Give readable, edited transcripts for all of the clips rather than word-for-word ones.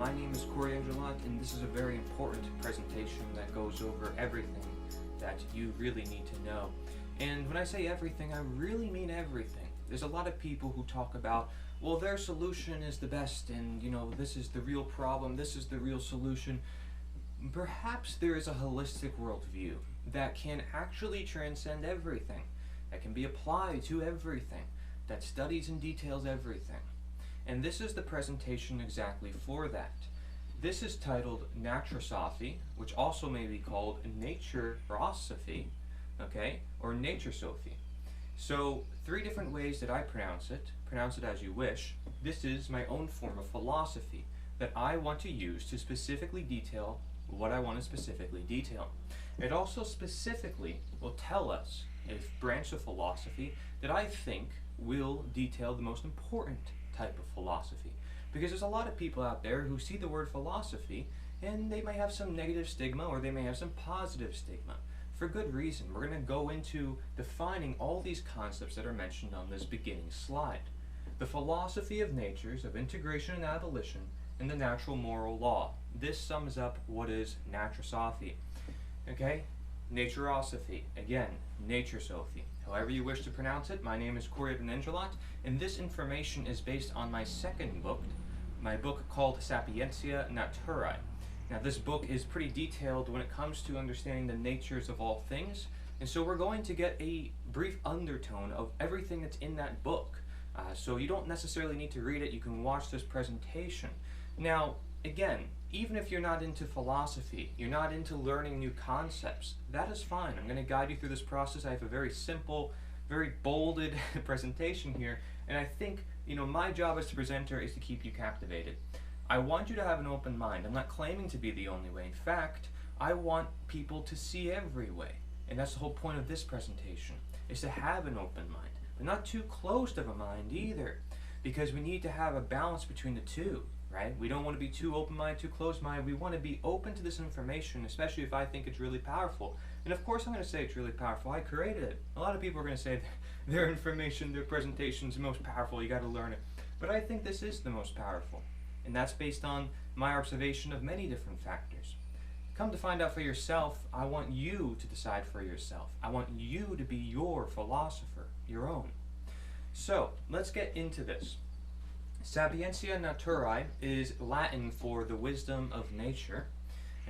my name is Cory Edmund Endrulat, and this is a very important presentation that goes over everything that you really need to know. And when I say everything, I really mean everything. There's a lot of people who talk about, well, their solution is the best, and this is the real problem, this is the real solution. Perhaps there is a holistic worldview that can actually transcend everything, that can be applied to everything, that studies and details everything. And this is the presentation exactly for that. This is titled Naturosophy, which also may be called Naturosophy, okay, or Naturosophy. So 3 different ways that I pronounce it as you wish. This is my own form of philosophy that I want to use to specifically detail what I want to specifically detail. It also specifically will tell us a branch of philosophy that I think will detail the most important type of philosophy. Because there's a lot of people out there who see the word philosophy and they may have some negative stigma or they may have some positive stigma. For good reason. We're going to go into defining all these concepts that are mentioned on this beginning slide. The philosophy of natures, of integration and abolition, and the natural moral law. This sums up what is Naturosophy. Okay? Naturosophy. Again, Naturosophy. However you wish to pronounce it, my name is Cory Edmund Endrulat, and this information is based on my second book, my book called Sapientia Naturae. Now this book is pretty detailed when it comes to understanding the natures of all things, and so we're going to get a brief undertone of everything that's in that book. So you don't necessarily need to read it, you can watch this presentation. Now, again, even if you're not into philosophy, you're not into learning new concepts, that is fine. I'm going to guide you through this process. I have a very simple, very bolded presentation here, and I think, my job as the presenter is to keep you captivated. I want you to have an open mind. I'm not claiming to be the only way. In fact, I want people to see every way, and that's the whole point of this presentation, is to have an open mind, but not too closed of a mind either, because we need to have a balance between the two. Right? We don't want to be too open-minded, too closed-minded. We want to be open to this information, especially if I think it's really powerful. And of course I'm going to say it's really powerful. I created it. A lot of people are going to say their information, their presentation is the most powerful, you got to learn it. But I think this is the most powerful. And that's based on my observation of many different factors. Come to find out for yourself, I want you to decide for yourself. I want you to be your philosopher, your own. So, let's get into this. Sapientia Naturae is Latin for the wisdom of nature,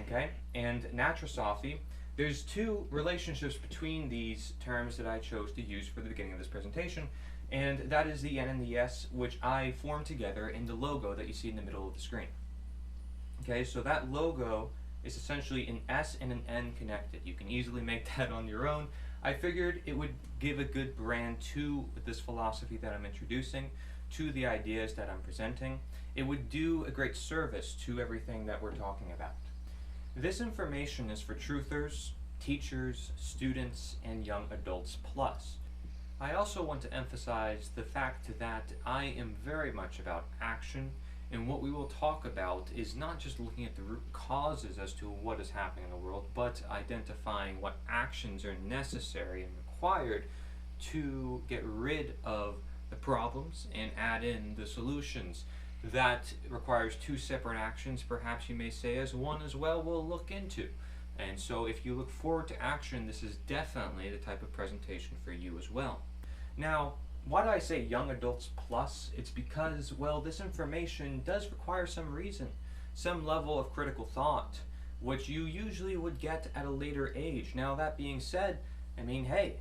okay? And Naturosophy, there's 2 relationships between these terms that I chose to use for the beginning of this presentation, and that is the N and the S, which I formed together in the logo that you see in the middle of the screen. Okay, so that logo is essentially an S and an N connected. You can easily make that on your own. I figured it would give a good brand to this philosophy that I'm introducing, to the ideas that I'm presenting. It would do a great service to everything that we're talking about. This information is for truthers, teachers, students, and young adults plus. I also want to emphasize the fact that I am very much about action, and what we will talk about is not just looking at the root causes as to what is happening in the world, but identifying what actions are necessary and required to get rid of the problems and add in the solutions. That requires 2 separate actions, perhaps you may say as one as well, we'll look into. And so if you look forward to action, this is definitely the type of presentation for you as well. Now, why do I say young adults plus? It's because, well, this information does require some reason, some level of critical thought, which you usually would get at a later age. Now, that being said, I mean, hey,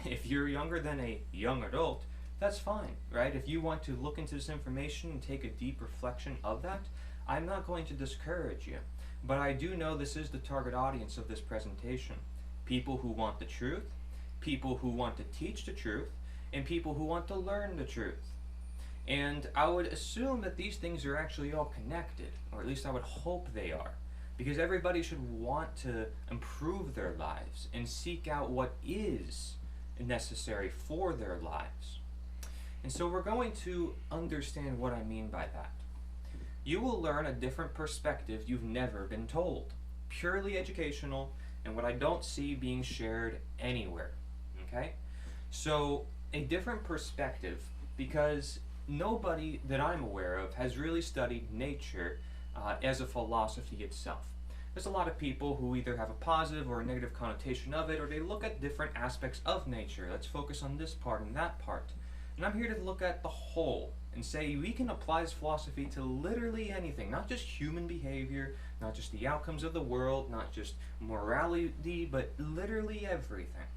if you're younger than a young adult, that's fine, right? If you want to look into this information and take a deep reflection of that, I'm not going to discourage you. But I do know this is the target audience of this presentation. People who want the truth, people who want to teach the truth, and people who want to learn the truth. And I would assume that these things are actually all connected, or at least I would hope they are, because everybody should want to improve their lives and seek out what is necessary for their lives. And so we're going to understand what I mean by that. You will learn a different perspective you've never been told. Purely educational, and what I don't see being shared anywhere. Okay? So, a different perspective, because nobody that I'm aware of has really studied nature as a philosophy itself. There's a lot of people who either have a positive or a negative connotation of it, or they look at different aspects of nature. Let's focus on this part and that part. And I'm here to look at the whole and say we can apply this philosophy to literally anything, not just human behavior, not just the outcomes of the world, not just morality, but literally everything.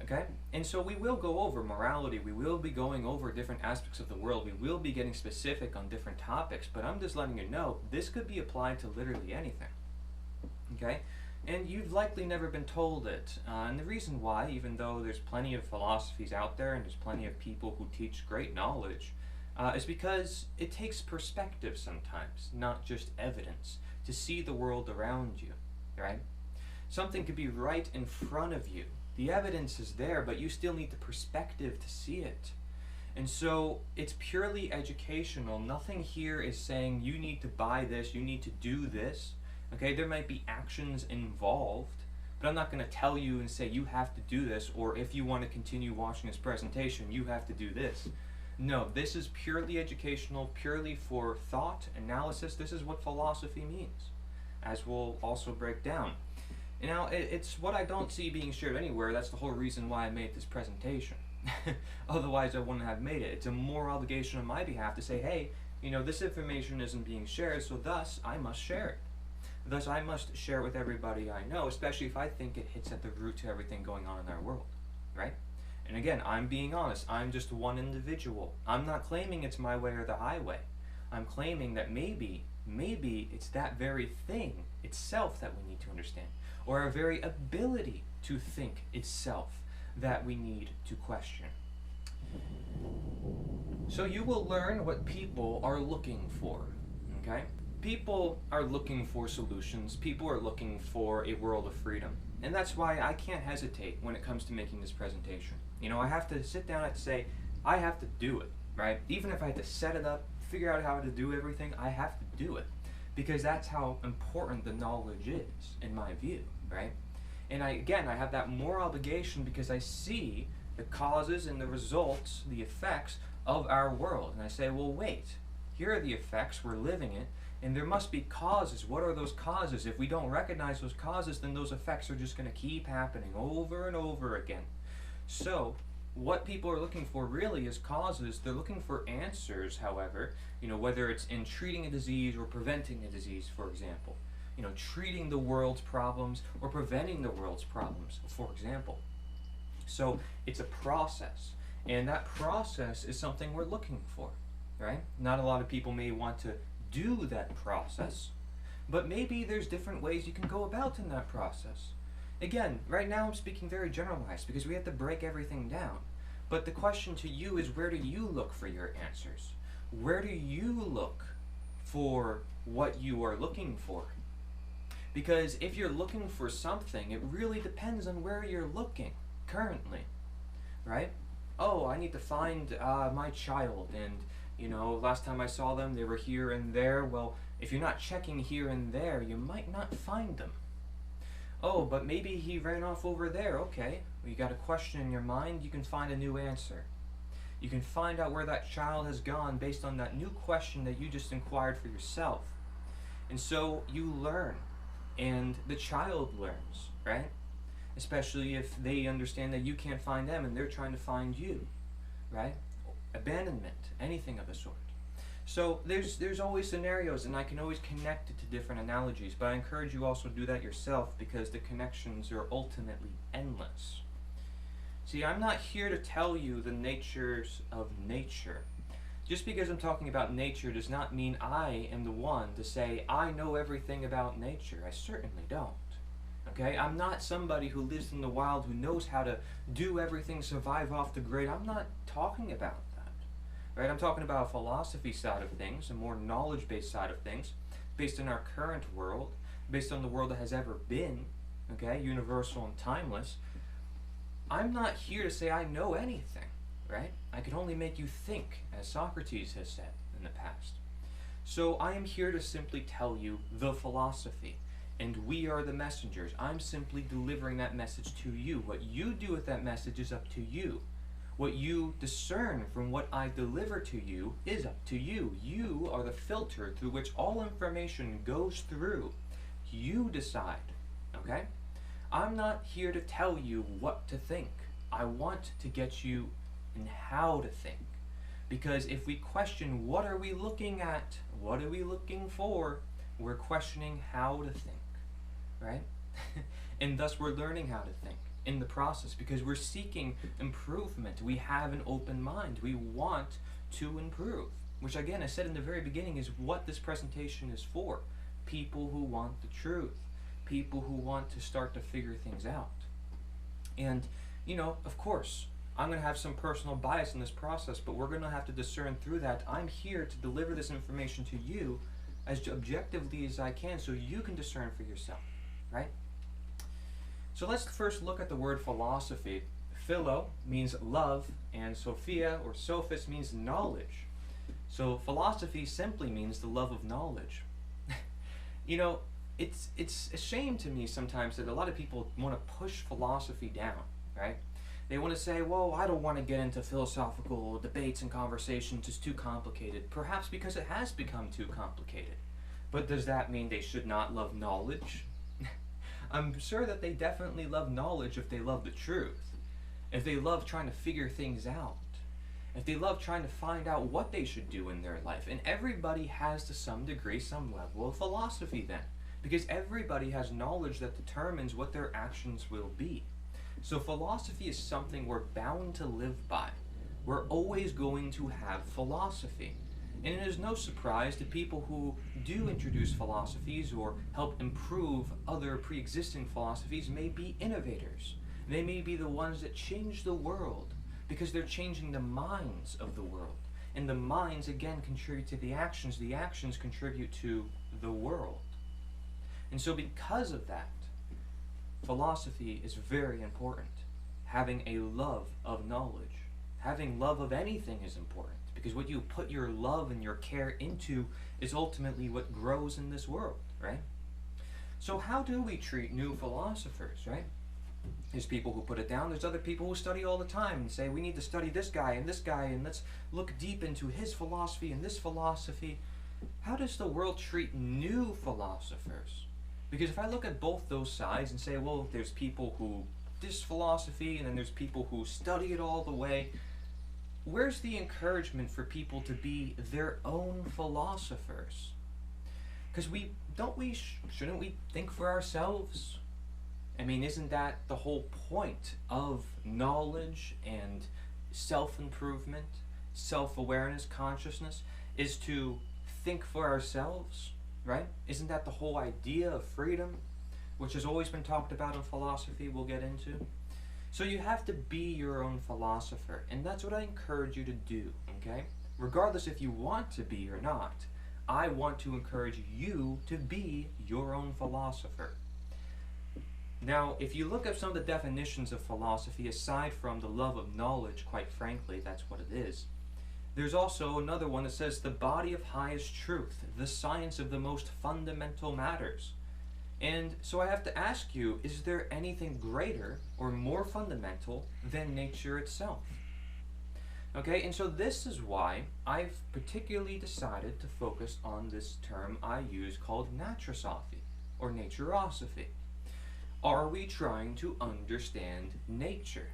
Okay? And so we will go over morality, we will be going over different aspects of the world, we will be getting specific on different topics, but I'm just letting you know this could be applied to literally anything. Okay? And you've likely never been told it. And the reason why, even though there's plenty of philosophies out there and there's plenty of people who teach great knowledge, is because it takes perspective sometimes, not just evidence, to see the world around you, right? Something could be right in front of you. The evidence is there, but you still need the perspective to see it. And so it's purely educational. Nothing here is saying you need to buy this, you need to do this. Okay, there might be actions involved, but I'm not going to tell you and say you have to do this, or if you want to continue watching this presentation, you have to do this. No, this is purely educational, purely for thought, analysis. This is what philosophy means, as we'll also break down. And now, it's what I don't see being shared anywhere. That's the whole reason why I made this presentation. Otherwise, I wouldn't have made it. It's a moral obligation on my behalf to say, hey, you know, this information isn't being shared, so thus I must share it. Thus, I must share it with everybody I know, especially if I think it hits at the root to everything going on in our world, right? And again, I'm being honest. I'm just one individual. I'm not claiming it's my way or the highway. I'm claiming that maybe it's that very thing itself that we need to understand, or our very ability to think itself that we need to question. So you will learn what people are looking for, okay? People are looking for solutions. People are looking for a world of freedom. And that's why I can't hesitate when it comes to making this presentation. You know, I have to sit down and say, I have to do it, right? Even if I had to set it up, figure out how to do everything, I have to do it. Because that's how important the knowledge is, in my view, right? And I have that moral obligation because I see the causes and the results, the effects of our world. And I say, well, wait, here are the effects, we're living it, and there must be causes. What are those causes? If we don't recognize those causes, then those effects are just going to keep happening over and over again. So, what people are looking for really is causes. They're looking for answers, however, you know, whether it's in treating a disease or preventing a disease, for example. You know, treating the world's problems or preventing the world's problems, for example. So, it's a process. And that process is something we're looking for, right? Not a lot of people may want to do that process, but maybe there's different ways you can go about in that process. Again, right now I'm speaking very generalized because we have to break everything down. But the question to you is, where do you look for your answers? Where do you look for what you are looking for? Because if you're looking for something, it really depends on where you're looking currently, right? Oh, I need to find my child, and you know, last time I saw them, they were here and there. Well, if you're not checking here and there, you might not find them. Oh, but maybe he ran off over there. Okay, well, you got a question in your mind, you can find a new answer. You can find out where that child has gone based on that new question that you just inquired for yourself. And so you learn, and the child learns, right? Especially if they understand that you can't find them and they're trying to find you, right? Abandonment, anything of the sort. So there's always scenarios, and I can always connect it to different analogies, but I encourage you also to do that yourself because the connections are ultimately endless. See, I'm not here to tell you the natures of nature. Just because I'm talking about nature does not mean I am the one to say I know everything about nature. I certainly don't. Okay? I'm not somebody who lives in the wild who knows how to do everything, survive off the grid. I'm not talking about that. Right? I'm talking about a philosophy side of things, a more knowledge-based side of things, based on our current world, based on the world that has ever been, okay, universal and timeless. I'm not here to say I know anything, right? I can only make you think, as Socrates has said in the past. So I am here to simply tell you the philosophy, and we are the messengers. I'm simply delivering that message to you. What you do with that message is up to you. What you discern from what I deliver to you is up to you. You are the filter through which all information goes through. You decide, okay? I'm not here to tell you what to think. I want to get you in how to think. Because if we question what are we looking at, what are we looking for, we're questioning how to think, right? And thus we're learning how to think in the process because we're seeking improvement. We have an open mind. We want to improve, which again, I said in the very beginning, is what this presentation is for. People who want the truth, people who want to start to figure things out. And, of course, I'm going to have some personal bias in this process, but we're going to have to discern through that. I'm here to deliver this information to you as objectively as I can so you can discern for yourself, right? So let's first look at the word philosophy. Philo means love, and Sophia or sophist means knowledge. So philosophy simply means the love of knowledge. It's a shame to me sometimes that a lot of people want to push philosophy down, right? They want to say, well, I don't want to get into philosophical debates and conversations, it's too complicated. Perhaps because it has become too complicated. But does that mean they should not love knowledge? I'm sure that they definitely love knowledge if they love the truth. If they love trying to figure things out. If they love trying to find out what they should do in their life. And everybody has to some degree, some level of philosophy then. Because everybody has knowledge that determines what their actions will be. So philosophy is something we're bound to live by. We're always going to have philosophy. And it is no surprise that people who do introduce philosophies or help improve other pre-existing philosophies may be innovators. They may be the ones that change the world because they're changing the minds of the world. And the minds, again, contribute to the actions contribute to the world. And so because of that, philosophy is very important. Having a love of knowledge, having love of anything is important. Because what you put your love and your care into is ultimately what grows in this world, right? So how do we treat new philosophers, right? There's people who put it down. There's other people who study all the time and say, we need to study this guy, and let's look deep into his philosophy and this philosophy. How does the world treat new philosophers? Because if I look at both those sides and say, well, there's people who diss philosophy and then there's people who study it all the way, where's the encouragement for people to be their own philosophers? Because shouldn't we think for ourselves? I mean, isn't that the whole point of knowledge and self-improvement, self-awareness, consciousness, is to think for ourselves, right? Isn't that the whole idea of freedom, which has always been talked about in philosophy, we'll get into? So you have to be your own philosopher, and that's what I encourage you to do, okay? Regardless if you want to be or not, I want to encourage you to be your own philosopher. Now, if you look up some of the definitions of philosophy, aside from the love of knowledge, quite frankly, that's what it is, there's also another one that says the body of highest truth, the science of the most fundamental matters. And so I have to ask you, is there anything greater or more fundamental than nature itself? Okay, and so this is why I've particularly decided to focus on this term I use called Naturosophy or Naturosophy. Are we trying to understand nature?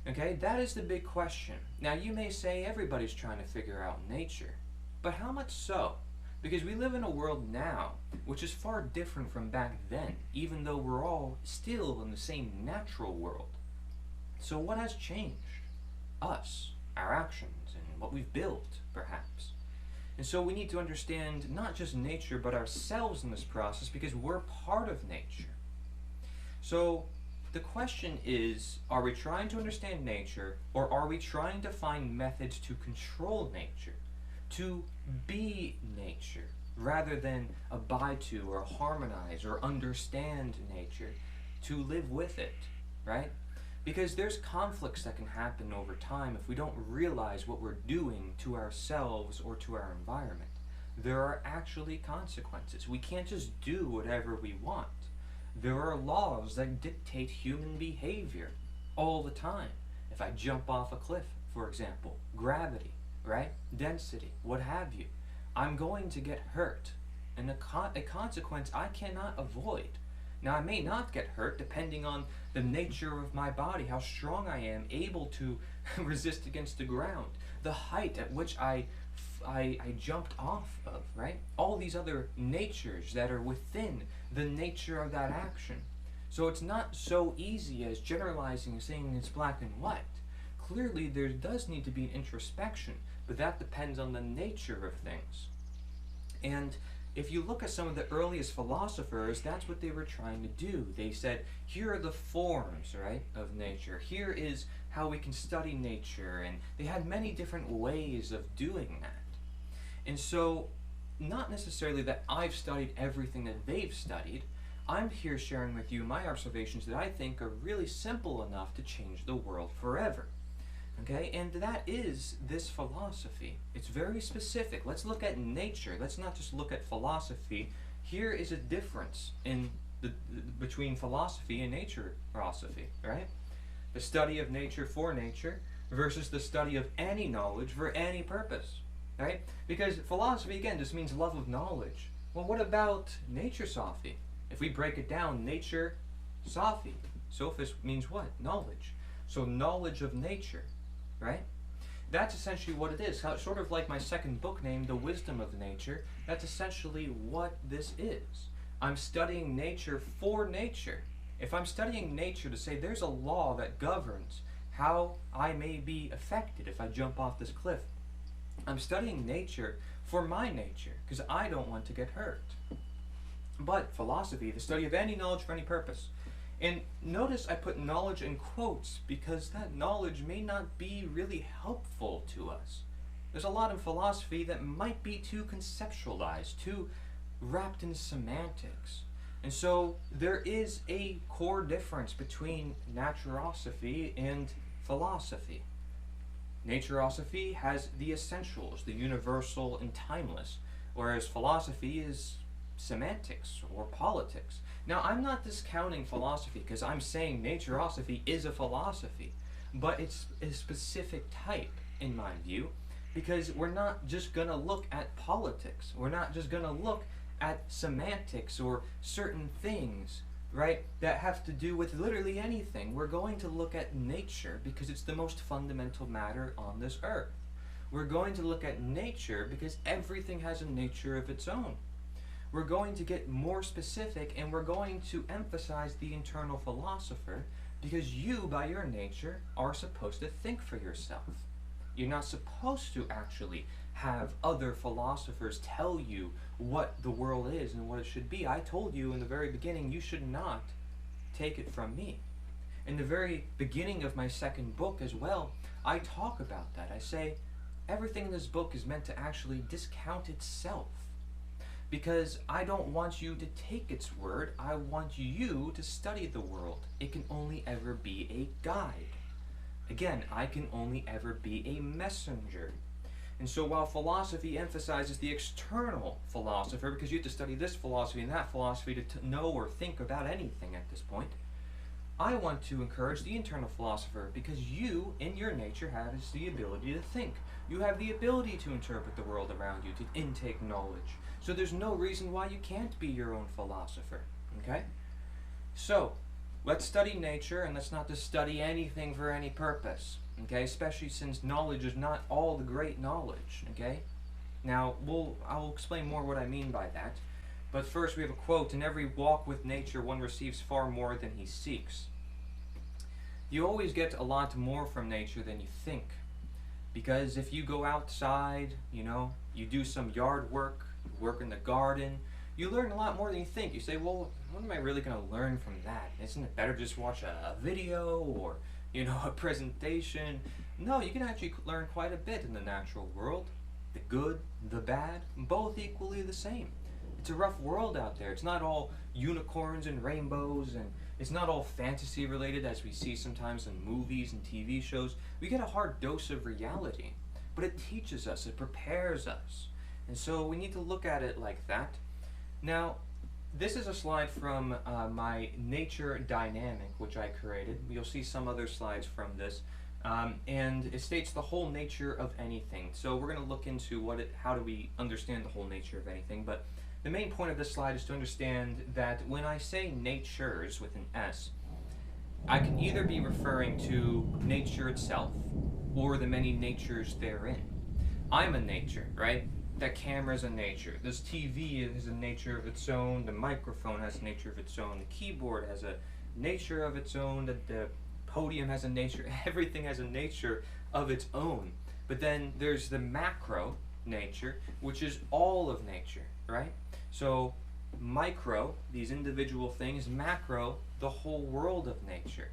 Okay, that is the big question. Now you may say everybody's trying to figure out nature, but how much so? Because we live in a world now which is far different from back then, even though we're all still in the same natural world. So what has changed? Us, our actions, and what we've built, perhaps. And so we need to understand not just nature, but ourselves in this process, because we're part of nature. So the question is, are we trying to understand nature, or are we trying to find methods to control nature, to be nature, rather than abide to or harmonize or understand nature, to live with it, right? Because there's conflicts that can happen over time if we don't realize what we're doing to ourselves or to our environment. There are actually consequences. We can't just do whatever we want. There are laws that dictate human behavior all the time. If I jump off a cliff, for example, gravity, right? Density, what have you. I'm going to get hurt, and a consequence I cannot avoid. Now, I may not get hurt depending on the nature of my body, how strong I am able to resist against the ground, the height at which I jumped off of, right? All these other natures that are within the nature of that action. So it's not so easy as generalizing and saying it's black and white. Clearly, there does need to be an introspection, but that depends on the nature of things. And if you look at some of the earliest philosophers, that's what they were trying to do. They said, here are the forms, right, of nature. Here is how we can study nature. And they had many different ways of doing that. And so, not necessarily that I've studied everything that they've studied. I'm here sharing with you my observations that I think are really simple enough to change the world forever. Okay, and that is this philosophy. It's very specific. Let's look at nature. Let's not just look at philosophy. Here is a difference in between philosophy and naturosophy, right? The study of nature for nature versus the study of any knowledge for any purpose, right? Because philosophy, again, just means love of knowledge. Well, what about naturosophy? If we break it down, naturosophy, sophist means what? Knowledge. So knowledge of nature. Right? That's essentially what it is. Sort of like my second book named The Wisdom of Nature. That's essentially what this is. I'm studying nature for nature. If I'm studying nature to say there's a law that governs how I may be affected if I jump off this cliff, I'm studying nature for my nature because I don't want to get hurt. But philosophy, the study of any knowledge for any purpose. And notice I put knowledge in quotes because that knowledge may not be really helpful to us. There's a lot in philosophy that might be too conceptualized, too wrapped in semantics. And so there is a core difference between naturosophy and philosophy. Naturosophy has the essentials, the universal and timeless, whereas philosophy is semantics or politics. Now, I'm not discounting philosophy because I'm saying naturosophy is a philosophy, but it's a specific type, in my view, because we're not just going to look at politics. We're not just going to look at semantics or certain things, right, that have to do with literally anything. We're going to look at nature because it's the most fundamental matter on this earth. We're going to look at nature because everything has a nature of its own. We're going to get more specific and we're going to emphasize the internal philosopher because you, by your nature, are supposed to think for yourself. You're not supposed to actually have other philosophers tell you what the world is and what it should be. I told you in the very beginning you should not take it from me. In the very beginning of my second book as well, I talk about that. I say everything in this book is meant to actually discount itself. Because I don't want you to take its word, I want you to study the world. It can only ever be a guide. Again, I can only ever be a messenger. And so while philosophy emphasizes the external philosopher, because you have to study this philosophy and that philosophy to know or think about anything at this point, I want to encourage the internal philosopher because you, in your nature, have the ability to think. You have the ability to interpret the world around you, to intake knowledge. So there's no reason why you can't be your own philosopher, okay? So, let's study nature, and let's not just study anything for any purpose, okay? Especially since knowledge is not all the great knowledge, okay? Now, I'll explain more what I mean by that. But first, we have a quote, "In every walk with nature, one receives far more than he seeks." You always get a lot more from nature than you think. Because if you go outside, you do some yard work, you work in the garden, you learn a lot more than you think. You say, well, what am I really going to learn from that? Isn't it better just watch a video or, a presentation? No, you can actually learn quite a bit in the natural world. The good, the bad, both equally the same. It's a rough world out there. It's not all unicorns and rainbows, and it's not all fantasy related as we see sometimes in movies and TV shows. We get a hard dose of reality, but it teaches us, it prepares us. And so we need to look at it like that. Now, this is a slide from my nature dynamic, which I created. You'll see some other slides from this. and it states the whole nature of anything. So we're going to look into how do we understand the whole nature of anything. But the main point of this slide is to understand that when I say natures with an S, I can either be referring to nature itself or the many natures therein. I'm a nature, right? That camera is a nature. This TV has a nature of its own. The microphone has a nature of its own. The keyboard has a nature of its own. The podium has a nature. Everything has a nature of its own. But then there's the macro nature, which is all of nature, right? So micro, these individual things, macro, the whole world of nature.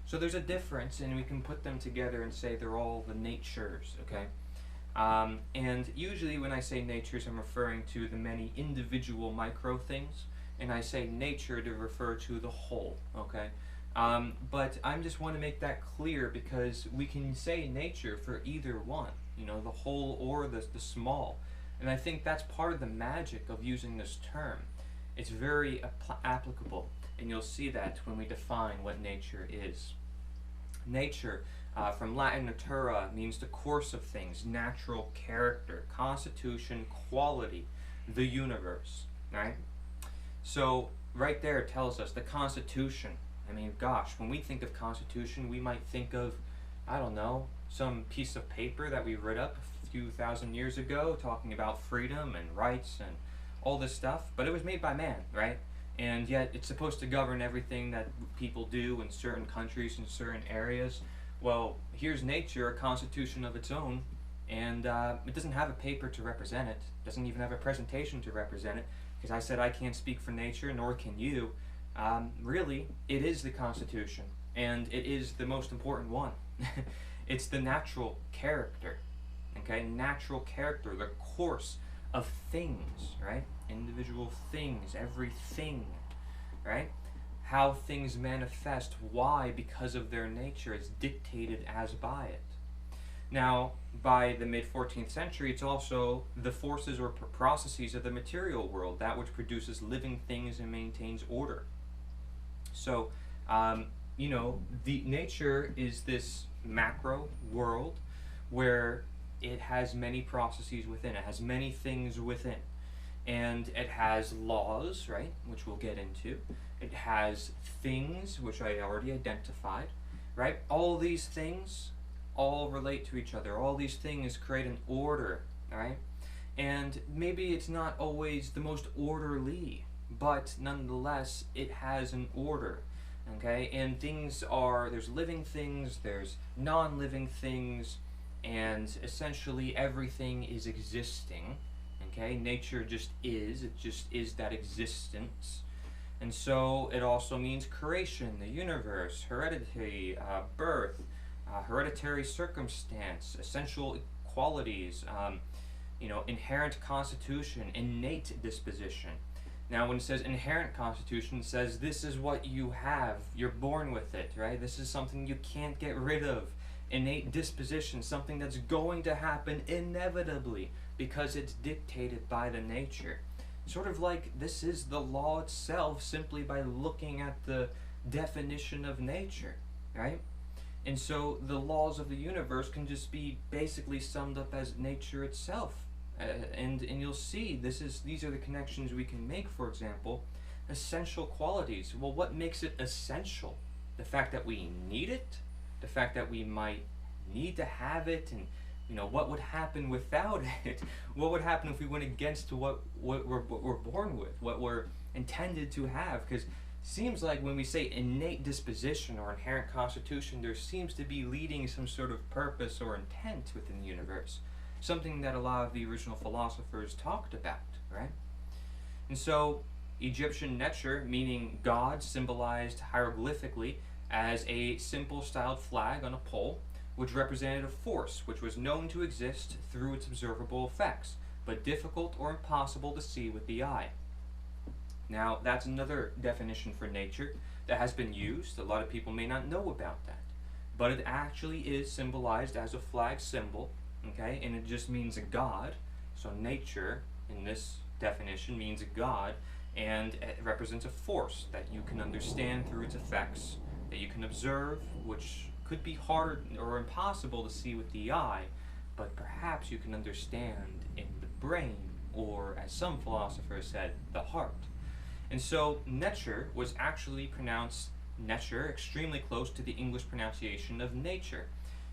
So there's a difference, and we can put them together and say they're all the natures, okay? And usually when I say natures, I'm referring to the many individual micro things, and I say nature to refer to the whole, okay? But I just want to make that clear because we can say nature for either one, you know, the whole or the small. And I think that's part of the magic of using this term. It's very applicable, and you'll see that when we define what nature is. Nature, from Latin natura, means the course of things, natural character, constitution, quality, the universe, right? So right there it tells us the Constitution. I mean, gosh, when we think of Constitution, we might think of, I don't know, some piece of paper that we read up a few thousand years ago talking about freedom and rights and all this stuff, but it was made by man, right? And yet it's supposed to govern everything that people do in certain countries, in certain areas. Well, here's nature, a constitution of its own, and it doesn't have a paper to represent it, doesn't even have a presentation to represent it, because I said I can't speak for nature, nor can you. Really, it is the Constitution, and it is the most important one. It's the natural character, okay? Natural character, the course of things, right? Individual things, everything, right? How things manifest, why? Because of their nature, it's dictated as by it. Now, by the mid-14th century, it's also the forces or processes of the material world, that which produces living things and maintains order. So, you know, the nature is this macro world where it has many processes within, it has many things within. And it has laws, right, which we'll get into. It has things, which I already identified, right? All these things all relate to each other. All these things create an order, right? And maybe it's not always the most orderly, but nonetheless, it has an order, okay? And things are, there's living things, there's non-living things, and essentially everything is existing. Okay, nature just is, it just is that existence. And so it also means creation, the universe, heredity, birth, hereditary circumstance, essential qualities, you know, inherent constitution, innate disposition. Now when it says inherent constitution, it says this is what you have, you're born with it, right? This is something you can't get rid of. Innate disposition, something that's going to happen inevitably because it's dictated by the nature. Sort of like this is the law itself simply by looking at the definition of nature, right? And so the laws of the universe can just be basically summed up as nature itself. And you'll see these are the connections we can make. For example, essential qualities. Well, what makes it essential? The fact that we need it? The fact that we might need to have it, and you know, what would happen without it? What would happen if we went against what we're born with, what we're intended to have? Because seems like when we say innate disposition or inherent constitution, there seems to be leading some sort of purpose or intent within the universe, something that a lot of the original philosophers talked about, right? And so Egyptian Neter, meaning God, symbolized hieroglyphically as a simple styled flag on a pole, which represented a force which was known to exist through its observable effects, but difficult or impossible to see with the eye. Now, that's another definition for nature that has been used. A lot of people may not know about that, but it actually is symbolized as a flag symbol, okay, and it just means a god. So nature, in this definition, means a god, and it represents a force that you can understand through its effects, that you can observe, which could be hard or impossible to see with the eye, but perhaps you can understand in the brain, or as some philosophers said, the heart. And so nature was actually pronounced nature, extremely close to the English pronunciation of nature.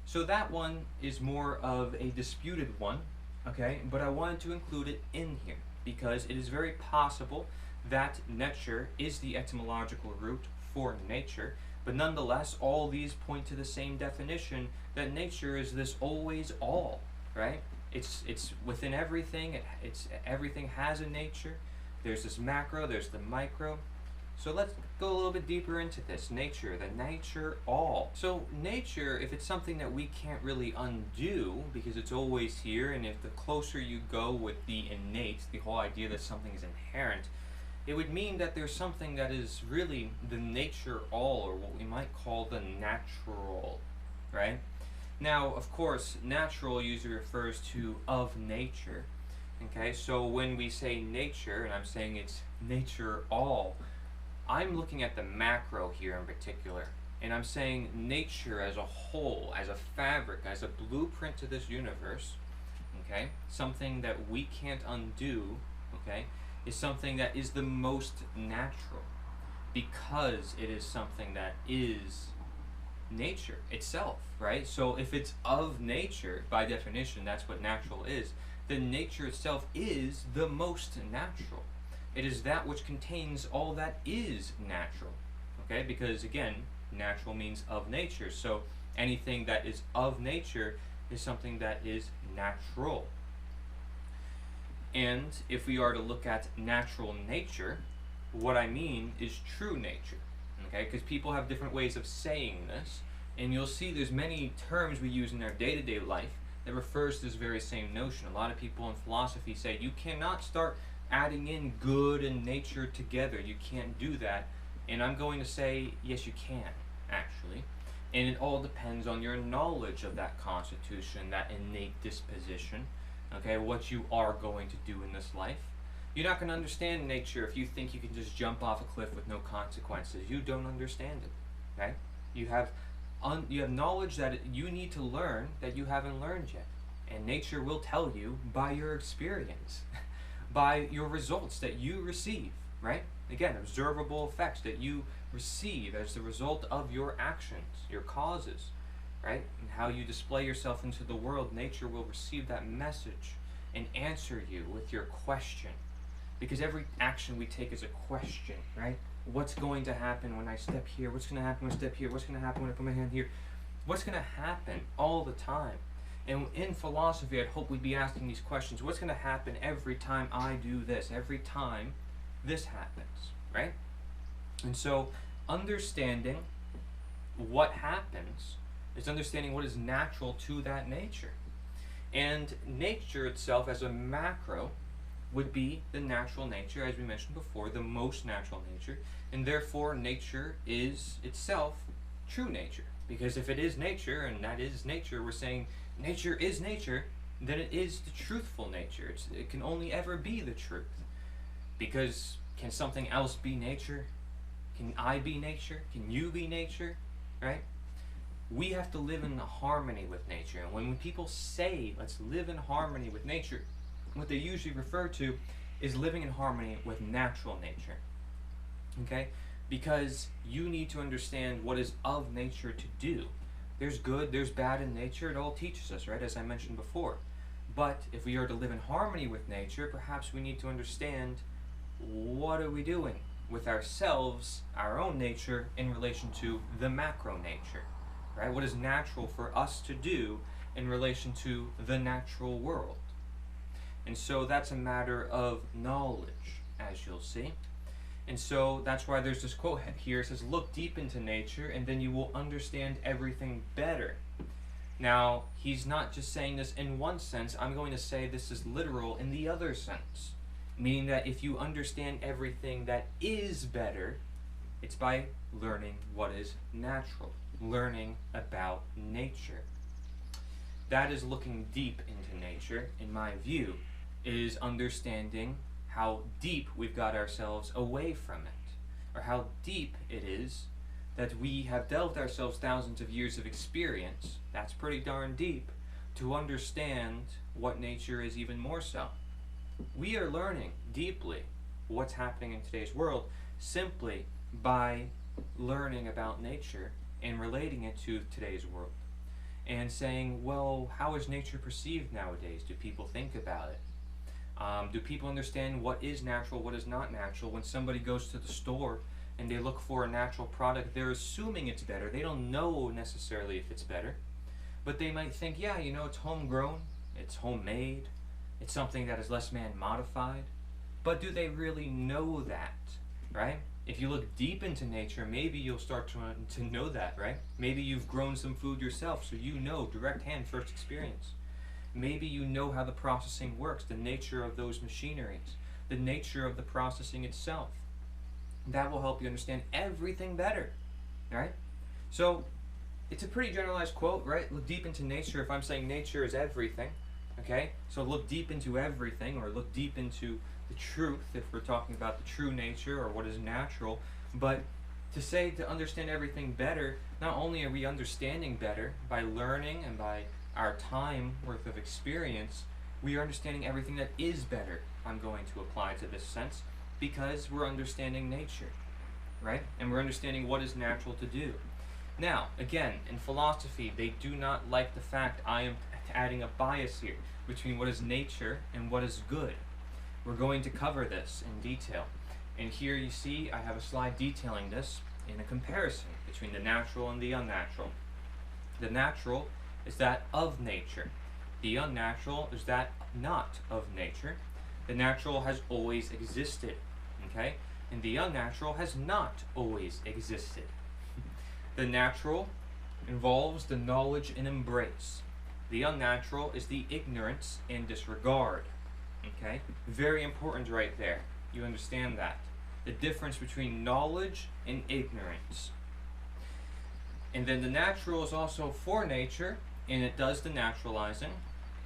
So that one is more of a disputed one, okay? But I wanted to include it in here because it is very possible that nature is the etymological root for nature, but nonetheless, all these point to the same definition, that nature is this always all, right? It's within everything. Everything has a nature. There's this macro, there's the micro. So let's go a little bit deeper into this. Nature, the nature all. So nature, if it's something that we can't really undo because it's always here, and if the closer you go with the innate, the whole idea that something is inherent, it would mean that there's something that is really the nature all, or what we might call the natural, right? Now, of course, natural usually refers to of nature. Okay, so when we say nature, and I'm saying it's nature all, I'm looking at the macro here in particular, and I'm saying nature as a whole, as a fabric, as a blueprint to this universe, okay, something that we can't undo, okay, is something that is the most natural, because it is something that is nature itself, right? So if it's of nature, by definition, that's what natural is, then nature itself is the most natural. It is that which contains all that is natural, okay? Because again, natural means of nature, so anything that is of nature is something that is natural. And if we are to look at natural nature, what I mean is true nature, okay? Because people have different ways of saying this, and you'll see there's many terms we use in our day-to-day life that refers to this very same notion. A lot of people in philosophy say you cannot start adding in good and nature together. You can't do that. And I'm going to say, yes, you can, actually. And it all depends on your knowledge of that constitution, that innate disposition, okay, what you are going to do in this life. You're not going to understand nature if you think you can just jump off a cliff with no consequences. You don't understand it, okay? You have knowledge that you need to learn that you haven't learned yet. And nature will tell you by your experience, by your results that you receive, right? Again, observable effects that you receive as the result of your actions, your causes, right? And how you display yourself into the world, nature will receive that message and answer you with your question. Because every action we take is a question, right? What's going to happen when I step here? What's going to happen when I step here? What's going to happen when I put my hand here? What's going to happen all the time? And in philosophy, I'd hope we'd be asking these questions. What's going to happen every time I do this? Every time this happens, right? And so understanding what happens is understanding what is natural to that nature. And nature itself as a macro would be the natural nature, as we mentioned before, the most natural nature, and therefore nature is itself true nature. Because if it is nature, and that is nature, we're saying nature is nature, then it is the truthful nature. It can only ever be the truth. Because can something else be nature? Can I be nature? Can you be nature? Right? We have to live in harmony with nature. And when people say, let's live in harmony with nature, what they usually refer to is living in harmony with natural nature. Okay? Because you need to understand what is of nature to do. There's good, there's bad in nature, it all teaches us, right? As I mentioned before. But if we are to live in harmony with nature, perhaps we need to understand what are we doing with ourselves, our own nature, in relation to the macro nature, right? What is natural for us to do in relation to the natural world? And so that's a matter of knowledge, as you'll see. And so that's why there's this quote here. It says, look deep into nature and then you will understand everything better. Now, he's not just saying this in one sense. I'm going to say this is literal in the other sense. Meaning that if you understand everything that is better, it's by learning what is natural. Learning about nature. That is looking deep into nature, in my view, is understanding how deep we've got ourselves away from it, or how deep it is that we have delved ourselves thousands of years of experience, that's pretty darn deep, to understand what nature is even more so. We are learning deeply what's happening in today's world simply by learning about nature and relating it to today's world. And saying, well, how is nature perceived nowadays? Do people think about it? Do people understand what is natural, what is not natural? When somebody goes to the store and they look for a natural product, they're assuming it's better. They don't know necessarily if it's better. But they might think, yeah, you know, it's homegrown, it's homemade, it's something that is less man-modified. But do they really know that, right? If you look deep into nature, maybe you'll start to know that, right? Maybe you've grown some food yourself, so you know, direct hand, first experience. Maybe you know how the processing works, the nature of those machineries, the nature of the processing itself. That will help you understand everything better, right? So, it's a pretty generalized quote, right? Look deep into nature. If I'm saying nature is everything, okay? So look deep into everything, or look deep into the truth, if we're talking about the true nature or what is natural. But to say to understand everything better, not only are we understanding better by learning and by our time worth of experience, we are understanding everything that is better, I'm going to apply to this sense, because we're understanding nature, right? And we're understanding what is natural to do. Now, again, in philosophy, they do not like the fact I am adding a bias here between what is nature and what is good. We're going to cover this in detail. And here you see I have a slide detailing this in a comparison between the natural and the unnatural. The natural is that of nature. The unnatural is that not of nature. The natural has always existed, okay? And the unnatural has not always existed. The natural involves the knowledge and embrace. The unnatural is the ignorance and disregard. Okay? Very important right there. You understand that. The difference between knowledge and ignorance. And then the natural is also for nature, and it does the naturalizing.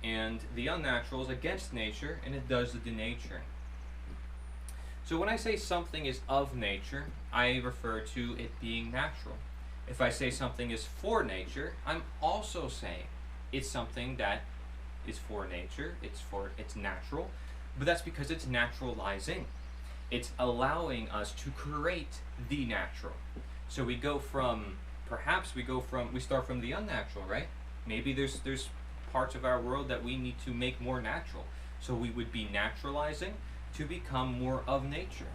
And the unnatural is against nature, and it does the denaturing. So when I say something is of nature, I refer to it being natural. If I say something is for nature, I'm also saying it's something that is for nature, it's natural, but that's because it's naturalizing. It's allowing us to create the natural. So we start from the unnatural, right? Maybe there's parts of our world that we need to make more natural. So we would be naturalizing to become more of nature.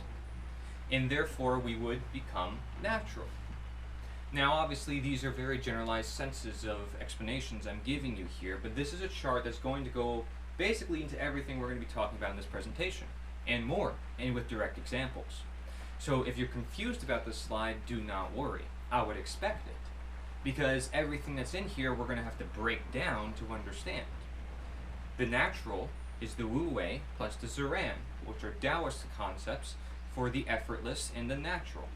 And therefore we would become natural. Now, obviously, these are very generalized senses of explanations I'm giving you here, but this is a chart that's going to go basically into everything we're going to be talking about in this presentation, and more, and with direct examples. So if you're confused about this slide, do not worry. I would expect it, because everything that's in here we're going to have to break down to understand. The natural is the Wu Wei plus the Ziran, which are Taoist concepts for the effortless and the natural.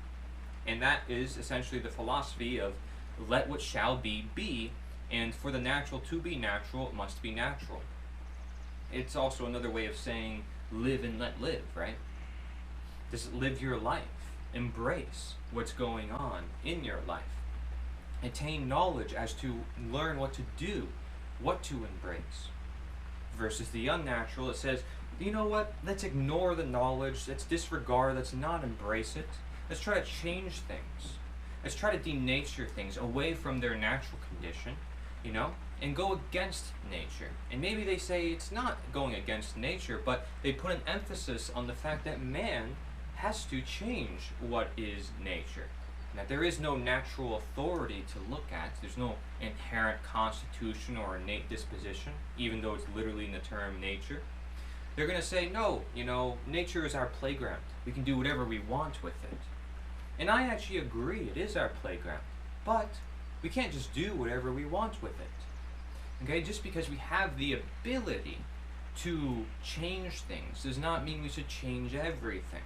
And that is essentially the philosophy of let what shall be, and for the natural to be natural, it must be natural. It's also another way of saying live and let live, right? Just live your life. Embrace what's going on in your life. Attain knowledge as to learn what to do, what to embrace. Versus the unnatural, it says, you know what, let's ignore the knowledge, let's disregard, let's not embrace it. Let's try to change things. Let's try to denature things away from their natural condition, you know, and go against nature. And maybe they say it's not going against nature, but they put an emphasis on the fact that man has to change what is nature. That there is no natural authority to look at. There's no inherent constitution or innate disposition, even though it's literally in the term nature. They're going to say, no, you know, nature is our playground. We can do whatever we want with it. And I actually agree, it is our playground. But we can't just do whatever we want with it. Okay, just because we have the ability to change things does not mean we should change everything.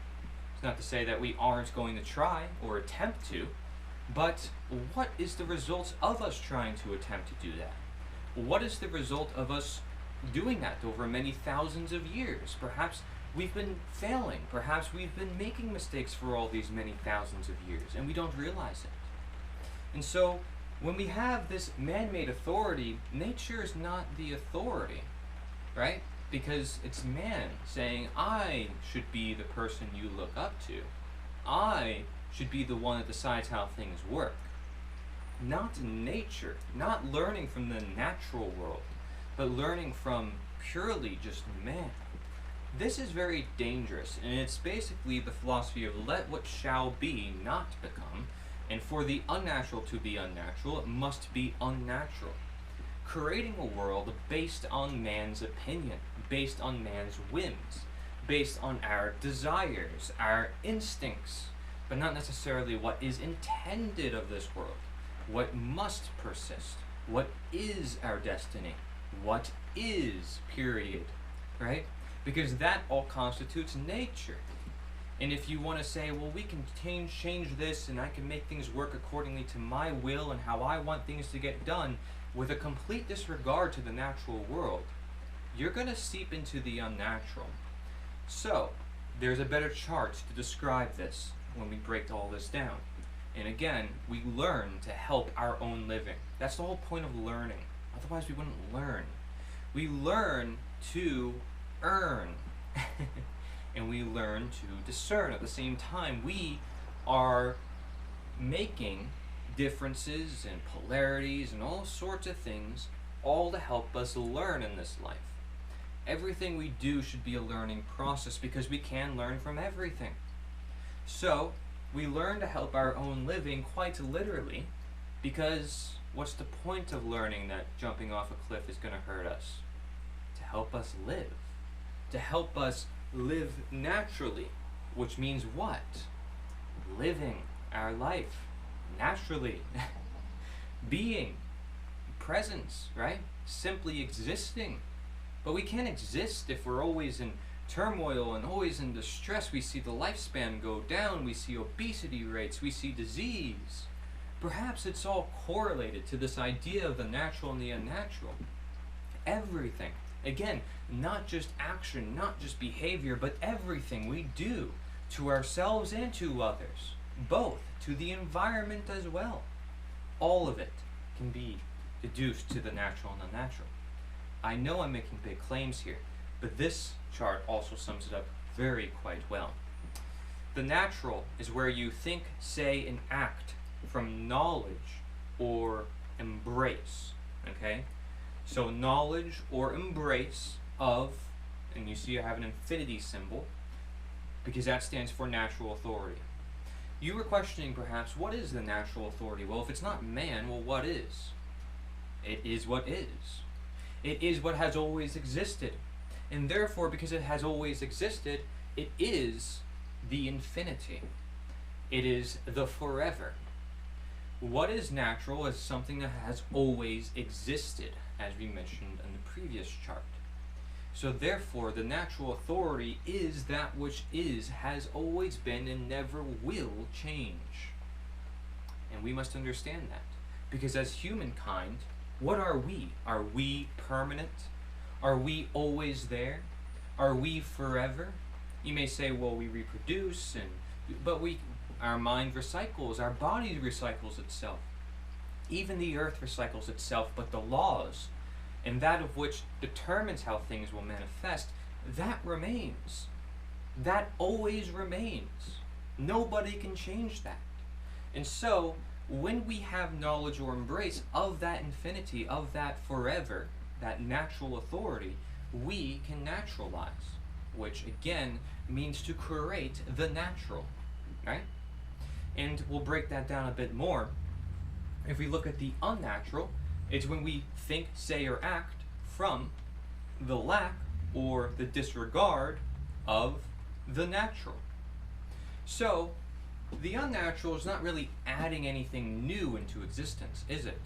It's not to say that we aren't going to try or attempt to, but what is the result of us trying to attempt to do that? What is the result of us doing that over many thousands of years? Perhaps we've been failing. Perhaps we've been making mistakes for all these many thousands of years, and we don't realize it. And so, when we have this man-made authority, nature is not the authority, right? Because it's man saying, I should be the person you look up to. I should be the one that decides how things work. Not nature, not learning from the natural world, but learning from purely just man. This is very dangerous, and it's basically the philosophy of let what shall be not become, and for the unnatural to be unnatural, it must be unnatural. Creating a world based on man's opinion, based on man's whims, based on our desires, our instincts, but not necessarily what is intended of this world, what must persist, what is our destiny, what is, period, right? Because that all constitutes nature. And if you want to say, well, we can change this and I can make things work accordingly to my will and how I want things to get done, with a complete disregard to the natural world, you're going to seep into the unnatural. So, there's a better chart to describe this when we break all this down. And again, we learn to help our own living. That's the whole point of learning. Otherwise, we wouldn't learn. We learn to earn. And we learn to discern. At the same time, we are making differences and polarities and all sorts of things, all to help us learn in this life. Everything we do should be a learning process because we can learn from everything. So, we learn to help our own living quite literally, because what's the point of learning that jumping off a cliff is going to hurt us? To help us live. To help us live naturally, which means what? Living our life naturally. Being, presence, right? Simply existing. But we can't exist if we're always in turmoil and always in distress. We see the lifespan go down, we see obesity rates, we see disease. Perhaps it's all correlated to this idea of the natural and the unnatural. Everything. Again, not just action, not just behavior, but everything we do to ourselves and to others. Both. To the environment as well. All of it can be deduced to the natural and unnatural. I know I'm making big claims here, but this chart also sums it up quite well. The natural is where you think, say, and act from knowledge or embrace, okay? So knowledge or embrace of, and you see I have an infinity symbol, because that stands for natural authority. You were questioning perhaps, what is the natural authority? Well, if it's not man, well, what is? It is what is. It is what has always existed. And therefore, because it has always existed, it is the infinity. It is the forever. What is natural is something that has always existed, as we mentioned in the previous chart. So therefore, the natural authority is that which is, has always been, and never will change. And we must understand that. Because as humankind, what are we? Are we permanent? Are we always there? Are we forever? You may say, well, we reproduce, but our mind recycles, our body recycles itself. Even the earth recycles itself, but the laws, and that of which determines how things will manifest, that remains. That always remains. Nobody can change that. And so, when we have knowledge or embrace of that infinity, of that forever, that natural authority, we can naturalize, which again means to create the natural, right? And we'll break that down a bit more. If we look at the unnatural, it's when we think, say, or act from the lack or the disregard of the natural. So, the unnatural is not really adding anything new into existence, is it?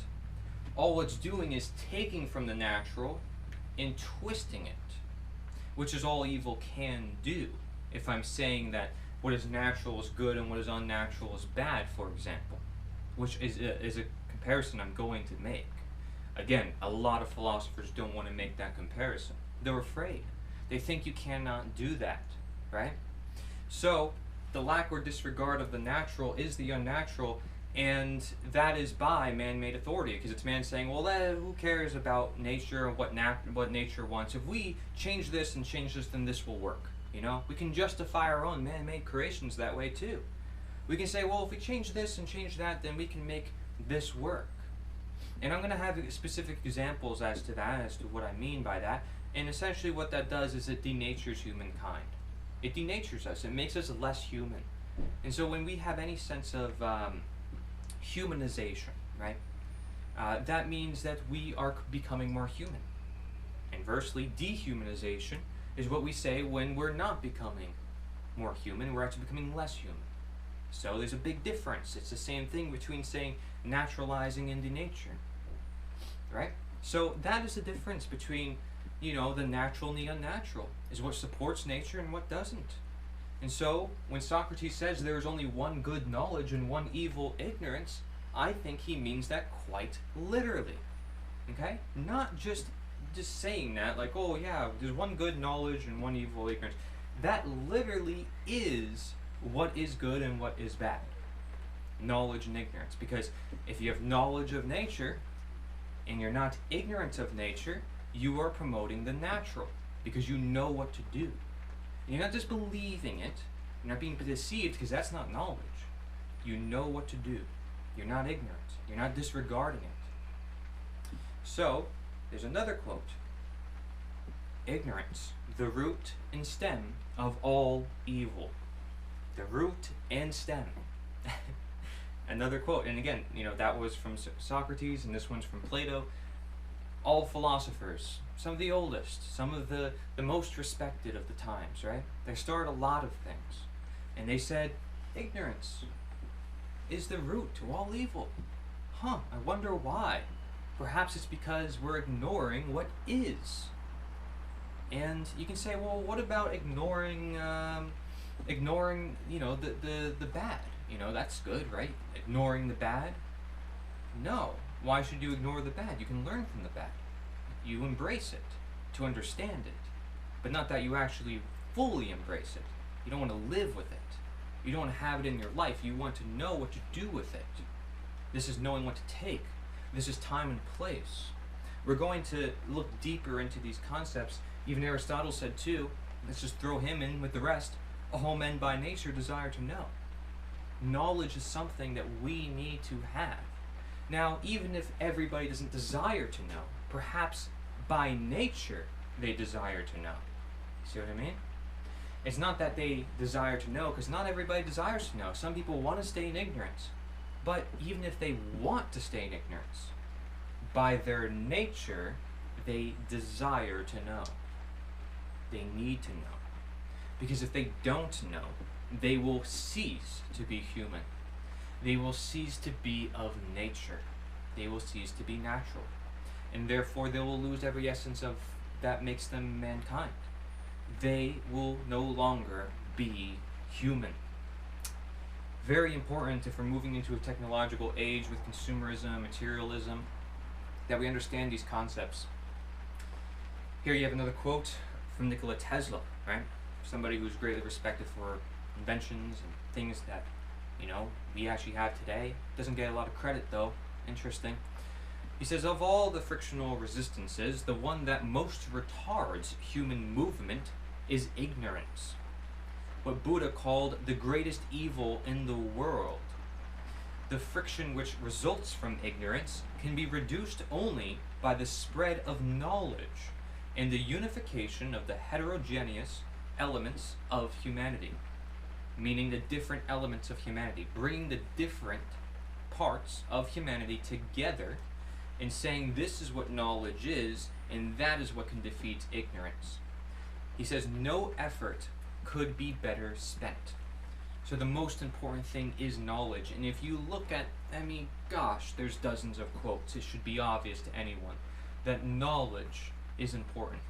All it's doing is taking from the natural and twisting it, which is all evil can do. If I'm saying that what is natural is good and what is unnatural is bad, for example, which is a comparison I'm going to make. Again, a lot of philosophers don't want to make that comparison. They're afraid. They think you cannot do that, right? So, the lack or disregard of the natural is the unnatural, And that is by man-made authority, because it's man saying, well, who cares about nature and what nature wants? If we change this and change this, then this will work. You know, we can justify our own man-made creations that way too. We can say, well, if we change this and change that, then we can make this work. And I'm going to have specific examples as to that, as to what I mean by that. And essentially what that does is it denatures humankind. It denatures us. It makes us less human. And so when we have any sense of humanization, right, that means that we are becoming more human. Inversely, dehumanization is what we say when we're not becoming more human, we're actually becoming less human. So there's a big difference. It's the same thing between saying naturalizing and denaturing, right? So that is the difference between, you know, the natural and the unnatural, is what supports nature and what doesn't. And so when Socrates says there is only one good knowledge and one evil ignorance, I think he means that quite literally, okay? Not just saying that, like, oh yeah, there's one good knowledge and one evil ignorance. That literally is what is good and what is bad. Knowledge and ignorance. Because if you have knowledge of nature and you're not ignorant of nature, you are promoting the natural, because you know what to do. And you're not just believing it, you're not being deceived, because that's not knowledge. You know what to do. You're not ignorant. You're not disregarding it. So, there's another quote. Ignorance, the root and stem of all evil. The root and stem. Another quote, and again, you know, that was from Socrates, and this one's from Plato. All philosophers, some of the oldest, some of the most respected of the times, right? They started a lot of things. And they said, ignorance is the root to all evil. I wonder why. Perhaps it's because we're ignoring what is. And you can say, well, what about ignoring, you know, the bad? You know, that's good, right? Ignoring the bad? No. Why should you ignore the bad? You can learn from the bad. You embrace it to understand it, but not that you actually fully embrace it. You don't want to live with it. You don't want to have it in your life. You want to know what to do with it. This is knowing what to take. This is time and place. We're going to look deeper into these concepts. Even Aristotle said too, let's just throw him in with the rest, all men by nature desire to know. Knowledge is something that we need to have. Now, even if everybody doesn't desire to know, perhaps by nature they desire to know. See what I mean? It's not that they desire to know, because not everybody desires to know. Some people want to stay in ignorance. But even if they want to stay in ignorance, by their nature, they desire to know. They need to know. Because if they don't know, they will cease to be human. They will cease to be of nature. They will cease to be natural. And therefore they will lose every essence of that makes them mankind. They will no longer be human. Very important if we're moving into a technological age with consumerism, materialism, that we understand these concepts. Here you have another quote from Nikola Tesla, right? Somebody who's greatly respected for inventions and things that, you know, we actually have today. Doesn't get a lot of credit though. Interesting. He says, of all the frictional resistances, the one that most retards human movement is ignorance. What Buddha called the greatest evil in the world. The friction which results from ignorance can be reduced only by the spread of knowledge and the unification of the heterogeneous elements of humanity. Meaning the different elements of humanity, bringing the different parts of humanity together and saying this is what knowledge is, and that is what can defeat ignorance. He says no effort could be better spent. So the most important thing is knowledge. And if you look at, I mean, gosh, there's dozens of quotes. It should be obvious to anyone that knowledge is important.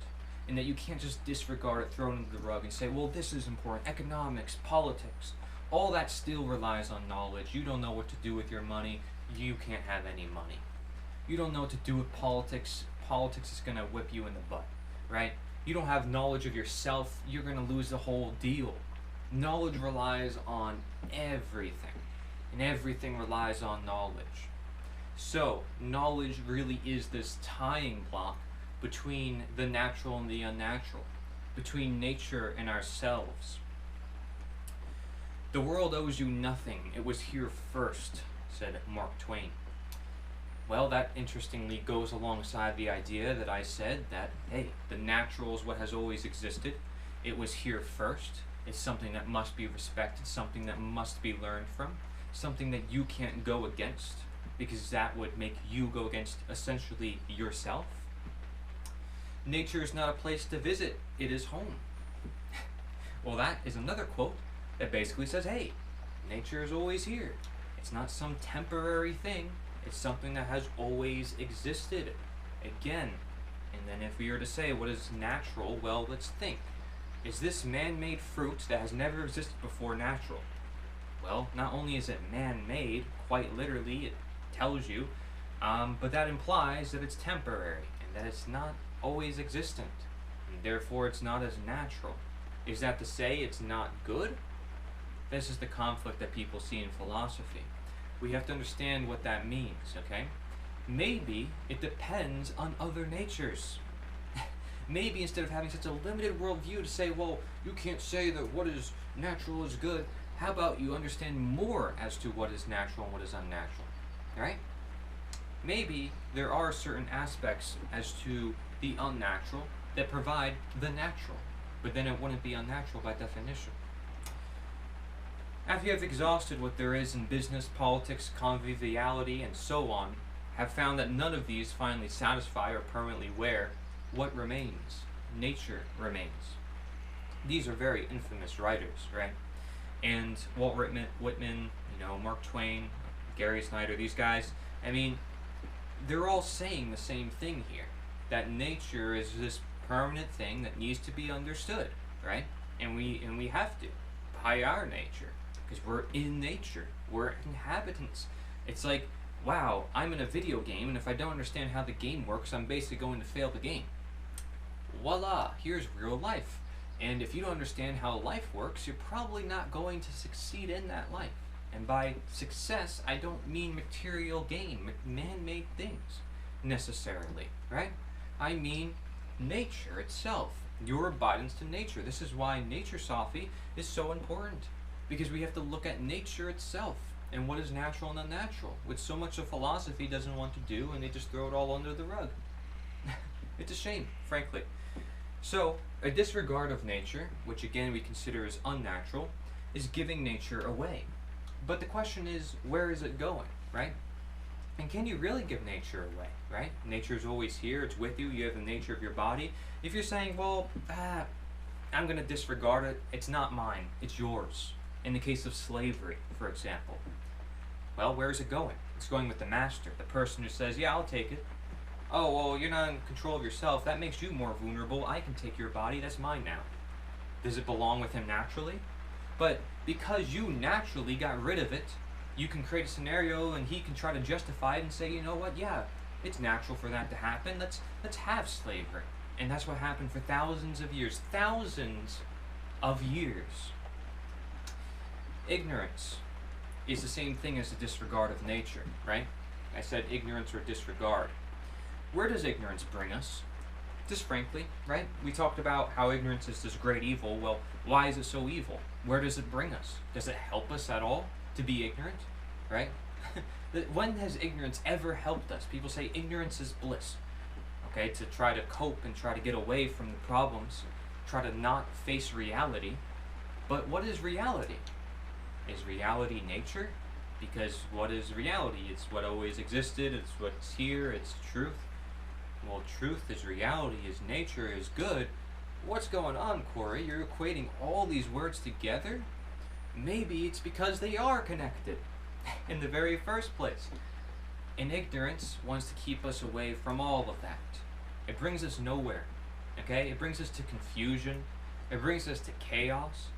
And that you can't just disregard it, throw it under the rug and say, well, this is important. Economics, politics, all that still relies on knowledge. You don't know what to do with your money, you can't have any money. You don't know what to do with politics, politics is going to whip you in the butt, right? You don't have knowledge of yourself, you're going to lose the whole deal. Knowledge relies on everything. and everything relies on knowledge. So, knowledge really is this tying block between the natural and the unnatural, between nature and ourselves. The world owes you nothing. It was here first, said Mark Twain. Well, that interestingly goes alongside the idea that I said that, hey, the natural is what has always existed. It was here first. It's something that must be respected, something that must be learned from, something that you can't go against, because that would make you go against essentially yourself. Nature is not a place to visit, it is home. Well, that is another quote that basically says, hey, nature is always here. It's not some temporary thing. It's something that has always existed. Again, and then if we were to say what is natural, well, let's think. Is this man-made fruit that has never existed before natural? Well, not only is it man-made, quite literally, it tells you, but that implies that it's temporary and that it's not always existent, and therefore it's not as natural. Is that to say it's not good? This is the conflict that people see in philosophy. We have to understand what that means, okay? Maybe it depends on other natures. Maybe instead of having such a limited worldview to say, well, you can't say that what is natural is good, how about you understand more as to what is natural and what is unnatural, right? Maybe there are certain aspects as to the unnatural that provide the natural, but then it wouldn't be unnatural by definition. After you have exhausted what there is in business, politics, conviviality, and so on, have found that none of these finally satisfy or permanently wear, what remains? Nature remains. These are very infamous writers, right? And Walt Whitman, Mark Twain, Gary Snyder, these guys, I mean, they're all saying the same thing here, that nature is this permanent thing that needs to be understood, right? And we have to, by our nature, because we're in nature, we're inhabitants. It's like, wow, I'm in a video game, and if I don't understand how the game works, I'm basically going to fail the game. Voila, here's real life. And if you don't understand how life works, you're probably not going to succeed in that life. And by success, I don't mean material gain, man-made things, necessarily, right? I mean nature itself, your abidance to nature. This is why Naturosophy is so important, because we have to look at nature itself and what is natural and unnatural, which so much of philosophy doesn't want to do, and they just throw it all under the rug. It's a shame, frankly. So, a disregard of nature, which again we consider as unnatural, is giving nature away. But the question is, where is it going, right? And can you really give nature away, right? Nature is always here, it's with you, you have the nature of your body. If you're saying, well, I'm going to disregard it, it's not mine, it's yours. In the case of slavery, for example. Well, where is it going? It's going with the master, the person who says, yeah, I'll take it. Oh, well, you're not in control of yourself, that makes you more vulnerable, I can take your body, that's mine now. Does it belong with him naturally? But because you naturally got rid of it, you can create a scenario and he can try to justify it and say, you know what, yeah, it's natural for that to happen, let's have slavery. And that's what happened for thousands of years. Thousands of years. Ignorance is the same thing as the disregard of nature, right? I said ignorance or disregard. Where does ignorance bring us? Just frankly, right? We talked about how ignorance is this great evil. Well, why is it so evil? Where does it bring us? Does it help us at all to be ignorant, right? When has ignorance ever helped us? People say ignorance is bliss, okay? To try to cope and try to get away from the problems, try to not face reality. But what is reality? Is reality nature? Because what is reality? It's what always existed, it's what's here, it's truth. Well, truth is reality, is nature, is good. What's going on, Cory? You're equating all these words together? Maybe it's because they are connected in the very first place. And ignorance wants to keep us away from all of that. It brings us nowhere, okay? It brings us to confusion. It brings us to chaos.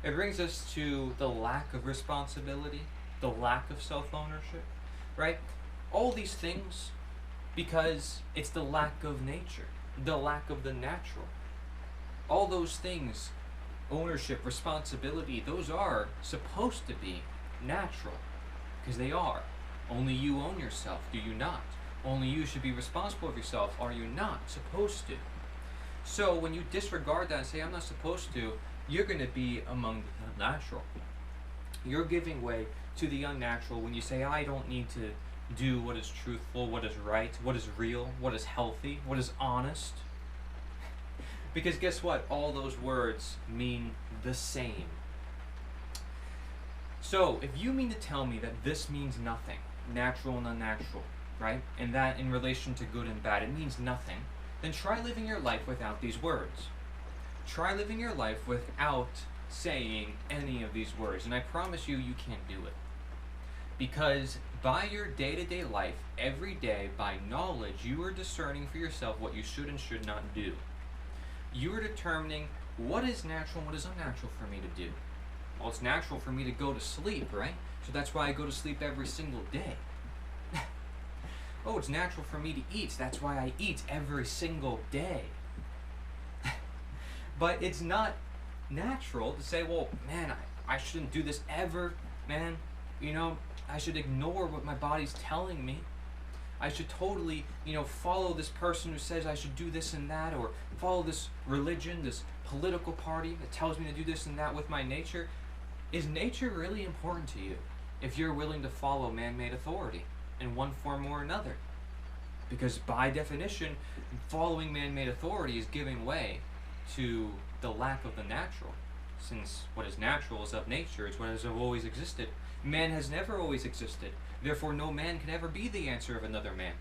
It brings us to the lack of responsibility, the lack of self-ownership, right? All these things because it's the lack of nature, the lack of the natural. All those things, ownership, responsibility, those are supposed to be natural. because they are. Only you own yourself, do you not? Only you should be responsible of yourself, are you not supposed to? So when you disregard that and say, I'm not supposed to, you're going to be among the unnatural. You're giving way to the unnatural when you say, I don't need to do what is truthful, what is right, what is real, what is healthy, what is honest. Because guess what? All those words mean the same. So if you mean to tell me that this means nothing, natural and unnatural, right? And that in relation to good and bad, it means nothing, then try living your life without these words. Try living your life without saying any of these words, and I promise you, you can't do it. Because by your day-to-day life, every day, by knowledge, you are discerning for yourself what you should and should not do. You are determining what is natural and what is unnatural for me to do. Well, it's natural for me to go to sleep, right? So that's why I go to sleep every single day. Oh, it's natural for me to eat, so that's why I eat every single day. But it's not natural to say, well, man, I shouldn't do this ever, man. You know, I should ignore what my body's telling me. I should totally, follow this person who says I should do this and that, or follow this religion, this political party that tells me to do this and that with my nature. Is nature really important to you if you're willing to follow man-made authority in one form or another? Because by definition, following man-made authority is giving way to the lack of the natural. Since what is natural is of nature, it's what has always existed. Man has never always existed. Therefore, no man can ever be the answer of another man.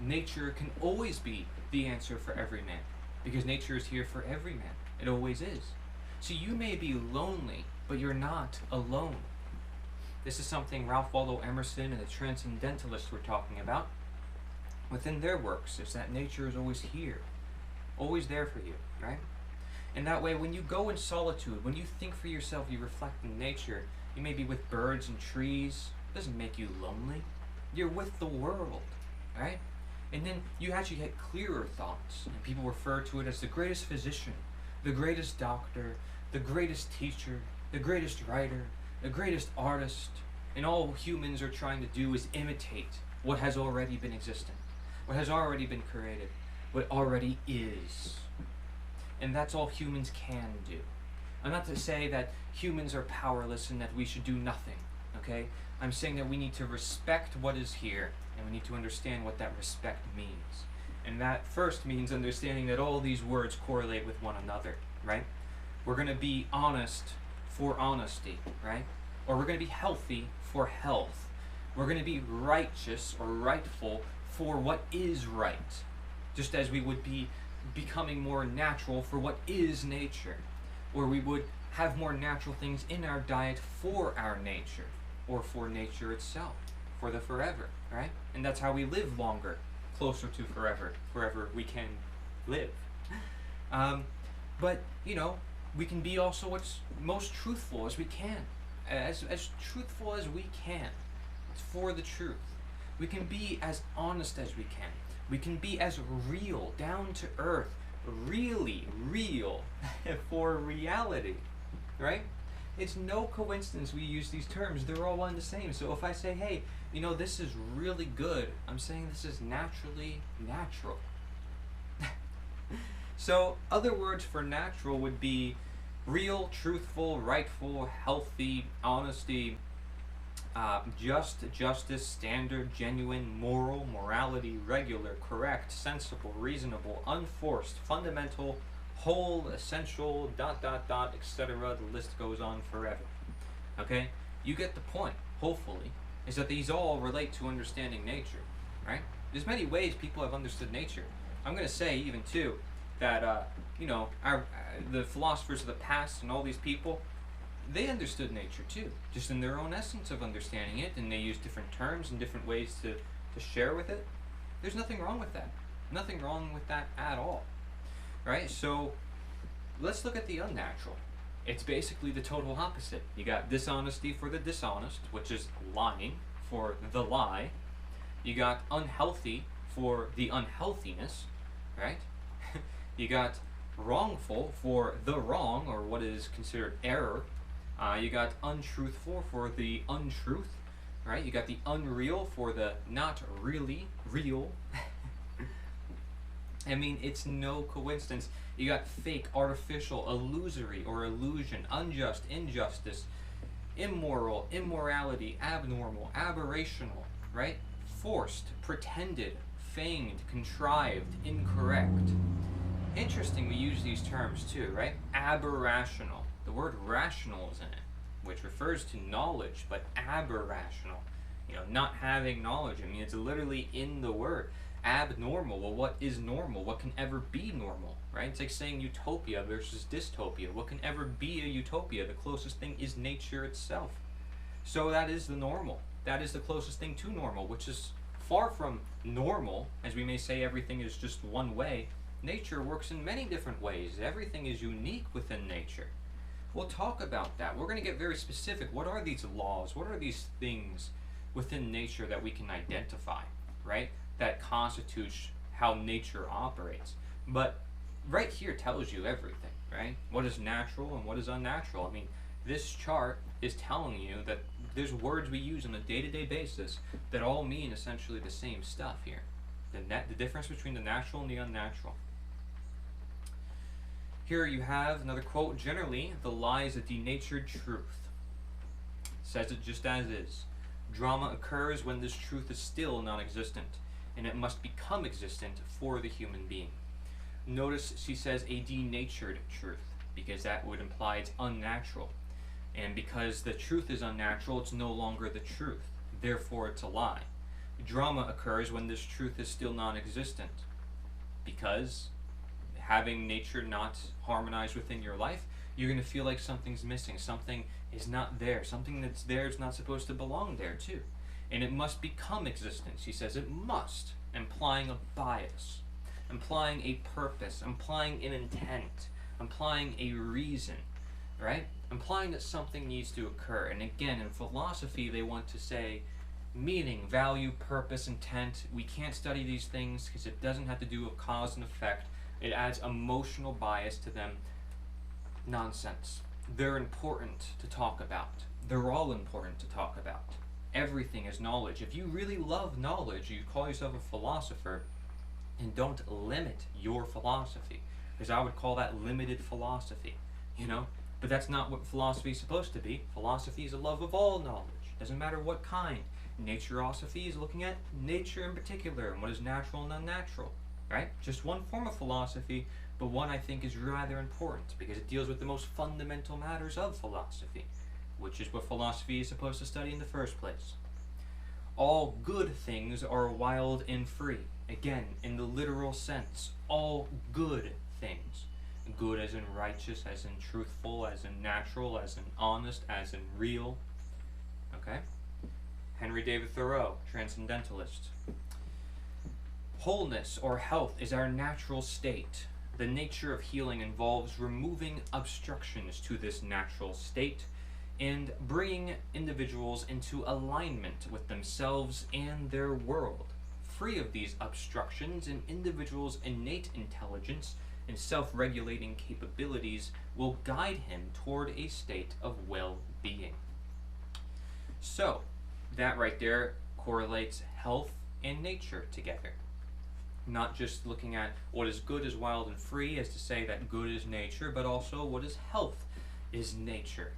Nature can always be the answer for every man, because nature is here for every man. It always is. So you may be lonely, but you're not alone. This is something Ralph Waldo Emerson and the Transcendentalists were talking about within their works, is that nature is always here, always there for you, right? And that way, when you go in solitude, when you think for yourself, you reflect in nature, you may be with birds and trees. It doesn't make you lonely. You're with the world, right? And then you actually get clearer thoughts, and people refer to it as the greatest physician, the greatest doctor, the greatest teacher, the greatest writer, the greatest artist. And all humans are trying to do is imitate what has already been existent, what has already been created, what already is. And that's all humans can do. I'm not to say that humans are powerless and that we should do nothing, okay? I'm saying that we need to respect what is here, and we need to understand what that respect means. And that first means understanding that all these words correlate with one another, right? We're going to be honest for honesty, right? Or we're going to be healthy for health. We're going to be righteous or rightful for what is right, just as we would be becoming more natural for what is nature, or we would have more natural things in our diet for our nature, or for nature itself, for the forever, right? And that's how we live longer, closer to forever, wherever we can live. But, we can be also as most truthful as we can, as truthful as we can, for the truth. We can be as honest as we can. We can be as real, down to earth, really real for reality, right? It's no coincidence we use these terms. They're all one and the same. So if I say, hey, this is really good, I'm saying this is naturally natural. So other words for natural would be real, truthful, rightful, healthy, honesty, just, justice, standard, genuine, moral, morality, regular, correct, sensible, reasonable, unforced, fundamental, whole, essential, ... etc. The list goes on forever. Okay? You get the point, hopefully, is that these all relate to understanding nature, right? There's many ways people have understood nature. I'm going to say, even too, that, the philosophers of the past and all these people, they understood nature too, just in their own essence of understanding it, and they use different terms and different ways to share with it. There's nothing wrong with that. Nothing wrong with that at all. Right? So let's look at the unnatural. It's basically the total opposite. You got dishonesty for the dishonest, which is lying for the lie. You got unhealthy for the unhealthiness, right? You got wrongful for the wrong, or what is considered error. You got untruthful for the untruth, right? You got the unreal for the not really real. I mean, it's no coincidence. You got fake, artificial, illusory or illusion, unjust, injustice, immoral, immorality, abnormal, aberrational, right? Forced, pretended, feigned, contrived, incorrect. Interesting we use these terms too, right? Aberrational. The word rational is in it, which refers to knowledge, but aberrational. Not having knowledge. I mean, it's literally in the word. Abnormal. Well, what is normal? What can ever be normal, right? It's like saying utopia versus dystopia. What can ever be a utopia? The closest thing is nature itself. So that is the normal. That is the closest thing to normal, which is far from normal, as we may say everything is just one way. Nature works in many different ways. Everything is unique within nature. We'll talk about that. We're going to get very specific. What are these laws? What are these things within nature that we can identify, right? That constitutes how nature operates. But right here tells you everything, right? What is natural and what is unnatural. I mean, this chart is telling you that there's words we use on a day-to-day basis that all mean essentially the same stuff here. The difference between the natural and the unnatural. Here you have another quote. Generally, the lie is a denatured truth. Says it just as is. Drama occurs when this truth is still non-existent, and it must become existent for the human being. Notice she says a denatured truth, because that would imply it's unnatural. And because the truth is unnatural, it's no longer the truth. Therefore, it's a lie. Drama occurs when this truth is still non-existent, because having nature not harmonized within your life, you're going to feel like something's missing. Something is not there. Something that's there is not supposed to belong there, too. And it must become existent. She says it must, implying a bias, implying a purpose, implying an intent, implying a reason, right? Implying that something needs to occur. And again, in philosophy, they want to say meaning, value, purpose, intent. We can't study these things because it doesn't have to do with cause and effect. It adds emotional bias to them. Nonsense. They're important to talk about. They're all important to talk about. Everything is knowledge. If you really love knowledge, you call yourself a philosopher, and don't limit your philosophy, because I would call that limited philosophy, But that's not what philosophy is supposed to be. Philosophy is a love of all knowledge. Doesn't matter what kind. Naturosophy is looking at nature in particular and what is natural and unnatural, right? Just one form of philosophy, but one I think is rather important because it deals with the most fundamental matters of philosophy, which is what philosophy is supposed to study in the first place. All good things are wild and free. Again, in the literal sense, all good things. Good as in righteous, as in truthful, as in natural, as in honest, as in real. Okay? Henry David Thoreau, transcendentalist. Wholeness or health is our natural state. The nature of healing involves removing obstructions to this natural state and bringing individuals into alignment with themselves and their world. Free of these obstructions, an individual's innate intelligence and self-regulating capabilities will guide him toward a state of well-being. So, that right there correlates health and nature together. Not just looking at what is good is wild and free as to say that good is nature, but also what is health is nature.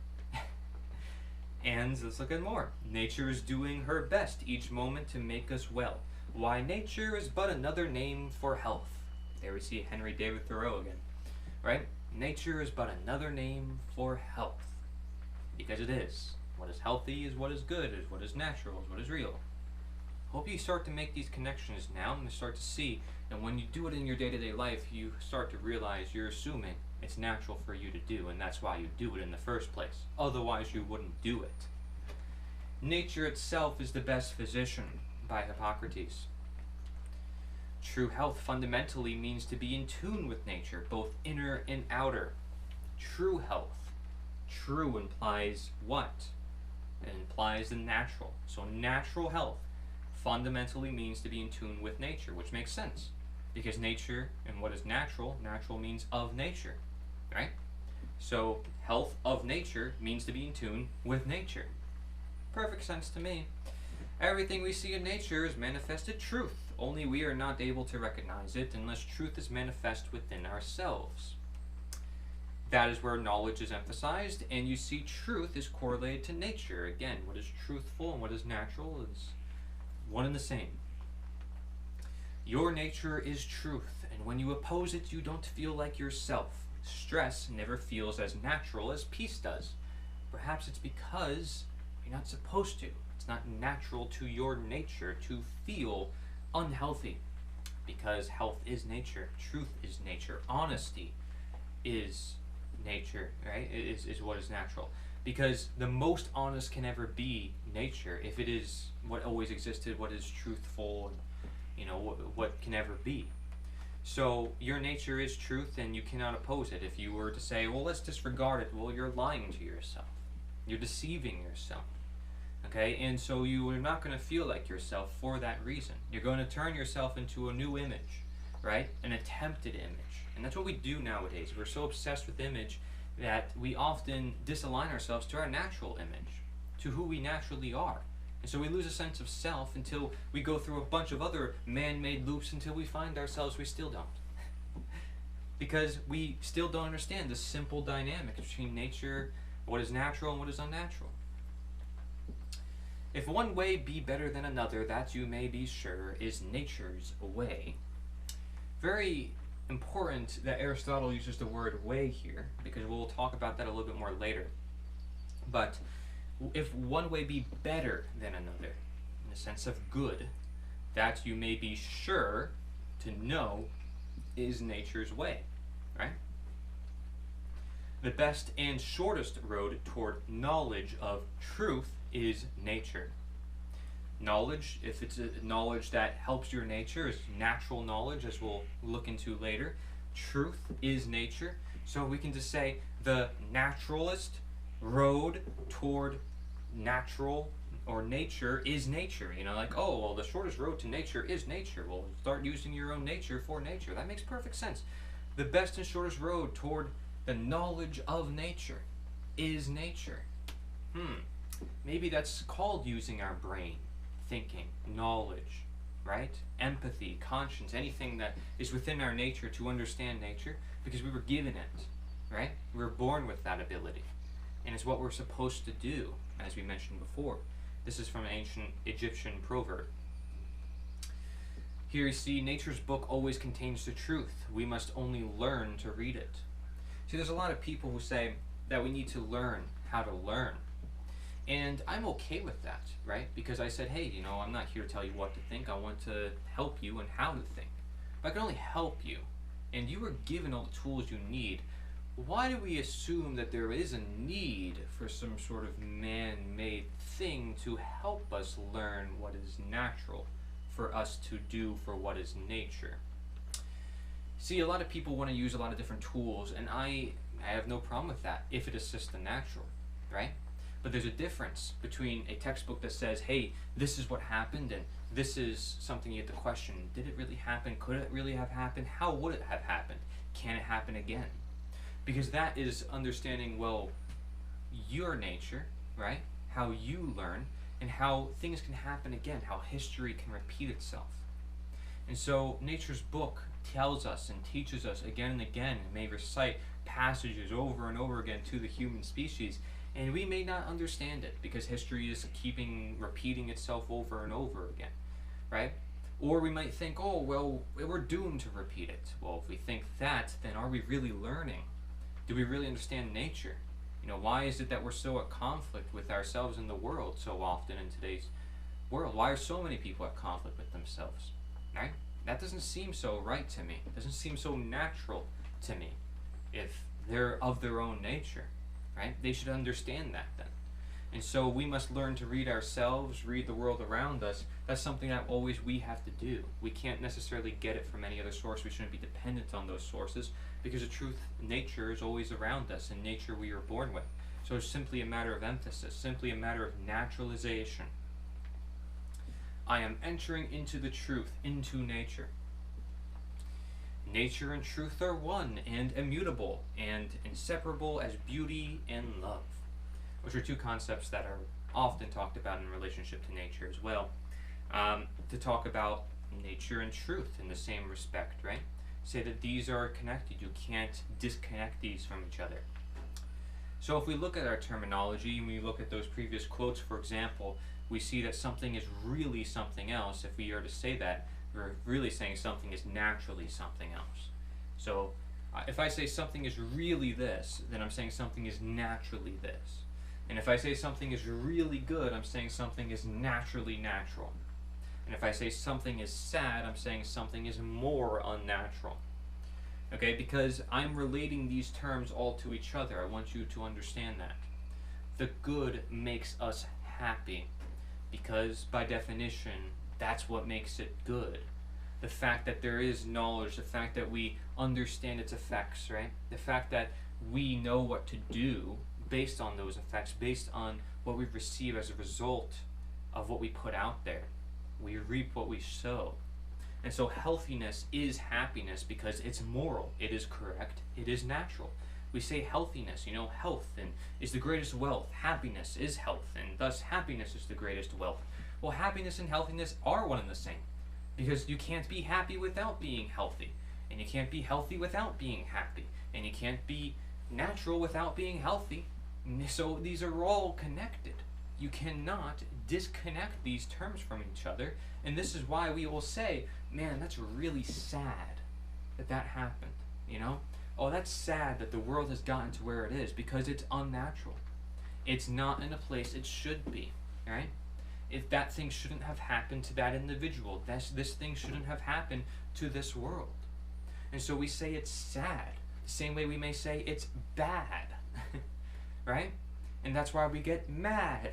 And let's look at more. Nature is doing her best each moment to make us well. Why, nature is but another name for health. There we see Henry David Thoreau again, right? Nature is but another name for health. Because it is. What is healthy is what is good, is what is natural, is what is real. Hope you start to make these connections now and you start to see, and when you do it in your day-to-day life, you start to realize you're assuming it's natural for you to do, and that's why you do it in the first place. Otherwise, you wouldn't do it. Nature itself is the best physician, by Hippocrates. True health fundamentally means to be in tune with nature, both inner and outer. True health. True implies what? It implies the natural. So natural health fundamentally means to be in tune with nature, which makes sense. Because nature and what is natural, natural means of nature, right? So health of nature means to be in tune with nature. Perfect sense to me. Everything we see in nature is manifested truth, only we are not able to recognize it unless truth is manifest within ourselves. That is where knowledge is emphasized, and you see truth is correlated to nature. Again, what is truthful and what is natural is one and the same. Your nature is truth, and when you oppose it, you don't feel like yourself. Stress never feels as natural as peace does. Perhaps it's because you're not supposed to. It's not natural to your nature to feel unhealthy, because health is nature, truth is nature, honesty is nature, right? Is what is natural. Because the most honest can ever be nature, if it is what always existed, what is truthful, and what can ever be. So your nature is truth, and you cannot oppose it. If you were to say, well, let's disregard it, well, you're lying to yourself. You're deceiving yourself. Okay, and so you are not going to feel like yourself for that reason. You're going to turn yourself into a new image, right? An attempted image. And that's what we do nowadays. We're so obsessed with image that we often disalign ourselves to our natural image, to who we naturally are. And so we lose a sense of self until we go through a bunch of other man-made loops until we find ourselves we still don't. Because we still don't understand the simple dynamic between nature, what is natural and what is unnatural. If one way be better than another, that you may be sure is nature's way. Very important that Aristotle uses the word way here, because we'll talk about that a little bit more later. But if one way be better than another, in the sense of good, that you may be sure to know is nature's way, right? The best and shortest road toward knowledge of truth is nature. Knowledge, if it's a knowledge that helps your nature, is natural knowledge, as we'll look into later. Truth is nature. So we can just say the naturalist road toward natural or nature is nature. Like, oh, well, the shortest road to nature is nature. Well, start using your own nature for nature. That makes perfect sense. The best and shortest road toward the knowledge of nature is nature. Maybe that's called using our brain, thinking, knowledge, right? Empathy, conscience, anything that is within our nature to understand nature, because we were given it, right? We were born with that ability. And it's what we're supposed to do, as we mentioned before. This is from an ancient Egyptian proverb. Here you see, nature's book always contains the truth. We must only learn to read it. See, there's a lot of people who say that we need to learn how to learn. And I'm okay with that, right? Because I said, hey, I'm not here to tell you what to think. I want to help you and how to think. If I can only help you, and you were given all the tools you need, why do we assume that there is a need for some sort of man-made thing to help us learn what is natural for us to do for what is nature? See, a lot of people want to use a lot of different tools, and I have no problem with that if it assists the natural, right? But there's a difference between a textbook that says, hey, this is what happened, and this is something you have to question. Did it really happen? Could it really have happened? How would it have happened? Can it happen again? Because that is understanding, well, your nature, right? How you learn, and how things can happen again, how history can repeat itself. And so nature's book tells us and teaches us again and again, and may recite passages over and over again to the human species, and we may not understand it because history is repeating itself over and over again, right? Or we might think, oh, well, we're doomed to repeat it. Well, if we think that, then are we really learning? Do we really understand nature? Why is it that we're so at conflict with ourselves and the world so often in today's world? Why are so many people at conflict with themselves, right? That doesn't seem so right to me. It doesn't seem so natural to me if they're of their own nature, right? They should understand that then. And so we must learn to read ourselves, read the world around us. That's something that always we have to do. We can't necessarily get it from any other source. We shouldn't be dependent on those sources because the truth, nature is always around us, and nature we are born with. So it's simply a matter of emphasis, simply a matter of naturalization. I am entering into the truth, into nature. Nature and truth are one and immutable and inseparable as beauty and love, which are two concepts that are often talked about in relationship to nature as well. To talk about nature and truth in the same respect, right? Say that these are connected. You can't disconnect these from each other. So if we look at our terminology and we look at those previous quotes, for example, we see that something is really something else. If we are to say that, we're really saying something is naturally something else. So if I say something is really this, then I'm saying something is naturally this. And if I say something is really good, I'm saying something is naturally natural. And if I say something is sad, I'm saying something is more unnatural. Okay, because I'm relating these terms all to each other. I want you to understand that. The good makes us happy because, by definition, that's what makes it good. The fact that there is knowledge, the fact that we understand its effects, right? The fact that we know what to do based on those effects, based on what we receive as a result of what we put out there. We reap what we sow. And so healthiness is happiness because it's moral, it is correct, it is natural. We say healthiness, health is the greatest wealth. Happiness is health, and thus happiness is the greatest wealth. Well, happiness and healthiness are one and the same, because you can't be happy without being healthy, and you can't be healthy without being happy, and you can't be natural without being healthy. So these are all connected. You cannot disconnect these terms from each other, and this is why we will say, man, that's really sad that happened, Oh, that's sad that the world has gotten to where it is, because it's unnatural. It's not in a place it should be, right? If that thing shouldn't have happened to that individual, this thing shouldn't have happened to this world. And so we say it's sad, the same way we may say it's bad, right? And that's why we get mad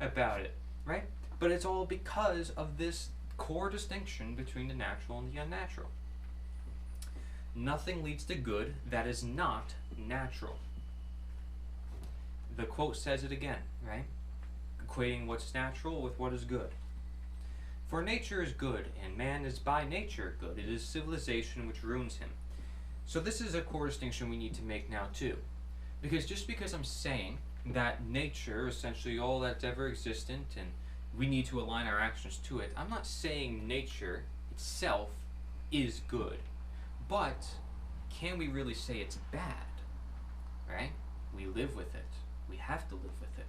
about it, right? But it's all because of this core distinction between the natural and the unnatural. Nothing leads to good that is not natural. The quote says it again, right? Equating what's natural with what is good. For nature is good, and man is by nature good. It is civilization which ruins him. So this is a core distinction we need to make now too. Because just because I'm saying that nature, essentially all that's ever existent, and we need to align our actions to it, I'm not saying nature itself is good. But can we really say it's bad? Right? We live with it. We have to live with it.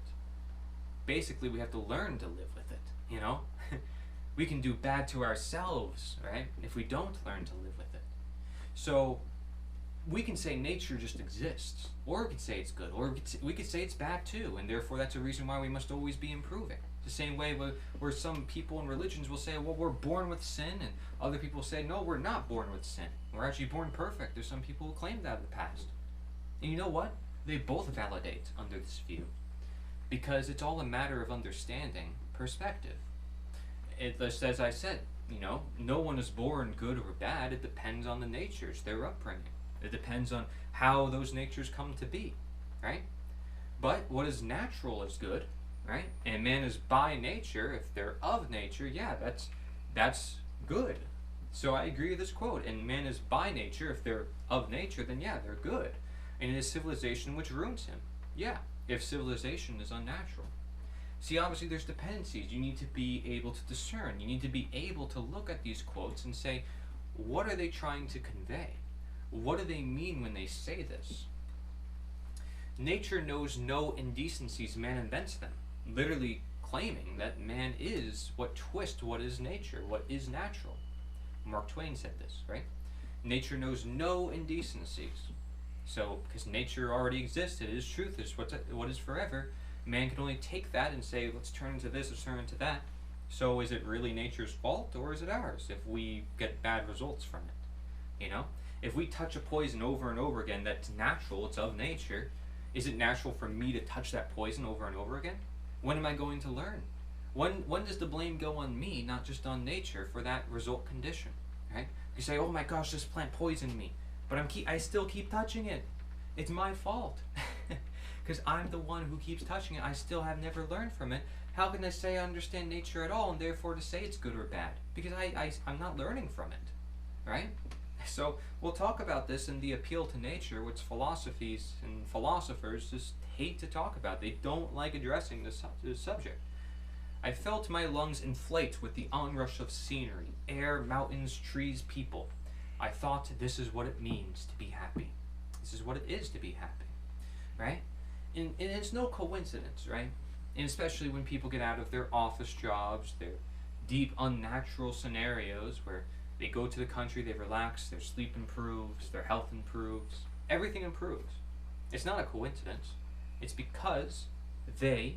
Basically, we have to learn to live with it, We can do bad to ourselves, right? If we don't learn to live with it. So we can say nature just exists, or we can say it's good, or we could say it's bad too, and therefore that's a reason why we must always be improving. The same way where some people in religions will say, well, we're born with sin, and other people say, no, we're not born with sin. We're actually born perfect. There's some people who claim that in the past. And you know what? They both validate under this view, because it's all a matter of understanding perspective. Just as I said, no one is born good or bad. It depends on the natures, their upbringing. It depends on how those natures come to be, right? But what is natural is good, right? And man is by nature, if they're of nature, yeah, that's good. So I agree with this quote. And man is by nature, if they're of nature, then yeah, they're good. And it is civilization which ruins him. Yeah, if civilization is unnatural. See, obviously there's dependencies. You need to be able to discern. You need to be able to look at these quotes and say, what are they trying to convey? What do they mean when they say this? Nature knows no indecencies, man invents them. Literally claiming that man is what twists what is nature, what is natural. Mark Twain said this, right? Nature knows no indecencies. So, because nature already exists, it is truth, it's what is forever, man can only take that and say, let's turn into this, let's turn into that. So is it really nature's fault, or is it ours if we get bad results from it? If we touch a poison over and over again that's natural, it's of nature, is it natural for me to touch that poison over and over again? When am I going to learn? When does the blame go on me, not just on nature, for that result condition? Right? You say, oh my gosh, this plant poisoned me, but I still keep touching it. It's my fault. Because I'm the one who keeps touching it. I still have never learned from it. How can I say I understand nature at all, and therefore to say it's good or bad? Because I'm not learning from it. Right? So we'll talk about this in the appeal to nature, which philosophies and philosophers just hate to talk about. They don't like addressing this subject. I felt my lungs inflate with the onrush of scenery, air, mountains, trees, people. I thought, this is what it means to be happy. This is what it is to be happy, right? And it's no coincidence, right? And especially when people get out of their office jobs, their deep, unnatural scenarios where they go to the country, they relax, their sleep improves, their health improves, everything improves. It's not a coincidence. It's because they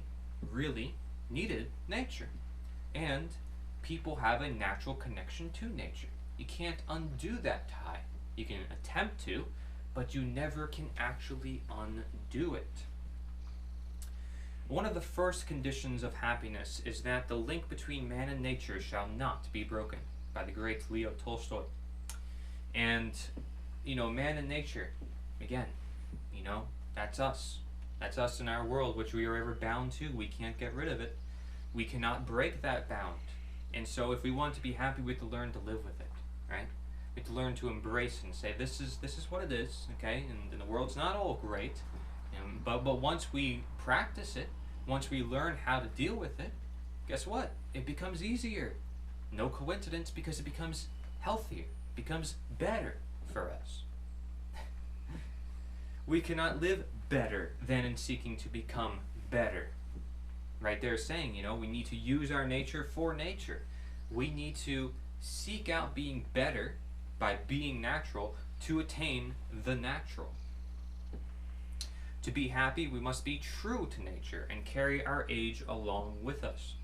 really needed nature. And people have a natural connection to nature. You can't undo that tie. You can attempt to, but you never can actually undo it. One of the first conditions of happiness is that the link between man and nature shall not be broken, by the great Leo Tolstoy. And, man and nature, again, that's us. That's us in our world, which we are ever bound to. We can't get rid of it. We cannot break that bound. And so if we want to be happy, we have to learn to live with it, right? We have to learn to embrace and say, this is what it is, okay? And the world's not all great. But once we practice it, once we learn how to deal with it, guess what? It becomes easier. No coincidence, because it becomes healthier, becomes better for us. We cannot live better than in seeking to become better. Right there saying, we need to use our nature for nature. We need to seek out being better by being natural to attain the natural. To be happy, we must be true to nature and carry our age along with us.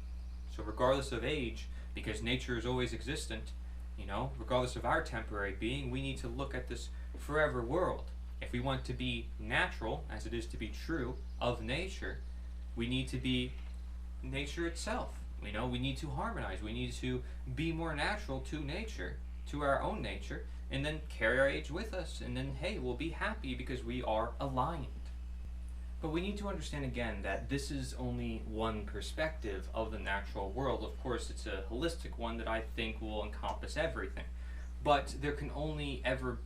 So regardless of age, because nature is always existent, regardless of our temporary being, we need to look at this forever world. If we want to be natural, as it is to be true of nature, we need to be nature itself. We need to harmonize. We need to be more natural to nature, to our own nature, and then carry our age with us. And then, hey, we'll be happy because we are aligned. But we need to understand again that this is only one perspective of the natural world. Of course, it's a holistic one that I think will encompass everything. But this can only ever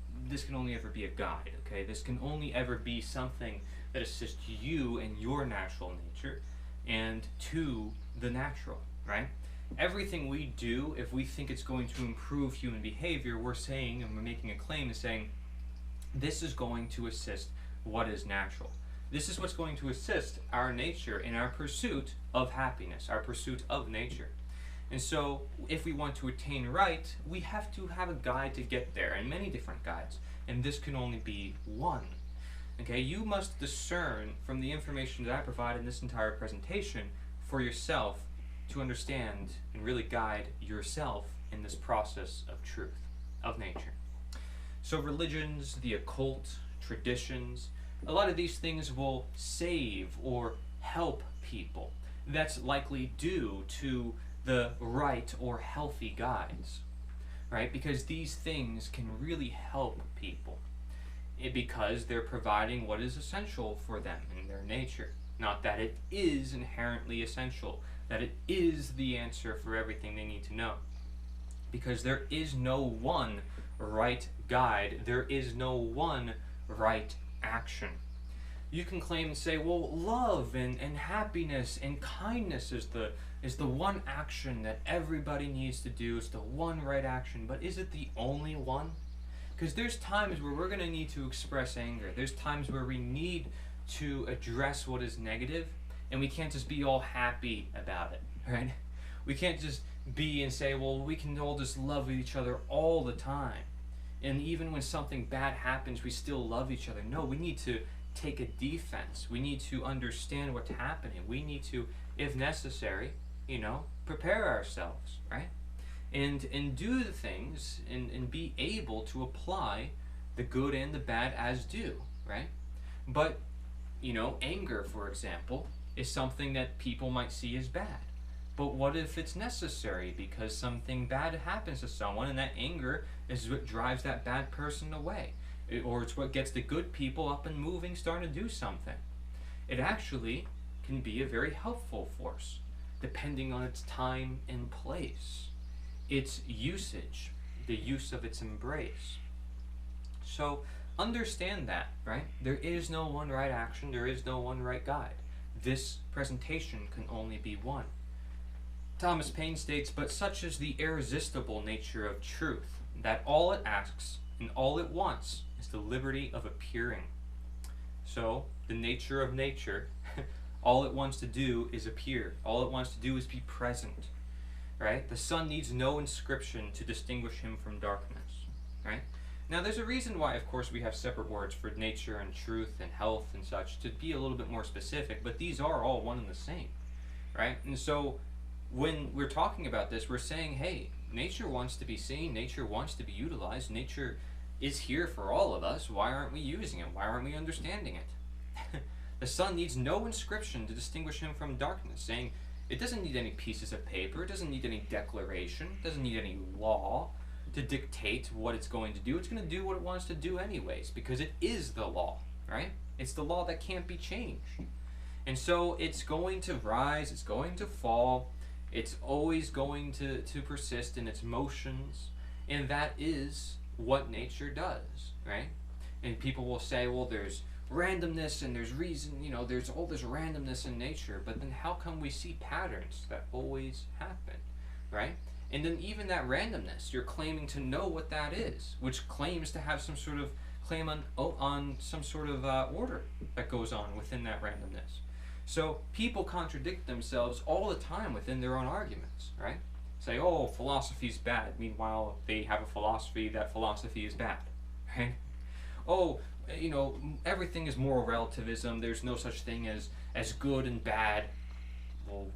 be a guide, okay? This can only ever be something that assists you in your natural nature and to the natural, right? Everything we do, if we think it's going to improve human behavior, we're saying, and we're making a claim and saying, this is going to assist what is natural. This is what's going to assist our nature in our pursuit of happiness, our pursuit of nature. And so, if we want to attain right, we have to have a guide to get there, and many different guides. And this can only be one. Okay, you must discern from the information that I provide in this entire presentation for yourself to understand and really guide yourself in this process of truth, of nature. So religions, the occult, traditions, a lot of these things will save or help people. That's likely due to the right or healthy guides, right? Because these things can really help people because they're providing what is essential for them in their nature. Not that it is inherently essential, that it is the answer for everything they need to know. Because there is no one right guide, there is no one right action. You can claim and say, well, love and happiness and kindness is the one action that everybody needs to do. It's the one right action. But is it the only one? Because there's times where we're going to need to express anger. There's times where we need to address what is negative, and we can't just be all happy about it, right? We can't just be and say, well, we can all just love each other all the time. And even when something bad happens, we still love each other. No, we need to take a defense. We need to understand what's happening. We need to, if necessary, prepare ourselves, right? And do the things and be able to apply the good and the bad as due, right? But, anger, for example, is something that people might see as bad. But what if it's necessary because something bad happens to someone and that anger is what drives that bad person away? Or it's what gets the good people up and moving, starting to do something. It actually can be a very helpful force, depending on its time and place, its usage, the use of its embrace. So understand that, right? There is no one right action, there is no one right guide. This presentation can only be one. Thomas Paine states, "But such is the irresistible nature of truth, that all it asks and all it wants is the liberty of appearing." So, the nature of nature, all it wants to do is appear. All it wants to do is be present, right? The sun needs no inscription to distinguish him from darkness, right? Now, there's a reason why, of course, we have separate words for nature and truth and health and such, to be a little bit more specific, but these are all one and the same, right? And so, when we're talking about this, we're saying, hey, nature wants to be seen, nature wants to be utilized, nature is here for all of us. Why aren't we using it? Why aren't we understanding it? The sun needs no inscription to distinguish him from darkness, saying it doesn't need any pieces of paper, it doesn't need any declaration, it doesn't need any law to dictate what it's going to do. It's going to do what it wants to do anyways, because it is the law, right? It's the law that can't be changed. And so it's going to rise, it's going to fall, it's always going to persist in its motions, and that is what nature does, right? And people will say, well, there's randomness and there's reason, there's all this randomness in nature, but then how come we see patterns that always happen, right? And then even that randomness, you're claiming to know what that is, which claims to have some sort of claim on some sort of order that goes on within that randomness. So people contradict themselves all the time within their own arguments, right? Say, oh, philosophy's bad. Meanwhile, they have a philosophy that philosophy is bad, right? Oh, everything is moral relativism. There's no such thing as good and bad. Well,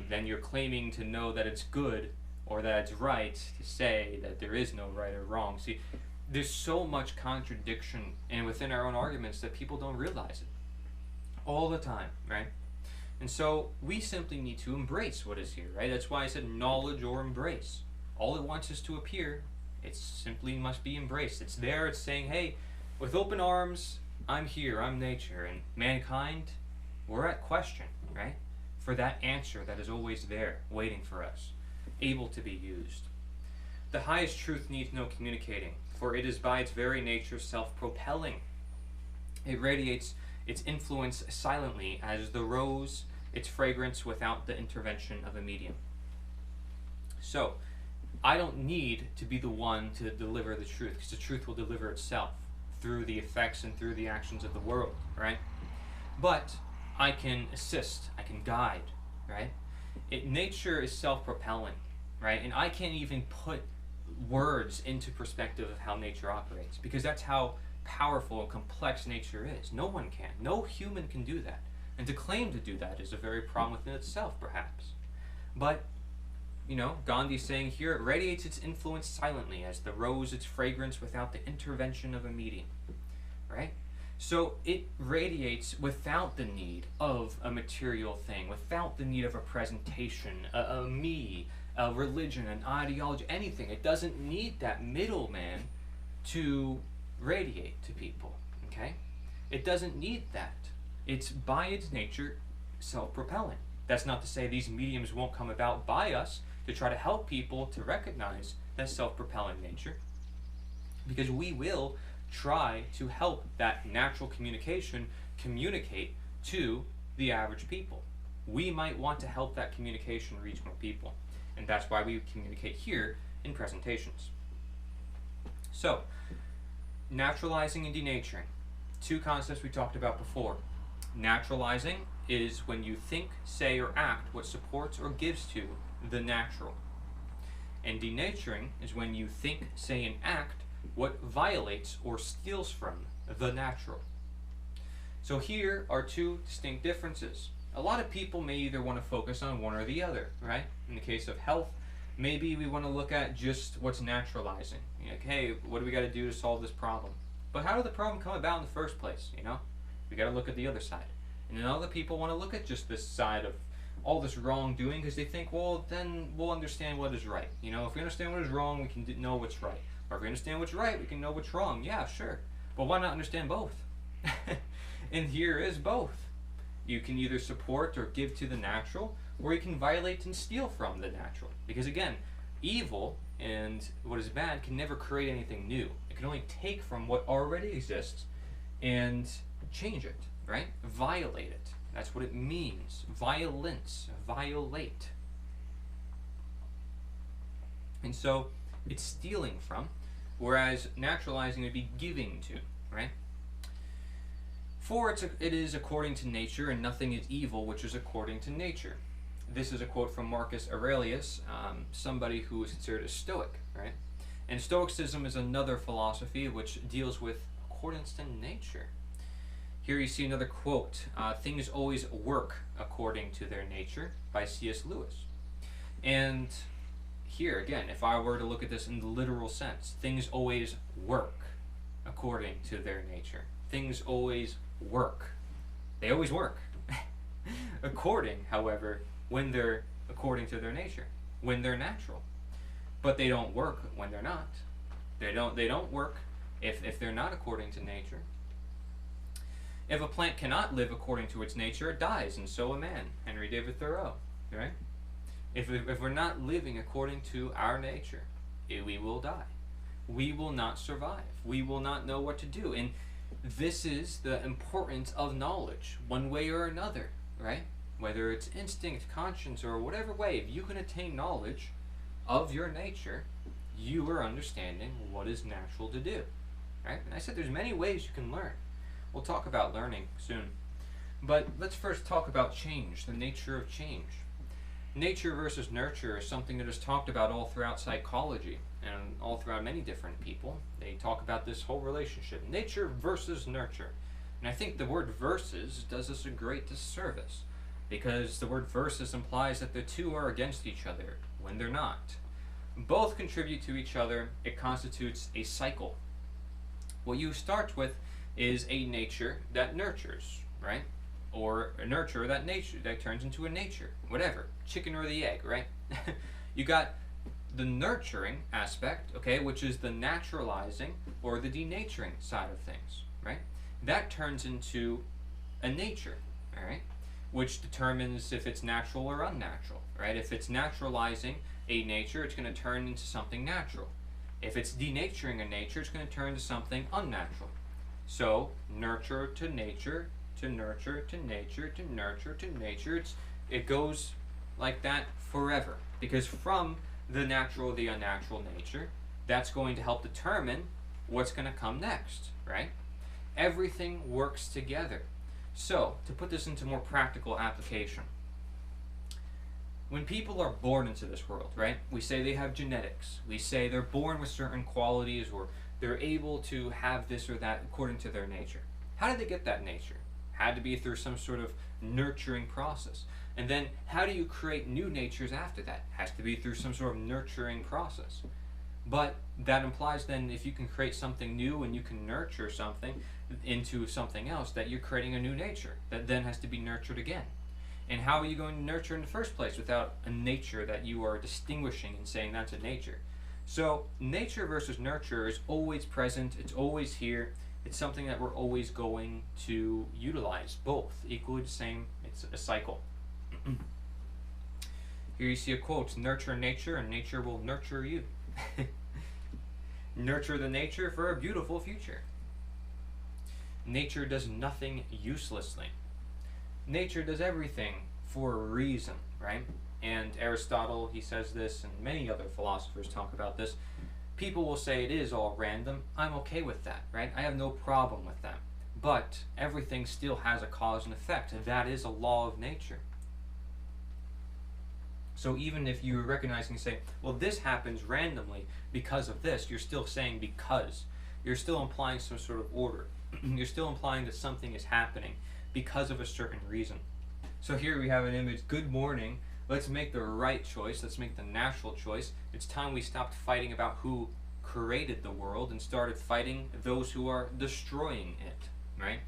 then you're claiming to know that it's good or that it's right to say that there is no right or wrong. See, there's so much contradiction and within our own arguments that people don't realize it all the time, right? And so we simply need to embrace what is here, right? That's why I said knowledge or embrace. All it wants is to appear. It simply must be embraced. It's there. It's saying, hey, with open arms, I'm here. I'm nature. And mankind, we're at question, right? For that answer that is always there, waiting for us, able to be used. The highest truth needs no communicating, for it is by its very nature self-propelling. It radiates its influence silently as the rose, its fragrance without the intervention of a medium. So, I don't need to be the one to deliver the truth, because the truth will deliver itself through the effects and through the actions of the world, right? But I can assist, I can guide, right? Nature is self-propelling, right? And I can't even put words into perspective of how nature operates, because that's how powerful and complex nature is. No one can. No human can do that. And to claim to do that is a very problem within itself, perhaps. But, Gandhi's saying here, it radiates its influence silently as the rose its fragrance without the intervention of a medium. Right? So it radiates without the need of a material thing, without the need of a presentation, a me, a religion, an ideology, anything. It doesn't need that middleman to radiate to people, okay? It doesn't need that. It's by its nature self-propelling. That's not to say these mediums won't come about by us to try to help people to recognize that self-propelling nature, because we will try to help that natural communication communicate to the average people. We might want to help that communication reach more people, and that's why we communicate here in presentations. So, naturalizing and denaturing. Two concepts we talked about before. Naturalizing is when you think, say, or act what supports or gives to the natural. And denaturing is when you think, say, and act what violates or steals from the natural. So here are two distinct differences. A lot of people may either want to focus on one or the other, right? In the case of health, maybe we want to look at just what's naturalizing. Like, hey, what do we got to do to solve this problem? But how did the problem come about in the first place, We got to look at the other side. And then other people want to look at just this side of all this wrongdoing because they think, well, then we'll understand what is right. If we understand what is wrong, we can know what's right. Or if we understand what's right, we can know what's wrong. Yeah, sure. But why not understand both? And here is both. You can either support or give to the natural, or you can violate and steal from the natural. Because again, evil and what is bad can never create anything new. It can only take from what already exists and change it, right? Violate it. That's what it means. Violence, violate. And so it's stealing from, whereas naturalizing would be giving to, right? For it is according to nature, and nothing is evil which is according to nature. This is a quote from Marcus Aurelius, somebody who is considered a Stoic, right? And Stoicism is another philosophy which deals with accordance to nature. Here you see another quote, things always work according to their nature, by C.S. Lewis. And here, again, if I were to look at this in the literal sense, things always work according to their nature. Things always work. They always work. According, however, when they're according to their nature, when they're natural. But they don't work when they're not. They don't work if they're not according to nature. If a plant cannot live according to its nature, it dies, and so a man. Henry David Thoreau, right? If we're not living according to our nature, we will die. We will not survive. We will not know what to do. And this is the importance of knowledge, one way or another, right? Whether it's instinct, conscience, or whatever way, if you can attain knowledge of your nature, you are understanding what is natural to do, right? And I said there's many ways you can learn. We'll talk about learning soon. But let's first talk about change, the nature of change. Nature versus nurture is something that is talked about all throughout psychology and all throughout many different people. They talk about this whole relationship, nature versus nurture. And I think the word versus does us a great disservice, because the word versus implies that the two are against each other when they're not. Both contribute to each other. It constitutes a cycle. What you start with is a nature that nurtures, right? Or a nurture that turns into a nature, whatever, chicken or the egg, right? You got the nurturing aspect, okay, which is the naturalizing or the denaturing side of things, right? That turns into a nature, all right, which determines if it's natural or unnatural, right? If it's naturalizing a nature, it's going to turn into something natural. If it's denaturing a nature, it's going to turn into something unnatural. So, nurture to nature, to nurture to nature, to nurture to nature. It goes like that forever, because from the natural or the unnatural nature, that's going to help determine what's going to come next, right? Everything works together. So, to put this into more practical application, when people are born into this world, right, we say they have genetics. We say they're born with certain qualities, or they're able to have this or that according to their nature. How did they get that nature? Had to be through some sort of nurturing process. And then how do you create new natures after that? Has to be through some sort of nurturing process. But that implies then if you can create something new and you can nurture something into something else, that you're creating a new nature that then has to be nurtured again. And how are you going to nurture in the first place without a nature that you are distinguishing and saying that's a nature? So nature versus nurture is always present, it's always here, it's something that we're always going to utilize, both equally the same. It's a cycle. Here you see a quote, nurture nature and nature will nurture you. Nurture the nature for a beautiful future. Nature does nothing uselessly. Nature does everything for a reason, right? And Aristotle, he says this, and many other philosophers talk about this. People will say it is all random. I'm okay with that, right? I have no problem with that. But everything still has a cause and effect, and that is a law of nature. So even if you recognize and say, well, this happens randomly because of this, you're still saying because. You're still implying some sort of order. You're still implying that something is happening because of a certain reason. So here we have an image, good morning, let's make the right choice, let's make the natural choice. It's time we stopped fighting about who created the world and started fighting those who are destroying it, right?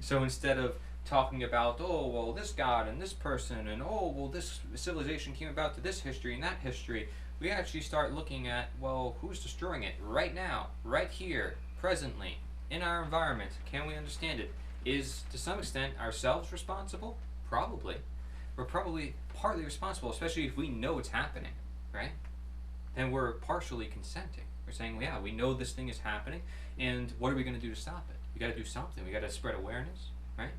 So instead of talking about, oh, well, this God and this person, and oh, well, this civilization came about to this history and that history, we actually start looking at, well, who's destroying it right now, right here, presently, in our environment? Can we understand it? Is, to some extent, ourselves responsible? Probably. We're probably partly responsible, especially if we know it's happening, right? Then we're partially consenting, We're saying, well, yeah, we know this thing is happening, and what are we going to do to stop it? We got to do something. We got to spread awareness, right?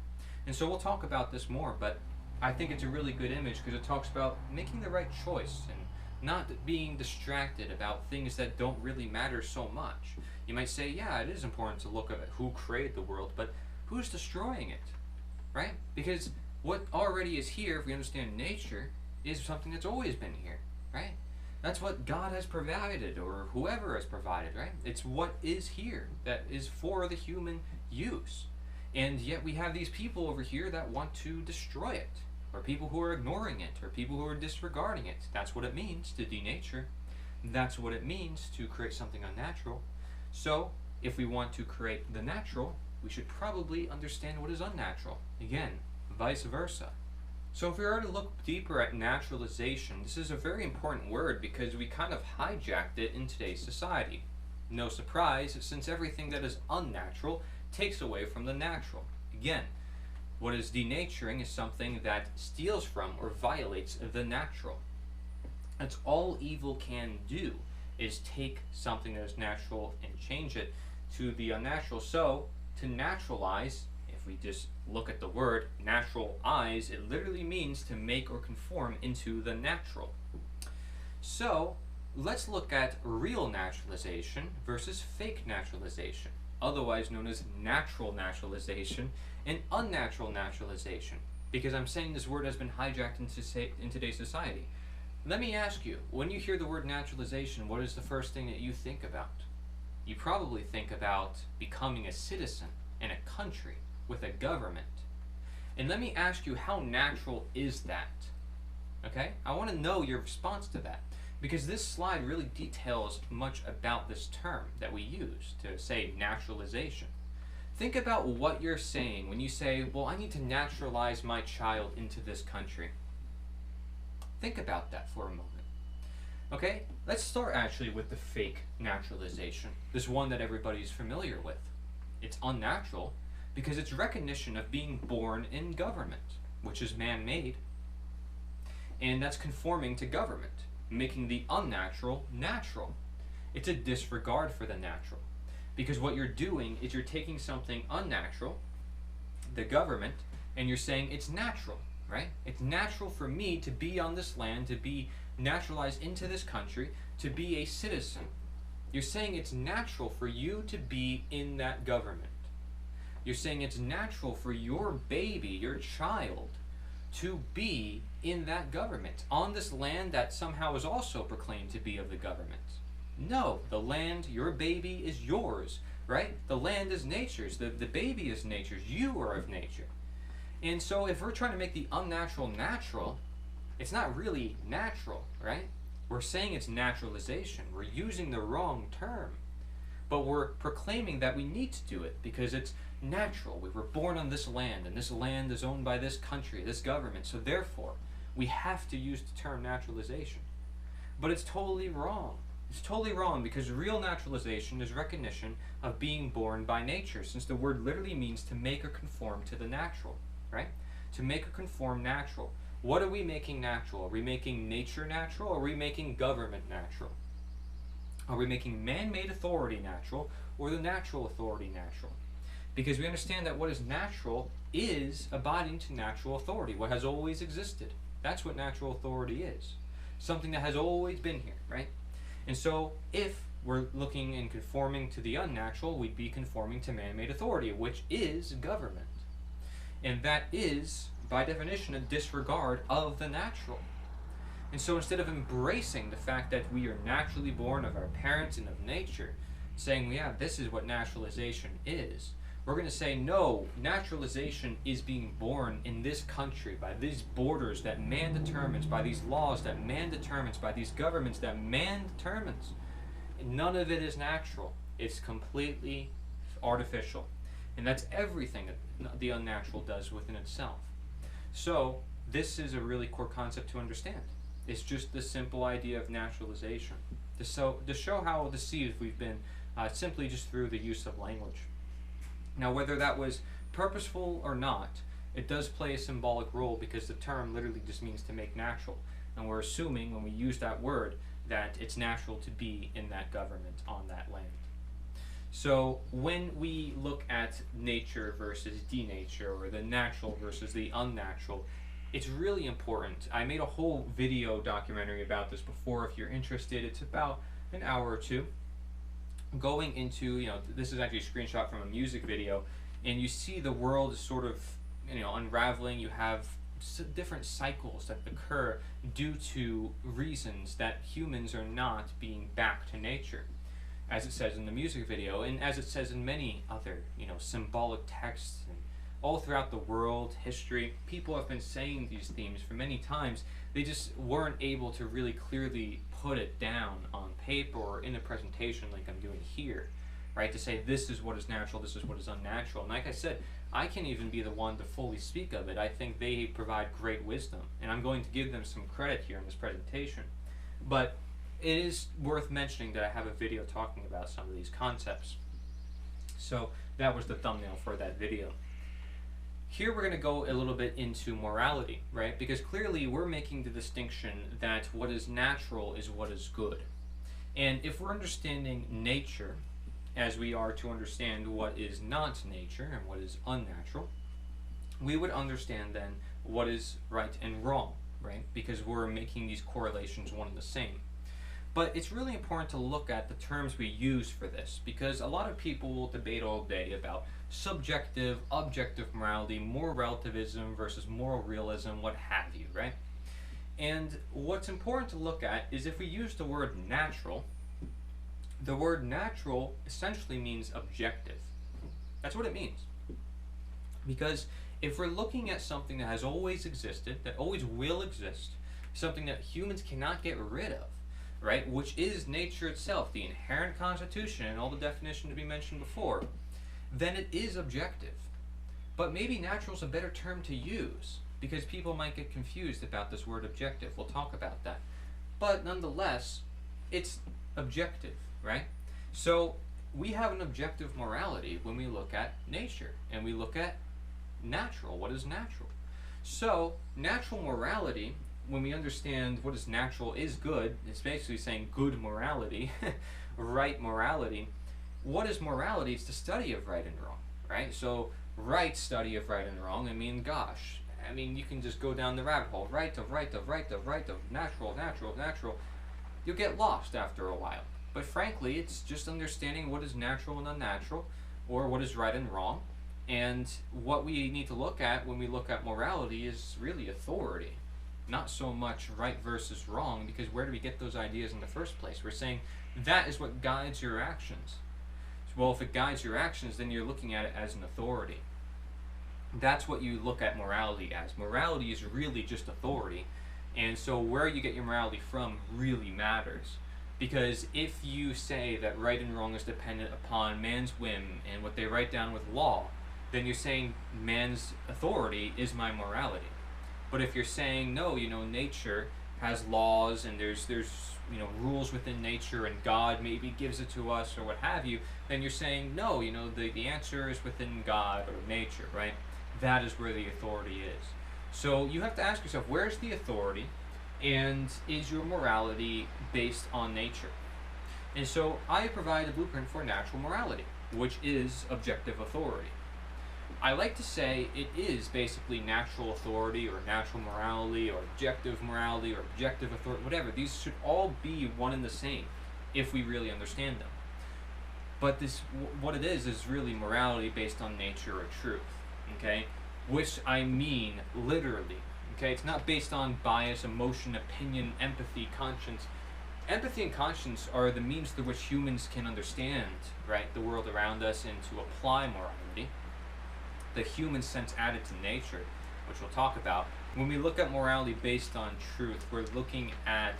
And so we'll talk about this more, but I think it's a really good image because it talks about making the right choice and not being distracted about things that don't really matter so much. You might say, yeah, it is important to look at who created the world, but who's destroying it, right? Because what already is here, if we understand nature, is something that's always been here, right? That's what God has provided, or whoever has provided, right? It's what is here that is for the human use. And yet we have these people over here that want to destroy it, or people who are ignoring it, or people who are disregarding it. That's what it means to denature. That's what it means to create something unnatural. So, if we want to create the natural, we should probably understand what is unnatural. Again, vice versa. So if we were to look deeper at naturalization, this is a very important word because we kind of hijacked it in today's society. No surprise, since everything that is unnatural takes away from the natural. Again, what is denaturing is something that steals from or violates the natural. That's all evil can do, is take something that is natural and change it to the unnatural. So, to naturalize, if we just look at the word naturalize, it literally means to make or conform into the natural. So, let's look at real naturalization versus fake naturalization, otherwise known as natural naturalization and unnatural naturalization, because I'm saying this word has been hijacked in today's society. Let me ask you, when you hear the word naturalization, what is the first thing that you think about? You probably think about becoming a citizen in a country with a government. And let me ask you, how natural is that? Okay? I want to know your response to that, because this slide really details much about this term that we use to say naturalization. Think about what you're saying when you say, well, I need to naturalize my child into this country. Think about that for a moment. Okay, let's start actually with the fake naturalization, this one that everybody's familiar with. It's unnatural because it's recognition of being born in government, which is man-made, and that's conforming to government, making the unnatural natural. It's a disregard for the natural, because what you're doing is you're taking something unnatural, the government, and you're saying it's natural, right? It's natural for me to be on this land, to be naturalized into this country, to be a citizen. You're saying it's natural for you to be in that government. You're saying it's natural for your baby, your child, to be in that government, on this land that somehow is also proclaimed to be of the government. No, the land, your baby, is yours, right? The land is nature's, the baby is nature's, you are of nature. And so if we're trying to make the unnatural natural, it's not really natural, right? We're saying it's naturalization. We're using the wrong term. But we're proclaiming that we need to do it because it's natural. We were born on this land, and this land is owned by this country, this government. So therefore, we have to use the term naturalization. But it's totally wrong. It's totally wrong because real naturalization is recognition of being born by nature, since the word literally means to make or conform to the natural, right? To make or conform natural. What are we making natural? Are we making nature natural, or are we making government natural? Are we making man-made authority natural, or the natural authority natural? Because we understand that what is natural is abiding to natural authority, what has always existed. That's what natural authority is. Something that has always been here, right? And so if we're looking and conforming to the unnatural, we'd be conforming to man-made authority, which is government. And that is, by definition, a disregard of the natural. And so instead of embracing the fact that we are naturally born of our parents and of nature, saying, well, yeah, this is what naturalization is, we're going to say, no, naturalization is being born in this country by these borders that man determines, by these laws that man determines, by these governments that man determines. And none of it is natural. It's completely artificial. And that's everything that the unnatural does within itself. So this is a really core concept to understand. It's just the simple idea of naturalization. To show how deceived we've been simply just through the use of language. Now, whether that was purposeful or not, it does play a symbolic role because the term literally just means to make natural. And we're assuming when we use that word that it's natural to be in that government on that land. So when we look at nature versus denature, or the natural versus the unnatural, it's really important. I made a whole video documentary about this before. If you're interested, it's about an hour or two. Going into, this is actually a screenshot from a music video, and you see the world is sort of, unraveling. You have different cycles that occur due to reasons that humans are not being back to nature, as it says in the music video, and as it says in many other, symbolic texts, and all throughout the world, history. People have been saying these themes for many times. They just weren't able to really clearly put it down on paper or in a presentation like I'm doing here, right? To say this is what is natural, this is what is unnatural. And like I said, I can't even be the one to fully speak of it. I think they provide great wisdom, and I'm going to give them some credit here in this presentation. But it is worth mentioning that I have a video talking about some of these concepts. So that was the thumbnail for that video. Here we're going to go a little bit into morality, right? Because clearly we're making the distinction that what is natural is what is good. And if we're understanding nature as we are to understand what is not nature and what is unnatural, we would understand then what is right and wrong, right? Because we're making these correlations one and the same. But it's really important to look at the terms we use for this, because a lot of people will debate all day about subjective, objective morality, moral relativism versus moral realism, what have you, right? And what's important to look at is if we use the word natural, the word natural essentially means objective. That's what it means. Because if we're looking at something that has always existed, that always will exist, something that humans cannot get rid of, right, which is nature itself, the inherent constitution and all the definitions to be mentioned before, then it is objective. But maybe natural is a better term to use, because people might get confused about this word objective. We'll talk about that. But nonetheless, it's objective, right? So we have an objective morality when we look at nature, and we look at natural. What is natural? So natural morality, when we understand what is natural is good, it's basically saying good morality, right morality. What is morality? It's the study of right and wrong, right? So right study of right and wrong, gosh, you can just go down the rabbit hole, right of natural, you'll get lost after a while. But frankly, it's just understanding what is natural and unnatural, or what is right and wrong. And what we need to look at when we look at morality is really authority. Not so much right versus wrong, because where do we get those ideas in the first place? We're saying that is what guides your actions. Well, if it guides your actions, then you're looking at it as an authority. That's what you look at morality as. Morality is really just authority. And so where you get your morality from really matters. Because if you say that right and wrong is dependent upon man's whim and what they write down with law, then you're saying man's authority is my morality. But if you're saying, no, nature has laws and there's rules within nature and God maybe gives it to us or what have you, then you're saying, no, the answer is within God or nature, right? That is where the authority is. So you have to ask yourself, where's the authority, and is your morality based on nature? And so I provide a blueprint for natural morality, which is objective authority. I like to say it is basically natural authority or natural morality or objective morality or objective authority, whatever. These should all be one and the same if we really understand them. But what it is really morality based on nature or truth, okay? Which I mean literally, okay? It's not based on bias, emotion, opinion, empathy, conscience. Empathy and conscience are the means through which humans can understand, right, the world around us and to apply morality. The human sense added to nature, which we'll talk about. When we look at morality based on truth, we're looking at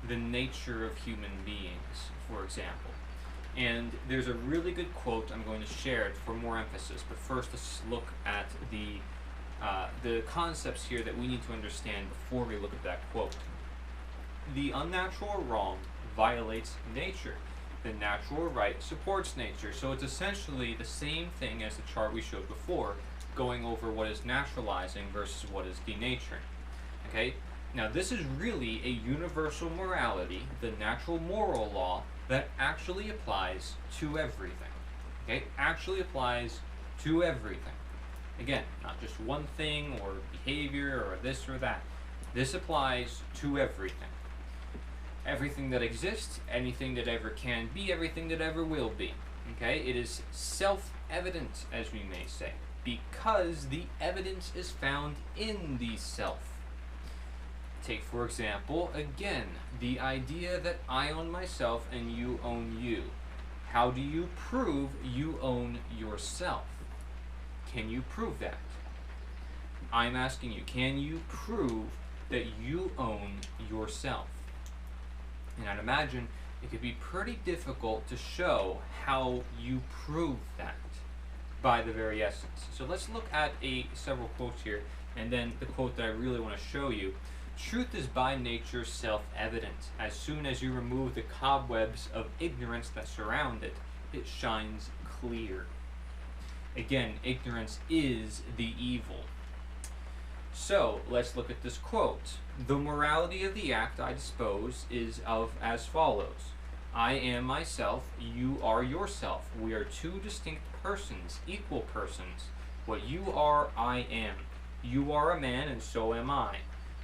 the nature of human beings, for example. And there's a really good quote I'm going to share it for more emphasis, but first let's look at the concepts here that we need to understand before we look at that quote. The unnatural or wrong violates nature. The natural or right supports nature. So it's essentially the same thing as the chart we showed before, going over what is naturalizing versus what is denaturing. Okay? Now, this is really a universal morality, the natural moral law, that actually applies to everything. Okay? Actually applies to everything. Again, not just one thing or behavior or this or that. This applies to everything. Everything that exists, anything that ever can be, everything that ever will be. Okay? It is self-evident, as we may say, because the evidence is found in the self. Take, for example, again, the idea that I own myself and you own you. How do you prove you own yourself? Can you prove that? I'm asking you, can you prove that you own yourself? And I'd imagine it could be pretty difficult to show how you prove that by the very essence. So let's look at several quotes here, and then the quote that I really want to show you. Truth is by nature self-evident. As soon as you remove the cobwebs of ignorance that surround it, it shines clear. Again, ignorance is the evil. So, let's look at this quote. The morality of the act I dispose is of as follows. I am myself, you are yourself. We are two distinct persons, equal persons. What you are, I am. You are a man, and so am I.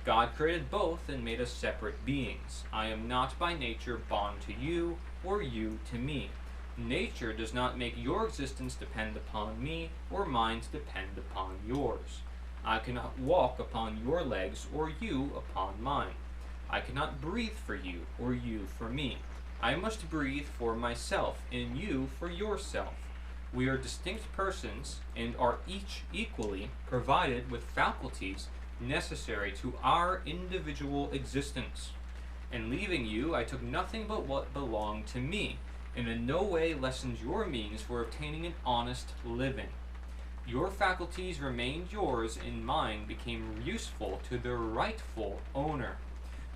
God created both and made us separate beings. I am not by nature bond to you, or you to me. Nature does not make your existence depend upon me, or mine to depend upon yours. I cannot walk upon your legs, or you upon mine. I cannot breathe for you, or you for me. I must breathe for myself, and you for yourself. We are distinct persons, and are each equally provided with faculties necessary to our individual existence. In leaving you, I took nothing but what belonged to me, and in no way lessens your means for obtaining an honest living. Your faculties remained yours, and mine became useful to their rightful owner.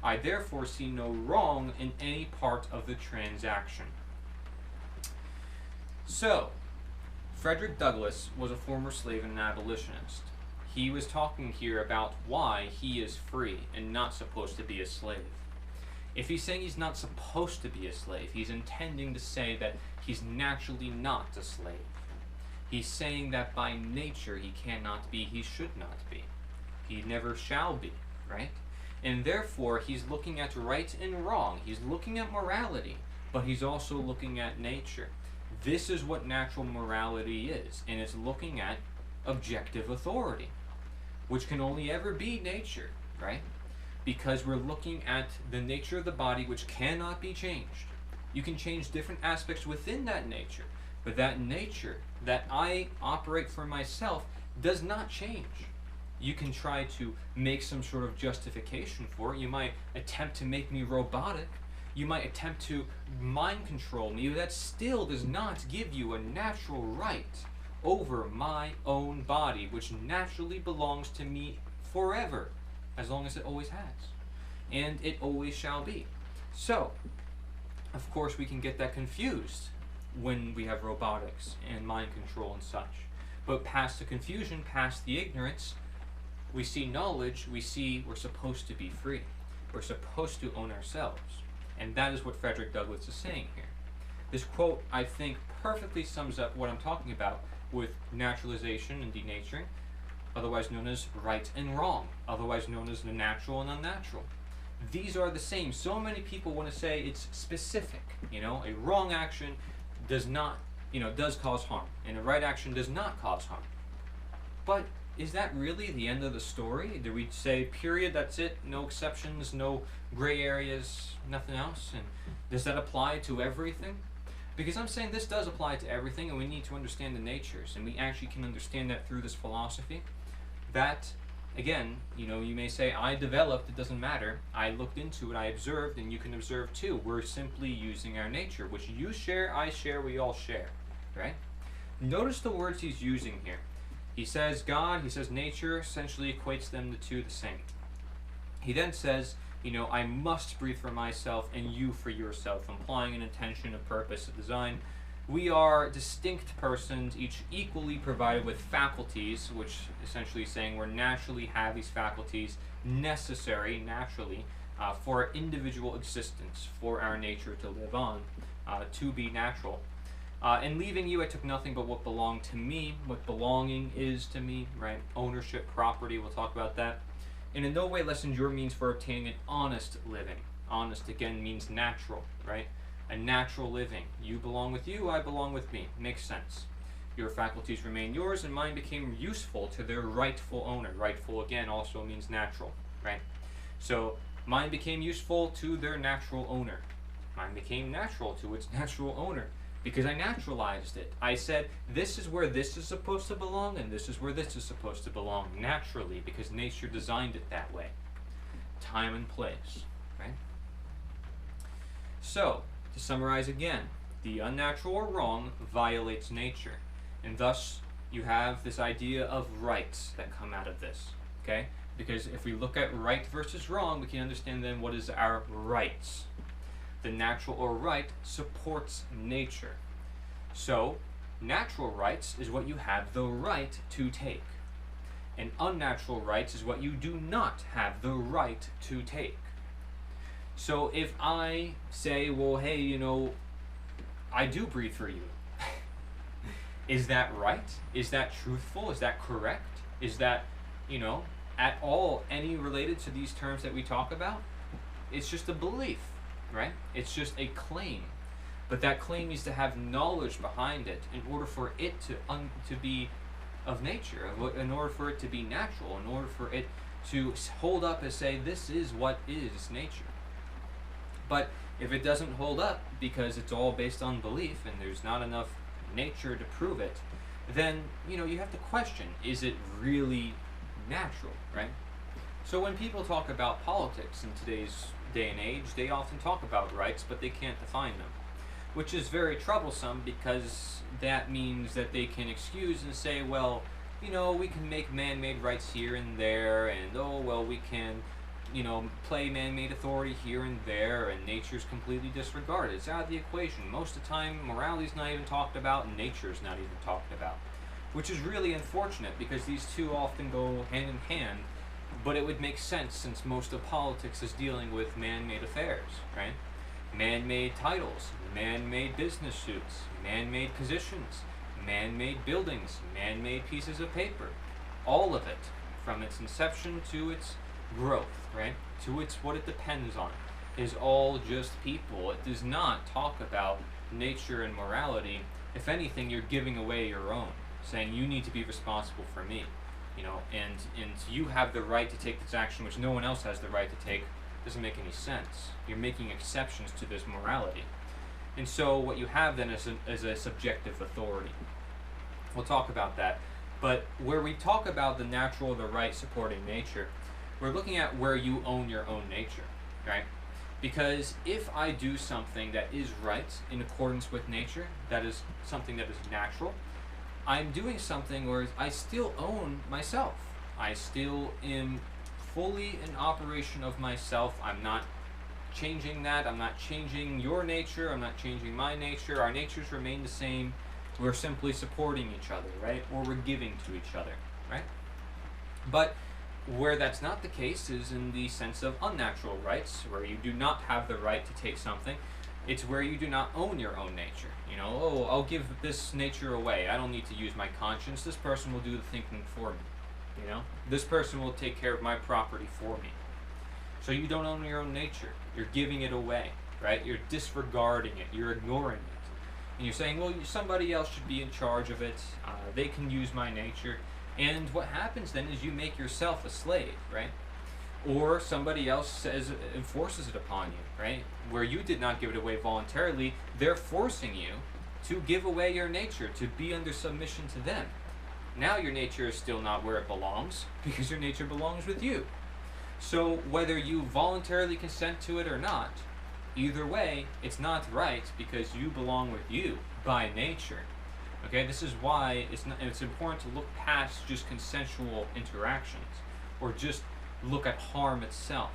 I therefore see no wrong in any part of the transaction. So, Frederick Douglass was a former slave and an abolitionist. He was talking here about why he is free and not supposed to be a slave. If he's saying he's not supposed to be a slave, he's intending to say that he's naturally not a slave. He's saying that by nature he cannot be, he should not be. He never shall be, right? And therefore he's looking at right and wrong. He's looking at morality, but he's also looking at nature. This is what natural morality is, and it's looking at objective authority, which can only ever be nature, right? Because we're looking at the nature of the body, which cannot be changed. You can change different aspects within that nature, but that nature that I operate for myself does not change. You can try to make some sort of justification for it. You might attempt to make me robotic. You might attempt to mind control me, but that still does not give you a natural right over my own body, which naturally belongs to me forever, as long as it always has. And it always shall be. So, of course, we can get that confused when we have robotics and mind control and such. But past the confusion, past the ignorance, we see knowledge, we see we're supposed to be free. We're supposed to own ourselves. And that is what Frederick Douglass is saying here. This quote, I think, perfectly sums up what I'm talking about with naturalization and denaturing, otherwise known as right and wrong, otherwise known as the natural and unnatural. These are the same. So many people want to say it's specific. A wrong action does not, does cause harm, and a right action does not cause harm. But is that really the end of the story? Do we say, period, that's it, no exceptions, no gray areas, nothing else? And does that apply to everything? Because I'm saying this does apply to everything, and we need to understand the natures, and we actually can understand that through this philosophy. That, again, you may say, I developed, it doesn't matter. I looked into it, I observed, and you can observe too. We're simply using our nature, which you share, I share, we all share, right? Notice the words he's using here. He says God, he says nature, essentially equates them the two the same. He then says, I must breathe for myself and you for yourself, implying an intention, a purpose, a design. We are distinct persons, each equally provided with faculties, which essentially is saying we're naturally have these faculties necessary, naturally, for our individual existence, for our nature to live on, to be natural. In leaving you, I took nothing but what belonged to me, what belonging is to me, right? Ownership, property, we'll talk about that. And in no way lessened your means for obtaining an honest living. Honest, again, means natural, right? A natural living. You belong with you, I belong with me. Makes sense. Your faculties remain yours, and mine became useful to their rightful owner. Rightful, again, also means natural, right? So, mine became useful to their natural owner. Mine became natural to its natural owner. Because I naturalized it. I said, this is where this is supposed to belong, and this is where this is supposed to belong, naturally, because nature designed it that way. Time and place, right? So, to summarize again, the unnatural or wrong violates nature. And thus, you have this idea of rights that come out of this, okay? Because if we look at right versus wrong, we can understand then what is our rights. The natural or right supports nature. So, natural rights is what you have the right to take. And unnatural rights is what you do not have the right to take. So if I say, well, hey, you know, I do breathe for you. Is that right? Is that truthful? Is that correct? Is that, you know, at all any related to these terms that we talk about? It's just a belief. Right? It's just a claim. But that claim needs to have knowledge behind it in order for it to be of nature, in order for it to be natural, in order for it to hold up and say, this is what is nature. But if it doesn't hold up because it's all based on belief and there's not enough nature to prove it, then, you know, you have to question, is it really natural, right? So when people talk about politics in today's day and age, they often talk about rights, but they can't define them, which is very troublesome because that means that they can excuse and say, well, you know, we can make man-made rights here and there, and oh, well, we can, you know, play man-made authority here and there, and nature's completely disregarded. It's out of the equation. Most of the time, morality's not even talked about, and nature's not even talked about, which is really unfortunate because these two often go hand in hand. But it would make sense since most of politics is dealing with man-made affairs, right? Man-made titles, man-made business suits, man-made positions, man-made buildings, man-made pieces of paper. All of it, from its inception to its growth, right? To its what it depends on, is all just people. It does not talk about nature and morality. If anything, you're giving away your own, saying you need to be responsible for me. You know, and you have the right to take this action which no one else has the right to take. Doesn't make any sense. You're making exceptions to this morality. And so what you have then is a subjective authority. We'll talk about that. But where we talk about the natural, the right supporting nature, we're looking at where you own your own nature, right? Because if I do something that is right in accordance with nature, that is something that is natural, I'm doing something where I still own myself. I still am fully in operation of myself. I'm not changing that. I'm not changing your nature. I'm not changing my nature. Our natures remain the same. We're simply supporting each other, right? Or we're giving to each other, right? But where that's not the case is in the sense of unnatural rights, where you do not have the right to take something. It's where you do not own your own nature. You know, oh, I'll give this nature away. I don't need to use my conscience. This person will do the thinking for me. You know, this person will take care of my property for me. So you don't own your own nature. You're giving it away, right? You're disregarding it. You're ignoring it. And you're saying, well, somebody else should be in charge of it. They can use my nature. And what happens then is you make yourself a slave, right? Or somebody else enforces it upon you, right? Where you did not give it away voluntarily, they're forcing you to give away your nature, to be under submission to them. Now your nature is still not where it belongs, because your nature belongs with you. So whether you voluntarily consent to it or not, either way, it's not right because you belong with you by nature. Okay, this is why it's important to look past just consensual interactions, or just look at harm itself,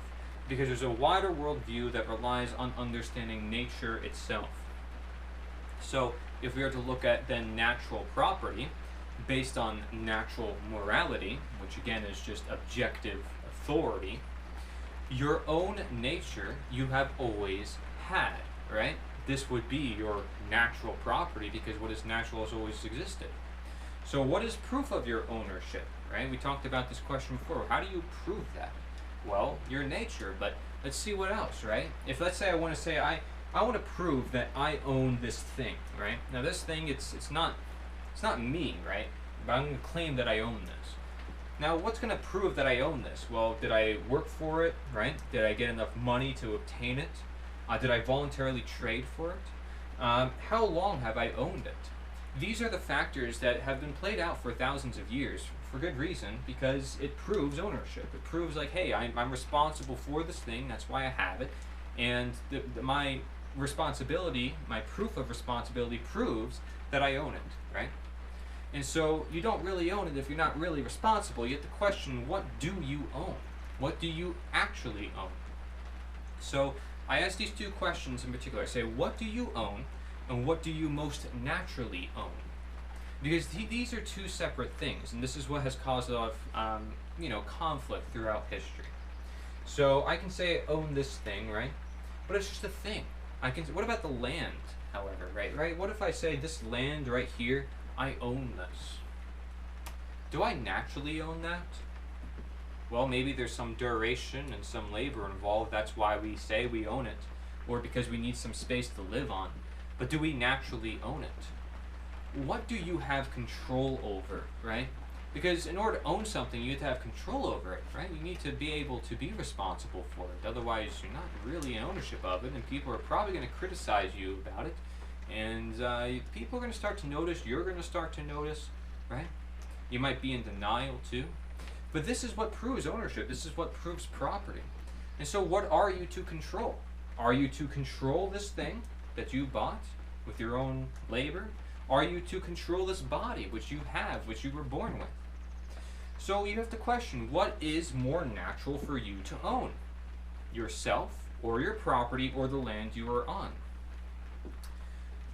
because there's a wider worldview that relies on understanding nature itself. So if we are to look at then natural property based on natural morality, which again is just objective authority, your own nature you have always had, right? This would be your natural property because what is natural has always existed. So what is proof of your ownership, right? We talked about this question before. How do you prove that? Well, your nature, but let's see what else, right? If let's say I want to say I want to prove that I own this thing, right? Now this thing it's not me, right? But I'm going to claim that I own this. Now what's going to prove that I own this? Well, did I work for it, right? Did I get enough money to obtain it? Did I voluntarily trade for it? How long have I owned it? These are the factors that have been played out for thousands of years for good reason, because it proves ownership. It proves like, hey, I'm responsible for this thing, that's why I have it, and my responsibility, my proof of responsibility proves that I own it, right? And so you don't really own it if you're not really responsible. You have to question, what do you own? What do you actually own? So I ask these two questions in particular. I say, what do you own? And what do you most naturally own? Because these are two separate things, and this is what has caused a lot of conflict throughout history. So I can say I own this thing, right? But it's just a thing. What about the land, however, right? What if I say this land right here, I own this? Do I naturally own that? Well, maybe there's some duration and some labor involved. That's why we say we own it, or because we need some space to live on. But do we naturally own it? What do you have control over, right? Because in order to own something, you have to have control over it, right? You need to be able to be responsible for it. Otherwise, you're not really in ownership of it, and people are probably going to criticize you about it. And people are going to start to notice, you're going to start to notice, right? You might be in denial too. But this is what proves ownership. This is what proves property. And so what are you to control? Are you to control this thing that you bought with your own labor? Are you to control this body which you have, which you were born with? So you have to question, what is more natural for you to own? Yourself, or your property, or the land you are on?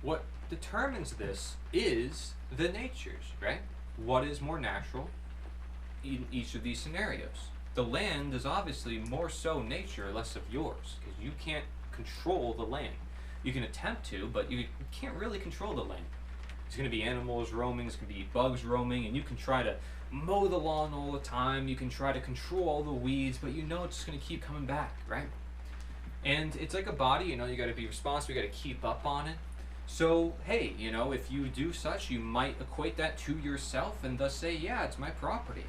What determines this is the natures, right? What is more natural in each of these scenarios? The land is obviously more so nature, less of yours, because you can't control the land. You can attempt to, but you can't really control the land. There's going to be animals roaming, there's going to be bugs roaming, and you can try to mow the lawn all the time, you can try to control all the weeds, but you know it's just going to keep coming back, right? And it's like a body, you got to be responsible, you got to keep up on it. So, hey, if you do such, you might equate that to yourself and thus say, yeah, it's my property.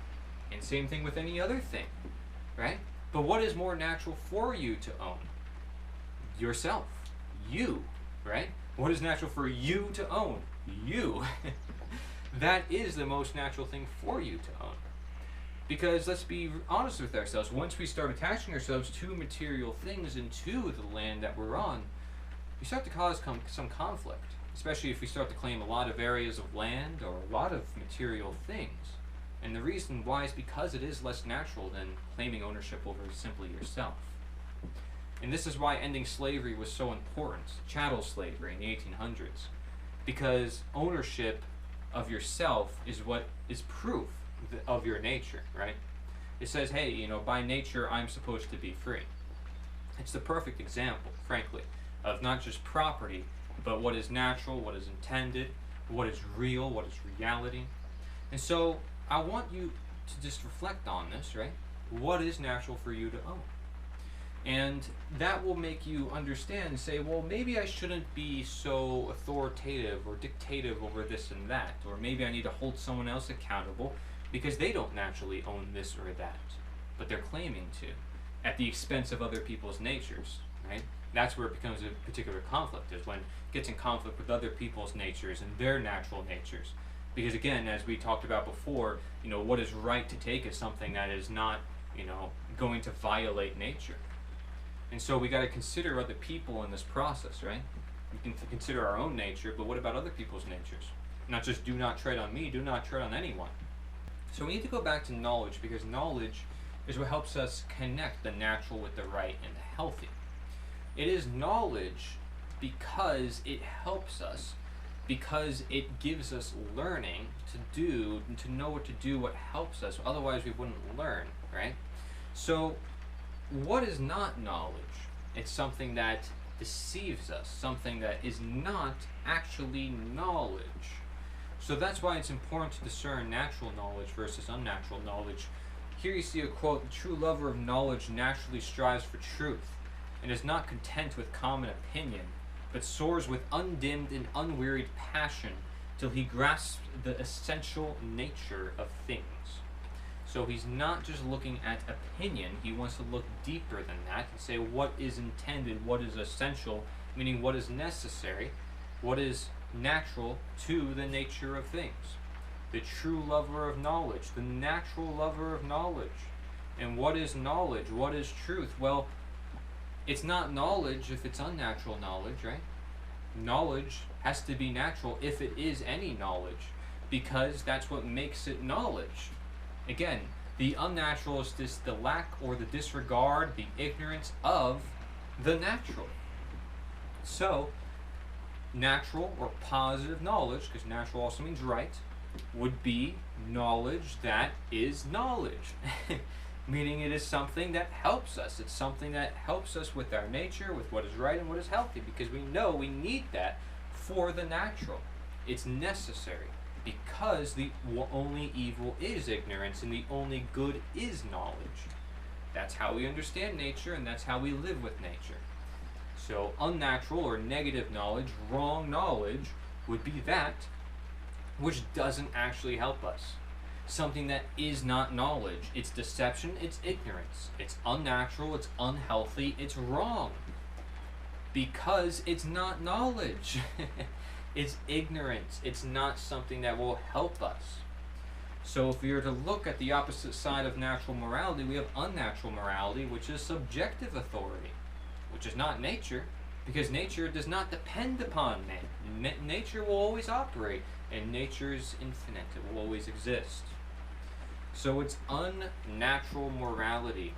And same thing with any other thing, right? But what is more natural for you to own? Yourself. You, right? What is natural for you to own? You. That is the most natural thing for you to own. Because let's be honest with ourselves, once we start attaching ourselves to material things and to the land that we're on, we start to cause some conflict, especially if we start to claim a lot of areas of land or a lot of material things. And the reason why is because it is less natural than claiming ownership over simply yourself. And this is why ending slavery was so important, chattel slavery in the 1800s, because ownership of yourself is what is proof of your nature, right? It says, hey, by nature I'm supposed to be free. It's the perfect example, frankly, of not just property, but what is natural, what is intended, what is real, what is reality. And so I want you to just reflect on this, right? What is natural for you to own? And that will make you understand and say, well, maybe I shouldn't be so authoritative or dictative over this and that, or maybe I need to hold someone else accountable because they don't naturally own this or that, but they're claiming to, at the expense of other people's natures, right? That's where it becomes a particular conflict, is when it gets in conflict with other people's natures and their natural natures. Because again, as we talked about before, what is right to take is something that is not, going to violate nature. And so we got to consider other people in this process, right? We can consider our own nature, but what about other people's natures? Not just do not tread on me, do not tread on anyone. So we need to go back to knowledge, because knowledge is what helps us connect the natural with the right and the healthy. It is knowledge because it helps us because it gives us learning to know what to do, what helps us. Otherwise, we wouldn't learn, right? So, what is not knowledge? It's something that deceives us, something that is not actually knowledge. So that's why it's important to discern natural knowledge versus unnatural knowledge. Here you see a quote: "The true lover of knowledge naturally strives for truth, and is not content with common opinion, but soars with undimmed and unwearied passion till he grasps the essential nature of things." So he's not just looking at opinion, he wants to look deeper than that and say what is intended, what is essential, meaning what is necessary, what is natural to the nature of things. The true lover of knowledge, the natural lover of knowledge. And what is knowledge? What is truth? Well, it's not knowledge if it's unnatural knowledge, right? Knowledge has to be natural if it is any knowledge, because that's what makes it knowledge. Again, the unnatural is just the lack or the disregard, the ignorance of the natural. So, natural or positive knowledge, because natural also means right, would be knowledge that is knowledge. Meaning it is something that helps us. It's something that helps us with our nature, with what is right and what is healthy, because we know we need that for the natural. It's necessary, because the only evil is ignorance and the only good is knowledge. That's how we understand nature, and that's how we live with nature. So unnatural or negative knowledge, wrong knowledge, would be that which doesn't actually help us. Something that is not knowledge. It's deception, it's ignorance. It's unnatural, it's unhealthy, it's wrong. Because it's not knowledge. It's ignorance. It's not something that will help us. So if we were to look at the opposite side of natural morality, we have unnatural morality, which is subjective authority, which is not nature, because nature does not depend upon man. Nature will always operate, and nature is infinite. It will always exist. So it's unnatural morality.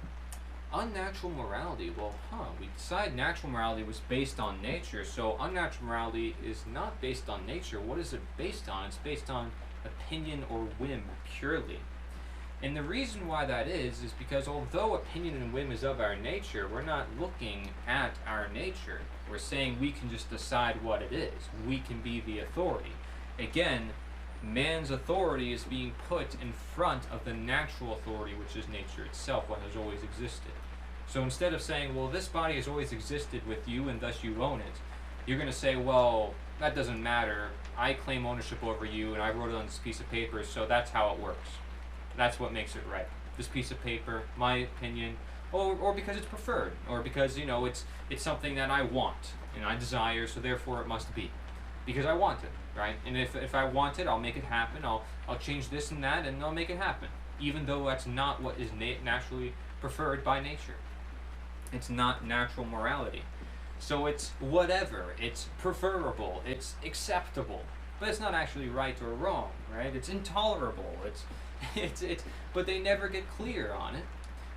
Unnatural morality, well, we decide natural morality was based on nature, so unnatural morality is not based on nature. What is it based on? It's based on opinion or whim purely. And the reason why that is because although opinion and whim is of our nature, we're not looking at our nature. We're saying we can just decide what it is. We can be the authority. Again, man's authority is being put in front of the natural authority, which is nature itself, what has always existed. So instead of saying, well, this body has always existed with you and thus you own it, you're going to say, well, that doesn't matter. I claim ownership over you and I wrote it on this piece of paper, so that's how it works. That's what makes it right. This piece of paper, my opinion, or because it's preferred, or because, it's something that I want and I desire, so therefore it must be. Because I want it, right? And if I want it, I'll make it happen. I'll change this and that, and I'll make it happen. Even though that's not what is naturally preferred by nature. It's not natural morality. So it's whatever. It's preferable. It's acceptable. But it's not actually right or wrong, right? It's intolerable. But they never get clear on it,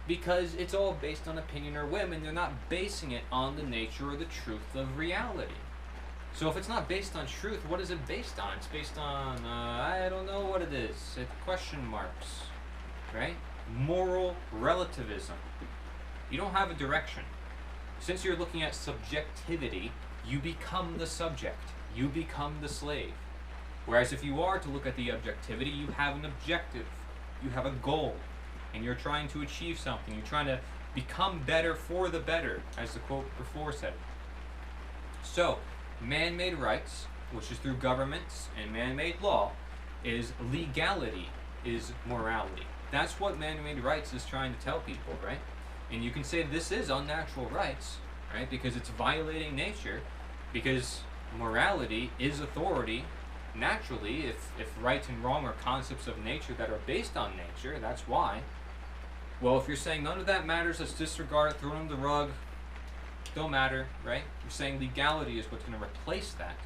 because it's all based on opinion or whim, and they're not basing it on the nature or the truth of reality. So if it's not based on truth, what is it based on? It's based on, I don't know what it is. It's question marks, right? Moral relativism. You don't have a direction. Since you're looking at subjectivity, you become the subject. You become the slave. Whereas if you are to look at the objectivity, you have an objective. You have a goal. And you're trying to achieve something. You're trying to become better for the better, as the quote before said. So, man-made rights, which is through governments and man-made law, is legality, is morality. That's what man-made rights is trying to tell people, right? And you can say this is unnatural rights, right? Because it's violating nature, because morality is authority. Naturally, if right and wrong are concepts of nature that are based on nature, that's why. Well, if you're saying none of that matters, let's disregard it, throw it on the rug, don't matter, right? You're saying legality is what's going to replace that.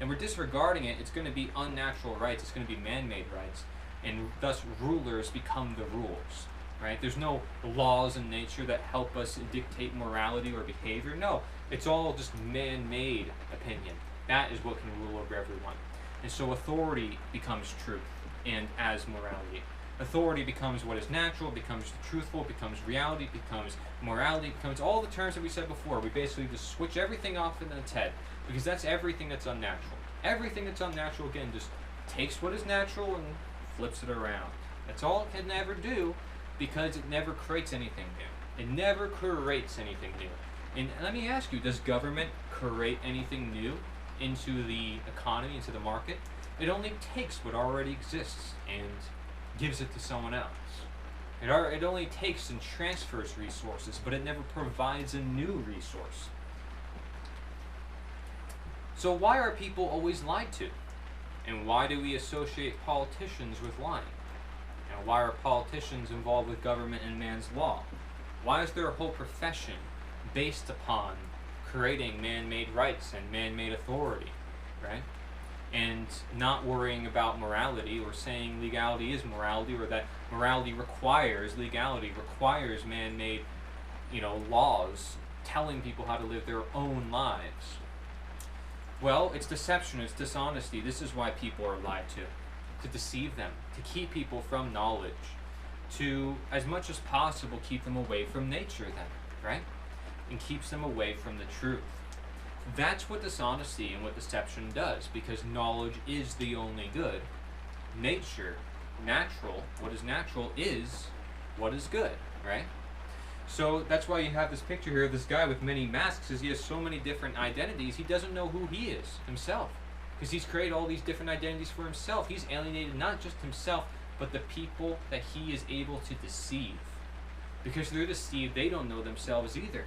And we're disregarding it, it's going to be unnatural rights, it's going to be man-made rights, and thus rulers become the rules, right? There's no laws in nature that help us dictate morality or behavior. No, it's all just man-made opinion. That is what can rule over everyone. And so authority becomes truth, and as morality. Authority becomes what is natural, becomes truthful, becomes reality, becomes morality, becomes all the terms that we said before. We basically just switch everything off in its head, because that's everything that's unnatural. Everything that's unnatural, again, just takes what is natural and flips it around. That's all it can ever do, because it never creates anything new. It never creates anything new. And let me ask you, does government create anything new into the economy, into the market? It only takes what already exists and gives it to someone else. It only takes and transfers resources, but it never provides a new resource. So why are people always lied to? And why do we associate politicians with lying? And why are politicians involved with government and man's law? Why is there a whole profession based upon creating man-made rights and man-made authority, right? And not worrying about morality, or saying legality is morality, or that morality requires legality, requires man-made, laws telling people how to live their own lives. Well, it's deception, it's dishonesty. This is why people are lied to deceive them, to keep people from knowledge, to, as much as possible, keep them away from nature then, right? And keeps them away from the truth. That's what dishonesty and what deception does, because knowledge is the only good. Nature, natural, what is natural is what is good, right? So that's why you have this picture here of this guy with many masks, as he has so many different identities. He doesn't know who he is himself, because he's created all these different identities for himself. He's alienated not just himself, but the people that he is able to deceive. Because they're deceived, they don't know themselves either.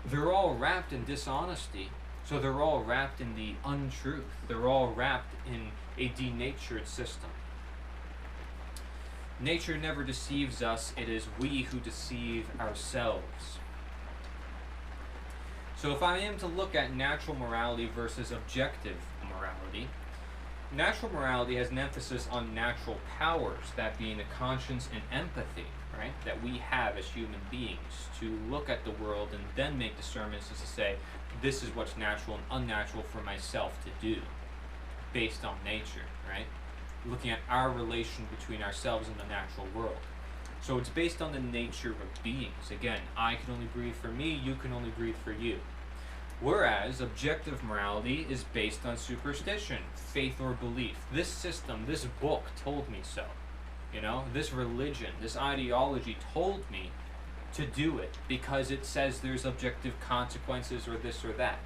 They're all wrapped in dishonesty, so they're all wrapped in the untruth. They're all wrapped in a denatured system. Nature never deceives us, it is we who deceive ourselves. So if I am to look at natural morality versus objective morality, natural morality has an emphasis on natural powers, that being the conscience and empathy, right, that we have as human beings to look at the world and then make discernments as to say, this is what's natural and unnatural for myself to do, based on nature, right? Looking at our relation between ourselves and the natural world. So it's based on the nature of beings. Again, I can only breathe for me, you can only breathe for you. Whereas objective morality is based on superstition, faith or belief. This system, this book told me so. This religion, this ideology told me to do it because it says there's objective consequences or this or that.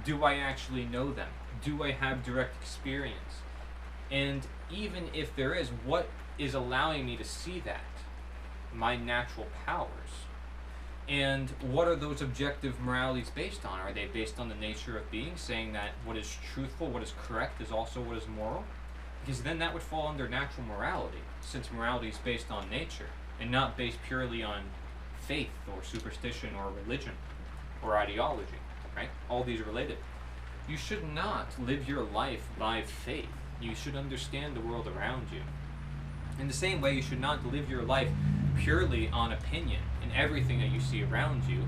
Do I actually know them? Do I have direct experience? And even if there is, what is allowing me to see that? My natural powers. And what are those objective moralities based on? Are they based on the nature of being, saying that what is truthful, what is correct, is also what is moral? Because then that would fall under natural morality, since morality is based on nature, and not based purely on faith or superstition or religion or ideology, right? All these are related. You should not live your life by faith. You should understand the world around you. In the same way, you should not live your life purely on opinion in everything that you see around you,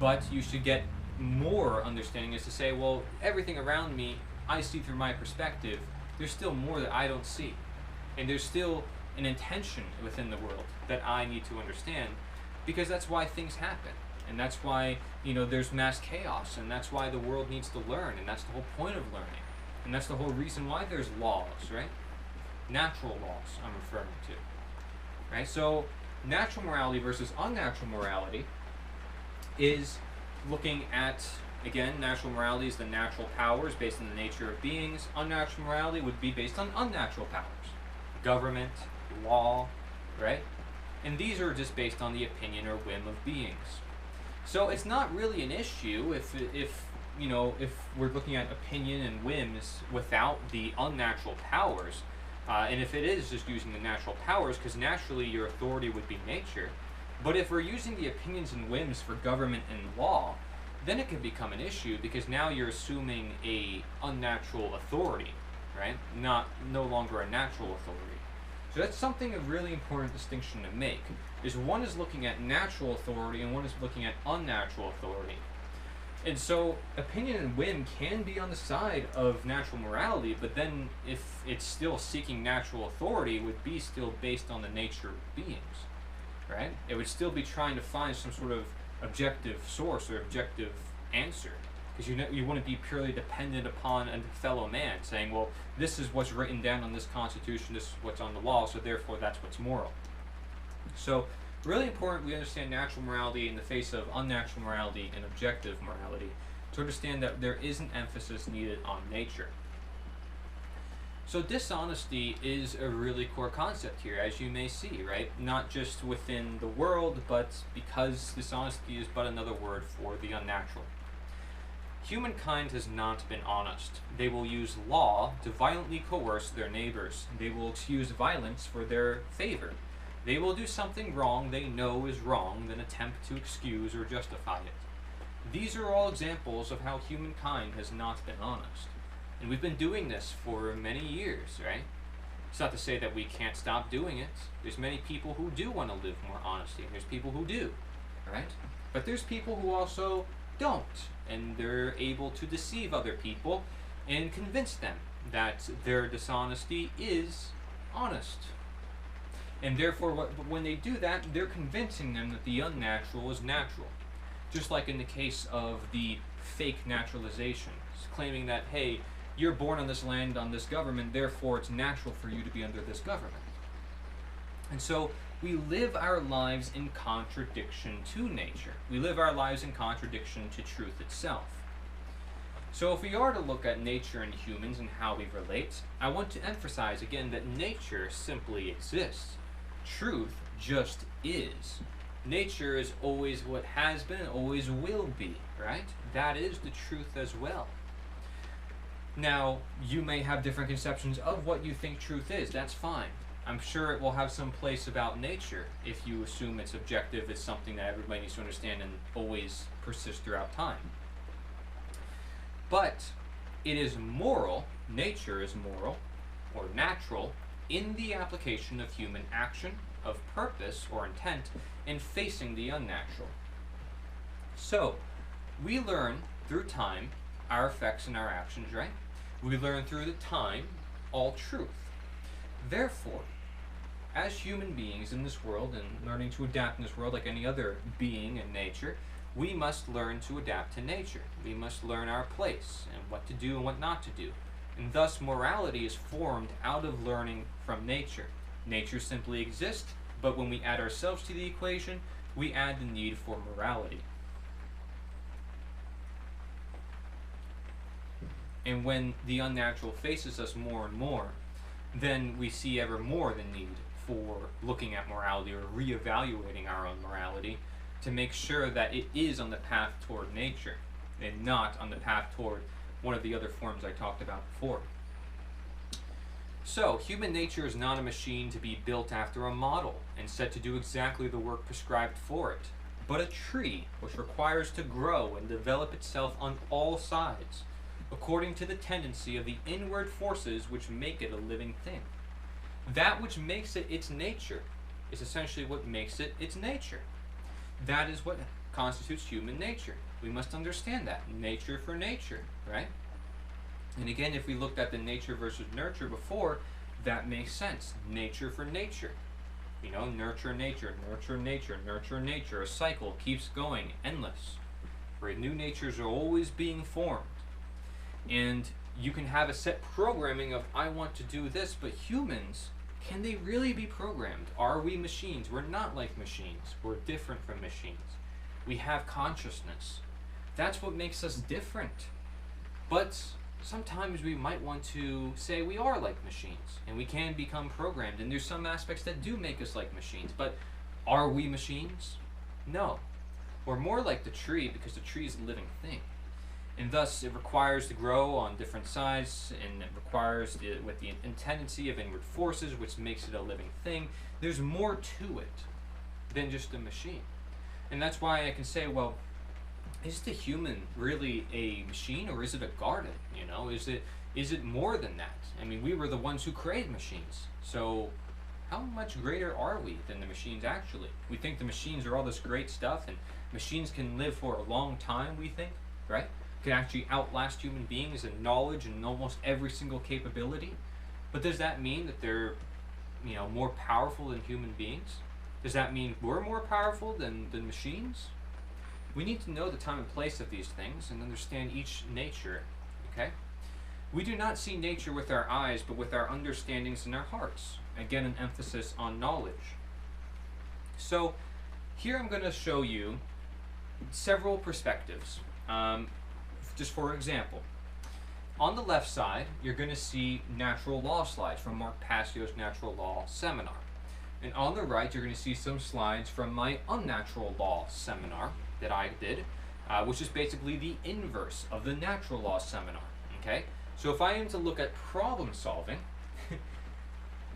but you should get more understanding as to say, well, everything around me I see through my perspective. There's still more that I don't see, and there's still an intention within the world that I need to understand, because that's why things happen, and that's why there's mass chaos, and that's why the world needs to learn, and that's the whole point of learning, and that's the whole reason why there's laws, right? Natural laws I'm referring to, right? So natural morality versus unnatural morality is looking at, again, natural morality is the natural powers based on the nature of beings. Unnatural morality would be based on unnatural powers. Government, law, right? And these are just based on the opinion or whim of beings. So it's not really an issue if we're looking at opinion and whims without the unnatural powers. And if it is just using the natural powers, because naturally your authority would be nature. But if we're using the opinions and whims for government and law, then it can become an issue, because now you're assuming a unnatural authority, right? No longer a natural authority. So that's something, a really important distinction to make, is one is looking at natural authority and one is looking at unnatural authority. And so, opinion and whim can be on the side of natural morality, but then if it's still seeking natural authority, it would be still based on the nature of beings, right? It would still be trying to find some sort of objective source or objective answer. Because you wouldn't be purely dependent upon a fellow man saying, well, this is what's written down on this constitution, this is what's on the law, so therefore that's what's moral. So, really important we understand natural morality in the face of unnatural morality and objective morality to understand that there is an emphasis needed on nature. So dishonesty is a really core concept here, as you may see, right? Not just within the world, but because dishonesty is but another word for the unnatural. Humankind has not been honest. They will use law to violently coerce their neighbors. They will use violence for their favor. They will do something wrong they know is wrong, then attempt to excuse or justify it. These are all examples of how humankind has not been honest. And we've been doing this for many years, right? It's not to say that we can't stop doing it. There's many people who do want to live more honestly, and there's people who do, right? But there's people who also don't, and they're able to deceive other people and convince them that their dishonesty is honest. And therefore, when they do that, they're convincing them that the unnatural is natural. Just like in the case of the fake naturalizations, claiming that, hey, you're born on this land, on this government, therefore it's natural for you to be under this government. And so we live our lives in contradiction to nature. We live our lives in contradiction to truth itself. So if we are to look at nature and humans and how we relate, I want to emphasize again that nature simply exists. Truth just is. Nature is always what has been and always will be, right? That is the truth as well. Now, you may have different conceptions of what you think truth is. That's fine. I'm sure it will have some place about nature if you assume it's objective, it's something that everybody needs to understand and always persist throughout time. But it is moral, nature is moral, or natural, in the application of human action, of purpose or intent, in facing the unnatural. So, we learn through time our effects and our actions, right? We learn through the time all truth. Therefore, as human beings in this world and learning to adapt in this world like any other being in nature, we must learn to adapt to nature. We must learn our place and what to do and what not to do. And thus morality is formed out of learning from nature. Nature simply exists, but when we add ourselves to the equation, we add the need for morality. And when the unnatural faces us more and more, then we see ever more the need for looking at morality or reevaluating our own morality to make sure that it is on the path toward nature and not on the path toward one of the other forms I talked about before. So, human nature is not a machine to be built after a model and set to do exactly the work prescribed for it, but a tree which requires to grow and develop itself on all sides, according to the tendency of the inward forces which make it a living thing. That which makes it its nature is essentially what makes it its nature. That is what constitutes human nature. We must understand that. Nature for nature, right? And again, if we looked at the nature versus nurture before, that makes sense. Nature for nature. You know, nurture nature, nurture nature, nurture nature. A cycle keeps going, endless. Where new natures are always being formed. And you can have a set programming of, I want to do this, but humans, can they really be programmed? Are we machines? We're not like machines. We're different from machines. We have consciousness. That's what makes us different. But sometimes we might want to say we are like machines, and we can become programmed, and there's some aspects that do make us like machines, but are we machines? No. We're more like the tree because the tree is a living thing. And thus, it requires to grow on different sides, and it requires with the tendency of inward forces, which makes it a living thing. There's more to it than just a machine. And that's why I can say, well, is the human really a machine, or is it a garden? You know, is it more than that? I mean, we were the ones who created machines. So how much greater are we than the machines actually? We think the machines are all this great stuff, and machines can live for a long time, we think. right? Can actually outlast human beings in knowledge and almost every single capability. But does that mean that they're, more powerful than human beings? Does that mean we're more powerful than machines? We need to know the time and place of these things and understand each nature, okay? We do not see nature with our eyes, but with our understandings in our hearts. Again, an emphasis on knowledge. So, here I'm going to show you several perspectives. Just for example, on the left side, you're going to see natural law slides from Mark Passio's Natural Law Seminar. And on the right, you're going to see some slides from my Unnatural Law Seminar that I did, which is basically the inverse of the Natural Law Seminar. Okay? So if I am to look at problem solving,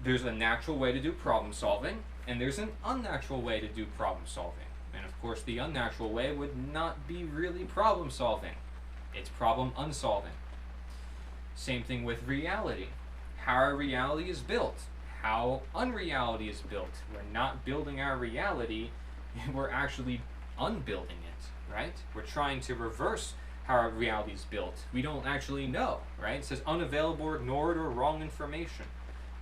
there's a natural way to do problem solving, and there's an unnatural way to do problem solving. And of course, the unnatural way would not be really problem solving. It's problem unsolving. Same thing with reality. How our reality is built. How unreality is built. We're not building our reality, we're actually unbuilding it, right? We're trying to reverse how our reality is built. We don't actually know, right? It says unavailable, ignored, or wrong information.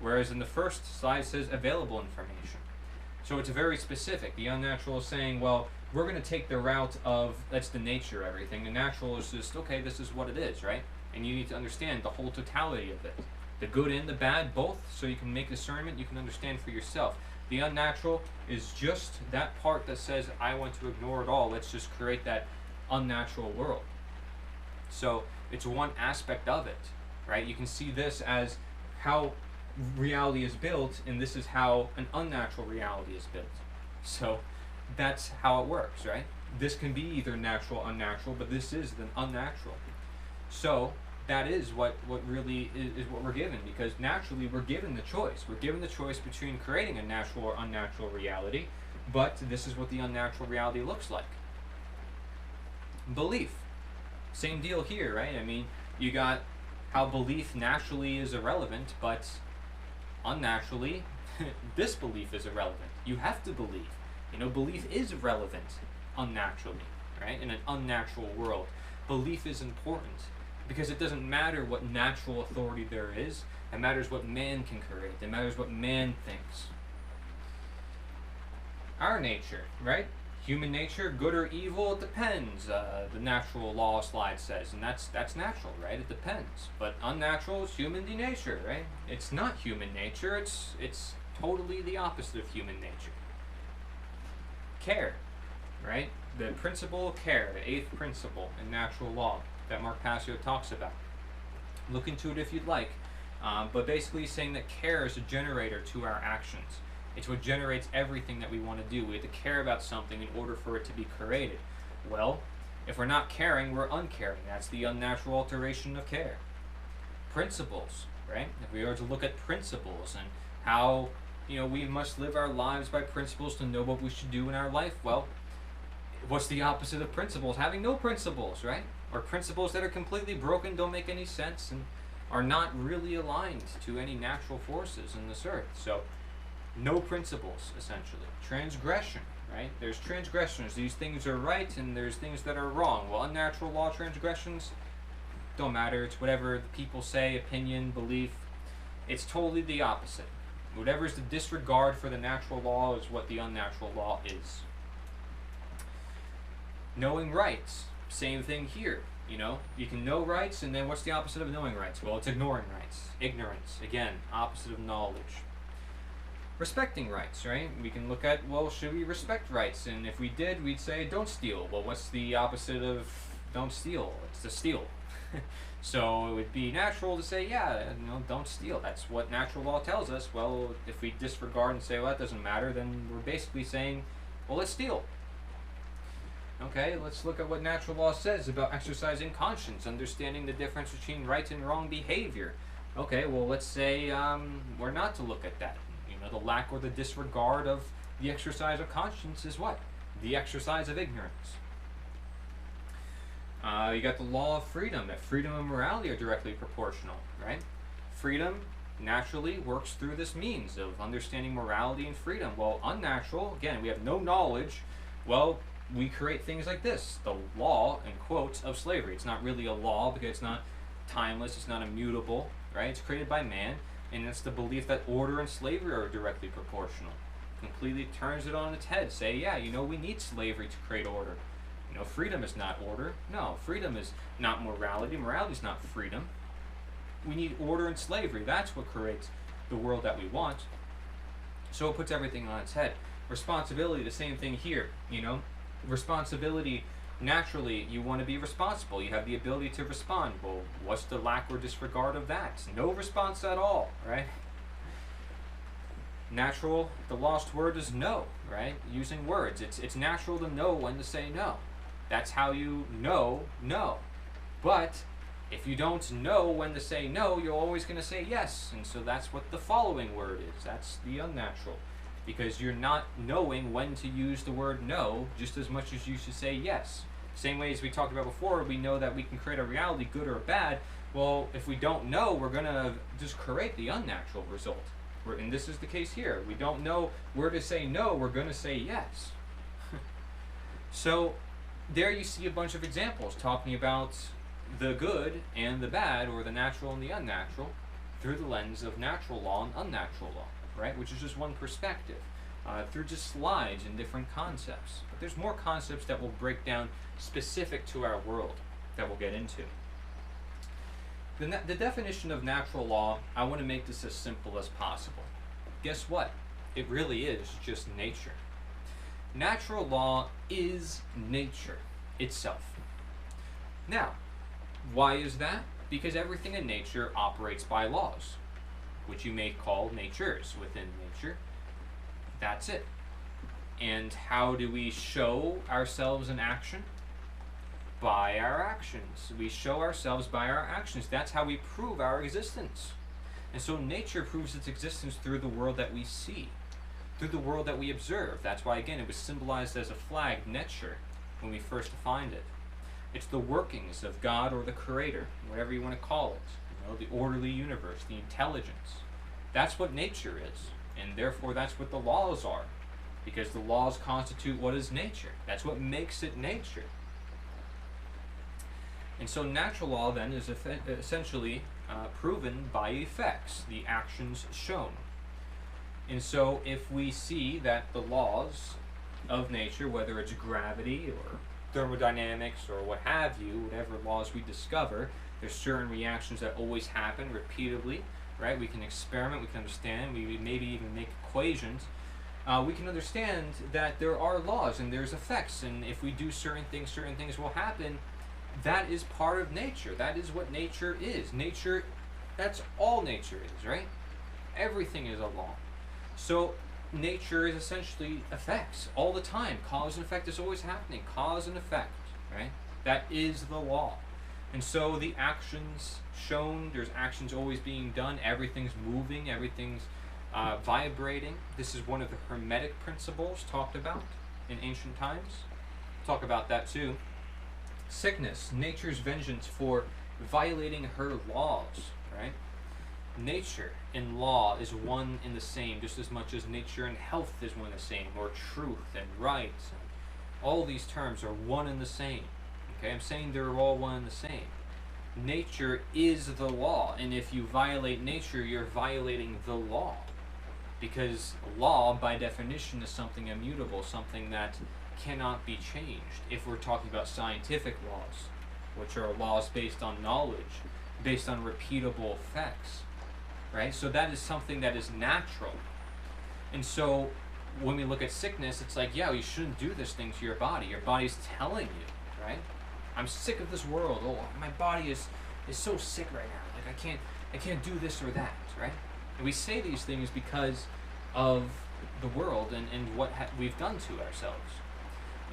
Whereas in the first slide it says available information. So it's very specific. The unnatural is saying, well, we're going to take the route of, that's the nature of everything. The natural is just, okay, this is what it is, right? And you need to understand the whole totality of it. The good and the bad, both, so you can make discernment, you can understand for yourself. The unnatural is just that part that says, I want to ignore it all. Let's just create that unnatural world. So it's one aspect of it, right? You can see this as how reality is built, and this is how an unnatural reality is built. So that's how it works, right? This can be either natural, unnatural, but this is the unnatural. So that is what really is what we're given, because naturally we're given the choice. We're given the choice between creating a natural or unnatural reality, but this is what the unnatural reality looks like. Belief. Same deal here, right? I mean, you got how belief naturally is irrelevant, but unnaturally, disbelief is irrelevant. You have to believe. Belief is relevant unnaturally, right? In an unnatural world. Belief is important because it doesn't matter what natural authority there is. It matters what man can create. It matters what man thinks. Our nature, right? Human nature, good or evil, it depends. The natural law slide says, and that's natural, right? It depends. But unnatural is human nature, right? It's not human nature. It's totally the opposite of human nature. Care, right? The principle of care, the 8th principle in natural law that Mark Passio talks about. Look into it if you'd like. But basically saying that care is a generator to our actions. It's what generates everything that we want to do. We have to care about something in order for it to be created. Well, if we're not caring, we're uncaring. That's the unnatural alteration of care. Principles, right? If we are to look at principles and how, we must live our lives by principles to know what we should do in our life, well, what's the opposite of principles? Having no principles, right? Or principles that are completely broken, don't make any sense, and are not really aligned to any natural forces in this earth. So, no principles, essentially. Transgression, right? There's transgressions. These things are right, and there's things that are wrong. Well, unnatural law transgressions don't matter. It's whatever the people say, opinion, belief. It's totally the opposite. Whatever is the disregard for the natural law is what the unnatural law is. Knowing rights. Same thing here. You can know rights, and then what's the opposite of knowing rights? Well, it's ignoring rights. Ignorance. Again, opposite of knowledge. Respecting rights, right? We can look at, well, should we respect rights? And if we did, we'd say, don't steal. Well, what's the opposite of don't steal? It's to steal. So it would be natural to say, yeah, don't steal. That's what natural law tells us. Well, if we disregard and say, well, that doesn't matter, then we're basically saying, well, let's steal. Okay, let's look at what natural law says about exercising conscience, understanding the difference between right and wrong behavior. Okay, well, let's say we're not to look at that. The lack or the disregard of the exercise of conscience is what? The exercise of ignorance. You got the law of freedom, that freedom and morality are directly proportional, right? Freedom naturally works through this means of understanding morality and freedom. Well, unnatural, again, we have no knowledge. Well, we create things like this, the law, in quotes, of slavery. It's not really a law because it's not timeless, it's not immutable, right? It's created by man, and it's the belief that order and slavery are directly proportional. Completely turns it on its head. Say, yeah, we need slavery to create order. Freedom is not order. No, freedom is not morality. Morality is not freedom. We need order and slavery. That's what creates the world that we want. So it puts everything on its head. Responsibility, the same thing here. Responsibility, naturally, you want to be responsible. You have the ability to respond. Well, what's the lack or disregard of that? No response at all, right? Natural, the lost word is no, right? Using words. It's natural to know when to say no. That's how you know no. But if you don't know when to say no, you're always going to say yes. And so that's what the following word is. That's the unnatural. Because you're not knowing when to use the word no just as much as you should say yes. Same way as we talked about before, we know that we can create a reality, good or bad. Well, if we don't know, we're going to just create the unnatural result. And this is the case here. We don't know where to say no, we're going to say yes. So there you see a bunch of examples talking about the good and the bad, or the natural and the unnatural, through the lens of natural law and unnatural law, right? Which is just one perspective, through just slides and different concepts. But there's more concepts that will break down specific to our world that we'll get into. The definition of natural law, I want to make this as simple as possible. Guess what? It really is just nature. Natural law is nature itself. Now, why is that? Because everything in nature operates by laws, which you may call natures within nature. That's it. And how do we show ourselves in action? By our actions. We show ourselves by our actions. That's how we prove our existence. And so nature proves its existence through the world that we see, through the world that we observe. That's why, again, it was symbolized as a flag, nature, when we first defined it. It's the workings of God or the Creator, whatever you want to call it. The orderly universe, the intelligence. That's what nature is. And therefore, that's what the laws are. Because the laws constitute what is nature. That's what makes it nature. And so natural law then is essentially proven by effects, the actions shown. And so if we see that the laws of nature, whether it's gravity or thermodynamics or what have you, whatever laws we discover, there's certain reactions that always happen repeatedly, right? We can experiment, we can understand, we maybe even make equations. We can understand that there are laws and there's effects, and if we do certain things will happen. That is part of nature. That is what nature is. Nature, that's all nature is, right? Everything is a law. So nature is essentially effects all the time. Cause and effect is always happening. Cause and effect, right? That is the law. And so the actions shown, there's actions always being done. Everything's moving. Everything's vibrating. This is one of the Hermetic principles talked about in ancient times. We'll talk about that too. Sickness, nature's vengeance for violating her laws, right? Nature and law is one and the same, just as much as nature and health is one and the same, or truth and right. All these terms are one and the same. Okay, I'm saying they're all one and the same. Nature is the law, and if you violate nature, you're violating the law. Because law, by definition, is something immutable, something that cannot be changed. If we're talking about scientific laws, which are laws based on knowledge, based on repeatable effects, right? So that is something that is natural. And so when we look at sickness, it's like, yeah, you shouldn't do this thing to your body. Your body's telling you, right? I'm sick of this world. Oh, my body is so sick right now. Like I can't do this or that, right? And we say these things because of the world and what we've done to ourselves.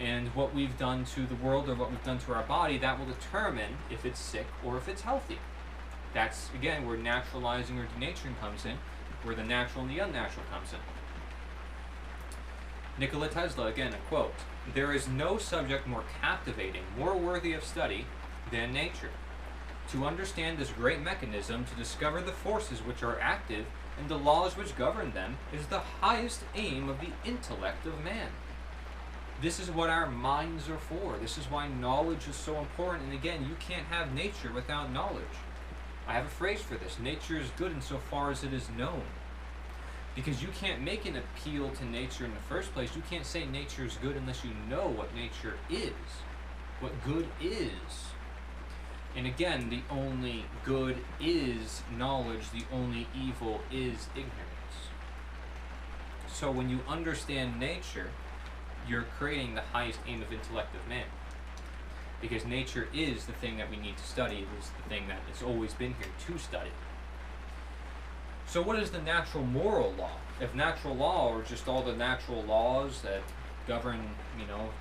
And what we've done to the world or what we've done to our body, that will determine if it's sick or if it's healthy. That's, again, where naturalizing or denaturing comes in, where the natural and the unnatural comes in. Nikola Tesla, again, a quote, "There is no subject more captivating, more worthy of study than nature. To understand this great mechanism, to discover the forces which are active and the laws which govern them, is the highest aim of the intellect of man." This is what our minds are for. This is why knowledge is so important. And again, you can't have nature without knowledge. I have a phrase for this. Nature is good insofar as it is known. Because you can't make an appeal to nature in the first place. You can't say nature is good unless you know what nature is, what good is. And again, the only good is knowledge, the only evil is ignorance. So when you understand nature, you're creating the highest aim of intellect of man. Because nature is the thing that we need to study. It is the thing that has always been here to study. So what is the natural moral law? If natural law are just all the natural laws that govern,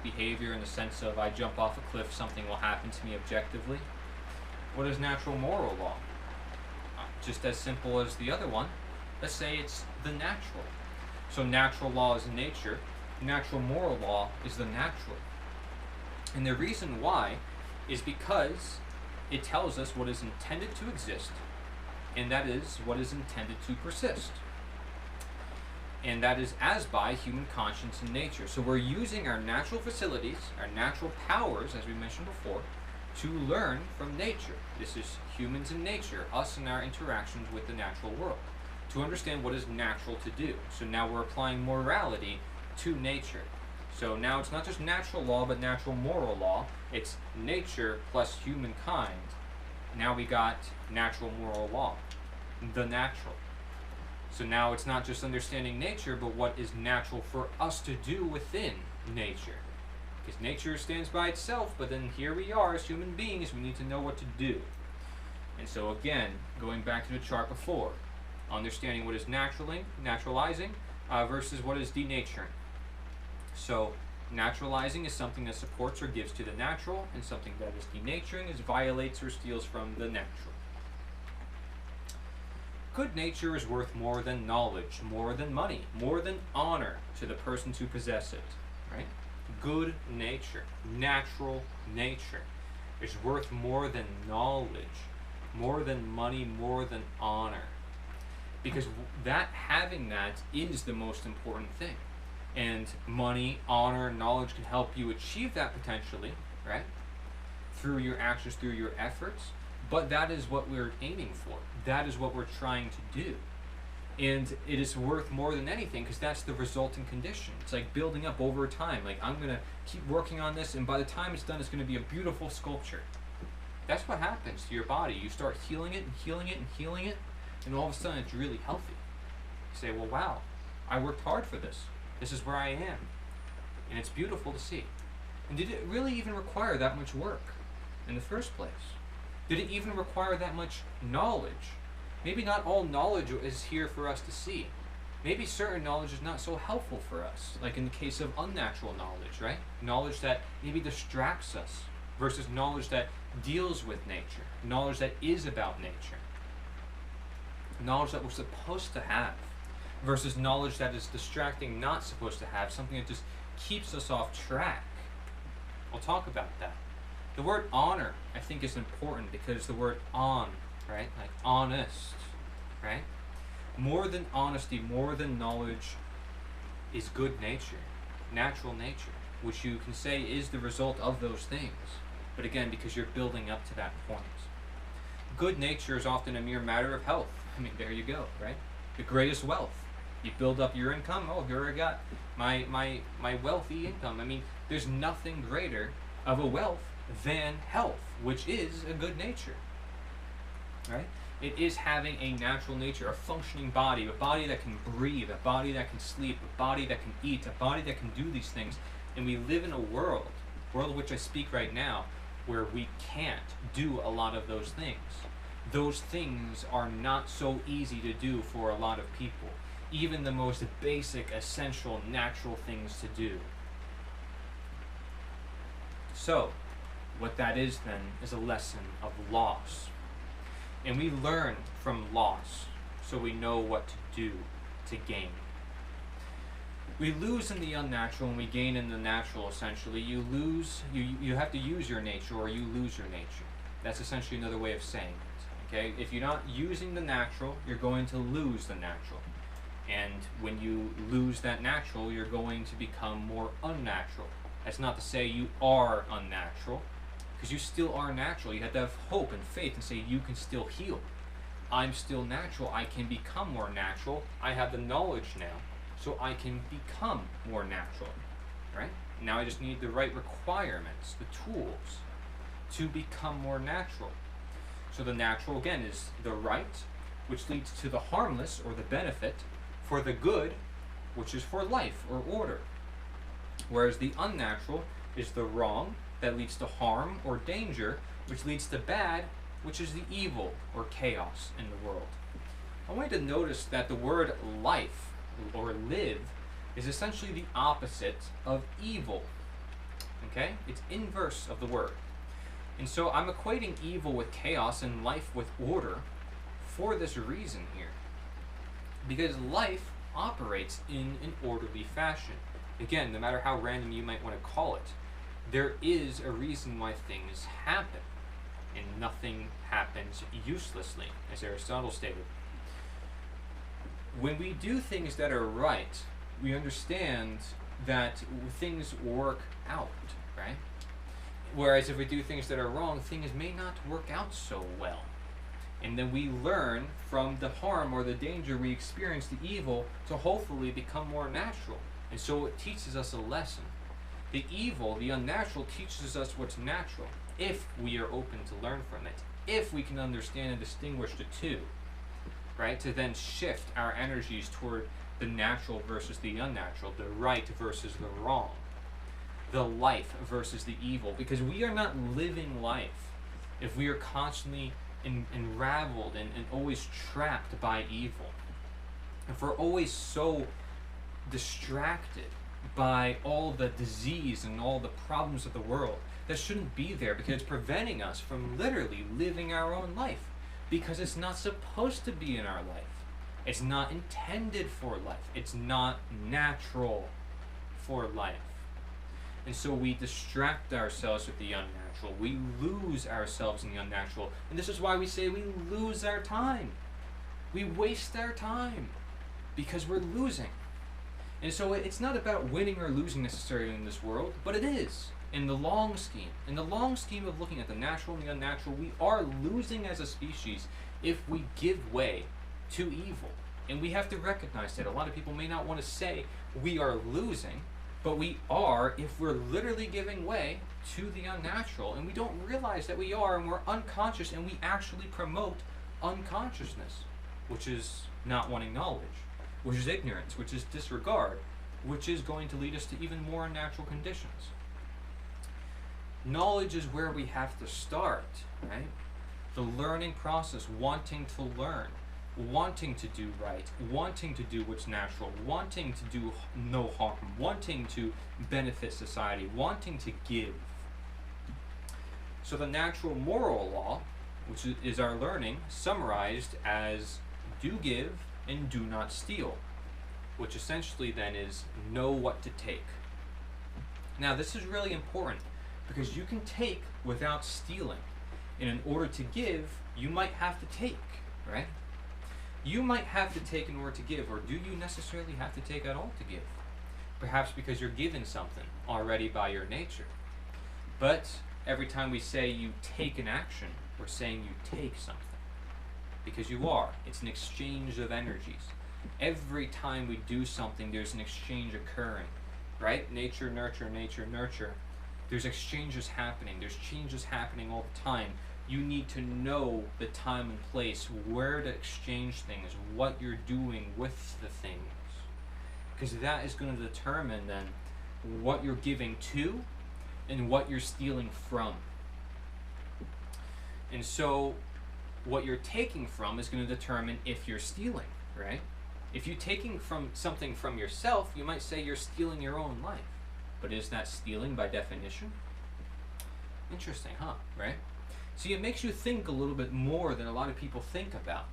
behavior in the sense of I jump off a cliff, something will happen to me objectively. What is natural moral law? Just as simple as the other one. Let's say it's the natural. So natural law is nature. Natural moral law is the natural. And the reason why is because it tells us what is intended to exist, and that is what is intended to persist. And that is as by human conscience and nature. So we're using our natural facilities, our natural powers, as we mentioned before, to learn from nature. This is humans and nature, us and our interactions with the natural world, to understand what is natural to do. So now we're applying morality to nature. So now it's not just natural law, but natural moral law. It's nature plus humankind. Now we got natural moral law, the natural. So now it's not just understanding nature, but what is natural for us to do within nature. Because nature stands by itself, but then here we are as human beings, we need to know what to do. And so again, going back to the chart before, understanding what is naturalizing versus what is denaturing. So naturalizing is something that supports or gives to the natural, and something that is denaturing is violates or steals from the natural. Good nature is worth more than knowledge, more than money, more than honor to the persons who possess it, right? Good nature, natural nature, is worth more than knowledge, more than money, more than honor. Because having that is the most important thing. And money, honor, knowledge can help you achieve that potentially, right? Through your actions, through your efforts. But that is what we're aiming for. That is what we're trying to do. And it is worth more than anything because that's the resulting condition. It's like building up over time. Like, I'm going to keep working on this, and by the time it's done, it's going to be a beautiful sculpture. That's what happens to your body. You start healing it and healing it and healing it, and all of a sudden it's really healthy. You say, well, wow, I worked hard for this. This is where I am. And it's beautiful to see. And did it really even require that much work in the first place? Did it even require that much knowledge? Maybe not all knowledge is here for us to see. Maybe certain knowledge is not so helpful for us, like in the case of unnatural knowledge, right? Knowledge that maybe distracts us versus knowledge that deals with nature, knowledge that is about nature, knowledge that we're supposed to have versus knowledge that is distracting, not supposed to have, something that just keeps us off track. We'll talk about that. The word honor, I think, is important because the word on, right? Like honest, right? More than honesty, more than knowledge is good nature, natural nature, which you can say is the result of those things. But again, because you're building up to that point. Good nature is often a mere matter of health. I mean, there you go, right? The greatest wealth. You build up your income. Oh, here I got my wealthy income. I mean, there's nothing greater of a wealth than health, which is a good nature, right? It is having a natural nature, a functioning body, a body that can breathe, a body that can sleep, a body that can eat, a body that can do these things. And we live in a world of which I speak right now, where we can't do a lot of those things. Those things are not so easy to do for a lot of people. Even the most basic, essential, natural things to do. So, what that is then is a lesson of loss. And we learn from loss, so we know what to do to gain. We lose in the unnatural and we gain in the natural, essentially. You have to use your nature or you lose your nature. That's essentially another way of saying it. Okay? If you're not using the natural, you're going to lose the natural. And when you lose that natural, you're going to become more unnatural. That's not to say you are unnatural, because you still are natural. You have to have hope and faith and say you can still heal. I'm still natural. I can become more natural. I have the knowledge now, so I can become more natural, right? Now I just need the right requirements, the tools, to become more natural. So the natural, again, is the right, which leads to the harmless, or the benefit, for the good, which is for life, or order. Whereas the unnatural is the wrong, that leads to harm, or danger, which leads to bad, which is the evil, or chaos in the world. I want you to notice that the word life, or live, is essentially the opposite of evil. Okay? It's inverse of the word. And so I'm equating evil with chaos and life with order for this reason here. Because life operates in an orderly fashion. Again, no matter how random you might want to call it, there is a reason why things happen. And nothing happens uselessly, as Aristotle stated. When we do things that are right, we understand that things work out, right? Whereas if we do things that are wrong, things may not work out so well. And then we learn from the harm or the danger we experience, the evil, to hopefully become more natural. And so it teaches us a lesson. The evil, the unnatural, teaches us what's natural, if we are open to learn from it, if we can understand and distinguish the two, right? To then shift our energies toward the natural versus the unnatural, the right versus the wrong, the life versus the evil. Because we are not living life if we are constantly enraveled and always trapped by evil. If we're always so distracted by all the disease and all the problems of the world, that shouldn't be there, because it's preventing us from literally living our own life, because it's not supposed to be in our life. It's not intended for life. It's not natural for life. And so we distract ourselves with the unnatural. We lose ourselves in the unnatural. And this is why we say we lose our time. We waste our time because we're losing. And so it's not about winning or losing necessarily in this world, but it is in the long scheme. In the long scheme of looking at the natural and the unnatural, we are losing as a species if we give way to evil. And we have to recognize that. A lot of people may not want to say we are losing, but we are if we're literally giving way to the unnatural. And we don't realize that we are, and we're unconscious, and we actually promote unconsciousness, which is not wanting knowledge, which is ignorance, which is disregard, which is going to lead us to even more unnatural conditions. Knowledge is where we have to start, right? The learning process, wanting to learn, wanting to do right, wanting to do what's natural, wanting to do no harm, wanting to benefit society, wanting to give. So the natural moral law, which is our learning, summarized as do give and do not steal, which essentially then is know what to take. Now this is really important, because you can take without stealing. And in order to give, you might have to take, right? You might have to take in order to give, or do you necessarily have to take at all to give? Perhaps because you're given something already by your nature. But every time we say you take an action, we're saying you take something. Because you are. It's an exchange of energies. Every time we do something, there's an exchange occurring, right? Nature, nurture, nature, nurture. There's exchanges happening. There's changes happening all the time. You need to know the time and place, where to exchange things, what you're doing with the things. Because that is going to determine then what you're giving to and what you're stealing from. And so what you're taking from is going to determine if you're stealing, right? If you're taking from something from yourself, you might say you're stealing your own life. But is that stealing by definition? Interesting, huh? Right? See, it makes you think a little bit more than a lot of people think about.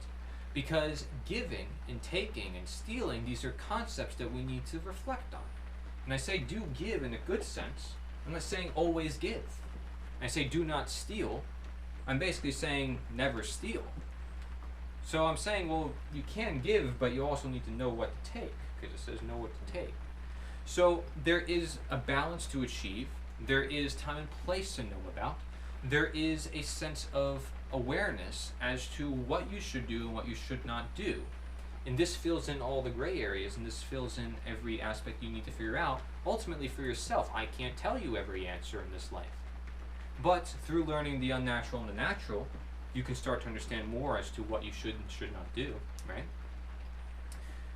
Because giving and taking and stealing, these are concepts that we need to reflect on. And I say do give in a good sense. I'm not saying always give. I say do not steal. I'm basically saying never steal. So I'm saying, well, you can give, but you also need to know what to take, because it says know what to take. So there is a balance to achieve. There is time and place to know about. There is a sense of awareness as to what you should do and what you should not do. And this fills in all the gray areas, and this fills in every aspect you need to figure out, ultimately for yourself. I can't tell you every answer in this life. But through learning the unnatural and the natural, you can start to understand more as to what you should and should not do, right?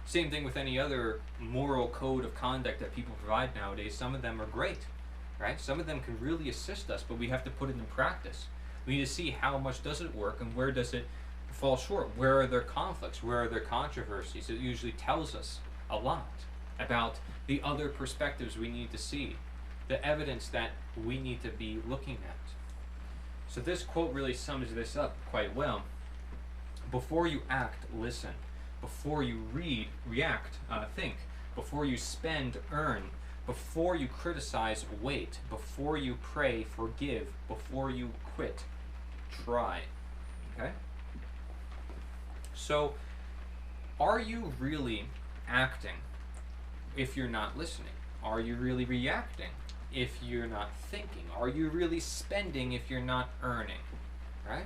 Same thing with any other moral code of conduct that people provide nowadays. Some of them are great, right? Some of them can really assist us, but we have to put it in practice. We need to see how much does it work and where does it fall short. Where are there conflicts? Where are there controversies? It usually tells us a lot about the other perspectives we need to see, the evidence that we need to be looking at. So this quote really sums this up quite well. Before you act, listen. Before you read, react, think. Before you spend, earn. Before you criticize, wait. Before you pray, forgive. Before you quit, try. Okay? So, are you really acting if you're not listening? Are you really reacting if you're not thinking? Are you really spending if you're not earning? Right?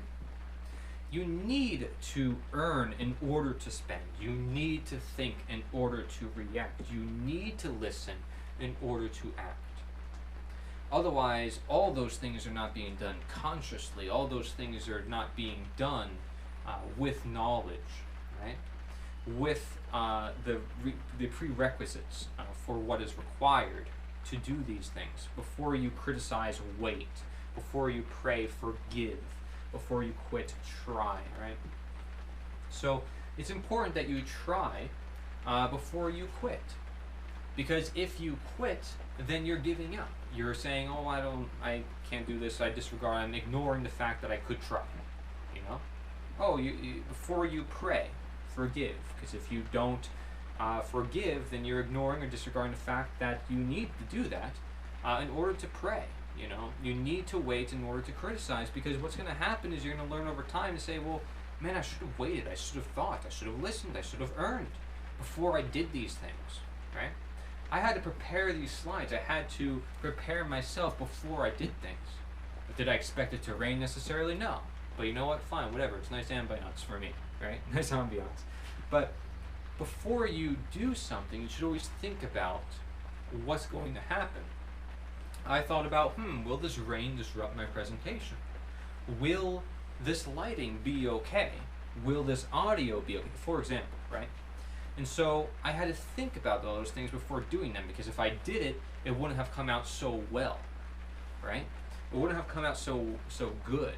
You need to earn in order to spend. You need to think in order to react. You need to listen in order to act. Otherwise, all those things are not being done consciously. All those things are not being done with knowledge, right? With the prerequisites for what is required to do these things. Before you criticize, wait. Before you pray, forgive. Before you quit, try, right? So it's important that you try before you quit. Because if you quit, then you're giving up. You're saying, oh, I can't do this, I disregard, I'm ignoring the fact that I could try, you know? Oh, before you pray, forgive. Because if you don't forgive, then you're ignoring or disregarding the fact that you need to do that in order to pray. You know, you need to wait in order to criticize, because what's going to happen is you're going to learn over time and say, well, man, I should have waited, I should have thought, I should have listened, I should have earned before I did these things, right? I had to prepare these slides. I had to prepare myself before I did things. But did I expect it to rain necessarily? No. But you know what? Fine, whatever. It's nice ambiance for me, right? Nice ambiance. But before you do something, you should always think about what's going to happen. I thought about, will this rain disrupt my presentation? Will this lighting be okay? Will this audio be okay? For example, right? And so I had to think about all those things before doing them, because if I did it, it wouldn't have come out so well, right? It wouldn't have come out so good,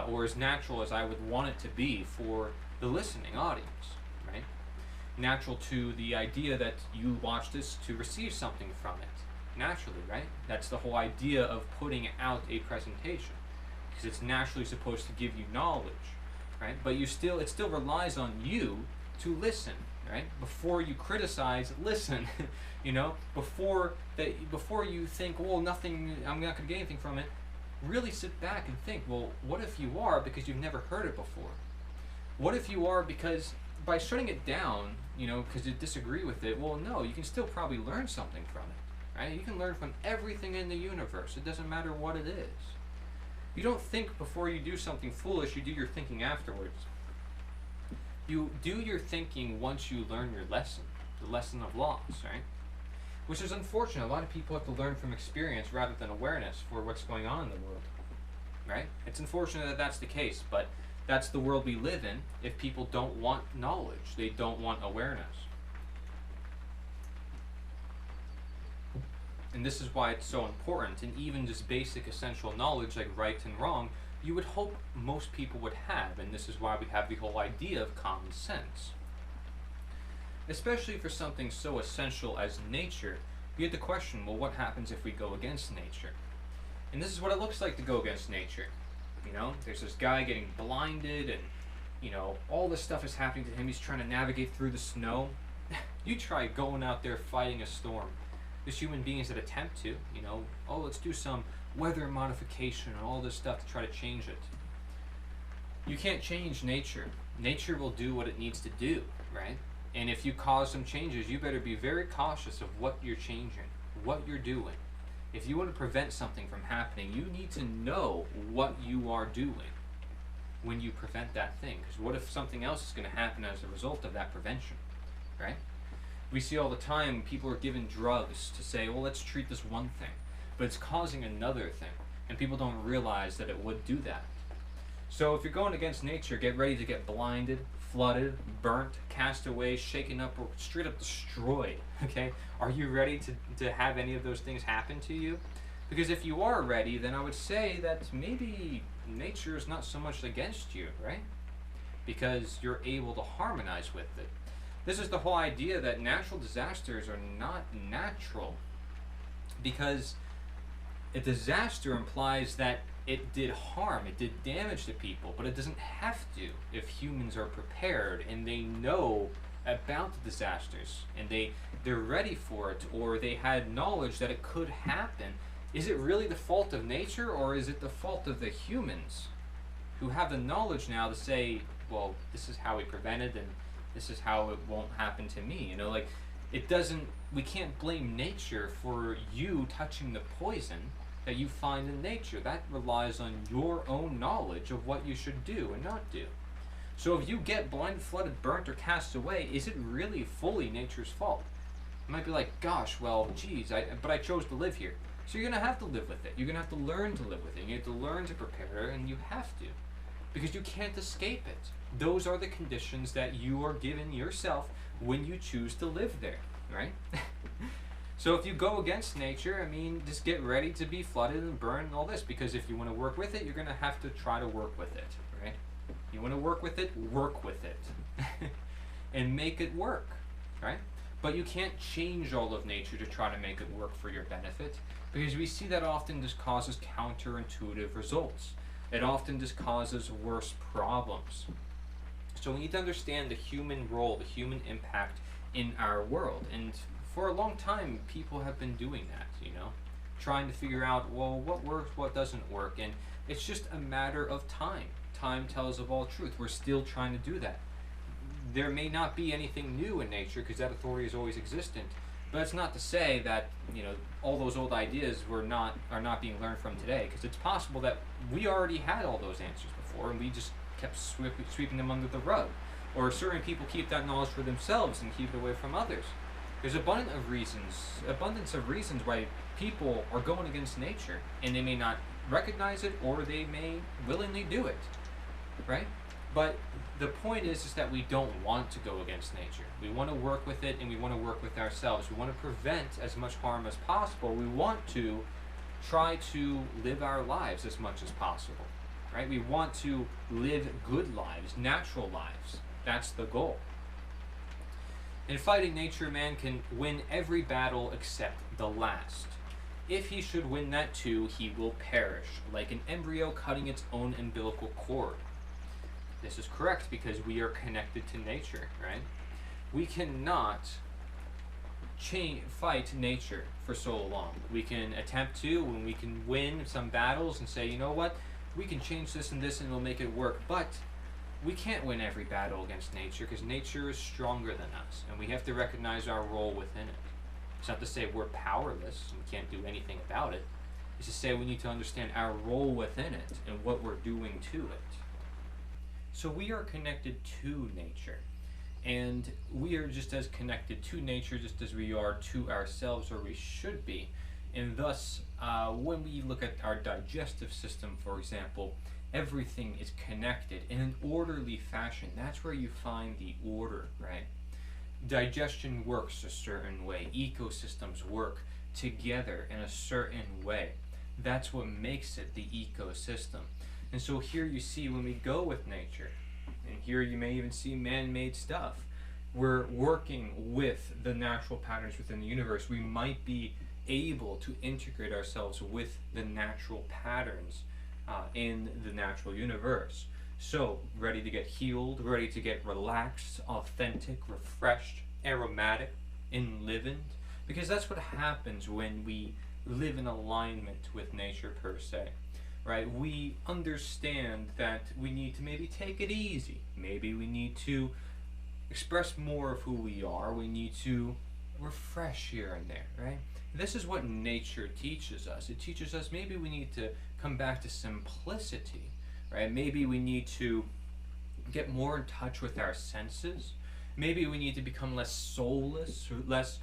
or as natural as I would want it to be for the listening audience, right? Natural to the idea that you watch this to receive something from it, naturally, right? That's the whole idea of putting out a presentation, because it's naturally supposed to give you knowledge, right? But it still relies on you to listen. Right? Before you criticize, listen. You know, before you think, well, nothing, I'm not going to get anything from it. Really sit back and think, well, what if you are because you've never heard it before? What if you are because by shutting it down, you know, because you disagree with it? Well, no, you can still probably learn something from it, right? You can learn from everything in the universe. It doesn't matter what it is. You don't think before you do something foolish. You do your thinking afterwards. You do your thinking once you learn your lesson, the lesson of loss, right? Which is unfortunate. A lot of people have to learn from experience rather than awareness for what's going on in the world, right? It's unfortunate that that's the case, but that's the world we live in if people don't want knowledge. They don't want awareness. And this is why it's so important, and even just basic essential knowledge like right and wrong, you would hope most people would have, and this is why we have the whole idea of common sense. Especially for something so essential as nature, you have to question, well, what happens if we go against nature? And this is what it looks like to go against nature. You know, there's this guy getting blinded, and, you know, all this stuff is happening to him. He's trying to navigate through the snow. You try going out there fighting a storm. There's human beings that attempt to, you know, oh, let's do some weather modification and all this stuff to try to change it. You can't change nature. Nature will do what it needs to do, right? And if you cause some changes, you better be very cautious of what you're changing, what you're doing. If you want to prevent something from happening, you need to know what you are doing when you prevent that thing. Because what if something else is going to happen as a result of that prevention, right? We see all the time people are given drugs to say, well, let's treat this one thing, but it's causing another thing, and people don't realize that it would do that. So if you're going against nature, get ready to get blinded, flooded, burnt, cast away, shaken up, or straight up destroyed, okay? Are you ready to have any of those things happen to you? Because if you are ready, then I would say that maybe nature is not so much against you, right? Because you're able to harmonize with it. This is the whole idea that natural disasters are not natural. Because a disaster implies that it did harm, it did damage to people, but it doesn't have to if humans are prepared and they know about the disasters and they're ready for it, or they had knowledge that it could happen. Is it really the fault of nature, or is it the fault of the humans who have the knowledge now to say, well, this is how we prevent it and this is how it won't happen to me? You know, like, we can't blame nature for you touching the poison that you find in nature. That relies on your own knowledge of what you should do and not do. So if you get blinded, flooded, burnt, or cast away, is it really fully nature's fault? You might be like, gosh, well, geez, but I chose to live here. So you're going to have to live with it. You're going to have to learn to live with it. You have to learn to prepare, and you have to. Because you can't escape it. Those are the conditions that you are giving yourself when you choose to live there, right? So if you go against nature, I mean, just get ready to be flooded and burned and all this, because if you want to work with it, you're going to have to try to work with it, right? You want to work with it, and make it work, right? But you can't change all of nature to try to make it work for your benefit, because we see that often just causes counterintuitive results. It often just causes worse problems. So we need to understand the human role, the human impact in our world. And for a long time, people have been doing that, you know, trying to figure out, well, what works, what doesn't work. And it's just a matter of time. Time tells of all truth. We're still trying to do that. There may not be anything new in nature, because that authority is always existent. But it's not to say that, you know, all those old ideas are not being learned from today, because it's possible that we already had all those answers before, and we just kept sweeping them under the rug. Or certain people keep that knowledge for themselves and keep it away from others. There's abundance of reasons why people are going against nature, and they may not recognize it, or they may willingly do it, right? But the point is that we don't want to go against nature. We want to work with it, and we want to work with ourselves. We want to prevent as much harm as possible. We want to try to live our lives as much as possible, right? We want to live good lives, natural lives. That's the goal. In fighting nature, man can win every battle except the last. If he should win that too, he will perish, like an embryo cutting its own umbilical cord. This is correct, because we are connected to nature, right? We cannot fight nature for so long. We can attempt to, and we can win some battles and say, you know what, we can change this and we'll make it work. But we can't win every battle against nature, because nature is stronger than us, and we have to recognize our role within it. It's not to say we're powerless and we can't do anything about it. It's to say we need to understand our role within it and what we're doing to it. So we are connected to nature, and we are just as connected to nature just as we are to ourselves, or we should be. And thus, when we look at our digestive system, for example, everything is connected in an orderly fashion. That's where you find the order, right? Digestion works a certain way. Ecosystems work together in a certain way. That's what makes it the ecosystem. And so here you see, when we go with nature, and here you may even see man-made stuff, we're working with the natural patterns within the universe. We might be able to integrate ourselves with the natural patterns in the natural universe. So, ready to get healed, ready to get relaxed, authentic, refreshed, aromatic, enlivened. Because that's what happens when we live in alignment with nature per se. Right? We understand that we need to maybe take it easy. Maybe we need to express more of who we are, we need to refresh here and there, right? This is what nature teaches us. It teaches us maybe we need to come back to simplicity, right? Maybe we need to get more in touch with our senses. Maybe we need to become less soulless, or less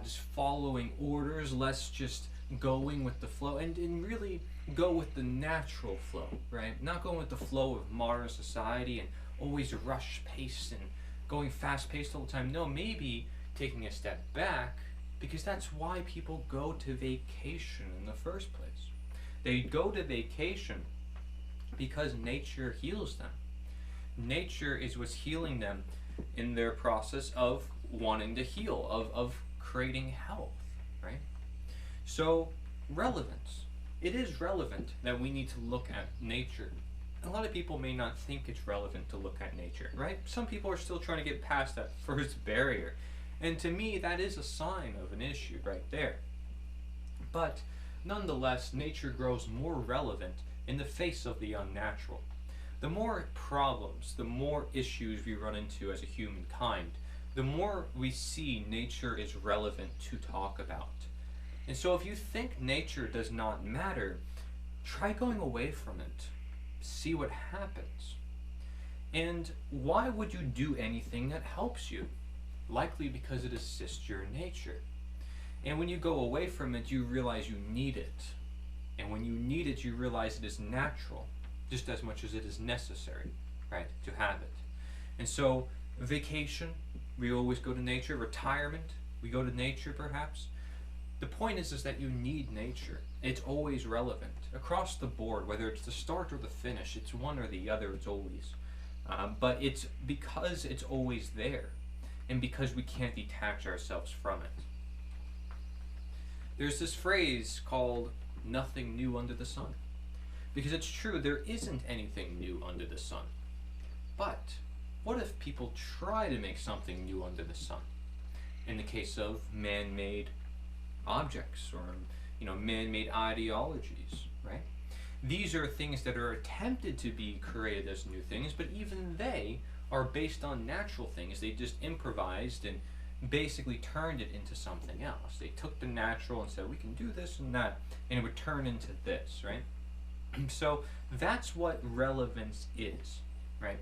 just following orders, less just going with the flow, and really go with the natural flow, right? Not going with the flow of modern society and always rush paced and going fast paced all the time. No, maybe taking a step back, because that's why people go to vacation in the first place. They go to vacation because nature heals them. Nature is what's healing them in their process of wanting to heal, of creating health, right? So, relevance. It is relevant that we need to look at nature. A lot of people may not think it's relevant to look at nature, right? Some people are still trying to get past that first barrier. And to me, that is a sign of an issue right there. But nonetheless, nature grows more relevant in the face of the unnatural. The more problems, the more issues we run into as a humankind, the more we see nature is relevant to talk about. And so if you think nature does not matter, try going away from it. See what happens. And why would you do anything that helps you? Likely because it assists your nature. And when you go away from it, you realize you need it. And when you need it, you realize it is natural, just as much as it is necessary, right, to have it. And so, vacation, we always go to nature. Retirement, we go to nature perhaps. The point is that you need nature. It's always relevant. Across the board, whether it's the start or the finish, it's one or the other, it's always. But it's because it's always there, and because we can't detach ourselves from it. There's this phrase called nothing new under the sun. Because it's true, there isn't anything new under the sun. But what if people try to make something new under the sun? In the case of man-made objects or man-made ideologies, right? These are things that are attempted to be created as new things, but even they are based on natural things. They just improvised and basically turned it into something else. They took the natural and said, we can do this and that, and it would turn into this, right? So that's what relevance is, right?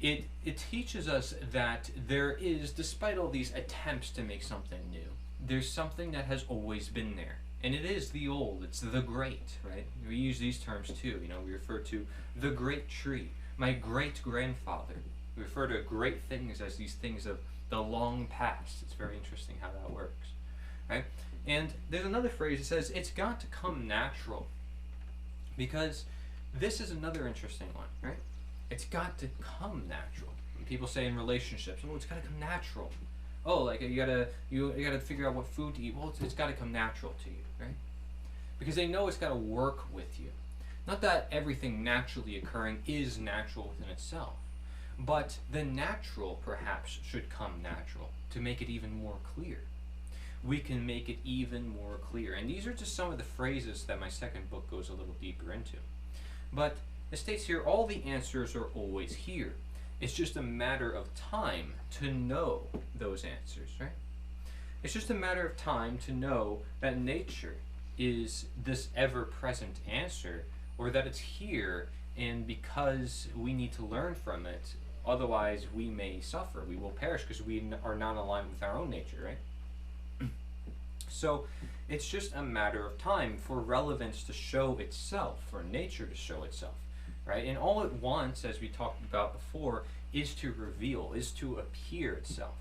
It teaches us that there is, despite all these attempts to make something new, there's something that has always been there. And it is the old, it's the great, right? We use these terms too, we refer to the great tree, my great-grandfather. We refer to great things as these things of the long past. It's very interesting how that works, right? And there's another phrase that says, it's got to come natural. Because this is another interesting one, right? It's got to come natural. When people say in relationships, oh, it's got to come natural. Oh, like you gotta figure out what food to eat. Well, it's got to come natural to you, right? Because they know it's got to work with you. Not that everything naturally occurring is natural within itself, but the natural perhaps should come natural to make it even more clear. We can make it even more clear. And these are just some of the phrases that my second book goes a little deeper into. But it states here, all the answers are always here. It's just a matter of time to know those answers, right? It's just a matter of time to know that nature is this ever-present answer, or that it's here, and because we need to learn from it, otherwise we may suffer. We will perish because we are not aligned with our own nature, right? So it's just a matter of time for relevance to show itself, for nature to show itself, right? And all it wants, as we talked about before, is to reveal, is to appear itself.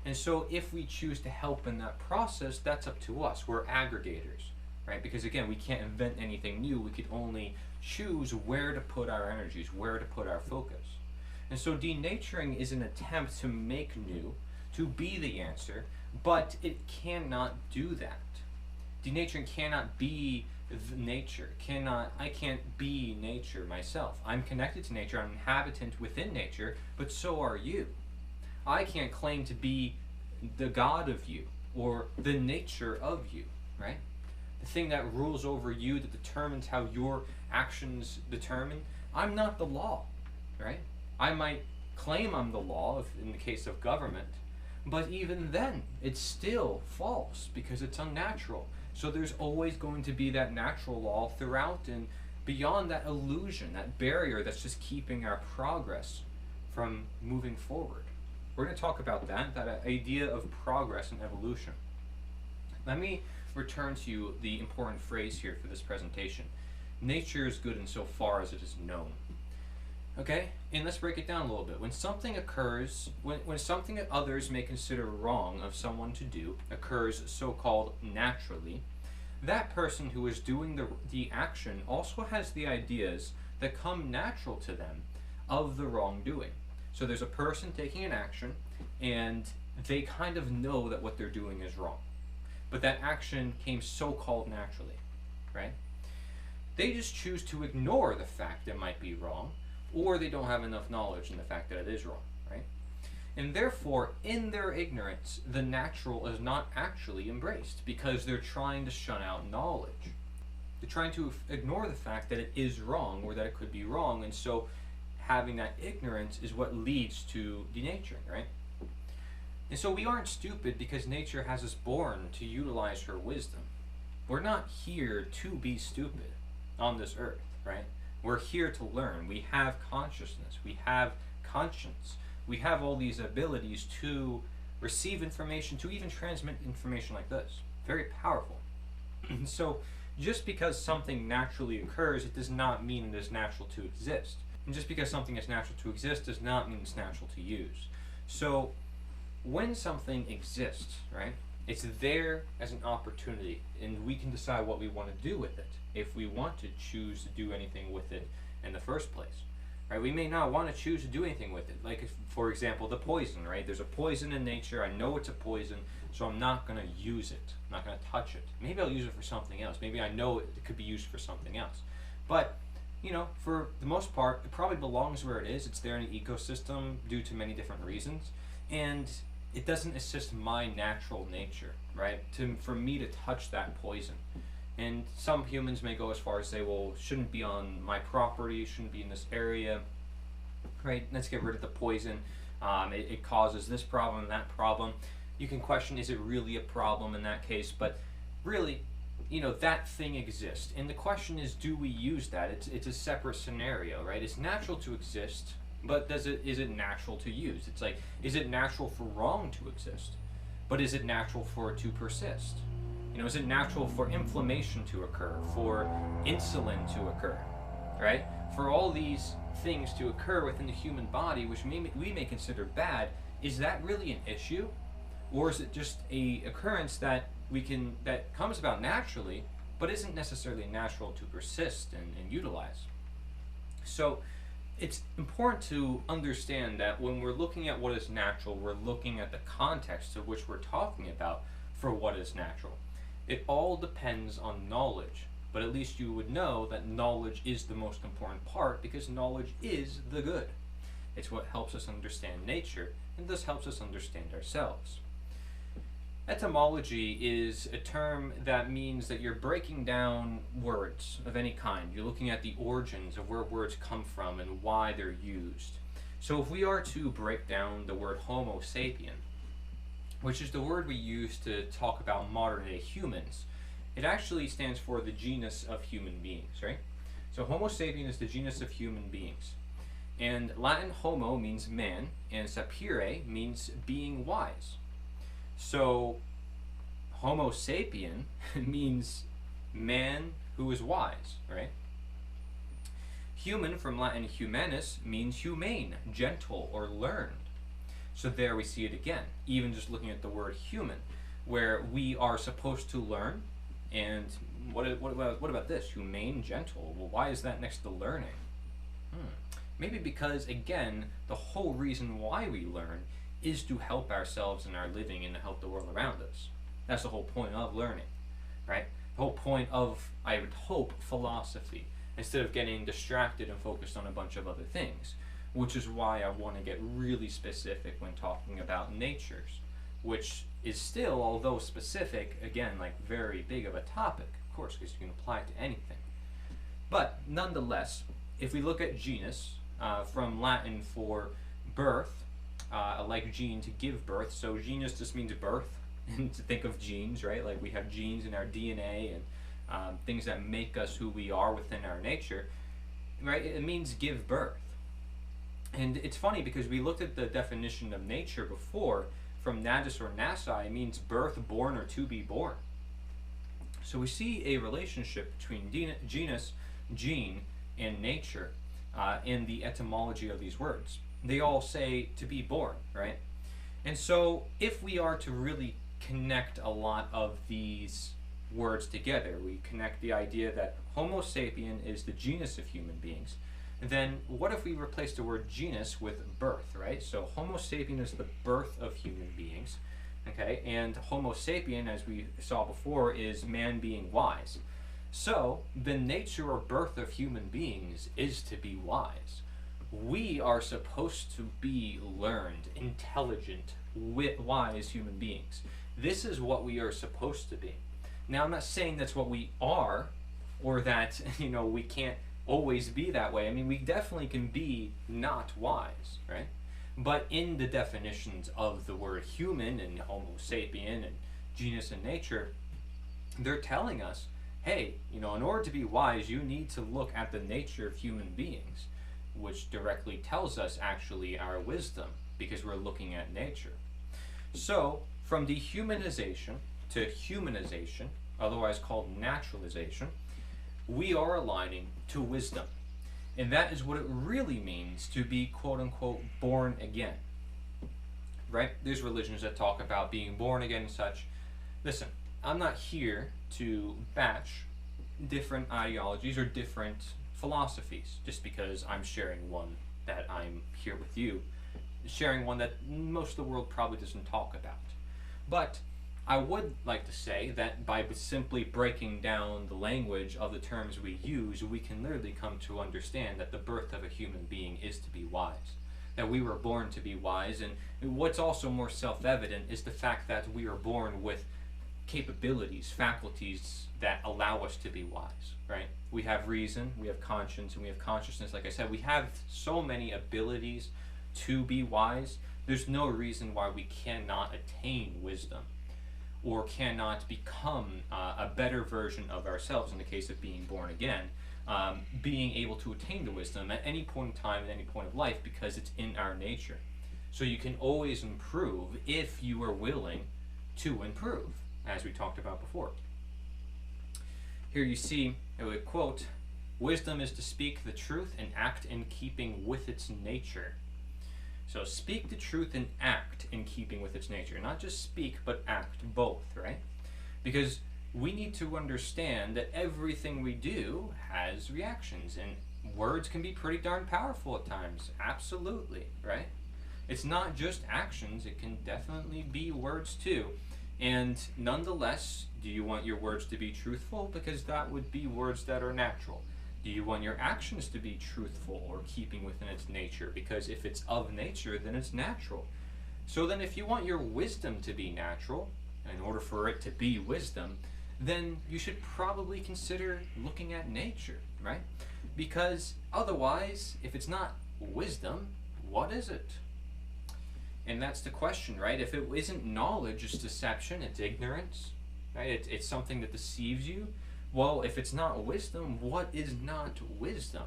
And so if we choose to help in that process, that's up to us. We're aggregators, right? Because again, we can't invent anything new. We could only choose where to put our energies, where to put our focus. And so denaturing is an attempt to make new, to be the answer, but it cannot do that. Denaturing cannot be nature. I can't be nature myself. I'm connected to nature. I'm an inhabitant within nature, but so are you. I can't claim to be the God of you or the nature of you, right? The thing that rules over you, that determines how your actions determine. I'm not the law, right? I might claim I'm the law in the case of government, but even then, it's still false because it's unnatural. So there's always going to be that natural law throughout and beyond that illusion, that barrier that's just keeping our progress from moving forward. We're going to talk about that idea of progress and evolution. Let me return to you the important phrase here for this presentation. Nature is good insofar as it is known. Okay? And let's break it down a little bit. When something occurs, when something that others may consider wrong of someone to do occurs so-called naturally, that person who is doing the action also has the ideas that come natural to them of the wrongdoing. So there's a person taking an action, and they kind of know that what they're doing is wrong. But that action came so-called naturally, right? They just choose to ignore the fact it might be wrong, or they don't have enough knowledge in the fact that it is wrong, right? And therefore, in their ignorance, the natural is not actually embraced because they're trying to shun out knowledge. They're trying to ignore the fact that it is wrong or that it could be wrong, and so having that ignorance is what leads to denaturing, right? And so we aren't stupid because nature has us born to utilize her wisdom. We're not here to be stupid on this earth, right? We're here to learn. We have consciousness. We have conscience. We have all these abilities to receive information, to even transmit information like this. Very powerful. So just because something naturally occurs, it does not mean it is natural to exist. And just because something is natural to exist does not mean it's natural to use. So when something exists, right, it's there as an opportunity, and we can decide what we want to do with it if we want to choose to do anything with it in the first place. Right? We may not want to choose to do anything with it. Like, for example, the poison, right? There's a poison in nature. I know it's a poison, so I'm not going to use it. I'm not going to touch it. Maybe I'll use it for something else. Maybe I know it could be used for something else. But, you know, for the most part, it probably belongs where it is. It's there in an ecosystem due to many different reasons. And it doesn't assist my natural nature, right? For me to touch that poison. And some humans may go as far as say, well, it shouldn't be on my property, shouldn't be in this area, right? Let's get rid of the poison. It causes this problem and that problem. You can question, is it really a problem in that case? But really, you know, that thing exists. And the question is, do we use that? It's a separate scenario, right? It's natural to exist, but is it natural to use? It's like, is it natural for wrong to exist? But is it natural for it to persist? You know, is it natural for inflammation to occur, for insulin to occur, right? For all these things to occur within the human body, which we may consider bad, is that really an issue? Or is it just a occurrence that comes about naturally, but isn't necessarily natural to persist and utilize? So it's important to understand that when we're looking at what is natural, we're looking at the context of which we're talking about for what is natural. It all depends on knowledge, but at least you would know that knowledge is the most important part because knowledge is the good. It's what helps us understand nature and thus helps us understand ourselves. Etymology is a term that means that you're breaking down words of any kind. You're looking at the origins of where words come from and why they're used. So if we are to break down the word Homo sapien, which is the word we use to talk about modern-day humans, it actually stands for the genus of human beings, right? So Homo sapien is the genus of human beings. And Latin homo means man, and sapere means being wise. So Homo sapien means man who is wise, right? Human from Latin humanus means humane, gentle, or learned. So there we see it again, even just looking at the word human, where we are supposed to learn. And what about this? Humane, gentle. Well, why is that next to learning? Maybe because, again, the whole reason why we learn is to help ourselves in our living and to help the world around us. That's the whole point of learning, right? The whole point of, I would hope, philosophy, instead of getting distracted and focused on a bunch of other things. Which is why I want to get really specific when talking about natures, which is still, although specific, again, like very big of a topic, of course, because you can apply it to anything. But nonetheless, if we look at genus, from Latin for birth, like gene, to give birth. So genus just means birth, and to think of genes, right? Like we have genes in our DNA and things that make us who we are within our nature, right? It means give birth. And it's funny because we looked at the definition of nature before from natus or nasi. It means birth, born, or to be born. So we see a relationship between genus, gene, and nature in the etymology of these words. They all say to be born, right? And so if we are to really connect a lot of these words together, we connect the idea that Homo sapien is the genus of human beings, then what if we replace the word genus with birth, right? So Homo sapien is the birth of human beings, okay? And Homo sapien, as we saw before, is man being wise. So the nature or birth of human beings is to be wise. We are supposed to be learned, intelligent, wise human beings. This is what we are supposed to be. Now, I'm not saying that's what we are, or that, we can't always be that way. I mean, we definitely can be not wise, right? But in the definitions of the word human and Homo sapien and genus and nature, they're telling us, hey, in order to be wise, you need to look at the nature of human beings, which directly tells us actually our wisdom, because we're looking at nature. So, from dehumanization to humanization, otherwise called naturalization, we are aligning to wisdom. And that is what it really means to be quote-unquote born again. Right? There's religions that talk about being born again and such. Listen, I'm not here to bash different ideologies or different philosophies just because I'm sharing one that I'm here with you, sharing one that most of the world probably doesn't talk about. But I would like to say that by simply breaking down the language of the terms we use, we can literally come to understand that the birth of a human being is to be wise. That we were born to be wise, and what's also more self-evident is the fact that we are born with capabilities, faculties that allow us to be wise, right? We have reason, we have conscience, and we have consciousness. Like I said, we have so many abilities to be wise. There's no reason why we cannot attain wisdom, or cannot become a better version of ourselves in the case of being born again, being able to attain the wisdom at any point in time, at any point of life, because it's in our nature. So you can always improve if you are willing to improve, as we talked about before. Here you see, I would quote, "Wisdom is to speak the truth and act in keeping with its nature." So speak the truth and act in keeping with its nature. Not just speak, but act, both, right? Because we need to understand that everything we do has reactions, and words can be pretty darn powerful at times. Absolutely, right? It's not just actions, it can definitely be words too. And nonetheless, do you want your words to be truthful? Because that would be words that are natural. Do you want your actions to be truthful or keeping within its nature? Because if it's of nature, then it's natural. So then if you want your wisdom to be natural, in order for it to be wisdom, then you should probably consider looking at nature, right? Because otherwise, if it's not wisdom, what is it? And that's the question, right? If it isn't knowledge, it's deception, it's ignorance, right? It's something that deceives you. Well, if it's not wisdom, what is not wisdom?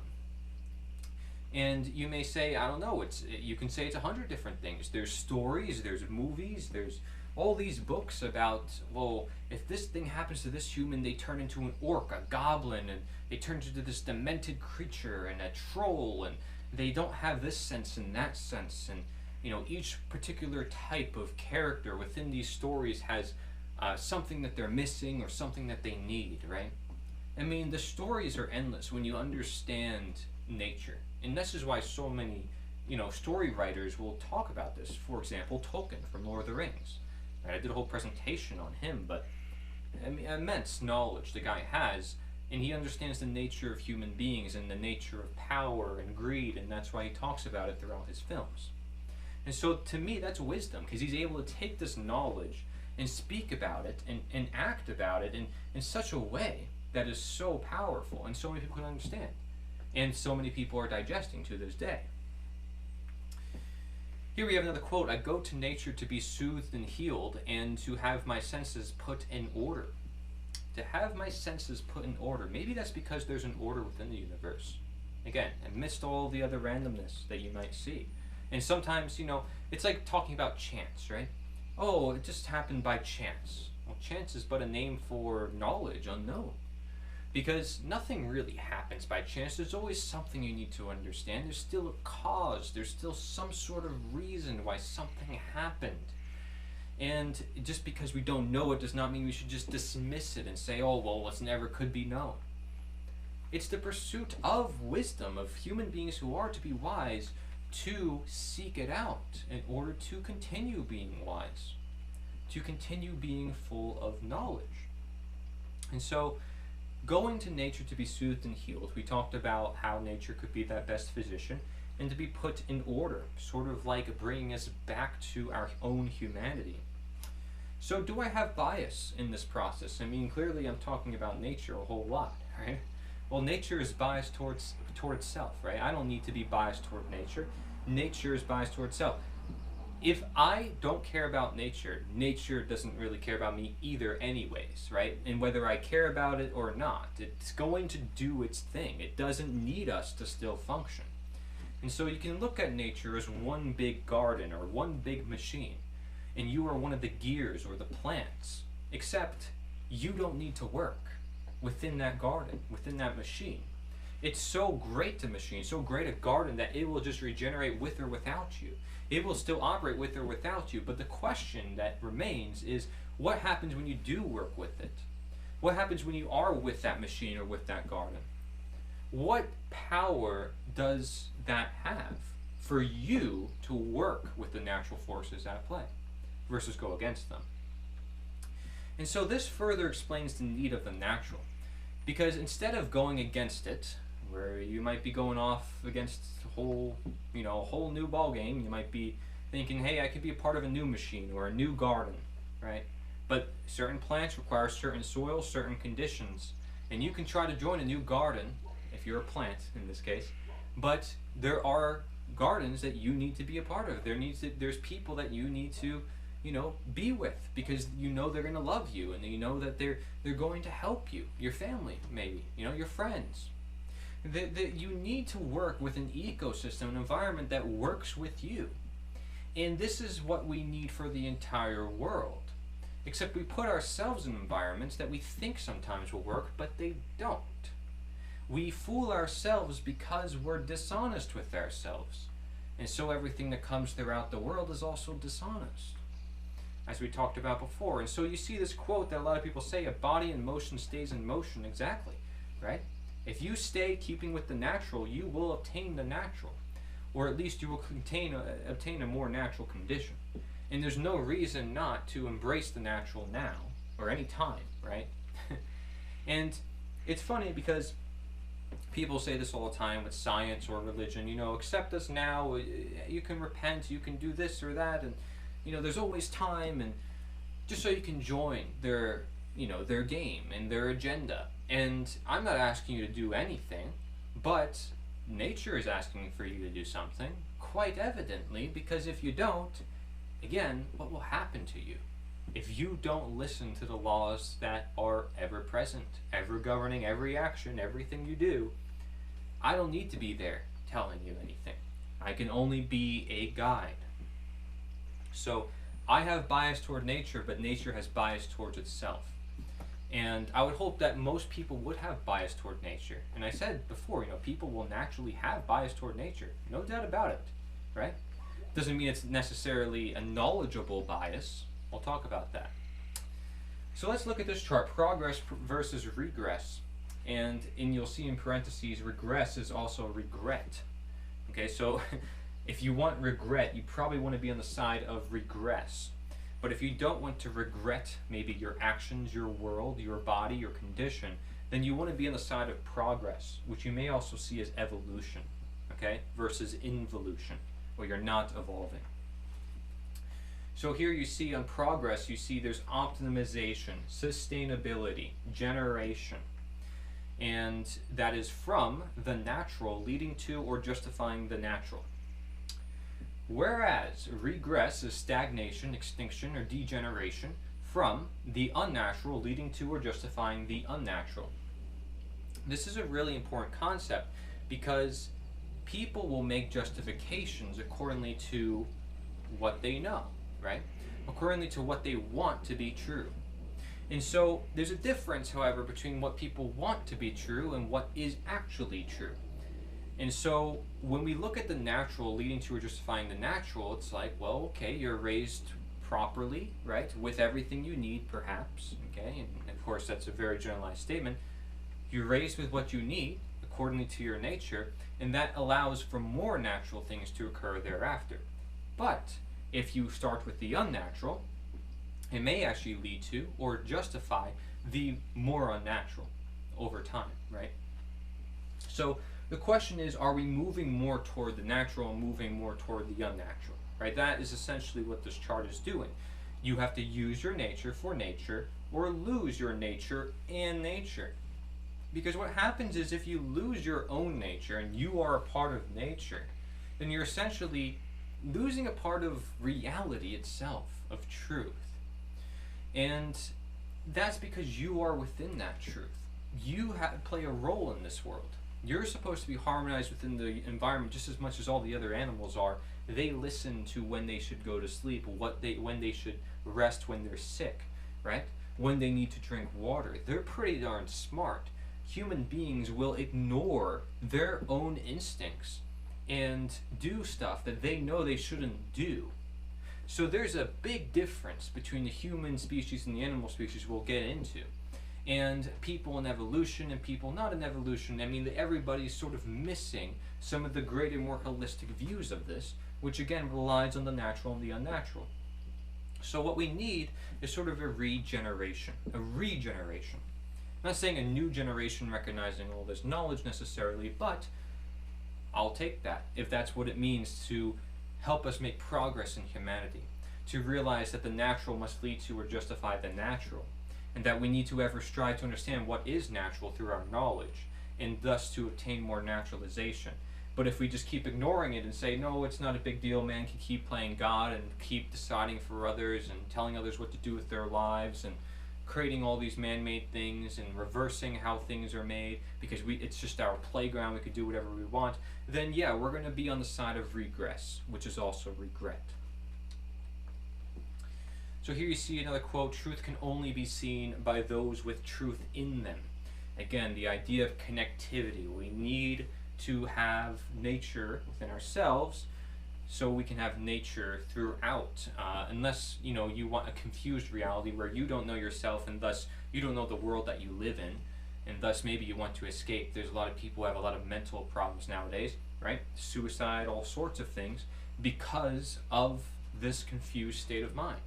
And you may say, I don't know, you can say it's 100 different things. There's stories, there's movies, there's all these books about, well, if this thing happens to this human, they turn into an orc, a goblin, and they turn into this demented creature and a troll, and they don't have this sense and that sense. And, each particular type of character within these stories has something that they're missing or something that they need, right? I mean, the stories are endless when you understand nature. And this is why so many, story writers will talk about this. For example, Tolkien from Lord of the Rings. Right? I did a whole presentation on him, but immense knowledge the guy has, and he understands the nature of human beings and the nature of power and greed, and that's why he talks about it throughout his films. And so to me, that's wisdom, because he's able to take this knowledge and speak about it and act about it in such a way that is so powerful and so many people can understand. And so many people are digesting to this day. Here we have another quote. I go to nature to be soothed and healed, and to have my senses put in order. To have my senses put in order. Maybe that's because there's an order within the universe. Again, amidst all the other randomness that you might see. And sometimes, it's like talking about chance, right? Oh, it just happened by chance. Well, chance is but a name for knowledge unknown. Because nothing really happens by chance. There's always something you need to understand. There's still a cause. There's still some sort of reason why something happened. And just because we don't know it does not mean we should just dismiss it and say, oh, well, what's never could be known. It's the pursuit of wisdom, of human beings who are to be wise, to seek it out in order to continue being wise, to continue being full of knowledge. And so, going to nature to be soothed and healed, we talked about how nature could be that best physician and to be put in order, sort of like bringing us back to our own humanity. So do I have bias in this process? I mean, clearly I'm talking about nature a whole lot, right? Well, nature is biased toward itself, right? I don't need to be biased toward nature. Nature is biased toward itself. If I don't care about nature, nature doesn't really care about me either anyways, right? And whether I care about it or not, it's going to do its thing. It doesn't need us to still function. And so you can look at nature as one big garden or one big machine, and you are one of the gears or the plants, except you don't need to work within that garden, within that machine. It's so great, the machine, so great a garden, that it will just regenerate with or without you. It will still operate with or without you, but the question that remains is, what happens when you do work with it? What happens when you are with that machine or with that garden? What power does that have for you to work with the natural forces at play versus go against them? And so this further explains the need of the natural, because instead of going against it, where you might be going off against a whole new ball game, you might be thinking, hey, I could be a part of a new machine or a new garden, right? But certain plants require certain soil, certain conditions, and you can try to join a new garden, if you're a plant in this case, but there are gardens that you need to be a part of. There's people that you need to be with, because they're going to love you, and that they're going to help you, your family maybe, your friends. That you need to work with an ecosystem, an environment that works with you. And this is what we need for the entire world. Except we put ourselves in environments that we think sometimes will work, but they don't. We fool ourselves because we're dishonest with ourselves. And so everything that comes throughout the world is also dishonest, as we talked about before. And so you see this quote that a lot of people say, a body in motion stays in motion. Exactly, right? If you stay keeping with the natural, you will obtain the natural, or at least you will obtain a more natural condition. And there's no reason not to embrace the natural now, or any time, right? And it's funny because people say this all the time with science or religion, accept us now, you can repent, you can do this or that, and there's always time, and just so you can join their game and their agenda. And I'm not asking you to do anything, but nature is asking for you to do something, quite evidently, because if you don't, again, what will happen to you? If you don't listen to the laws that are ever present, ever governing every action, everything you do, I don't need to be there telling you anything. I can only be a guide. So I have bias toward nature, but nature has bias towards itself. And I would hope that most people would have bias toward nature. And I said before, people will naturally have bias toward nature. No doubt about it, right? Doesn't mean it's necessarily a knowledgeable bias. We'll talk about that. So let's look at this chart, progress versus regress. And you'll see in parentheses, regress is also regret. Okay, so if you want regret, you probably want to be on the side of regress. But if you don't want to regret maybe your actions, your world, your body, your condition, then you want to be on the side of progress, which you may also see as evolution, okay, versus involution, where you're not evolving. So here you see on progress, you see there's optimization, sustainability, generation, and that is from the natural leading to or justifying the natural. Whereas regress is stagnation, extinction, or degeneration from the unnatural leading to or justifying the unnatural. This is a really important concept because people will make justifications accordingly to what they know, right? Accordingly to what they want to be true. And so there's a difference, however, between what people want to be true and what is actually true. And so when we look at the natural leading to or justifying the natural, it's like, well, okay, you're raised properly, right, with everything you need, perhaps, okay, and of course that's a very generalized statement. You're raised with what you need according to your nature, and that allows for more natural things to occur thereafter. But if you start with the unnatural, it may actually lead to or justify the more unnatural over time, right? So the question is, are we moving more toward the natural and moving more toward the unnatural, right? That is essentially what this chart is doing. You have to use your nature for nature or lose your nature and nature. Because what happens is if you lose your own nature and you are a part of nature, then you're essentially losing a part of reality itself, of truth. And that's because you are within that truth. You play a role in this world. You're supposed to be harmonized within the environment just as much as all the other animals are. They listen to when they should go to sleep, when they should rest when they're sick, right? When they need to drink water. They're pretty darn smart. Human beings will ignore their own instincts and do stuff that they know they shouldn't do. So there's a big difference between the human species and the animal species we'll get into. And people in evolution and people not in evolution, I mean, everybody's sort of missing some of the greater, more holistic views of this, which again relies on the natural and the unnatural. So what we need is sort of a regeneration. I'm not saying a new generation recognizing all this knowledge necessarily, but I'll take that if that's what it means to help us make progress in humanity, to realize that the natural must lead to or justify the natural, and that we need to ever strive to understand what is natural through our knowledge, and thus to obtain more naturalization. But if we just keep ignoring it and say, no, it's not a big deal, man can keep playing God and keep deciding for others and telling others what to do with their lives and creating all these man-made things and reversing how things are made because it's just our playground, we could do whatever we want, then yeah, we're going to be on the side of regress, which is also regret. So here you see another quote, truth can only be seen by those with truth in them. Again, the idea of connectivity. We need to have nature within ourselves so we can have nature throughout, unless you want a confused reality where you don't know yourself and thus you don't know the world that you live in, and thus maybe you want to escape. There's a lot of people who have a lot of mental problems nowadays, right? Suicide, all sorts of things, because of this confused state of mind.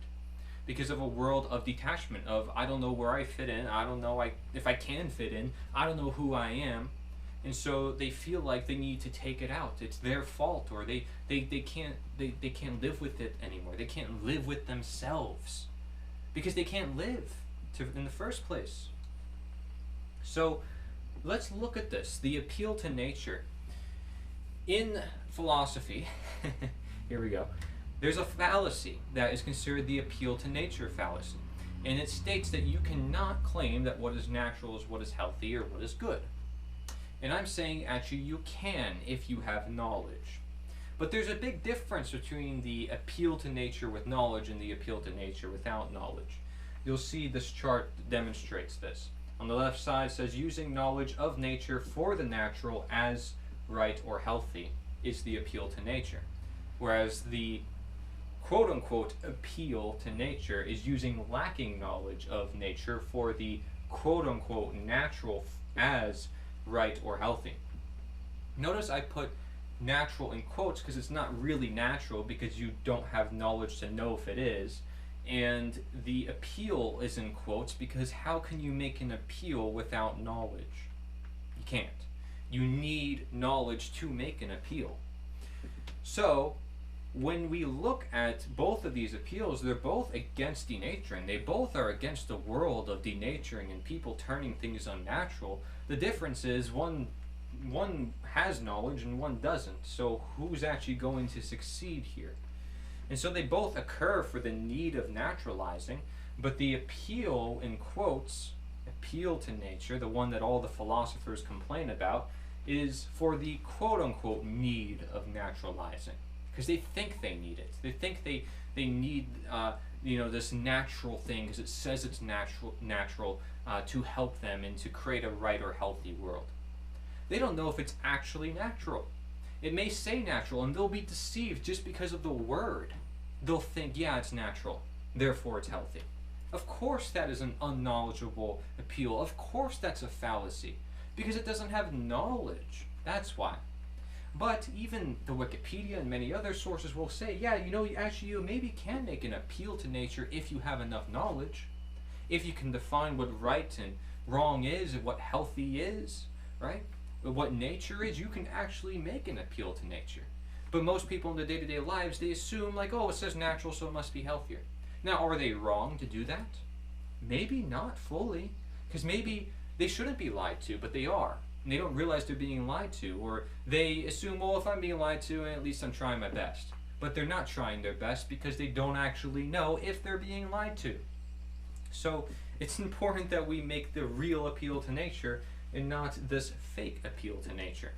Because of a world of detachment, of I don't know where I fit in, I don't know if I can fit in, I don't know who I am, and so they feel like they need to take it out. It's their fault, or they can't live with it anymore. They can't live with themselves because they can't live in the first place. So let's look at this, the appeal to nature. In philosophy, here we go. There's a fallacy that is considered the appeal to nature fallacy. And it states that you cannot claim that what is natural is what is healthy or what is good. And I'm saying actually you can if you have knowledge. But there's a big difference between the appeal to nature with knowledge and the appeal to nature without knowledge. You'll see this chart demonstrates this. On the left side it says using knowledge of nature for the natural as right or healthy is the appeal to nature. Whereas the quote-unquote appeal to nature is using lacking knowledge of nature for the quote-unquote natural as right or healthy. Notice I put natural in quotes because it's not really natural because you don't have knowledge to know if it is, and the appeal is in quotes because how can you make an appeal without knowledge? You can't. You need knowledge to make an appeal. So when we look at both of these appeals, they're both against denaturing. They both are against the world of denaturing and people turning things unnatural. The difference is one one has knowledge and one doesn't. So who's actually going to succeed here? And so they both occur for the need of naturalizing, but the appeal, in quotes, appeal to nature, the one that all the philosophers complain about, is for the quote-unquote need of naturalizing. Because they think they need it. They think they need this natural thing because it says it's natural to help them and to create a right or healthy world. They don't know if it's actually natural. It may say natural, and they'll be deceived just because of the word. They'll think, yeah, it's natural, therefore it's healthy. Of course that is an unknowledgeable appeal. Of course that's a fallacy, because it doesn't have knowledge. That's why. But even the Wikipedia and many other sources will say, yeah, actually you maybe can make an appeal to nature if you have enough knowledge. If you can define what right and wrong is and what healthy is, right? What nature is, you can actually make an appeal to nature. But most people in their day-to-day lives, they assume like, oh, it says natural, so it must be healthier. Now, are they wrong to do that? Maybe not fully, because maybe they shouldn't be lied to, but they are. And they don't realize they're being lied to, or they assume, well, if I'm being lied to, at least I'm trying my best. But they're not trying their best because they don't actually know if they're being lied to. So it's important that we make the real appeal to nature and not this fake appeal to nature.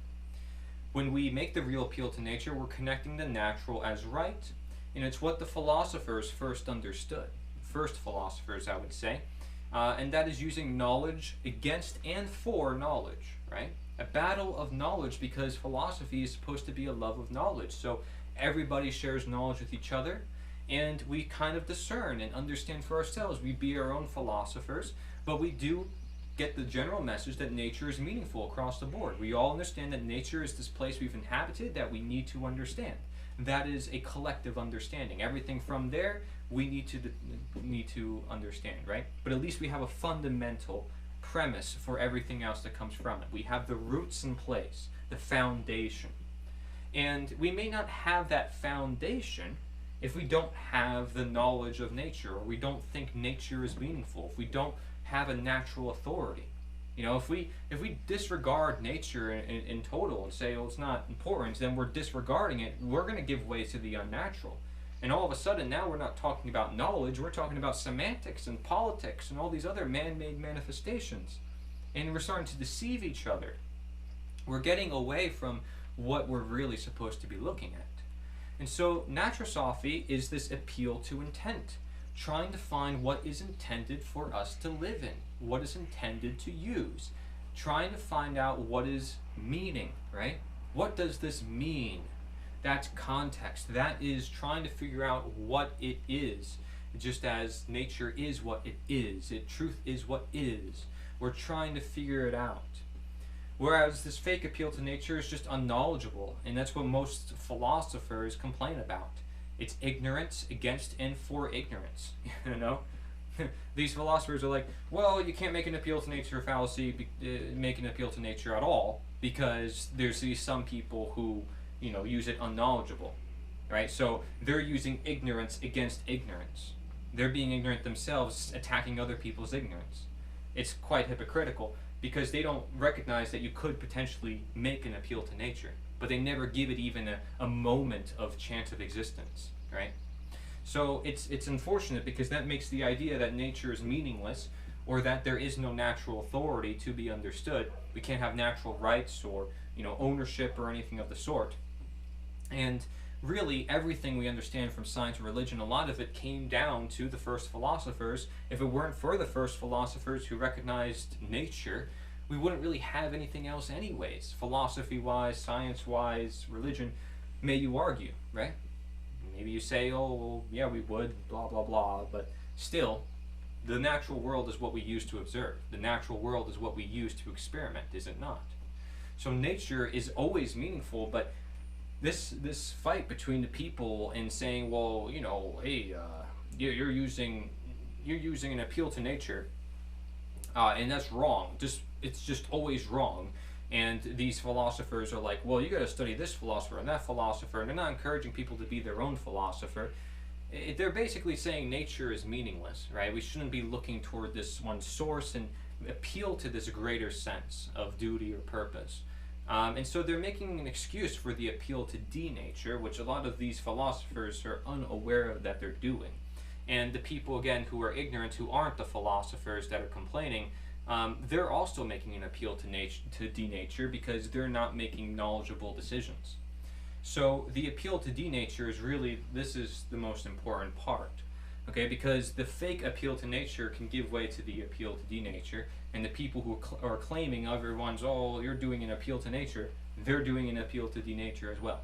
When we make the real appeal to nature, we're connecting the natural as right, and it's what the philosophers first understood. First philosophers, I would say. And that is using knowledge against and for knowledge, right? A battle of knowledge, because philosophy is supposed to be a love of knowledge. So everybody shares knowledge with each other, and we kind of discern and understand for ourselves. We be our own philosophers, but we do get the general message that nature is meaningful across the board. We all understand that nature is this place we've inhabited that we need to understand. That is a collective understanding. Everything from there we need to understand, right? But at least we have a fundamental premise for everything else that comes from it. We have the roots in place, the foundation. And we may not have that foundation if we don't have the knowledge of nature, or we don't think nature is meaningful, if we don't have a natural authority. If we disregard nature in total and say, well, it's not important, then we're disregarding it. We're going to give way to the unnatural. And all of a sudden, now we're not talking about knowledge, we're talking about semantics and politics and all these other man-made manifestations. And we're starting to deceive each other. We're getting away from what we're really supposed to be looking at. And so Naturosophy is this appeal to intent, trying to find what is intended for us to live in, what is intended to use, trying to find out what is meaning, right? What does this mean? That's context. That is trying to figure out what it is, just as nature is what it is. Truth is what is. We're trying to figure it out. Whereas this fake appeal to nature is just unknowledgeable, and that's what most philosophers complain about. It's ignorance against and for ignorance, These philosophers are like, well, you can't make an appeal to nature fallacy, make an appeal to nature at all, because there's these some people who, use it unknowledgeable, right? So they're using ignorance against ignorance. They're being ignorant themselves, attacking other people's ignorance. It's quite hypocritical, because they don't recognize that you could potentially make an appeal to nature, but they never give it even a moment of chance of existence, right? So it's unfortunate, because that makes the idea that nature is meaningless, or that there is no natural authority to be understood. We can't have natural rights or ownership or anything of the sort. And really everything we understand from science and religion, a lot of it came down to the first philosophers. If it weren't for the first philosophers who recognized nature, we wouldn't really have anything else anyways. Philosophy-wise, science-wise, religion, may you argue, right? Maybe you say, oh, well, yeah, we would, blah, blah, blah, but still, the natural world is what we use to observe. The natural world is what we use to experiment, is it not? So nature is always meaningful, but this fight between the people and saying, well, hey, you're using an appeal to nature, and that's wrong. It's just always wrong. And these philosophers are like, well, you got to study this philosopher and that philosopher, and they're not encouraging people to be their own philosopher. They're basically saying nature is meaningless, right? We shouldn't be looking toward this one source and appeal to this greater sense of duty or purpose. And so they're making an excuse for the appeal to denature, which a lot of these philosophers are unaware of that they're doing. And the people, again, who are ignorant, who aren't the philosophers that are complaining, they're also making an appeal to denature because they're not making knowledgeable decisions. So the appeal to denature is really, this is the most important part. Okay, because the fake appeal to nature can give way to the appeal to denature, and the people who are claiming everyone's, oh, you're doing an appeal to nature, they're doing an appeal to denature as well.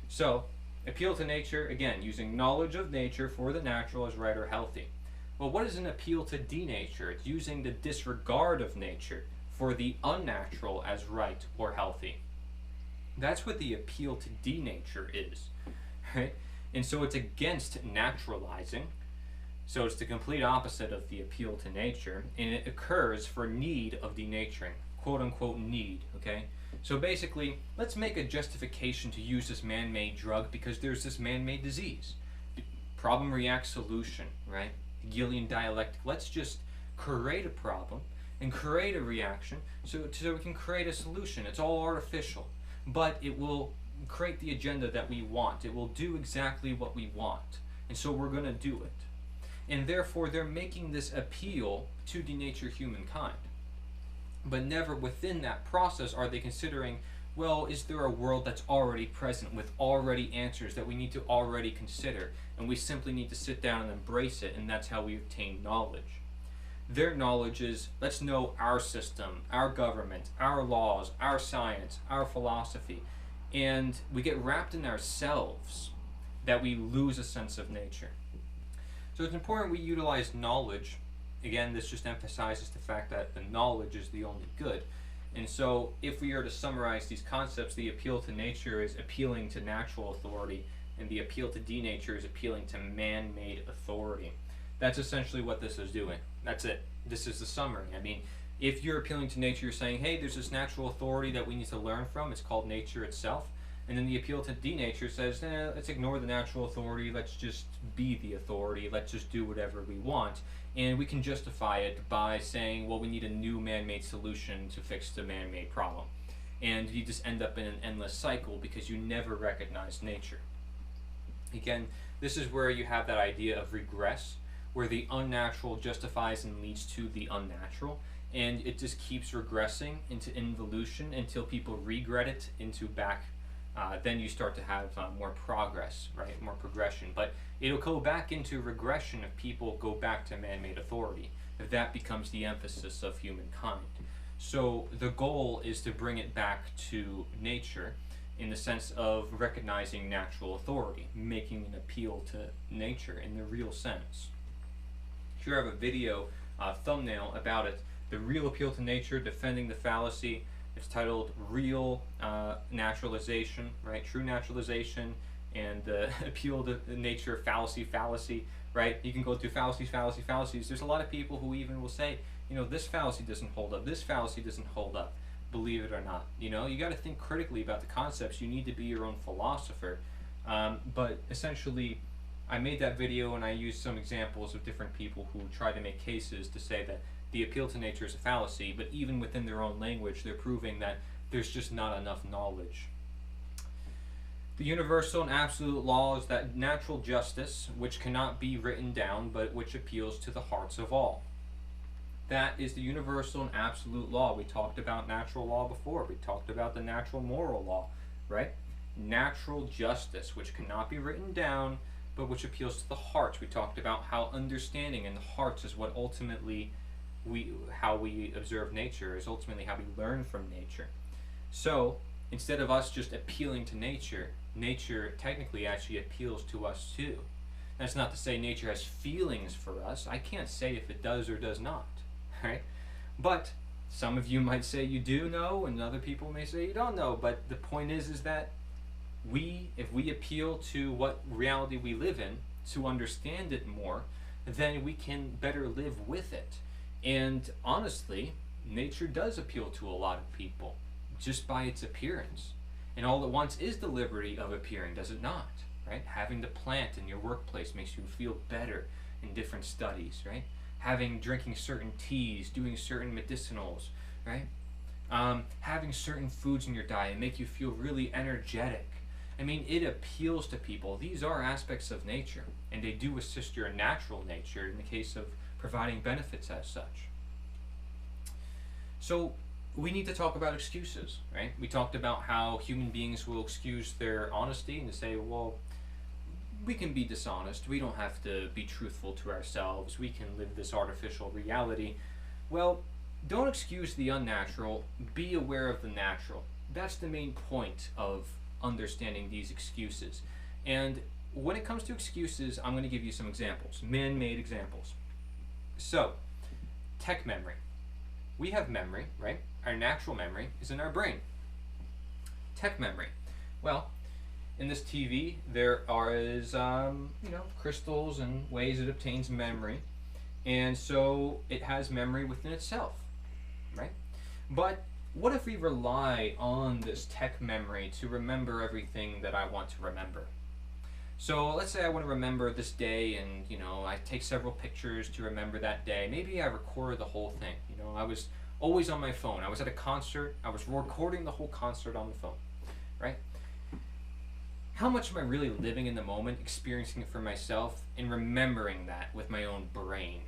So, appeal to nature, again, using knowledge of nature for the natural as right or healthy. Well, what is an appeal to denature? It's using the disregard of nature for the unnatural as right or healthy. That's what the appeal to denature is, right? And so it's against naturalizing. So it's the complete opposite of the appeal to nature, and it occurs for need of denaturing, quote unquote need, okay? So basically, let's make a justification to use this man-made drug because there's this man-made disease. Problem react solution, right? Hegelian dialectic. Let's just create a problem and create a reaction so we can create a solution. It's all artificial, but it will create the agenda that we want. It will do exactly what we want, and so we're going to do it. And therefore, they're making this appeal to denature humankind. But never within that process are they considering, well, is there a world that's already present with already answers that we need to already consider, and we simply need to sit down and embrace it, and that's how we obtain knowledge. Their knowledge is, let's know our system, our government, our laws, our science, our philosophy, and we get wrapped in ourselves that we lose a sense of nature. So it's important we utilize knowledge. Again, this just emphasizes the fact that the knowledge is the only good. And so if we are to summarize these concepts, the appeal to nature is appealing to natural authority, and the appeal to denature is appealing to man-made authority. That's essentially what this is doing. That's it. This is the summary. I mean, if you're appealing to nature, you're saying, hey, there's this natural authority that we need to learn from. It's called nature itself. And then the appeal to denature says, let's ignore the natural authority. Let's just be the authority. Let's just do whatever we want. And we can justify it by saying, well, we need a new man-made solution to fix the man-made problem. And you just end up in an endless cycle because you never recognize nature. Again, this is where you have that idea of regress, where the unnatural justifies and leads to the unnatural. And it just keeps regressing into involution until people regret it into back. Then you start to have more progress, right? More progression. But it'll go back into regression if people go back to man-made authority, if that becomes the emphasis of humankind. So the goal is to bring it back to nature in the sense of recognizing natural authority, making an appeal to nature in the real sense. Here I have a video thumbnail about it. The real appeal to nature, defending the fallacy. It's titled Real Naturalization, right? True naturalization and appeal to nature, fallacy, right? You can go through fallacies. There's a lot of people who even will say, this fallacy doesn't hold up. This fallacy doesn't hold up, believe it or not. You got to think critically about the concepts. You need to be your own philosopher. But essentially, I made that video and I used some examples of different people who try to make cases to say that the appeal to nature is a fallacy, but even within their own language, they're proving that there's just not enough knowledge. The universal and absolute law is that natural justice, which cannot be written down, but which appeals to the hearts of all. That is the universal and absolute law. We talked about natural law before. We talked about the natural moral law, right? Natural justice, which cannot be written down, but which appeals to the hearts. We talked about how understanding in the hearts is what ultimately how we observe nature, is ultimately how we learn from nature. So instead of us just appealing to nature, nature technically actually appeals to us too. That's not to say nature has feelings for us. I can't say if it does or does not, right? But some of you might say you do know, and other people may say you don't know. But the point is that if we appeal to what reality we live in, to understand it more, then we can better live with it. And honestly, nature does appeal to a lot of people just by its appearance. And all it wants is the liberty of appearing, does it not? Right? Having the plant in your workplace makes you feel better in different studies, right? Drinking certain teas, doing certain medicinals, right? Having certain foods in your diet make you feel really energetic. I mean, it appeals to people. These are aspects of nature, and they do assist your natural nature in the case of providing benefits as such. So, we need to talk about excuses, right? We talked about how human beings will excuse their honesty and to say, well, we can be dishonest. We don't have to be truthful to ourselves. We can live this artificial reality. Well, don't excuse the unnatural. Be aware of the natural. That's the main point of understanding these excuses. And when it comes to excuses, I'm going to give you some examples, man-made examples. So, tech memory. We have memory, right? Our natural memory is in our brain. Tech memory. Well, in this TV, there is, crystals and ways it obtains memory. And so it has memory within itself, right? But what if we rely on this tech memory to remember everything that I want to remember? So let's say I want to remember this day and, I take several pictures to remember that day. Maybe I record the whole thing. I was always on my phone. I was at a concert. I was recording the whole concert on the phone, right? How much am I really living in the moment, experiencing it for myself, and remembering that with my own brain?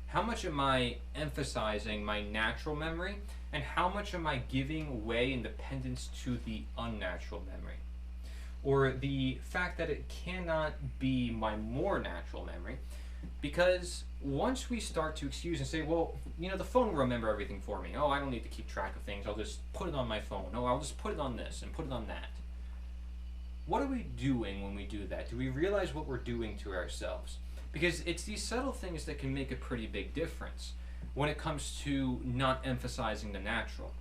How much am I emphasizing my natural memory, and how much am I giving way independence to the unnatural memory? Or the fact that it cannot be my more natural memory, because once we start to excuse and say, well, the phone will remember everything for me. Oh, I don't need to keep track of things. I'll just put it on my phone. Oh, I'll just put it on this and put it on that. What are we doing when we do that? Do we realize what we're doing to ourselves? Because it's these subtle things that can make a pretty big difference when it comes to not emphasizing the natural.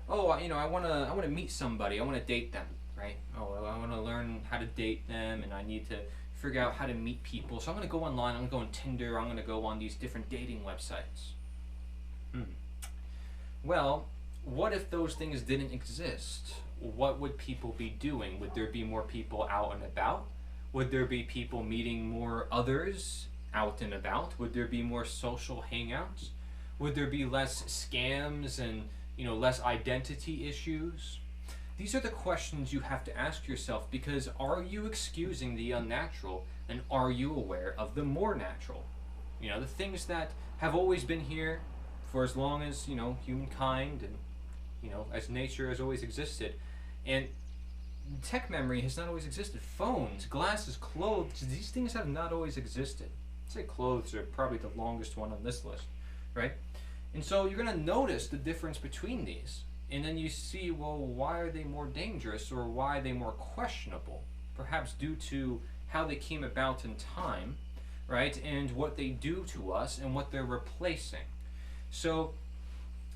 Oh, I want to meet somebody. I want to date them, right? Oh, I want to learn how to date them, and I need to figure out how to meet people. So I'm going to go online. I'm going to go on Tinder. I'm going to go on these different dating websites. Well, what if those things didn't exist? What would people be doing? Would there be more people out and about? Would there be people meeting more others out and about? Would there be more social hangouts? Would there be less scams and, less identity issues? These are the questions you have to ask yourself, because are you excusing the unnatural, and are you aware of the more natural? The things that have always been here for as long as, humankind and, as nature has always existed. And tech memory has not always existed. Phones, glasses, clothes, these things have not always existed. I'd say clothes are probably the longest one on this list, right? And so you're going to notice the difference between these. And then you see, well, why are they more dangerous, or why are they more questionable? Perhaps due to how they came about in time, right? And what they do to us and what they're replacing. So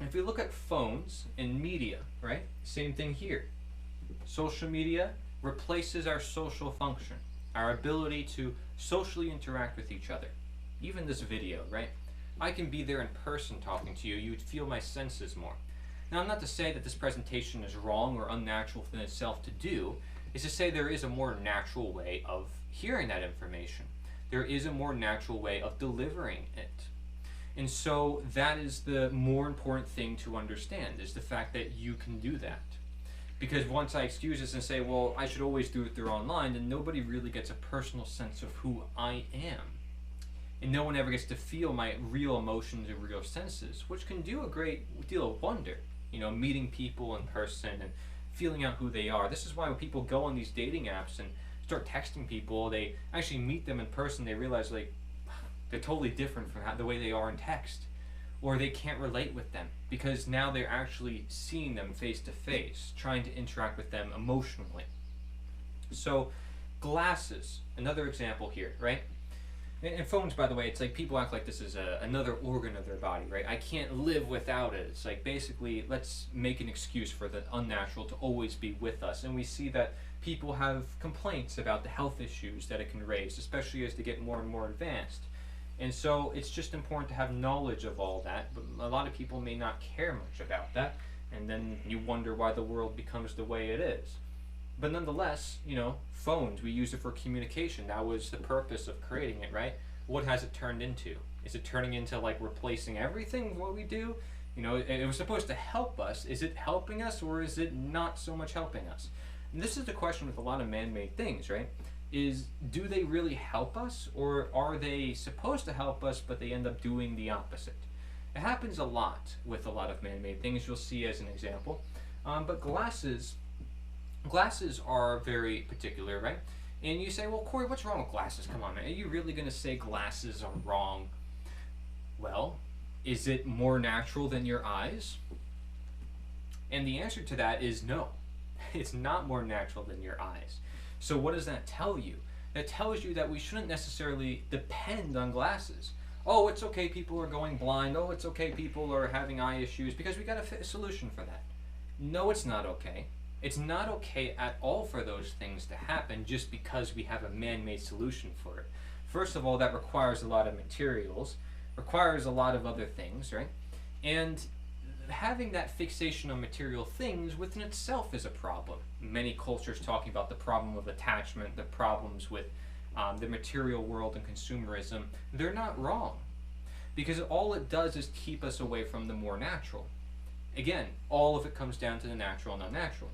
if we look at phones and media, right? Same thing here. Social media replaces our social function, our ability to socially interact with each other. Even this video, right? I can be there in person talking to you. You'd feel my senses more. Now, I'm not to say that this presentation is wrong or unnatural within itself to do. It's to say there is a more natural way of hearing that information. There is a more natural way of delivering it. And so that is the more important thing to understand, is the fact that you can do that. Because once I excuse this and say, well, I should always do it through online, then nobody really gets a personal sense of who I am. And no one ever gets to feel my real emotions or real senses, which can do a great deal of wonder. Meeting people in person and feeling out who they are. This is why when people go on these dating apps and start texting people, they actually meet them in person, they realize they're totally different from the way they are in text. Or they can't relate with them, because now they're actually seeing them face to face, trying to interact with them emotionally. So, glasses, another example here, right? And phones, by the way, it's like people act like this is another organ of their body, right? I can't live without it. It's like, basically, let's make an excuse for the unnatural to always be with us. And we see that people have complaints about the health issues that it can raise, especially as they get more and more advanced. And so it's just important to have knowledge of all that, but a lot of people may not care much about that, and then you wonder why the world becomes the way it is. But nonetheless, phones, we use it for communication. That was the purpose of creating it, right? What has it turned into? Is it turning into replacing everything what we do? It was supposed to help us. Is it helping us, or is it not so much helping us? And this is the question with a lot of man-made things, right? Do they really help us, or are they supposed to help us, but they end up doing the opposite? It happens a lot with a lot of man-made things. You'll see as an example. But glasses are very particular, right? And you say, well, Cory, what's wrong with glasses? Come on, man. Are you really going to say glasses are wrong? Well, is it more natural than your eyes? And the answer to that is no. It's not more natural than your eyes. So what does that tell you? That tells you that we shouldn't necessarily depend on glasses. Oh, it's okay, people are going blind. Oh, it's okay, people are having eye issues, because we got a solution for that. No, it's not okay. It's not okay at all for those things to happen just because we have a man-made solution for it. First of all, that requires a lot of materials, requires a lot of other things, right? And having that fixation on material things within itself is a problem. Many cultures talking about the problem of attachment, the problems with the material world and consumerism. They're not wrong, because all it does is keep us away from the more natural. Again, all of it comes down to the natural and unnatural.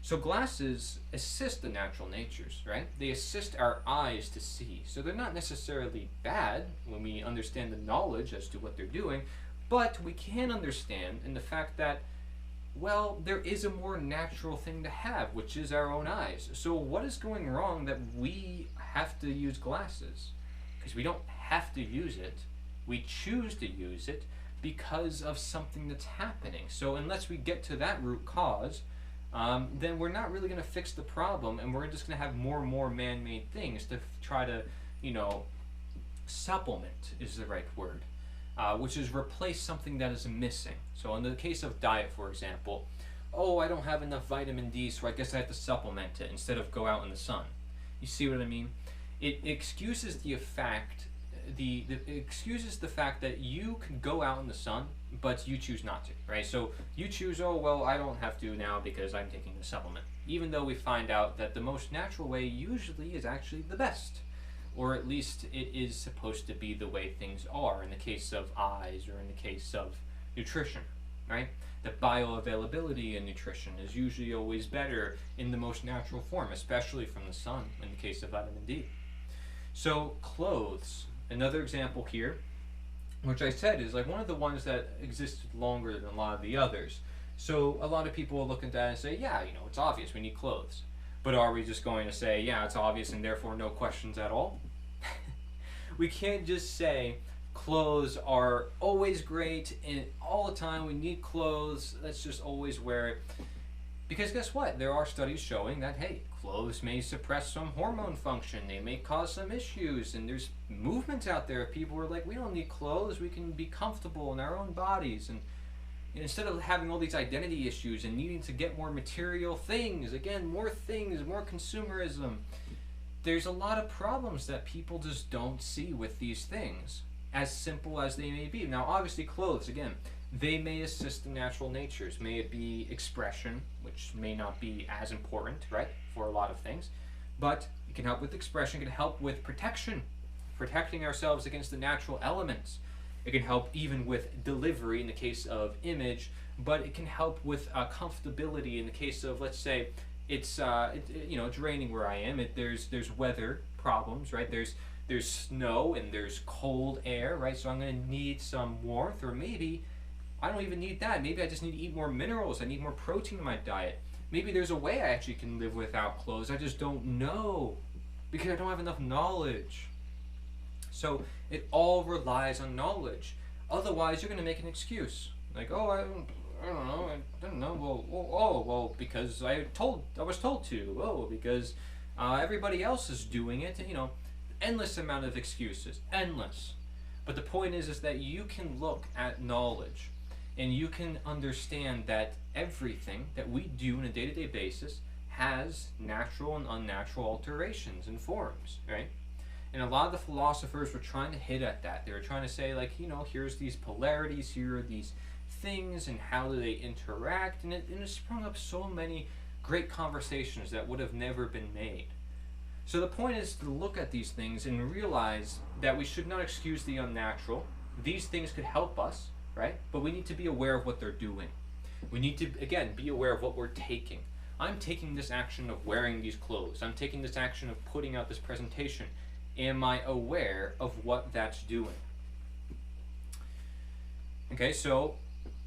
So glasses assist the natural natures, right? They assist our eyes to see. So they're not necessarily bad when we understand the knowledge as to what they're doing, but we can understand in the fact that, well, there is a more natural thing to have, which is our own eyes. So what is going wrong that we have to use glasses? Because we don't have to use it. We choose to use it because of something that's happening. So unless we get to that root cause, then we're not really going to fix the problem, and we're just going to have more and more man-made things to try to, supplement is the right word, which is replace something that is missing. So in the case of diet, for example, oh, I don't have enough vitamin D, so I guess I have to supplement it instead of go out in the sun. You see what I mean? It excuses the fact that you can go out in the sun, but you choose not to, right? So you choose, oh, well, I don't have to now because I'm taking the supplement, even though we find out that the most natural way usually is actually the best, or at least it is supposed to be the way things are in the case of eyes or in the case of nutrition, right? The bioavailability in nutrition is usually always better in the most natural form, especially from the sun in the case of vitamin D. So clothes, another example here, which I said is like one of the ones that existed longer than a lot of the others. So a lot of people will look at that and say, yeah, it's obvious, we need clothes. But are we just going to say, yeah, it's obvious and therefore no questions at all? We can't just say clothes are always great and all the time we need clothes, let's just always wear it. Because guess what? There are studies showing that, hey, clothes may suppress some hormone function, they may cause some issues, and there's movements out there of people who are like, we don't need clothes, we can be comfortable in our own bodies, and instead of having all these identity issues and needing to get more material things, again, more consumerism, there's a lot of problems that people just don't see with these things, as simple as they may be. Now, obviously, clothes, again, they may assist the natural natures. May it be expression, which may not be as important, right, for a lot of things, but it can help with expression, it can help with protection, protecting ourselves against the natural elements. It can help even with delivery in the case of image, but it can help with comfortability in the case of, let's say, it's raining where I am. There's weather problems, right? There's snow and there's cold air, right? So I'm going to need some warmth, or maybe I don't even need that. Maybe I just need to eat more minerals. I need more protein in my diet. Maybe there's a way I actually can live without clothes. I just don't know because I don't have enough knowledge. So it all relies on knowledge. Otherwise, you're going to make an excuse. Like, oh, I don't know. Well, because I was told to. Oh, because everybody else is doing it. Endless amount of excuses. Endless. But the point is that you can look at knowledge and you can understand that everything that we do on a day-to-day basis has natural and unnatural alterations and forms, right? And a lot of the philosophers were trying to hit at that. They were trying to say, like, here's these polarities, here are these things, and how do they interact? And it sprung up so many great conversations that would have never been made. So the point is to look at these things and realize that we should not excuse the unnatural. These things could help us, right? But we need to be aware of what they're doing. We need to, again, be aware of what we're taking. I'm taking this action of wearing these clothes. I'm taking this action of putting out this presentation. Am I aware of what that's doing? Okay, so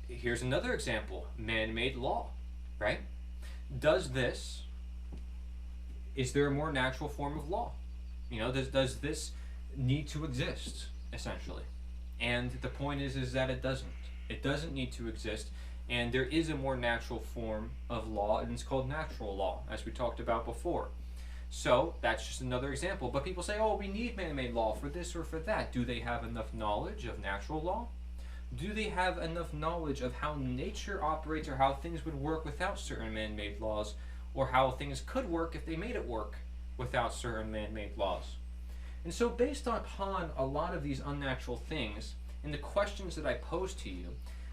here's another example. Man-made law, right? Is there a more natural form of law? Does this need to exist, essentially? And the point is that it doesn't. It doesn't need to exist, and there is a more natural form of law, and it's called natural law, as we talked about before. So that's just another example. But people say, oh, we need man-made law for this or for that. Do they have enough knowledge of natural law? Do they have enough knowledge of how nature operates, or how things would work without certain man-made laws, or how things could work if they made it work without certain man-made laws? And so based upon a lot of these unnatural things and the questions that I pose to you,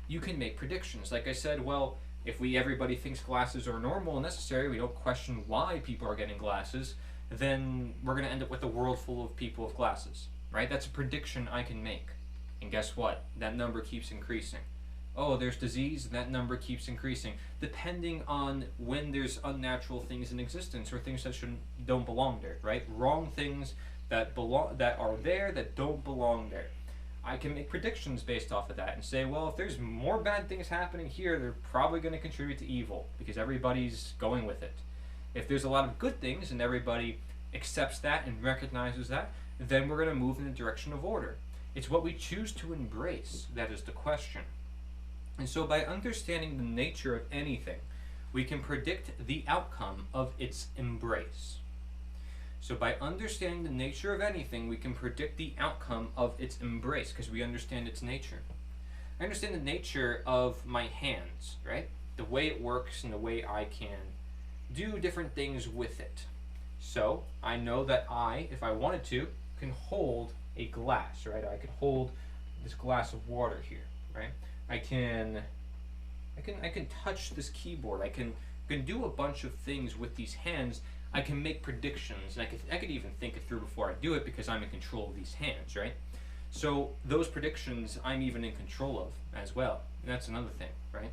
you can make predictions. Like I said, well, if everybody thinks glasses are normal and necessary, we don't question why people are getting glasses, then we're going to end up with a world full of people with glasses, right? That's a prediction I can make. And guess what? That number keeps increasing. Oh, there's disease, and that number keeps increasing, depending on when there's unnatural things in existence, or things that don't belong there, right? Wrong things that are there that don't belong there. I can make predictions based off of that and say, well, if there's more bad things happening here, they're probably going to contribute to evil because everybody's going with it. If there's a lot of good things and everybody accepts that and recognizes that, then we're going to move in the direction of order. It's what we choose to embrace that is the question. And so by understanding the nature of anything, we can predict the outcome of its embrace. So by understanding the nature of anything, we can predict the outcome of its embrace because we understand its nature. I understand the nature of my hands, right? The way it works and the way I can do different things with it. So I know that if I wanted to, can hold a glass, right? I could hold this glass of water here, right? I can touch this keyboard. I can do a bunch of things with these hands. I can make predictions, and I could even think it through before I do it because I'm in control of these hands, right? So those predictions I'm even in control of as well. And that's another thing, right?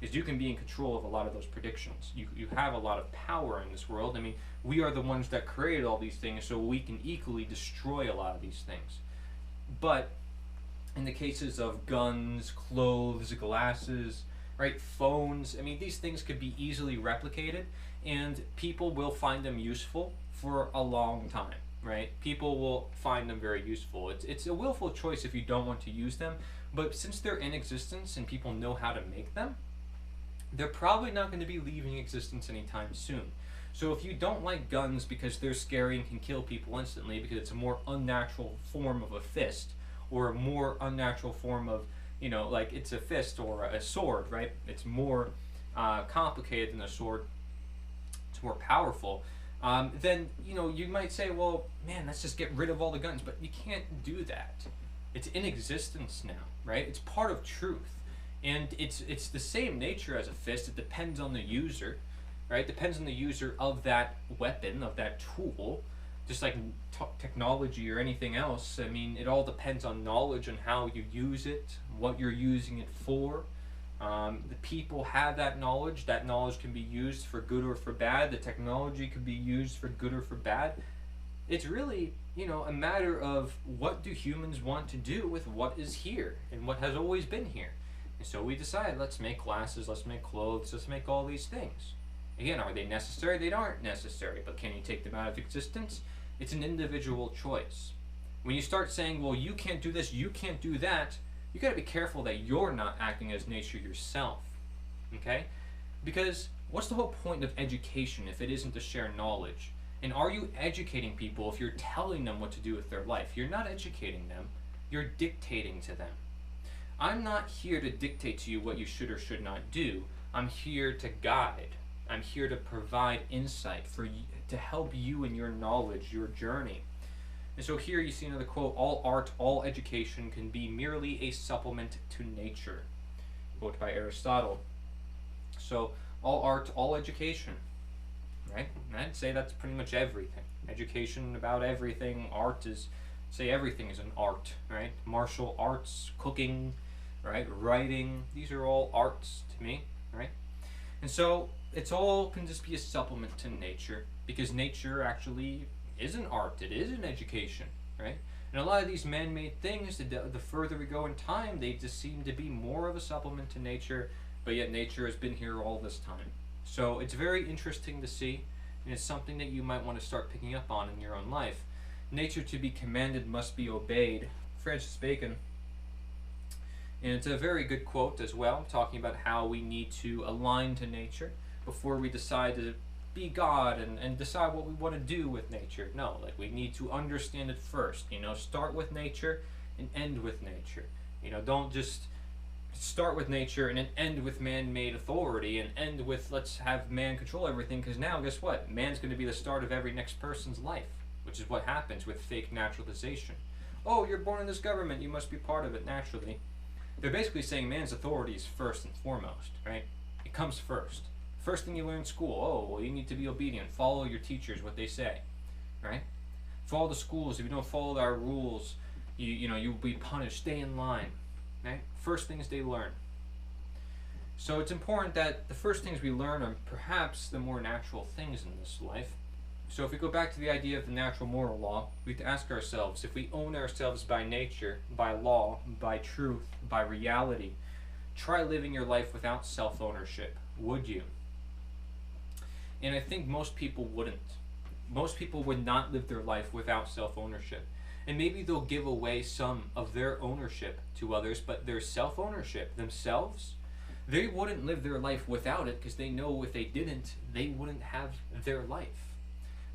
Is you can be in control of a lot of those predictions. You have a lot of power in this world. I mean, we are the ones that created all these things, so we can equally destroy a lot of these things. But in the cases of guns, clothes, glasses, right, phones, I mean, these things could be easily replicated, and people will find them useful for a long time, right? People will find them very useful. It's a willful choice if you don't want to use them, but since they're in existence and people know how to make them, they're probably not going to be leaving existence anytime soon. So if you don't like guns because they're scary and can kill people instantly because it's a more unnatural form of a fist, or a more unnatural form of, like it's a fist or a sword, right? It's more complicated than a sword. It's more powerful. Then, you might say, well, man, let's just get rid of all the guns. But you can't do that. It's in existence now, right? It's part of truth. And it's the same nature as a fist. It depends on the user, right? It depends on the user of that weapon, of that tool. Just like technology or anything else, I mean, it all depends on knowledge and how you use it, what you're using it for. The people have that knowledge. That knowledge can be used for good or for bad. The technology can be used for good or for bad. It's really, a matter of what do humans want to do with what is here and what has always been here. And so we decide, let's make glasses, let's make clothes, let's make all these things. Again, are they necessary? They aren't necessary, but can you take them out of existence? It's an individual choice. When you start saying, well, you can't do this, you can't do that, you got to be careful that you're not acting as nature yourself, okay? Because what's the whole point of education if it isn't to share knowledge? And are you educating people if you're telling them what to do with their life? You're not educating them, you're dictating to them. I'm not here to dictate to you what you should or should not do. I'm here to guide. I'm here to provide insight for you, to help you in your knowledge, your journey. And so here you see another quote, all art, all education can be merely a supplement to nature. Quote by Aristotle. So all art, all education, right? And I'd say that's pretty much everything. Education about everything. Art is, say everything is an art, right? Martial arts, cooking, right? Writing, these are all arts to me, right? And so it's all can just be a supplement to nature, because nature actually is an art, it is an education, right? And a lot of these man-made things, the further we go in time, they just seem to be more of a supplement to nature, but yet nature has been here all this time. So it's very interesting to see, and it's something that you might want to start picking up on in your own life. Nature to be commanded must be obeyed. Francis Bacon. And it's a very good quote as well, talking about how we need to align to nature before we decide to be God and decide what we want to do with nature. No, like we need to understand it first. Start with nature and end with nature. Don't just start with nature and then end with man-made authority and end with let's have man control everything, because now guess what? Man's going to be the start of every next person's life, which is what happens with fake naturalization. Oh, you're born in this government, you must be part of it naturally. They're basically saying man's authority is first and foremost, right? It comes first. First thing you learn in school, oh, well, you need to be obedient. Follow your teachers, what they say, right? Follow the schools. If you don't follow our rules, you'll be punished. Stay in line, right? First things they learn. So it's important that the first things we learn are perhaps the more natural things in this life. So if we go back to the idea of the natural moral law, we have to ask ourselves, if we own ourselves by nature, by law, by truth, by reality, try living your life without self-ownership. Would you? And I think most people wouldn't. Most people would not live their life without self-ownership. And maybe they'll give away some of their ownership to others, but their self-ownership themselves, they wouldn't live their life without it, because they know if they didn't, they wouldn't have their life.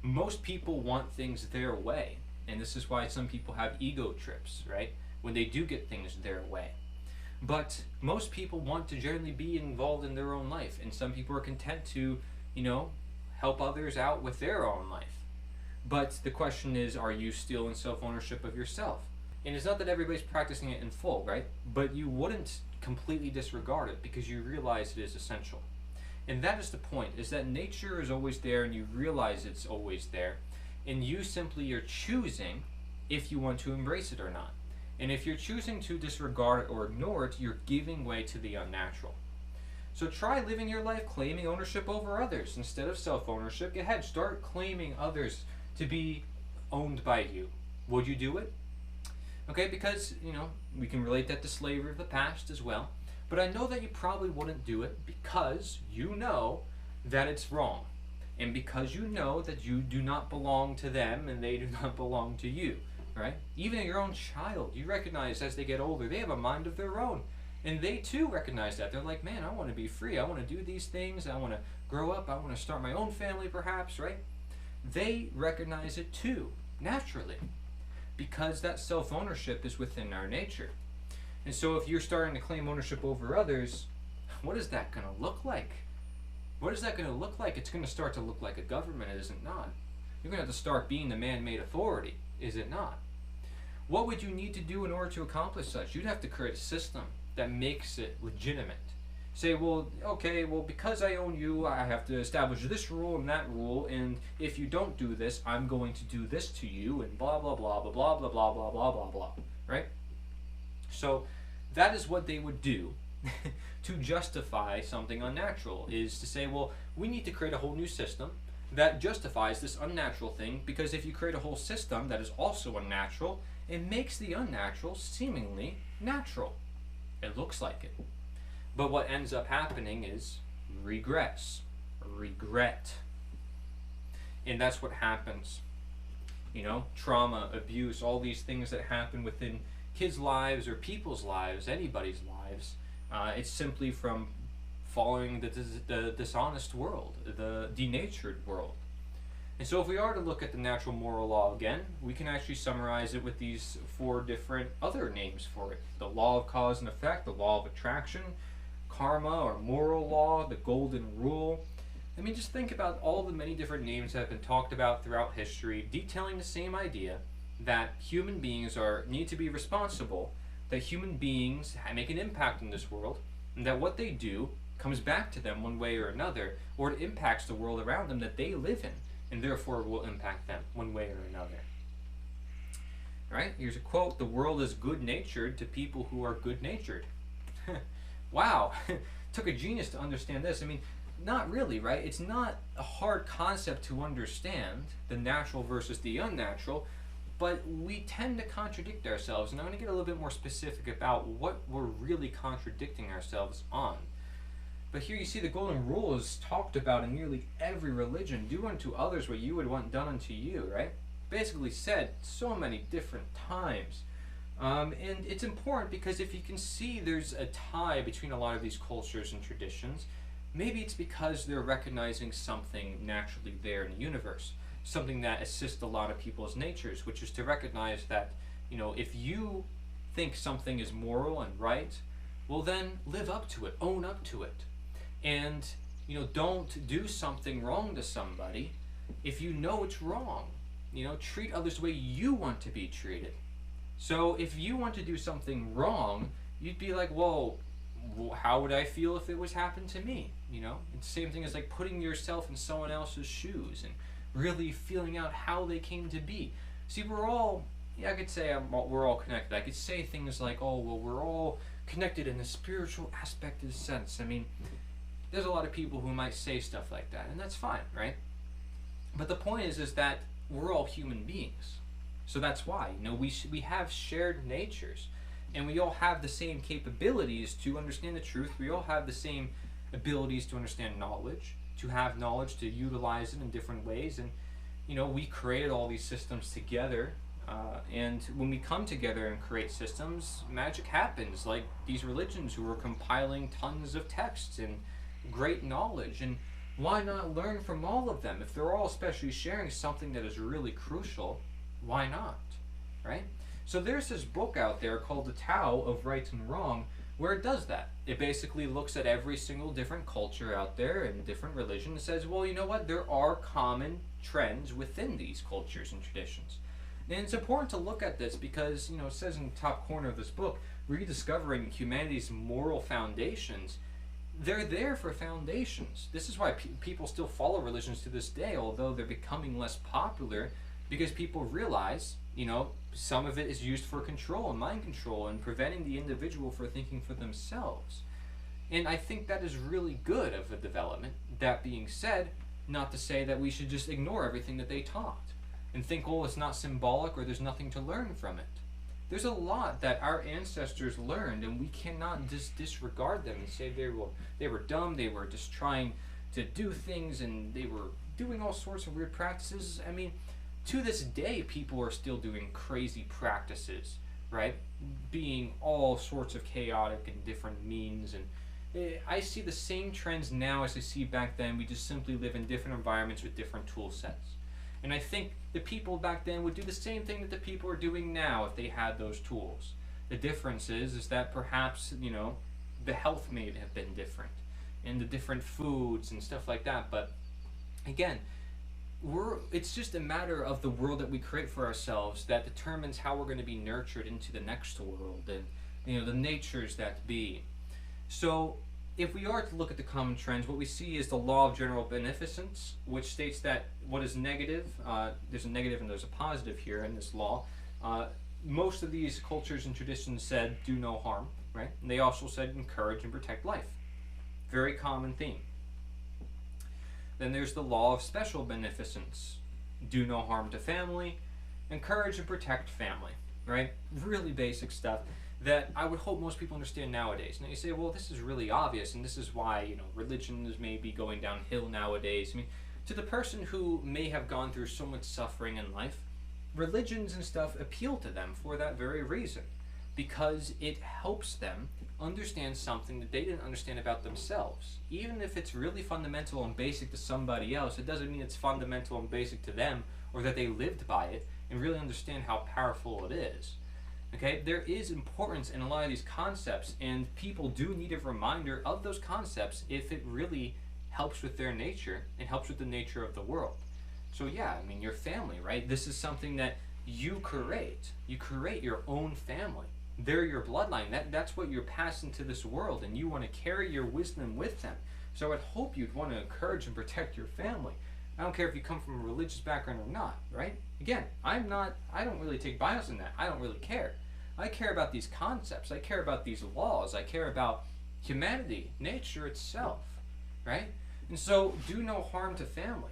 Most people want things their way, and this is why some people have ego trips, right? When they do get things their way. But most people want to generally be involved in their own life, and some people are content to, help others out with their own life. But the question is, are you still in self-ownership of yourself? And it's not that everybody's practicing it in full, right? But you wouldn't completely disregard it because you realize it is essential. And that is the point, is that nature is always there and you realize it's always there. And you simply are choosing if you want to embrace it or not. And if you're choosing to disregard it or ignore it, you're giving way to the unnatural. So try living your life claiming ownership over others instead of self-ownership. Go ahead, start claiming others to be owned by you. Would you do it? Okay, because, we can relate that to slavery of the past as well. But I know that you probably wouldn't do it because you know that it's wrong. And because you know that you do not belong to them and they do not belong to you, right? Even your own child, you recognize as they get older, they have a mind of their own. And they too recognize that. They're like, man, I want to be free. I want to do these things. I want to grow up. I want to start my own family perhaps, right? They recognize it too, naturally. Because that self-ownership is within our nature. And so if you're starting to claim ownership over others, what is that going to look like? What is that going to look like? It's going to start to look like a government, is it not? You're going to have to start being the man-made authority, is it not? What would you need to do in order to accomplish such? You'd have to create a system that makes it legitimate. Say, because I own you, I have to establish this rule and that rule, and if you don't do this, I'm going to do this to you, and blah, blah, blah, blah, blah, blah, blah, blah, blah, blah, blah, right? So that is what they would do to justify something unnatural, is to say, well, we need to create a whole new system that justifies this unnatural thing, because if you create a whole system that is also unnatural, it makes the unnatural seemingly natural. It looks like it. But what ends up happening is regret. And that's what happens. Trauma, abuse, all these things that happen within kids' lives or people's lives, anybody's lives, it's simply from following the dishonest world, the denatured world. And so if we are to look at the natural moral law again, we can actually summarize it with these 4 different other names for it. The law of cause and effect, the law of attraction, karma or moral law, the golden rule. Just think about all the many different names that have been talked about throughout history, detailing the same idea that human beings need to be responsible, that human beings make an impact in this world, and that what they do comes back to them one way or another, or it impacts the world around them that they live in, and therefore will impact them one way or another. All right, here's a quote: "The world is good-natured to people who are good-natured." Wow, took a genius to understand this. I mean, not really, right? It's not a hard concept to understand, the natural versus the unnatural, but we tend to contradict ourselves. And I'm going to get a little bit more specific about what we're really contradicting ourselves on. But here you see the golden rule is talked about in nearly every religion. Do unto others what you would want done unto you, right? Basically said so many different times. And it's important because if you can see there's a tie between a lot of these cultures and traditions, maybe it's because they're recognizing something naturally there in the universe, something that assists a lot of people's natures, which is to recognize that, if you think something is moral and right, well then live up to it, own up to it. And, don't do something wrong to somebody if you know it's wrong. Treat others the way you want to be treated. So if you want to do something wrong, you'd be like, well, how would I feel if it was happened to me? It's the same thing as like putting yourself in someone else's shoes and really feeling out how they came to be. See, we're all, I could say we're all connected. I could say things like, oh, well, we're all connected in the spiritual aspect of the sense. I mean, there's a lot of people who might say stuff like that, and that's fine, right? But the point is that we're all human beings. So that's why, we have shared natures, and we all have the same capabilities to understand the truth. We all have the same abilities to understand knowledge, to have knowledge, to utilize it in different ways. And, we created all these systems together. And when we come together and create systems, magic happens, like these religions who are compiling tons of texts and great knowledge. And why not learn from all of them? If they're all especially sharing something that is really crucial, why not, right? So there's this book out there called The Tao of Right and Wrong, where it does that. It basically looks at every single different culture out there and different religion and says, well, you know what? There are common trends within these cultures and traditions. And it's important to look at this because, it says in the top corner of this book, rediscovering humanity's moral foundations. They're there for foundations. This is why people still follow religions to this day, although they're becoming less popular, because people realize, some of it is used for control and mind control and preventing the individual from thinking for themselves. And I think that is really good of a development. That being said, not to say that we should just ignore everything that they taught and think, oh, it's not symbolic or there's nothing to learn from it. There's a lot that our ancestors learned, and we cannot just disregard them and say they were dumb, they were just trying to do things, and they were doing all sorts of weird practices. I mean, to this day, people are still doing crazy practices, right? Being all sorts of chaotic and different means. And I see the same trends now as I see back then. We just simply live in different environments with different tool sets. And I think the people back then would do the same thing that the people are doing now if they had those tools. The difference is that perhaps, the health may have been different, and the different foods and stuff like that. But again, it's just a matter of the world that we create for ourselves that determines how we're going to be nurtured into the next world and, the natures that be. So if we are to look at the common trends, what we see is the law of general beneficence, which states that what is negative, there's a negative and there's a positive here in this law. Most of these cultures and traditions said do no harm, right? And they also said encourage and protect life. Very common theme. Then there's the law of special beneficence. Do no harm to family, encourage and protect family, right? Really basic stuff that I would hope most people understand nowadays. Now you say, well, this is really obvious, and this is why, religion is maybe going downhill nowadays. I mean, to the person who may have gone through so much suffering in life, religions and stuff appeal to them for that very reason, because it helps them understand something that they didn't understand about themselves. Even if it's really fundamental and basic to somebody else, it doesn't mean it's fundamental and basic to them or that they lived by it and really understand how powerful it is. Okay, there is importance in a lot of these concepts, and people do need a reminder of those concepts if it really helps with their nature and helps with the nature of the world. So yeah, I mean, your family, right? This is something that you create. You create your own family. They're your bloodline. That's what you're passing to this world, and you want to carry your wisdom with them. So I'd hope you'd want to encourage and protect your family. I don't care if you come from a religious background or not, right? Again, I don't really take bias in that. I don't really care. I care about these concepts. I care about these laws. I care about humanity, nature itself, right? And so, do no harm to family.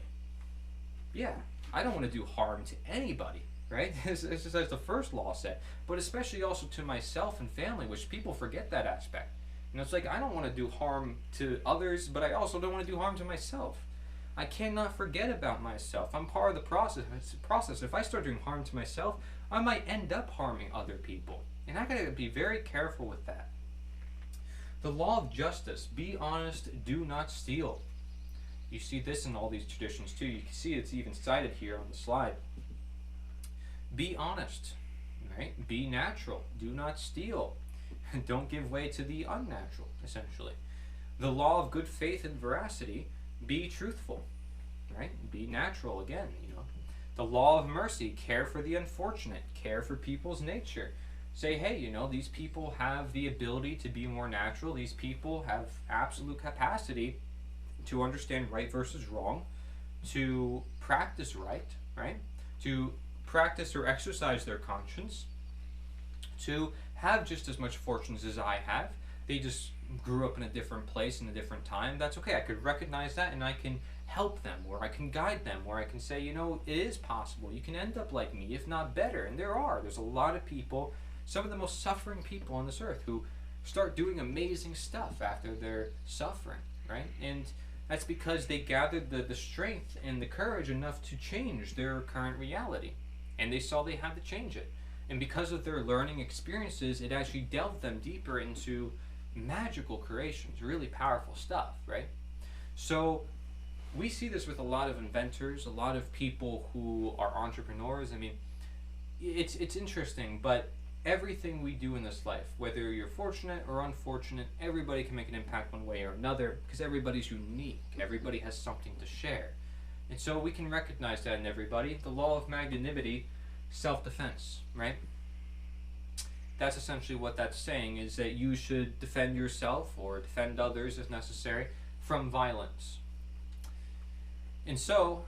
Yeah, I don't want to do harm to anybody, right? This is as the first law said, but especially also to myself and family, which people forget that aspect. It's like I don't want to do harm to others, but I also don't want to do harm to myself. I cannot forget about myself. I'm part of the process. If I start doing harm to myself, I might end up harming other people. And I gotta be very careful with that. The law of justice: be honest, do not steal. You see this in all these traditions too. You can see it's even cited here on the slide. Be honest, right? Be natural. Do not steal. Don't give way to the unnatural, essentially. The law of good faith and veracity: be truthful, right? Be natural again, The law of mercy: care for the unfortunate, care for people's nature. Say, hey, these people have the ability to be more natural. These people have absolute capacity to understand right versus wrong, to practice right? To practice or exercise their conscience, to have just as much fortunes as I have. They just grew up in a different place in a different time. That's okay. I could recognize that and I can help them, or I can guide them, or I can say, it is possible. You can end up like me, if not better. And there's a lot of people, some of the most suffering people on this earth, who start doing amazing stuff after they're suffering, right? And that's because they gathered the strength and the courage enough to change their current reality. And they saw they had to change it. And because of their learning experiences, it actually delved them deeper into magical creations, really powerful stuff, right? So we see this with a lot of inventors, a lot of people who are entrepreneurs. I mean, it's interesting, but everything we do in this life, whether you're fortunate or unfortunate, everybody can make an impact one way or another, because everybody's unique. Everybody has something to share. And so we can recognize that in everybody. The law of magnanimity: self-defense, right? That's essentially what that's saying, is that you should defend yourself or defend others if necessary from violence. And so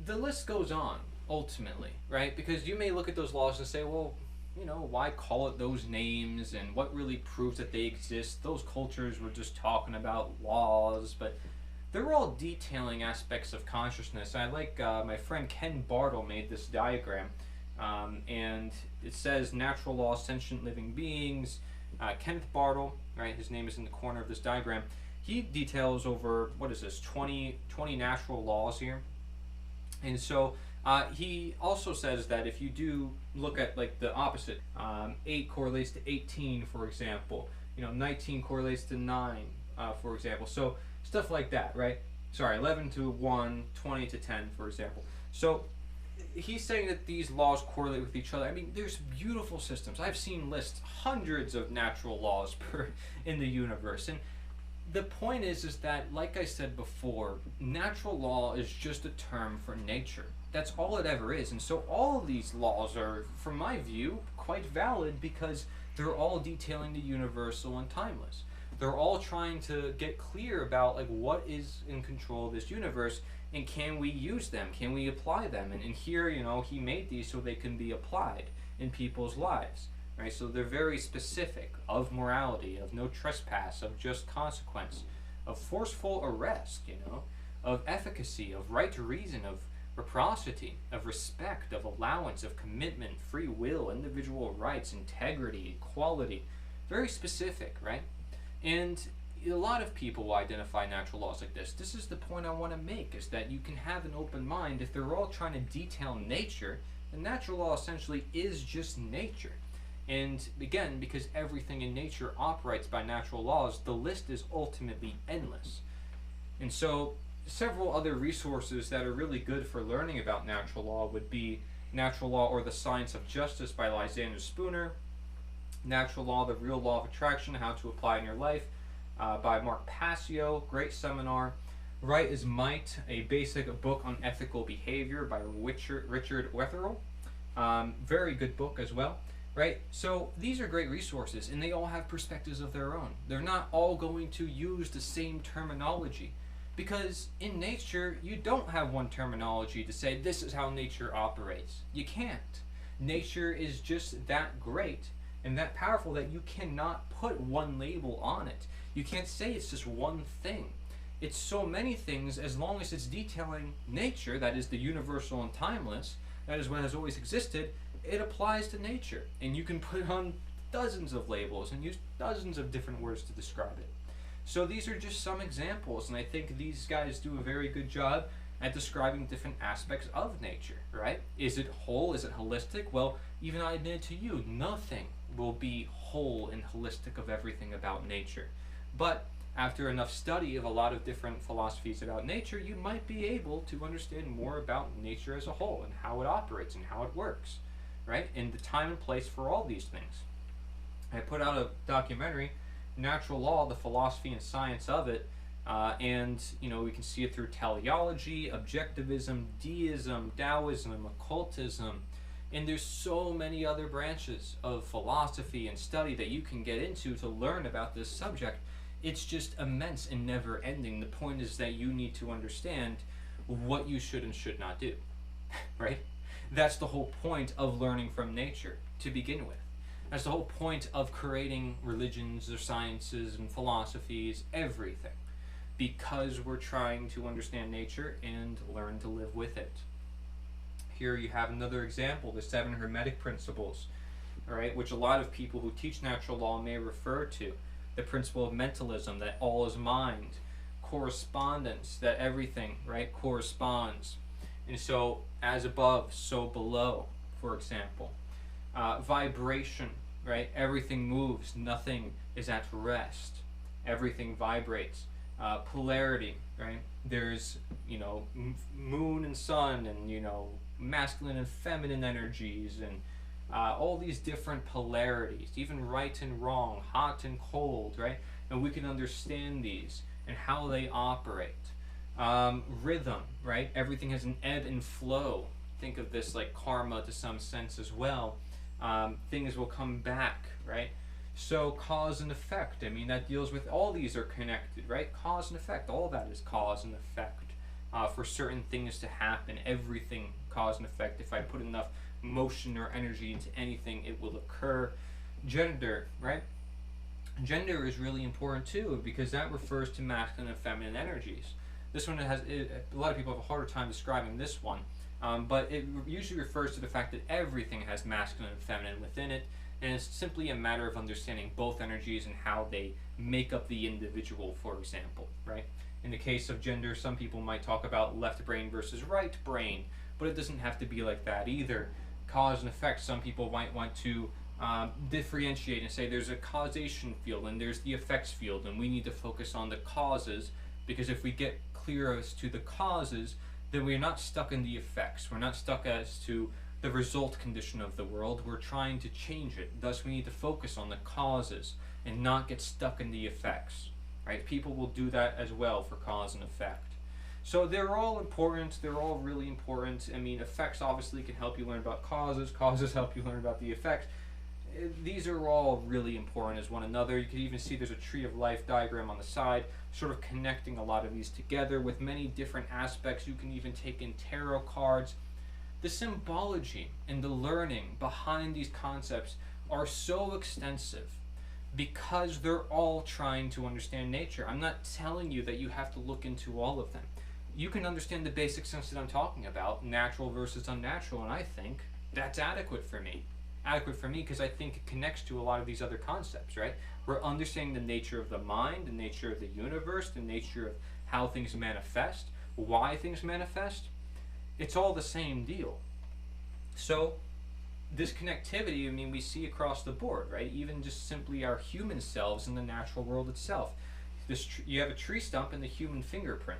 the list goes on ultimately, right? Because you may look at those laws and say, well, why call it those names, and what really proves that they exist? Those cultures were just talking about laws, but they're all detailing aspects of consciousness. I like my friend Ken Bartle made this diagram, and it says natural law, sentient living beings. Kenneth Bartle, right, his name is in the corner of this diagram. He details over, 20 natural laws here. And so he also says that if you do look at like the opposite, 8 correlates to 18, for example. 19 correlates to 9, for example. So stuff like that, right? 11 to 1, 20 to 10, for example. So he's saying that these laws correlate with each other. I mean, there's beautiful systems. I've seen lists, hundreds of natural laws in the universe. And the point is that, like I said before, natural law is just a term for nature. That's all it ever is. And so all of these laws are, from my view, quite valid, because they're all detailing the universal and timeless. They're all trying to get clear about like what is in control of this universe, and can we use them? Can we apply them? And here, he made these so they can be applied in people's lives, right? So they're very specific: of morality, of no trespass, of just consequence, of forceful arrest, of efficacy, of right to reason, of reciprocity, of respect, of allowance, of commitment, free will, individual rights, integrity, equality. Very specific, right? And a lot of people will identify natural laws like this. This is the point I want to make, is that you can have an open mind. If they're all trying to detail nature, the natural law essentially is just nature. And again, because everything in nature operates by natural laws, the list is ultimately endless. And so several other resources that are really good for learning about natural law would be Natural Law or the Science of Justice by Lysander Spooner, Natural Law, the Real Law of Attraction, How to Apply in Your Life by Mark Passio, great seminar. Right is Might, a basic book on ethical behavior by Richard Wetherill. Very good book as well, right? So these are great resources, and they all have perspectives of their own. They're not all going to use the same terminology, because in nature, you don't have one terminology to say this is how nature operates. You can't. Nature is just that great and that powerful that you cannot put one label on it. You can't say it's just one thing. It's so many things as long as it's detailing nature, that is the universal and timeless, that is what has always existed, it applies to nature. And you can put on dozens of labels and use dozens of different words to describe it. So these are just some examples, and I think these guys do a very good job at describing different aspects of nature, right? Is it whole? Is it holistic? Well, even I admit to you, nothing will be whole and holistic of everything about nature. But after enough study of a lot of different philosophies about nature, you might be able to understand more about nature as a whole and how it operates and how it works, right? And the time and place for all these things. I put out a documentary, Natural Law, the philosophy and science of it, and we can see it through teleology, objectivism, deism, Taoism, occultism, and there's so many other branches of philosophy and study that you can get into to learn about this subject. It's just immense and never ending. The point is that you need to understand what you should and should not do, right? That's the whole point of learning from nature to begin with. That's the whole point of creating religions or sciences and philosophies, everything, because we're trying to understand nature and learn to live with it. Here you have another example, the 7 Hermetic Principles, all right, which a lot of people who teach natural law may refer to. The principle of mentalism, that all is mind. Correspondence, that everything, right, corresponds. And so, as above, so below, for example. Vibration, right, everything moves, nothing is at rest. Everything vibrates. Polarity, right, there's, moon and sun and, masculine and feminine energies and all these different polarities, even right and wrong, hot and cold, right? And we can understand these and how they operate. Rhythm, right? Everything has an ebb and flow. Think of this like karma to some sense as well. Things will come back, right? So cause and effect, that deals with all these are connected, right? Cause and effect, all that is cause and effect. For certain things to happen, everything cause and effect. If I put enough motion or energy into anything, it will occur. Gender, right? Gender is really important too, because that refers to masculine and feminine energies. This one a lot of people have a harder time describing this one, but it usually refers to the fact that everything has masculine and feminine within it, and it's simply a matter of understanding both energies and how they make up the individual, for example, right? In the case of gender, some people might talk about left brain versus right brain, but it doesn't have to be like that either. Cause and effect, some people might want to differentiate and say there's a causation field and there's the effects field, and we need to focus on the causes, because if we get clear as to the causes, then we're not stuck in the effects. We're not stuck as to the result condition of the world. We're trying to change it. Thus, we need to focus on the causes and not get stuck in the effects. Right? People will do that as well for cause and effect. So they're all important. They're all really important. Effects obviously can help you learn about causes. Causes help you learn about the effects. These are all really important as one another. You can even see there's a tree of life diagram on the side, sort of connecting a lot of these together with many different aspects. You can even take in tarot cards. The symbology and the learning behind these concepts are so extensive because they're all trying to understand nature. I'm not telling you that you have to look into all of them. You can understand the basic sense that I'm talking about, natural versus unnatural, and I think that's adequate for me. Adequate for me because I think it connects to a lot of these other concepts, right? We're understanding the nature of the mind, the nature of the universe, the nature of how things manifest, why things manifest. It's all the same deal. So this connectivity, we see across the board, right? Even just simply our human selves in the natural world itself. You have a tree stump and the human fingerprint.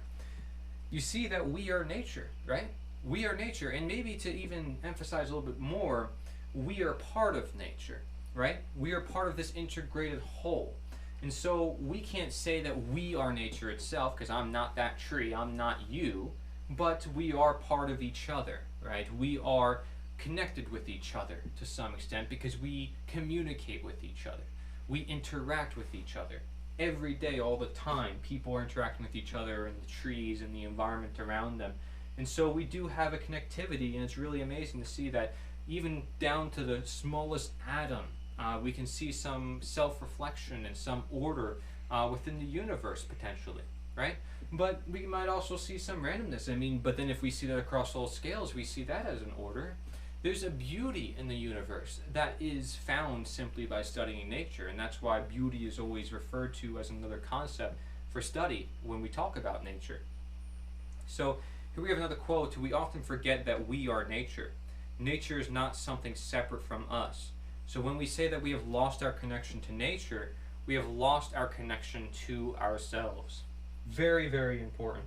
You see that we are nature, right? We are nature, and maybe to even emphasize a little bit more, we are part of nature, right? We are part of this integrated whole. And so we can't say that we are nature itself, because I'm not that tree, I'm not you, but we are part of each other, right? We are connected with each other to some extent because we communicate with each other. We interact with each other. Every day, all the time, people are interacting with each other and the trees and the environment around them. And so we do have a connectivity, and it's really amazing to see that even down to the smallest atom We can see some self-reflection and some order within the universe potentially, right? But we might also see some randomness. I mean, but then if we see that across all scales, we see that as an order. There's a beauty in the universe that is found simply by studying nature, and that's why beauty is always referred to as another concept for study when we talk about nature. So here we have another quote. We often forget that we are nature. Nature is not something separate from us. So when we say that we have lost our connection to nature, we have lost our connection to ourselves. Very, very important.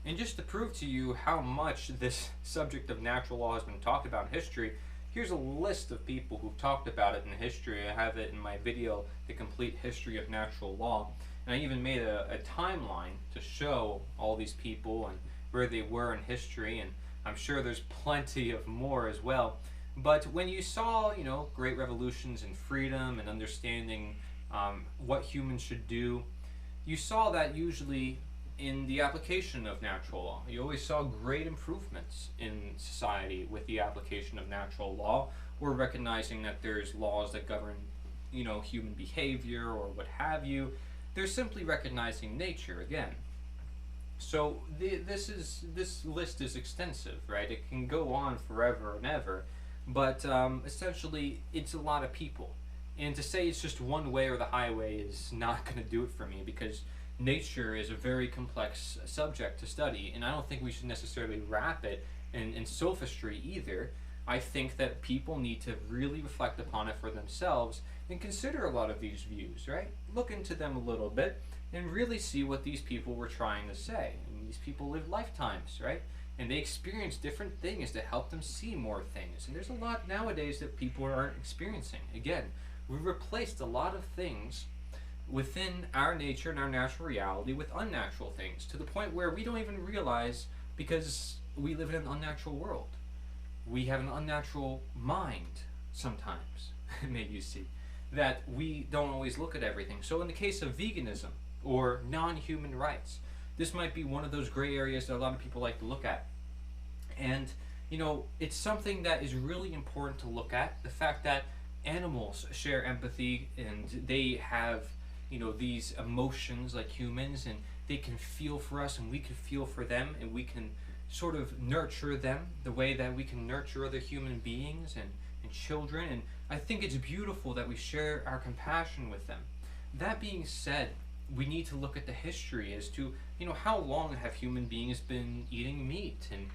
And just to prove to you how much this subject of natural law has been talked about in history, here's a list of people who've talked about it in history. I have it in my video, The Complete History of Natural Law. And I even made a timeline to show all these people and where they were in history, and I'm sure there's plenty of more as well. But when you saw, great revolutions in freedom and understanding what humans should do, you saw that usually in the application of natural law. You always saw great improvements in society with the application of natural law, or recognizing that there's laws that govern, human behavior or what have you. They're simply recognizing nature again. So this list is extensive, right? It can go on forever and ever, but essentially it's a lot of people. And to say it's just one way or the highway is not going to do it for me, because nature is a very complex subject to study, and I don't think we should necessarily wrap it in sophistry either. I think that people need to really reflect upon it for themselves and consider a lot of these views, right? Look into them a little bit and really see what these people were trying to say. And these people live lifetimes, right? And they experience different things to help them see more things. And there's a lot nowadays that people aren't experiencing. Again, we've replaced a lot of things within our nature and our natural reality with unnatural things, to the point where we don't even realize, because we live in an unnatural world. We have an unnatural mind sometimes, maybe you see, that we don't always look at everything. So in the case of veganism or non-human rights, this might be one of those gray areas that a lot of people like to look at. And, it's something that is really important to look at. The fact that animals share empathy and they have, these emotions like humans, and they can feel for us and we can feel for them, and we can sort of nurture them the way that we can nurture other human beings and children. And I think it's beautiful that we share our compassion with them. That being said, we need to look at the history as to, how long have human beings been eating meat? And,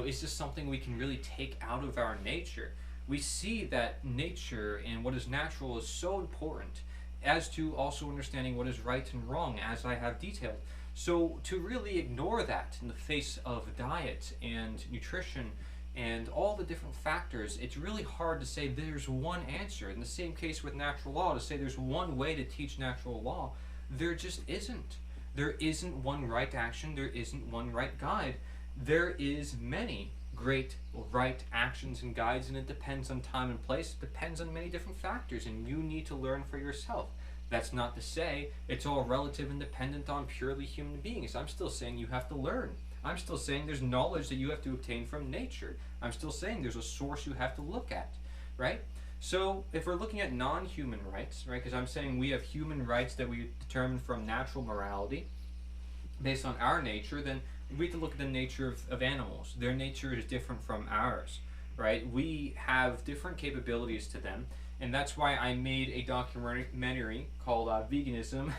is this something we can really take out of our nature? We see that nature and what is natural is so important, as to also understanding what is right and wrong, as I have detailed. So to really ignore that in the face of diet and nutrition and all the different factors, it's really hard to say there's one answer. In the same case with natural law, to say there's one way to teach natural law, there just isn't. There isn't one right action, there isn't one right guide. There is many great right actions and guides, and it depends on time and place. It depends on many different factors, and you need to learn for yourself. That's not to say it's all relative and dependent on purely human beings. I'm still saying you have to learn. I'm still saying there's knowledge that you have to obtain from nature. I'm still saying there's a source you have to look at, right? So if we're looking at non-human rights, right, because I'm saying we have human rights that we determine from natural morality based on our nature, then we have to look at the nature of animals. Their nature is different from ours, right? We have different capabilities to them, and that's why I made a documentary called Veganism,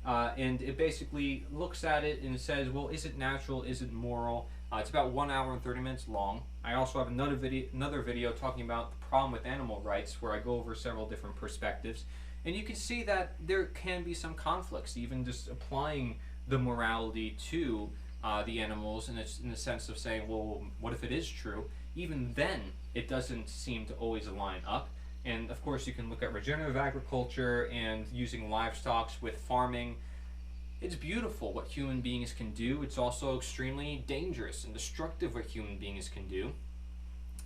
and it basically looks at it and says, well, is it natural? Is it moral? It's about 1 hour and 30 minutes long. I also have another video talking about the problem with animal rights, where I go over several different perspectives, and you can see that there can be some conflicts, even just applying the morality to the animals, and it's in the sense of saying, well, what if it is true? Even then, it doesn't seem to always align up. And of course, you can look at regenerative agriculture and using livestock with farming. It's beautiful what human beings can do. It's also extremely dangerous and destructive what human beings can do.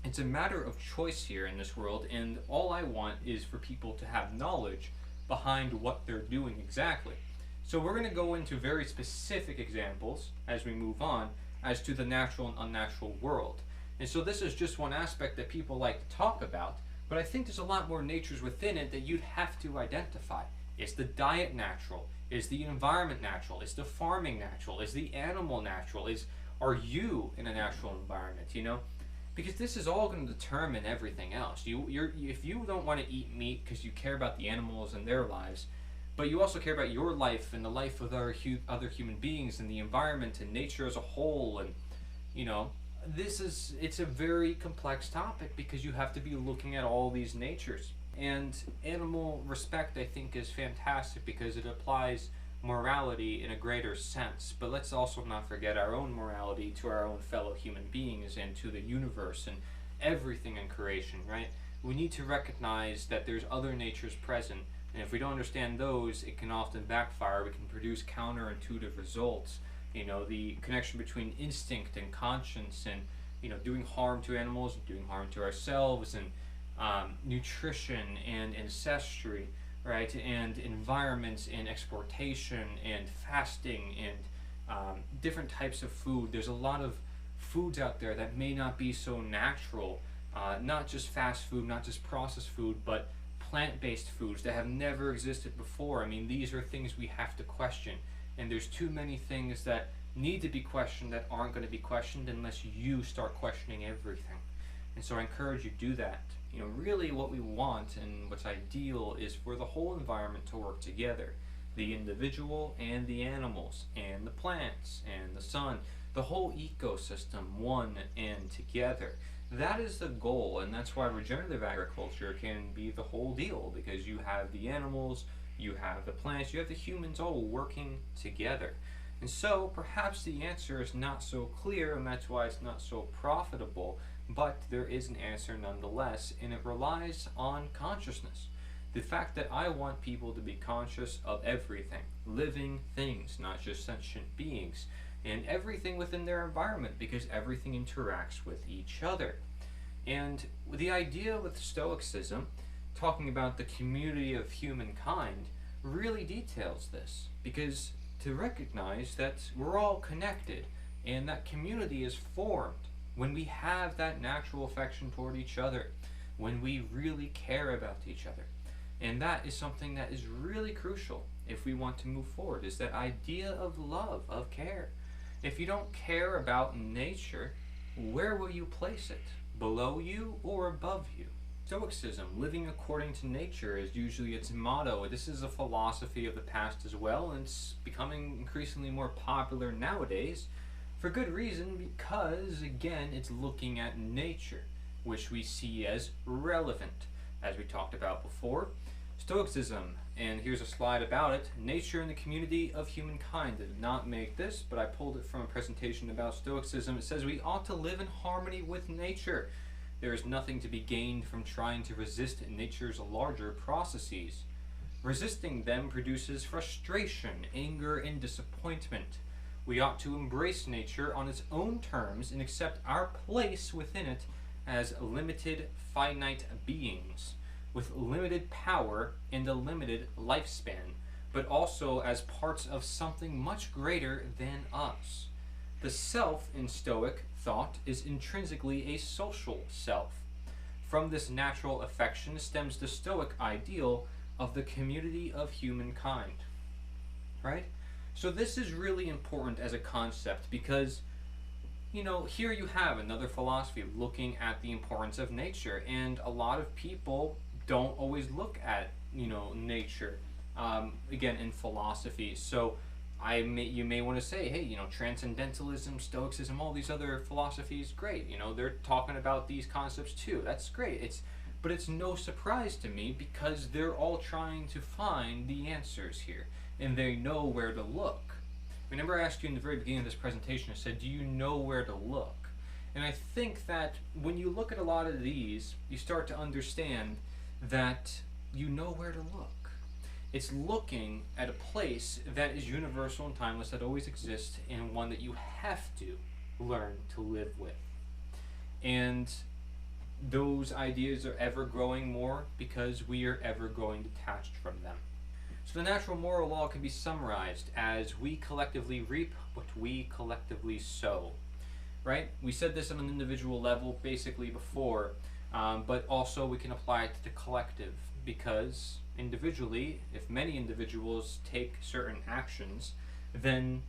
It's a matter of choice here in this world, and all I want is for people to have knowledge behind what they're doing exactly. So we're going to go into very specific examples as we move on as to the natural and unnatural world. And so this is just one aspect that people like to talk about, But I think there's a lot more natures within it that you'd have to identify. Is the diet natural? Is the environment natural? Is the farming natural? Is the animal natural? Are you in a natural environment? Because this is all going to determine everything else. If you don't want to eat meat because you care about the animals and their lives, but you also care about your life and the life of other human beings and the environment and nature as a whole, and it's a very complex topic because you have to be looking at all these natures. And animal respect, I think, is fantastic because it applies morality in a greater sense. But let's also not forget our own morality to our own fellow human beings and to the universe and everything in creation, right? We need to recognize that there's other natures present, and if we don't understand those, it can often backfire. We can produce counterintuitive results. The connection between instinct and conscience, and doing harm to animals, doing harm to ourselves, and nutrition and ancestry, right, and environments and exportation and fasting and different types of food. There's a lot of foods out there that may not be so natural, not just fast food, not just processed food, but plant-based foods that have never existed before. I mean, these are things we have to question, and there's too many things that need to be questioned that aren't going to be questioned unless you start questioning everything. And so I encourage you to do that. Really what we want and what's ideal is for the whole environment to work together. The individual and the animals and the plants and the sun, the whole ecosystem, one and together. That is the goal, and that's why regenerative agriculture can be the whole deal, because you have the animals, you have the plants, you have the humans all working together. And so perhaps the answer is not so clear, and that's why it's not so profitable, but there is an answer nonetheless, and it relies on consciousness. The fact that I want people to be conscious of everything, living things, not just sentient beings, and everything within their environment, because everything interacts with each other. And the idea with Stoicism, talking about the community of humankind, really details this, because to recognize that we're all connected and that community is formed when we have that natural affection toward each other, when we really care about each other. And that is something that is really crucial if we want to move forward, is that idea of love, of care. If you don't care about nature, where will you place it? Below you or above you? Stoicism, living according to nature, is usually its motto. This is a philosophy of the past as well, and it's becoming increasingly more popular nowadays for good reason, because again, it's looking at nature, which we see as relevant, as we talked about before. Stoicism, and here's a slide about it, nature and the community of humankind. I did not make this, but I pulled it from a presentation about Stoicism. It says we ought to live in harmony with nature. There is nothing to be gained from trying to resist nature's larger processes. Resisting them produces frustration, anger, and disappointment. We ought to embrace nature on its own terms and accept our place within it as limited, finite beings with limited power and a limited lifespan, but also as parts of something much greater than us. The self in Stoic thought is intrinsically a social self. From this natural affection stems the Stoic ideal of the community of humankind. Right? So this is really important as a concept because, here you have another philosophy looking at the importance of nature, and a lot of people don't always look at, nature, again, in philosophy. So you may want to say, hey, Transcendentalism, Stoicism, all these other philosophies, great. They're talking about these concepts too. That's great. But it's no surprise to me because they're all trying to find the answers here, and they know where to look. Remember I asked you in the very beginning of this presentation, I said, do you know where to look? And I think that when you look at a lot of these, you start to understand that you know where to look. It's looking at a place that is universal and timeless, that always exists, and one that you have to learn to live with. And those ideas are ever growing more because we are ever growing detached from them. So the natural moral law can be summarized as we collectively reap what we collectively sow. Right? We said this on an individual level basically before, But also we can apply it to the collective, because individually, if many individuals take certain actions, then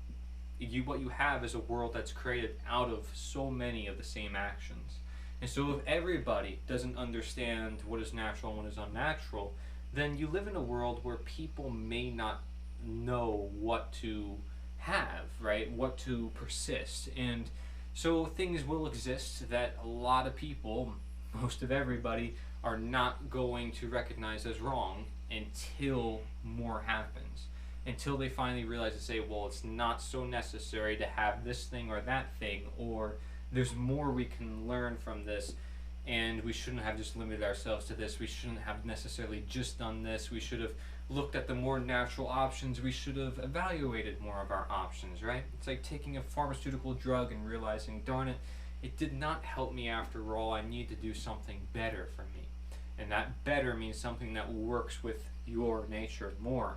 what you have is a world that's created out of so many of the same actions. And so if everybody doesn't understand what is natural and what is unnatural, then you live in a world where people may not know what to have, right? What to persist. And so things will exist that a lot of people, most of everybody, are not going to recognize as wrong until more happens. Until they finally realize and say, well, it's not so necessary to have this thing or that thing, or there's more we can learn from this, and we shouldn't have just limited ourselves to this. We shouldn't have necessarily just done this. We should have looked at the more natural options. We should have evaluated more of our options, right? It's like taking a pharmaceutical drug and realizing, darn it, it did not help me after all. I need to do something better for me. And that better means something that works with your nature more.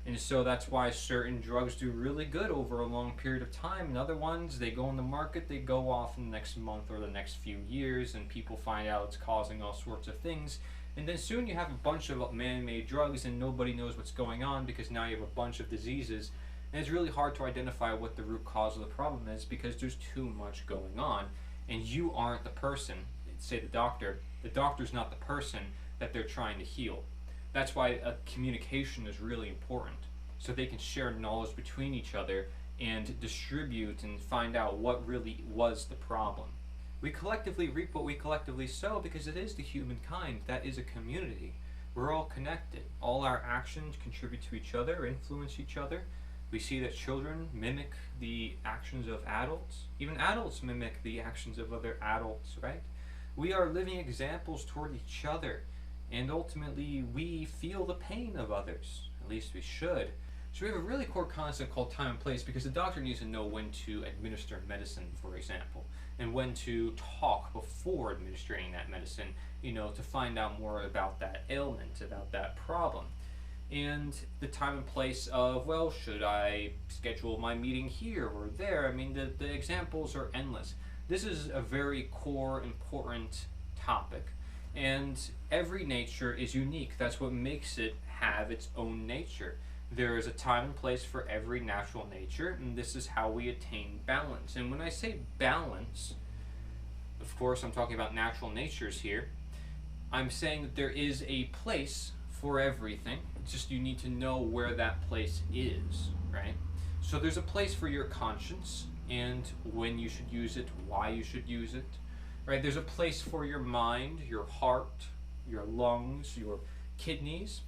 And so that's why certain drugs do really good over a long period of time, and other ones, they go on the market, they go off in the next month or the next few years, and people find out it's causing all sorts of things. And then soon you have a bunch of man-made drugs and nobody knows what's going on, because now you have a bunch of diseases, and it's really hard to identify what the root cause of the problem is, because there's too much going on, and you aren't the person, say the doctor's not the person that they're trying to heal. That's why communication is really important, so they can share knowledge between each other and distribute and find out what really was the problem. We collectively reap what we collectively sow, because it is the humankind that is a community. We're all connected. All our actions contribute to each other, influence each other. We see that children mimic the actions of adults. Even adults mimic the actions of other adults, right? We are living examples toward each other. And ultimately, we feel the pain of others. At least we should. So we have a really core concept called time and place, because the doctor needs to know when to administer medicine, for example, and when to talk before administering that medicine, to find out more about that ailment, about that problem. And the time and place of, well, should I schedule my meeting here or there? I mean, the examples are endless. This is a very core, important topic. And every nature is unique. That's what makes it have its own nature. There is a time and place for every natural nature, and this is how we attain balance. And when I say balance, of course I'm talking about natural natures here. I'm saying that there is a place for everything. It's just you need to know where that place is, right? So there's a place for your conscience, and when you should use it, why you should use it. Right, there's a place for your mind, your heart, your lungs, your kidneys.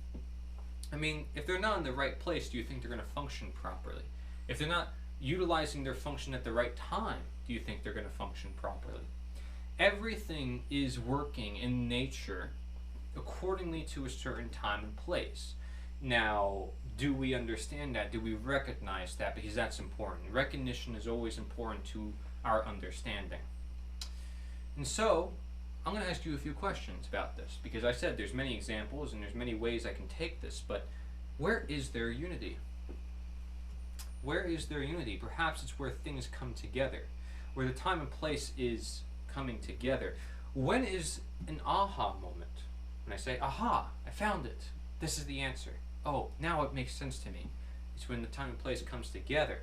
I mean, if they're not in the right place, do you think they're going to function properly? If they're not utilizing their function at the right time, do you think they're going to function properly? Everything is working in nature accordingly to a certain time and place. Now, do we understand that? Do we recognize that? Because that's important. Recognition is always important to our understanding. And so, I'm going to ask you a few questions about this, because I said there's many examples and there's many ways I can take this, but where is there unity? Where is there unity? Perhaps it's where things come together, where the time and place is coming together. When is an aha moment? When I say, aha, I found it. This is the answer. Oh, now it makes sense to me. It's when the time and place comes together.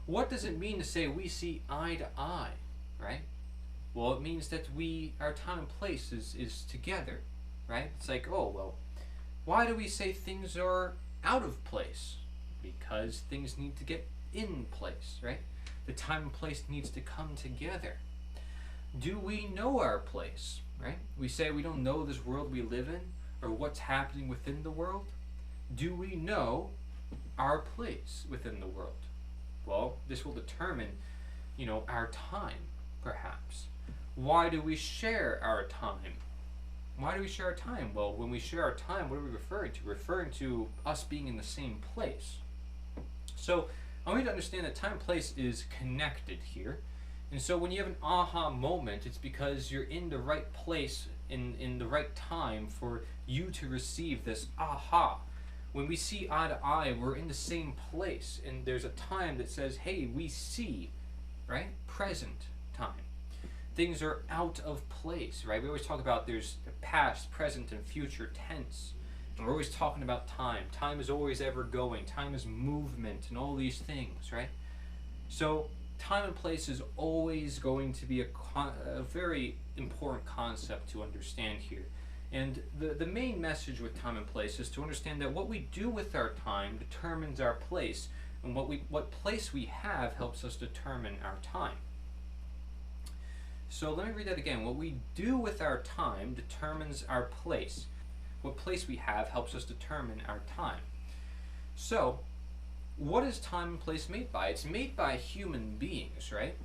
What does it mean to say we see eye to eye, right? Well, it means that our time and place is together, right? It's like, oh, well, why do we say things are out of place? Because things need to get in place, right? The time and place needs to come together. Do we know our place, right? We say we don't know this world we live in or what's happening within the world. Do we know our place within the world? Well, this will determine, our time, perhaps. Why do we share our time? Why do we share our time? Well, when we share our time, what are we referring to? Referring to us being in the same place. So I want you to understand that time and place is connected here. And so when you have an aha moment, it's because you're in the right place in the right time for you to receive this aha. When we see eye to eye, we're in the same place, and there's a time that says, hey, we see, right? Present time. things are out of place, right? We always talk about there's past, present, and future tense. And we're always talking about time. Time is always ever going. Time is movement and all these things, right? So time and place is always going to be a very important concept to understand here. And the main message with time and place is to understand that what we do with our time determines our place, and what place we have helps us determine our time. So let me read that again. What we do with our time determines our place. What place we have helps us determine our time. So, what is time and place made by? It's made by human beings, right?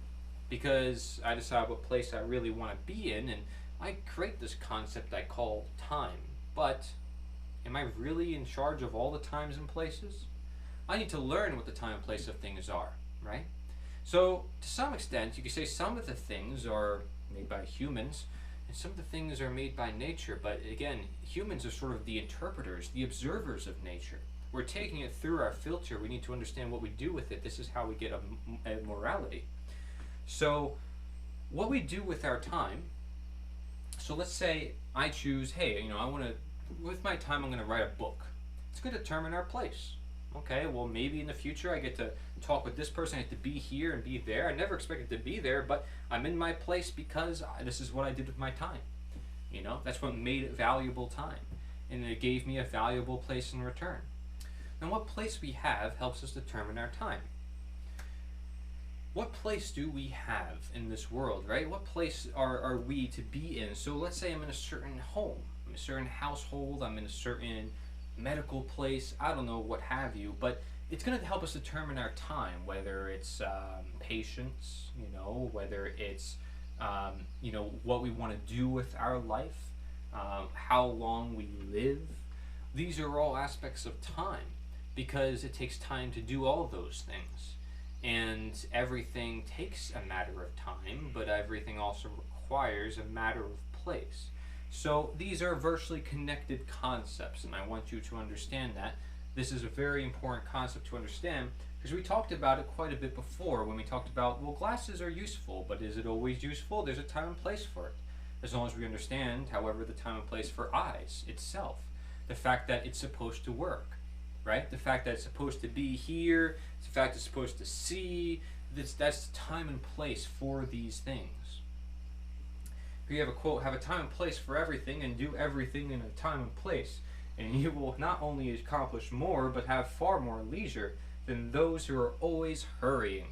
Because I decide what place I really want to be in, and I create this concept I call time. But am I really in charge of all the times and places? I need to learn what the time and place of things are, right? So, to some extent, you could say some of the things are made by humans, and some of the things are made by nature. But again, humans are sort of the interpreters, the observers of nature. We're taking it through our filter. We need to understand what we do with it. This is how we get a morality. So, what we do with our time. So let's say I choose, hey, with my time I'm going to write a book. It's going to determine our place. Okay, well maybe in the future I get to talk with this person, I get to be here and be there. I never expected to be there, but I'm in my place because this is what I did with my time. That's what made it valuable time. And it gave me a valuable place in return. Now what place we have helps us determine our time. What place do we have in this world, right? What place are we to be in? So let's say I'm in a certain home, I'm in a certain household, I'm in a certain medical place, I don't know, what have you, but it's going to help us determine our time, whether it's patience, whether it's, what we want to do with our life, how long we live. These are all aspects of time, because it takes time to do all those things. And everything takes a matter of time, but everything also requires a matter of place. So these are virtually connected concepts, and I want you to understand that. This is a very important concept to understand, because we talked about it quite a bit before when we talked about, well, glasses are useful, but is it always useful? There's a time and place for it. As long as we understand, however, the time and place for eyes itself. The fact that it's supposed to work, right? The fact that it's supposed to be here, the fact it's supposed to see, that's the time and place for these things. Here you have a quote, have a time and place for everything and do everything in a time and place, and you will not only accomplish more, but have far more leisure than those who are always hurrying.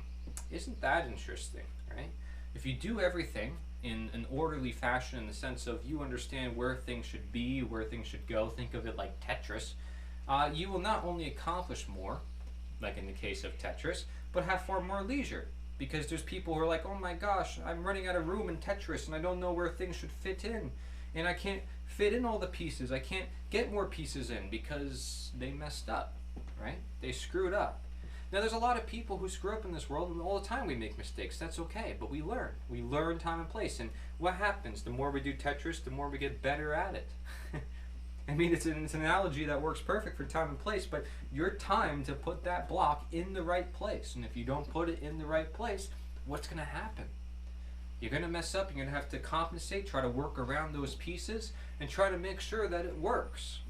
Isn't that interesting, right? If you do everything in an orderly fashion, in the sense of you understand where things should be, where things should go, think of it like Tetris, you will not only accomplish more, like in the case of Tetris, but have far more leisure. Because there's people who are like, oh my gosh, I'm running out of room in Tetris and I don't know where things should fit in. And I can't fit in all the pieces. I can't get more pieces in because they messed up, right? They screwed up. Now there's a lot of people who screw up in this world, and all the time we make mistakes. That's okay, but we learn. We learn time and place. And what happens? The more we do Tetris, the more we get better at it. I mean, it's an analogy that works perfect for time and place, but your time to put that block in the right place. And if you don't put it in the right place, what's going to happen? You're going to mess up. You're going to have to compensate, try to work around those pieces, and try to make sure that it works.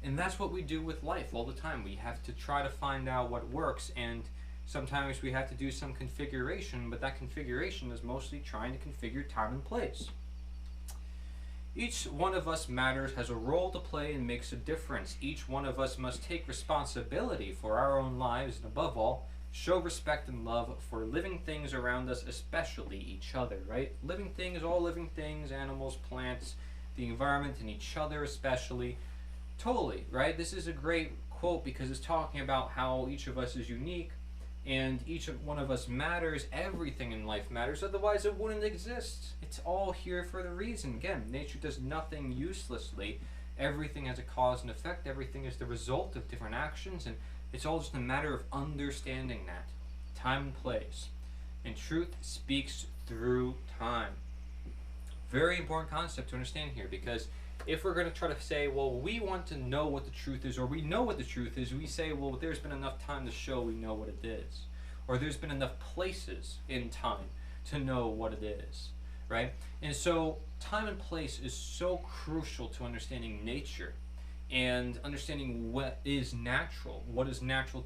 And that's what we do with life all the time. We have to try to find out what works, and sometimes we have to do some configuration, but that configuration is mostly trying to configure time and place. Each one of us matters, has a role to play, and makes a difference. Each one of us must take responsibility for our own lives, and above all, show respect and love for living things around us, especially each other, right? Living things, all living things, animals, plants, the environment, and each other especially. Totally, right? This is a great quote because it's talking about how each of us is unique, and each one of us matters. Everything in life matters, otherwise it wouldn't exist. It's all here for the reason. Again, nature does nothing uselessly. Everything has a cause and effect. Everything is the result of different actions, and it's all just a matter of understanding that. Time and place. And truth speaks through time. Very important concept to understand here, because if we're going to try to say, well, we want to know what the truth is, or we know what the truth is, we say, well, there's been enough time to show we know what it is. Or there's been enough places in time to know what it is, right? And so time and place is so crucial to understanding nature and understanding what is natural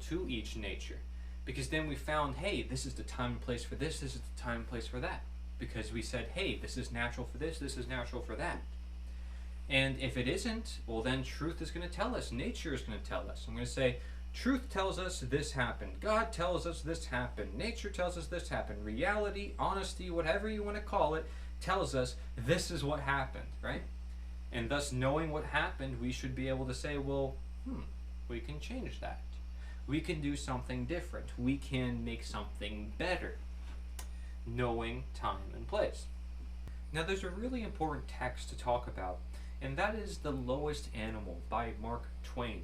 to each nature. Because then we found, hey, this is the time and place for this is the time and place for that. Because we said, hey, this is natural for this is natural for that. And if it isn't, well, then truth is going to tell us. Nature is going to tell us. I'm going to say, truth tells us this happened. God tells us this happened. Nature tells us this happened. Reality, honesty, whatever you want to call it, tells us this is what happened, right? And thus, knowing what happened, we should be able to say, well, we can change that. We can do something different. We can make something better. Knowing time and place. Now, there's a really important text to talk about, and that is The Lowest Animal by Mark Twain.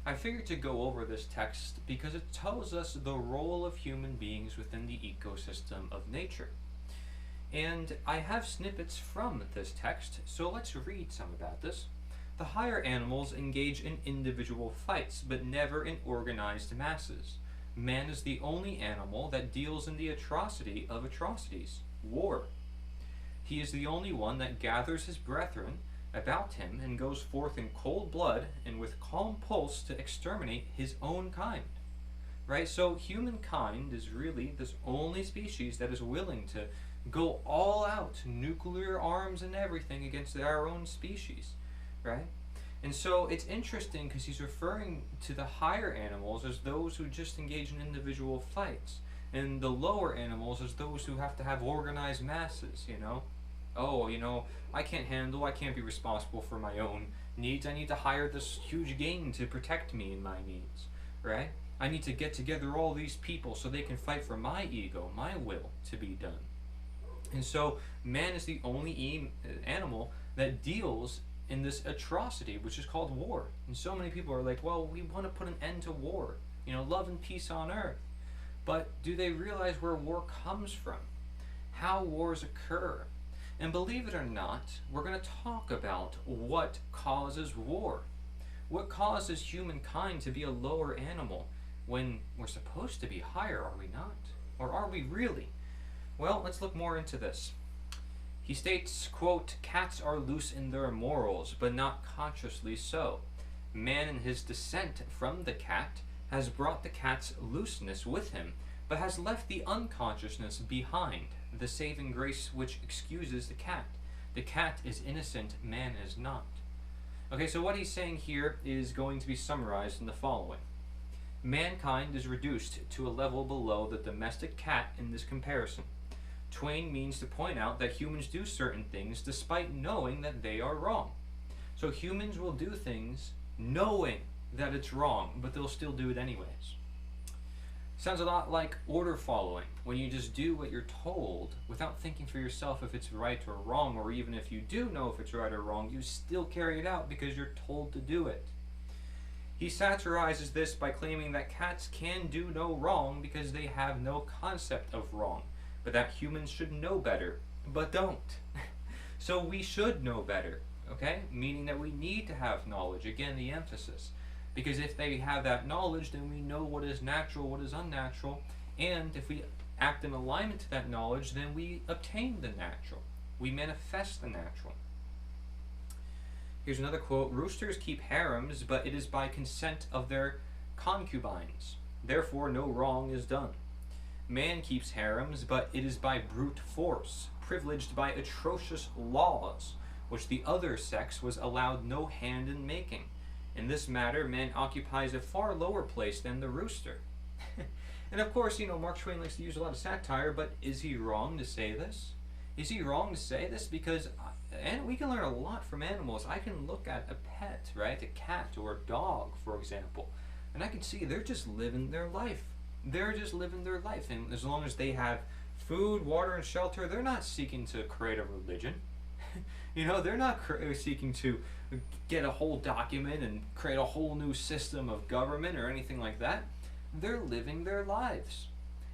I figured to go over this text because it tells us the role of human beings within the ecosystem of nature. And I have snippets from this text, so let's read some about this. The higher animals engage in individual fights, but never in organized masses. Man is the only animal that deals in the atrocity of atrocities, war. He is the only one that gathers his brethren about him and goes forth in cold blood and with calm pulse to exterminate his own kind. Right? So humankind is really this only species that is willing to go all out, nuclear arms and everything against our own species. Right? And so it's interesting because he's referring to the higher animals as those who just engage in individual fights, and the lower animals as those who have to have organized masses, I can't be responsible for my own needs. I need to hire this huge gang to protect me and my needs, right? I need to get together all these people so they can fight for my ego, my will to be done. And so man is the only animal that deals in this atrocity, which is called war. And so many people are like, well, we want to put an end to war, love and peace on earth. But do they realize where war comes from? How wars occur? And believe it or not, we're going to talk about what causes war. What causes humankind to be a lower animal when we're supposed to be higher, are we not? Or are we really? Well, let's look more into this. He states, quote, "Cats are loose in their morals, but not consciously so. Man in his descent from the cat has brought the cat's looseness with him, but has left the unconsciousness behind, the saving grace which excuses the cat. The cat is innocent, man is not." Okay, so what he's saying here is going to be summarized in the following. Mankind is reduced to a level below the domestic cat in this comparison. Twain means to point out that humans do certain things despite knowing that they are wrong. So humans will do things knowing that it's wrong, but they'll still do it anyways. Sounds a lot like order following, when you just do what you're told without thinking for yourself if it's right or wrong, or even if you do know if it's right or wrong, you still carry it out because you're told to do it. He satirizes this by claiming that cats can do no wrong because they have no concept of wrong, but that humans should know better, but don't. So we should know better, okay? Meaning that we need to have knowledge, again the emphasis. Because if they have that knowledge, then we know what is natural, what is unnatural, and if we act in alignment to that knowledge, then we obtain the natural. We manifest the natural. Here's another quote, "Roosters keep harems, but it is by consent of their concubines. Therefore no wrong is done. Man keeps harems, but it is by brute force, privileged by atrocious laws, which the other sex was allowed no hand in making. In this matter, man occupies a far lower place than the rooster." And of course, Mark Twain likes to use a lot of satire, but is he wrong to say this? Is he wrong to say this? Because and we can learn a lot from animals. I can look at a pet, right? A cat or a dog, for example, and I can see they're just living their life. They're just living their life, and as long as they have food, water, and shelter, they're not seeking to create a religion. They're not seeking to get a whole document and create a whole new system of government or anything like that. They're living their lives.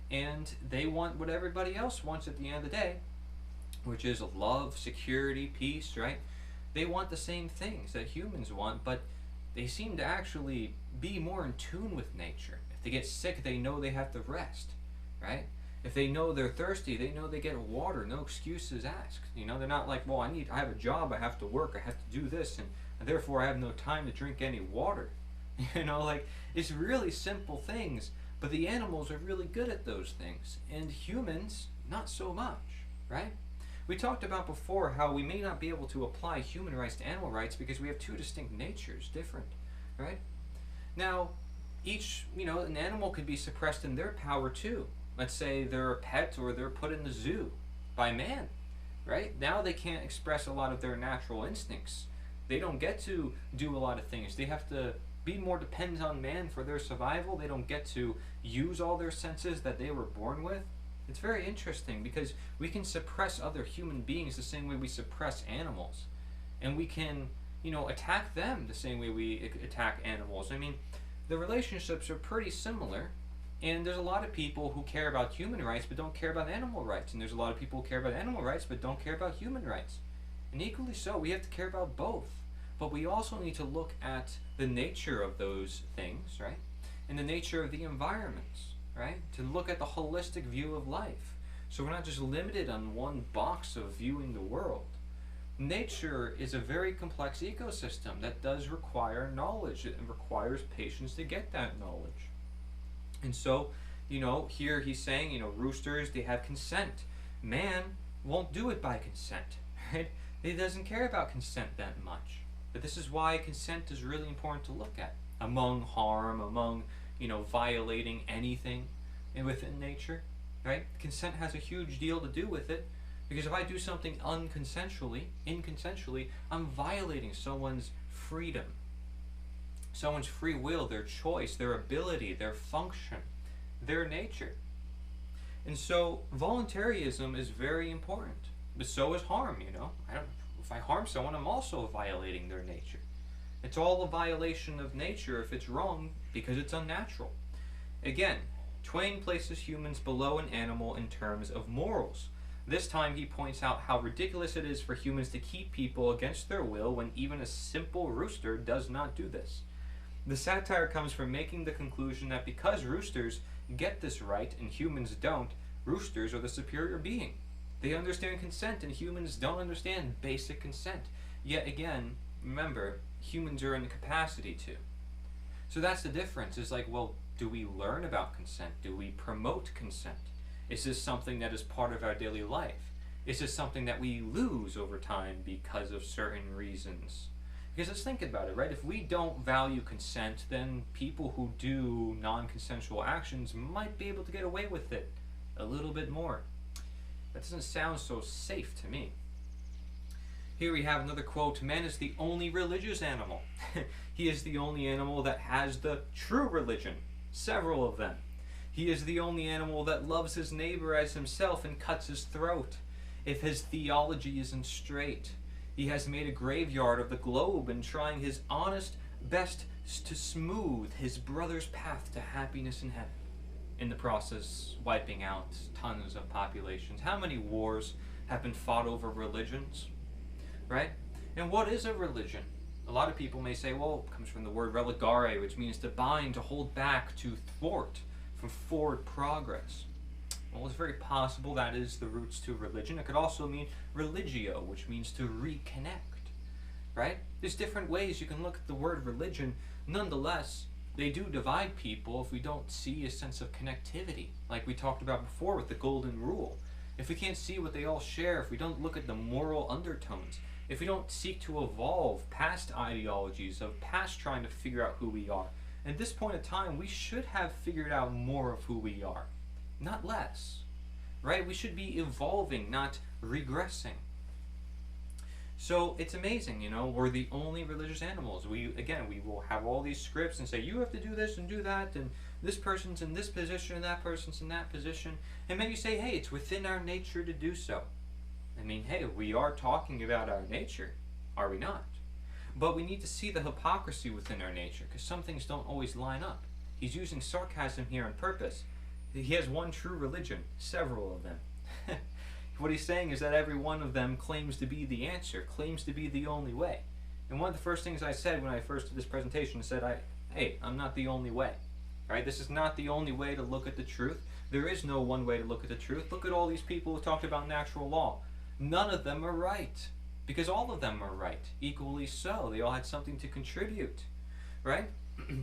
And they want what everybody else wants at the end of the day, which is love, security, peace, right? They want the same things that humans want, but they seem to actually be more in tune with nature. If they get sick, they know they have to rest, right? If they know they're thirsty, they know they get water, no excuses asked. You know, they're not like, well, I have a job, I have to work, I have to do this, and therefore I have no time to drink any water. You know, like, it's really simple things, but the animals are really good at those things, and humans, not so much, right? We talked about before how we may not be able to apply human rights to animal rights because we have two distinct natures, different, right? Now, an animal could be suppressed in their power too. Let's say they're a pet or they're put in the zoo by man, right? Now they can't express a lot of their natural instincts. They don't get to do a lot of things. They have to be more dependent on man for their survival. They don't get to use all their senses that they were born with. It's very interesting because we can suppress other human beings the same way we suppress animals. And we can, attack them the same way we attack animals. I mean, the relationships are pretty similar. And there's a lot of people who care about human rights but don't care about animal rights. And there's a lot of people who care about animal rights but don't care about human rights. And equally so, we have to care about both. But we also need to look at the nature of those things, right? And the nature of the environments, right? To look at the holistic view of life. So we're not just limited on one box of viewing the world. Nature is a very complex ecosystem that does require knowledge. It requires patience to get that knowledge. And so, here he's saying, roosters, they have consent. Man won't do it by consent, right? He doesn't care about consent that much. But this is why consent is really important to look at. Among harm, among, violating anything within nature, right? Consent has a huge deal to do with it. Because if I do something inconsensually, I'm violating someone's freedom. Someone's free will, their choice, their ability, their function, their nature. And so voluntarism is very important. But so is harm, If I harm someone, I'm also violating their nature. It's all a violation of nature if it's wrong because it's unnatural. Again, Twain places humans below an animal in terms of morals. This time he points out how ridiculous it is for humans to keep people against their will when even a simple rooster does not do this. The satire comes from making the conclusion that because roosters get this right and humans don't, roosters are the superior being. They understand consent and humans don't understand basic consent. Yet again, remember, humans are in the capacity to. So that's the difference. It's like, well, do we learn about consent? Do we promote consent? Is this something that is part of our daily life? Is this something that we lose over time because of certain reasons? Because let's think about it, right? If we don't value consent, then people who do non-consensual actions might be able to get away with it a little bit more. That doesn't sound so safe to me. Here we have another quote, man is the only religious animal. He is the only animal that has the true religion, several of them. He is the only animal that loves his neighbor as himself and cuts his throat. If his theology isn't straight, he has made a graveyard of the globe and trying his honest best to smooth his brother's path to happiness in heaven. In the process, wiping out tons of populations. How many wars have been fought over religions? Right? And what is a religion? A lot of people may say, well, it comes from the word religare, which means to bind, to hold back, to thwart from forward progress. Well, it's very possible that is the roots to religion. It could also mean religio, which means to reconnect, right? There's different ways you can look at the word religion. Nonetheless, they do divide people if we don't see a sense of connectivity, like we talked about before with the golden rule. If we can't see what they all share, if we don't look at the moral undertones, if we don't seek to evolve past ideologies of past trying to figure out who we are, at this point in time, we should have figured out more of who we are, not less, right? We should be evolving, not regressing. So it's amazing, we're the only religious animals. We will have all these scripts and say, you have to do this and do that, and this person's in this position and that person's in that position. And maybe say, hey, it's within our nature to do so. I mean, hey, we are talking about our nature, are we not? But we need to see the hypocrisy within our nature, because some things don't always line up. He's using sarcasm here on purpose. He has one true religion, several of them. What he's saying is that every one of them claims to be the answer, claims to be the only way. And one of the first things I said when I first did this presentation said, hey, I'm not the only way. right? This is not the only way to look at the truth. There is no one way to look at the truth. Look at all these people who talked about natural law. None of them are right, because all of them are right, equally so. They all had something to contribute, right?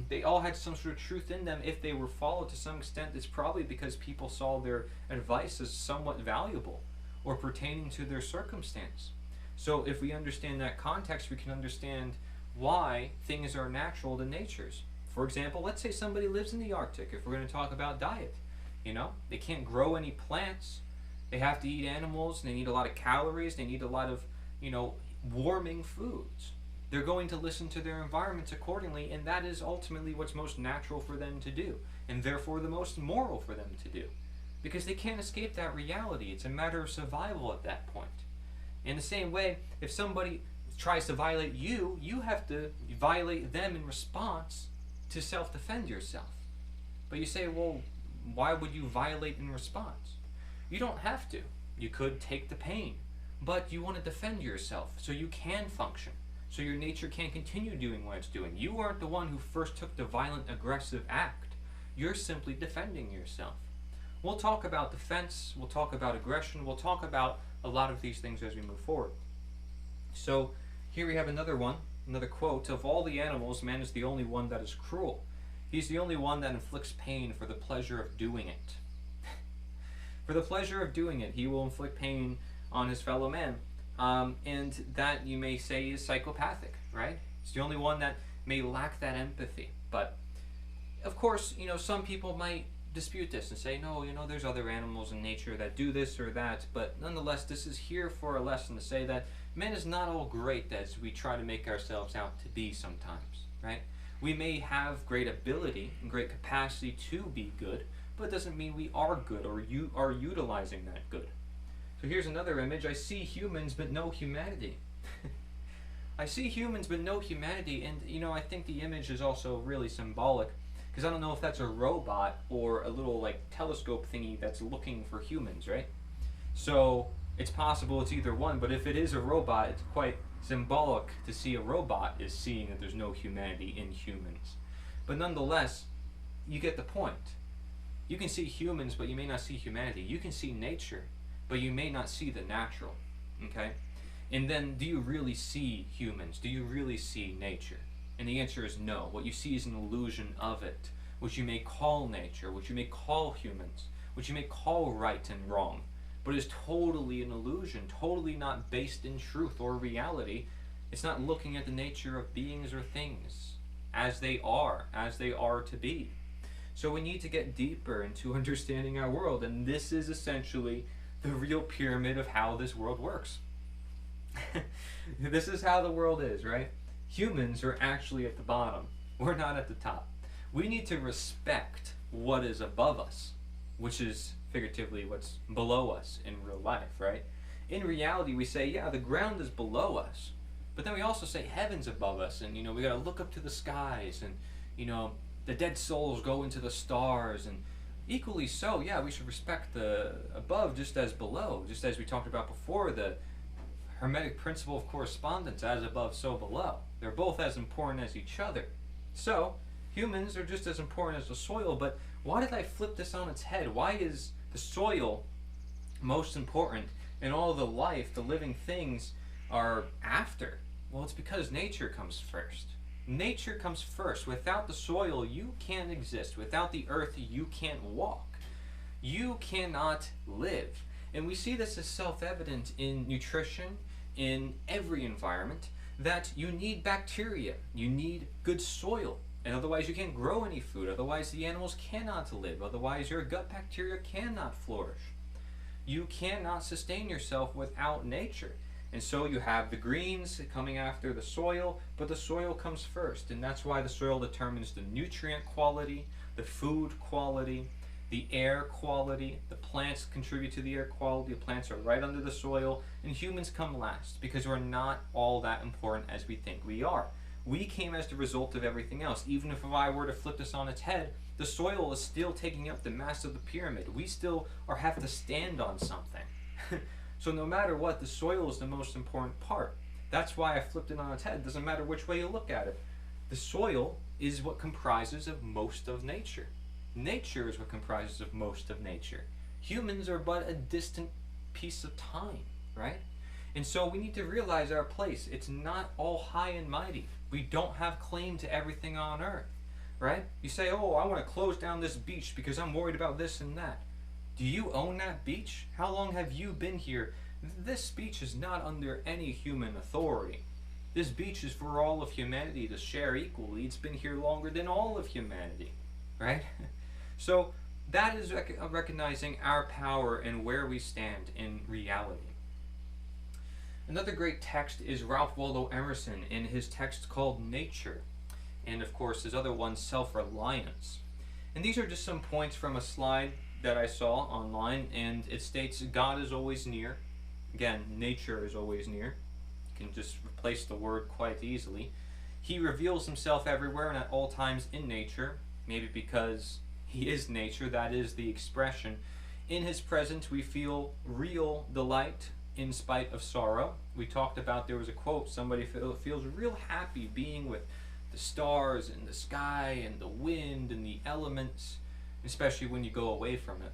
They all had some sort of truth in them. If they were followed to some extent, it's probably because people saw their advice as somewhat valuable or pertaining to their circumstance. So if we understand that context, we can understand why things are natural to natures. For example, let's say somebody lives in the Arctic, if we're going to talk about diet. They can't grow any plants. They have to eat animals, and they need a lot of calories. They need a lot of, warming foods. They're going to listen to their environments accordingly, and that is ultimately what's most natural for them to do, and therefore the most moral for them to do. Because they can't escape that reality. It's a matter of survival at that point. In the same way, if somebody tries to violate you, you have to violate them in response to self-defend yourself. But you say, well, why would you violate in response? You don't have to. You could take the pain, but you want to defend yourself so you can function, so your nature can continue doing what it's doing. You aren't the one who first took the violent, aggressive act. You're simply defending yourself. We'll talk about defense, we'll talk about aggression, we'll talk about a lot of these things as we move forward. So here we have another quote: "Of all the animals, man is the only one that is cruel. He's the only one that inflicts pain for the pleasure of doing it." For the pleasure of doing it, he will inflict pain on his fellow man. And that, you may say, is psychopathic, right? It's the only one that may lack that empathy. But, of course, some people might dispute this and say, no, there's other animals in nature that do this or that. But nonetheless, this is here for a lesson to say that man is not all great as we try to make ourselves out to be sometimes, right? We may have great ability and great capacity to be good, but it doesn't mean we are good or you are utilizing that good. So here's another image. I see humans but no humanity. I see humans but no humanity, and I think the image is also really symbolic, because I don't know if that's a robot or a little telescope thingy that's looking for humans, right? So it's possible it's either one, but if it is a robot, it's quite symbolic to see a robot is seeing that there's no humanity in humans. But nonetheless, you get the point. You can see humans, but you may not see humanity. You can see nature, but you may not see the natural, okay? And then, do you really see humans? Do you really see nature? And the answer is no. What you see is an illusion of it, which you may call nature, which you may call humans, which you may call right and wrong, but is totally an illusion, totally not based in truth or reality. It's not looking at the nature of beings or things as they are to be. So we need to get deeper into understanding our world, and this is essentially the real pyramid of how this world works. This is how the world is, right? Humans are actually at the bottom. We're not at the top. We need to respect what is above us, which is figuratively what's below us in real life, right? In reality, we say, yeah, the ground is below us, but then we also say heaven's above us, and we got to look up to the skies, and the dead souls go into the stars, and equally so, yeah, we should respect the above just as below, just as we talked about before, the Hermetic principle of correspondence, as above, so below. They're both as important as each other. So, humans are just as important as the soil, but why did I flip this on its head? Why is the soil most important and all the life, the living things, are after? Well, it's because nature comes first. Nature comes first. Without the soil, you can't exist. Without the earth, you can't walk. You cannot live. And we see this as self-evident in nutrition, in every environment, that you need bacteria, you need good soil, and otherwise you can't grow any food, otherwise the animals cannot live, otherwise your gut bacteria cannot flourish. You cannot sustain yourself without nature. And so you have the greens coming after the soil, but the soil comes first, and that's why the soil determines the nutrient quality, the food quality, the air quality. The plants contribute to the air quality. The plants are right under the soil, and humans come last because we're not all that important as we think we are. We came as the result of everything else. Even if I were to flip this on its head, the soil is still taking up the mass of the pyramid. We still have to stand on something. So no matter what, the soil is the most important part. That's why I flipped it on its head. It doesn't matter which way you look at it. The soil is what comprises of most of nature. Nature is what comprises of most of nature. Humans are but a distant piece of time, right? And so we need to realize our place. It's not all high and mighty. We don't have claim to everything on earth, right? You say, oh, I want to close down this beach because I'm worried about this and that. Do you own that beach? How long have you been here? This beach is not under any human authority. This beach is for all of humanity to share equally. It's been here longer than all of humanity, right? So that is recognizing our power and where we stand in reality. Another great text is Ralph Waldo Emerson in his text called Nature, and of course his other one, Self-Reliance. And these are just some points from a slide that I saw online, and it states God is always near. Again, nature is always near. You can just replace the word quite easily. He reveals himself everywhere and at all times in nature, maybe because he is nature, that is the expression. In his presence we feel real delight in spite of sorrow. We talked about, there was a quote, somebody feels real happy being with the stars and the sky and the wind and the elements, especially when you go away from it.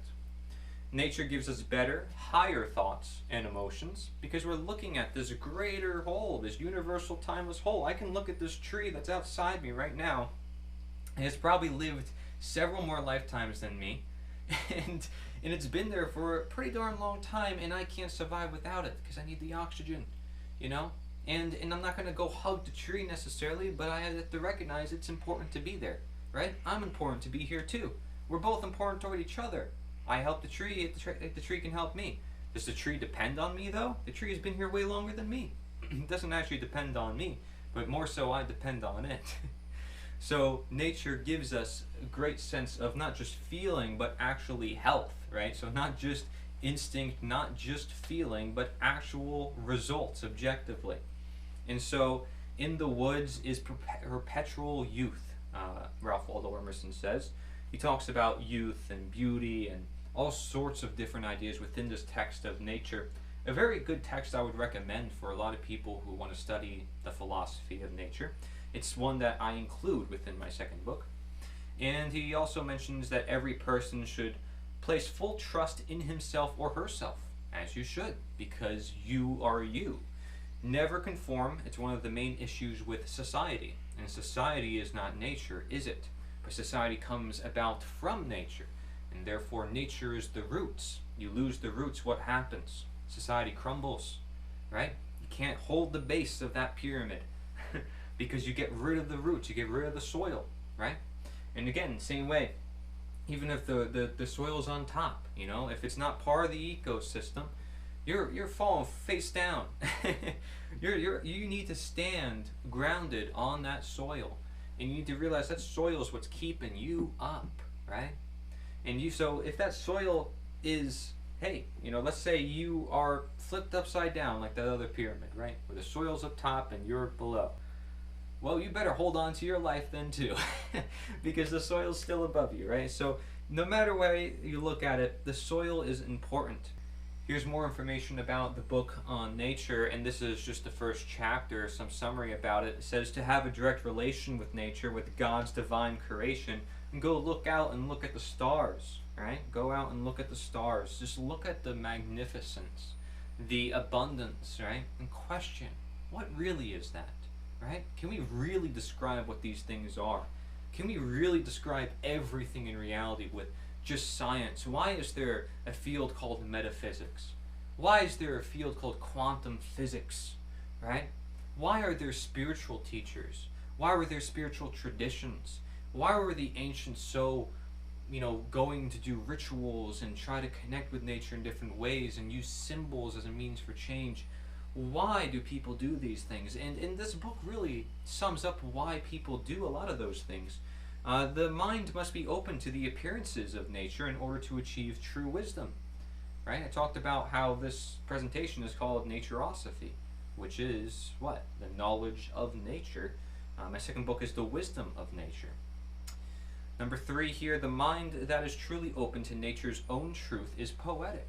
Nature gives us better, higher thoughts and emotions because we're looking at this greater whole, this universal timeless whole. I can look at this tree that's outside me right now, and it's probably lived several more lifetimes than me, and it's been there for a pretty darn long time, and I can't survive without it because I need the oxygen, you know? And I'm not going to go hug the tree necessarily, but I have to recognize it's important to be there, right? I'm important to be here too. We're both important toward each other. I help the tree, the tree can help me. Does the tree depend on me though? The tree has been here way longer than me. It doesn't actually depend on me, but more so I depend on it. So nature gives us a great sense of not just feeling, but actually health, right? So not just instinct, not just feeling, but actual results objectively. And so in the woods is perpetual youth, Ralph Waldo Emerson says. He talks about youth and beauty and all sorts of different ideas within this text of nature. A very good text I would recommend for a lot of people who want to study the philosophy of nature. It's one that I include within my second book. And he also mentions that every person should place full trust in himself or herself, as you should, because you are you. Never conform. It's one of the main issues with society. And society is not nature, is it? But society comes about from nature, and therefore nature is the roots. You lose the roots, what happens? Society crumbles, right? You can't hold the base of that pyramid because you get rid of the roots, you get rid of the soil, right? And again, same way, even if the soil's on top, you know, if it's not part of the ecosystem, you're falling face down. You need to stand grounded on that soil. And you need to realize that soil is what's keeping you up, right? And so if that soil is, hey, you know, let's say you are flipped upside down like that other pyramid, right? Where the soil's up top and you're below. Well, you better hold on to your life then too, because the soil's still above you, right? So no matter way you look at it, the soil is important. Here's more information about the book on nature, and this is just the first chapter, some summary about it. It says to have a direct relation with nature, with God's divine creation, and go look out and look at the stars, right? Go out and look at the stars. Just look at the magnificence, the abundance, right? And question, what really is that, right? Can we really describe what these things are? Can we really describe everything in reality with just science? Why is there a field called metaphysics? Why is there a field called quantum physics, right? Why are there spiritual teachers? Why were there spiritual traditions? Why were the ancients so, you know, going to do rituals and try to connect with nature in different ways and use symbols as a means for change? Why do people do these things? And this book really sums up why people do a lot of those things. The mind must be open to the appearances of nature in order to achieve true wisdom, right? I talked about how this presentation is called Naturosophy, which is what? The knowledge of nature. My second book is The Wisdom of Nature. Number 3 here, the mind that is truly open to nature's own truth is poetic.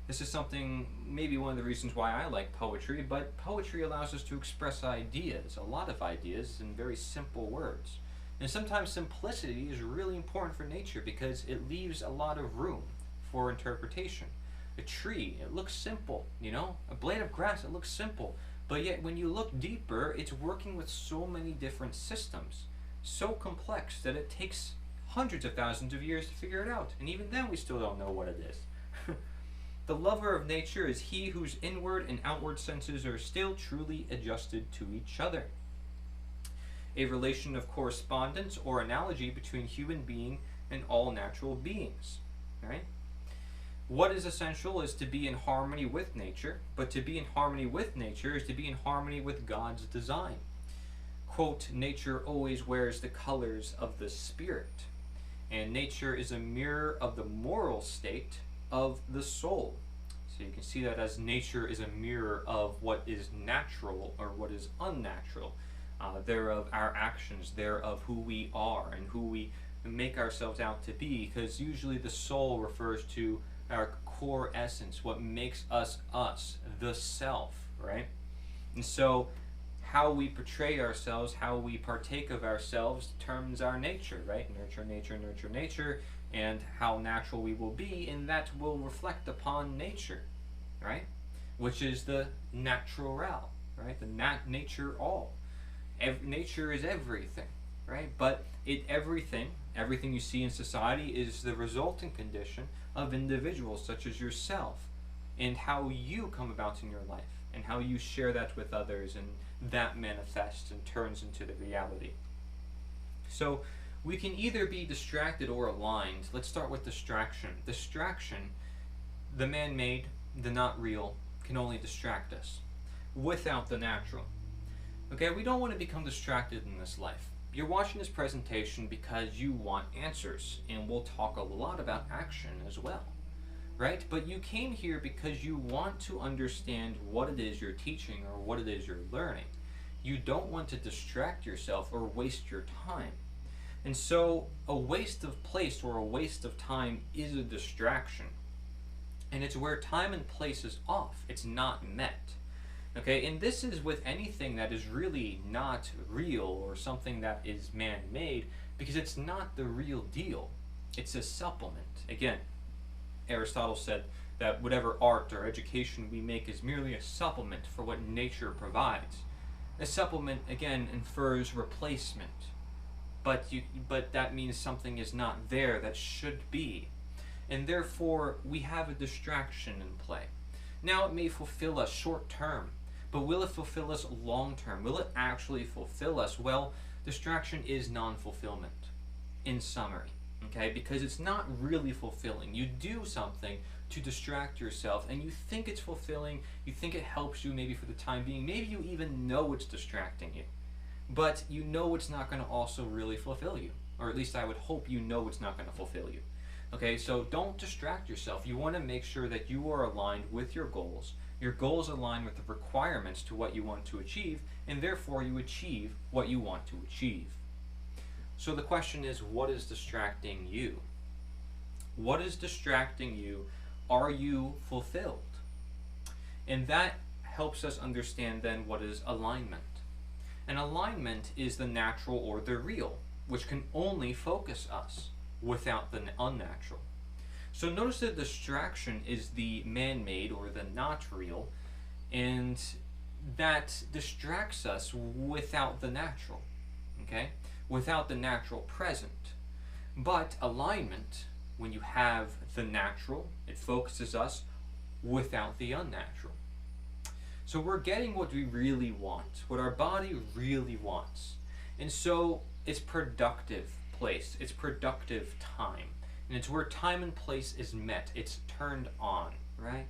This is something, maybe one of the reasons why I like poetry, but poetry allows us to express ideas, a lot of ideas, in very simple words. And sometimes simplicity is really important for nature because it leaves a lot of room for interpretation. A tree, it looks simple, you know? A blade of grass, it looks simple. But yet when you look deeper, it's working with so many different systems. So complex that it takes hundreds of thousands of years to figure it out. And even then we still don't know what it is. The lover of nature is he whose inward and outward senses are still truly adjusted to each other. A relation of correspondence or analogy between human being and all natural beings. Right? What is essential is to be in harmony with nature, but to be in harmony with nature is to be in harmony with God's design. Quote, nature always wears the colors of the spirit, and nature is a mirror of the moral state of the soul. So you can see that as nature is a mirror of what is natural or what is unnatural. Thereof our actions, thereof who we are and who we make ourselves out to be, because usually the soul refers to our core essence, what makes us us, the self, right? And so how we portray ourselves, how we partake of ourselves determines our nature, right? Nurture, nature, nurture, nature, and how natural we will be, and that will reflect upon nature, right? Which is the natural, right? The nature all. Nature is everything, right? But everything you see in society is the resulting condition of individuals such as yourself, and how you come about in your life, and how you share that with others, and that manifests and turns into the reality. So we can either be distracted or aligned. Let's start with distraction. Distraction, the man-made, the not real, can only distract us without the natural. Okay, we don't want to become distracted in this life. You're watching this presentation because you want answers, and we'll talk a lot about action as well, right? But you came here because you want to understand what it is you're teaching or what it is you're learning. You don't want to distract yourself or waste your time. And so a waste of place or a waste of time is a distraction. And it's where time and place is off. It's not met. Okay, and this is with anything that is really not real or something that is man-made, because it's not the real deal. It's a supplement. Again, Aristotle said that whatever art or education we make is merely a supplement for what nature provides. A supplement, again, infers replacement. But that means something is not there that should be. And therefore, we have a distraction in play. Now, it may fulfill us short term, but will it fulfill us long term? Will it actually fulfill us? Well, distraction is non-fulfillment, in summary, okay? Because it's not really fulfilling. You do something to distract yourself, and you think it's fulfilling, you think it helps you maybe for the time being, maybe you even know it's distracting you, but you know it's not going to also really fulfill you, or at least I would hope you know it's not going to fulfill you. Okay, so don't distract yourself. You want to make sure that you are aligned with your goals align with the requirements to what you want to achieve, and therefore you achieve what you want to achieve. So the question is, what is distracting you? What is distracting you? Are you fulfilled? And that helps us understand then what is alignment. And alignment is the natural or the real, which can only focus us without the unnatural. So notice that distraction is the man-made or the not real, and that distracts us without the natural, okay? Without the natural present. But alignment, when you have the natural, it focuses us without the unnatural. So we're getting what we really want, what our body really wants. And so it's productive place, it's productive time. And it's where time and place is met. It's turned on, right?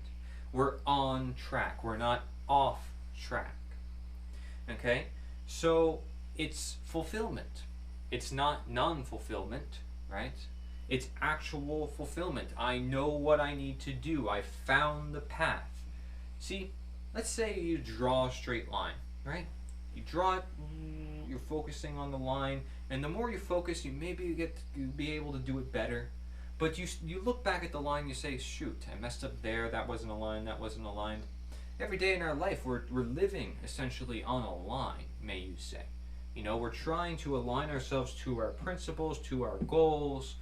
We're on track. We're not off track. Okay? So it's fulfillment. It's not non-fulfillment, right? It's actual fulfillment. I know what I need to do. I found the path. See, let's say you draw a straight line, right? You draw it, you're focusing on the line, and the more you focus, you'll be able to do it better. But you look back at the line, you say, shoot, I messed up there, that wasn't aligned, that wasn't aligned. Every day in our life, we're living essentially on a line, may you say. You know, we're trying to align ourselves to our principles, to our goals,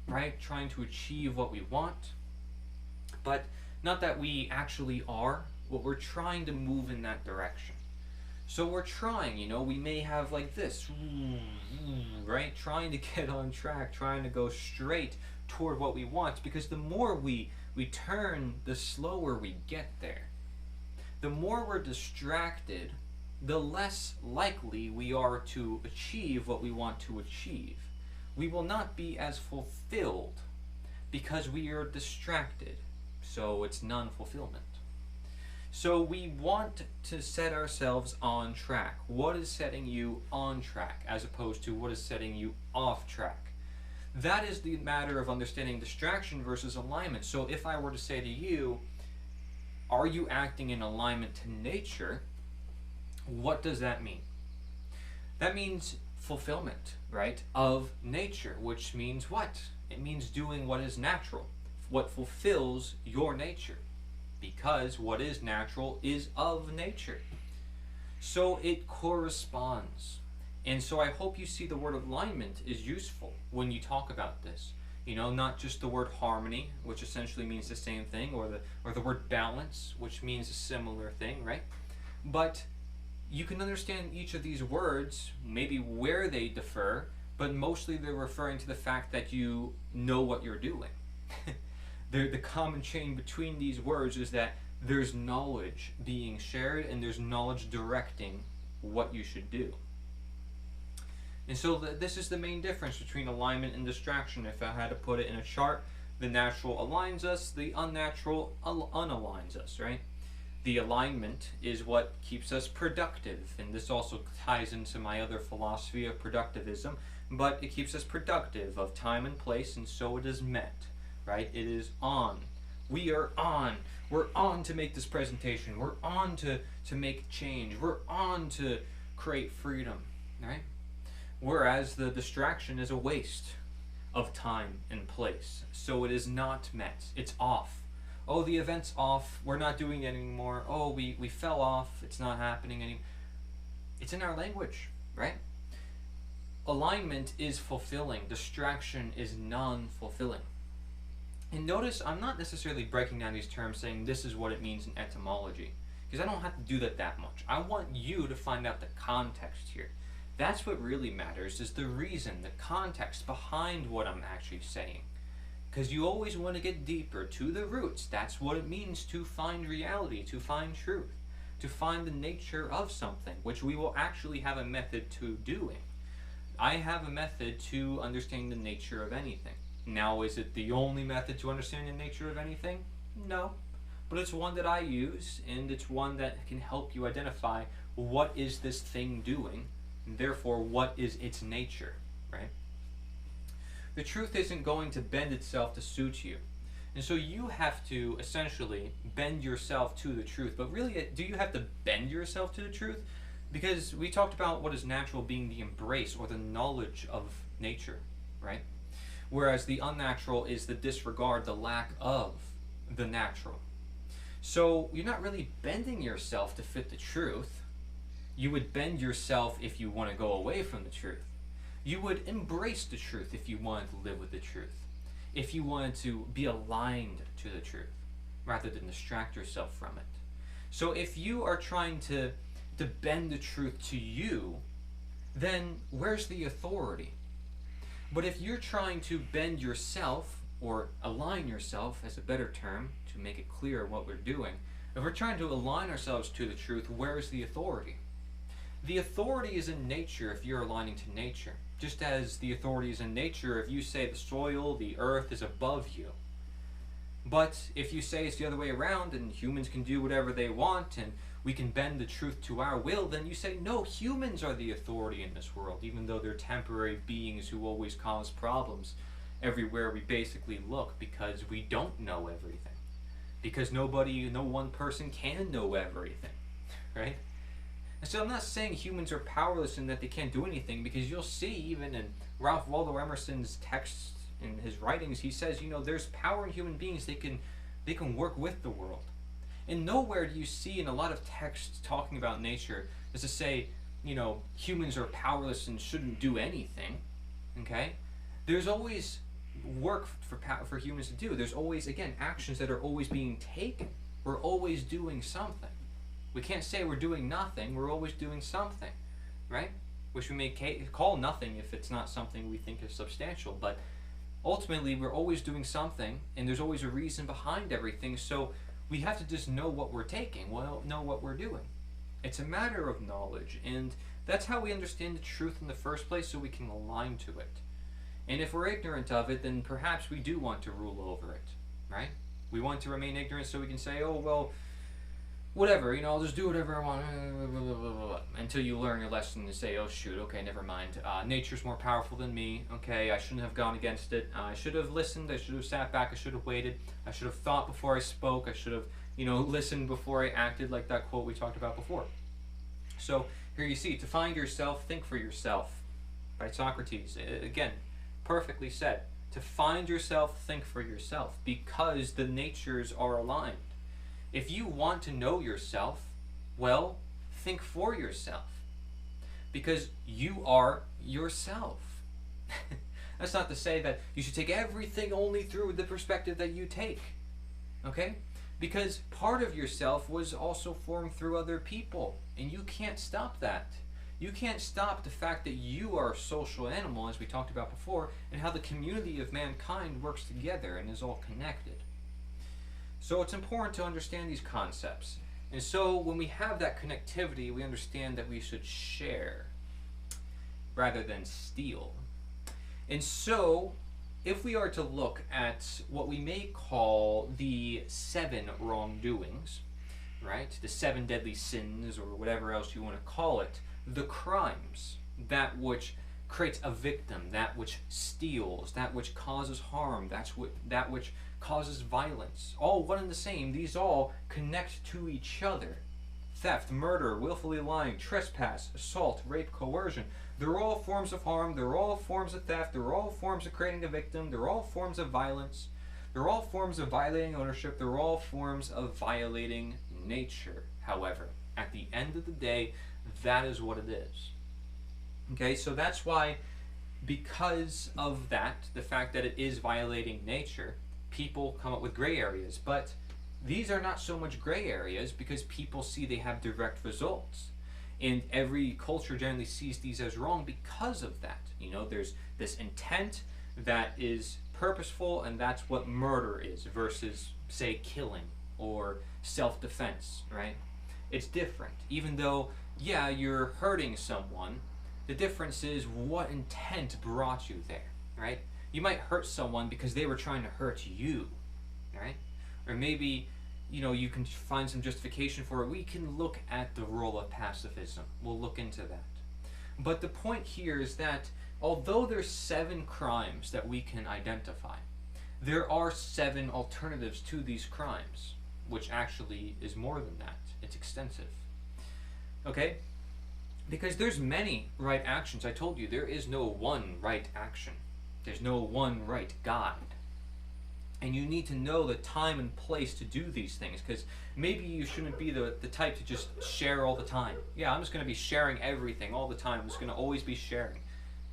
right? Trying to achieve what we want. But not that we actually are, but we're trying to move in that direction. So we're trying, you know, we may have like this, right? Trying to get on track, trying to go straight toward what we want, because the more we turn, the slower we get there. The more we're distracted, the less likely we are to achieve what we want to achieve. We will not be as fulfilled because we are distracted. So it's non-fulfillment. So we want to set ourselves on track. What is setting you on track as opposed to what is setting you off track? That is the matter of understanding distraction versus alignment. So if I were to say to you, are you acting in alignment to nature? What does that mean? That means fulfillment, right, of nature, which means what? It means doing what is natural, what fulfills your nature, because what is natural is of nature. So it corresponds. And so I hope you see the word alignment is useful when you talk about this. You know, not just the word harmony, which essentially means the same thing, or the word balance, which means a similar thing, right? But you can understand each of these words, maybe where they differ, but mostly they're referring to the fact that you know what you're doing. The common chain between these words is that there's knowledge being shared and there's knowledge directing what you should do. And so this is the main difference between alignment and distraction. If I had to put it in a chart, the natural aligns us, the unnatural unaligns us, right? The alignment is what keeps us productive, and this also ties into my other philosophy of productivism, but it keeps us productive of time and place, and so it is met, right? It is on. We are on. We're on to make this presentation. We're on to make change. We're on to create freedom, right? Whereas the distraction is a waste of time and place. So it is not met. It's off. Oh, the event's off. We're not doing it anymore. Oh, we fell off. It's not happening anymore. It's in our language, right? Alignment is fulfilling. Distraction is non-fulfilling. And notice I'm not necessarily breaking down these terms saying this is what it means in etymology, because I don't have to do that much. I want you to find out the context here. That's what really matters, is the reason, the context behind what I'm actually saying. Because you always want to get deeper to the roots. That's what it means to find reality, to find truth, to find the nature of something, which we will actually have a method to doing. I have a method to understanding the nature of anything. Now, is it the only method to understand the nature of anything? No. But it's one that I use, and it's one that can help you identify what is this thing doing, and therefore what is its nature, right? The truth isn't going to bend itself to suit you. And so you have to essentially bend yourself to the truth. But really, do you have to bend yourself to the truth? Because we talked about what is natural being the embrace or the knowledge of nature, right? Whereas the unnatural is the disregard, the lack of the natural. So you're not really bending yourself to fit the truth. You would bend yourself if you want to go away from the truth. You would embrace the truth if you wanted to live with the truth. If you wanted to be aligned to the truth, rather than distract yourself from it. So if you are trying to bend the truth to you, then where's the authority? But if you're trying to bend yourself, or align yourself, as a better term, to make it clear what we're doing, if we're trying to align ourselves to the truth, where is the authority? The authority is in nature if you're aligning to nature. Just as the authority is in nature if you say the soil, the earth is above you. But if you say it's the other way around and humans can do whatever they want and we can bend the truth to our will, then you say, no, humans are the authority in this world, even though they're temporary beings who always cause problems everywhere we basically look, because we don't know everything. Because no one person can know everything, right? And so I'm not saying humans are powerless and that they can't do anything, because you'll see even in Ralph Waldo Emerson's texts, in his writings, he says, there's power in human beings. They can work with the world. And nowhere do you see in a lot of texts talking about nature is to say humans are powerless and shouldn't do anything. Okay, there's always work for humans to do. There's always, again, actions that are always being taken. We're always doing something. We can't say we're doing nothing. We're always doing something, right? Which we may call nothing if it's not something we think is substantial. But ultimately, we're always doing something, and there's always a reason behind everything. So we have to just know what we're taking, know what we're doing. It's a matter of knowledge, and that's how we understand the truth in the first place, so we can align to it. And if we're ignorant of it, then perhaps we do want to rule over it, right? We want to remain ignorant so we can say, oh, well, whatever, I'll just do whatever I want, until you learn your lesson and say, oh, shoot, okay, never mind. Nature's more powerful than me, okay, I shouldn't have gone against it. I should have listened, I should have sat back, I should have waited, I should have thought before I spoke, I should have, listened before I acted, like that quote we talked about before. So here you see, to find yourself, think for yourself, by Socrates. Again, perfectly said. To find yourself, think for yourself, because the natures are aligned. If you want to know yourself, well, think for yourself, because you are yourself. That's not to say that you should take everything only through the perspective that you take, okay? Because part of yourself was also formed through other people, and you can't stop that. You can't stop the fact that you are a social animal, as we talked about before, and how the community of mankind works together and is all connected. So it's important to understand these concepts. And so when we have that connectivity, we understand that we should share rather than steal. And so if we are to look at what we may call the 7 wrongdoings, right? The 7 deadly sins, or whatever else you want to call it, the crimes, that which creates a victim, that which steals, that which causes harm, that which causes violence, all one and the same. These all connect to each other. Theft, murder, willfully lying, trespass, assault, rape, coercion. They're all forms of harm, they're all forms of theft, they're all forms of creating a victim, they're all forms of violence, they're all forms of violating ownership, they're all forms of violating nature. However, at the end of the day, that is what it is. Okay, so that's why, because of that, the fact that it is violating nature, people come up with gray areas. But these are not so much gray areas because people see they have direct results. And every culture generally sees these as wrong because of that. There's this intent that is purposeful, and that's what murder is versus, say, killing or self-defense, right? It's different. Even though, yeah, you're hurting someone, the difference is what intent brought you there, right? You might hurt someone because they were trying to hurt you, right? Or maybe, you can find some justification for it. We can look at the role of pacifism. We'll look into that. But the point here is that although there's 7 crimes that we can identify, there are 7 alternatives to these crimes, which actually is more than that. It's extensive. Okay? Because there's many right actions. I told you, there is no one right action. There's no one right guide. And you need to know the time and place to do these things, because maybe you shouldn't be the type to just share all the time. Yeah, I'm just going to be sharing everything all the time. I'm just going to always be sharing.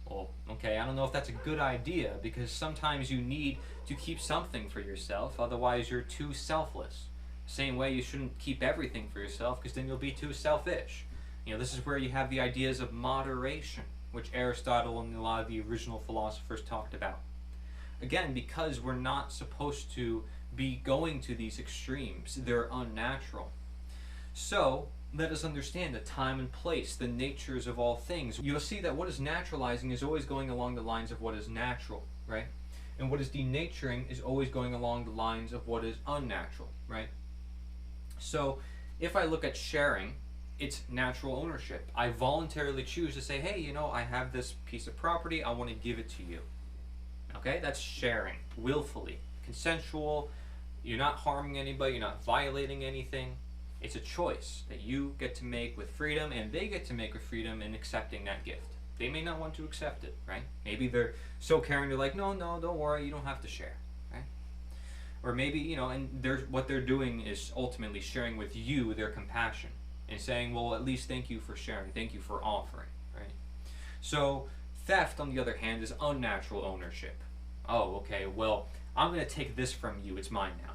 Well, okay, I don't know if that's a good idea, because sometimes you need to keep something for yourself, otherwise you're too selfless. Same way you shouldn't keep everything for yourself, because then you'll be too selfish. This is where you have the ideas of moderation, which Aristotle and a lot of the original philosophers talked about. Again, because we're not supposed to be going to these extremes. They're unnatural. So, let us understand the time and place, the natures of all things. You'll see that what is naturalizing is always going along the lines of what is natural, right? And what is denaturing is always going along the lines of what is unnatural, right? So, if I look at sharing, it's natural ownership. I voluntarily choose to say, hey, I have this piece of property, I want to give it to you. Okay, that's sharing, willfully, consensual. You're not harming anybody, you're not violating anything. It's a choice that you get to make with freedom, and they get to make with freedom in accepting that gift. They may not want to accept it, right? Maybe they're so caring, they're like, no, don't worry, you don't have to share, right? Or maybe, and what they're doing is ultimately sharing with you their compassion. and saying, well, at least thank you for sharing, thank you for offering, right? So theft, on the other hand, is unnatural ownership. Oh, okay, well, I'm going to take this from you, it's mine now.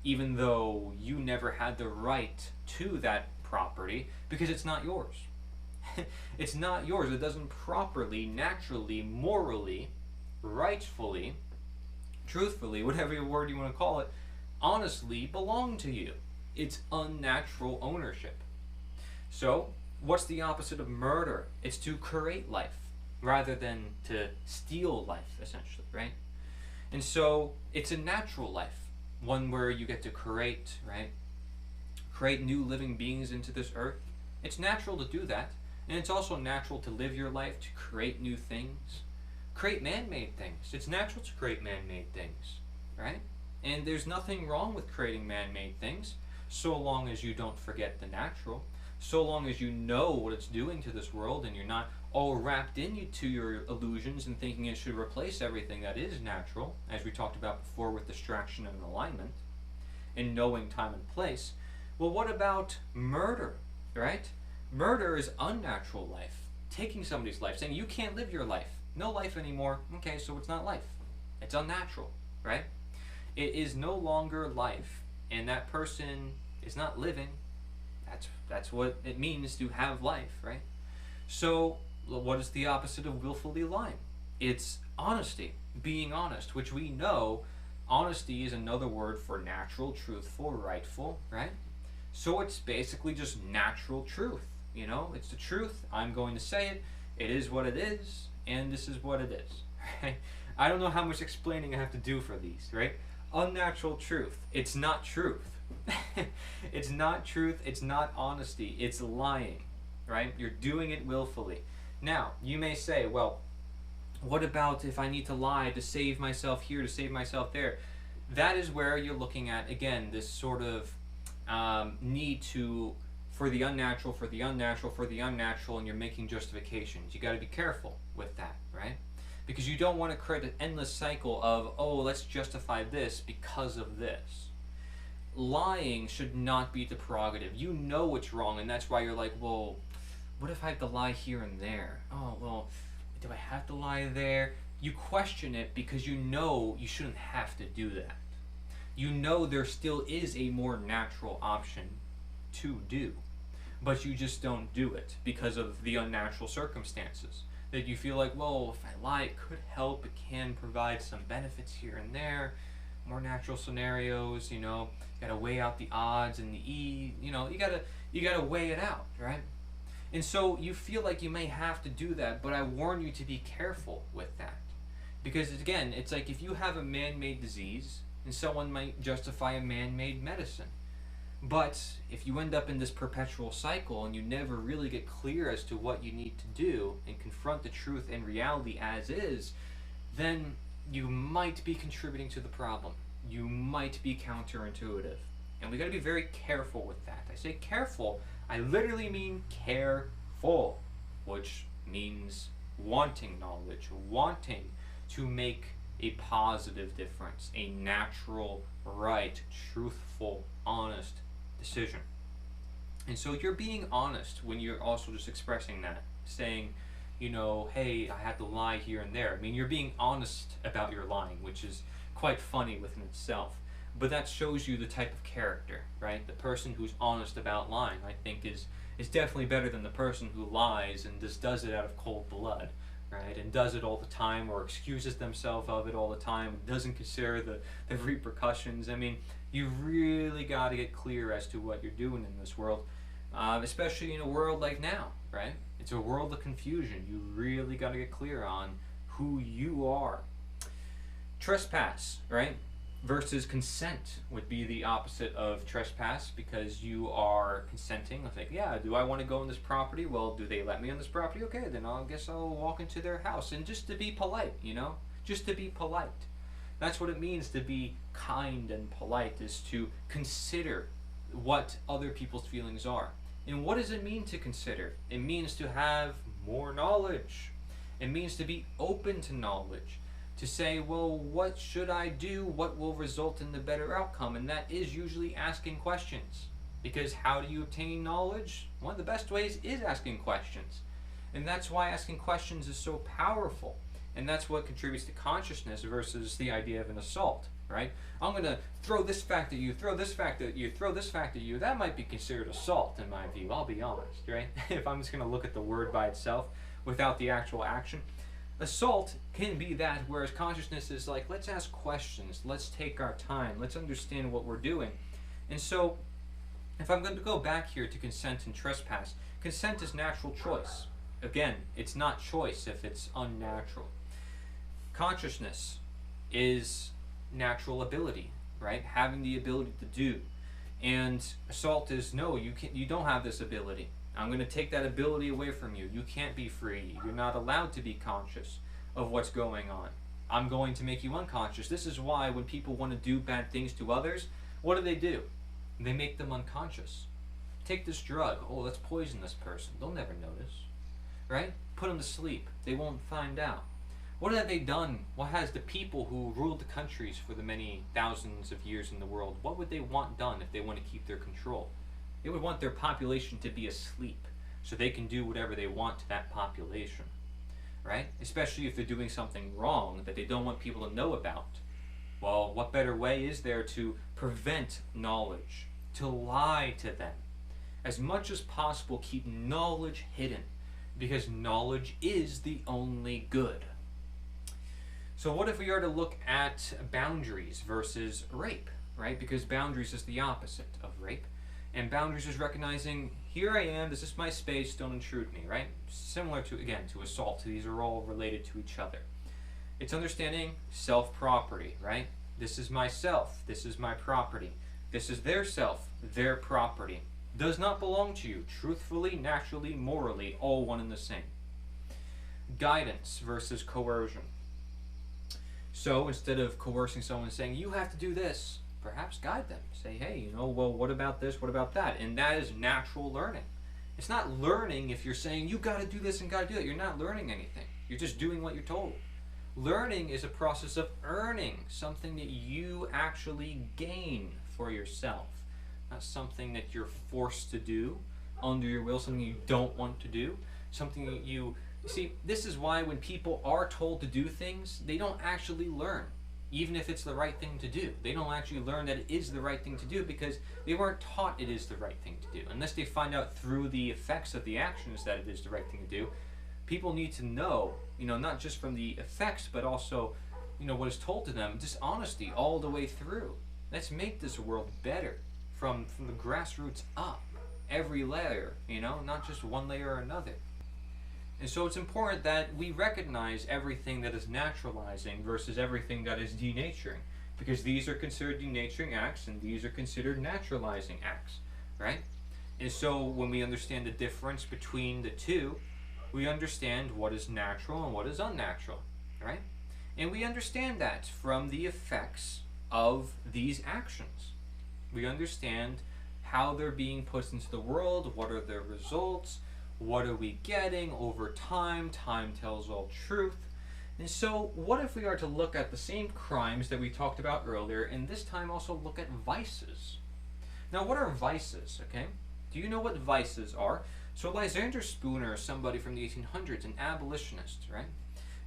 Even though you never had the right to that property because it's not yours. It's not yours. It doesn't properly, naturally, morally, rightfully, truthfully, whatever word you want to call it, honestly belong to you. It's unnatural ownership. So, what's the opposite of murder? It's to create life rather than to steal life, essentially, right? And so, it's a natural life, one where you get to create, right? Create new living beings into this earth. It's natural to do that. And it's also natural to live your life, to create new things. Create man-made things. It's natural to create man-made things, right? And there's nothing wrong with creating man-made things, so long as you don't forget the natural, so long as you know what it's doing to this world and you're not all wrapped into your illusions and thinking it should replace everything that is natural, as we talked about before with distraction and alignment, and knowing time and place. Well, what about murder, right? Murder is unnatural life. Taking somebody's life, saying you can't live your life. No life anymore. Okay, so it's not life. It's unnatural, right? It is no longer life, and that person is not living. That's what it means to have life, right? So, what is the opposite of willfully lying? It's honesty, being honest, which we know honesty is another word for natural, truthful, rightful, right? So it's basically just natural truth. You know, it's the truth. I'm going to say it. It is what it is, and this is what it is. Right? I don't know how much explaining I have to do for these, right? Unnatural truth. It's not truth. It's not truth. It's not honesty. It's lying, right? You're doing it willfully. Now, you may say, well, what about if I need to lie to save myself here, to save myself there? That is where you're looking at, again, this sort of need to, for the unnatural, for the unnatural, for the unnatural, and you're making justifications. You got to be careful with that, right? Because you don't want to create an endless cycle of, oh, let's justify this because of this. Lying should not be the prerogative. You know it's wrong, and that's why you're like, well, what if I have to lie here and there? Oh, well, do I have to lie there? You question it because you know you shouldn't have to do that. You know there still is a more natural option to do, but you just don't do it because of the unnatural circumstances. That you feel like, well, if I lie, it could help, it can provide some benefits here and there, more natural scenarios, you know, you gotta weigh out the odds and you gotta weigh it out, right? And so you feel like you may have to do that, but I warn you to be careful with that. Because again, it's like if you have a man-made disease, and someone might justify a man-made medicine. But if you end up in this perpetual cycle and you never really get clear as to what you need to do and confront the truth and reality as is, then you might be contributing to the problem. You might be counterintuitive. And we got to be very careful with that. I say careful, I literally mean careful, which means wanting knowledge, wanting to make a positive difference, a natural, right, truthful, honest decision. And so you're being honest when you're also just expressing that, saying, you know, hey, I had to lie here and there. I mean, you're being honest about your lying, which is quite funny within itself. But that shows you the type of character, right? The person who's honest about lying, I think, is definitely better than the person who lies and just does it out of cold blood, right? And does it all the time, or excuses themselves of it all the time, doesn't consider the repercussions. I mean, you really got to get clear as to what you're doing in this world, especially in a world like now, right? It's a world of confusion. You really got to get clear on who you are. Trespass, right? Versus consent would be the opposite of trespass, because you are consenting. I think, yeah, do I want to go on this property? Well, do they let me on this property? Okay, then I guess I'll walk into their house. And just to be polite, you know? Just to be polite. That's what it means to be kind and polite, is to consider what other people's feelings are. And what does it mean to consider? It means to have more knowledge. It means to be open to knowledge. To say, well, what should I do? What will result in the better outcome? And that is usually asking questions. Because how do you obtain knowledge? One of the best ways is asking questions. And that's why asking questions is so powerful. And that's what contributes to consciousness versus the idea of an assault, right? I'm going to throw this fact at you, throw this fact at you, throw this fact at you. That might be considered assault in my view, I'll be honest, right? If I'm just going to look at the word by itself without the actual action. Assault can be that, whereas consciousness is like, let's ask questions, let's take our time, let's understand what we're doing. And so, if I'm going to go back here to consent and trespass, consent is natural choice. Again, it's not choice if it's unnatural. Consciousness is natural ability, right? Having the ability to do. And assault is, no, you don't have this ability. I'm going to take that ability away from you. You can't be free. You're not allowed to be conscious of what's going on. I'm going to make you unconscious. This is why when people want to do bad things to others, what do? They make them unconscious. Take this drug. Oh, let's poison this person. They'll never notice, right? Put them to sleep. They won't find out. What have they done? What has the people who ruled the countries for the many thousands of years in the world, what would they want done if they want to keep their control? They would want their population to be asleep so they can do whatever they want to that population, right? Especially if they're doing something wrong that they don't want people to know about. Well, what better way is there to prevent knowledge, to lie to them? As much as possible, keep knowledge hidden, because knowledge is the only good. So what if we are to look at boundaries versus rape, right? Because boundaries is the opposite of rape. And boundaries is recognizing, here I am, this is my space, don't intrude me, right? Similar to, again, to assault. These are all related to each other. It's understanding self-property, right? This is myself, this is my property. This is their self, their property. Does not belong to you, truthfully, naturally, morally, all one and the same. Guidance versus coercion. So instead of coercing someone and saying, you have to do this, perhaps guide them. Say, hey, well, what about this, what about that? And that is natural learning. It's not learning if you're saying, you got to do this and got to do that. You're not learning anything. You're just doing what you're told. Learning is a process of earning something that you actually gain for yourself. Not something that you're forced to do under your will, something you don't want to do, something that you see, this is why when people are told to do things, they don't actually learn, even if it's the right thing to do. They don't actually learn that it is the right thing to do because they weren't taught it is the right thing to do. Unless they find out through the effects of the actions that it is the right thing to do, people need to know, not just from the effects, but also, what is told to them, just honesty all the way through. Let's make this world better from the grassroots up, every layer, not just one layer or another. And so it's important that we recognize everything that is naturalizing versus everything that is denaturing, because these are considered denaturing acts and these are considered naturalizing acts, right? And so when we understand the difference between the two, we understand what is natural and what is unnatural, right? And we understand that from the effects of these actions. We understand how they're being put into the world, what are their results, what are we getting over time? Time tells all truth. And so what if we are to look at the same crimes that we talked about earlier, and this time also look at vices? Now, what are vices, okay? Do you know what vices are? So Lysander Spooner is somebody from the 1800s, an abolitionist, right?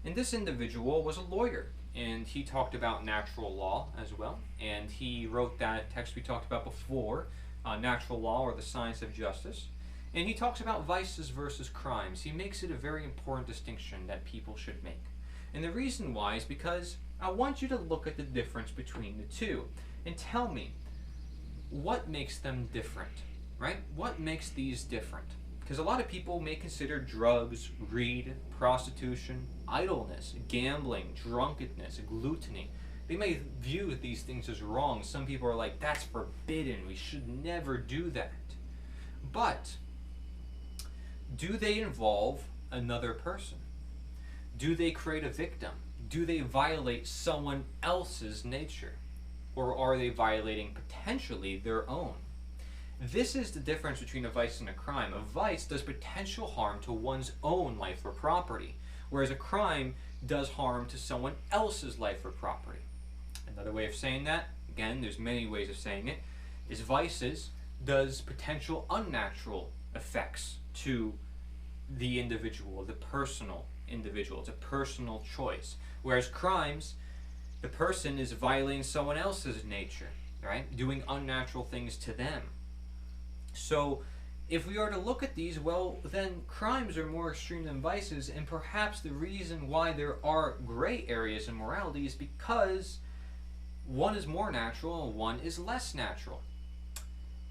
And this individual was a lawyer, and he talked about natural law as well, and he wrote that text we talked about before, Natural Law or the Science of Justice. And he talks about vices versus crimes. He makes it a very important distinction that people should make. And the reason why is because I want you to look at the difference between the two and tell me what makes them different, right? What makes these different? Because a lot of people may consider drugs, greed, prostitution, idleness, gambling, drunkenness, gluttony. They may view these things as wrong. Some people are like, that's forbidden. We should never do that. But do they involve another person? Do they create a victim? Do they violate someone else's nature? Or are they violating potentially their own? This is the difference between a vice and a crime. A vice does potential harm to one's own life or property, whereas a crime does harm to someone else's life or property. Another way of saying that, again, there's many ways of saying it, is vices does potential unnatural effects to the individual, the personal individual. It's a personal choice. Whereas crimes, the person is violating someone else's nature, right? Doing unnatural things to them. So, if we are to look at these, well, then crimes are more extreme than vices, and perhaps the reason why there are gray areas in morality is because one is more natural and one is less natural.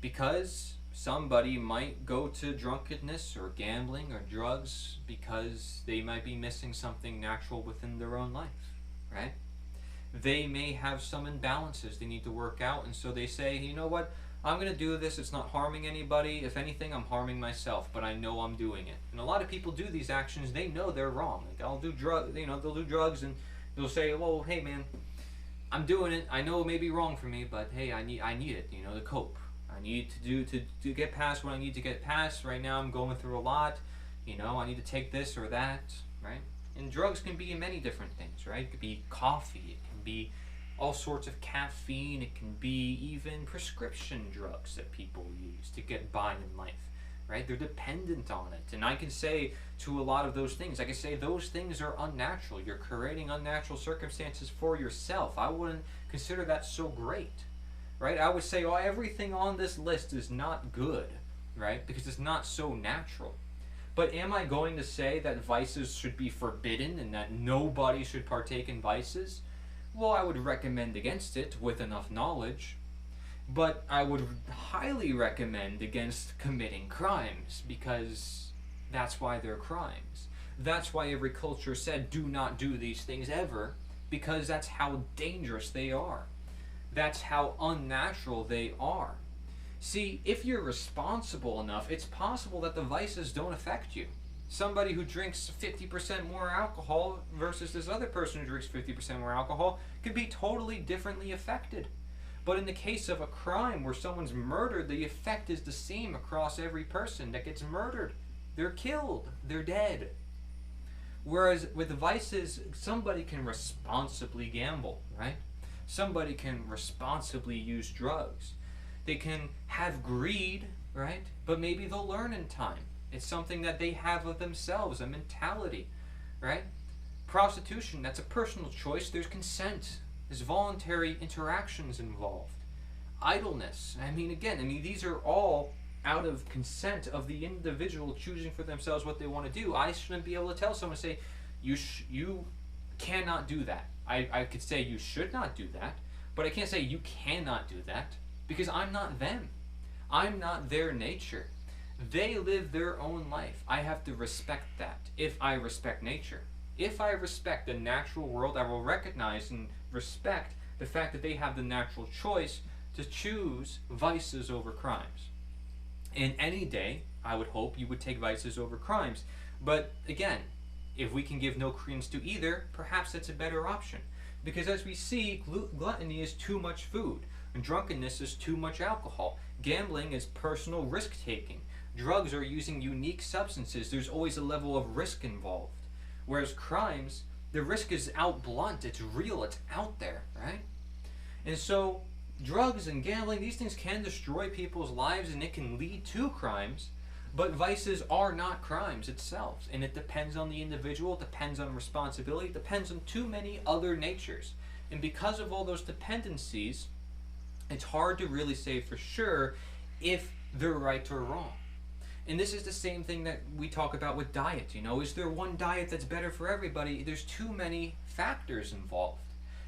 Because somebody might go to drunkenness or gambling or drugs because they might be missing something natural within their own life, right? They may have some imbalances they need to work out, and so they say, you know what, I'm going to do this, it's not harming anybody, if anything I'm harming myself, but I know I'm doing it. And a lot of people do these actions, they know they're wrong. Like, they'll do drugs and they'll say, well, hey man, I'm doing it, I know it may be wrong for me, but hey, I need it, to cope. I need to get past what I need to get past. Right now I'm going through a lot, I need to take this or that, right? And drugs can be many different things, right? It could be coffee, it can be all sorts of caffeine, it can be even prescription drugs that people use to get by in life, right? They're dependent on it. And I can say to a lot of those things, I can say those things are unnatural. You're creating unnatural circumstances for yourself. I wouldn't consider that so great, right? I would say, oh, everything on this list is not good, right? Because it's not so natural. But am I going to say that vices should be forbidden and that nobody should partake in vices? Well, I would recommend against it with enough knowledge. But I would highly recommend against committing crimes, because that's why they're crimes. That's why every culture said, do not do these things ever, because that's how dangerous they are. That's how unnatural they are. See, if you're responsible enough, it's possible that the vices don't affect you. Somebody who drinks 50% more alcohol versus this other person who drinks 50% more alcohol could be totally differently affected. But in the case of a crime where someone's murdered, the effect is the same across every person that gets murdered. They're killed. They're dead. Whereas with vices, somebody can responsibly gamble, right? Somebody can responsibly use drugs. They can have greed, right? But maybe they'll learn in time. It's something that they have of themselves, a mentality, right? Prostitution, that's a personal choice. There's consent. There's voluntary interactions involved. Idleness, these are all out of consent of the individual choosing for themselves what they want to do. I shouldn't be able to tell someone, say, you cannot do that. I could say you should not do that, but I can't say you cannot do that, because I'm not them. I'm not their nature. They live their own life. I have to respect that if I respect nature. If I respect the natural world, I will recognize and respect the fact that they have the natural choice to choose vices over crimes. And any day, I would hope you would take vices over crimes. But again, if we can give no credence to either, perhaps that's a better option. Because as we see, gluttony is too much food, and drunkenness is too much alcohol. Gambling is personal risk-taking. Drugs are using unique substances. There's always a level of risk involved. Whereas crimes, the risk is out blunt, it's real, it's out there, right? And so, drugs and gambling, these things can destroy people's lives and it can lead to crimes, but vices are not crimes itself. And it depends on the individual, it depends on responsibility, it depends on too many other natures. And because of all those dependencies, it's hard to really say for sure if they're right or wrong. And this is the same thing that we talk about with diet. Is there one diet that's better for everybody? There's too many factors involved.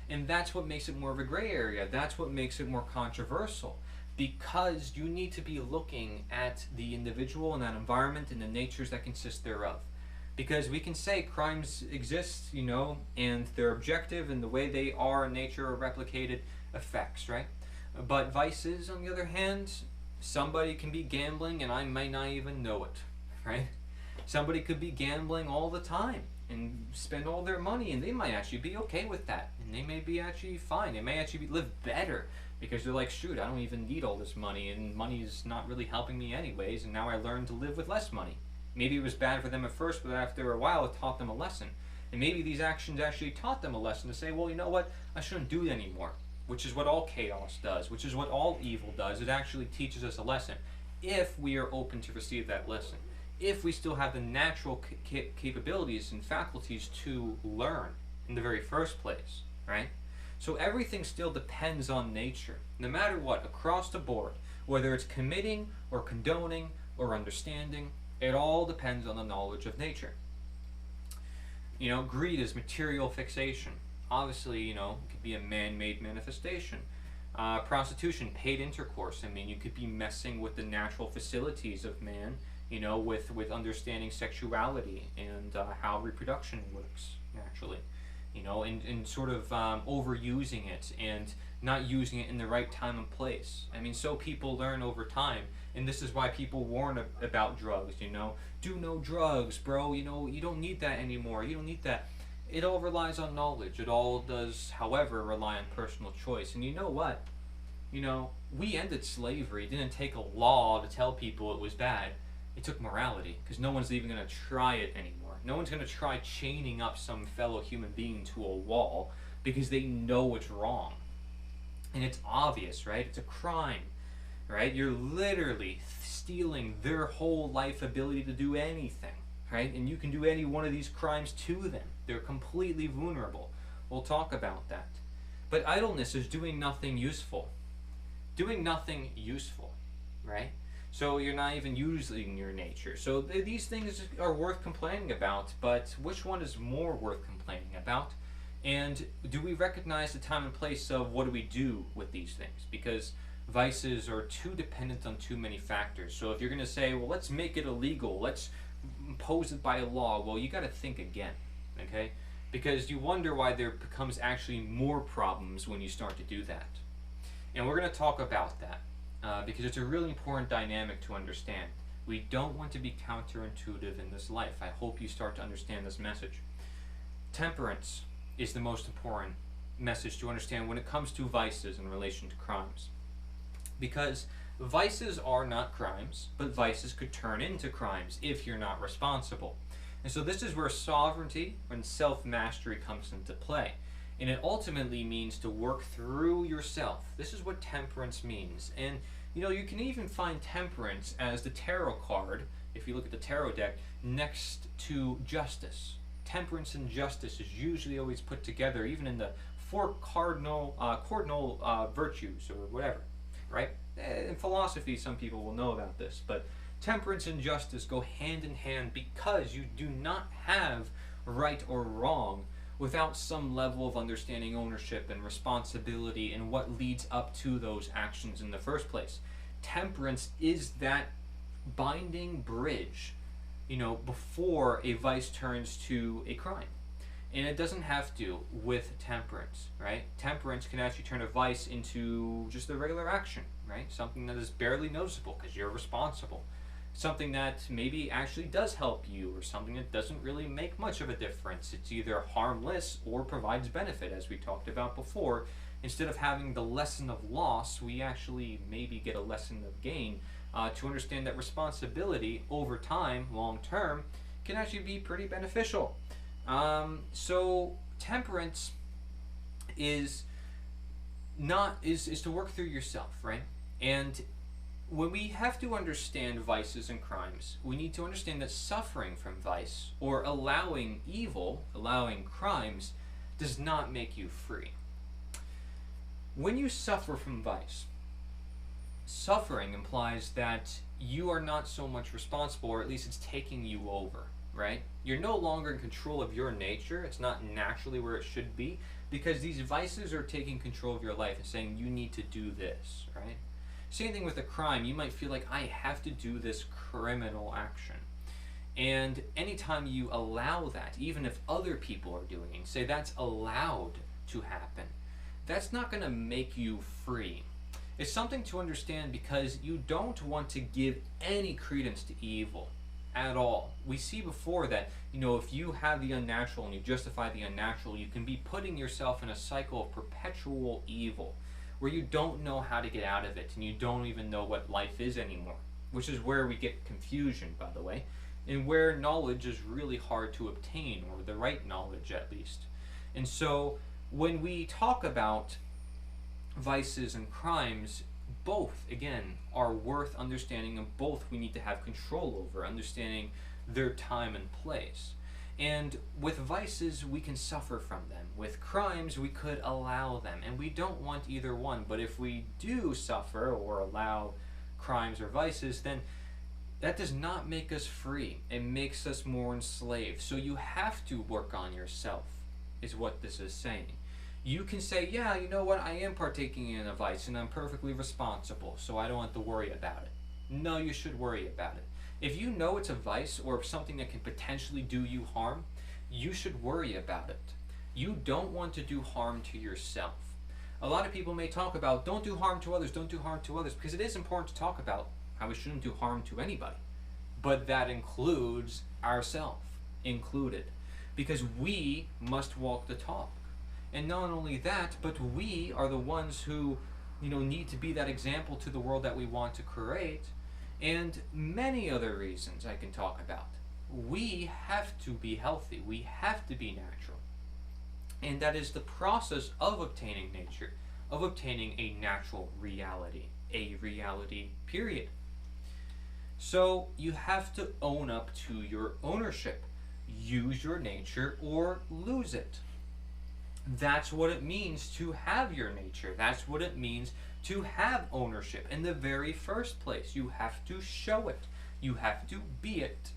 And that's what makes it more of a gray area. That's what makes it more controversial. Because you need to be looking at the individual and that environment and the natures that consist thereof. Because we can say crimes exist, and they're objective and the way they are in nature are replicated effects, right? But vices, on the other hand, somebody can be gambling and I might not even know it, right? Somebody could be gambling all the time and spend all their money, and they might actually be okay with that. And they may be actually fine. They may actually live better because they're like, shoot, I don't even need all this money, and money is not really helping me anyways, and now I learned to live with less money. Maybe it was bad for them at first, but after a while it taught them a lesson. And maybe these actions actually taught them a lesson to say, well, you know what? I shouldn't do it anymore. which is what all chaos does, which is what all evil does. It actually teaches us a lesson if we are open to receive that lesson, if we still have the natural capabilities and faculties to learn in the very first place, right? So everything still depends on nature, no matter what, across the board, whether it's committing or condoning or understanding, it all depends on the knowledge of nature. Greed is material fixation. Obviously, it could be a man-made manifestation. Prostitution, paid intercourse. I mean, you could be messing with the natural facilities of man, with understanding sexuality and how reproduction works naturally, and sort of overusing it and not using it in the right time and place. I mean, so people learn over time, and this is why people warn about drugs, do no drugs, bro, you don't need that anymore, you don't need that. It all relies on knowledge. It all does, however, rely on personal choice. And you know what? We ended slavery. It didn't take a law to tell people it was bad. It took morality, because no one's even going to try it anymore. No one's going to try chaining up some fellow human being to a wall because they know it's wrong. And it's obvious, right? It's a crime, right? You're literally stealing their whole life ability to do anything, right? And you can do any one of these crimes to them. They're completely vulnerable. We'll talk about that. But idleness is doing nothing useful. Doing nothing useful, right? So you're not even using your nature. So these things are worth complaining about, but which one is more worth complaining about? And do we recognize the time and place of what do we do with these things? Because vices are too dependent on too many factors. So if you're going to say, well, let's make it illegal, let's impose it by law, well, you got to think again, okay? Because you wonder why there becomes actually more problems when you start to do that. And we're going to talk about that because it's a really important dynamic to understand. We don't want to be counterintuitive in this life. I hope you start to understand this message. Temperance is the most important message to understand when it comes to vices in relation to crimes. Because vices are not crimes, but vices could turn into crimes if you're not responsible. And so this is where sovereignty and self-mastery comes into play. And it ultimately means to work through yourself. This is what temperance means. And you can even find temperance as the tarot card, if you look at the tarot deck, next to justice. Temperance and justice is usually always put together, even in the four cardinal virtues or whatever, right? In philosophy, some people will know about this, but temperance and justice go hand in hand because you do not have right or wrong without some level of understanding ownership and responsibility and what leads up to those actions in the first place. Temperance is that binding bridge, before a vice turns to a crime. And it doesn't have to with temperance, right? Temperance can actually turn a vice into just a regular action, right? Something that is barely noticeable because you're responsible. Something that maybe actually does help you, or something that doesn't really make much of a difference. It's either harmless or provides benefit, as we talked about before. Instead of having the lesson of loss, we actually maybe get a lesson of gain to understand that responsibility over time, long term, can actually be pretty beneficial. So temperance is to work through yourself, right? And when we have to understand vices and crimes, we need to understand that suffering from vice or allowing evil, allowing crimes, does not make you free. When you suffer from vice, suffering implies that you are not so much responsible, or at least it's taking you over, right? You're no longer in control of your nature. It's not naturally where it should be, because these vices are taking control of your life and saying you need to do this, right? Same thing with a crime. You might feel like I have to do this criminal action. And anytime you allow that, even if other people are doing it, say that's allowed to happen, that's not going to make you free. It's something to understand because you don't want to give any credence to evil at all. We see before that, if you have the unnatural and you justify the unnatural, you can be putting yourself in a cycle of perpetual evil, where you don't know how to get out of it and you don't even know what life is anymore, which is where we get confusion, by the way, and where knowledge is really hard to obtain, or the right knowledge at least. And so when we talk about vices and crimes, both, again, are worth understanding, and both we need to have control over, understanding their time and place. And with vices, we can suffer from them. With crimes, we could allow them. And we don't want either one. But if we do suffer or allow crimes or vices, then that does not make us free. It makes us more enslaved. So you have to work on yourself, is what this is saying. You can say, yeah, you know what, I am partaking in a vice and I'm perfectly responsible, so I don't have to worry about it. No, you should worry about it. If you know it's a vice or something that can potentially do you harm, you should worry about it. You don't want to do harm to yourself. A lot of people may talk about, don't do harm to others, don't do harm to others, because it is important to talk about how we shouldn't do harm to anybody. But that includes ourselves included, because we must walk the talk. And not only that, but we are the ones who, need to be that example to the world that we want to create, and many other reasons I can talk about. We have to be healthy. We have to be natural. And that is the process of obtaining nature, of obtaining a natural reality, period. So you have to own up to your ownership. Use your nature or lose it. That's what it means to have your nature. That's what it means to have ownership in the very first place. You have to show it. You have to be it.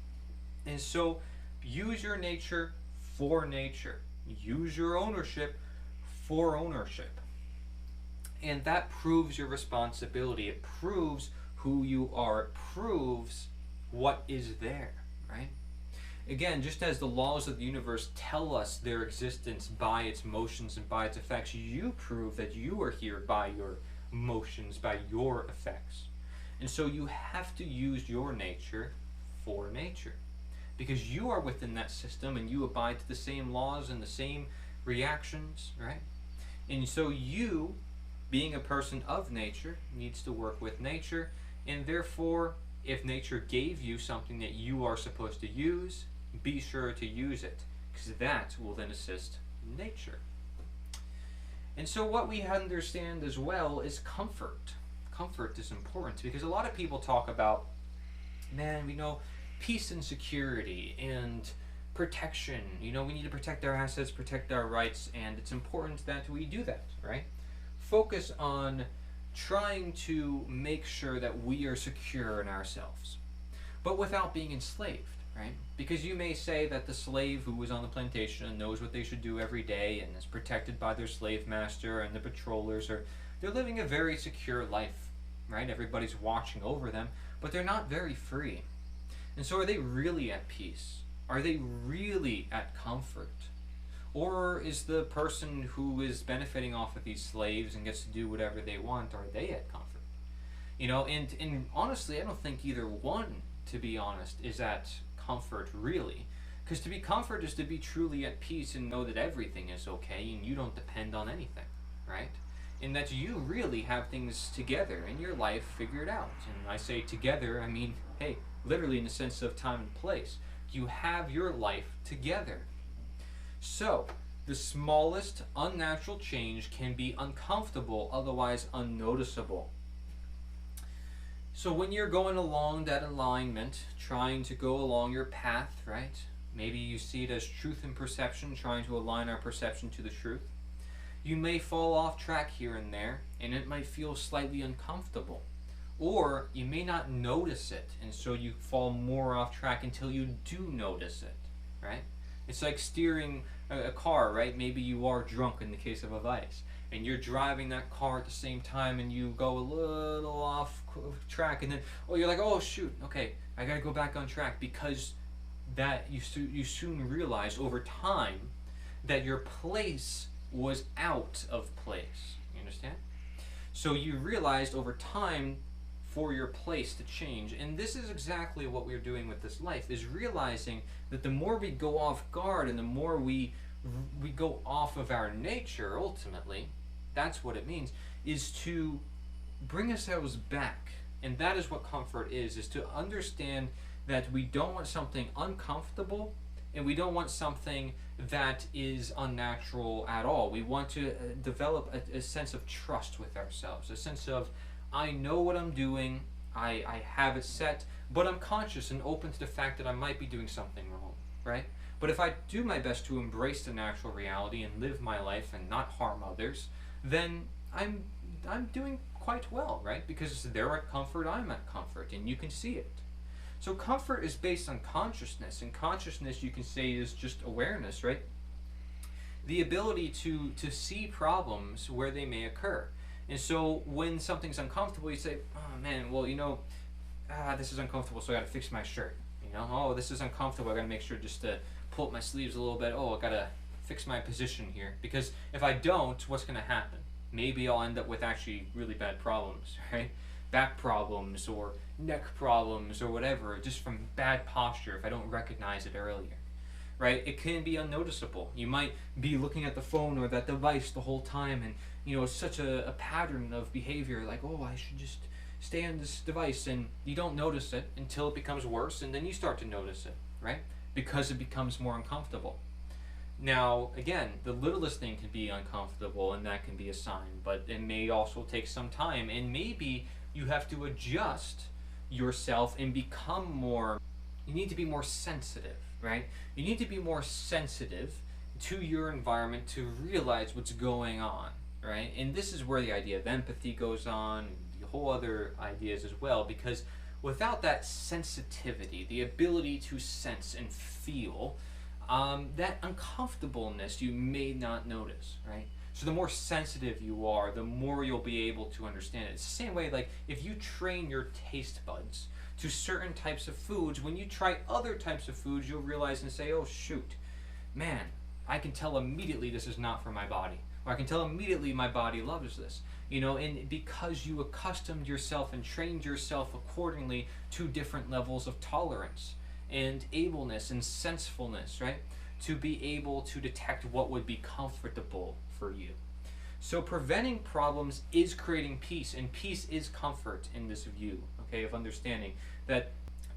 And so use your nature for nature. Use your ownership for ownership. And that proves your responsibility. It proves who you are. It proves what is there, right? Again, just as the laws of the universe tell us their existence by its motions and by its effects, you prove that you are here by your motions, by your effects. And so you have to use your nature for nature, because you are within that system and you abide to the same laws and the same reactions, right? And so you, being a person of nature, needs to work with nature, and therefore, if nature gave you something that you are supposed to use, be sure to use it, because that will then assist nature. And so what we understand as well is comfort. Comfort is important, because a lot of people talk about, peace and security and protection. We need to protect our assets, protect our rights, and it's important that we do that, right? Focus on trying to make sure that we are secure in ourselves, but without being enslaved, right? Because you may say that the slave who is on the plantation knows what they should do every day and is protected by their slave master, and the patrollers they're living a very secure life, right? Everybody's watching over them, but they're not very free. And so are they really at peace? Are they really at comfort? Or is the person who is benefiting off of these slaves and gets to do whatever they want, are they at comfort? And honestly, I don't think either one, to be honest, is at comfort really. Because to be comfort is to be truly at peace and know that everything is okay and you don't depend on anything, right? And that you really have things together in your life figured out. And I say together, I mean, hey, literally in the sense of time and place. You have your life together. So, the smallest unnatural change can be uncomfortable, otherwise unnoticeable. So when you're going along that alignment, trying to go along your path, right? Maybe you see it as truth and perception, trying to align our perception to the truth. You may fall off track here and there, and it might feel slightly uncomfortable. Or you may not notice it, and so you fall more off track until you do notice it, right? It's like steering a car, right? Maybe you are drunk in the case of a vice, and you're driving that car at the same time, and you go a little off track, and then, you're like, oh shoot, okay, I gotta go back on track, because that you soon realize over time that your place was out of place. You understand? So you realized over time for your place to change. And this is exactly what we're doing with this life, is realizing that the more we go off guard and the more we go off of our nature, ultimately, that's what it means, is to bring ourselves back. And that is what comfort is to understand that we don't want something uncomfortable And we don't want something that is unnatural at all. We want to develop a sense of trust with ourselves, a sense of, I know what I'm doing, I have it set, but I'm conscious and open to the fact that I might be doing something wrong, right? But if I do my best to embrace the natural reality and live my life and not harm others, then I'm doing quite well, right? Because they're at comfort, I'm at comfort, and you can see it. So comfort is based on consciousness, and consciousness, you can say, is just awareness, right? The ability to see problems where they may occur. And so when something's uncomfortable, you say, oh man, well, this is uncomfortable, so I gotta fix my shirt. Oh, this is uncomfortable, I gotta make sure just to pull up my sleeves a little bit. Oh, I gotta fix my position here. Because if I don't, what's gonna happen? Maybe I'll end up with actually really bad problems, right? Back problems or neck problems or whatever, just from bad posture if I don't recognize it earlier, right? It can be unnoticeable. You might be looking at the phone or that device the whole time, and it's such a pattern of behavior, like, oh, I should just stay on this device, and you don't notice it until it becomes worse, and then you start to notice it, right? Because it becomes more uncomfortable. Now, again, the littlest thing can be uncomfortable, and that can be a sign, but it may also take some time, and maybe you have to adjust yourself and become more, you need to be more sensitive, right? You need to be more sensitive to your environment to realize what's going on, right? And this is where the idea of empathy goes on, the whole other ideas as well, because without that sensitivity, the ability to sense and feel, that uncomfortableness you may not notice, right? So the more sensitive you are, the more you'll be able to understand it. It's the same way, like, if you train your taste buds to certain types of foods, when you try other types of foods, you'll realize and say, oh shoot, man, I can tell immediately this is not for my body. Or I can tell immediately my body loves this. And because you accustomed yourself and trained yourself accordingly to different levels of tolerance and ableness and sensefulness, right? To be able to detect what would be comfortable for you. So preventing problems is creating peace, and peace is comfort in this view, okay, of understanding that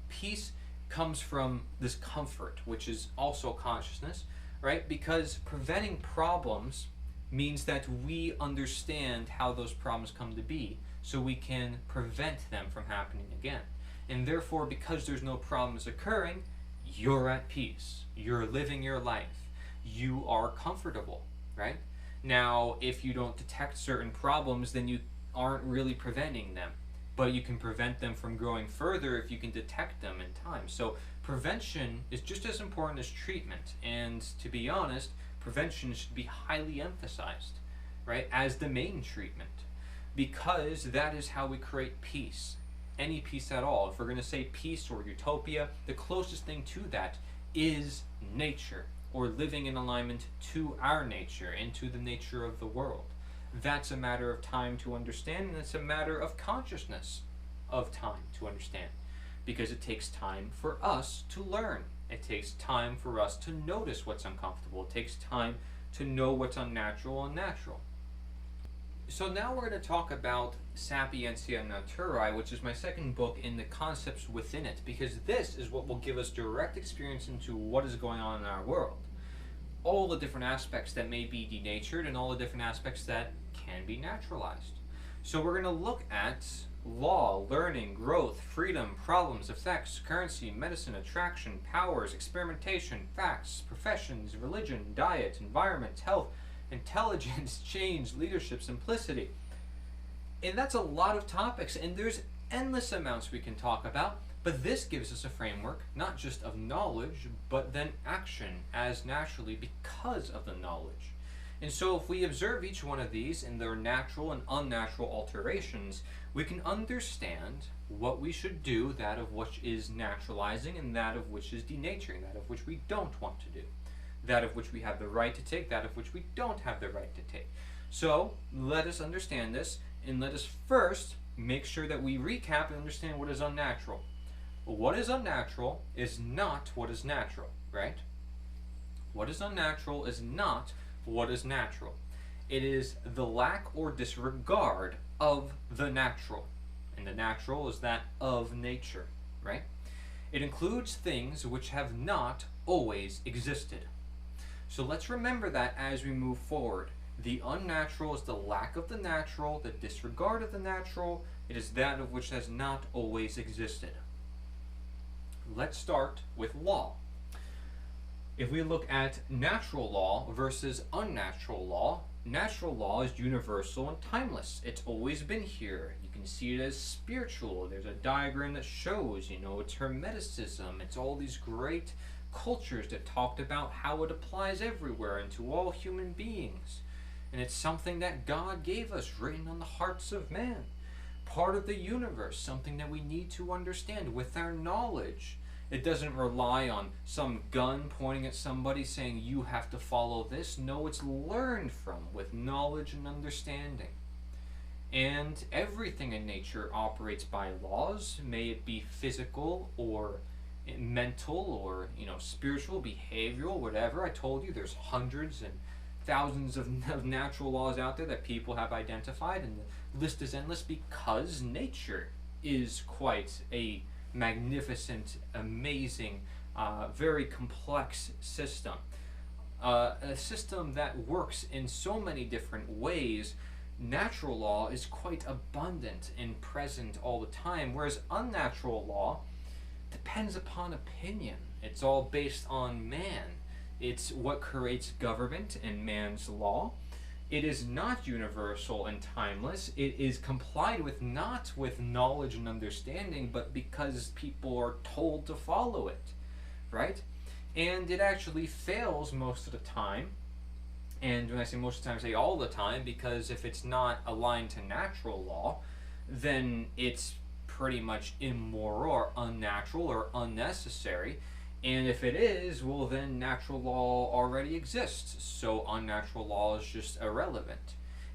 peace comes from this comfort, which is also consciousness, right? Because preventing problems means that we understand how those problems come to be, so we can prevent them from happening again. And therefore, because there's no problems occurring, you're at peace. You're living your life. You are comfortable, right? Now, if you don't detect certain problems, then you aren't really preventing them. But you can prevent them from growing further if you can detect them in time. So prevention is just as important as treatment. And to be honest, prevention should be highly emphasized, right, as the main treatment. Because that is how we create peace. Any peace at all. If we're going to say peace or utopia, the closest thing to that is nature, or living in alignment to our nature and to the nature of the world. That's a matter of time to understand, and it's a matter of consciousness of time to understand, because it takes time for us to learn. It takes time for us to notice what's uncomfortable. It takes time to know what's unnatural and natural. So now we're going to talk about Sapientia Naturae, which is my second book in the concepts within it, because this is what will give us direct experience into what is going on in our world. All the different aspects that may be denatured and all the different aspects that can be naturalized. So we're going to look at law, learning, growth, freedom, problems, effects, currency, medicine, attraction, powers, experimentation, facts, professions, religion, diet, environment, health, intelligence, change, leadership, simplicity. And that's a lot of topics, and there's endless amounts we can talk about, but this gives us a framework, not just of knowledge, but then action as naturally because of the knowledge. And so if we observe each one of these in their natural and unnatural alterations, we can understand what we should do, that of which is naturalizing and that of which is denaturing, that of which we don't want to do, that of which we have the right to take, that of which we don't have the right to take. So let us understand this, and let us first make sure that we recap and understand what is unnatural. What is unnatural is not what is natural, right? What is unnatural is not what is natural. It is the lack or disregard of the natural. And the natural is that of nature, right? It includes things which have not always existed. So let's remember that as we move forward. The unnatural is the lack of the natural, the disregard of the natural. It is that of which has not always existed. Let's start with law. If we look at natural law versus unnatural law, natural law is universal and timeless. It's always been here. You can see it as spiritual. There's a diagram that shows, it's Hermeticism. It's all these great cultures that talked about how it applies everywhere and to all human beings. And it's something that God gave us, written on the hearts of man. Part of the universe, something that we need to understand with our knowledge. It doesn't rely on some gun pointing at somebody saying you have to follow this. No, it's learned from with knowledge and understanding. And everything in nature operates by laws, may it be physical or mental or spiritual, behavioral, whatever. I told you there's hundreds and thousands of natural laws out there that people have identified, and the list is endless because nature is quite a magnificent, amazing, very complex system. A system that works in so many different ways. Natural law is quite abundant and present all the time, whereas unnatural law depends upon opinion. It's all based on man. It's what creates government and man's law. It is not universal and timeless. It is complied with not with knowledge and understanding, but because people are told to follow it, right? And it actually fails most of the time. And when I say most of the time, I say all the time, because if it's not aligned to natural law, then it's pretty much immoral or unnatural or unnecessary. And if it is, well, then natural law already exists, so unnatural law is just irrelevant.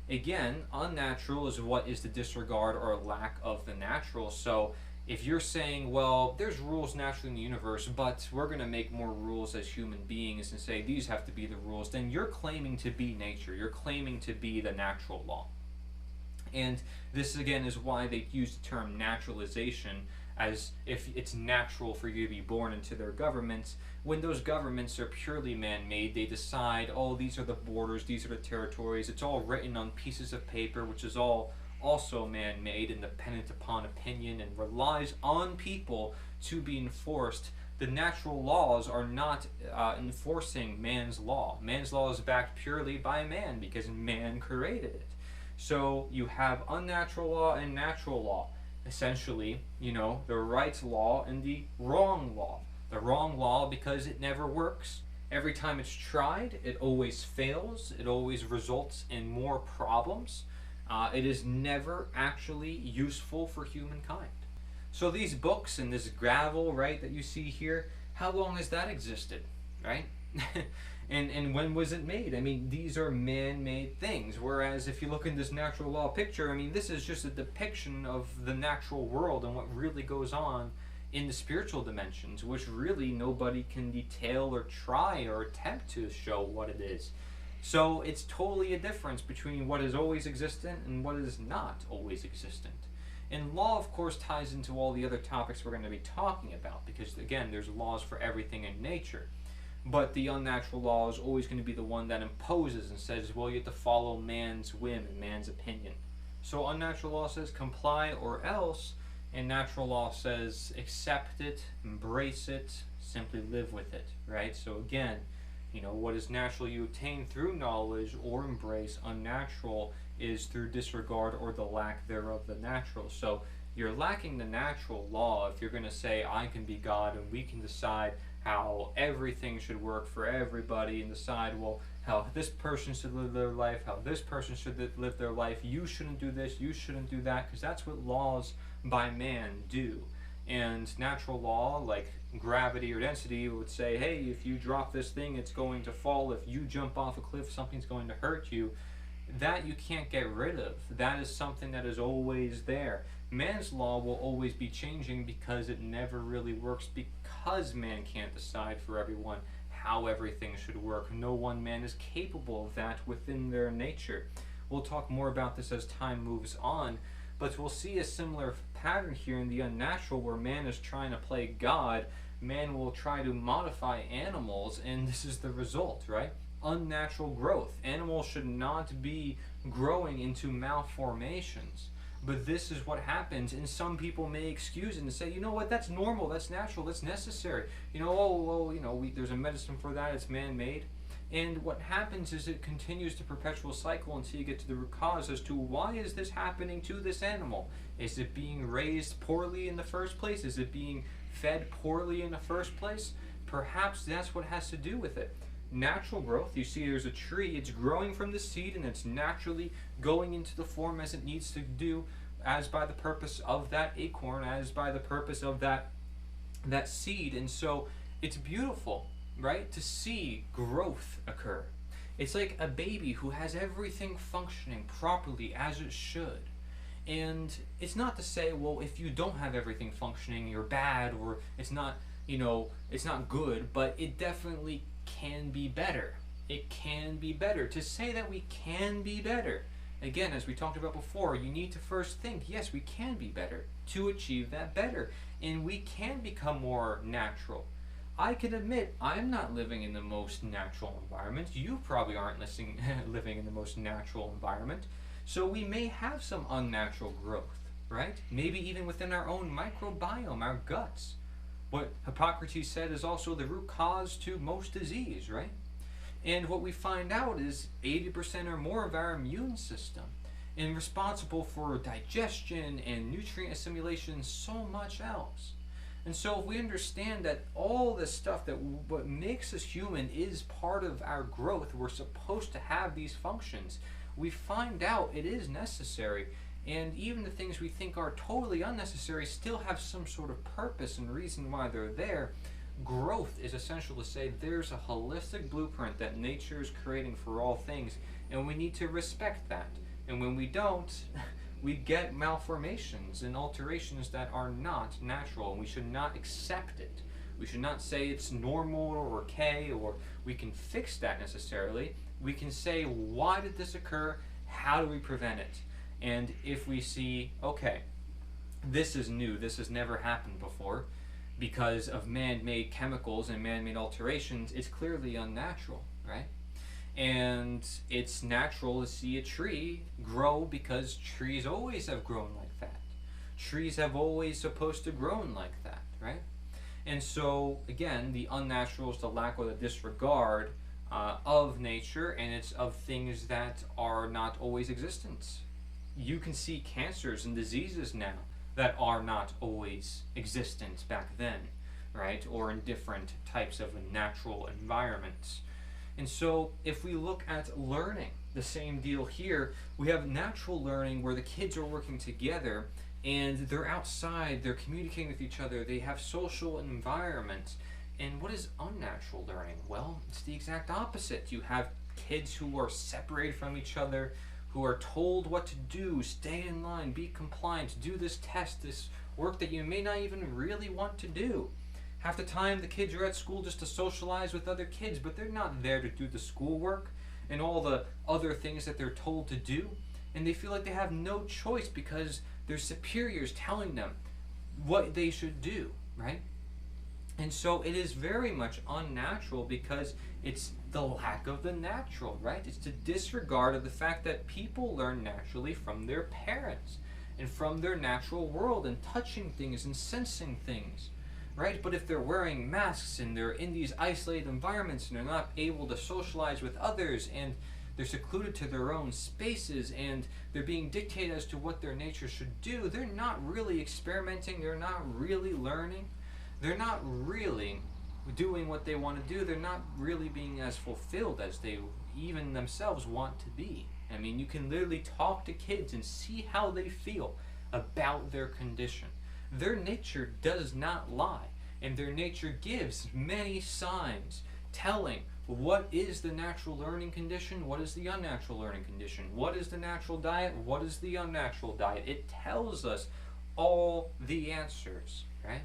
Again, unnatural is what is the disregard or lack of the natural. So if you're saying, well, there's rules naturally in the universe, but we're going to make more rules as human beings and say these have to be the rules, then you're claiming to be nature. You're claiming to be the natural law. And this, again, is why they use the term naturalization, as if it's natural for you to be born into their governments. When those governments are purely man-made, they decide, oh, these are the borders, these are the territories. It's all written on pieces of paper, which is all also man-made and dependent upon opinion and relies on people to be enforced. The natural laws are not enforcing man's law. Man's law is backed purely by man because man created it. So you have unnatural law and natural law. Essentially, the right law and the wrong law. The wrong law because it never works. Every time it's tried, it always fails. It always results in more problems. It is never actually useful for humankind. So these books and this gravel, right, that you see here, how long has that existed, right? And when was it made? I mean, these are man-made things. Whereas if you look in this natural law picture, I mean, this is just a depiction of the natural world and what really goes on in the spiritual dimensions, which really nobody can detail or try or attempt to show what it is. So it's totally a difference between what is always existent and what is not always existent. And law, of course, ties into all the other topics we're going to be talking about, because, again, there's laws for everything in nature. But the unnatural law is always going to be the one that imposes and says, well, you have to follow man's whim and man's opinion. So unnatural law says comply or else, and natural law says accept it, embrace it, simply live with it, right? So again, what is natural you attain through knowledge or embrace. Unnatural is through disregard or the lack thereof the natural. So you're lacking the natural law if you're going to say I can be God and we can decide how everything should work for everybody and decide, well, how this person should live their life, how this person should live their life. You shouldn't do this, you shouldn't do that, because that's what laws by man do. And natural law, like gravity or density, would say, hey, if you drop this thing, it's going to fall. If you jump off a cliff, something's going to hurt you. That you can't get rid of. That is something that is always there. Man's law will always be changing because it never really works, because man can't decide for everyone how everything should work. No one man is capable of that within their nature. We'll talk more about this as time moves on, but we'll see a similar pattern here in the unnatural where man is trying to play God man will try to modify animals, and this is the result, right? Unnatural growth. Animals should not be growing into malformations. But this is what happens, and some people may excuse it and say, you know what, that's normal, that's natural, that's necessary. There's a medicine for that, it's man-made. And what happens is it continues the perpetual cycle until you get to the root cause as to why is this happening to this animal? Is it being raised poorly in the first place? Is it being fed poorly in the first place? Perhaps that's what has to do with it. Natural growth, you see there's a tree, it's growing from the seed and it's naturally going into the form as it needs to do, as by the purpose of that acorn, as by the purpose of that seed. And so it's beautiful, right, to see growth occur. It's like a baby who has everything functioning properly as it should. And it's not to say, well, if you don't have everything functioning, you're bad, or it's not good, but it definitely can be better. It can be better. To say that we can be better, again, as we talked about before, you need to first think, yes, we can be better to achieve that better. And we can become more natural. I can admit, I'm not living in the most natural environment. You probably aren't living in the most natural environment. So we may have some unnatural growth, right? Maybe even within our own microbiome, our guts. What Hippocrates said is also the root cause to most disease, right? And what we find out is 80% or more of our immune system, and responsible for digestion and nutrient assimilation and so much else. And so if we understand that all this stuff, that what makes us human is part of our growth, we're supposed to have these functions, we find out it is necessary. And even the things we think are totally unnecessary still have some sort of purpose and reason why they're there. Growth is essential to say there's a holistic blueprint that nature is creating for all things, and we need to respect that. And when we don't, we get malformations and alterations that are not natural, and we should not accept it. We should not say it's normal or okay, or we can fix that necessarily. We can say, why did this occur? How do we prevent it? And if we see, okay, this is new, this has never happened before, because of man-made chemicals and man-made alterations, it's clearly unnatural, right? And it's natural to see a tree grow because trees always have grown like that. Trees have always supposed to grown like that, right? And so, again, the unnatural is the lack or the disregard of nature, and it's of things that are not always existent. You can see cancers and diseases now that are not always existent back then, right? Or in different types of natural environments. And so if we look at learning, the same deal here. We have natural learning where the kids are working together and they're outside, they're communicating with each other, they have social environments. And what is unnatural learning? Well, it's the exact opposite. You have kids who are separated from each other, who are told what to do, stay in line, be compliant, do this test, this work that you may not even really want to do. Half the time the kids are at school just to socialize with other kids, but they're not there to do the schoolwork and all the other things that they're told to do. And they feel like they have no choice because their superiors telling them what they should do, right? And so it is very much unnatural because it's the lack of the natural, right? It's the disregard of the fact that people learn naturally from their parents and from their natural world and touching things and sensing things, right? But if they're wearing masks and they're in these isolated environments and they're not able to socialize with others and they're secluded to their own spaces and they're being dictated as to what their nature should do, they're not really experimenting, they're not really learning. They're not really doing what they want to do. They're not really being as fulfilled as they even themselves want to be. I mean, you can literally talk to kids and see how they feel about their condition. Their nature does not lie, and their nature gives many signs telling what is the natural learning condition, what is the unnatural learning condition, what is the natural diet, what is the unnatural diet. It tells us all the answers, right?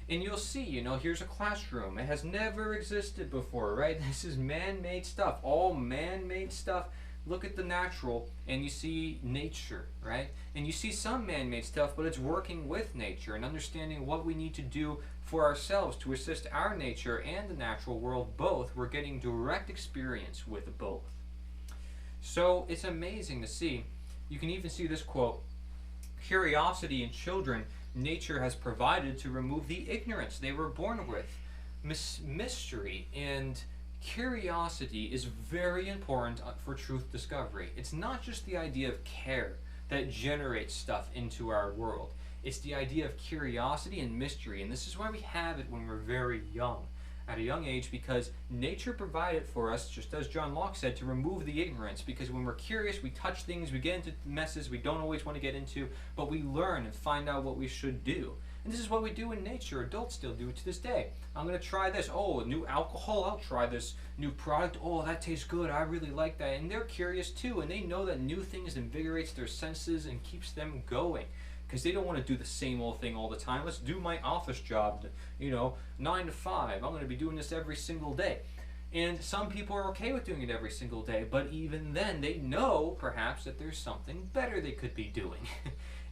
And you'll see, here's a classroom. It has never existed before, right? This is man-made stuff, all man-made stuff look at the natural and you see nature, right? And you see some man-made stuff, but it's working with nature and understanding what we need to do for ourselves to assist our nature and the natural world both. We're getting direct experience with both. So it's amazing to see. You can even see this quote: curiosity in children nature has provided to remove the ignorance they were born with. Mystery and curiosity is very important for truth discovery. It's not just the idea of care that generates stuff into our world. It's the idea of curiosity and mystery, and this is why we have it when we're very young, at a young age, because nature provided for us, just as John Locke said, to remove the ignorance, because when we're curious, we touch things, we get into messes we don't always want to get into, but we learn and find out what we should do. And this is what we do in nature. Adults still do it to this day. I'm going to try this. Oh, new alcohol. I'll try this new product. Oh, that tastes good. I really like that. And they're curious too, and they know that new things invigorates their senses and keeps them going, because they don't want to do the same old thing all the time. Let's do my office job, 9 to 5. I'm going to be doing this every single day. And some people are okay with doing it every single day, but even then they know perhaps that there's something better they could be doing.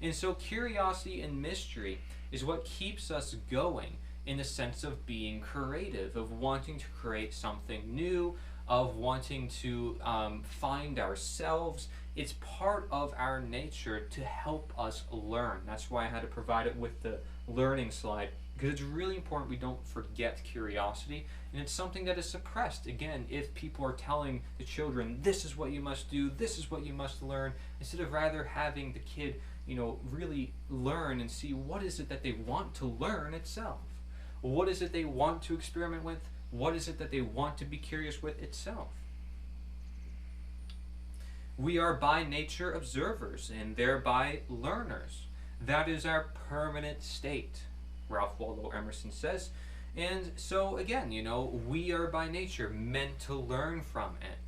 And so curiosity and mystery is what keeps us going, in the sense of being creative, of wanting to create something new, of wanting to find ourselves. It's part of our nature to help us learn. That's why I had to provide it with the learning slide, because it's really important we don't forget curiosity, and it's something that is suppressed. Again, if people are telling the children, this is what you must do, this is what you must learn, instead of rather having the kid really learn and see what is it that they want to learn itself. What is it they want to experiment with? What is it that they want to be curious with itself? We are by nature observers and thereby learners. That is our permanent state, Ralph Waldo Emerson says. And so again, we are by nature meant to learn from it.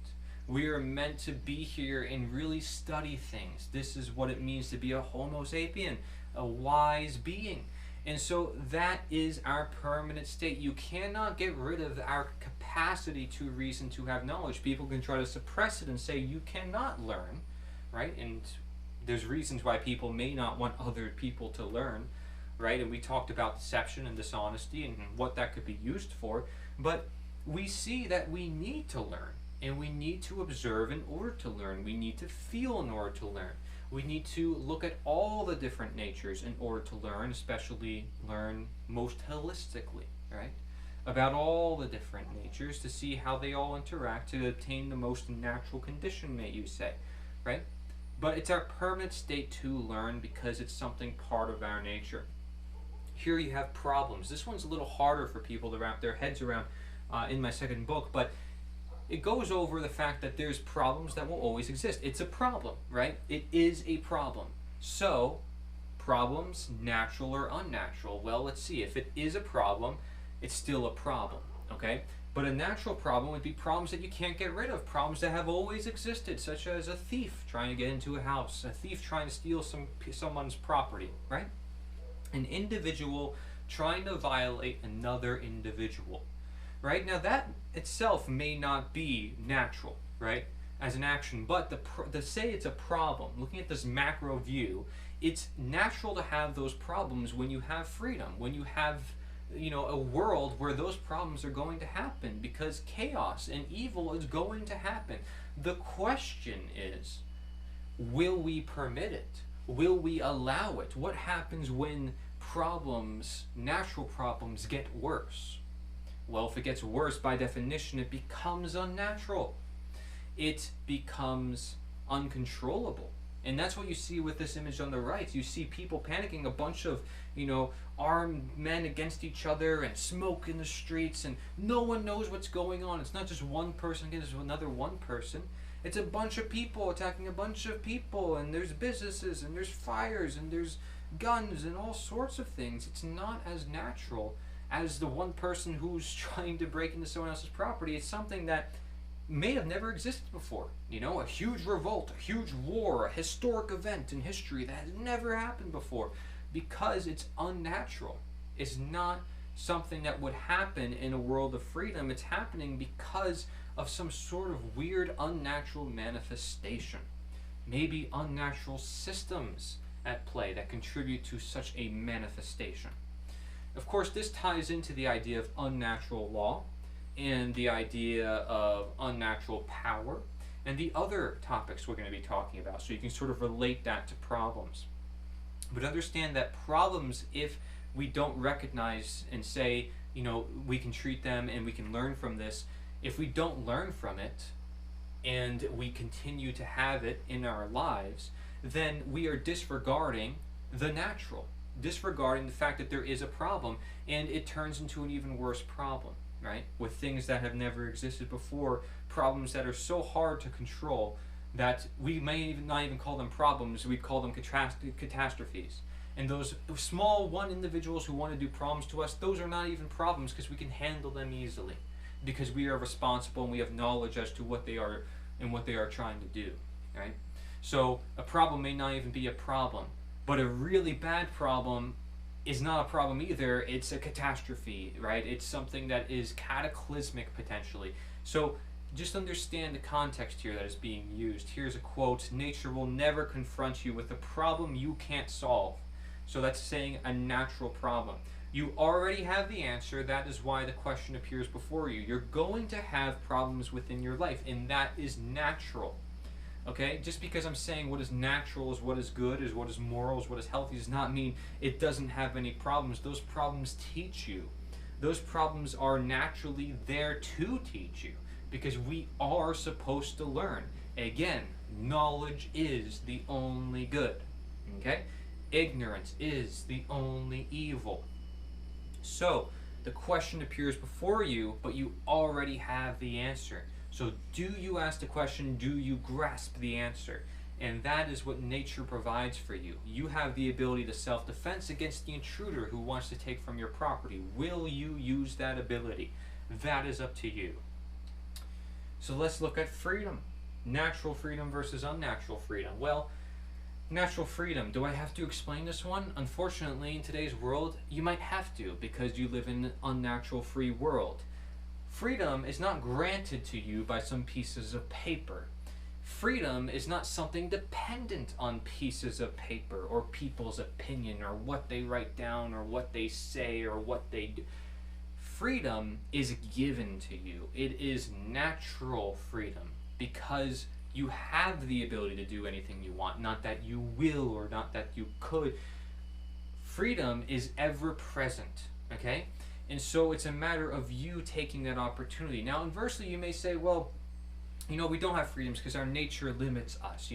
We are meant to be here and really study things. This is what it means to be a Homo sapien, a wise being. And so that is our permanent state. You cannot get rid of our capacity to reason, to have knowledge. People can try to suppress it and say you cannot learn, right? And there's reasons why people may not want other people to learn, right? And we talked about deception and dishonesty and what that could be used for. But we see that we need to learn, and we need to observe in order to learn. We need to feel in order to learn. We need to look at all the different natures in order to learn, especially learn most holistically, right? About all the different natures to see how they all interact to obtain the most natural condition, may you say, right? But it's our permanent state to learn because it's something part of our nature. Here you have problems. This one's a little harder for people to wrap their heads around in my second book, but it goes over the fact that there's problems that will always exist. It's a problem, right? It is a problem. So, problems, natural or unnatural? Well, let's see. If it is a problem, it's still a problem, okay? But a natural problem would be problems that you can't get rid of, problems that have always existed, such as a thief trying to get into a house, a thief trying to steal someone's property, right? An individual trying to violate another individual. Right? Now that itself may not be natural, right, as an action, but to say it's a problem, looking at this macro view, it's natural to have those problems when you have freedom, when you have, a world where those problems are going to happen, because chaos and evil is going to happen. The question is, will we permit it? Will we allow it? What happens when problems, natural problems, get worse? Well, if it gets worse, by definition, it becomes unnatural. It becomes uncontrollable. And that's what you see with this image on the right. You see people panicking, a bunch of, armed men against each other, and smoke in the streets, and no one knows what's going on. It's not just one person against another one person. It's a bunch of people attacking a bunch of people, and there's businesses, and there's fires, and there's guns, and all sorts of things. It's not as natural as the one person who's trying to break into someone else's property. It's something that may have never existed before. A huge revolt, a huge war, a historic event in history that has never happened before, because it's unnatural. It's not something that would happen in a world of freedom. It's happening because of some sort of weird unnatural manifestation. Maybe unnatural systems at play that contribute to such a manifestation. Of course, this ties into the idea of unnatural law and the idea of unnatural power and the other topics we're going to be talking about, so you can sort of relate that to problems. But understand that problems, if we don't recognize and say, we can treat them and we can learn from this, if we don't learn from it and we continue to have it in our lives, then we are disregarding the natural, disregarding the fact that there is a problem, and it turns into an even worse problem, right? With things that have never existed before, problems that are so hard to control that we may not even call them problems, we'd call them catastrophes. And those small one individuals who want to do problems to us, those are not even problems because we can handle them easily, because we are responsible and we have knowledge as to what they are and what they are trying to do, right? So a problem may not even be a problem, but a really bad problem is not a problem either. It's a catastrophe, right? It's something that is cataclysmic potentially. So just understand the context here that is being used. Here's a quote: "Nature will never confront you with a problem you can't solve." So that's saying a natural problem. You already have the answer. That is why the question appears before you. You're going to have problems within your life, and that is natural. Okay? Just because I'm saying what is natural is what is good, is what is moral, is what is healthy, does not mean it doesn't have any problems. Those problems teach you. Those problems are naturally there to teach you, because we are supposed to learn. Again, knowledge is the only good. Okay? Ignorance is the only evil. So, the question appears before you, but you already have the answer. So, do you ask the question? Do you grasp the answer? And that is what nature provides for you. You have the ability to self-defense against the intruder who wants to take from your property. Will you use that ability? That is up to you. So let's look at freedom. Natural freedom versus unnatural freedom. Well, natural freedom, do I have to explain this one? Unfortunately, in today's world, you might have to, because you live in an unnatural free world. Freedom is not granted to you by some pieces of paper. Freedom is not something dependent on pieces of paper or people's opinion or what they write down or what they say or what they do. Freedom is given to you. It is natural freedom because you have the ability to do anything you want, not that you will or not that you could. Freedom is ever present, okay? And so it's a matter of you taking that opportunity. Now, inversely, you may say, well, we don't have freedoms because our nature limits us,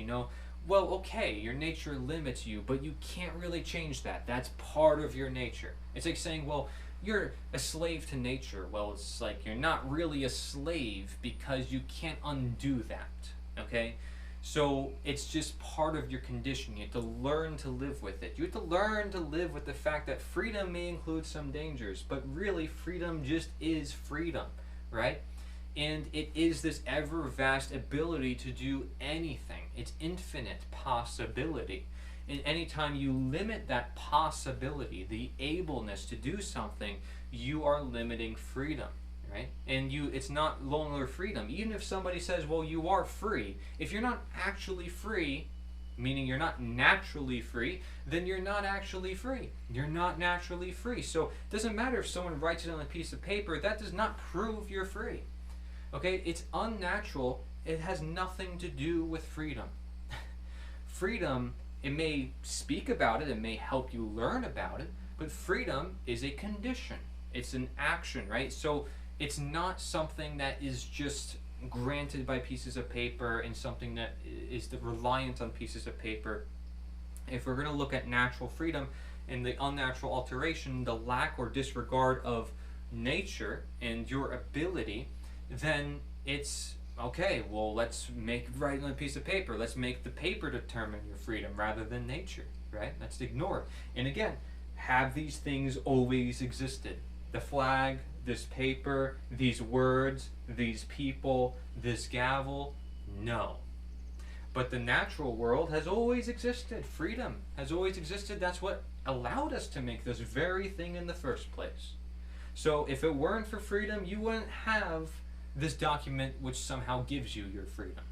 Well, okay, your nature limits you, but you can't really change that. That's part of your nature. It's like saying, well, you're a slave to nature. Well, it's like you're not really a slave because you can't undo that, okay? So it's just part of your condition. You have to learn to live with it. You have to learn to live with the fact that freedom may include some dangers, but really freedom just is freedom, right? And it is this ever vast ability to do anything. It's infinite possibility. And anytime you limit that possibility, the ableness to do something, you are limiting freedom, right? And it's not longer freedom. Even if somebody says, well, you are free, if you're not actually free, meaning you're not naturally free, then you're not actually free. You're not naturally free. So it doesn't matter if someone writes it on a piece of paper, that does not prove you're free. Okay? It's unnatural. It has nothing to do with freedom. Freedom, it may speak about it, it may help you learn about it, but freedom is a condition. It's an action, right? So it's not something that is just granted by pieces of paper and something that is reliant on pieces of paper. If we're going to look at natural freedom and the unnatural alteration, the lack or disregard of nature and your ability, then it's okay, well, let's write on a piece of paper. Let's make the paper determine your freedom rather than nature, right? Let's ignore it. And again, have these things always existed? The flag, this paper, these words, these people, this gavel? No. But the natural world has always existed. Freedom has always existed. That's what allowed us to make this very thing in the first place. So if it weren't for freedom, you wouldn't have this document which somehow gives you your freedom.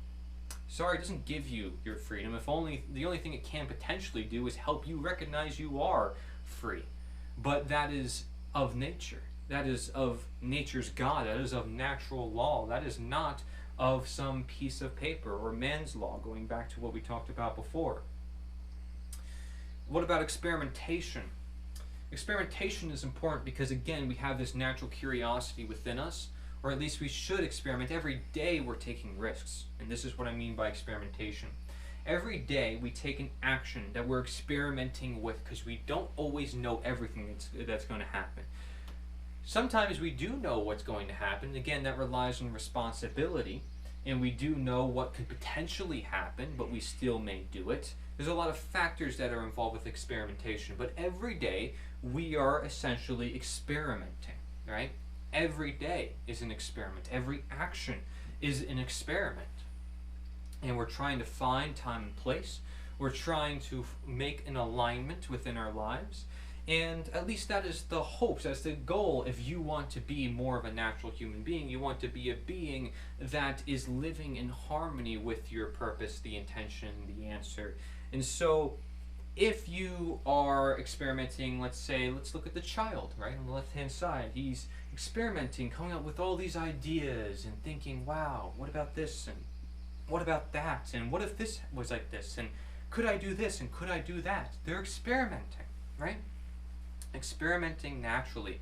Sorry, it doesn't give you your freedom. If only the only thing it can potentially do is help you recognize you are free. But that is of nature. That is of nature's God. That is of natural law. That is not of some piece of paper or man's law, going back to what we talked about before. What about experimentation? Experimentation is important because, again, we have this natural curiosity within us, or at least we should experiment. Every day we're taking risks, and this is what I mean by experimentation. Every day we take an action that we're experimenting with because we don't always know everything that's going to happen. Sometimes we do know what's going to happen. Again, that relies on responsibility, and we do know what could potentially happen, but we still may do it. There's a lot of factors that are involved with experimentation, but every day we are essentially experimenting, right? Every day is an experiment. Every action is an experiment. And we're trying to find time and place. We're trying to make an alignment within our lives. And at least that is the hopes, that's the goal. If you want to be more of a natural human being, you want to be a being that is living in harmony with your purpose, the intention, the answer. And so if you are experimenting, let's look at the child, right, on the left-hand side. He's experimenting, coming up with all these ideas and thinking, wow, what about this, and what about that, and what if this was like this, and could I do this, and could I do that? They're experimenting, right? Experimenting naturally.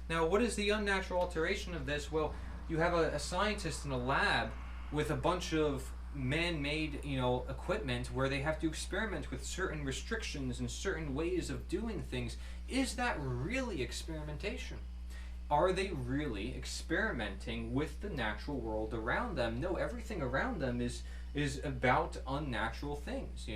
Now, what is the unnatural alteration of this? Well, you have a scientist in a lab with a bunch of man-made, equipment where they have to experiment with certain restrictions and certain ways of doing things. Is that really experimentation? Are they really experimenting with the natural world around them? No, everything around them is about unnatural things,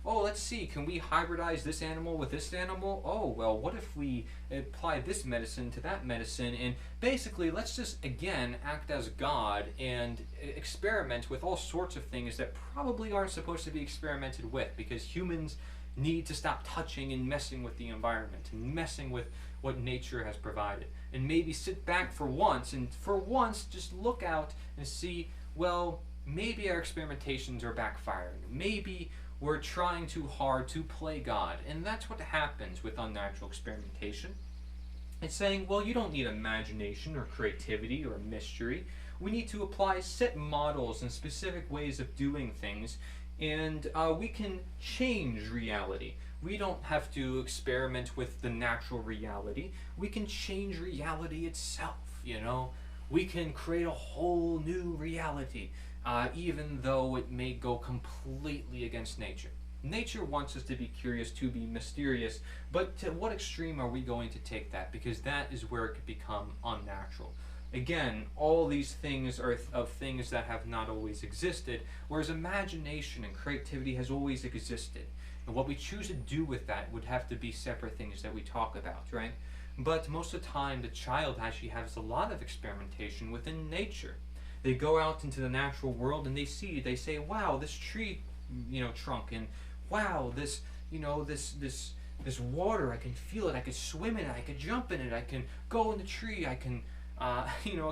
Oh, let's see, can we hybridize this animal with this animal? Oh, well, what if we apply this medicine to that medicine? And basically, let's just, again, act as God and experiment with all sorts of things that probably aren't supposed to be experimented with, because humans need to stop touching and messing with the environment and messing with what nature has provided. And maybe sit back for once, and for once just look out and see, well, maybe our experimentations are backfiring. Maybe we're trying too hard to play God. And that's what happens with unnatural experimentation. It's saying, well, you don't need imagination or creativity or mystery. We need to apply set models and specific ways of doing things, and we can change reality. We don't have to experiment with the natural reality. We can change reality itself, We can create a whole new reality. Even though it may go completely against nature. Nature wants us to be curious, to be mysterious, but to what extreme are we going to take that? Because that is where it could become unnatural. Again, all these things are of things that have not always existed, whereas imagination and creativity has always existed. And what we choose to do with that would have to be separate things that we talk about, right? But most of the time, the child actually has a lot of experimentation within nature. They go out into the natural world and they say, wow, this tree, trunk, and wow, this water, I can feel it, I could swim in it, I could jump in it, I can go in the tree, I can,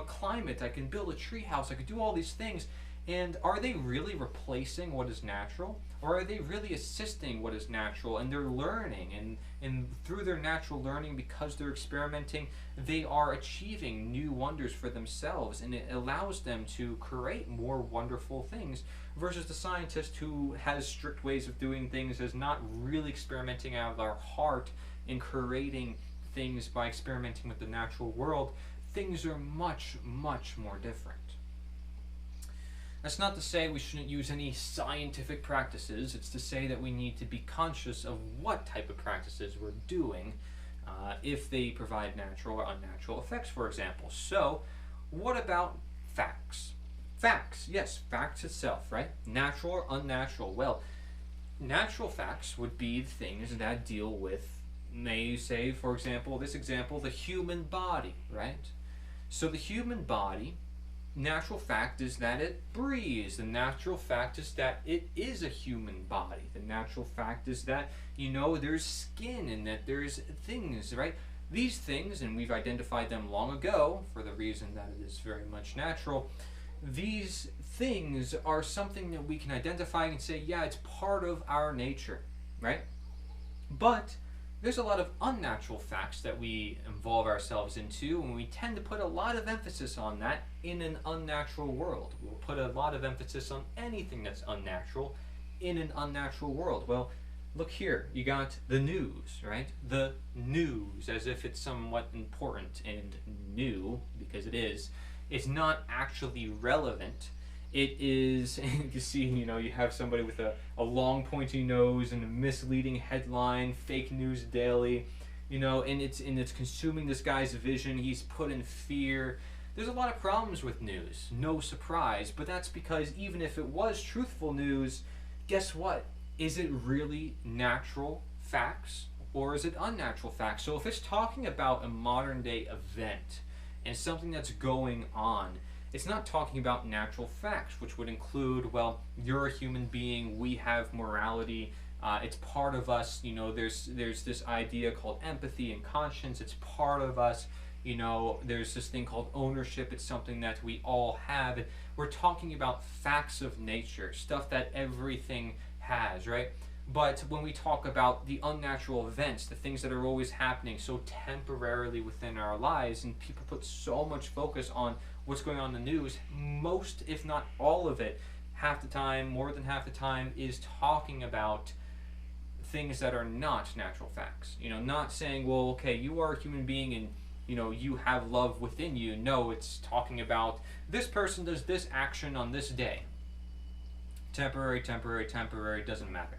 climb it, I can build a tree house, I could do all these things. And are they really replacing what is natural? Or are they really assisting what is natural? And they're learning, and through their natural learning, because they're experimenting, they are achieving new wonders for themselves, and it allows them to create more wonderful things, versus the scientist who has strict ways of doing things, is not really experimenting out of their heart and creating things by experimenting with the natural world. Things are much, much more different. That's not to say we shouldn't use any scientific practices. It's to say that we need to be conscious of what type of practices we're doing, if they provide natural or unnatural effects, for example. So, what about facts? Facts, yes, facts itself, right? Natural or unnatural? Well, natural facts would be things that deal with, may you say, for example, the human body, right? So the human body, natural fact is that it breathes. The natural fact is that it is a human body. The natural fact is that, there's skin and that there's things, right? These things, and we've identified them long ago for the reason that it is very much natural, these things are something that we can identify and say, yeah, it's part of our nature, right? But there's a lot of unnatural facts that we involve ourselves into, and we tend to put a lot of emphasis on that in an unnatural world. We'll put a lot of emphasis on anything that's unnatural in an unnatural world. Well, look here, you got the news, right? The news, as if it's somewhat important and new, because it is. It's not actually relevant. It is, you see, you have somebody with a long pointy nose and a misleading headline, fake news daily, and it's consuming this guy's vision. He's put in fear. There's a lot of problems with news, no surprise, but that's because even if it was truthful news, guess what? Is it really natural facts or is it unnatural facts? So if it's talking about a modern day event and something that's going on, it's not talking about natural facts, which would include, well, you're a human being, we have morality, it's part of us, there's this idea called empathy and conscience, it's part of us, there's this thing called ownership, it's something that we all have. We're talking about facts of nature, stuff that everything has, right? But when we talk about the unnatural events, the things that are always happening so temporarily within our lives, and people put so much focus on what's going on in the news, most, if not all of it, half the time, more than half the time, is talking about things that are not natural facts. Not saying, well, okay, you are a human being and you have love within you. No, it's talking about this person does this action on this day. Temporary, doesn't matter.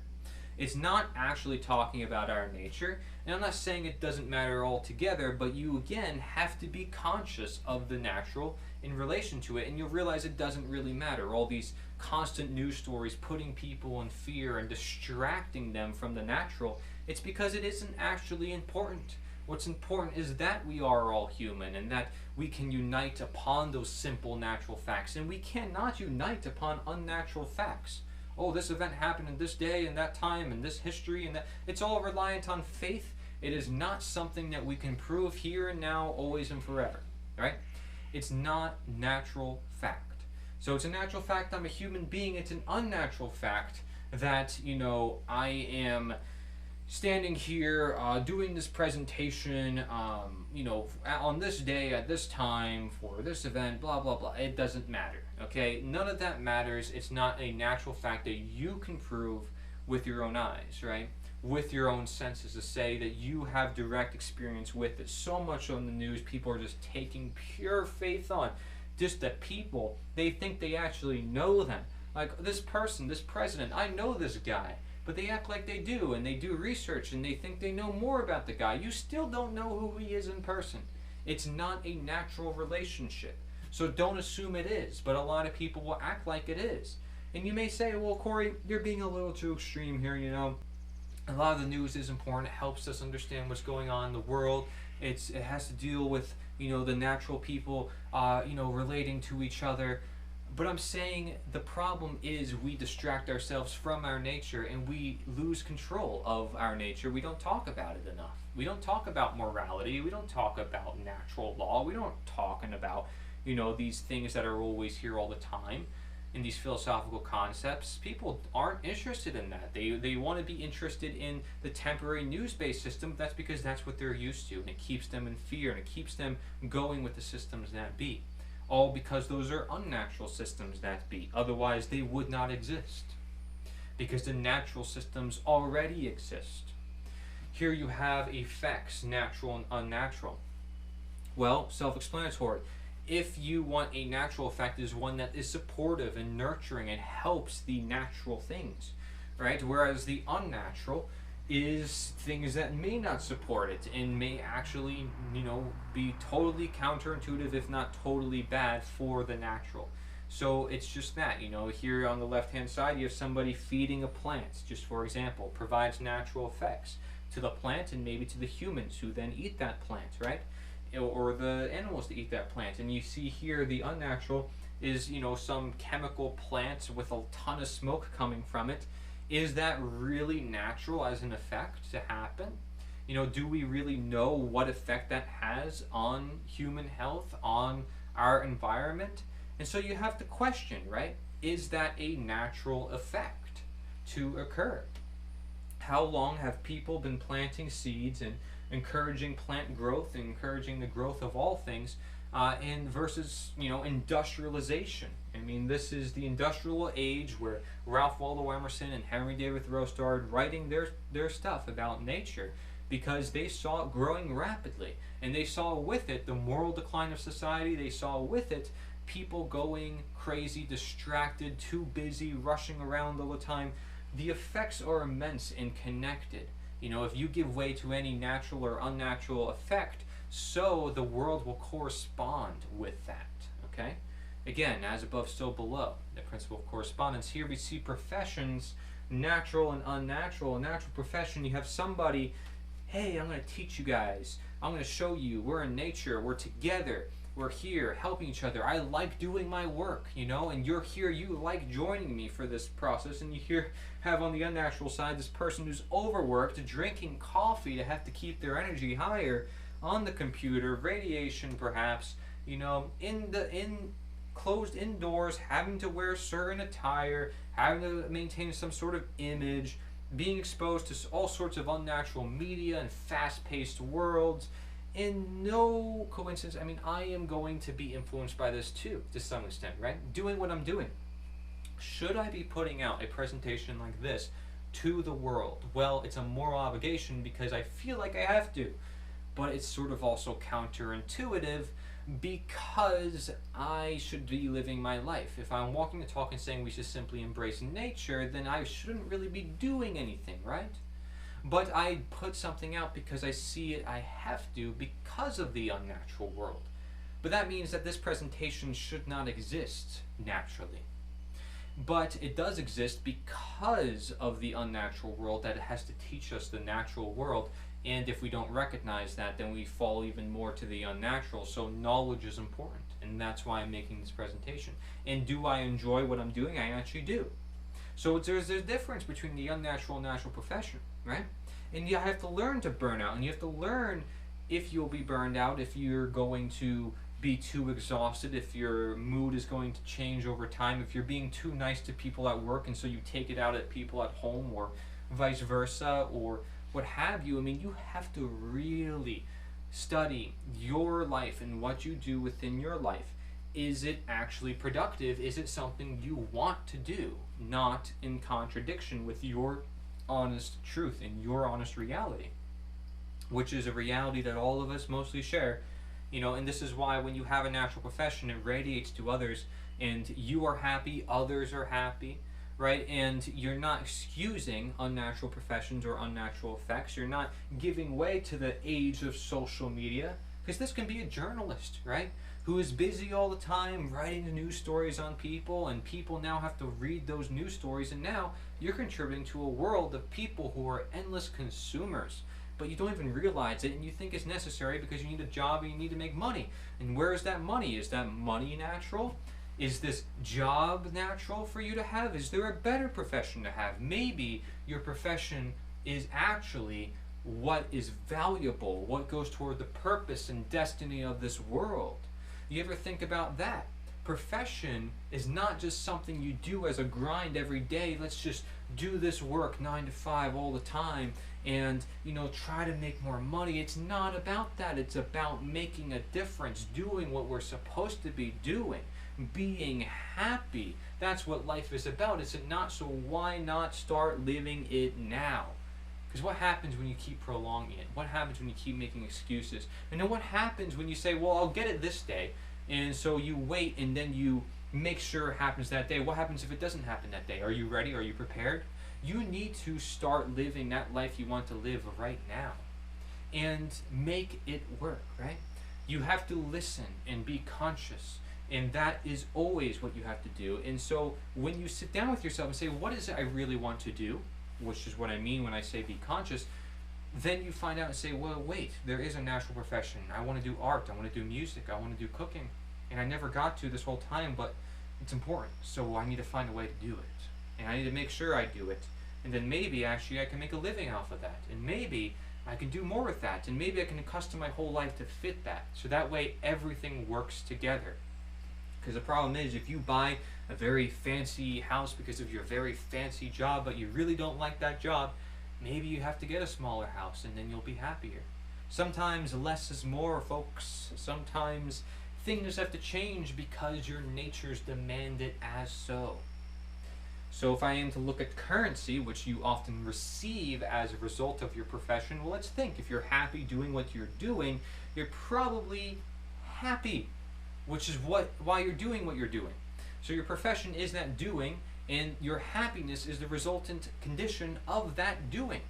It's not actually talking about our nature, and I'm not saying it doesn't matter altogether, but you again have to be conscious of the natural in relation to it, and you'll realize it doesn't really matter. All these constant news stories putting people in fear and distracting them from the natural, it's because it isn't actually important. What's important is that we are all human and that we can unite upon those simple natural facts, and we cannot unite upon unnatural facts. Oh, this event happened in this day and that time and this history and that. It's all reliant on faith. It is not something that we can prove here and now, always and forever, right? It's not natural fact. So it's a natural fact I'm a human being. It's an unnatural fact that, I am standing here doing this presentation, on this day at this time for this event, blah, blah, blah. It doesn't matter, okay? None of that matters. It's not a natural fact that you can prove with your own eyes, right? With your own senses, to say that you have direct experience with it. So much on the news, people are just taking pure faith on. Just that people, they think they actually know them. Like this person, this president, I know this guy. But they act like they do, and they do research, and they think they know more about the guy. You still don't know who he is in person. It's not a natural relationship. So don't assume it is, but a lot of people will act like it is. And you may say, well, Cory, you're being a little too extreme here, A lot of the news is important. It helps us understand what's going on in the world. It has to deal with, the natural people, relating to each other. But I'm saying the problem is we distract ourselves from our nature and we lose control of our nature. We don't talk about it enough. We don't talk about morality. We don't talk about natural law. We don't talking about, these things that are always here all the time in these philosophical concepts. People aren't interested in that. They want to be interested in the temporary news-based system. That's because that's what they're used to, and it keeps them in fear and it keeps them going with the systems that be. All because those are unnatural systems that be. Otherwise, they would not exist. Because the natural systems already exist. Here you have effects, natural and unnatural. Well, self-explanatory. If you want a natural effect, is one that is supportive and nurturing and helps the natural things, right? Whereas the unnatural is things that may not support it and may actually, be totally counterintuitive, if not totally bad for the natural. So it's just that, here on the left-hand side, you have somebody feeding a plant, just for example, provides natural effects to the plant and maybe to the humans who then eat that plant, right? Or the animals that eat that plant. And you see here the unnatural is, some chemical plant with a ton of smoke coming from it. Is that really natural as an effect to happen? Do we really know what effect that has on human health, on our environment? And so you have to question, right? Is that a natural effect to occur? How long have people been planting seeds and encouraging plant growth and encouraging the growth of all things, and versus industrialization? I mean, this is the industrial age where Ralph Waldo Emerson and Henry David Thoreau started writing their stuff about nature, because they saw it growing rapidly, and they saw with it the moral decline of society. They saw with it people going crazy, distracted, too busy, rushing around all the time. The effects are immense and connected. If you give way to any natural or unnatural effect, so the world will correspond with that. Okay? Again, as above, so below. The principle of correspondence. Here we see professions, natural and unnatural. A natural profession, you have somebody, hey, I'm going to teach you guys. I'm going to show you. We're in nature. We're together. We're here helping each other. I like doing my work, and you're here. You like joining me for this process. And you here have on the unnatural side this person who's overworked, drinking coffee to have to keep their energy higher, on the computer, radiation perhaps, in closed indoors, having to wear certain attire, having to maintain some sort of image, being exposed to all sorts of unnatural media and fast-paced worlds. And no coincidence, I am going to be influenced by this too, to some extent, right? Doing what I'm doing. Should I be putting out a presentation like this to the world? Well, it's a moral obligation because I feel like I have to. But it's sort of also counterintuitive, because I should be living my life. If I'm walking the talk and saying we should simply embrace nature, then I shouldn't really be doing anything, right? But I put something out because I see it, I have to, because of the unnatural world. But that means that this presentation should not exist naturally. But it does exist because of the unnatural world, that it has to teach us the natural world. And if we don't recognize that, then we fall even more to the unnatural. So knowledge is important, and that's why I'm making this presentation. And do I enjoy what I'm doing? I actually do. So there's a difference between the unnatural and natural profession, right? And you have to learn to burn out, and you have to learn if you'll be burned out, if you're going to be too exhausted, if your mood is going to change over time, if you're being too nice to people at work and so you take it out at people at home, or vice versa, or what have you. You have to really study your life and what you do within your life. Is it actually productive? Is it something you want to do? Not in contradiction with your honest truth and your honest reality, which is a reality that all of us mostly share. And this is why when you have a natural profession, it radiates to others, and you are happy, others are happy, right? And you're not excusing unnatural professions or unnatural effects. You're not giving way to the age of social media, because this can be a journalist, right, who is busy all the time writing news stories on people, and people now have to read those news stories, and now you're contributing to a world of people who are endless consumers, but you don't even realize it, and you think it's necessary because you need a job and you need to make money. And where is that money? Is that money natural? Is this job natural for you to have? Is there a better profession to have? Maybe your profession is actually what is valuable, what goes toward the purpose and destiny of this world. You ever think about that? Profession is not just something you do as a grind every day. Let's just do this work 9 to 5 all the time and try to make more money. It's not about that. It's about making a difference, doing what we're supposed to be doing, being happy. That's what life is about, is it not? So why not start living it now? Because what happens when you keep prolonging it? What happens when you keep making excuses? And then what happens when you say, well, I'll get it this day, and so you wait and then you make sure it happens that day? What happens if it doesn't happen that day? Are you ready? Are you prepared? You need to start living that life you want to live right now and make it work, right? You have to listen and be conscious, and that is always what you have to do. And so when you sit down with yourself and say, what is it I really want to do, which is what I mean when I say be conscious, then you find out and say, well, wait, there is a natural profession. I want to do art. I want to do music. I want to do cooking. And I never got to this whole time, but it's important. So I need to find a way to do it. And I need to make sure I do it. And then maybe actually I can make a living off of that. And maybe I can do more with that, and maybe I can custom my whole life to fit that. So that way everything works together. Because the problem is, if you buy a very fancy house because of your very fancy job, but you really don't like that job, maybe you have to get a smaller house and then you'll be happier. Sometimes less is more, folks. Sometimes things have to change because your natures demand it as so. So if I am to look at currency, which you often receive as a result of your profession, well, let's think. If you're happy doing what you're doing, you're probably happy, which is why you're doing what you're doing. So your profession is that doing, and your happiness is the resultant condition of that doing.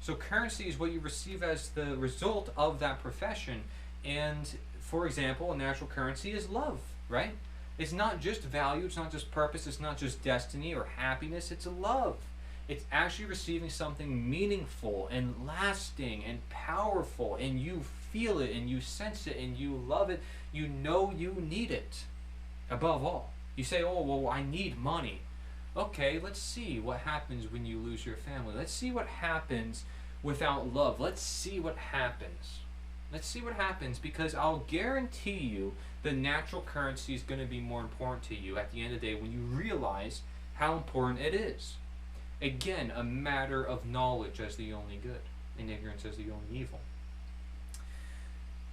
So currency is what you receive as the result of that profession. And for example, a natural currency is love, right? It's not just value, it's not just purpose, it's not just destiny or happiness, it's love. It's actually receiving something meaningful and lasting and powerful, and you feel it and you sense it and you love it. You know you need it. Above all, you say, oh, well, I need money. Okay, let's see what happens when you lose your family. Let's see what happens without love. Let's see what happens. Let's see what happens, because I'll guarantee you the natural currency is going to be more important to you at the end of the day when you realize how important it is. Again, a matter of knowledge as the only good and ignorance as the only evil.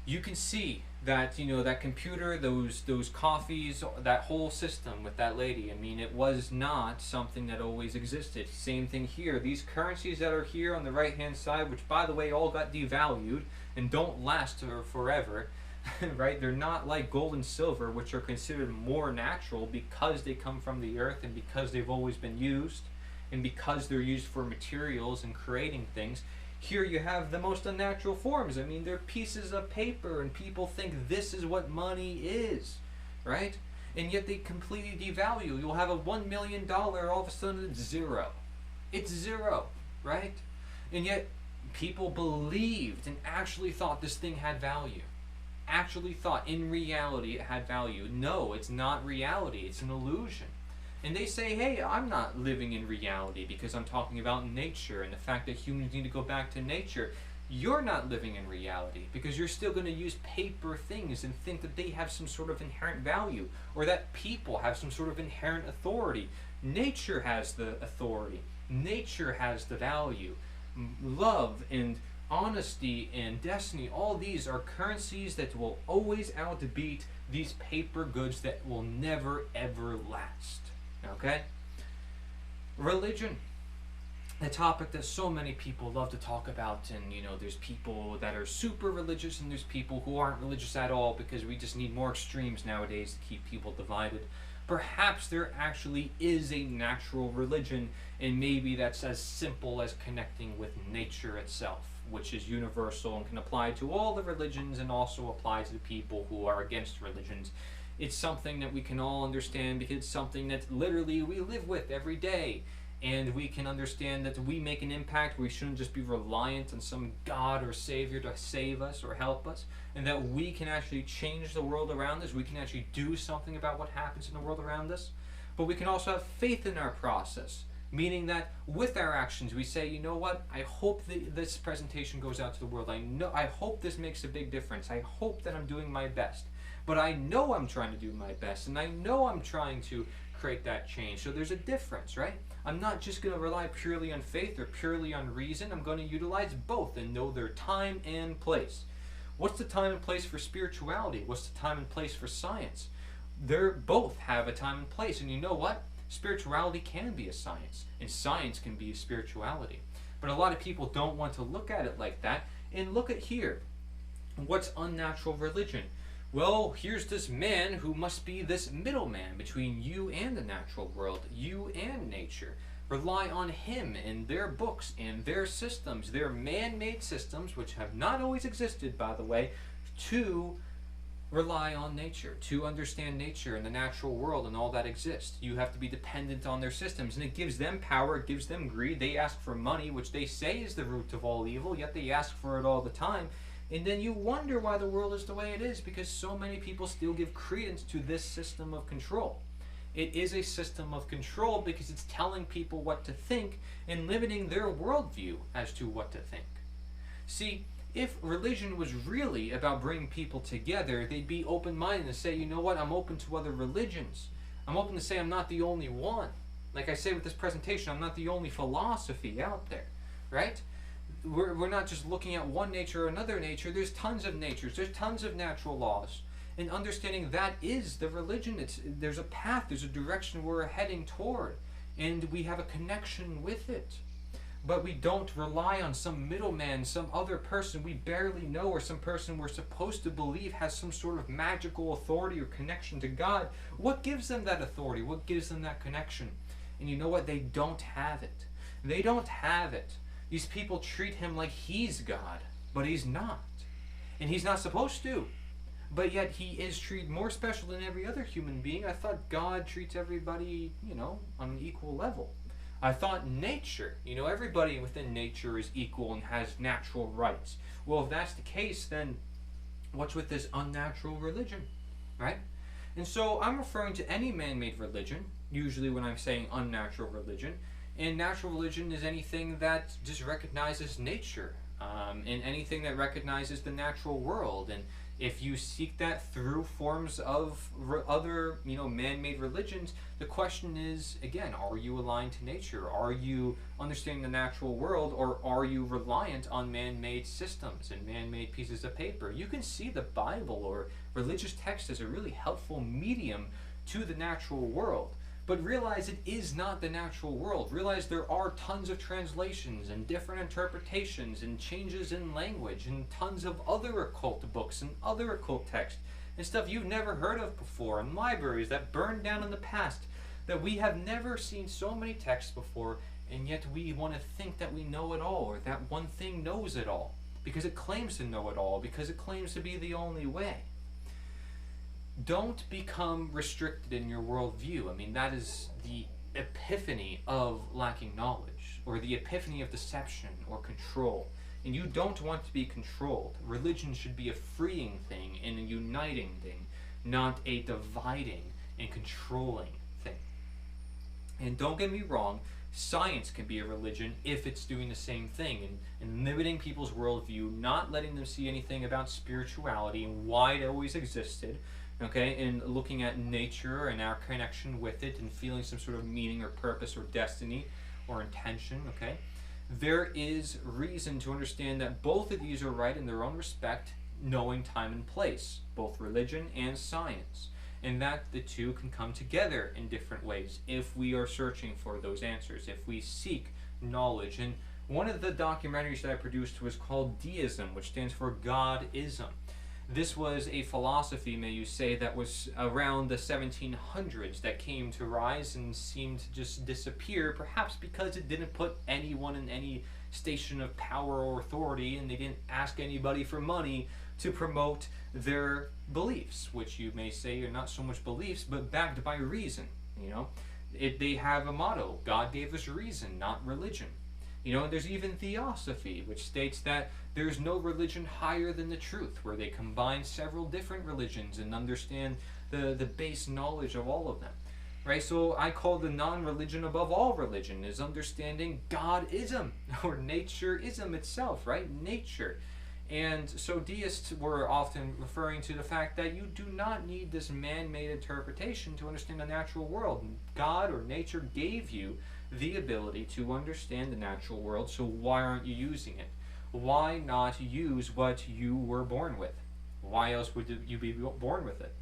You can see that, that computer, those coffees, that whole system with that lady, I mean, it was not something that always existed. Same thing here. These currencies that are here on the right hand side, which by the way all got devalued and don't last forever, right? They're not like gold and silver, which are considered more natural because they come from the earth and because they've always been used and because they're used for materials and creating things. Here you have the most unnatural forms. I mean, they're pieces of paper, and people think this is what money is, right? And yet they completely devalue. You'll have a $1 million, all of a sudden it's zero. It's zero, right? And yet people believed and actually thought this thing had value. Actually thought in reality it had value. No, it's not reality. It's an illusion. And they say, hey, I'm not living in reality because I'm talking about nature and the fact that humans need to go back to nature. You're not living in reality because you're still going to use paper things and think that they have some sort of inherent value, or that people have some sort of inherent authority. Nature has the authority. Nature has the value. Love and honesty and destiny, all these are currencies that will always outbeat these paper goods that will never ever last. Okay? Religion, a topic that so many people love to talk about, and there's people that are super religious and there's people who aren't religious at all, because we just need more extremes nowadays to keep people divided. Perhaps there actually is a natural religion, and maybe that's as simple as connecting with nature itself, which is universal and can apply to all the religions and also apply to the people who are against religions. It's something that we can all understand because it's something that literally we live with every day. And we can understand that we make an impact. We shouldn't just be reliant on some God or Savior to save us or help us. And that we can actually change the world around us. We can actually do something about what happens in the world around us. But we can also have faith in our process. Meaning that with our actions we say, you know what, I hope this presentation goes out to the world. I hope this makes a big difference. I hope that I'm doing my best. But I know I'm trying to do my best, and I know I'm trying to create that change. So there's a difference, right? I'm not just going to rely purely on faith or purely on reason. I'm going to utilize both and know their time and place. What's the time and place for spirituality? What's the time and place for science? They both have a time and place, and you know what? Spirituality can be a science, and science can be a spirituality. But a lot of people don't want to look at it like that. And look at here. What's unnatural religion? Well, here's this man who must be this middleman between you and the natural world, you and nature. Rely on him and their books and their systems, their man-made systems, which have not always existed, by the way, to rely on nature, to understand nature and the natural world and all that exists. You have to be dependent on their systems, and it gives them power, it gives them greed. They ask for money, which they say is the root of all evil, yet they ask for it all the time. And then you wonder why the world is the way it is, because so many people still give credence to this system of control. It is a system of control because it's telling people what to think and limiting their worldview as to what to think. See, if religion was really about bringing people together, they'd be open-minded and say, you know what, I'm open to other religions. I'm open to say I'm not the only one. Like I say with this presentation, I'm not the only philosophy out there, right? We're not just looking at one nature or another nature. There's tons of natures. There's tons of natural laws. And understanding that is the religion. There's a path. There's a direction we're heading toward. And we have a connection with it. But we don't rely on some middleman, some other person we barely know, or some person we're supposed to believe has some sort of magical authority or connection to God. What gives them that authority? What gives them that connection? And you know what? They don't have it. They don't have it. These people treat him like he's God, but he's not. And he's not supposed to. But yet he is treated more special than every other human being. I thought God treats everybody, on an equal level. I thought nature, everybody within nature is equal and has natural rights. Well, if that's the case, then what's with this unnatural religion, right? And so I'm referring to any man-made religion, usually when I'm saying unnatural religion. And natural religion is anything that just recognizes nature, and anything that recognizes the natural world. And if you seek that through forms of other, man-made religions, the question is, again, are you aligned to nature? Are you understanding the natural world, or are you reliant on man-made systems and man-made pieces of paper? You can see the Bible or religious text as a really helpful medium to the natural world. But realize it is not the natural world. Realize there are tons of translations and different interpretations and changes in language and tons of other occult books and other occult texts and stuff you've never heard of before, and libraries that burned down in the past, that we have never seen so many texts before, and yet we want to think that we know it all, or that one thing knows it all, because it claims to know it all, because it claims to be the only way. Don't become restricted in your worldview. I mean, that is the epiphany of lacking knowledge, or the epiphany of deception or control. And you don't want to be controlled. Religion should be a freeing thing and a uniting thing, not a dividing and controlling thing. And don't get me wrong, science can be a religion if it's doing the same thing and limiting people's worldview, not letting them see anything about spirituality and why it always existed. Okay, and looking at nature and our connection with it and feeling some sort of meaning or purpose or destiny or intention, okay? There is reason to understand that both of these are right in their own respect, knowing time and place, both religion and science, and that the two can come together in different ways if we are searching for those answers, if we seek knowledge. And one of the documentaries that I produced was called Deism, which stands for Godism. This was a philosophy, may you say, that was around the 1700s that came to rise and seemed to just disappear, perhaps because it didn't put anyone in any station of power or authority, and they didn't ask anybody for money to promote their beliefs, which you may say are not so much beliefs, but backed by reason. They have a motto: God gave us reason, not religion. There's even Theosophy, which states that there's no religion higher than the truth, where they combine several different religions and understand the base knowledge of all of them. Right? So I call the non-religion above all religion is understanding Godism, or natureism itself, right? Nature. And so deists were often referring to the fact that you do not need this man-made interpretation to understand the natural world. God or nature gave you the ability to understand the natural world, so why aren't you using it? Why not use what you were born with? Why else would you be born with it?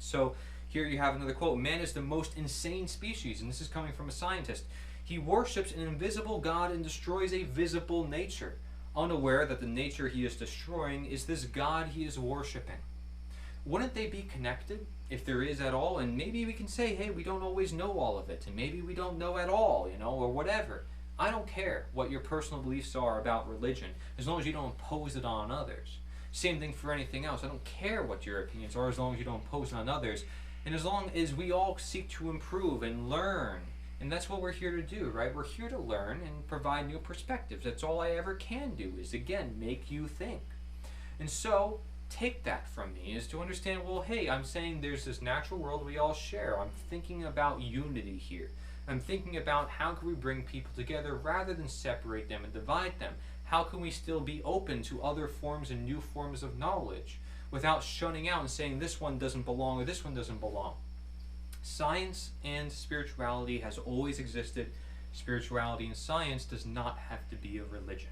So here you have another quote: "Man is the most insane species," and this is coming from a scientist. "He worships an invisible God and destroys a visible nature, unaware that the nature he is destroying is this God he is worshiping." Wouldn't they be connected, if there is at all? And maybe we can say, hey, we don't always know all of it, and maybe we don't know at all, or whatever. I don't care what your personal beliefs are about religion, as long as you don't impose it on others. Same thing for anything else. I don't care what your opinions are, as long as you don't impose it on others. And as long as we all seek to improve and learn. And that's what we're here to do, right? We're here to learn and provide new perspectives. That's all I ever can do, is, again, make you think. And so take that from me, is to understand, well, hey, I'm saying there's this natural world we all share. I'm thinking about unity here. I'm thinking about how can we bring people together rather than separate them and divide them. How can we still be open to other forms and new forms of knowledge without shunning out and saying this one doesn't belong or this one doesn't belong? Science and spirituality has always existed. Spirituality and science does not have to be a religion.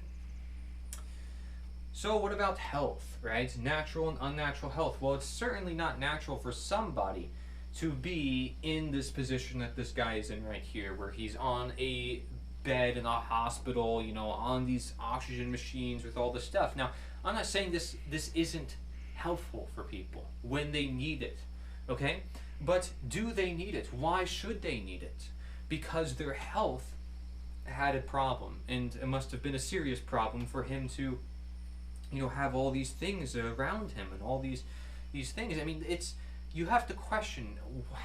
So what about health, right? Natural and unnatural health. Well, it's certainly not natural for somebody to be in this position that this guy is in right here, where he's on a bed in a hospital, you know, on these oxygen machines with all this stuff. Now, I'm not saying this isn't helpful for people when they need it, okay? But do they need it? Why should they need it? Because their health had a problem, and it must have been a serious problem for him to, you know, have all these things around him and all these things. I mean, you have to question,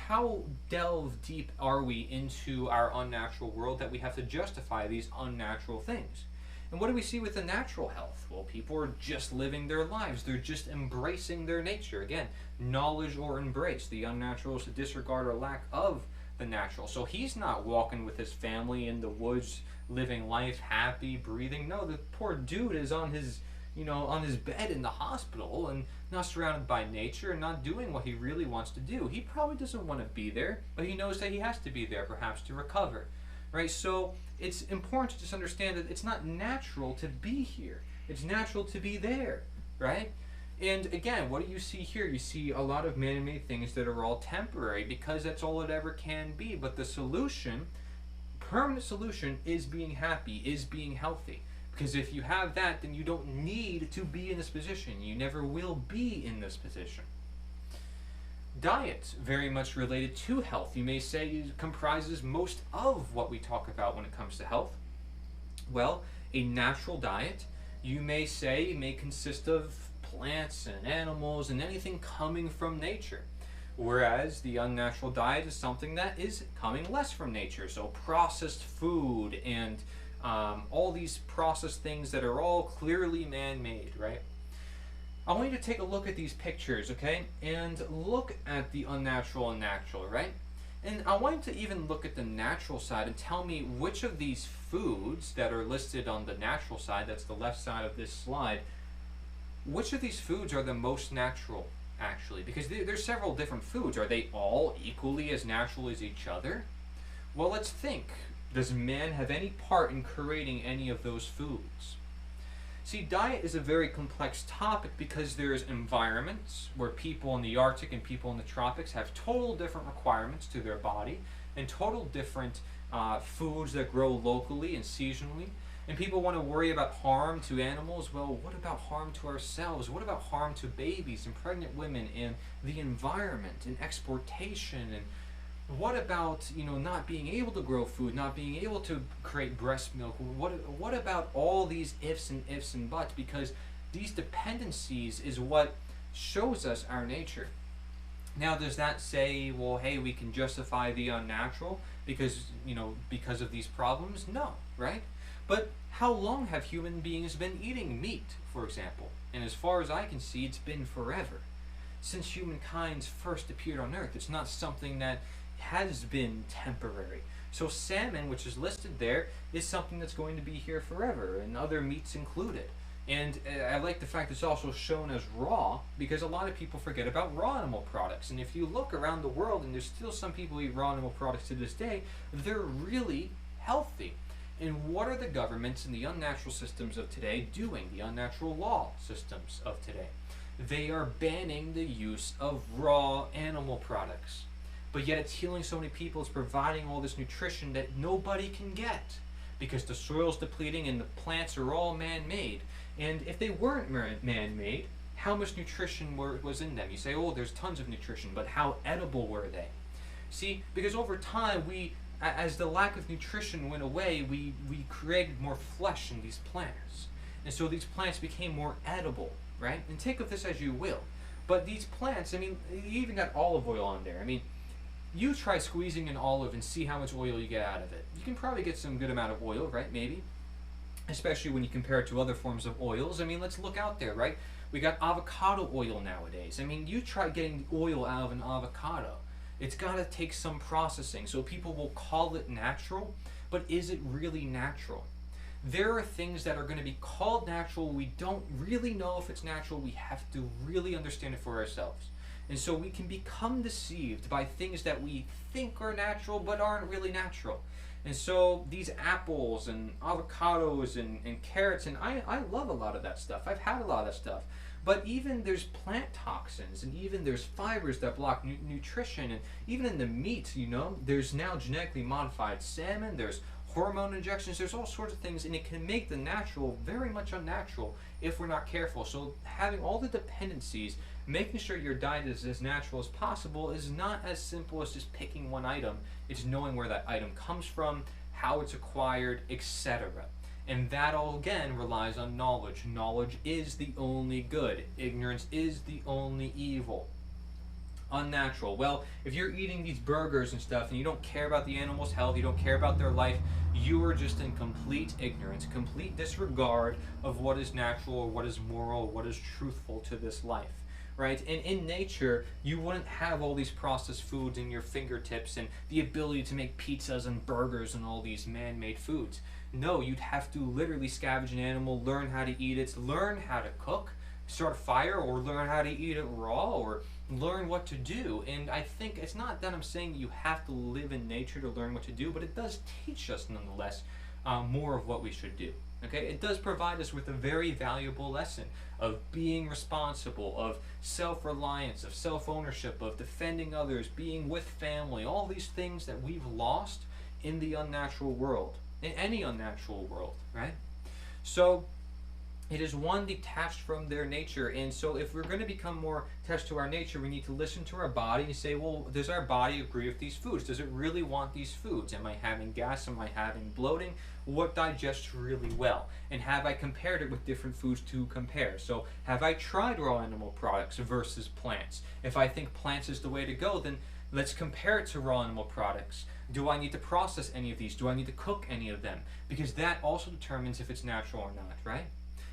how delve deep are we into our unnatural world that we have to justify these unnatural things? And what do we see with the natural health? Well, people are just living their lives. They're just embracing their nature. Again, knowledge or embrace. The unnatural is a disregard or lack of the natural. So he's not walking with his family in the woods, living life, happy, breathing. No, the poor dude is on his, you know, on his bed in the hospital and not surrounded by nature and not doing what he really wants to do. He probably doesn't want to be there, but he knows that he has to be there perhaps to recover, right? So it's important to just understand that it's not natural to be here. It's natural to be there, right? And again, what do you see here? You see a lot of man-made things that are all temporary because that's all it ever can be. But the solution, permanent solution, is being happy, is being healthy. Because if you have that, then you don't need to be in this position. You never will be in this position. Diet, very much related to health. You may say it comprises most of what we talk about when it comes to health. Well, a natural diet, you may say, may consist of plants and animals and anything coming from nature. Whereas the unnatural diet is something that is coming less from nature. So processed food and all these processed things that are all clearly man-made, right? I want you to take a look at these pictures, okay? And look at the unnatural and natural, right? And I want you to even look at the natural side and tell me which of these foods that are listed on the natural side, that's the left side of this slide, which of these foods are the most natural, actually? Because there's several different foods. Are they all equally as natural as each other? Well, let's think. Does man have any part in creating any of those foods? See, diet is a very complex topic because there's environments where people in the Arctic and people in the tropics have total different requirements to their body and total different foods that grow locally and seasonally. And people want to worry about harm to animals. Well, what about harm to ourselves? What about harm to babies and pregnant women and the environment and exportation? And what about, you know, not being able to grow food, not being able to create breast milk? What about all these ifs and buts? Because these dependencies is what shows us our nature. Now, does that say, well, hey, we can justify the unnatural because, you know, because of these problems? No, right? But how long have human beings been eating meat, for example? And as far as I can see, it's been forever. Since humankind first appeared on Earth, it's not something that has been temporary. So salmon, which is listed there, is something that's going to be here forever, and other meats included. And I like the fact it's also shown as raw, because a lot of people forget about raw animal products. And if you look around the world, and there's still some people who eat raw animal products to this day, they're really healthy. And what are the governments and the unnatural systems of today doing? The unnatural law systems of today. They are banning the use of raw animal products. But yet it's healing so many people, it's providing all this nutrition that nobody can get. Because the soil's depleting and the plants are all man-made. And if they weren't man-made, how much nutrition was in them? You say, oh, there's tons of nutrition, but how edible were they? See, because over time, as the lack of nutrition went away, we created more flesh in these plants. And so these plants became more edible, right? And take of this as you will. But these plants, I mean, you even got olive oil on there. I mean, you try squeezing an olive and see how much oil you get out of it. You can probably get some good amount of oil, right? Maybe. Especially when you compare it to other forms of oils. I mean, let's look out there, right? We got avocado oil nowadays. I mean, you try getting oil out of an avocado. It's got to take some processing. So people will call it natural, but is it really natural? there are things that are going to be called natural. We don't really know if it's natural. We have to really understand it for ourselves. And so we can become deceived by things that we think are natural but aren't really natural. And so these apples and avocados and carrots, and I love a lot of that stuff. I've had a lot of that stuff. But even there's plant toxins, and even there's fibers that block nutrition, and even in the meat, there's now genetically modified salmon, there's hormone injections, there's all sorts of things, and it can make the natural very much unnatural if we're not careful. So having all the dependencies, making sure your diet is as natural as possible is not as simple as just picking one item. It's knowing where that item comes from, how it's acquired, etc. And that all, again, relies on knowledge. Knowledge is the only good. Ignorance is the only evil. Unnatural. Well, if you're eating these burgers and stuff and you don't care about the animal's health, you don't care about their life, you are just in complete ignorance, complete disregard of what is natural, or what is moral, what is truthful to this life. Right? And in nature, you wouldn't have all these processed foods in your fingertips and the ability to make pizzas and burgers and all these man-made foods. No, you'd have to literally scavenge an animal, learn how to eat it, learn how to cook, start a fire, or learn how to eat it raw, or learn what to do. And I think it's not that I'm saying you have to live in nature to learn what to do, but it does teach us nonetheless more of what we should do. Okay, it does provide us with a very valuable lesson of being responsible, of self-reliance, of self-ownership, of defending others, being with family, all these things that we've lost in the unnatural world, in any unnatural world, right? So it is one detached from their nature, and so if we're going to become more attached to our nature, we need to listen to our body and say, well, does our body agree with these foods? Does it really want these foods? Am I having gas? Am I having bloating? What digests really well? And have I compared it with different foods to compare? So have I tried raw animal products versus plants? If I think plants is the way to go, then let's compare it to raw animal products. Do I need to process any of these? Do I need to cook any of them? Because that also determines if it's natural or not, right?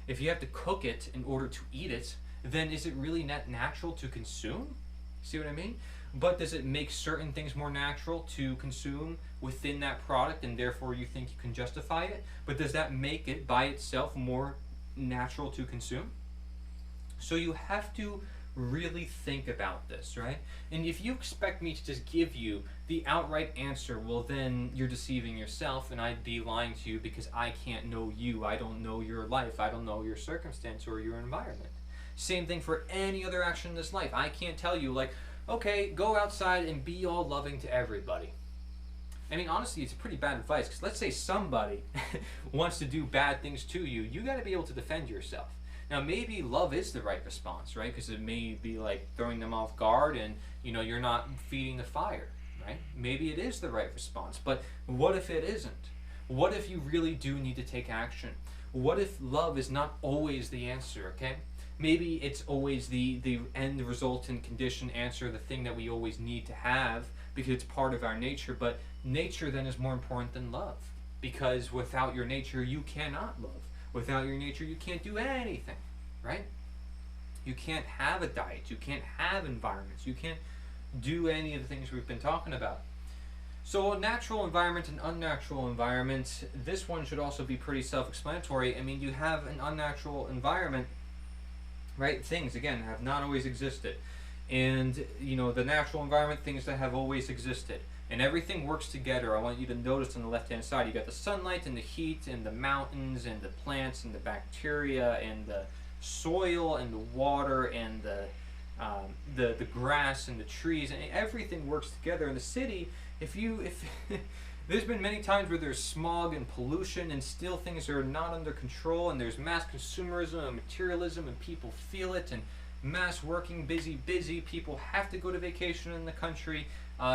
If you have to cook it in order to eat it, then is it really not natural to consume? See what I mean? But does it make certain things more natural to consume within that product, and therefore you think you can justify it? But does that make it by itself more natural to consume? So you have to really think about this, right? And if you expect me to just give you the outright answer, well, then you're deceiving yourself, and I'd be lying to you because I can't know you. I don't know your life. I don't know your circumstance or your environment. Same thing for any other action in this life. I can't tell you, like, okay, go outside and be all loving to everybody. I mean, honestly, it's pretty bad advice, because let's say somebody wants to do bad things to you. You got to be able to defend yourself. Now, maybe love is the right response, right? Because it may be like throwing them off guard and, you're not feeding the fire, right? Maybe it is the right response. But what if it isn't? What if you really do need to take action? What if love is not always the answer, okay? Maybe it's always the end result and condition answer, the thing that we always need to have because it's part of our nature. But nature then is more important than love, because without your nature, you cannot love. Without your nature, you can't do anything, right? You can't have a diet. You can't have environments. You can't do any of the things we've been talking about. So a natural environment and unnatural environment, this one should also be pretty self-explanatory. I mean, you have an unnatural environment, right? Things, again, have not always existed. And, the natural environment, things that have always existed. And everything works together. I want you to notice on the left-hand side, you got the sunlight and the heat and the mountains and the plants and the bacteria and the soil and the water and the grass and the trees, and everything works together. In the city, if there's been many times where there's smog and pollution and still things are not under control, and there's mass consumerism and materialism, and people feel it, and mass working, busy. People have to go to vacation in the country.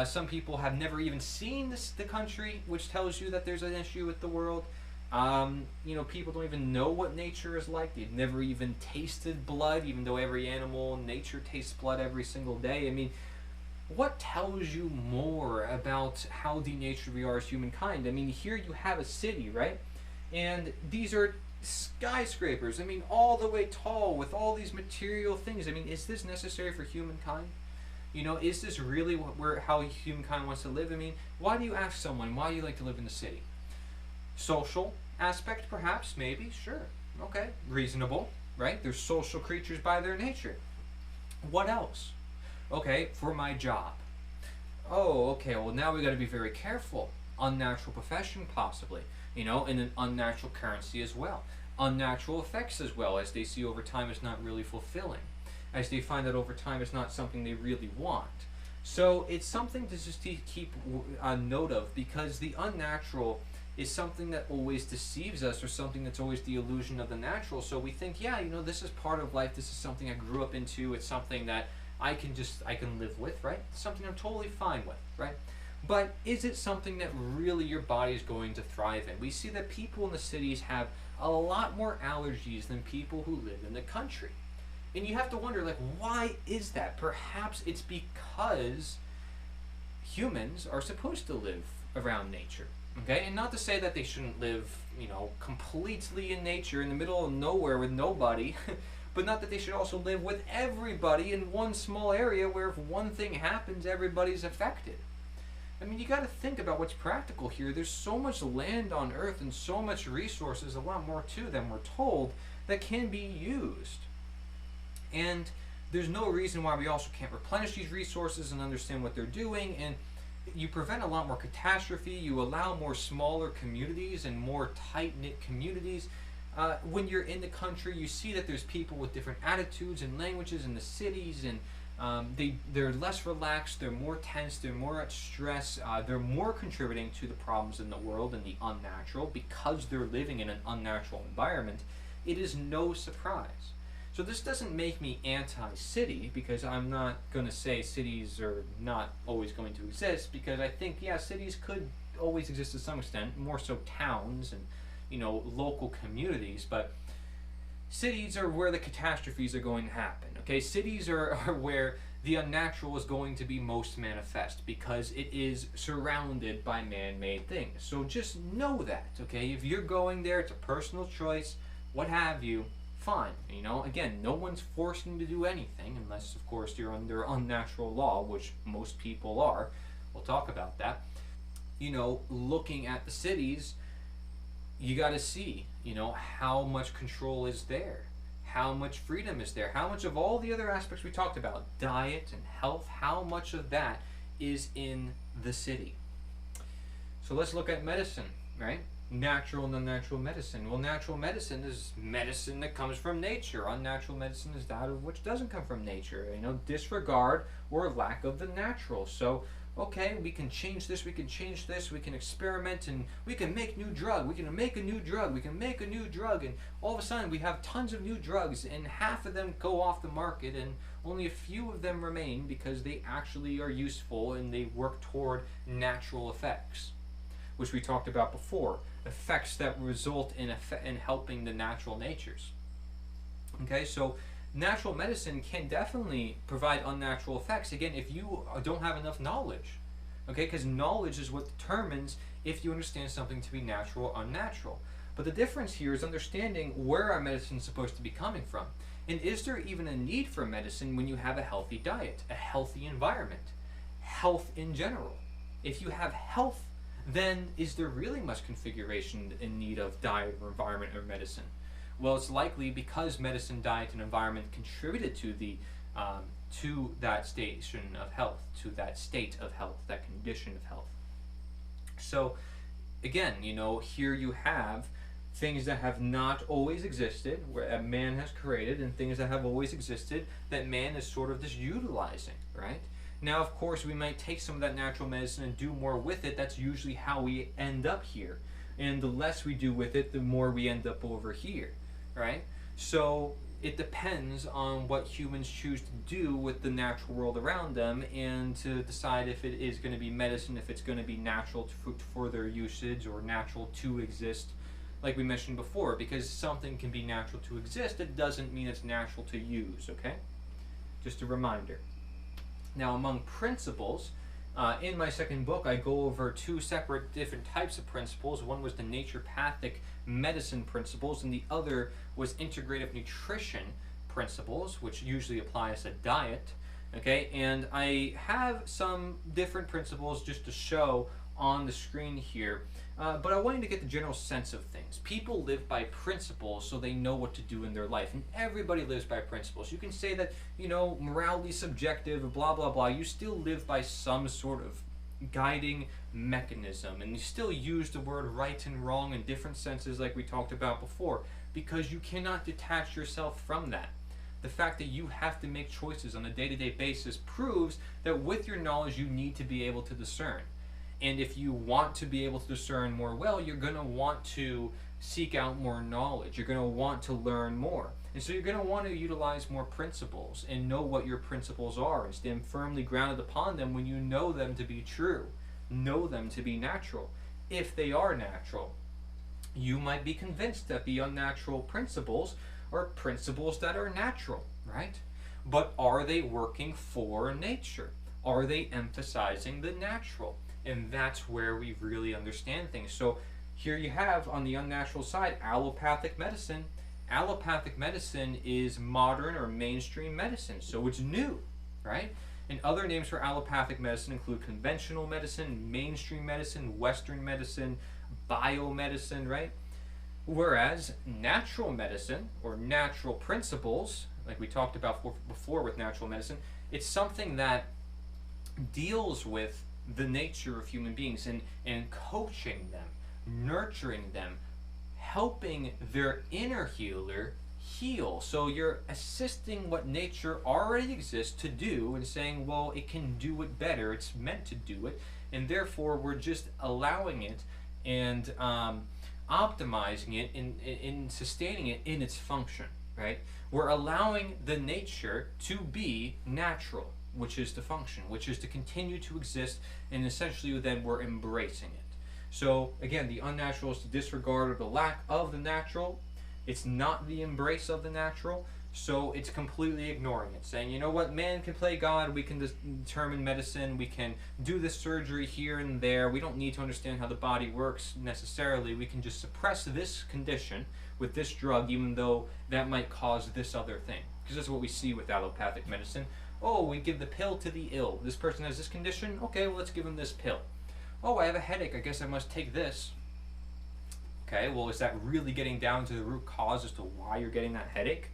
Some people have never even seen the country, which tells you that there's an issue with the world. People don't even know what nature is like. They've never even tasted blood, even though every animal in nature tastes blood every single day. I mean, what tells you more about how denatured we are as humankind? I mean, here you have a city, right? And these are skyscrapers, I mean, all the way tall with all these material things. I mean, is this necessary for humankind? Is this really how humankind wants to live? I mean, why do you ask someone, why do you like to live in the city? Social, aspect, perhaps, maybe, sure. Okay, reasonable, right? They're social creatures by their nature. What else? Okay, for my job. Oh, okay, well, now we got to be very careful. Unnatural profession, possibly, and an unnatural currency as well. Unnatural effects as well, as they see over time is not really fulfilling, as they find that over time it's not something they really want. So it's something to just keep a note of, because the unnatural is something that always deceives us, or something that's always the illusion of the natural. So we think, yeah, this is part of life. This is something I grew up into. It's something that I can live with, right? It's something I'm totally fine with, right? But is it something that really your body is going to thrive in? We see that people in the cities have a lot more allergies than people who live in the country. And you have to wonder, like, why is that? Perhaps it's because humans are supposed to live around nature, okay? And not to say that they shouldn't live, completely in nature, in the middle of nowhere with nobody, but not that they should also live with everybody in one small area where if one thing happens, everybody's affected. I mean, you got to think about what's practical here. There's so much land on Earth and so much resources, a lot more too than we're told, that can be used. And there's no reason why we also can't replenish these resources and understand what they're doing. And you prevent a lot more catastrophe. You allow more smaller communities and more tight-knit communities. When you're in the country, you see that there's people with different attitudes and languages in the cities, and they're less relaxed, they're more tense, they're more at stress, they're more contributing to the problems in the world and the unnatural because they're living in an unnatural environment. It is no surprise. So this doesn't make me anti-city, because I'm not going to say cities are not always going to exist, because I think, yeah, cities could always exist to some extent, more so towns and local communities, but cities are where the catastrophes are going to happen, okay? Cities are where the unnatural is going to be most manifest, because it is surrounded by man-made things. So just know that, okay? If you're going there, it's a personal choice, what have you, fine. Again, no one's forcing you to do anything, unless, of course, you're under unnatural law, which most people are. We'll talk about that. Looking at the cities, you got to see, how much control is there, how much freedom is there, how much of all the other aspects we talked about, diet and health, how much of that is in the city. So let's look at medicine, right? Natural and unnatural medicine. Well, natural medicine is medicine that comes from nature. Unnatural medicine is that of which doesn't come from nature. Disregard or lack of the natural. So okay, we can change this, we can change this, we can experiment, and we can make new drug, we can make a new drug, we can make a new drug, and all of a sudden we have tons of new drugs, and half of them go off the market, and only a few of them remain because they actually are useful and they work toward natural effects, which we talked about before, effects that result in helping the natural natures. Okay, so natural medicine can definitely provide unnatural effects, again, if you don't have enough knowledge, okay, because knowledge is what determines if you understand something to be natural or unnatural. But the difference here is understanding where our medicine is supposed to be coming from, and is there even a need for medicine when you have a healthy diet, a healthy environment, health in general. If you have health, then is there really much configuration in need of diet or environment or medicine? Well, it's likely because medicine, diet, and environment contributed to that station of health, to that state of health, that condition of health. So, again, here you have things that have not always existed, where man has created, and things that have always existed that man is sort of just utilizing, right? Now, of course, we might take some of that natural medicine and do more with it. That's usually how we end up here. And the less we do with it, the more we end up over here. Right? So it depends on what humans choose to do with the natural world around them, and to decide if it is going to be medicine, if it's going to be natural for their usage, or natural to exist, like we mentioned before. Because something can be natural to exist, it doesn't mean it's natural to use, okay? Just a reminder. Now, among principles, in my second book, I go over two separate different types of principles. One was the naturopathic medicine principles, and the other was integrative nutrition principles, which usually applies to diet. Okay, and I have some different principles just to show on the screen here, but I wanted to get the general sense of things. People live by principles, so they know what to do in their life, and everybody lives by principles. You can say that, morality is subjective, blah, blah, blah. You still live by some sort of guiding mechanism, and you still use the word right and wrong in different senses like we talked about before, because you cannot detach yourself from that. The fact that you have to make choices on a day-to-day basis proves that with your knowledge you need to be able to discern. And if you want to be able to discern more well, you're going to want to seek out more knowledge. You're going to want to learn more. And so you're going to want to utilize more principles and know what your principles are and stand firmly grounded upon them when you know them to be true, know them to be natural. If they are natural, you might be convinced that the unnatural principles are principles that are natural, right? But are they working for nature? Are they emphasizing the natural? And that's where we really understand things. So here you have, on the unnatural side, allopathic medicine. Allopathic medicine is modern or mainstream medicine, so it's new, right? And other names for allopathic medicine include conventional medicine, mainstream medicine, Western medicine, biomedicine, right? Whereas natural medicine, or natural principles, like we talked about before with natural medicine, it's something that deals with the nature of human beings and coaching them, nurturing them, helping their inner healer heal. So you're assisting what nature already exists to do and saying, well, it can do it better, it's meant to do it, and therefore we're just allowing it and optimizing it in sustaining it in its function, right? We're allowing the nature to be natural, which is to function, which is to continue to exist, and essentially then we're embracing it. So again, the unnatural is the disregard or the lack of the natural. It's not the embrace of the natural, so it's completely ignoring it, saying, you know what, man can play God, we can determine medicine, we can do this surgery here and there, we don't need to understand how the body works necessarily, we can just suppress this condition with this drug, even though that might cause this other thing. Because that's what we see with allopathic medicine. Oh, we give the pill to the ill. This person has this condition, okay, well, let's give him this pill. Oh, I have a headache, I guess I must take this. Okay, well, is that really getting down to the root cause as to why you're getting that headache?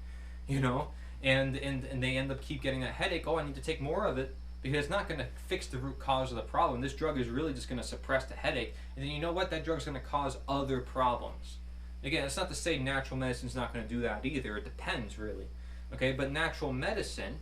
And they end up keep getting that headache. Oh, I need to take more of it because it's not going to fix the root cause of the problem. This drug is really just going to suppress the headache. And then you know what? That drug's going to cause other problems. Again, it's not to say natural medicine's not going to do that either. It depends, really. Okay, but natural medicine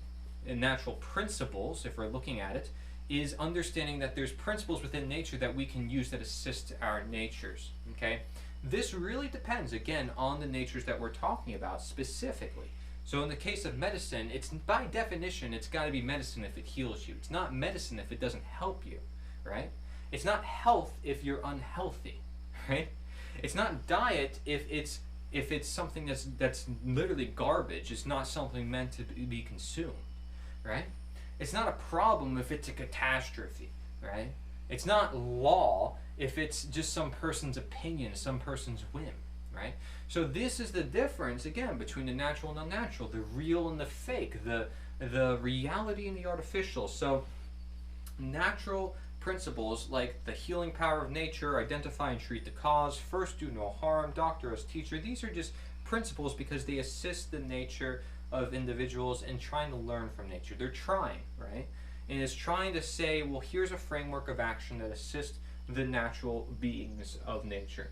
and natural principles, if we're looking at it, is understanding that there's principles within nature that we can use that assist our natures. Okay, this really depends, again, on the natures that we're talking about specifically. So in the case of medicine, it's by definition, it's got to be medicine if it heals you. It's not medicine if it doesn't help you, right? It's not health if you're unhealthy, right? It's not diet if it's something that's literally garbage. It's not something meant to be consumed, right? It's not a problem if it's a catastrophe, right? It's not law if it's just some person's opinion, some person's whim, right? So this is the difference, again, between the natural and the unnatural, the real and the fake, the reality and the artificial. So natural principles like the healing power of nature, identify and treat the cause, first do no harm, doctor as teacher, these are just principles because they assist the nature of individuals in trying to learn from nature. They're trying, right? And it's trying to say, well, here's a framework of action that assists the natural beings of nature.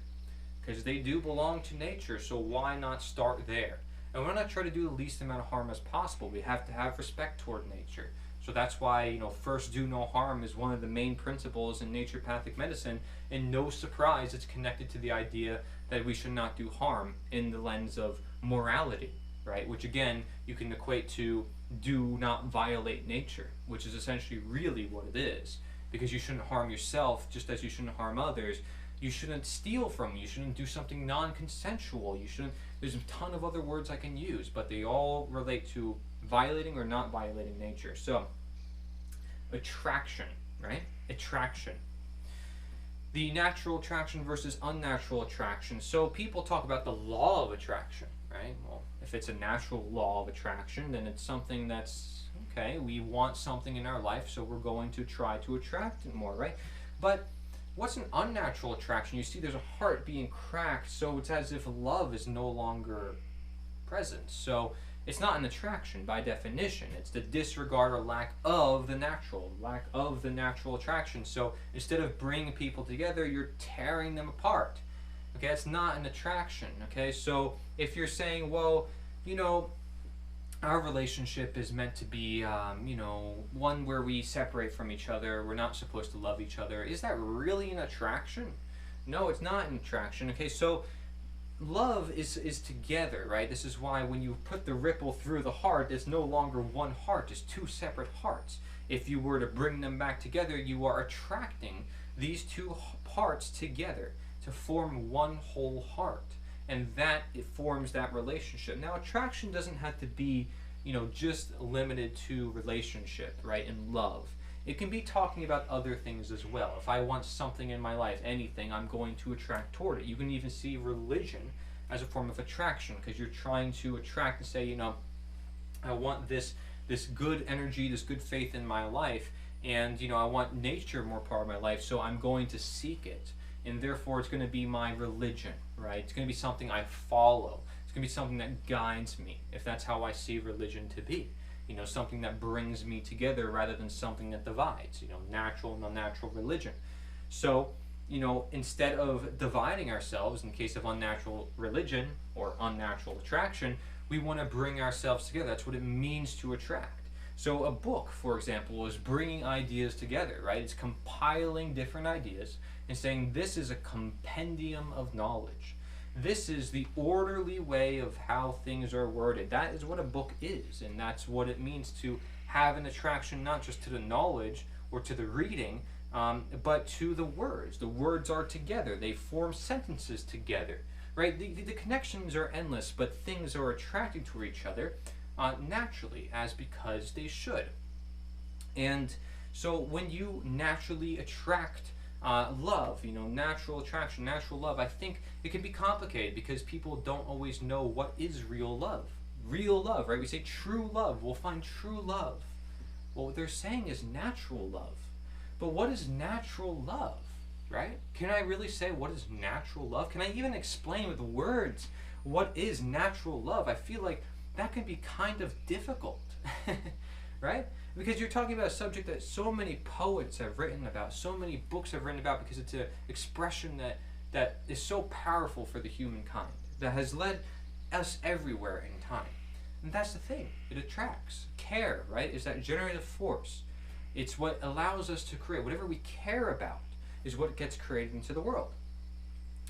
Because they do belong to nature, so why not start there? And why not try to do the least amount of harm as possible? We have to have respect toward nature. So that's why, first do no harm is one of the main principles in naturopathic medicine, and no surprise it's connected to the idea that we should not do harm in the lens of morality, right? Which again, you can equate to do not violate nature, which is essentially really what it is. Because you shouldn't harm yourself just as you shouldn't harm others. You shouldn't steal from, you shouldn't do something non-consensual, you shouldn't, there's a ton of other words I can use, but they all relate to violating or not violating nature. So, attraction, right? Attraction. The natural attraction versus unnatural attraction. So people talk about the law of attraction, right? Well, if it's a natural law of attraction, then it's something that's, okay, we want something in our life, so we're going to try to attract it more, right? But What's an unnatural attraction? You see there's a heart being cracked, so it's as if love is no longer present. So it's not an attraction by definition. It's the disregard or lack of the natural attraction. So instead of bringing people together, you're tearing them apart. Okay, that's not an attraction. Okay, so if you're saying, well, our relationship is meant to be, one where we separate from each other. We're not supposed to love each other. Is that really an attraction? No, it's not an attraction. Okay, so love is together, right? This is why when you put the ripple through the heart, it's no longer one heart. It's two separate hearts. If you were to bring them back together, you are attracting these two parts together to form one whole heart. And that it forms that relationship. Now, attraction doesn't have to be, just limited to relationship, right? And love. It can be talking about other things as well. If I want something in my life, anything, I'm going to attract toward it. You can even see religion as a form of attraction, because you're trying to attract and say, I want this good energy, this good faith in my life, and I want nature more part of my life, so I'm going to seek it. And therefore it's going to be my religion, right? It's going to be something I follow. It's going to be something that guides me, if that's how I see religion to be. Something that brings me together rather than something that divides, natural and unnatural religion. So, instead of dividing ourselves in case of unnatural religion or unnatural attraction, we want to bring ourselves together. That's what it means to attract. So a book, for example, is bringing ideas together, right? It's compiling different ideas and saying this is a compendium of knowledge. This is the orderly way of how things are worded. That is what a book is, and that's what it means to have an attraction not just to the knowledge or to the reading, but to the words. The words are together. They form sentences together, right? The connections are endless, but things are attracted to each other naturally, as because they should. And so when you naturally attract love, natural attraction, natural love, I think it can be complicated because people don't always know what is real love. Real love, right? We say true love. We'll find true love. Well, what they're saying is natural love. But what is natural love, right? Can I really say what is natural love? Can I even explain with words what is natural love? I feel like that can be kind of difficult, right? Because you're talking about a subject that so many poets have written about, so many books have written about, because it's an expression that is so powerful for the humankind, that has led us everywhere in time. And that's the thing, it attracts. Care, right, is that generative force. It's what allows us to create. Whatever we care about is what gets created into the world.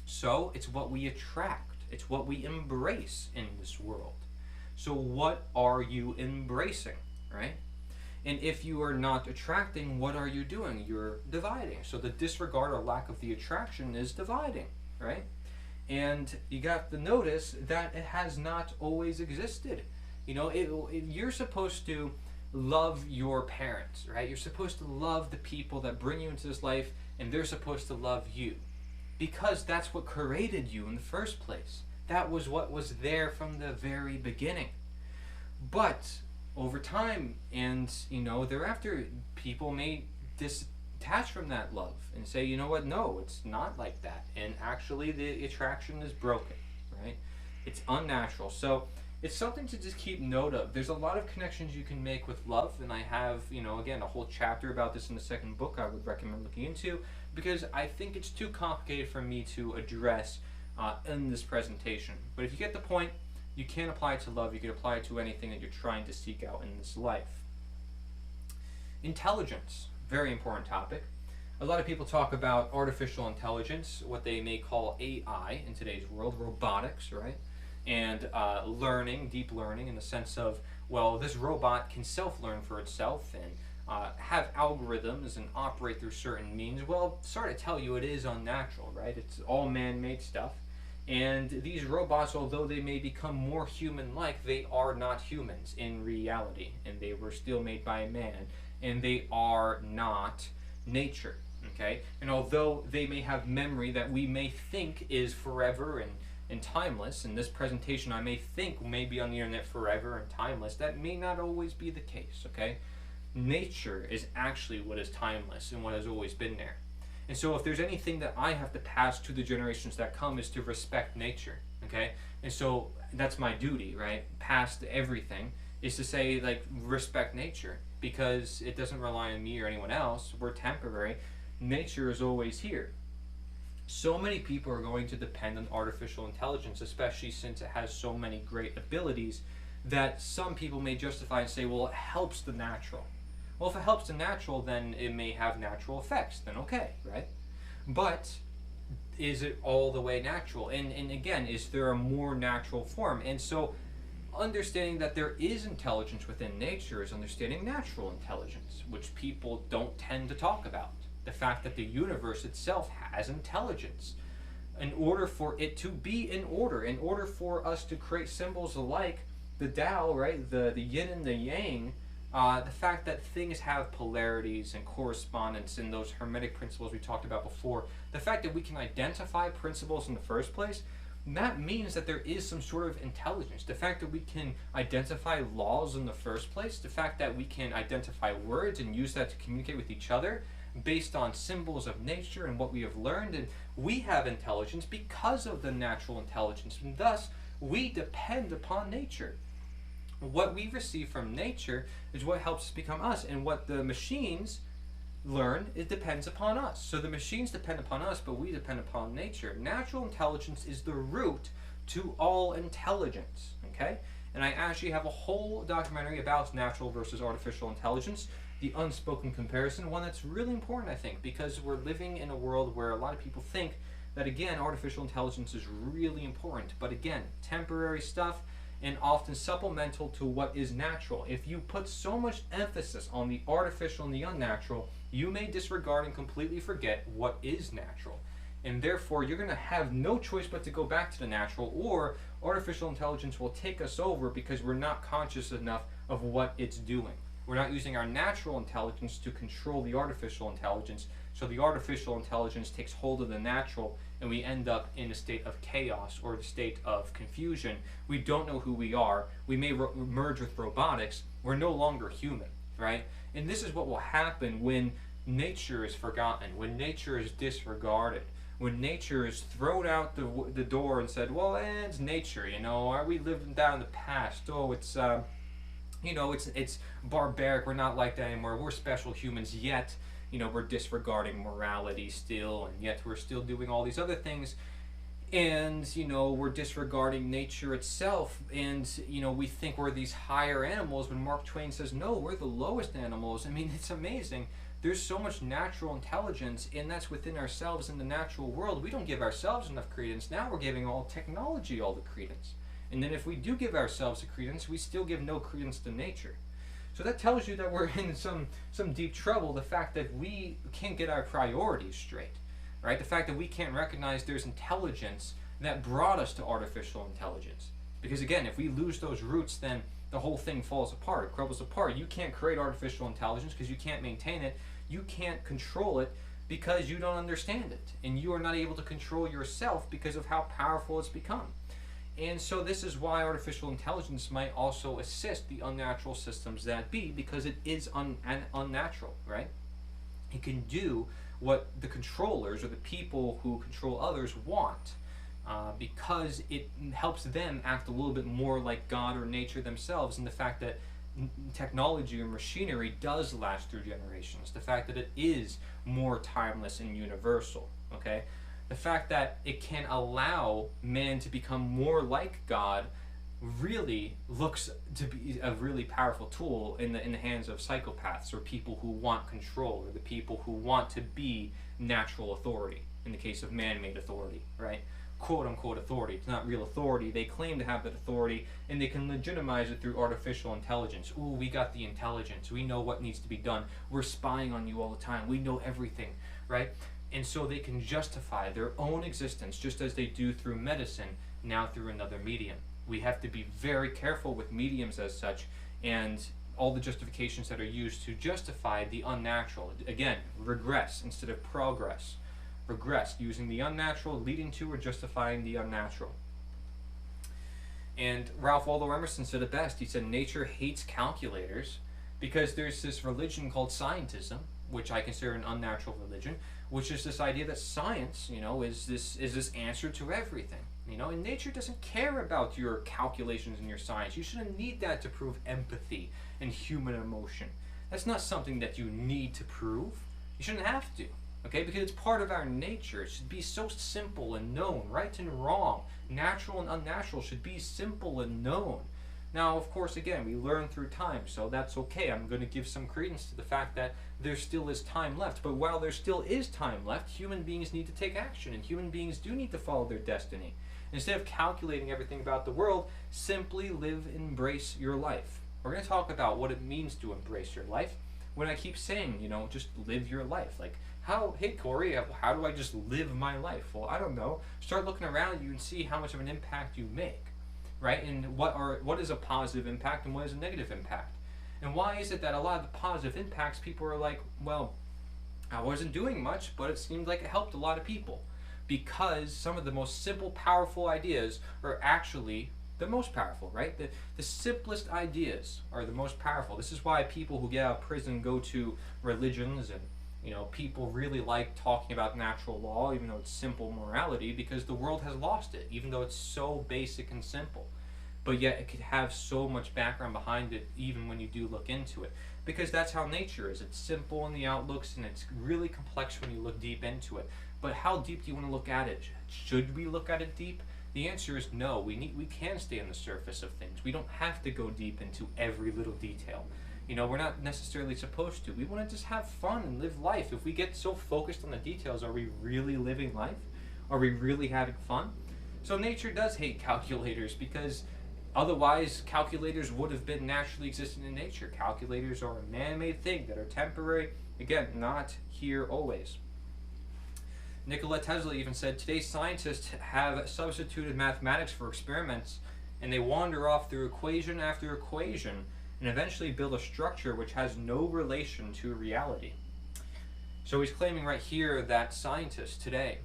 So it's what we attract. It's what we embrace in this world. So what are you embracing, right? And if you are not attracting, what are you doing? You're dividing. So the disregard or lack of the attraction is dividing, right? And you got to notice that it has not always existed. You're supposed to love your parents, right? You're supposed to love the people that bring you into this life, and they're supposed to love you, because that's what created you in the first place. That was what was there from the very beginning. But over time and thereafter, people may detach from that love and say, you know what, no, it's not like that, and actually the attraction is broken, right? It's unnatural. So it's something to just keep note of. There's a lot of connections you can make with love, and I have, again, a whole chapter about this in the second book I would recommend looking into, because I think it's too complicated for me to address in this presentation. But if you get the point, you can apply it to love. You can apply it to anything that you're trying to seek out in this life. Intelligence, very important topic. A lot of people talk about artificial intelligence, what they may call AI in today's world, robotics, right? And learning, deep learning, in the sense of, well, this robot can self-learn for itself and have algorithms and operate through certain means. Well, sorry to tell you, it is unnatural, right? It's all man-made stuff. And these robots, although they may become more human-like, they are not humans in reality. And they were still made by a man. And they are not nature, okay? And although they may have memory that we may think is forever and timeless, in this presentation I may think may be on the internet forever and timeless, that may not always be the case, okay? Nature is actually what is timeless and what has always been there. And so if there's anything that I have to pass to the generations that come is to respect nature, okay? And so that's my duty, right? Past everything is to say, like, respect nature, because it doesn't rely on me or anyone else. We're temporary. Nature is always here. So many people are going to depend on artificial intelligence, especially since it has so many great abilities, that some people may justify and say, well, it helps the natural. Well, if it helps the natural, then it may have natural effects. Then okay, right? But is it all the way natural? And again, is there a more natural form? And so understanding that there is intelligence within nature is understanding natural intelligence, which people don't tend to talk about. The fact that the universe itself has intelligence. In order for it to be in order for us to create symbols like the Tao, right, the yin and the yang, the fact that things have polarities and correspondence in those hermetic principles we talked about before, the fact that we can identify principles in the first place, that means that there is some sort of intelligence. The fact that we can identify laws in the first place, the fact that we can identify words and use that to communicate with each other based on symbols of nature and what we have learned, and we have intelligence because of the natural intelligence, and thus we depend upon nature. What we receive from nature is what helps us become us, and what the machines learn, it depends upon us. So the machines depend upon us, but we depend upon nature. Natural intelligence is the root to all intelligence, okay? And I actually have a whole documentary about natural versus artificial intelligence, the unspoken comparison, one that's really important, I think, because we're living in a world where a lot of people think that, again, artificial intelligence is really important, but again, temporary stuff and often supplemental to what is natural. If you put so much emphasis on the artificial and the unnatural, you may disregard and completely forget what is natural. And therefore, you're going to have no choice but to go back to the natural, or artificial intelligence will take us over because we're not conscious enough of what it's doing. We're not using our natural intelligence to control the artificial intelligence, so the artificial intelligence takes hold of the natural, and we end up in a state of chaos or a state of confusion. We don't know who we are. We may merge with robotics. We're no longer human, right? And this is what will happen when nature is forgotten, when nature is disregarded, when nature is thrown out the door and said, well, it's nature, you know, are we living down in the past? Oh, it's you know, it's barbaric. We're not like that anymore. We're special humans, yet, you know, we're disregarding morality still, and yet we're still doing all these other things. And, you know, we're disregarding nature itself, and, you know, we think we're these higher animals when Mark Twain says, no, we're the lowest animals. I mean, it's amazing. There's so much natural intelligence, and that's within ourselves in the natural world. We don't give ourselves enough credence. Now we're giving all technology all the credence. And then if we do give ourselves a credence, we still give no credence to nature. So that tells you that we're in some deep trouble, the fact that we can't get our priorities straight, right? The fact that we can't recognize there's intelligence that brought us to artificial intelligence. Because again, if we lose those roots, then the whole thing falls apart, it crumbles apart. You can't create artificial intelligence because you can't maintain it. You can't control it because you don't understand it. And you are not able to control yourself because of how powerful it's become. And so this is why artificial intelligence might also assist the unnatural systems that be, because it is unnatural, right? It can do what the controllers or the people who control others want, because it helps them act a little bit more like God or nature themselves, and the fact that technology or machinery does last through generations, the fact that it is more timeless and universal, okay? The fact that it can allow man to become more like God really looks to be a really powerful tool in the hands of psychopaths or people who want control, or the people who want to be natural authority, in the case of man-made authority, right? Quote-unquote authority. It's not real authority. They claim to have that authority, and they can legitimize it through artificial intelligence. Ooh, we got the intelligence. We know what needs to be done. We're spying on you all the time. We know everything, right? And so they can justify their own existence, just as they do through medicine, now through another medium. We have to be very careful with mediums as such, and all the justifications that are used to justify the unnatural. Again, regress instead of progress. Regress, using the unnatural, leading to or justifying the unnatural. And Ralph Waldo Emerson said it best. He said, nature hates calculators because there's this religion called scientism, which I consider an unnatural religion, which is this idea that science, is this answer to everything. And nature doesn't care about your calculations and your science. You shouldn't need that to prove empathy and human emotion. That's not something that you need to prove. You shouldn't have to, okay? Because it's part of our nature. It should be so simple and known. Right and wrong, natural and unnatural should be simple and known. Now, of course, again, we learn through time, so that's okay. I'm going to give some credence to the fact that there still is time left. But while there still is time left, human beings need to take action, and human beings do need to follow their destiny. Instead of calculating everything about the world, simply live and embrace your life. We're going to talk about what it means to embrace your life. When I keep saying, just live your life. Like, hey Cory, how do I just live my life? Well, I don't know. Start looking around you and see how much of an impact you make, right? And what is a positive impact and what is a negative impact? And why is it that a lot of the positive impacts, people are like, well, I wasn't doing much, but it seemed like it helped a lot of people. Because some of the most simple, powerful ideas are actually the most powerful, right? The simplest ideas are the most powerful. This is why people who get out of prison go to religions, and people really like talking about natural law, even though it's simple morality, because the world has lost it, even though it's so basic and simple. But yet it could have so much background behind it, even when you do look into it. Because that's how nature is. It's simple in the outlooks, and it's really complex when you look deep into it. But how deep do you want to look at it? Should we look at it deep? The answer is no. We can stay on the surface of things. We don't have to go deep into every little detail. We're not necessarily supposed to. We want to just have fun and live life. If we get so focused on the details, are we really living life? Are we really having fun? So nature does hate calculators, because otherwise calculators would have been naturally existent in nature. Calculators are a man-made thing that are temporary, again, not here always. Nikola Tesla even said, today's scientists have substituted mathematics for experiments, and they wander off through equation after equation and eventually build a structure which has no relation to reality. So he's claiming right here that scientists today,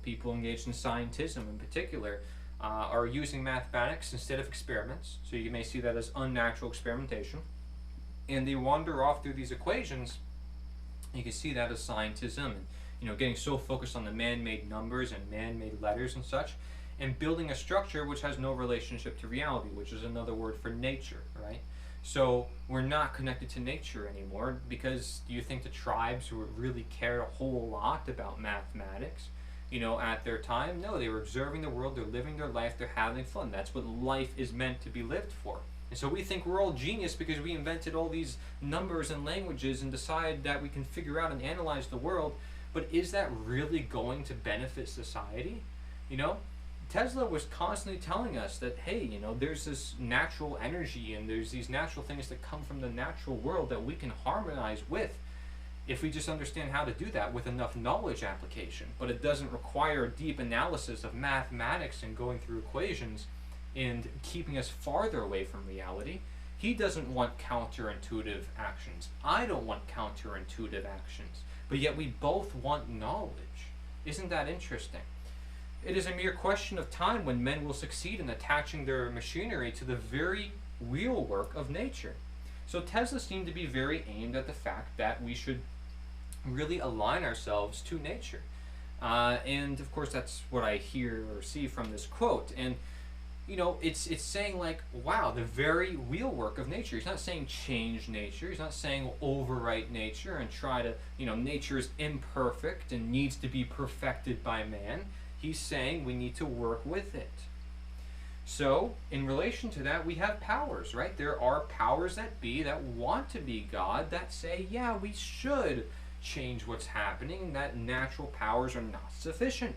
people engaged in scientism in particular, are using mathematics instead of experiments. So you may see that as unnatural experimentation. And they wander off through these equations. You can see that as scientism. And, getting so focused on the man-made numbers and man-made letters and such, and building a structure which has no relationship to reality, which is another word for nature, right? So we're not connected to nature anymore, because do you think the tribes who really cared a whole lot about mathematics, at their time? No, they were observing the world, they're living their life, they're having fun. That's what life is meant to be lived for. And so we think we're all genius because we invented all these numbers and languages and decided that we can figure out and analyze the world. But is that really going to benefit society? Tesla was constantly telling us that, hey, there's this natural energy and there's these natural things that come from the natural world that we can harmonize with if we just understand how to do that with enough knowledge application. But it doesn't require a deep analysis of mathematics and going through equations and keeping us farther away from reality. He doesn't want counterintuitive actions. I don't want counterintuitive actions. But yet we both want knowledge. Isn't that interesting? It is a mere question of time when men will succeed in attaching their machinery to the very wheelwork of nature. So Tesla seemed to be very aimed at the fact that we should really align ourselves to nature. And of course that's what I hear or see from this quote. And it's saying like, wow, the very wheelwork of nature. He's not saying change nature. He's not saying overwrite nature and try to, nature is imperfect and needs to be perfected by man. He's saying we need to work with it. So, in relation to that, we have powers, right? There are powers that be that want to be God, that say, yeah, we should change what's happening, and that natural powers are not sufficient.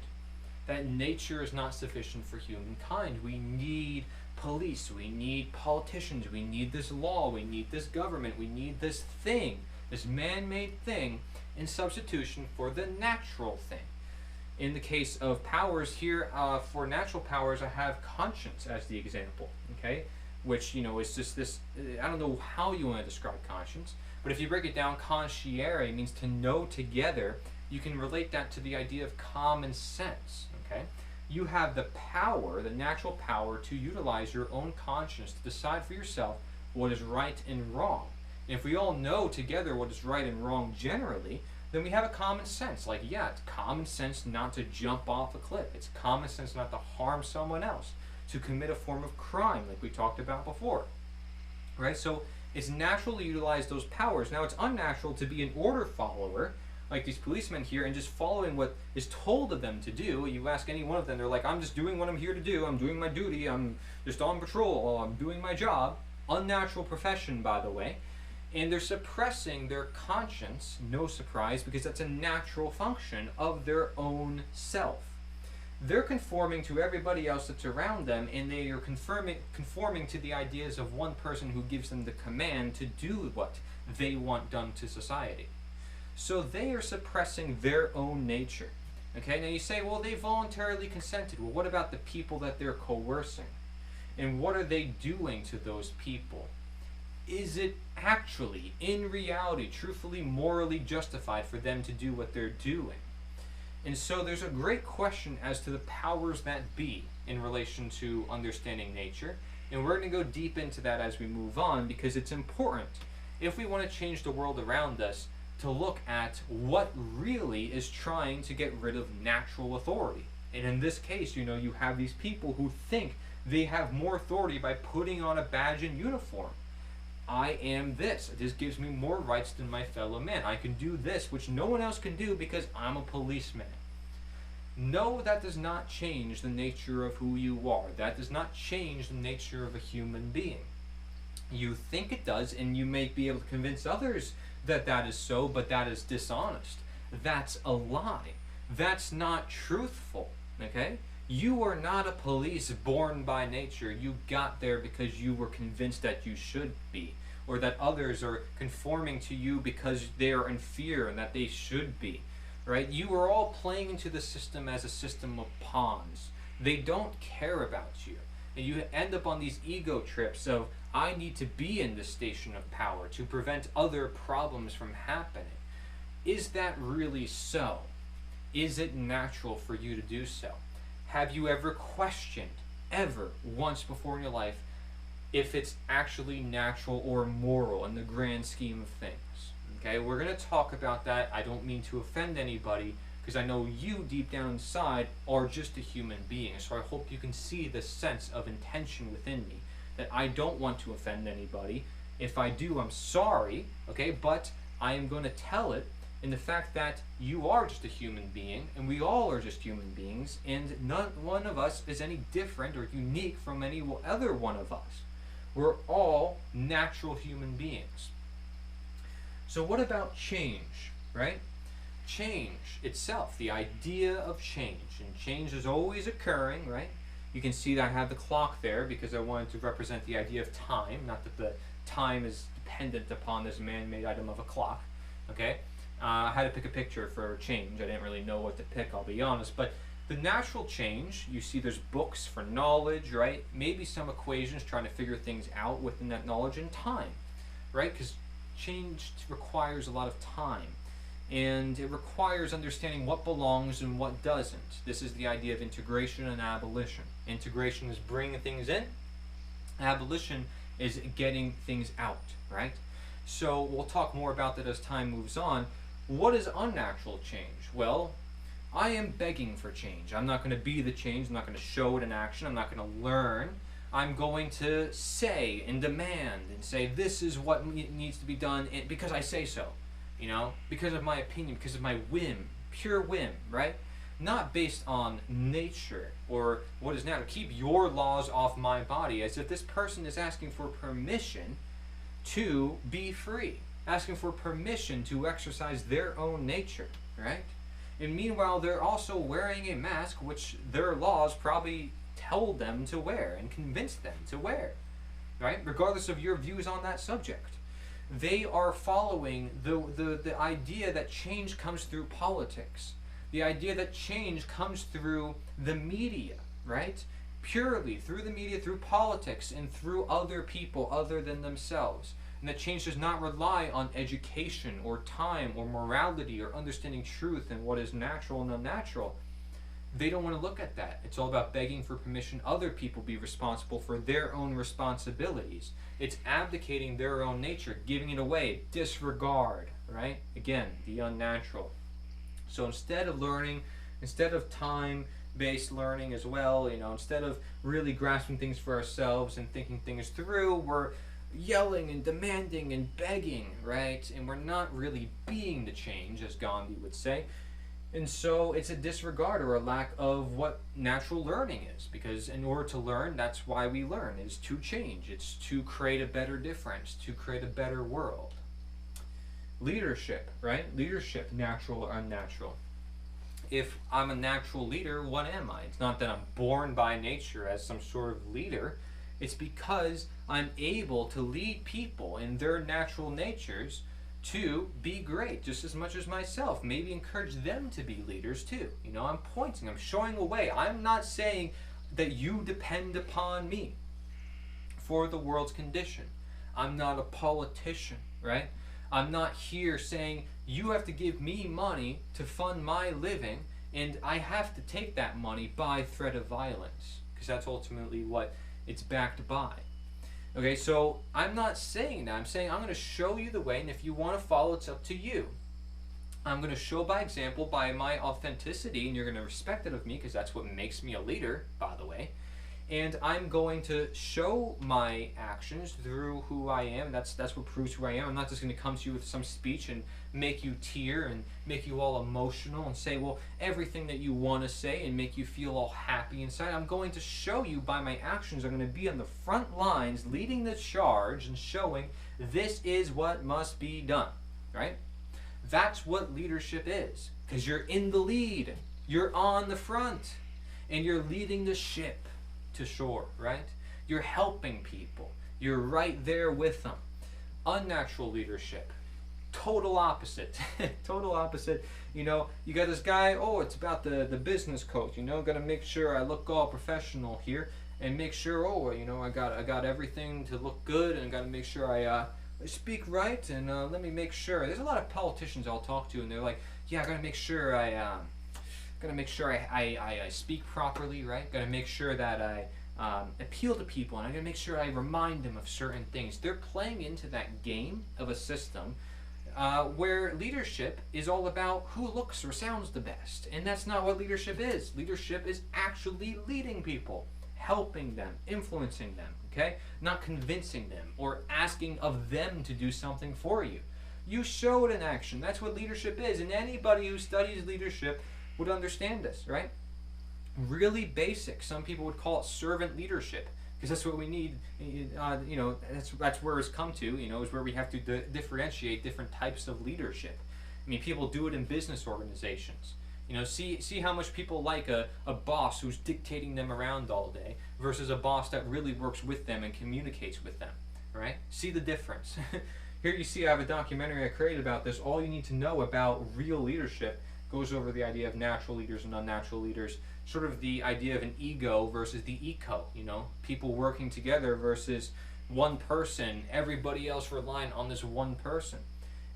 That nature is not sufficient for humankind. We need police, we need politicians, we need this law, we need this government, we need this thing, this man-made thing, in substitution for the natural thing. In the case of powers here, for natural powers, I have conscience as the example, okay? Which, is just this, I don't know how you want to describe conscience, but if you break it down, consciere means to know together. You can relate that to the idea of common sense, okay? You have the power, the natural power, to utilize your own conscience to decide for yourself what is right and wrong. And if we all know together what is right and wrong generally, then we have a common sense. Like, yeah, it's common sense not to jump off a cliff. It's common sense not to harm someone else, to commit a form of crime like we talked about before. Right? So it's natural to utilize those powers. Now, it's unnatural to be an order follower, like these policemen here, and just following what is told of them to do. You ask any one of them, they're like, I'm just doing what I'm here to do. I'm doing my duty. I'm just on patrol. I'm doing my job. Unnatural profession, by the way. And they're suppressing their conscience, no surprise, because that's a natural function of their own self. They're conforming to everybody else that's around them, and they are conforming to the ideas of one person who gives them the command to do what they want done to society. So they are suppressing their own nature. Okay, now you say, well, they voluntarily consented. Well, what about the people that they're coercing? And what are they doing to those people? Is it actually, in reality, truthfully, morally justified for them to do what they're doing? And so there's a great question as to the powers that be in relation to understanding nature. And we're going to go deep into that as we move on, because it's important, if we want to change the world around us, to look at what really is trying to get rid of natural authority. And in this case, you have these people who think they have more authority by putting on a badge and uniform. I am this. This gives me more rights than my fellow man. I can do this, which no one else can do because I'm a policeman. No, that does not change the nature of who you are. That does not change the nature of a human being. You think it does, and you may be able to convince others that that is so, but that is dishonest. That's a lie. That's not truthful, okay? You are not a police born by nature. You got there because you were convinced that you should be, or that others are conforming to you because they are in fear and that they should be, right? You are all playing into the system as a system of pawns. They don't care about you. And you end up on these ego trips of, I need to be in this station of power to prevent other problems from happening. Is that really so? Is it natural for you to do so? Have you ever questioned, ever, once before in your life, if it's actually natural or moral in the grand scheme of things? Okay, we're going to talk about that. I don't mean to offend anybody, because I know you deep down inside are just a human being. So I hope you can see the sense of intention within me, that I don't want to offend anybody. If I do, I'm sorry, okay, but I am going to tell it in the fact that you are just a human being, and we all are just human beings, and none one of us is any different or unique from any other one of us. We're all natural human beings. So what about change, right? Change itself, the idea of change, and change is always occurring, right? You can see that I have the clock there because I wanted to represent the idea of time, not that the time is dependent upon this man-made item of a clock, okay? I had to pick a picture for change. I didn't really know what to pick, I'll be honest. But the natural change, you see there's books for knowledge, right? Maybe some equations trying to figure things out within that knowledge, and time, right? Because change requires a lot of time. And it requires understanding what belongs and what doesn't. This is the idea of integration and abolition. Integration is bringing things in. Abolition is getting things out, right? So we'll talk more about that as time moves on. What is unnatural change? Well, I am begging for change. I'm not going to be the change. I'm not going to show it in action. I'm not going to learn. I'm going to say and demand and say this is what needs to be done because I say so. Because of my opinion, because of my whim, pure whim, right? Not based on nature or what is natural. Keep your laws off my body, as if this person is asking for permission to be free, asking for permission to exercise their own nature, right? And meanwhile, they're also wearing a mask, which their laws probably told them to wear and convinced them to wear, right? Regardless of your views on that subject. They are following the idea that change comes through politics, the idea that change comes through the media, right? Purely through the media, through politics, and through other people other than themselves. And that change does not rely on education or time or morality or understanding truth and what is natural and unnatural. They don't want to look at that. It's all about begging for permission. Other people be responsible for their own responsibilities. It's abdicating their own nature, giving it away, disregard, right? Again, the unnatural. So instead of learning, instead of time-based learning as well, instead of really grasping things for ourselves and thinking things through, we're yelling and demanding and begging, right? And we're not really being the change, as Gandhi would say. And so it's a disregard or a lack of what natural learning is, because in order to learn, that's why we learn, is to change. It's to create a better difference, to create a better world. Leadership, right? Leadership, natural or unnatural. If I'm a natural leader, what am I? It's not that I'm born by nature as some sort of leader. It's because I'm able to lead people in their natural natures to be great just as much as myself. Maybe encourage them to be leaders too. I'm pointing, I'm showing a way. I'm not saying that you depend upon me for the world's condition. I'm not a politician, right? I'm not here saying you have to give me money to fund my living and I have to take that money by threat of violence, because that's ultimately what it's backed by. Okay, so I'm not saying that. I'm saying I'm going to show you the way, and if you want to follow, it's up to you. I'm going to show by example, by my authenticity, and you're going to respect it of me, because that's what makes me a leader, by the way. And I'm going to show my actions through who I am. That's what proves who I am. I'm not just going to come to you with some speech and make you tear and make you all emotional and say, well, everything that you want to say and make you feel all happy inside. I'm going to show you by my actions. I'm going to be on the front lines leading the charge and showing this is what must be done, right? That's what leadership is, because you're in the lead. You're on the front and you're leading the ship to shore, right? You're helping people. You're right there with them. Unnatural leadership, total opposite. Total opposite. You got this guy, it's about the business coach, got to make sure I look all professional here and make sure, I got everything to look good, and got to make sure I speak right, and let me make sure. There's a lot of politicians I'll talk to, and they're like, yeah, I got to make sure I speak properly, right? Got to make sure that I appeal to people, and I got to make sure I remind them of certain things. They're playing into that game of a system where leadership is all about who looks or sounds the best. And that's not what leadership is. Leadership is actually leading people, helping them, influencing them, okay? Not convincing them or asking of them to do something for you. You show it in action. That's what leadership is. And anybody who studies leadership would understand this, right? Really basic. Some people would call it servant leadership, because that's what we need. That's where it's come to. Is where we have to differentiate different types of leadership. I mean, people do it in business organizations. See how much people like a boss who's dictating them around all day versus a boss that really works with them and communicates with them, right? See the difference. Here you see I have a documentary I created about this. All you need to know about real leadership goes over the idea of natural leaders and unnatural leaders, sort of the idea of an ego versus the eco, people working together versus one person, everybody else relying on this one person.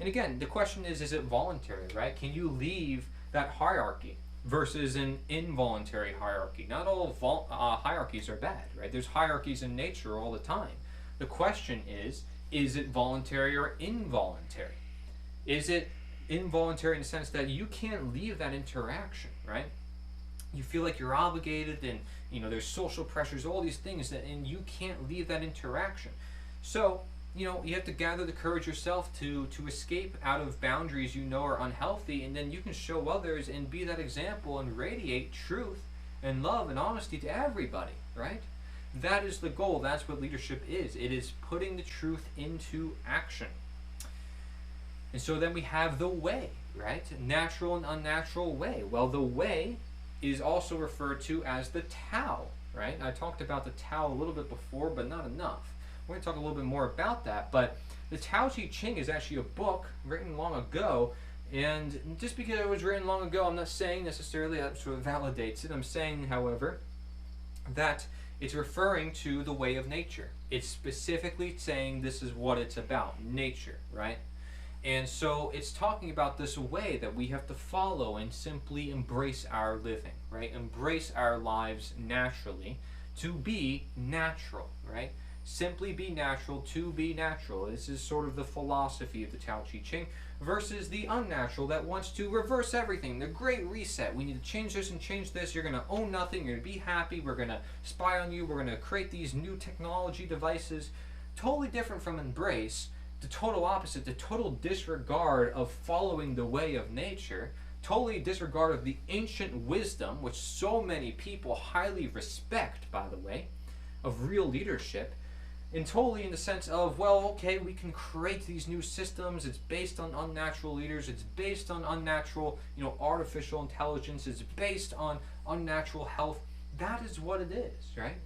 And again, the question is it voluntary, right? Can you leave that hierarchy versus an involuntary hierarchy? Not all hierarchies are bad, right? There's hierarchies in nature all the time. The question is it voluntary or involuntary? Is it involuntary in the sense that you can't leave that interaction, right? You feel like you're obligated, and there's social pressures, all these things, and you can't leave that interaction. So you have to gather the courage yourself to escape out of boundaries are unhealthy, and then you can show others and be that example and radiate truth and love and honesty to everybody, right? That is the goal. That's what leadership is. It is putting the truth into action. And so then we have the way, right? Natural and unnatural way. Well, the way is also referred to as the Tao, right? I talked about the Tao a little bit before, but not enough. We're going to talk a little bit more about that. But the Tao Te Ching is actually a book written long ago. And just because it was written long ago, I'm not saying necessarily that sort of validates it. I'm saying, however, that it's referring to the way of nature. It's specifically saying this is what it's about, nature, right? And so it's talking about this way that we have to follow and simply embrace our living, right? Embrace our lives naturally to be natural, right? Simply be natural to be natural. This is sort of the philosophy of the Tao Te Ching versus the unnatural that wants to reverse everything. The great reset. We need to change this and change this. You're going to own nothing. You're going to be happy. We're going to spy on you. We're going to create these new technology devices. Totally different from embrace. The total opposite, the total disregard of following the way of nature, totally disregard of the ancient wisdom, which so many people highly respect, by the way, of real leadership, and totally in the sense of, well, okay, we can create these new systems, it's based on unnatural leaders, it's based on unnatural, artificial intelligence, it's based on unnatural health. That is what it is, right?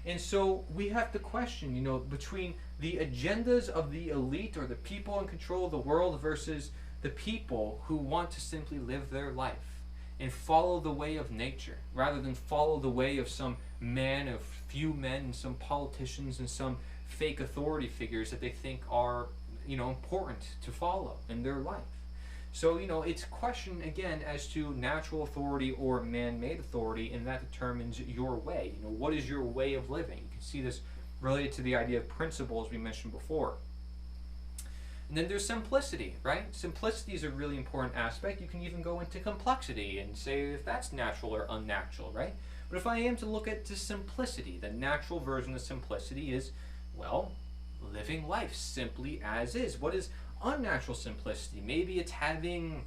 And so we have to question, between the agendas of the elite or the people in control of the world versus the people who want to simply live their life and follow the way of nature rather than follow the way of some man, of few men, and some politicians and some fake authority figures that they think are, important to follow in their life. So, it's a question, again, as to natural authority or man-made authority, and that determines your way. What is your way of living? You can see this related to the idea of principles we mentioned before. And then there's simplicity, right? Simplicity is a really important aspect. You can even go into complexity and say if that's natural or unnatural, right? But if I am to look at the simplicity, the natural version of simplicity is, well, living life simply as is. What is unnatural simplicity? Maybe it's having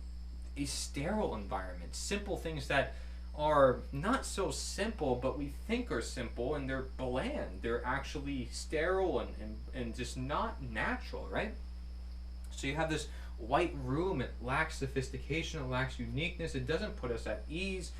a sterile environment, simple things that are not so simple but we think are simple, and they're bland, they're actually sterile and just not natural, right? So you have this white room, it lacks sophistication, it lacks uniqueness, it doesn't put us at ease,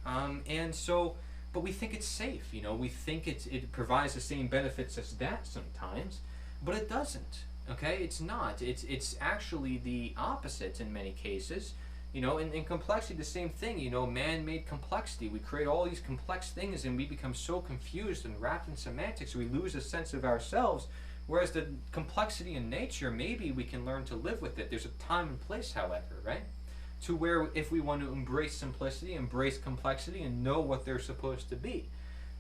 but we think it's safe, we think it provides the same benefits as that sometimes, but it doesn't. Okay, it's not. It's actually the opposite in many cases. In complexity, the same thing. Man-made complexity. We create all these complex things and we become so confused and wrapped in semantics, we lose a sense of ourselves. Whereas the complexity in nature, maybe we can learn to live with it. There's a time and place, however, right? To where if we want to embrace simplicity, embrace complexity, and know what they're supposed to be.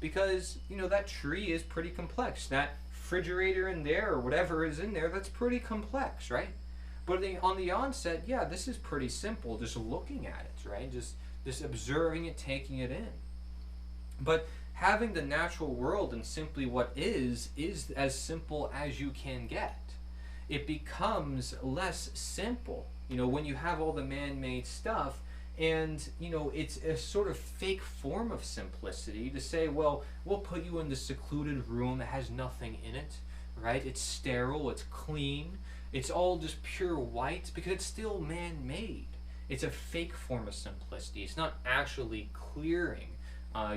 Because, that tree is pretty complex. That refrigerator in there or whatever is in there, that's pretty complex, right? But on the onset, yeah, this is pretty simple, just looking at it, right? Just observing it, taking it in. But having the natural world and simply what is as simple as you can get. It becomes less simple, when you have all the man-made stuff. And, it's a sort of fake form of simplicity to say, well, we'll put you in this secluded room that has nothing in it, right? It's sterile, it's clean, it's all just pure white because it's still man-made. It's a fake form of simplicity. It's not actually clearing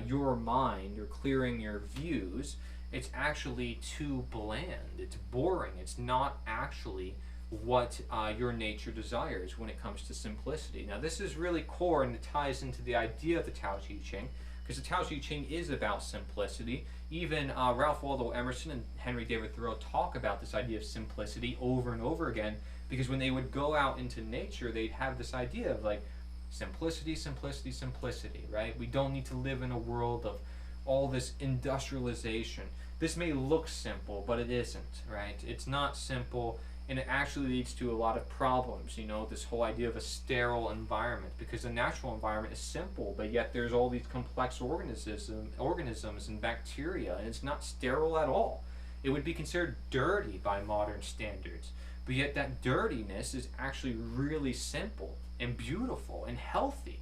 your mind or clearing your views. It's actually too bland. It's boring. It's not actually what your nature desires when it comes to simplicity. Now, this is really core and it ties into the idea of the Tao Te Ching, because the Tao Te Ching is about simplicity. Even Ralph Waldo Emerson and Henry David Thoreau talk about this idea of simplicity over and over again, because when they would go out into nature, they'd have this idea of like simplicity, simplicity, simplicity, right? We don't need to live in a world of all this industrialization. This may look simple, but it isn't, right? It's not simple. And it actually leads to a lot of problems, this whole idea of a sterile environment, because the natural environment is simple, but yet there's all these complex organisms and bacteria, and it's not sterile at all. It would be considered dirty by modern standards, but yet that dirtiness is actually really simple and beautiful and healthy.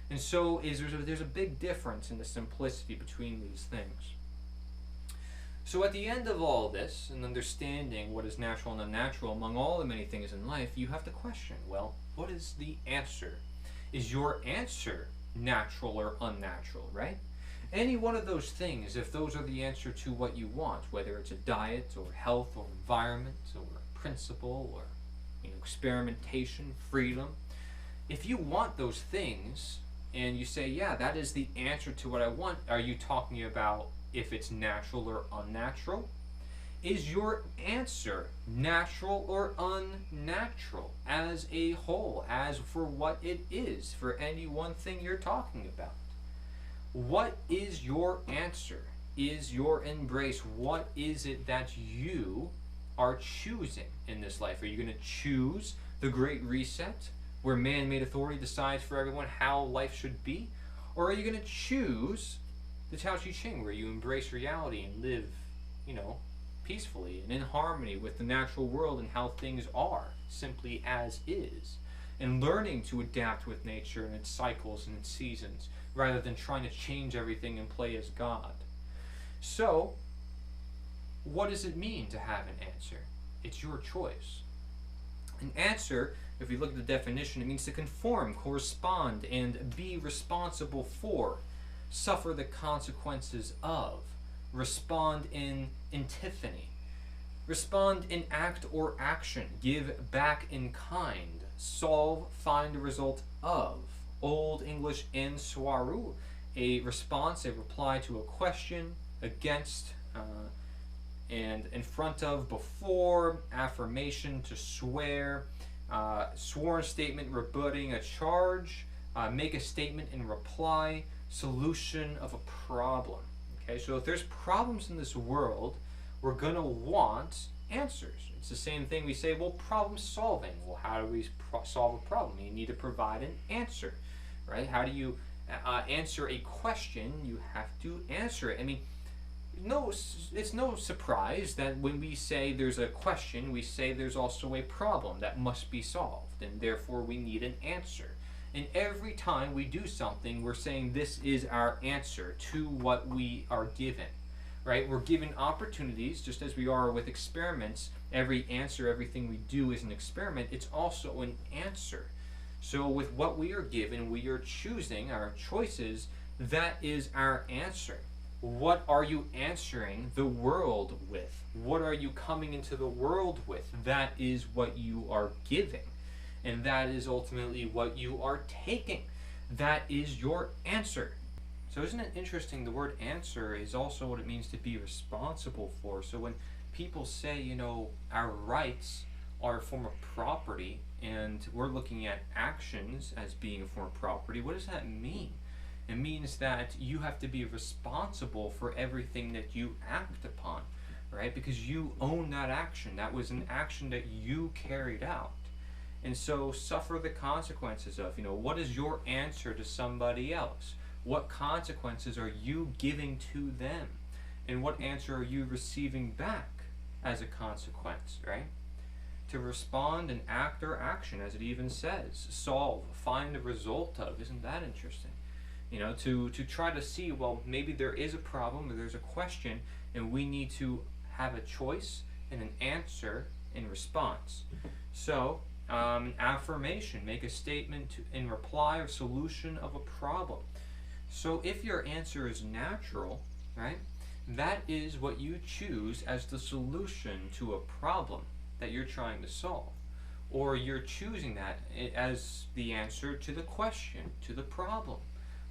And so there's a big difference in the simplicity between these things. So at the end of all this, and understanding what is natural and unnatural among all the many things in life, you have to question, well, what is the answer? Is your answer natural or unnatural, right? Any one of those things, if those are the answer to what you want, whether it's a diet or health or environment or a principle or experimentation, freedom, if you want those things and you say, yeah, that is the answer to what I want, are you talking about if it's natural or unnatural? Is your answer natural or unnatural as a whole, as for what it is for any one thing you're talking about? What is your answer? Is your embrace? What is it that you are choosing in this life? Are you going to choose the Great Reset, where man-made authority decides for everyone how life should be? Or are you going to choose the Tao Te Ching, where you embrace reality and live, peacefully and in harmony with the natural world and how things are, simply as is, and learning to adapt with nature and its cycles and its seasons, rather than trying to change everything and play as God? So, what does it mean to have an answer? It's your choice. An answer, if we look at the definition, it means to conform, correspond, and be responsible for, suffer the consequences of, respond in antiphony, respond in act or action, give back in kind, solve, find a result of. Old English en soiru, a response, a reply to a question, against, and in front of, before, affirmation, to swear, sworn statement rebutting a charge, make a statement in reply, solution of a problem. Okay, so if there's problems in this world, we're going to want answers. It's the same thing we say, well, problem solving. Well, how do we solve a problem? You need to provide an answer, right? How do you answer a question? You have to answer it. I mean, it's no surprise that when we say there's a question, we say there's also a problem that must be solved, and therefore we need an answer. And every time we do something, we're saying this is our answer to what we are given, right? We're given opportunities, just as we are with experiments. Every answer, everything we do is an experiment. It's also an answer. So with what we are given, we are choosing our choices. That is our answer. What are you answering the world with? What are you coming into the world with? That is what you are giving. And that is ultimately what you are taking. That is your answer. So isn't it interesting, the word answer is also what it means to be responsible for. So when people say, our rights are a form of property, and we're looking at actions as being a form of property, what does that mean? It means that you have to be responsible for everything that you act upon, right? Because you own that action. That was an action that you carried out. And so suffer the consequences of, what is your answer to somebody else? What consequences are you giving to them? And what answer are you receiving back as a consequence, right? To respond and act or action, as it even says. Solve, find the result of. Isn't that interesting? To try to see, well, maybe there is a problem or there's a question, and we need to have a choice and an answer in response. So, affirmation, make a statement in reply or solution of a problem. So if your answer is natural, right, that is what you choose as the solution to a problem that you're trying to solve. Or you're choosing that as the answer to the question, to the problem.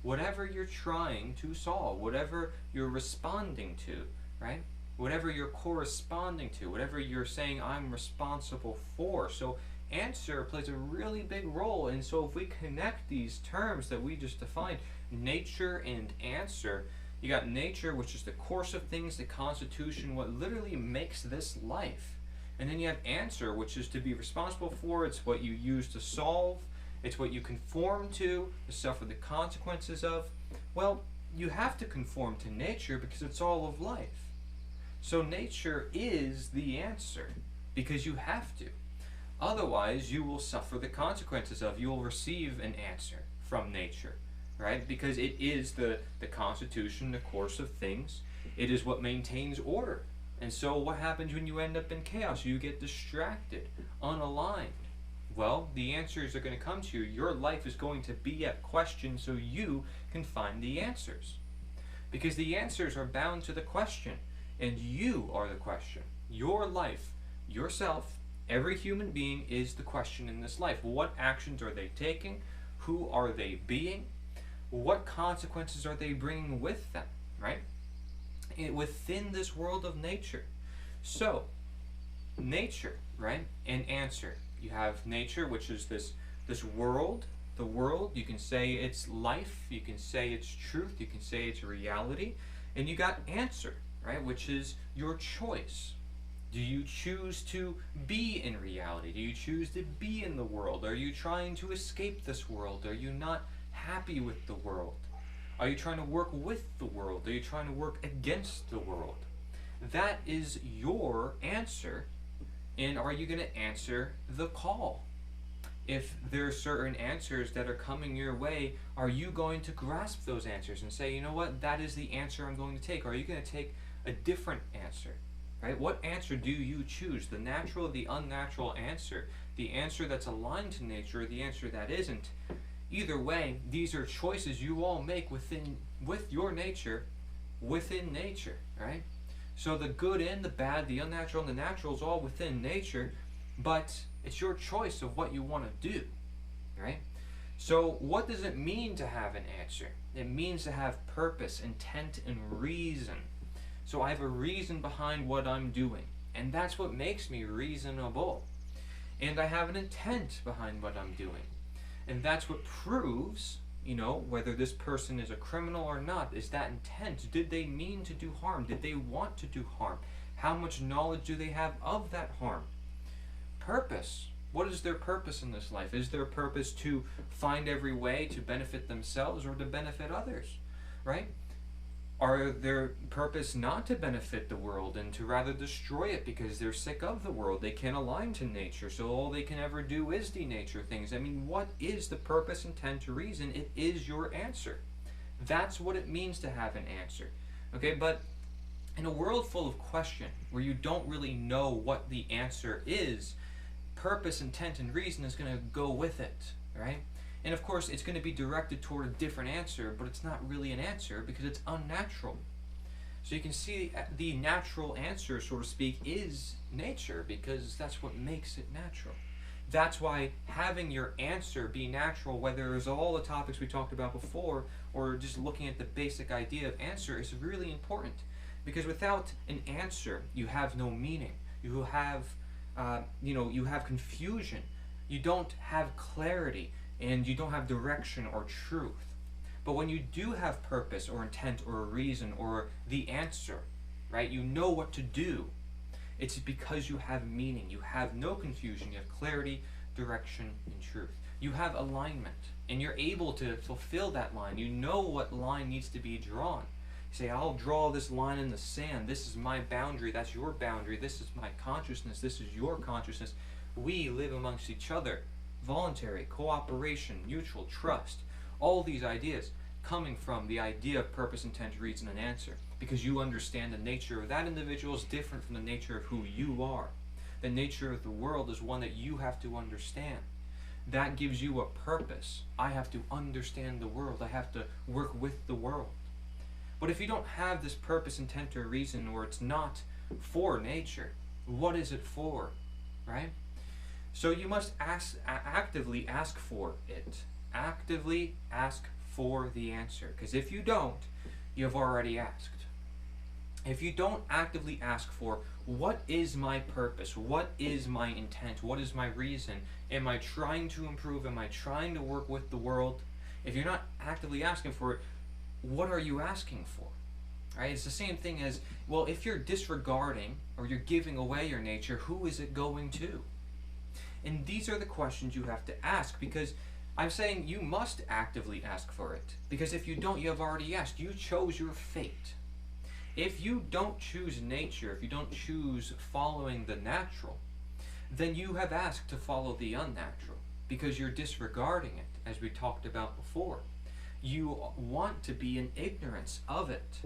Whatever you're trying to solve, whatever you're responding to, right? Whatever you're corresponding to, whatever you're saying I'm responsible for. So answer plays a really big role. And so if we connect these terms that we just defined, nature and answer, you got nature, which is the course of things, the constitution, what literally makes this life. And then you have answer, which is to be responsible for. It's what you use to solve. It's what you conform to suffer the consequences of. Well, you have to conform to nature because it's all of life. So nature is the answer because you have to. Otherwise, you will suffer the consequences of. You will receive an answer from nature, right? Because it is the constitution, the course of things. It is what maintains order. And so what happens when you end up in chaos? You get distracted, unaligned. Well, the answers are going to come to you. Your life is going to be at question so you can find the answers. Because the answers are bound to the question, and you are the question. Your life, yourself, every human being is the question in this life. What actions are they taking? Who are they being? What consequences are they bringing with them, right? Within this world of nature. So, nature, right? And answer. You have nature, which is this world. The world, you can say it's life, you can say it's truth, you can say it's reality, and you got answer, right? Which is your choice. Do you choose to be in reality? Do you choose to be in the world? Are you trying to escape this world? Are you not happy with the world? Are you trying to work with the world? Are you trying to work against the world? That is your answer. And are you going to answer the call? If there are certain answers that are coming your way, are you going to grasp those answers and say, you know what, that is the answer I'm going to take? Or are you going to take a different answer? Right? What answer do you choose? The natural or the unnatural answer? The answer that's aligned to nature or the answer that isn't? Either way, these are choices you all make with your nature, within nature, right? So the good and the bad, the unnatural and the natural is all within nature, but it's your choice of what you want to do, right? So what does it mean to have an answer? It means to have purpose, intent, and reason. So I have a reason behind what I'm doing, and that's what makes me reasonable. And I have an intent behind what I'm doing, and that's what proves, whether this person is a criminal or not, is that intent. Did they mean to do harm? Did they want to do harm? How much knowledge do they have of that harm? Purpose. What is their purpose in this life? Is their purpose to find every way to benefit themselves or to benefit others, right? Are their purpose not to benefit the world and to rather destroy it because they're sick of the world? They can't align to nature, so all they can ever do is denature things. I mean, what is the purpose, intent, or reason? It is your answer. That's what it means to have an answer. Okay, but in a world full of question, where you don't really know what the answer is, purpose, intent, and reason is going to go with it, right? And of course, it's going to be directed toward a different answer, but it's not really an answer because it's unnatural. So you can see the natural answer, so to speak, is nature, because that's what makes it natural. That's why having your answer be natural, whether it's all the topics we talked about before, or just looking at the basic idea of answer, is really important. Because without an answer, you have no meaning. You have, you have confusion. You don't have clarity. And you don't have direction or truth. But when you do have purpose or intent or a reason or the answer, right, you know what to do, it's because you have meaning. You have no confusion. You have clarity, direction, and truth. You have alignment, and you're able to fulfill that line. You know what line needs to be drawn. You say, I'll draw this line in the sand. This is my boundary. That's your boundary. This is my consciousness. This is your consciousness. We live amongst each other. Voluntary, cooperation, mutual trust, all these ideas coming from the idea of purpose, intent, reason, and answer, because you understand the nature of that individual is different from the nature of who you are. The nature of the world is one that you have to understand. That gives you a purpose. I have to understand the world. I have to work with the world. But if you don't have this purpose, intent, or reason, or it's not for nature, what is it for, right? So you must actively ask for it. Actively ask for the answer. Because if you don't, you have already asked. If you don't actively ask for, what is my purpose? What is my intent? What is my reason? Am I trying to improve? Am I trying to work with the world? If you're not actively asking for it, what are you asking for? Right? It's the same thing as, well, if you're disregarding or you're giving away your nature, who is it going to? And these are the questions you have to ask, because I'm saying you must actively ask for it. Because if you don't, you have already asked. You chose your fate. If you don't choose nature, if you don't choose following the natural, then you have asked to follow the unnatural, because you're disregarding it, as we talked about before. You want to be in ignorance of it.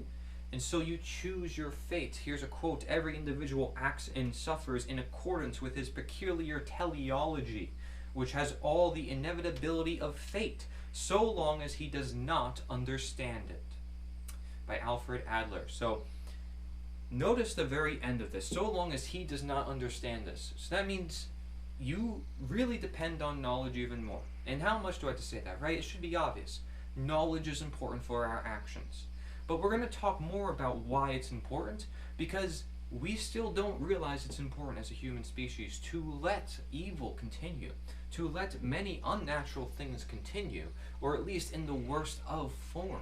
And so you choose your fate. Here's a quote: every individual acts and suffers in accordance with his peculiar teleology, which has all the inevitability of fate, so long as he does not understand it. By Alfred Adler. So notice the very end of this: so long as he does not understand this. So that means you really depend on knowledge even more. And how much do I have to say that, right? It should be obvious. Knowledge is important for our actions. But we're going to talk more about why it's important, because we still don't realize it's important as a human species to let evil continue, to let many unnatural things continue, or at least in the worst of forms.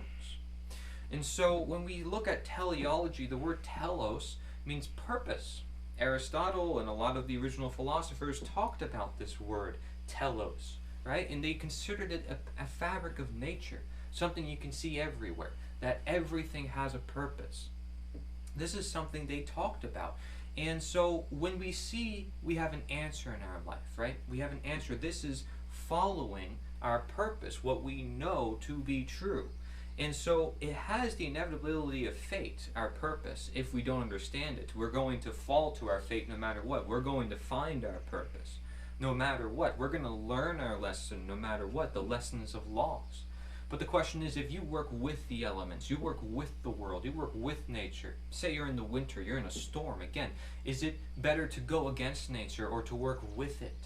And so when we look at teleology, the word telos means purpose. Aristotle and a lot of the original philosophers talked about this word, telos, right? And they considered it a fabric of nature, something you can see everywhere, that everything has a purpose. This is something they talked about. And so when we see we have an answer in our life, right? We have an answer. This is following our purpose, what we know to be true. And so it has the inevitability of fate, our purpose. If we don't understand it, we're going to fall to our fate no matter what. We're going to find our purpose no matter what. We're going to learn our lesson no matter what, the lessons of laws. But the question is, if you work with the elements, you work with the world, you work with nature, say you're in the winter, you're in a storm, again, is it better to go against nature or to work with it?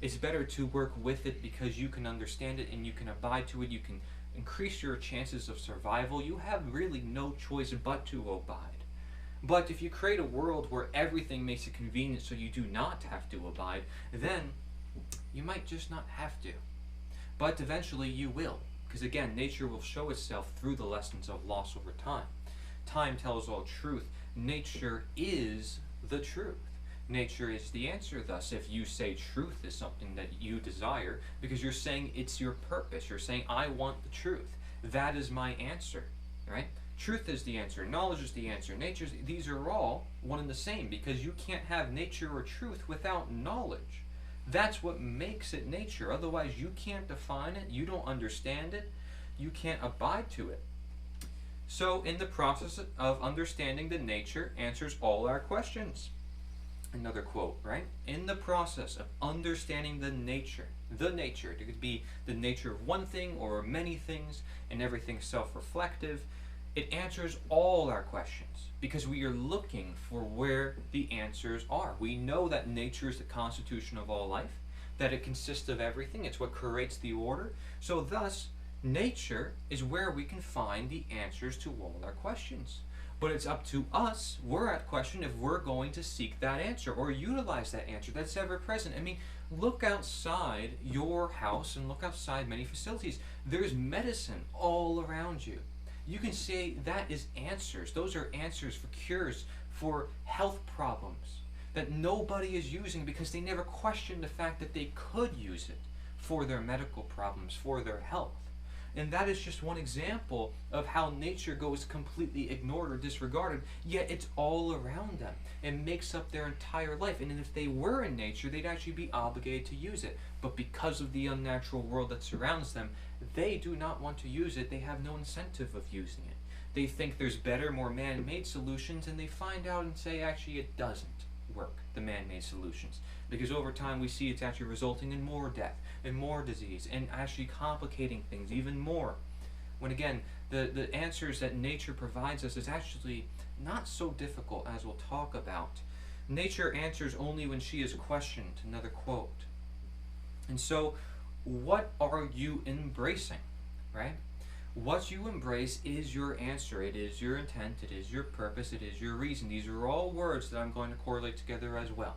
It's better to work with it because you can understand it and you can abide to it, you can increase your chances of survival. You have really no choice but to abide. But if you create a world where everything makes it convenient so you do not have to abide, then you might just not have to. But eventually you will. Because again, nature will show itself through the lessons of loss over time. Time tells all truth. Nature is the truth. Nature is the answer. Thus, if you say truth is something that you desire, because you're saying it's your purpose, you're saying, I want the truth. That is my answer, right? Truth is the answer. Knowledge is the answer. These are all one and the same, because you can't have nature or truth without knowledge. That's what makes it nature. Otherwise, you can't define it, you don't understand it, you can't abide to it. So, in the process of understanding the nature answers all our questions. Another quote, right? In the process of understanding the nature, it could be the nature of one thing or many things, and everything self-reflective, it answers all our questions because we are looking for where the answers are. We know that nature is the constitution of all life, that it consists of everything, it's what creates the order. So thus, nature is where we can find the answers to all our questions. But it's up to us, we're at question if we're going to seek that answer or utilize that answer that's ever present. I mean, look outside your house and look outside many facilities. There's medicine all around you. You can say that is answers. Those are answers for cures, for health problems that nobody is using because they never questioned the fact that they could use it for their medical problems, for their health. And that is just one example of how nature goes completely ignored or disregarded, yet it's all around them. It makes up their entire life. And if they were in nature, they'd actually be obligated to use it. But because of the unnatural world that surrounds them, they do not want to use it. They have no incentive of using it. They think there's better, more man-made solutions, and they find out and say, actually, it doesn't work, the man-made solutions. Because over time we see it's actually resulting in more death and more disease and actually complicating things even more. When again, the answers that nature provides us is actually not so difficult as we'll talk about. Nature answers only when she is questioned, another quote. And so, what are you embracing, right? What you embrace is your answer. It is your intent, it is your purpose, it is your reason. These are all words that I'm going to correlate together as well,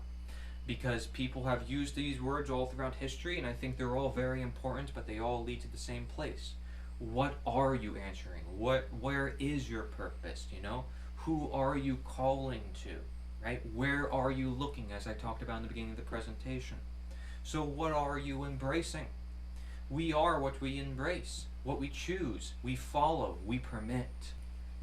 because people have used these words all throughout history, and I think they're all very important, but they all lead to the same place. What are you answering? Where is your purpose, you know? Who are you calling to, right? Where are you looking, as I talked about in the beginning of the presentation? So what are you embracing? We are what we embrace, what we choose, we follow, we permit.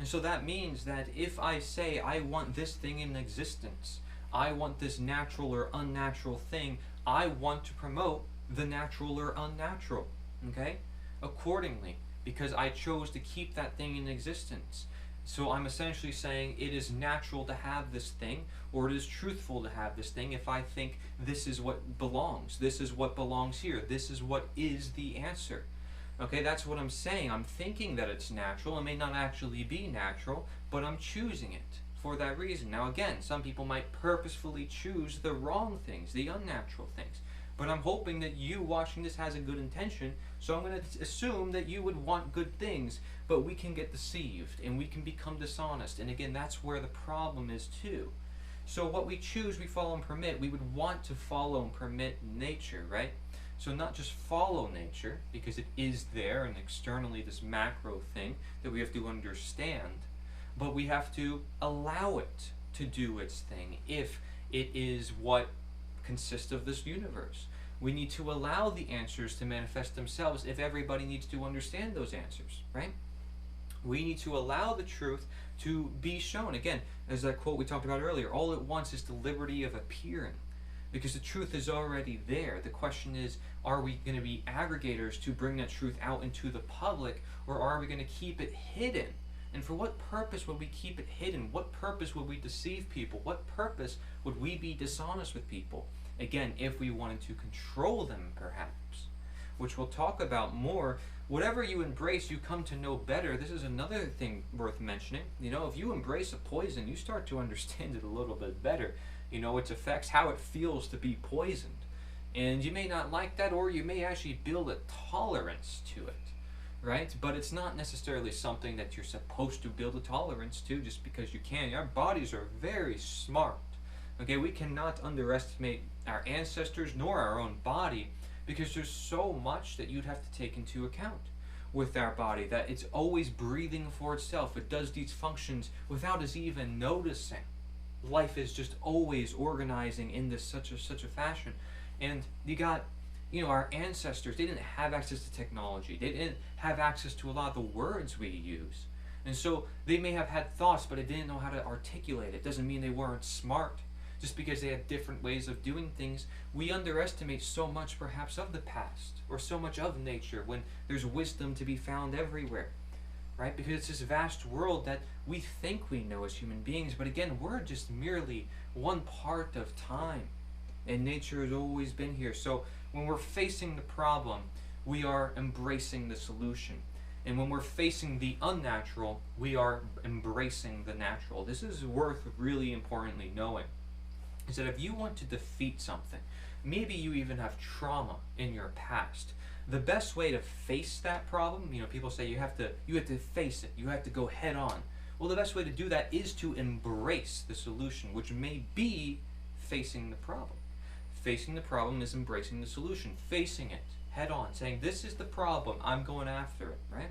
And so that means that if I say I want this thing in existence, I want this natural or unnatural thing, I want to promote the natural or unnatural, okay? Accordingly, because I chose to keep that thing in existence. So I'm essentially saying it is natural to have this thing, or it is truthful to have this thing if I think this is what belongs here, this is what is the answer. Okay, that's what I'm saying. I'm thinking that it's natural. It may not actually be natural, but I'm choosing it for that reason. Now again, some people might purposefully choose the wrong things, the unnatural things. But I'm hoping that you watching this has a good intention, so I'm going to assume that you would want good things, but we can get deceived and we can become dishonest. And again, that's where the problem is too. So what we choose, we follow and permit. We would want to follow and permit nature, right? So not just follow nature, because it is there and externally this macro thing that we have to understand, but we have to allow it to do its thing if it is what consists of this universe. We need to allow the answers to manifest themselves if everybody needs to understand those answers, right? We need to allow the truth to be shown. Again, as that quote we talked about earlier, all it wants is the liberty of appearing, because the truth is already there. The question is, are we going to be aggregators to bring that truth out into the public, or are we going to keep it hidden? And for what purpose would we keep it hidden? What purpose would we deceive people? What purpose would we be dishonest with people? Again, if we wanted to control them, perhaps, which we'll talk about more. Whatever you embrace, you come to know better. This is another thing worth mentioning. You know, if you embrace a poison, you start to understand it a little bit better. You know, its effects, how it feels to be poisoned. And you may not like that, or you may actually build a tolerance to it, right? But it's not necessarily something that you're supposed to build a tolerance to just because you can. Our bodies are very smart. Okay, we cannot underestimate our ancestors nor our own body, because there's so much that you'd have to take into account with our body, that it's always breathing for itself. It does these functions without us even noticing. Life is just always organizing in this such a fashion. And you got, you know, our ancestors, they didn't have access to technology. They didn't have access to a lot of the words we use. And so they may have had thoughts, but they didn't know how to articulate it. Doesn't mean they weren't smart. Just because they had different ways of doing things, we underestimate so much perhaps of the past, or so much of nature, when there's wisdom to be found everywhere, right? Because it's this vast world that we think we know as human beings, but again, we're just merely one part of time, and nature has always been here. So when we're facing the problem, we are embracing the solution. And when we're facing the unnatural, we are embracing the natural. This is worth really importantly knowing. Is that if you want to defeat something, maybe you even have trauma in your past, the best way to face that problem, you know, people say you have to face it, you have to go head on. Well, the best way to do that is to embrace the solution, which may be facing the problem. Facing the problem is embracing the solution, facing it head on, saying this is the problem, I'm going after it, right?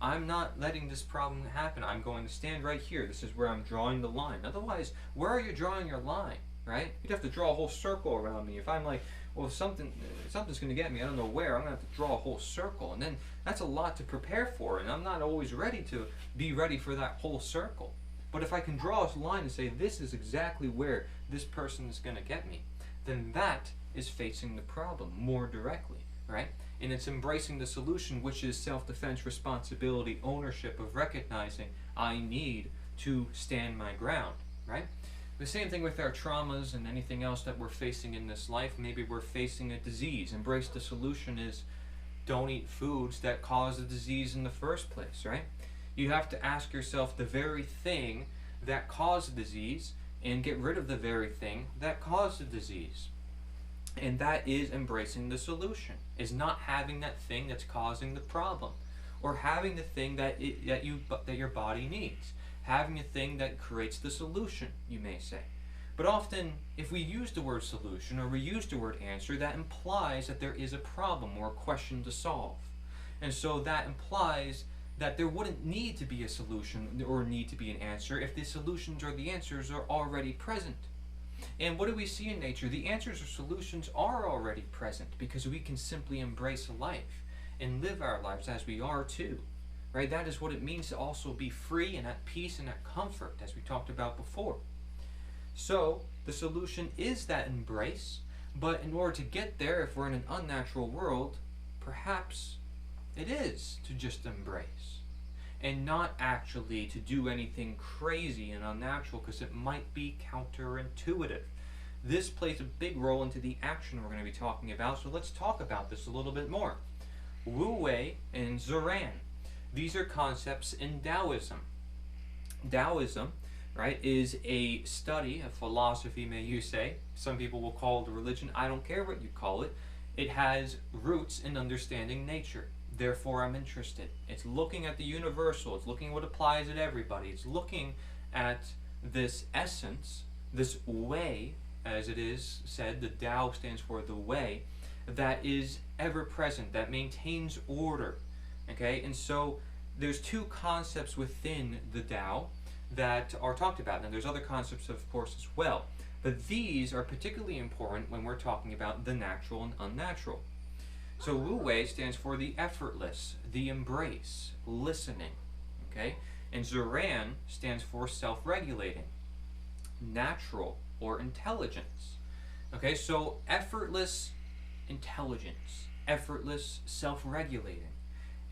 I'm not letting this problem happen. I'm going to stand right here. This is where I'm drawing the line. Otherwise, where are you drawing your line? Right? You'd have to draw a whole circle around me. If I'm like, well, something's going to get me, I don't know where, I'm going to have to draw a whole circle. And then that's a lot to prepare for, and I'm not always ready to be ready for that whole circle. But if I can draw a line and say, this is exactly where this person is going to get me, then that is facing the problem more directly, right? And it's embracing the solution, which is self-defense, responsibility, ownership of recognizing I need to stand my ground, right? The same thing with our traumas and anything else that we're facing in this life. Maybe we're facing a disease. Embrace the solution is don't eat foods that cause the disease in the first place, right? You have to ask yourself the very thing that caused the disease and get rid of the very thing that caused the disease. And that is embracing the solution, is not having that thing that's causing the problem, or having the thing that your body needs. Having a thing that creates the solution, you may say. But often, if we use the word solution or we use the word answer, that implies that there is a problem or a question to solve. And so that implies that there wouldn't need to be a solution or need to be an answer if the solutions or the answers are already present. And what do we see in nature? The answers or solutions are already present because we can simply embrace life and live our lives as we are too. Right? That is what it means to also be free and at peace and at comfort, as we talked about before. So, the solution is that embrace, but in order to get there, if we're in an unnatural world, perhaps it is to just embrace, and not actually to do anything crazy and unnatural, because it might be counterintuitive. This plays a big role into the action we're going to be talking about, so let's talk about this a little bit more. Wu Wei and Zoran. These are concepts in Taoism. Taoism, right, is a study, a philosophy, may you say. Some people will call it a religion. I don't care what you call it. It has roots in understanding nature. Therefore, I'm interested. It's looking at the universal. It's looking at what applies to everybody. It's looking at this essence This way, as it is said, the Tao stands for the way, that is ever present, that maintains order. Okay, and so there's two concepts within the Tao that are talked about, and there's other concepts, of course, as well. But these are particularly important when we're talking about the natural and unnatural. So Wu Wei stands for the effortless, the embrace, listening. Okay, and Zuran stands for self-regulating, natural, or intelligence. Okay, so effortless intelligence, effortless self-regulating,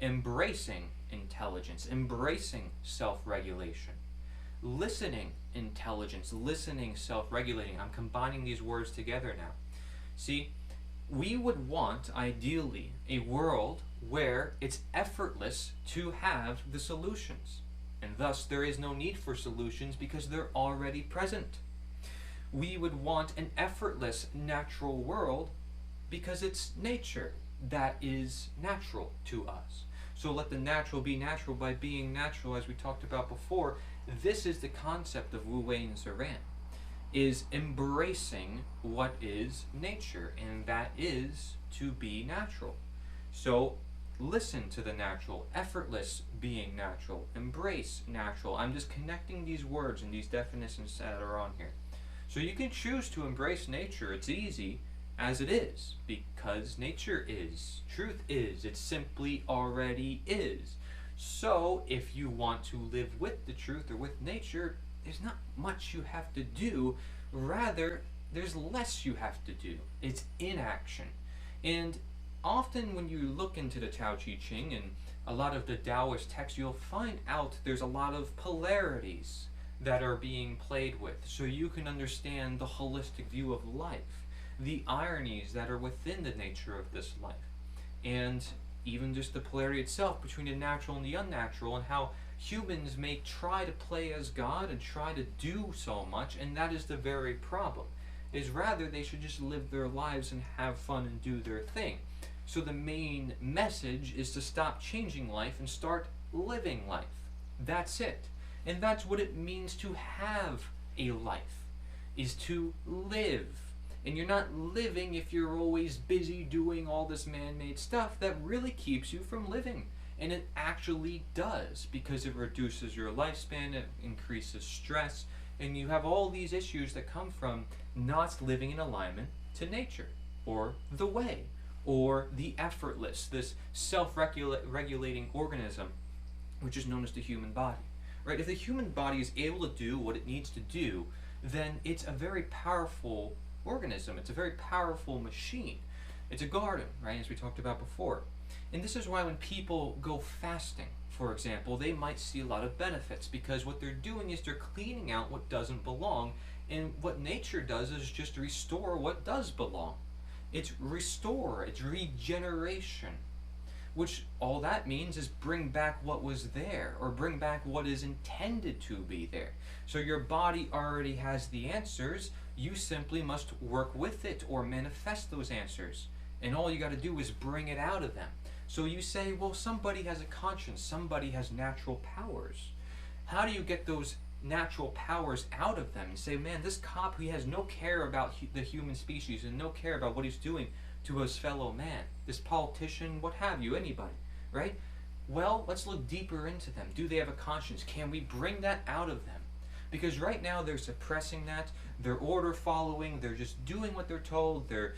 embracing intelligence, embracing self-regulation, listening intelligence, listening self-regulating. I'm combining these words together now. See, we would want, ideally, a world where it's effortless to have the solutions, and thus there is no need for solutions because they're already present. We would want an effortless natural world because it's nature that is natural to us. So let the natural be natural by being natural, as we talked about before. This is the concept of Wu Wei and Zuran, is embracing what is nature, and that is to be natural. So listen to the natural, effortless being natural, embrace natural. I'm just connecting these words and these definitions that are on here. So you can choose to embrace nature. It's easy, as it is, because nature is, truth is, it simply already is. So if you want to live with the truth or with nature, there's not much you have to do. Rather, there's less you have to do. It's inaction. And often when you look into the Tao Te Ching and a lot of the Taoist texts, you'll find out there's a lot of polarities that are being played with, so you can understand the holistic view of life, the ironies that are within the nature of this life, and even just the polarity itself between the natural and the unnatural, and how humans may try to play as God and try to do so much, and that is the very problem. Is rather they should just live their lives and have fun and do their thing. So the main message is to stop changing life and start living life. That's it. And that's what it means to have a life, is to live. And you're not living if you're always busy doing all this man-made stuff that really keeps you from living. And it actually does, because it reduces your lifespan, it increases stress, and you have all these issues that come from not living in alignment to nature, or the way, or the effortless, this self-regulating organism, which is known as the human body. Right? If the human body is able to do what it needs to do, then it's a very powerful organism. It's a very powerful machine. It's a garden, right, as we talked about before. And this is why when people go fasting, for example, they might see a lot of benefits, because what they're doing is they're cleaning out what doesn't belong, and what nature does is just restore what does belong. It's restore, it's regeneration, which all that means is bring back what was there, or bring back what is intended to be there. So your body already has the answers, you simply must work with it or manifest those answers. And all you got to do is bring it out of them. So you say, well, somebody has a conscience, somebody has natural powers. How do you get those natural powers out of them? You say, man, this cop, he has no care about the human species and no care about what he's doing to his fellow man. This politician, what have you, anybody, right? Well, let's look deeper into them. Do they have a conscience? Can we bring that out of them? Because right now they're suppressing that, they're order following, they're just doing what they're told, they're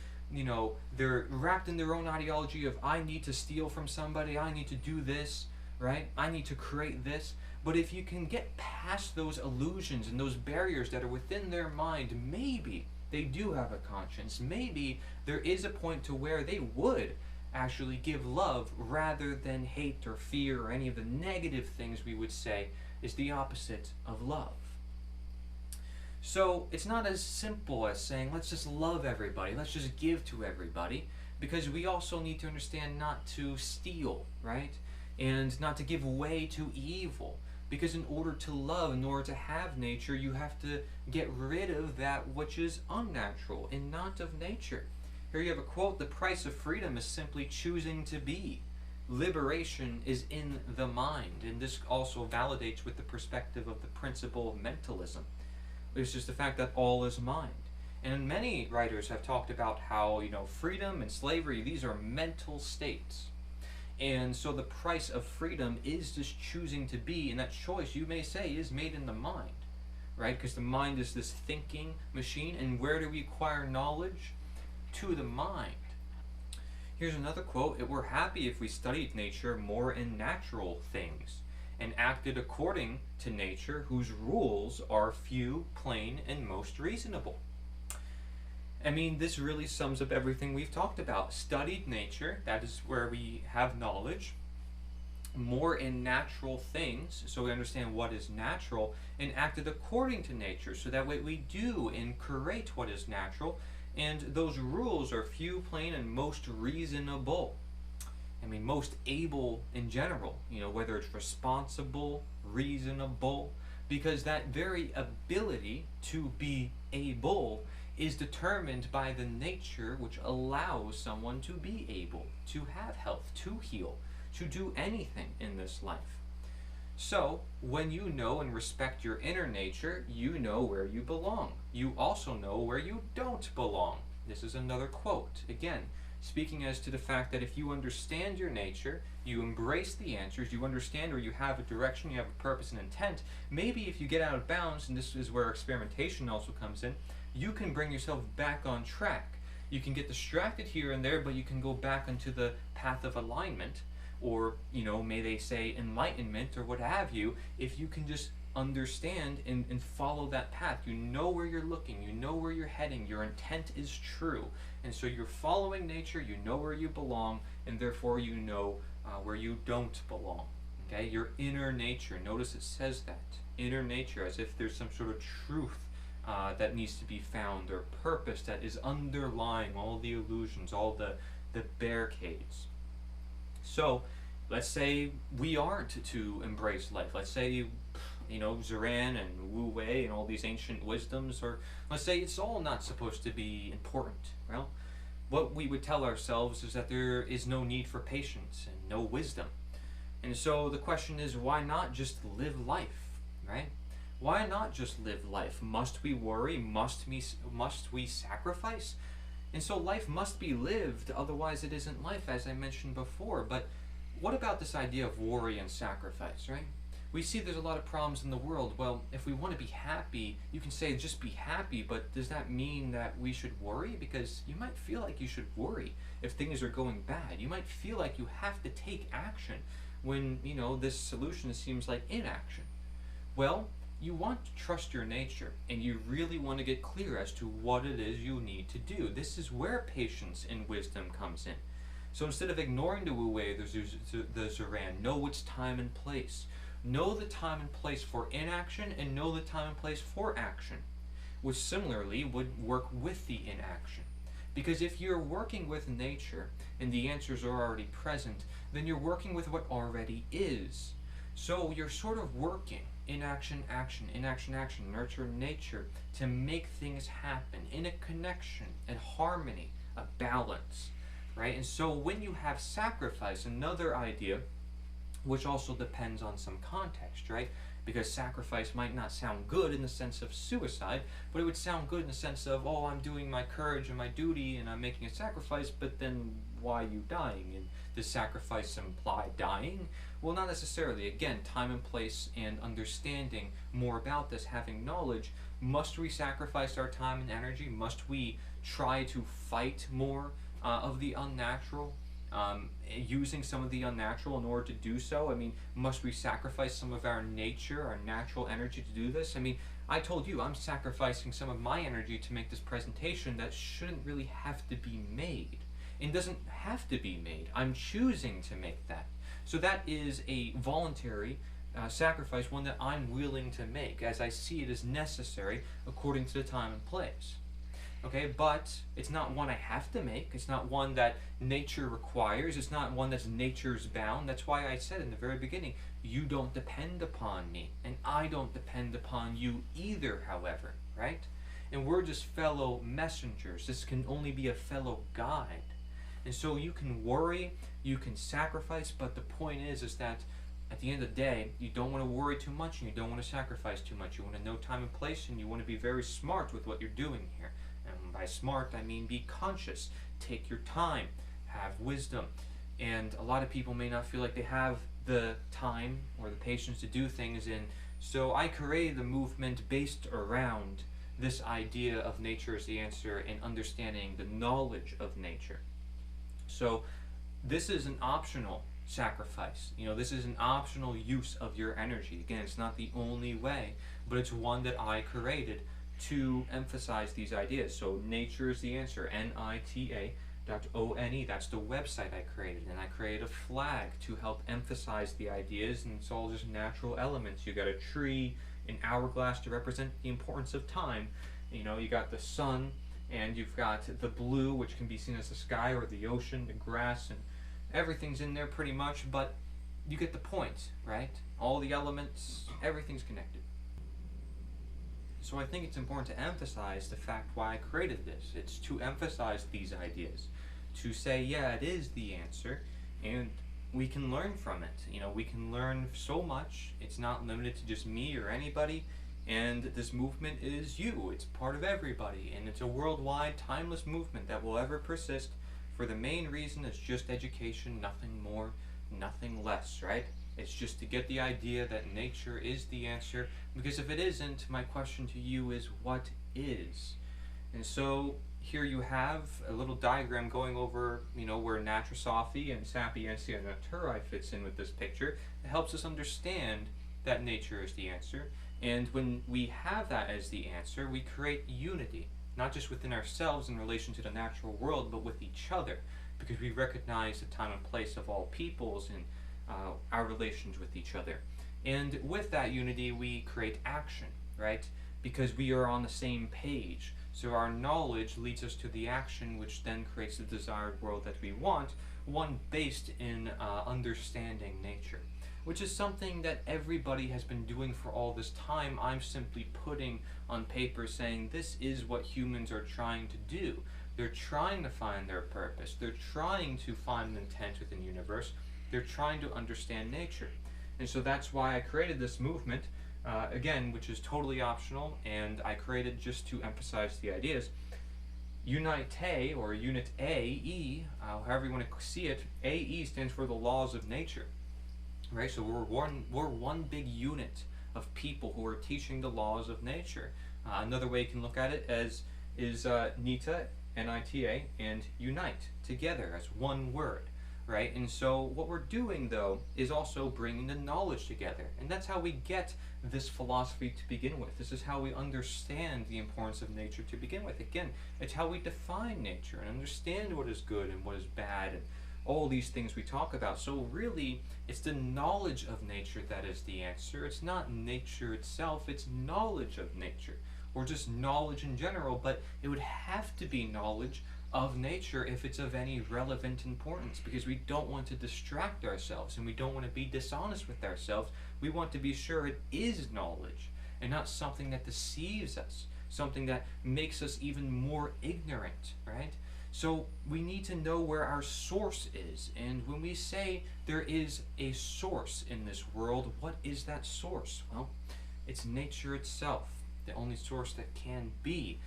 wrapped in their own ideology of, I need to steal from somebody, I need to do this, right? I need to create this. But if you can get past those illusions and those barriers that are within their mind, maybe they do have a conscience. Maybe there is a point to where they would actually give love rather than hate or fear or any of the negative things we would say is the opposite of love. So it's not as simple as saying, let's just love everybody, let's just give to everybody, because we also need to understand not to steal, right? And not to give way to evil. Because in order to love, in order to have nature, you have to get rid of that which is unnatural and not of nature. Here you have a quote, the price of freedom is simply choosing to be. Liberation is in the mind. And this also validates with the perspective of the principle of mentalism. It's just the fact that all is mind. And many writers have talked about how, freedom and slavery, these are mental states. And so the price of freedom is just choosing to be, and that choice, you may say, is made in the mind, right? Because the mind is this thinking machine, and where do we acquire knowledge? To the mind. Here's another quote: "We're happy if we studied nature more in natural things, and acted according to nature, whose rules are few, plain, and most reasonable." I mean, this really sums up everything we've talked about. Studied nature, that is where we have knowledge. More in natural things, so we understand what is natural, and acted according to nature, so that way we do and create what is natural, and those rules are few, plain, and most reasonable. I mean, most able in general, whether it's responsible, reasonable, because that very ability to be able is determined by the nature which allows someone to be able to have health, to heal, to do anything in this life. So, when you know and respect your inner nature, you know where you belong. You also know where you don't belong. This is another quote. Again, speaking as to the fact that if you understand your nature, you embrace the answers, you understand where you have a direction, you have a purpose and intent, maybe if you get out of bounds, and this is where experimentation also comes in, you can bring yourself back on track. You can get distracted here and there, but you can go back onto the path of alignment, or, may they say enlightenment, or what have you, if you can just understand and follow that path. You know where you're looking, you know where you're heading, your intent is true, and so you're following nature, you know where you belong, and therefore you know where you don't belong. Okay, your inner nature, notice it says that, inner nature, as if there's some sort of truth that needs to be found, or purpose that is underlying all the illusions, all the barricades. So, let's say we aren't to embrace life. Let's say, Zoran and Wu Wei and all these ancient wisdoms, or let's say it's all not supposed to be important. Well, what we would tell ourselves is that there is no need for patience and no wisdom. And so the question is, why not just live life, right? Why not just live life? Must we worry? Must we sacrifice? And so life must be lived, otherwise it isn't life, as I mentioned before. But what about this idea of worry and sacrifice, right? We see there's a lot of problems in the world. Well, if we want to be happy, you can say just be happy, but does that mean that we should worry? Because you might feel like you should worry if things are going bad. You might feel like you have to take action when, this solution seems like inaction. Well, you want to trust your nature, and you really want to get clear as to what it is you need to do. This is where patience and wisdom comes in. So instead of ignoring the Wu Wei, the Zoran, know its time and place. Know the time and place for inaction, and know the time and place for action, which similarly would work with the inaction. Because if you're working with nature, and the answers are already present, then you're working with what already is. So you're sort of working inaction, action, inaction, action, nurture, nature, to make things happen in a connection, a harmony, a balance, right? And so when you have sacrifice, another idea, which also depends on some context, right? Because sacrifice might not sound good in the sense of suicide, but it would sound good in the sense of, oh, I'm doing my courage and my duty and I'm making a sacrifice, but then why are you dying? And does sacrifice imply dying? Well, not necessarily. Again, time and place and understanding more about this, having knowledge. Must we sacrifice our time and energy? Must we try to fight more of the unnatural? Using some of the unnatural in order to do so? I mean, must we sacrifice some of our nature, our natural energy to do this? I mean, I told you I'm sacrificing some of my energy to make this presentation that shouldn't really have to be made. It doesn't have to be made. I'm choosing to make that. So that is a voluntary sacrifice, one that I'm willing to make as I see it as necessary according to the time and place. Okay, but it's not one I have to make. It's not one that nature requires. It's not one that's nature's bound. That's why I said in the very beginning, you don't depend upon me, and I don't depend upon you either, however, right? And we're just fellow messengers. This can only be a fellow guide. And so you can worry, you can sacrifice, but the point is that At the end of the day, you don't want to worry too much and you don't want to sacrifice too much. You want to know time and place, and you want to be very smart with what you're doing here. And by smart, I mean be conscious, take your time, have wisdom. And a lot of people may not feel like they have the time or the patience to do things, and so I created a movement based around this idea of nature as the answer and understanding the knowledge of nature. So this is an optional sacrifice. This is an optional use of your energy. Again, it's not the only way, but it's one that I created to emphasize these ideas. So nature is the answer, NITA.ONE, that's the website I created, and I created a flag to help emphasize the ideas, and it's all just natural elements. You got a tree, an hourglass to represent the importance of time. You got the sun, and you've got the blue, which can be seen as the sky or the ocean, the grass, and everything's in there pretty much, but you get the point, right? All the elements, everything's connected. So I think it's important to emphasize the fact why I created this. It's to emphasize these ideas, to say, yeah, it is the answer, and we can learn from it. We can learn so much. It's not limited to just me or anybody, and this movement is you. It's part of everybody, and it's a worldwide, timeless movement that will ever persist for the main reason it's just education, nothing more, nothing less, right? It's just to get the idea that nature is the answer, because if it isn't, my question to you is, what is? And so here you have a little diagram going over, where Naturosophy and Sapientia Naturae fits in with this picture. It helps us understand that nature is the answer, and when we have that as the answer, we create unity, not just within ourselves in relation to the natural world, but with each other, because we recognize the time and place of all peoples and our relations with each other. And with that unity, we create action, right? Because we are on the same page. So our knowledge leads us to the action, which then creates the desired world that we want, one based in understanding nature, which is something that everybody has been doing for all this time. I'm simply putting on paper saying this is what humans are trying to do. They're trying to find their purpose. They're trying to find an intent within the universe. They're trying to understand nature. And so that's why I created this movement, again, which is totally optional, and I created just to emphasize the ideas. Unite, or Unit AE, however you want to see it, AE stands for the laws of nature. Right, so we're one big unit of people who are teaching the laws of nature. Another way you can look at it is NITA, N-I-T-A, and unite together as one word, right? And so what we're doing, though, is also bringing the knowledge together, and that's how we get this philosophy to begin with. This is how we understand the importance of nature to begin with. Again, it's how we define nature and understand what is good and what is bad, and all these things we talk about. So really, it's the knowledge of nature that is the answer. It's not nature itself, it's knowledge of nature, or just knowledge in general, but it would have to be knowledge of nature if it's of any relevant importance, because we don't want to distract ourselves and we don't want to be dishonest with ourselves. We want to be sure it is knowledge and not something that deceives us, something that makes us even more ignorant, right? So we need to know where our source is, and when we say there is a source in this world, what is that source? Well, it's nature itself, the only source that can be,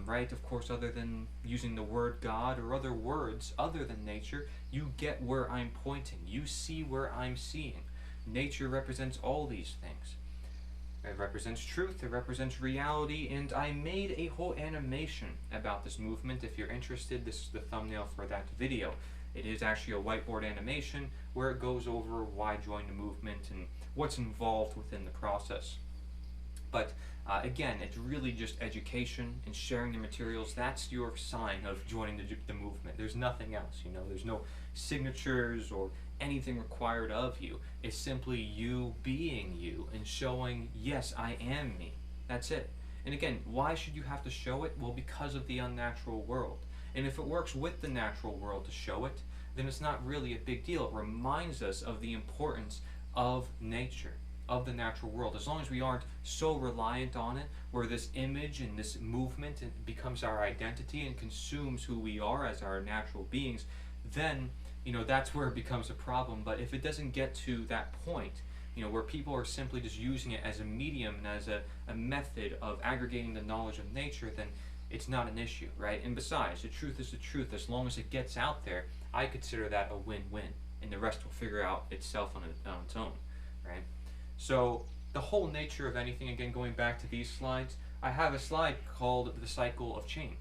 right? Of course, other than using the word God or other words other than nature, you get where I'm pointing. You see where I'm seeing. Nature represents all these things. It represents truth, it represents reality, and I made a whole animation about this movement. If you're interested, this is the thumbnail for that video. It is actually a whiteboard animation where it goes over why join the movement and what's involved within the process. But again, it's really just education and sharing the materials. That's your sign of joining the movement. There's nothing else, there's no signatures or anything required of you. It's simply you being you and showing, yes, I am me. That's it. And again, why should you have to show it? Well, because of the unnatural world. And if it works with the natural world to show it, then it's not really a big deal. It reminds us of the importance of nature, of the natural world. As long as we aren't so reliant on it, where this image and this movement becomes our identity and consumes who we are as our natural beings, then that's where it becomes a problem. But if it doesn't get to that point, where people are simply just using it as a medium and as a method of aggregating the knowledge of nature, then it's not an issue, right? And besides, the truth is the truth. As long as it gets out there, I consider that a win-win, and the rest will figure out itself on its own, right? So the whole nature of anything, again, going back to these slides, I have a slide called the cycle of change.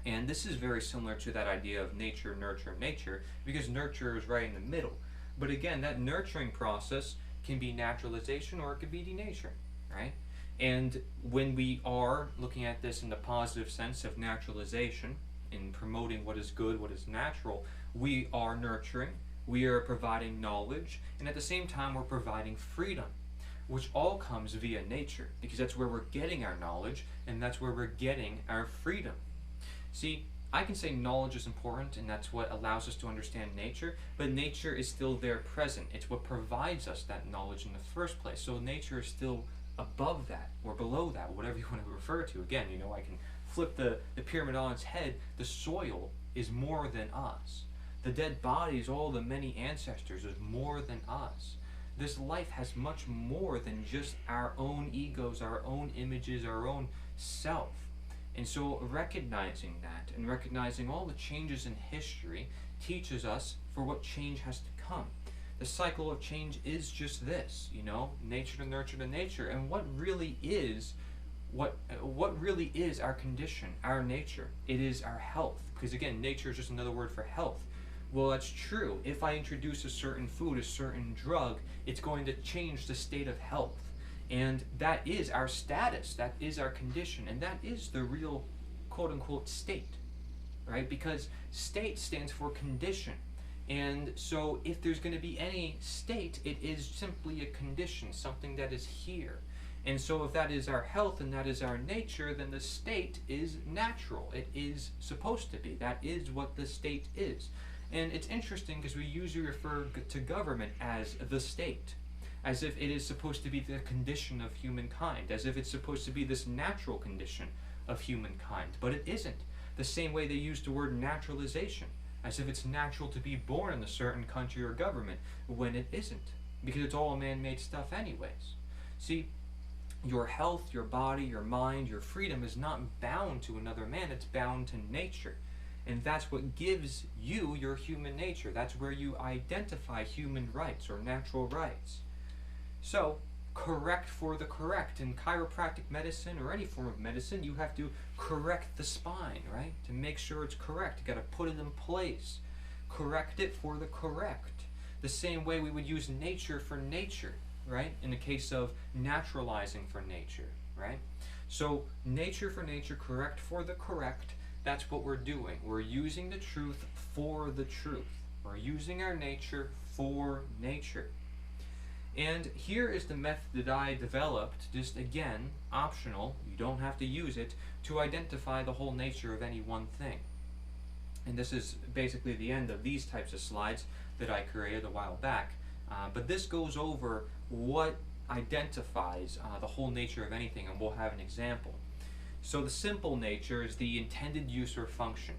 And this is very similar to that idea of nature, nurture, nature, because nurture is right in the middle. But again, that nurturing process can be naturalization or it could be denature, right? And when we are looking at this in the positive sense of naturalization, in promoting what is good, what is natural, we are nurturing, we are providing knowledge, and at the same time we're providing freedom, which all comes via nature, because that's where we're getting our knowledge, and that's where we're getting our freedom. See, I can say knowledge is important, and that's what allows us to understand nature, but nature is still there present. It's what provides us that knowledge in the first place. So nature is still above that, or below that, whatever you want to refer to. Again, I can flip the pyramid on its head. The soil is more than us. The dead bodies, all the many ancestors, is more than us. This life has much more than just our own egos, our own images, our own self. And so recognizing that and recognizing all the changes in history teaches us for what change has to come. The cycle of change is just this, nature to nurture to nature. And what really is our condition, our nature? It is our health. Because again, nature is just another word for health. Well, that's true. If I introduce a certain food, a certain drug, it's going to change the state of health. And that is our status, that is our condition, and that is the real quote-unquote state, right? Because state stands for condition. And so if there's going to be any state, it is simply a condition, something that is here. And so if that is our health and that is our nature, then the state is natural. It is supposed to be. That is what the state is. And it's interesting because we usually refer to government as the state, as if it is supposed to be the condition of humankind, as if it's supposed to be this natural condition of humankind. But it isn't. The same way they use the word naturalization, as if it's natural to be born in a certain country or government, when it isn't, because it's all man-made stuff anyways. See, your health, your body, your mind, your freedom is not bound to another man, it's bound to nature. And that's what gives you your human nature. That's where you identify human rights or natural rights. So, correct for the correct. In chiropractic medicine or any form of medicine, you have to correct the spine, right? To make sure it's correct. You got to put it in place. Correct it for the correct. The same way we would use nature for nature, right? In the case of naturalizing for nature, right? So, nature for nature, correct for the correct. That's what we're doing. We're using the truth for the truth. We're using our nature for nature. And here is the method that I developed, just again, optional, you don't have to use it, to identify the whole nature of any one thing. And this is basically the end of these types of slides that I created a while back. But this goes over what identifies the whole nature of anything, and we'll have an example. So the simple nature is the intended use or function.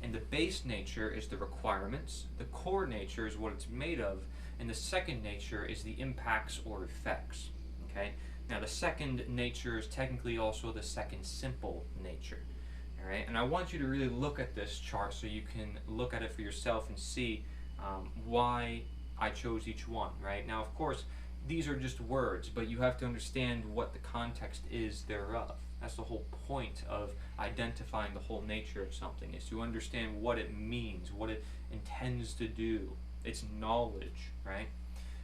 And the base nature is the requirements. The core nature is what it's made of. And the second nature is the impacts or effects. Okay? Now the second nature is technically also the second simple nature. Alright? And I want you to really look at this chart so you can look at it for yourself and see why I chose each one. Right? Now of course, these are just words, but you have to understand what the context is thereof. That's the whole point of identifying the whole nature of something, is to understand what it means, what it intends to do. It's knowledge, right?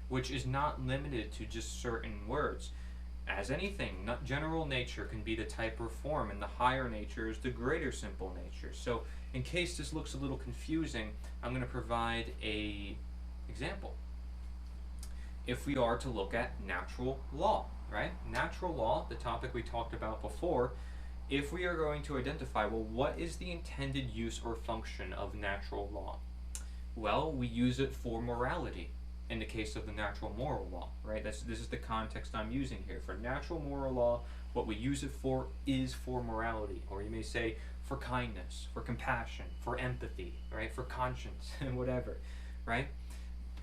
Which is not limited to just certain words. As anything, not general nature can be the type or form, and the higher nature is the greater simple nature. So in case this looks a little confusing, I'm going to provide an example. If we are to look at natural law, right? Natural law, the topic we talked about before, if we are going to identify, well, what is the intended use or function of natural law? Well, we use it for morality in the case of the natural moral law, right? This is the context I'm using here. For natural moral law, what we use it for is for morality, or you may say for kindness, for compassion, for empathy, right? For conscience, and whatever, right?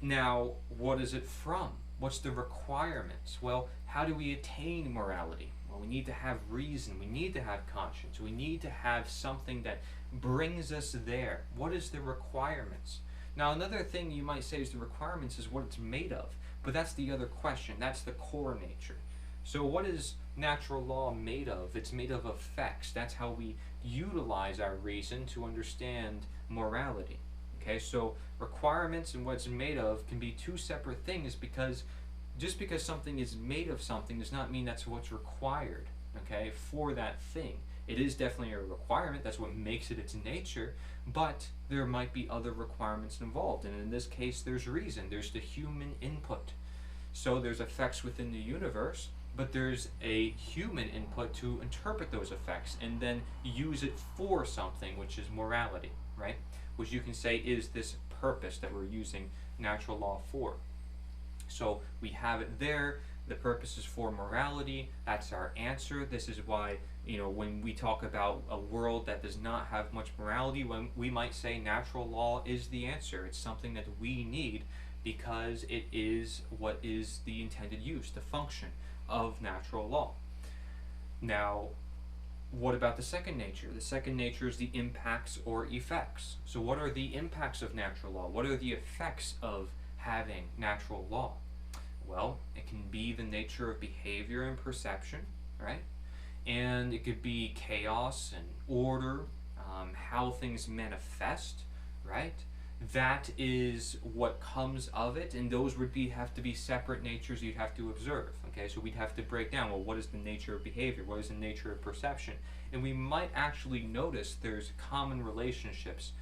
Now, what is it from? What's the requirements? Well, how do we attain morality? Well, we need to have reason, we need to have conscience, we need to have something that brings us there. What is the requirements? Now, another thing you might say is the requirements is what it's made of, but that's the other question. That's the core nature. So what is natural law made of? It's made of effects. That's how we utilize our reason to understand morality. Okay, so requirements and what it's made of can be two separate things, because just because something is made of something does not mean that's what's required, okay, for that thing. It is definitely a requirement, that's what makes it its nature, but there might be other requirements involved, and in this case there's reason, there's the human input. So there's effects within the universe, but there's a human input to interpret those effects and then use it for something, which is morality, right? Which you can say is this purpose that we're using natural law for. So we have it there. The purpose is for morality. That's our answer. This is why, when we talk about a world that does not have much morality, when we might say natural law is the answer. It's something that we need because it is what is the intended use, the function of natural law. Now, what about the second nature? The second nature is the impacts or effects. So what are the impacts of natural law? What are the effects of having natural law? Well, it can be the nature of behavior and perception, right? And it could be chaos and order, how things manifest, right? That is what comes of it, and those would have to be separate natures you'd have to observe. Okay, so we'd have to break down, well, what is the nature of behavior? What is the nature of perception? And we might actually notice there's common relationships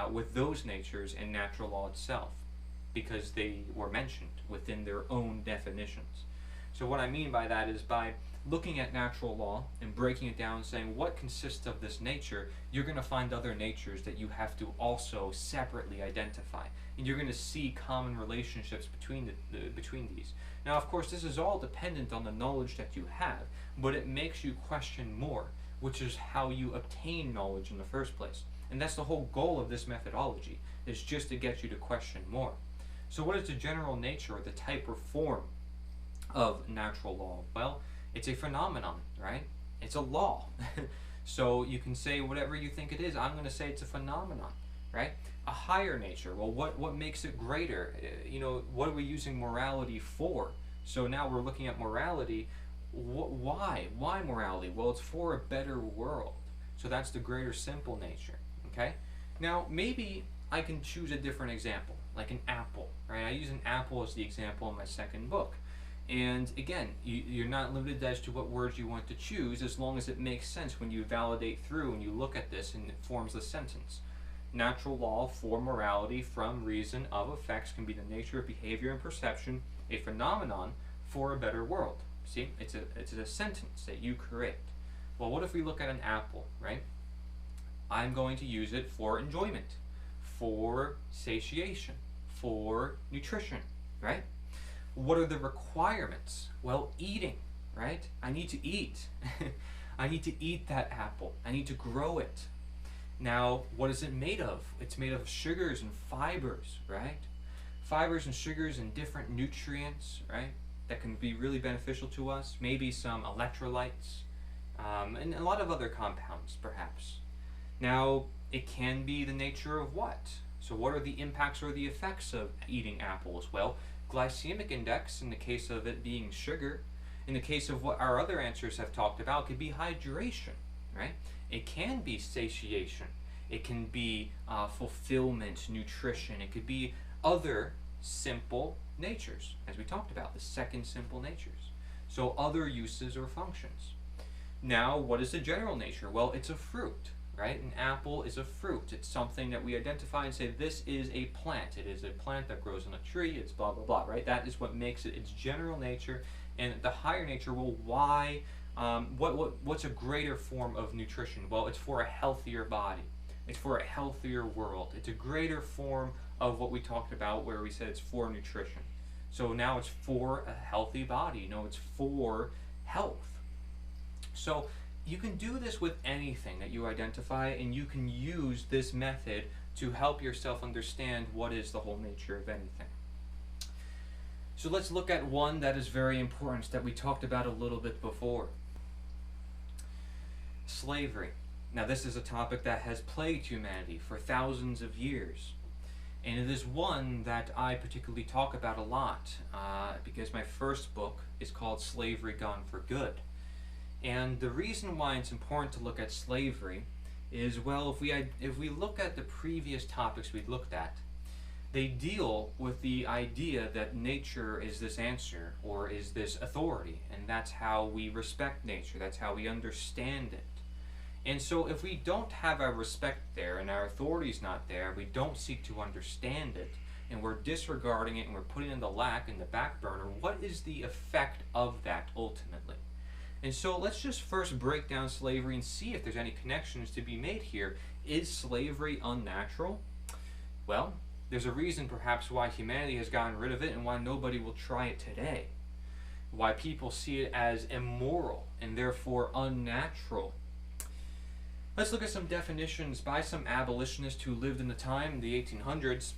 with those natures and natural law itself, because they were mentioned within their own definitions. So what I mean by that is by looking at natural law and breaking it down and saying what consists of this nature, you're going to find other natures that you have to also separately identify. And you're going to see common relationships between these. Now, of course, this is all dependent on the knowledge that you have, but it makes you question more, which is how you obtain knowledge in the first place. And that's the whole goal of this methodology, is just to get you to question more. So what is the general nature or the type or form of natural law? Well, it's a phenomenon, right? It's a law. So you can say whatever you think it is. I'm going to say it's a phenomenon, right? A higher nature. Well, what makes it greater? What are we using morality for? So now we're looking at morality. Why? Why morality? Well, it's for a better world. So that's the greater simple nature, okay? Now, maybe I can choose a different example, like an apple, right? I use an apple as the example in my second book. And again, you're not limited as to what words you want to choose, as long as it makes sense when you validate through and you look at this and it forms a sentence. Natural law for morality from reason of effects can be the nature of behavior and perception, a phenomenon for a better world. See, it's a sentence that you create. Well, what if we look at an apple, right? I'm going to use it for enjoyment, for satiation, for nutrition, right? What are the requirements? Well, eating, right? I need to eat. I need to eat that apple. I need to grow it. Now, what is it made of? It's made of sugars and fibers, right? Fibers and sugars and different nutrients, right? That can be really beneficial to us. Maybe some electrolytes, and a lot of other compounds, perhaps. Now, it can be the nature of what? So what are the impacts or the effects of eating apples? Well, glycemic index, in the case of it being sugar. In the case of what our other answers have talked about, could be hydration, right? It can be satiation. It can be fulfillment, nutrition. It could be other simple natures, as we talked about, the second simple natures. So other uses or functions. Now, what is the general nature? Well, it's a fruit, right? An apple is a fruit. It's something that we identify and say, this is a plant. It is a plant that grows on a tree. It's blah, blah, blah, right? That is what makes it its general nature. And the higher nature, well, why? What's a greater form of nutrition? Well, it's for a healthier body. It's for a healthier world. It's a greater form of what we talked about where we said it's for nutrition. So now it's for a healthy body. It's for health. So you can do this with anything that you identify, and you can use this method to help yourself understand what is the whole nature of anything. So let's look at one that is very important that we talked about a little bit before. Slavery. Now this is a topic that has plagued humanity for thousands of years. And it is one that I particularly talk about a lot because my first book is called Slavery Gone for Good. And the reason why it's important to look at slavery is, well, if we look at the previous topics we looked at, they deal with the idea that nature is this answer or is this authority, and that's how we respect nature, that's how we understand it. And so if we don't have our respect there and our authority is not there, we don't seek to understand it, and we're disregarding it and we're putting it in the lack, in the back burner, what is the effect of that ultimately? And so let's just first break down slavery and see if there's any connections to be made here. Is slavery unnatural? Well, there's a reason perhaps why humanity has gotten rid of it and why nobody will try it today. Why people see it as immoral and therefore unnatural. Let's look at some definitions by some abolitionists who lived in the time, in the 1800s.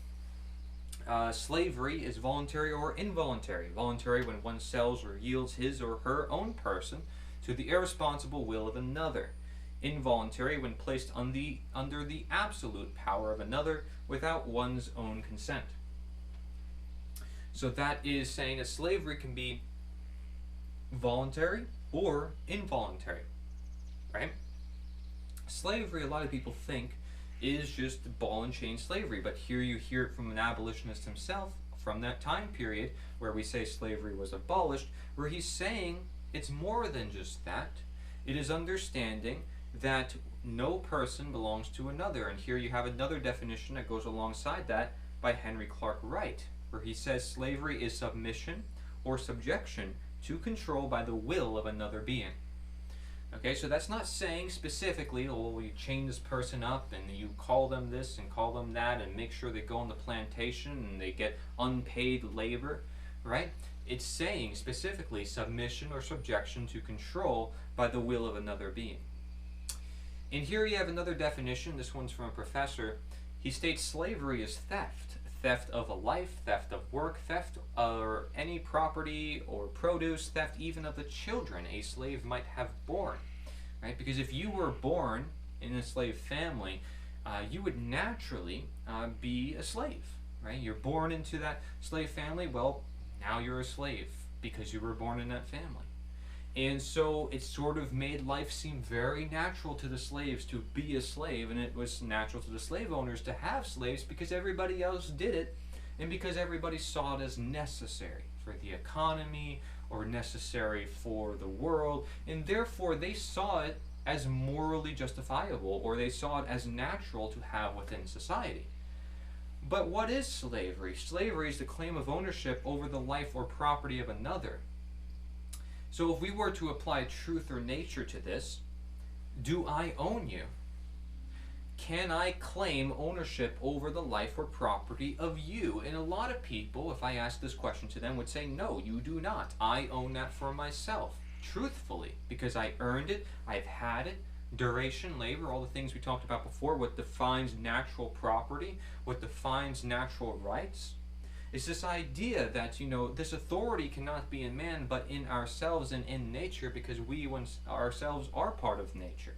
Slavery is voluntary or involuntary. Voluntary when one sells or yields his or her own person to the irresponsible will of another. Involuntary when placed under the absolute power of another without one's own consent. So that is saying that slavery can be voluntary or involuntary, right? Slavery, a lot of people think, is just ball and chain slavery, but here you hear it from an abolitionist himself from that time period where we say slavery was abolished, where he's saying it's more than just that. It is understanding that no person belongs to another, and here you have another definition that goes alongside that by Henry Clark Wright, where he says slavery is submission or subjection to control by the will of another being. Okay, so that's not saying specifically, oh, you chain this person up and you call them this and call them that and make sure they go on the plantation and they get unpaid labor, right? It's saying specifically submission or subjection to control by the will of another being. And here you have another definition. This one's from a professor. He states slavery is theft. Theft of a life, theft of work, theft of any property or produce, theft even of the children a slave might have born, right? Because if you were born in a slave family, you would naturally be a slave, right? You're born into that slave family, well, now you're a slave because you were born in that family. And so it sort of made life seem very natural to the slaves to be a slave, and it was natural to the slave owners to have slaves because everybody else did it, and because everybody saw it as necessary for the economy or necessary for the world, and therefore they saw it as morally justifiable, or they saw it as natural to have within society. But what is slavery? Slavery is the claim of ownership over the life or property of another. So if we were to apply truth or nature to this, do I own you? Can I claim ownership over the life or property of you? And a lot of people, if I ask this question to them, would say, no, you do not. I own that for myself, truthfully, because I earned it, I've had it, duration, labor, all the things we talked about before, what defines natural property, what defines natural rights. It's this idea that, this authority cannot be in man, but in ourselves and in nature, because we ourselves are part of nature.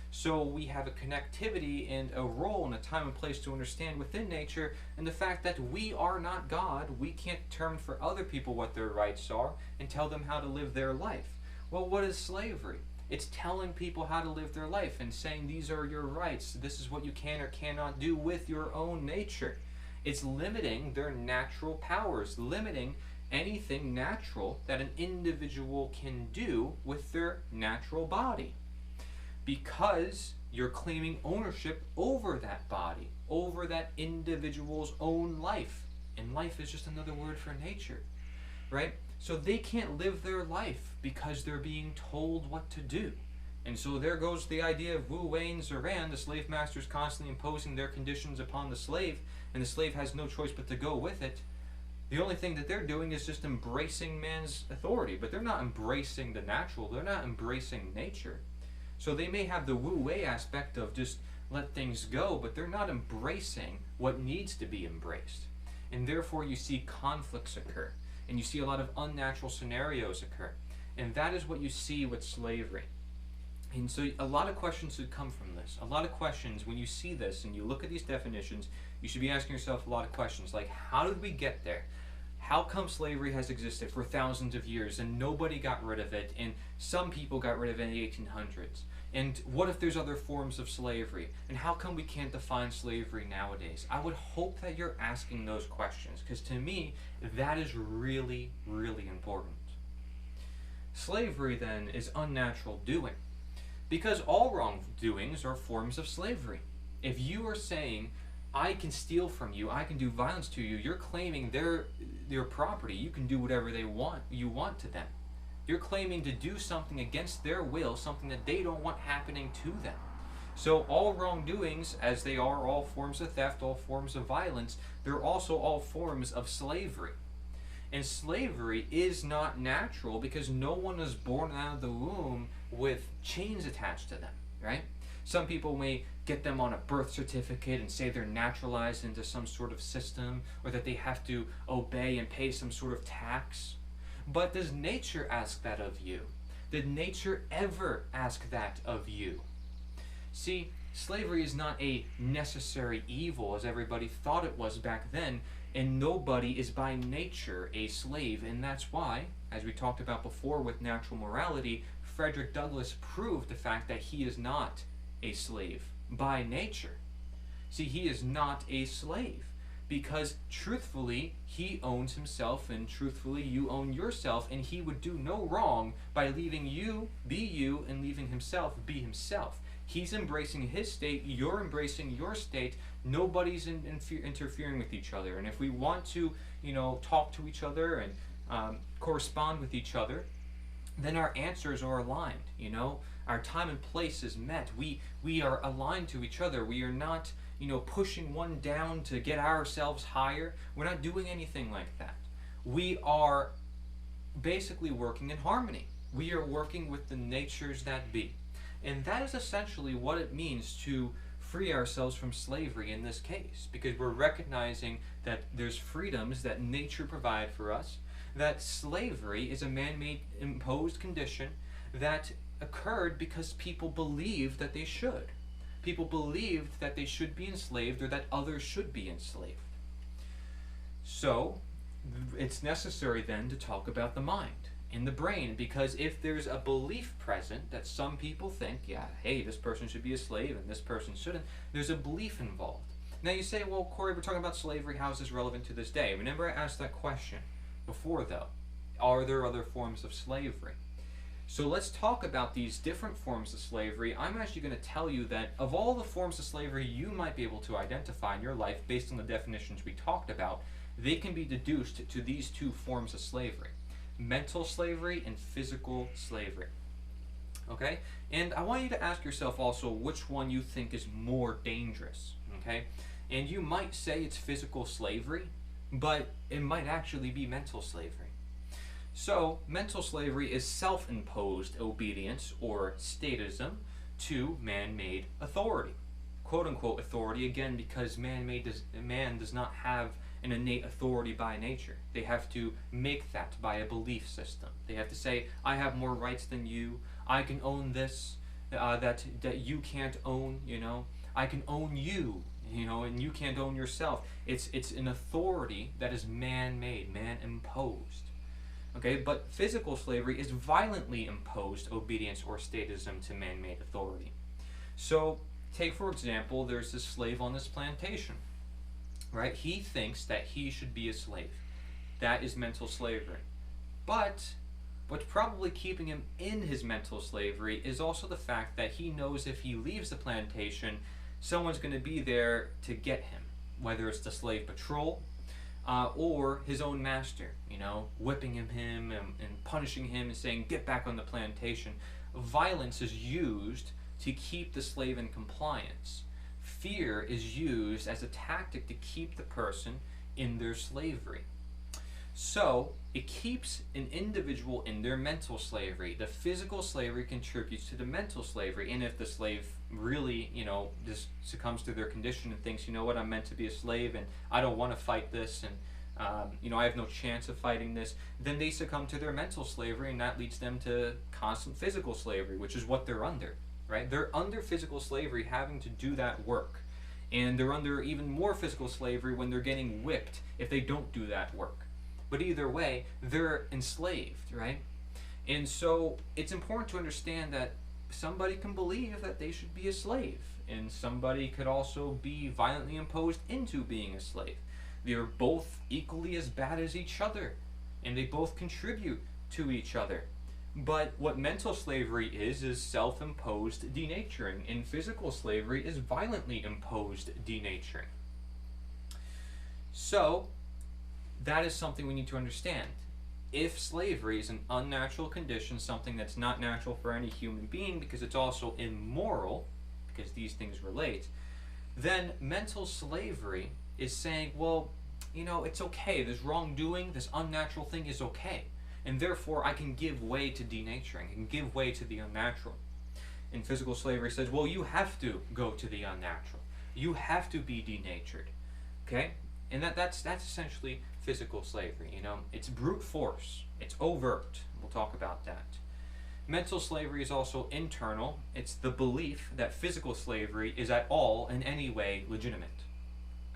So we have a connectivity and a role and a time and place to understand within nature, and the fact that we are not God, we can't determine for other people what their rights are and tell them how to live their life. Well, what is slavery? It's telling people how to live their life and saying these are your rights, this is what you can or cannot do with your own nature. It's limiting their natural powers, limiting anything natural that an individual can do with their natural body. Because you're claiming ownership over that body, over that individual's own life. And life is just another word for nature, right? So they can't live their life because they're being told what to do. And so there goes the idea of Wu Wei and Zoran, the slave masters constantly imposing their conditions upon the slave, and the slave has no choice but to go with it. The only thing that they're doing is just embracing man's authority, but they're not embracing the natural, they're not embracing nature. So they may have the wu-wei aspect of just let things go, but they're not embracing what needs to be embraced. And therefore you see conflicts occur, and you see a lot of unnatural scenarios occur. And that is what you see with slavery. And so a lot of questions should come from this. A lot of questions, when you see this and you look at these definitions, you should be asking yourself a lot of questions like, how did we get there? How come slavery has existed for thousands of years and nobody got rid of it, and some people got rid of it in the 1800s? And what if there's other forms of slavery? And how come we can't define slavery nowadays? I would hope that you're asking those questions, because to me, that is really, really important. Slavery, then, is unnatural doing, because all wrongdoings are forms of slavery. If you are saying, I can steal from you, I can do violence to you, you're claiming their property. You can do whatever you want to them. You're claiming to do something against their will, something that they don't want happening to them. So all wrongdoings, as they are all forms of theft, all forms of violence, they're also all forms of slavery. And slavery is not natural because no one is born out of the womb with chains attached to them, right? Some people may get them on a birth certificate and say they're naturalized into some sort of system, or that they have to obey and pay some sort of tax. But does nature ask that of you? Did nature ever ask that of you? See, slavery is not a necessary evil as everybody thought it was back then, and nobody is by nature a slave. And that's why, as we talked about before with natural morality, Frederick Douglass proved the fact that he is not a slave by nature. See, he is not a slave because truthfully he owns himself, and truthfully you own yourself, and he would do no wrong by leaving you be you and leaving himself be himself. He's embracing his state, you're embracing your state. Nobody's interfering with each other. And if we want to, talk to each other and correspond with each other, then our answers are aligned. Our time and place is met. We are aligned to each other. We are not, pushing one down to get ourselves higher. We're not doing anything like that. We are basically working in harmony. We are working with the natures that be. And that is essentially what it means to free ourselves from slavery in this case, because we're recognizing that there's freedoms that nature provides for us, that slavery is a man-made imposed condition that occurred because people believed that they should. People believed that they should be enslaved, or that others should be enslaved. So it's necessary then to talk about the mind and the brain, because if there's a belief present that some people think, hey, this person should be a slave and this person shouldn't, there's a belief involved. Now you say, well, Cory, we're talking about slavery, how is this relevant to this day? Remember I asked that question before, though. Are there other forms of slavery? So let's talk about these different forms of slavery. I'm actually going to tell you that of all the forms of slavery you might be able to identify in your life based on the definitions we talked about, they can be deduced to these two forms of slavery: mental slavery and physical slavery. Okay? And I want you to ask yourself also which one you think is more dangerous. Okay? And you might say it's physical slavery, but it might actually be mental slavery. So, mental slavery is self-imposed obedience or statism to man-made authority. Quote-unquote authority, again, because man does not have an innate authority by nature. They have to make that by a belief system. They have to say, I have more rights than you, I can own this, that you can't own, I can own you, and you can't own yourself. It's an authority that is man-made, man-imposed. Okay, but physical slavery is violently imposed obedience or statism to man-made authority. So, take for example, there's this slave on this plantation, right? He thinks that he should be a slave. That is mental slavery. But what's probably keeping him in his mental slavery is also the fact that he knows if he leaves the plantation, someone's going to be there to get him, whether it's the slave patrol, or his own master, whipping him and punishing him and saying, get back on the plantation. Violence is used to keep the slave in compliance. Fear is used as a tactic to keep the person in their slavery. So, it keeps an individual in their mental slavery. The physical slavery contributes to the mental slavery. And if the slave really, just succumbs to their condition and thinks, you know what, I'm meant to be a slave and I don't want to fight this, and I have no chance of fighting this, then they succumb to their mental slavery, and that leads them to constant physical slavery, which is what they're under, right? They're under physical slavery, having to do that work. And they're under even more physical slavery when they're getting whipped if they don't do that work. But either way, they're enslaved, right? And so it's important to understand that somebody can believe that they should be a slave, and somebody could also be violently imposed into being a slave. They're both equally as bad as each other, and they both contribute to each other. But what mental slavery is self-imposed denaturing, and physical slavery is violently imposed denaturing. So, that is something we need to understand. If slavery is an unnatural condition, something that's not natural for any human being because it's also immoral, because these things relate, then mental slavery is saying, well, it's okay, this wrongdoing, this unnatural thing is okay, and therefore I can give way to denaturing, I can give way to the unnatural. And physical slavery says, well, you have to go to the unnatural, you have to be denatured, okay? And that's essentially physical slavery, It's brute force. It's overt. We'll talk about that. Mental slavery is also internal. It's the belief that physical slavery is at all in any way legitimate.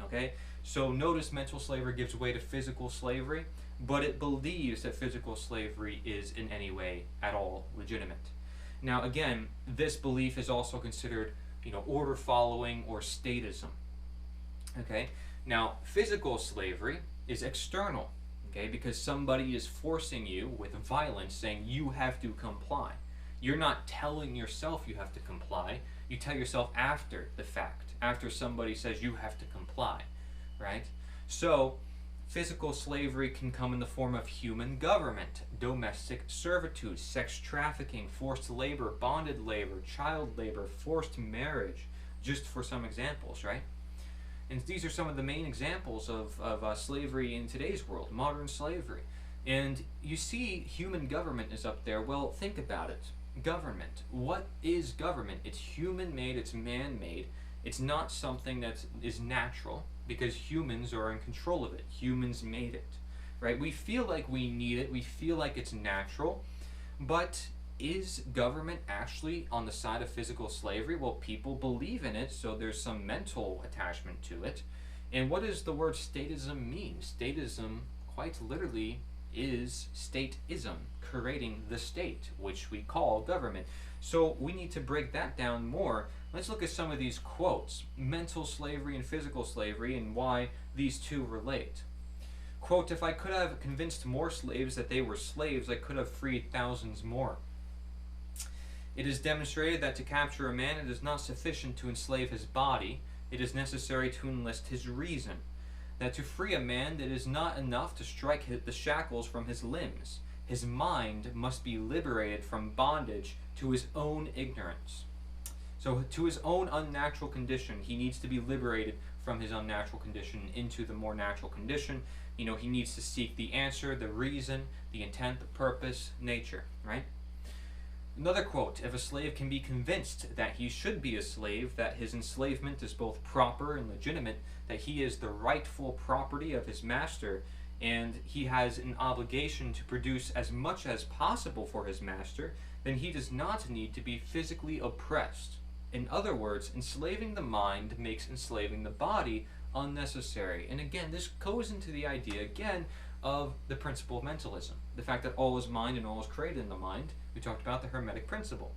Okay? So notice mental slavery gives way to physical slavery, but it believes that physical slavery is in any way at all legitimate. Now again, this belief is also considered, order following or statism. Okay? Now, physical slavery is external, okay, because somebody is forcing you with violence, saying you have to comply. You're not telling yourself you have to comply. You tell yourself after the fact, after somebody says you have to comply, right? So, physical slavery can come in the form of human government, domestic servitude, sex trafficking, forced labor, bonded labor, child labor, forced marriage, just for some examples, right? And these are some of the main examples of slavery in today's world, modern slavery. And you see human government is up there. Well, think about it. Government. What is government? It's human-made, it's man-made. It's not something that is natural, because humans are in control of it. Humans made it, right? We feel like we need it. We feel like it's natural. But is government actually on the side of physical slavery? Well, people believe in it, so there's some mental attachment to it. And what does the word statism mean? Statism, quite literally, is stateism, creating the state, which we call government. So we need to break that down more. Let's look at some of these quotes, mental slavery and physical slavery, and why these two relate. Quote, "If I could have convinced more slaves that they were slaves, I could have freed thousands more. It is demonstrated that to capture a man it is not sufficient to enslave his body, it is necessary to enlist his reason. That to free a man it is not enough to strike the shackles from his limbs. His mind must be liberated from bondage to his own ignorance." So to his own unnatural condition, he needs to be liberated from his unnatural condition into the more natural condition. He needs to seek the answer, the reason, the intent, the purpose, nature, right? Another quote, "If a slave can be convinced that he should be a slave, that his enslavement is both proper and legitimate, that he is the rightful property of his master, and he has an obligation to produce as much as possible for his master, then he does not need to be physically oppressed. In other words, enslaving the mind makes enslaving the body unnecessary." And again, this goes into the idea, again, of the principle of mentalism. The fact that all is mind and all is created in the mind. We talked about the Hermetic principle.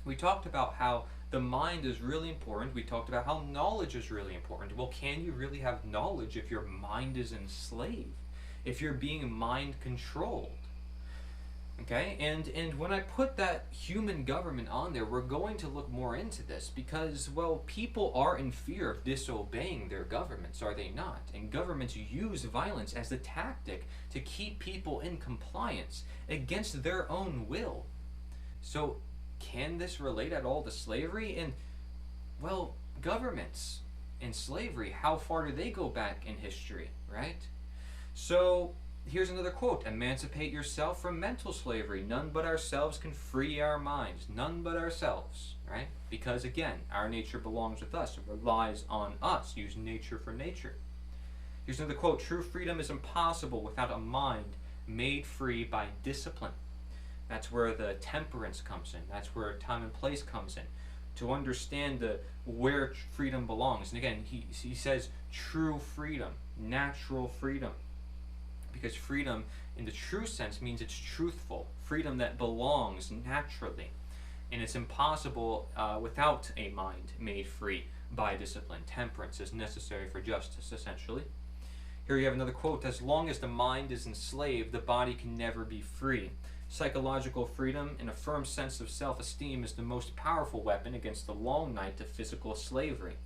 We talked about how the mind is really important. We talked about how knowledge is really important. Well, can you really have knowledge if your mind is enslaved? If you're being mind controlled? Okay, and when I put that human government on there, we're going to look more into this because, well, people are in fear of disobeying their governments, are they not? And governments use violence as a tactic to keep people in compliance against their own will. So, can this relate at all to slavery? And, well, governments and slavery, how far do they go back in history, right? So, Here's another quote: "Emancipate yourself from mental slavery. None but ourselves can free our minds." None but ourselves, right? Because again, our nature belongs with us. It relies on us. Use nature for nature. Here's another quote: "True freedom is impossible without a mind made free by discipline." That's where the temperance comes in. That's where time and place comes in. To understand where freedom belongs. And again, he says true freedom, natural freedom. Because freedom, in the true sense, means it's truthful. Freedom that belongs naturally. And it's impossible without a mind made free by discipline. Temperance is necessary for justice, essentially. Here you have another quote: "As long as the mind is enslaved, the body can never be free. Psychological freedom and a firm sense of self-esteem is the most powerful weapon against the long night of physical slavery."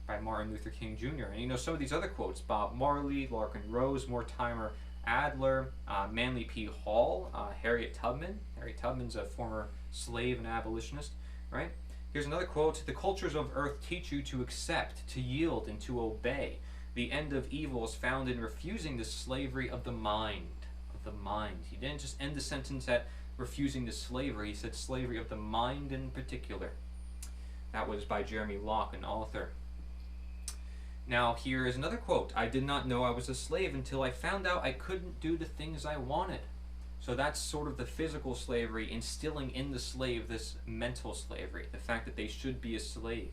By Martin Luther King Jr. And some of these other quotes: Bob Marley, Larkin Rose, Mortimer Adler, Manly P. Hall, Harriet Tubman. Harriet Tubman's a former slave and abolitionist, right? Here's another quote: "The cultures of earth teach you to accept, to yield, and to obey. The end of evil is found in refusing the slavery of the mind." Of the mind. He didn't just end the sentence at refusing the slavery. He said slavery of the mind in particular. That was by Jeremy Locke, an author. Now here is another quote: "I did not know I was a slave until I found out I couldn't do the things I wanted." So that's sort of the physical slavery, instilling in the slave this mental slavery, the fact that they should be a slave.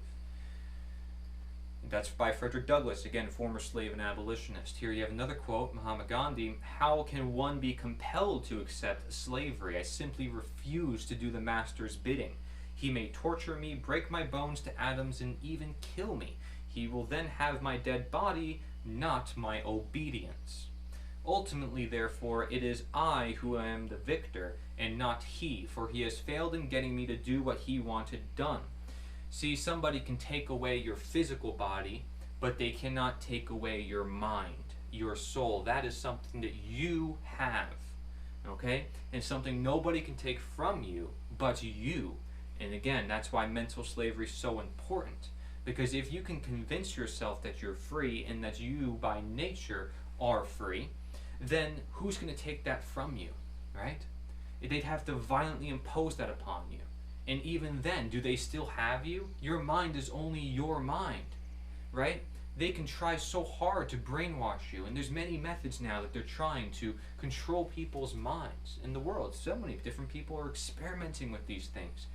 That's by Frederick Douglass, again, former slave and abolitionist. Here you have another quote: Mahatma Gandhi: "How can one be compelled to accept slavery? I simply refuse to do the master's bidding. He may torture me, break my bones to atoms, and even kill me. He will then have my dead body, not my obedience. Ultimately, therefore, it is I who am the victor, and not he, for he has failed in getting me to do what he wanted done." See, somebody can take away your physical body, but they cannot take away your mind, your soul. That is something that you have, okay? And something nobody can take from you but you. And again, that's why mental slavery is so important. Because if you can convince yourself that you're free and that you, by nature, are free, then who's going to take that from you, right? They'd have to violently impose that upon you. And even then, do they still have you? Your mind is only your mind, right? They can try so hard to brainwash you, and there's many methods now that they're trying to control people's minds in the world. So many different people are experimenting with these things.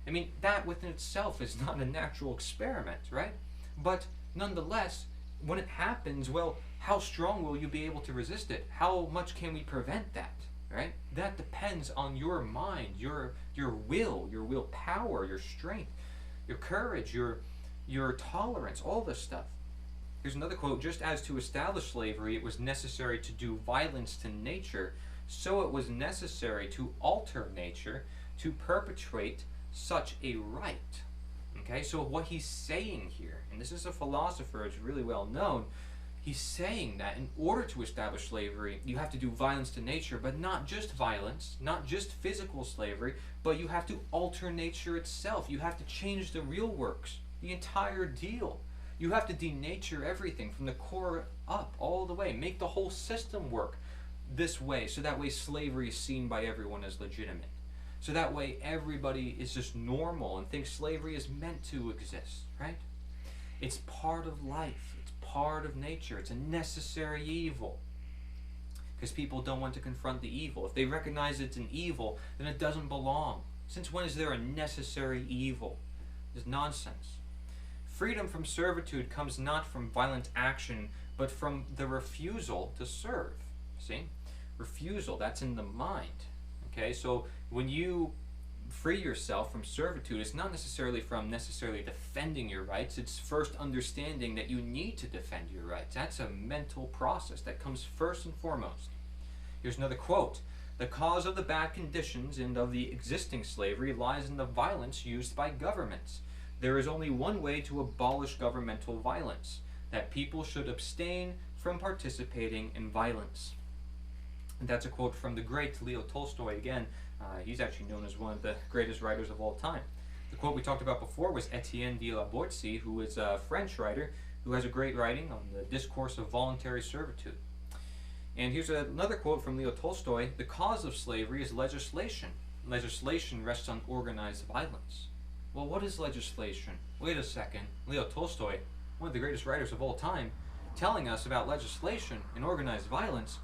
I mean, that within itself is not a natural experiment, right? But nonetheless, when it happens, well, how strong will you be able to resist it? How much can we prevent that, right? That depends on your mind, your willpower, your strength, your courage, your tolerance, all this stuff. Here's another quote: "Just as to establish slavery it was necessary to do violence to nature, so it was necessary to alter nature to perpetuate such a right." Okay, so what he's saying here, and this is a philosopher, it's really well known, he's saying that in order to establish slavery, you have to do violence to nature, but not just violence, not just physical slavery, but you have to alter nature itself. You have to change the real works, the entire deal. You have to denature everything from the core up, all the way. Make the whole system work this way, so that way slavery is seen by everyone as legitimate. So that way everybody is just normal and thinks slavery is meant to exist, right? It's part of life. It's part of nature. It's a necessary evil. Because people don't want to confront the evil. If they recognize it's an evil, then it doesn't belong. Since when is there a necessary evil? It's nonsense. Freedom from servitude comes not from violent action, but from the refusal to serve. See? Refusal, that's in the mind. Okay, so when you free yourself from servitude, it's not necessarily from defending your rights. It's first understanding that you need to defend your rights. That's a mental process that comes first and foremost. Here's another quote: "The cause of the bad conditions and of the existing slavery lies in the violence used by governments. There is only one way to abolish governmental violence: that people should abstain from participating in violence." And that's a quote from the great Leo Tolstoy again. He's actually known as one of the greatest writers of all time. The quote we talked about before was Etienne de la Boétie, who is a French writer who has a great writing on the discourse of voluntary servitude. And here's another quote from Leo Tolstoy: "The cause of slavery is legislation. Legislation rests on organized violence." Well, what is legislation? Wait a second. Leo Tolstoy, one of the greatest writers of all time, telling us about legislation and organized violence.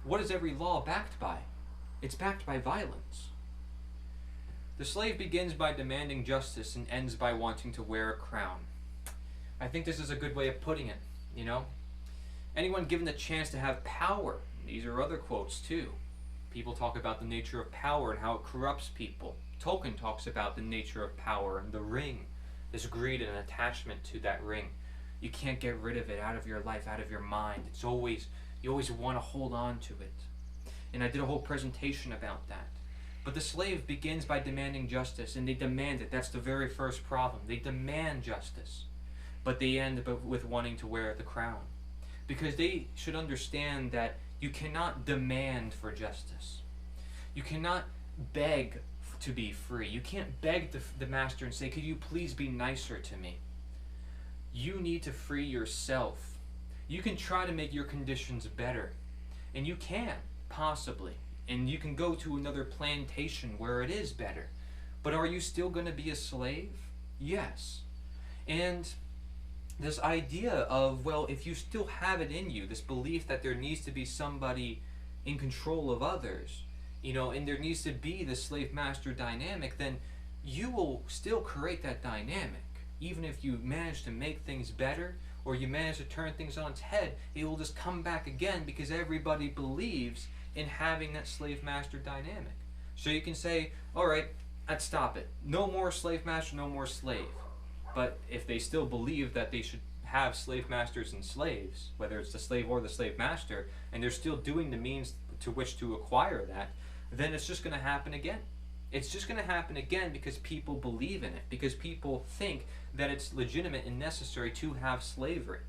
What is every law backed by? It's backed by violence. The slave begins by demanding justice and ends by wanting to wear a crown. I think this is a good way of putting it, you know? Anyone given the chance to have power, these are other quotes too. People talk about the nature of power and how it corrupts people. Tolkien talks about the nature of power and the ring, this greed and attachment to that ring. You can't get rid of it out of your life, out of your mind. You always want to hold on to it. And I did a whole presentation about that. But the slave begins by demanding justice, and they demand it. That's the very first problem. They demand justice, but they end up with wanting to wear the crown. Because they should understand that you cannot demand for justice. You cannot beg to be free. You can't beg the master and say, "Could you please be nicer to me?" You need to free yourself. You can try to make your conditions better, and you can, possibly. And you can go to another plantation where it is better. But are you still going to be a slave? Yes. And this idea of, well, if you still have it in you, this belief that there needs to be somebody in control of others, and there needs to be the slave-master dynamic, then you will still create that dynamic. Even if you manage to make things better, or you manage to turn things on its head, it will just come back again because everybody believes in having that slave-master dynamic. So you can say, all right, let's stop it. No more slave-master, no more slave. But if they still believe that they should have slave-masters and slaves, whether it's the slave or the slave-master, and they're still doing the means to which to acquire that, then it's just going to happen again. It's just going to happen again because people believe in it, because people think that it's legitimate and necessary to have slavery.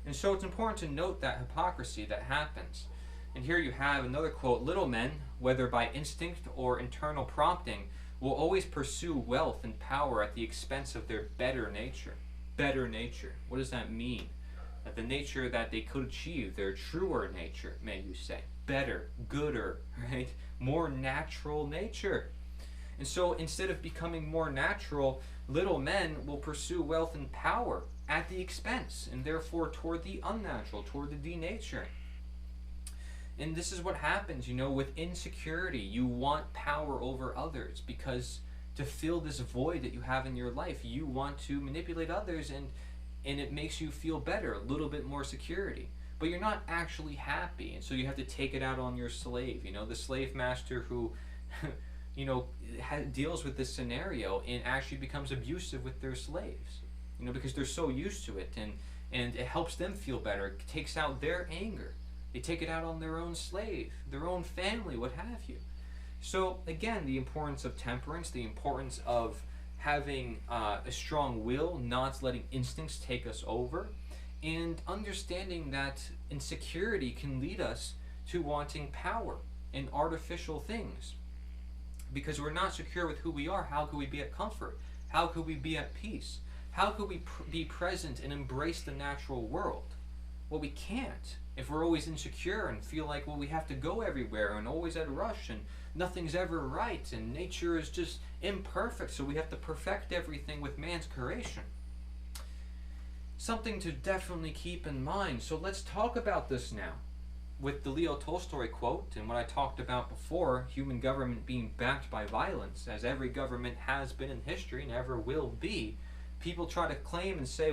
And so it's important to note that hypocrisy that happens. And here you have another quote: "Little men, whether by instinct or internal prompting, will always pursue wealth and power at the expense of their better nature." Better nature. What does that mean? That the nature that they could achieve, their truer nature, may you say. Better, gooder, right? More natural nature. And so instead of becoming more natural, little men will pursue wealth and power at the expense, and therefore toward the unnatural, toward the denaturing. And this is what happens, with insecurity. You want power over others because to fill this void that you have in your life, you want to manipulate others, and it makes you feel better, a little bit more security. But you're not actually happy, and so you have to take it out on your slave. The slave master who deals with this scenario and actually becomes abusive with their slaves, because they're so used to it, and it helps them feel better. It takes out their anger. They take it out on their own slave, their own family, what have you. So again, the importance of temperance, the importance of having a strong will, not letting instincts take us over, and understanding that insecurity can lead us to wanting power and artificial things. Because we're not secure with who we are, how could we be at comfort? How could we be at peace? How could we be present and embrace the natural world? Well, we can't if we're always insecure and feel like, we have to go everywhere and always at a rush and nothing's ever right and nature is just imperfect, so we have to perfect everything with man's creation. Something to definitely keep in mind. So let's talk about this now. With the Leo Tolstoy quote and what I talked about before, human government being backed by violence, as every government has been in history and ever will be, people try to claim and say,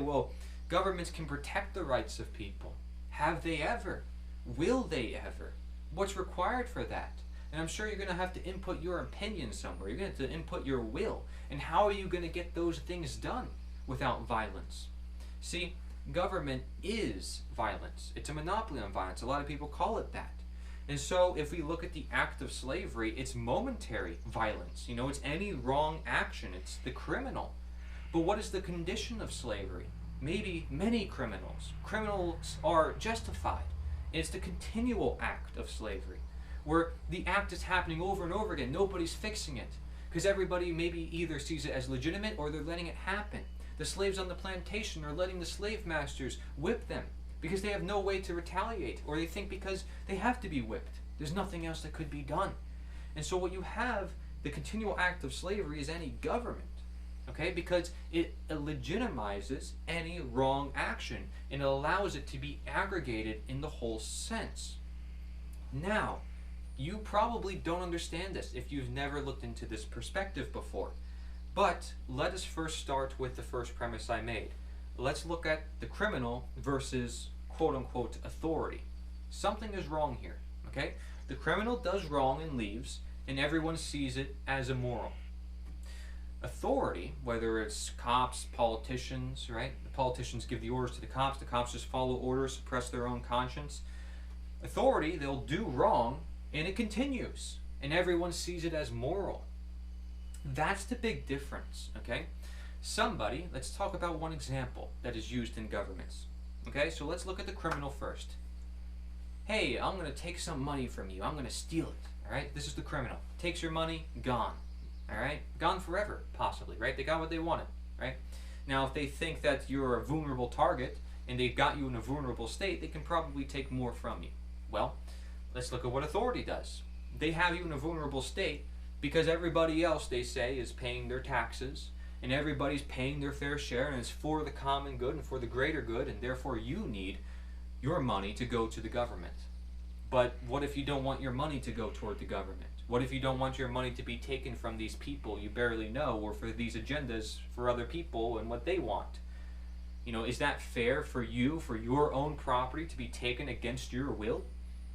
governments can protect the rights of people. Have they ever? Will they ever? What's required for that? And I'm sure you're going to have to input your opinion somewhere. You're going to have to input your will. And how are you going to get those things done without violence? See, government is violence. It's a monopoly on violence. A lot of people call it that. And so if we look at the act of slavery, it's momentary violence. It's any wrong action. It's the criminal. But what is the condition of slavery? Maybe many criminals. Criminals are justified. And it's the continual act of slavery, where the act is happening over and over again. Nobody's fixing it, because everybody maybe either sees it as legitimate or they're letting it happen. The slaves on the plantation are letting the slave masters whip them, because they have no way to retaliate, or they think because they have to be whipped, there's nothing else that could be done. And so what you have, the continual act of slavery, is any government, okay? Because it legitimizes any wrong action, and it allows it to be aggregated in the whole sense. Now, you probably don't understand this if you've never looked into this perspective before. But let us first start with the first premise I made. Let's look at the criminal versus quote-unquote authority. Something is wrong here, okay? The criminal does wrong and leaves, and everyone sees it as immoral. Authority, whether it's cops, politicians, right? The politicians give the orders to the cops just follow orders, suppress their own conscience. Authority, they'll do wrong, and it continues, and everyone sees it as moral. That's the big difference, okay? Let's talk about one example that is used in governments. Okay, so let's look at the criminal first. Hey, I'm going to take some money from you. I'm going to steal it, all right? This is the criminal. Takes your money, gone, all right? Gone forever, possibly, right? They got what they wanted, right? Now, if they think that you're a vulnerable target and they've got you in a vulnerable state, they can probably take more from you. Well, let's look at what authority does. They have you in a vulnerable state because everybody else, they say, is paying their taxes, and everybody's paying their fair share, and it's for the common good and for the greater good, and therefore you need your money to go to the government. But what if you don't want your money to go toward the government? What if you don't want your money to be taken from these people you barely know, or for these agendas for other people and what they want? You know, is that fair for you, for your own property to be taken against your will?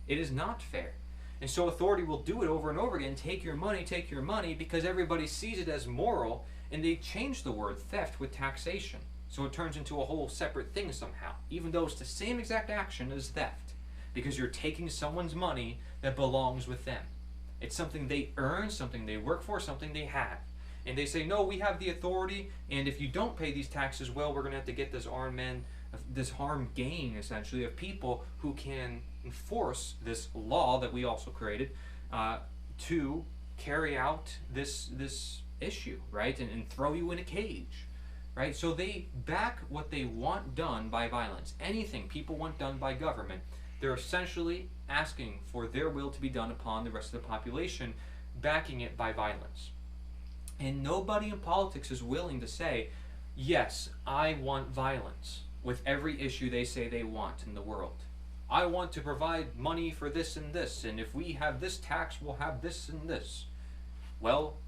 It is not fair. And so authority will do it over and over again, take your money, because everybody sees it as moral, and they change the word theft with taxation. So it turns into a whole separate thing somehow, even though it's the same exact action as theft, because you're taking someone's money that belongs with them. It's something they earn, something they work for, something they have. And they say, no, we have the authority, and if you don't pay these taxes, well, we're going to have to get this armed gang, essentially, of people who can enforce this law that we also created to carry out this issue, right? And throw you in a cage, right? So they back what they want done by violence. Anything people want done by government, they're essentially asking for their will to be done upon the rest of the population, backing it by violence. And nobody in politics is willing to say, yes, I want violence with every issue they say they want in the world. I want to provide money for this and this, and if we have this tax, we'll have this and this. Well,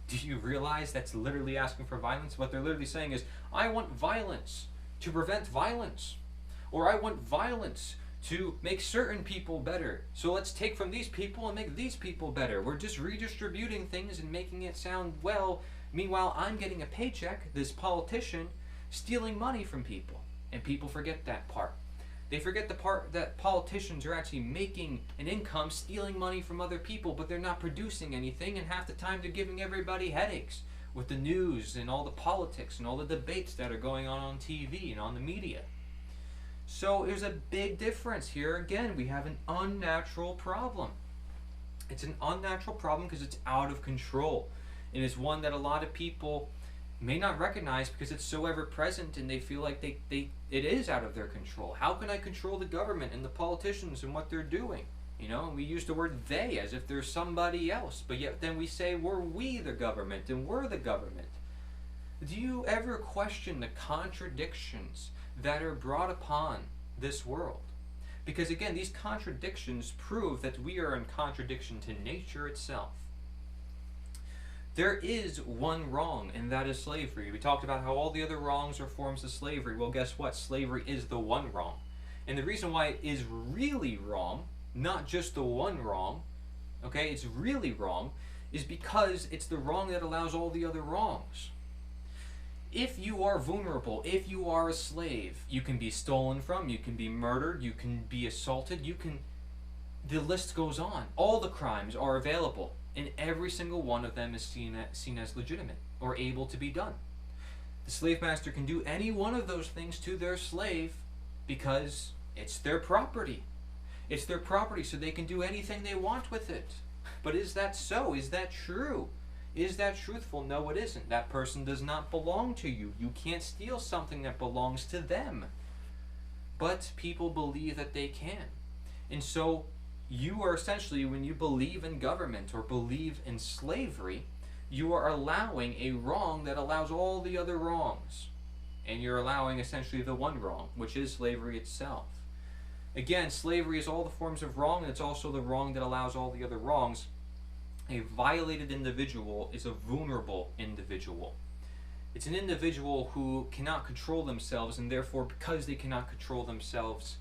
do you realize that's literally asking for violence? What they're literally saying is, I want violence to prevent violence. Or I want violence to make certain people better. So let's take from these people and make these people better. We're just redistributing things and making it sound well. Meanwhile, I'm getting a paycheck, this politician, stealing money from people. And people forget that part. They forget the part that politicians are actually making an income, stealing money from other people, but they're not producing anything, and half the time they're giving everybody headaches with the news and all the politics and all the debates that are going on TV and on the media. So there's a big difference here. Again, we have an unnatural problem. It's an unnatural problem because it's out of control, and it's one that a lot of people may not recognize because it's so ever present, and they feel like it is out of their control. How can I control the government and the politicians and what they're doing? You know, and we use the word they as if there's somebody else, but yet then we say we the government and we're the government. Do you ever question the contradictions that are brought upon this world? Because again, these contradictions prove that we are in contradiction to nature itself. There is one wrong, and that is slavery. We talked about how all the other wrongs are forms of slavery. Well, guess what? Slavery is the one wrong. And the reason why it is really wrong, not just the one wrong, okay, it's really wrong, is because it's the wrong that allows all the other wrongs. If you are vulnerable, if you are a slave, you can be stolen from, you can be murdered, you can be assaulted, the list goes on. All the crimes are available, and every single one of them is seen as legitimate or able to be done. The slave master can do any one of those things to their slave because it's their property. It's their property, so they can do anything they want with it. But is that so? Is that true? Is that truthful? No, it isn't. That person does not belong to you. You can't steal something that belongs to them. but people believe that they can. And so you are essentially, when you believe in government or believe in slavery, you are allowing a wrong that allows all the other wrongs. And you're allowing essentially the one wrong, which is slavery itself. Again, slavery is all the forms of wrong, and it's also the wrong that allows all the other wrongs. A violated individual is a vulnerable individual. It's an individual who cannot control themselves, and therefore, because they cannot control themselves,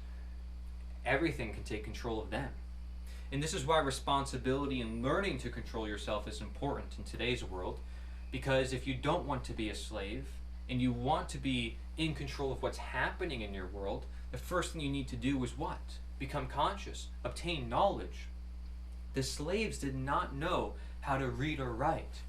everything can take control of them. And this is why responsibility and learning to control yourself is important in today's world, because if you don't want to be a slave, and you want to be in control of what's happening in your world, the first thing you need to do is what? Become conscious, obtain knowledge. The slaves did not know how to read or write.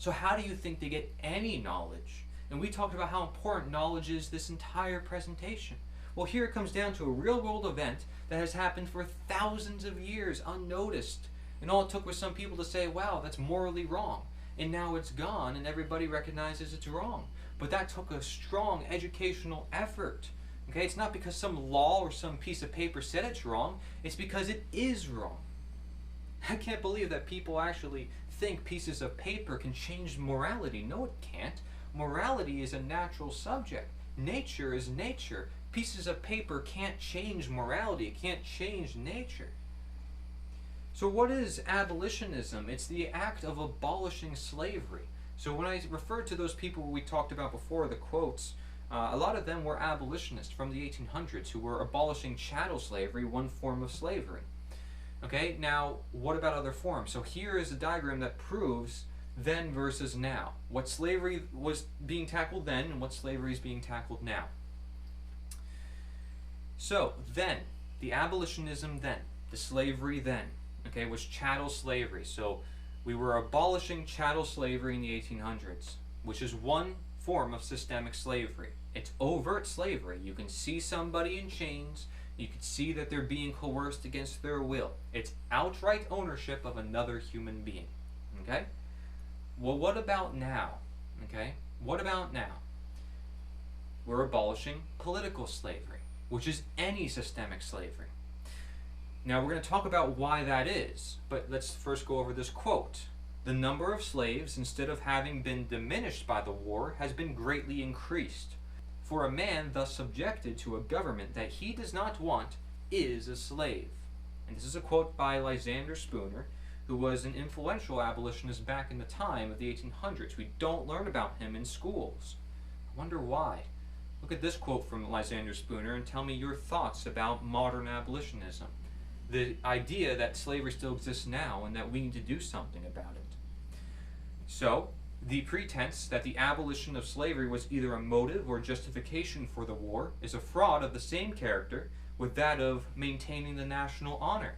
So how do you think they get any knowledge? And we talked about how important knowledge is this entire presentation. Well, here it comes down to a real-world event that has happened for thousands of years unnoticed. And all it took was some people to say, wow, that's morally wrong. And now it's gone and everybody recognizes it's wrong. But that took a strong educational effort. Okay, it's not because some law or some piece of paper said it's wrong. It's because it is wrong. I can't believe that people actually think pieces of paper can change morality. No, it can't. Morality is a natural subject. Nature is nature. Pieces of paper can't change morality. It can't change nature. So what is abolitionism? It's the act of abolishing slavery. So when I referred to those people we talked about before, the quotes, a lot of them were abolitionists from the 1800s who were abolishing chattel slavery, one form of slavery. Okay, now what about other forms? So here is a diagram that proves then versus now. What slavery was being tackled then and what slavery is being tackled now. So then, the abolitionism then, the slavery then, okay, was chattel slavery. So we were abolishing chattel slavery in the 1800s, which is one form of systemic slavery. It's overt slavery. You can see somebody in chains. You can see that they're being coerced against their will. It's outright ownership of another human being. Okay? Well, what about now? Okay? What about now? We're abolishing political slavery, which is any systemic slavery. Now, we're going to talk about why that is, but let's first go over this quote. The number of slaves, instead of having been diminished by the war, has been greatly increased. For a man thus subjected to a government that he does not want is a slave. And this is a quote by Lysander Spooner, who was an influential abolitionist back in the time of the 1800s. We don't learn about him in schools. I wonder why. Look at this quote from Lysander Spooner and tell me your thoughts about modern abolitionism. The idea that slavery still exists now and that we need to do something about it. So, the pretense that the abolition of slavery was either a motive or justification for the war is a fraud of the same character with that of maintaining the national honor.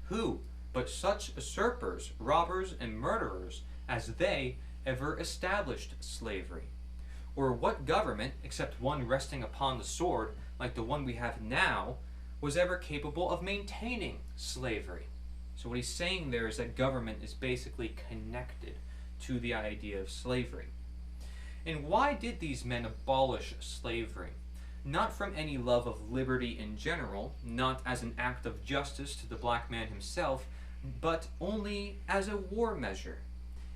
Who but such usurpers, robbers, and murderers as they ever established slavery? Or what government, except one resting upon the sword, like the one we have now, was ever capable of maintaining slavery? So what he's saying there is that government is basically connected to the idea of slavery. And why did these men abolish slavery? Not from any love of liberty in general, not as an act of justice to the black man himself, but only as a war measure,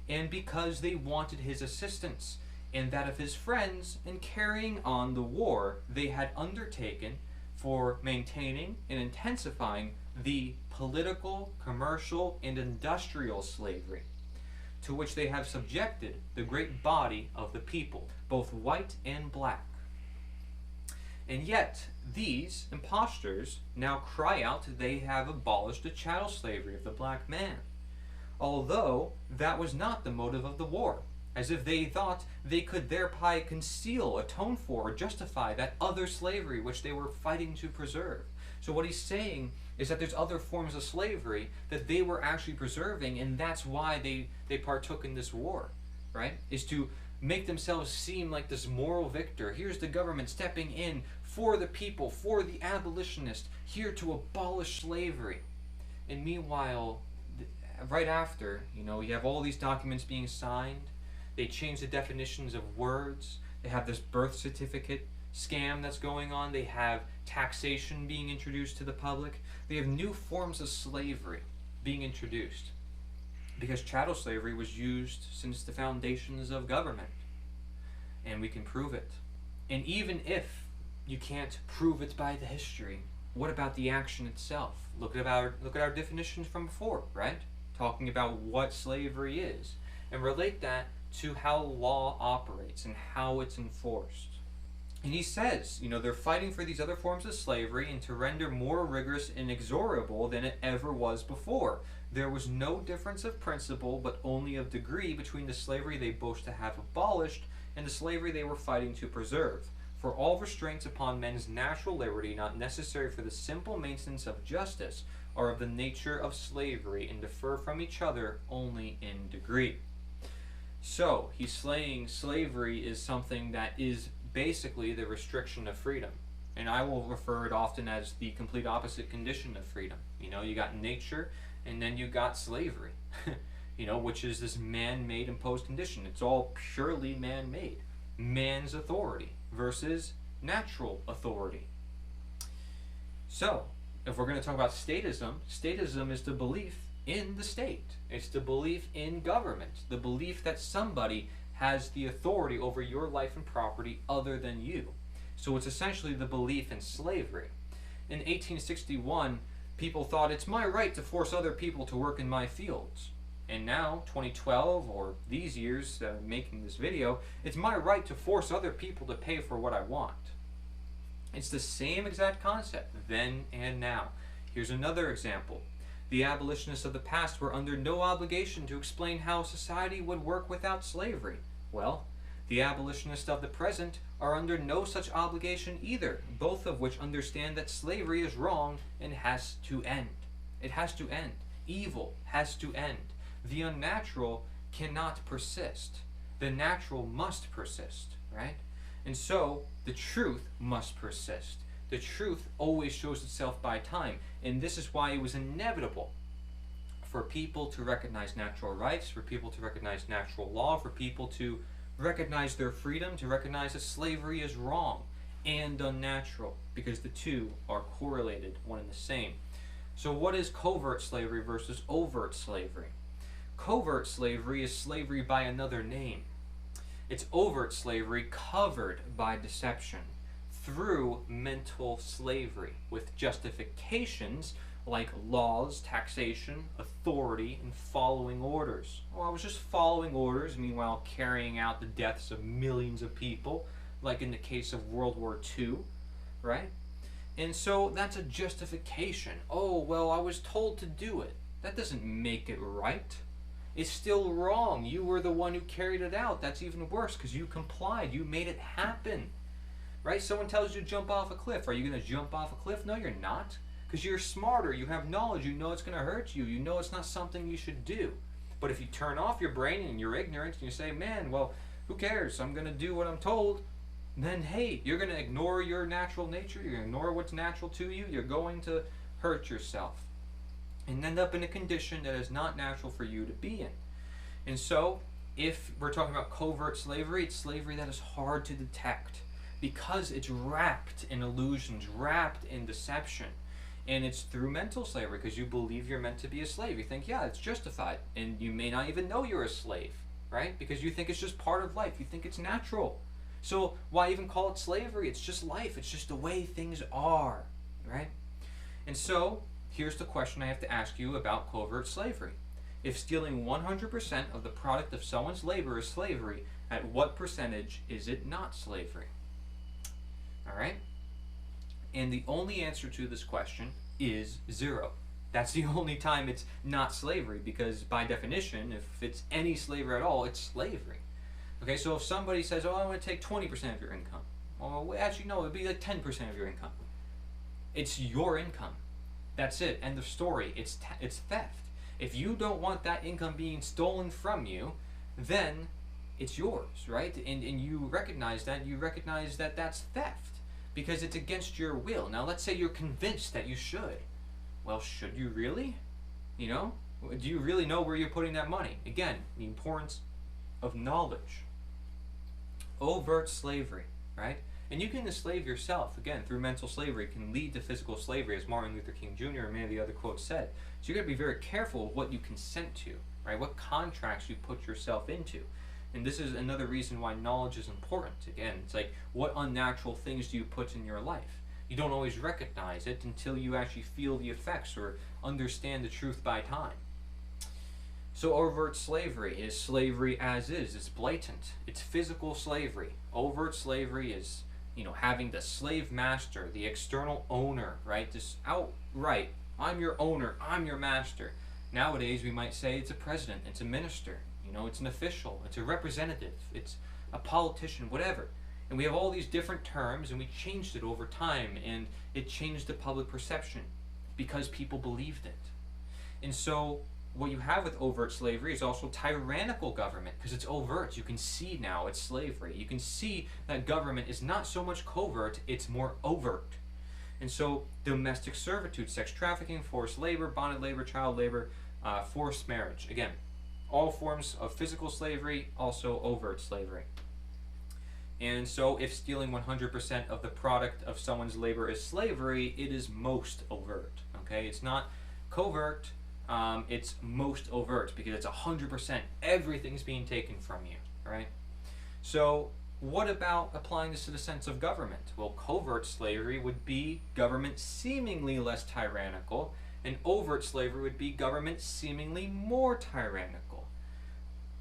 and because they wanted his assistance and that of his friends in carrying on the war they had undertaken for maintaining and intensifying the political, commercial, and industrial slavery to which they have subjected the great body of the people, both white and black. And yet, these impostors now cry out they have abolished the chattel slavery of the black man, although that was not the motive of the war, as if they thought they could thereby conceal, atone for, or justify that other slavery which they were fighting to preserve. So what he's saying is that there's other forms of slavery that they were actually preserving, and that's why they partook in this war, right? Is to make themselves seem like this moral victor. Here's the government stepping in for the people, for the abolitionist, here to abolish slavery. And meanwhile, right after, you have all these documents being signed. They change the definitions of words. They have this birth certificate scam that's going on. They have taxation being introduced to the public. They have new forms of slavery being introduced because chattel slavery was used since the foundations of government, and we can prove it. And even if you can't prove it by the history, what about the action itself? Look at our definitions from before, right? Talking about what slavery is, and relate that to how law operates and how it's enforced. And he says, they're fighting for these other forms of slavery and to render more rigorous and inexorable than it ever was before. There was no difference of principle, but only of degree between the slavery they boast to have abolished and the slavery they were fighting to preserve. For all restraints upon men's natural liberty, not necessary for the simple maintenance of justice, are of the nature of slavery and differ from each other only in degree. So, he's saying slavery is something that is basically the restriction of freedom. And I will refer it often as the complete opposite condition of freedom. You got nature, and then you got slavery, which is this man-made imposed condition. It's all purely man-made. Man's authority versus natural authority. So, if we're going to talk about statism is the belief in the state. It's the belief in government, the belief that somebody has the authority over your life and property other than you. So it's essentially the belief in slavery. In 1861, people thought it's my right to force other people to work in my fields. And now, 2012, or these years making this video, it's my right to force other people to pay for what I want. It's the same exact concept, then and now. Here's another example. The abolitionists of the past were under no obligation to explain how society would work without slavery. Well, the abolitionists of the present are under no such obligation either, both of which understand that slavery is wrong and has to end. It has to end. Evil has to end. The unnatural cannot persist. The natural must persist, right? And so, the truth must persist. The truth always shows itself by time, and this is why it was inevitable for people to recognize natural rights, for people to recognize natural law, for people to recognize their freedom, to recognize that slavery is wrong and unnatural, because the two are correlated, one and the same. So what is covert slavery versus overt slavery? Covert slavery is slavery by another name. It's overt slavery covered by deception through mental slavery with justifications like laws, taxation, authority, and following orders. Well, I was just following orders, meanwhile carrying out the deaths of millions of people, like in the case of World War II, right? And so that's a justification. Oh, well, I was told to do it. That doesn't make it right. It's still wrong. You were the one who carried it out. That's even worse because you complied. You made it happen. Right? Someone tells you to jump off a cliff. Are you going to jump off a cliff? No, you're not. Because you're smarter. You have knowledge. You know it's going to hurt you. You know it's not something you should do. But if you turn off your brain and you're ignorant and you say, man, well, who cares? I'm going to do what I'm told. Then, hey, you're going to ignore your natural nature. You're going to ignore what's natural to you. You're going to hurt yourself and end up in a condition that is not natural for you to be in. And so, if we're talking about covert slavery, it's slavery that is hard to detect because it's wrapped in illusions, wrapped in deception. And it's through mental slavery because you believe you're meant to be a slave. You think, yeah, it's justified. And you may not even know you're a slave, right? Because you think it's just part of life. You think it's natural. So why even call it slavery? It's just life. It's just the way things are, right? And so, here's the question I have to ask you about covert slavery. If stealing 100% of the product of someone's labor is slavery, at what percentage is it not slavery? All right? And the only answer to this question is 0. That's the only time it's not slavery, because by definition, if it's any slavery at all, it's slavery. Okay, so if somebody says, oh, I want to take 20% of your income. Well, actually, no, it would be like 10% of your income. It's your income. That's it. End of story. It's theft. If you don't want that income being stolen from you, then it's yours, right? And you recognize that that's theft because it's against your will. Now, let's say you're convinced that you should. Well, should you really? You know? Do you really know where you're putting that money? Again, the importance of knowledge. Overt slavery, right? And you can enslave yourself, again, through mental slavery. It can lead to physical slavery, as Martin Luther King Jr. and many of the other quotes said. So you got to be very careful of what you consent to, right? What contracts you put yourself into. And this is another reason why knowledge is important. Again, it's like, what unnatural things do you put in your life? You don't always recognize it until you actually feel the effects or understand the truth by time. So overt slavery is slavery as is. It's blatant. It's physical slavery. Overt slavery is, having the slave master, the external owner, right? Just outright, I'm your owner, I'm your master. Nowadays, we might say it's a president, it's a minister, it's an official, it's a representative, it's a politician, whatever. And we have all these different terms, and we changed it over time, and it changed the public perception because people believed it. And so what you have with overt slavery is also tyrannical government, because it's overt. You can see now it's slavery. You can see that government is not so much covert, it's more overt. And so domestic servitude, sex trafficking, forced labor, bonded labor, child labor, forced marriage. Again, all forms of physical slavery, also overt slavery. And so if stealing 100% of the product of someone's labor is slavery, it is most overt. Okay, it's not covert. It's most overt because it's 100%. Everything's being taken from you, right? So what about applying this to the sense of government? Well, covert slavery would be government seemingly less tyrannical, and overt slavery would be government seemingly more tyrannical.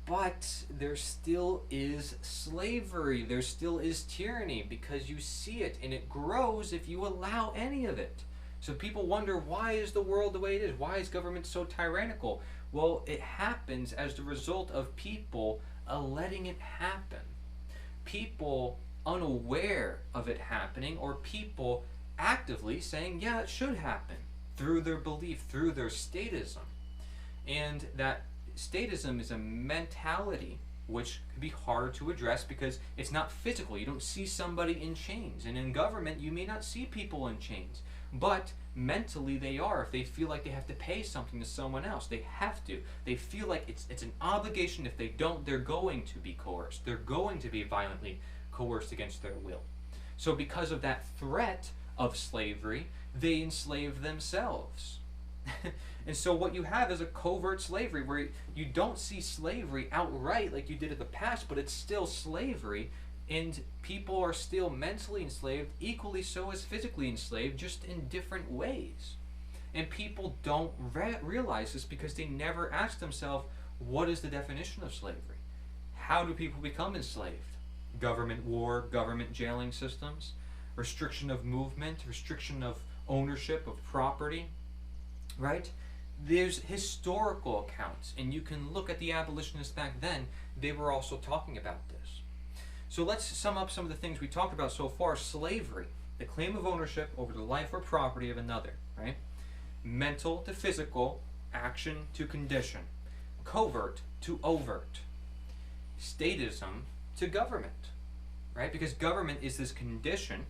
But there still is slavery. There still is tyranny because you see it, and it grows if you allow any of it. So people wonder, why is the world the way it is? Why is government so tyrannical? Well, it happens as the result of people letting it happen. People unaware of it happening, or people actively saying, yeah, it should happen, through their belief, through their statism. And that statism is a mentality which could be harder to address because it's not physical. You don't see somebody in chains. And in government, you may not see people in chains. But mentally they are. If they feel like they have to pay something to someone else, they have to. They feel like it's an obligation. If they don't, they're going to be coerced. They're going to be violently coerced against their will. So because of that threat of slavery, they enslave themselves. And so what you have is a covert slavery where you don't see slavery outright like you did in the past, but it's still slavery. And people are still mentally enslaved, equally so as physically enslaved, just in different ways. And people don't realize this because they never ask themselves, what is the definition of slavery? How do people become enslaved? Government war, government jailing systems, restriction of movement, restriction of ownership of property, right? There's historical accounts, and you can look at the abolitionists back then. They were also talking about this. So let's sum up some of the things we talked about so far. Slavery, the claim of ownership over the life or property of another, right? Mental to physical, action to condition. Covert to overt. Statism to government, right? Because government is this condition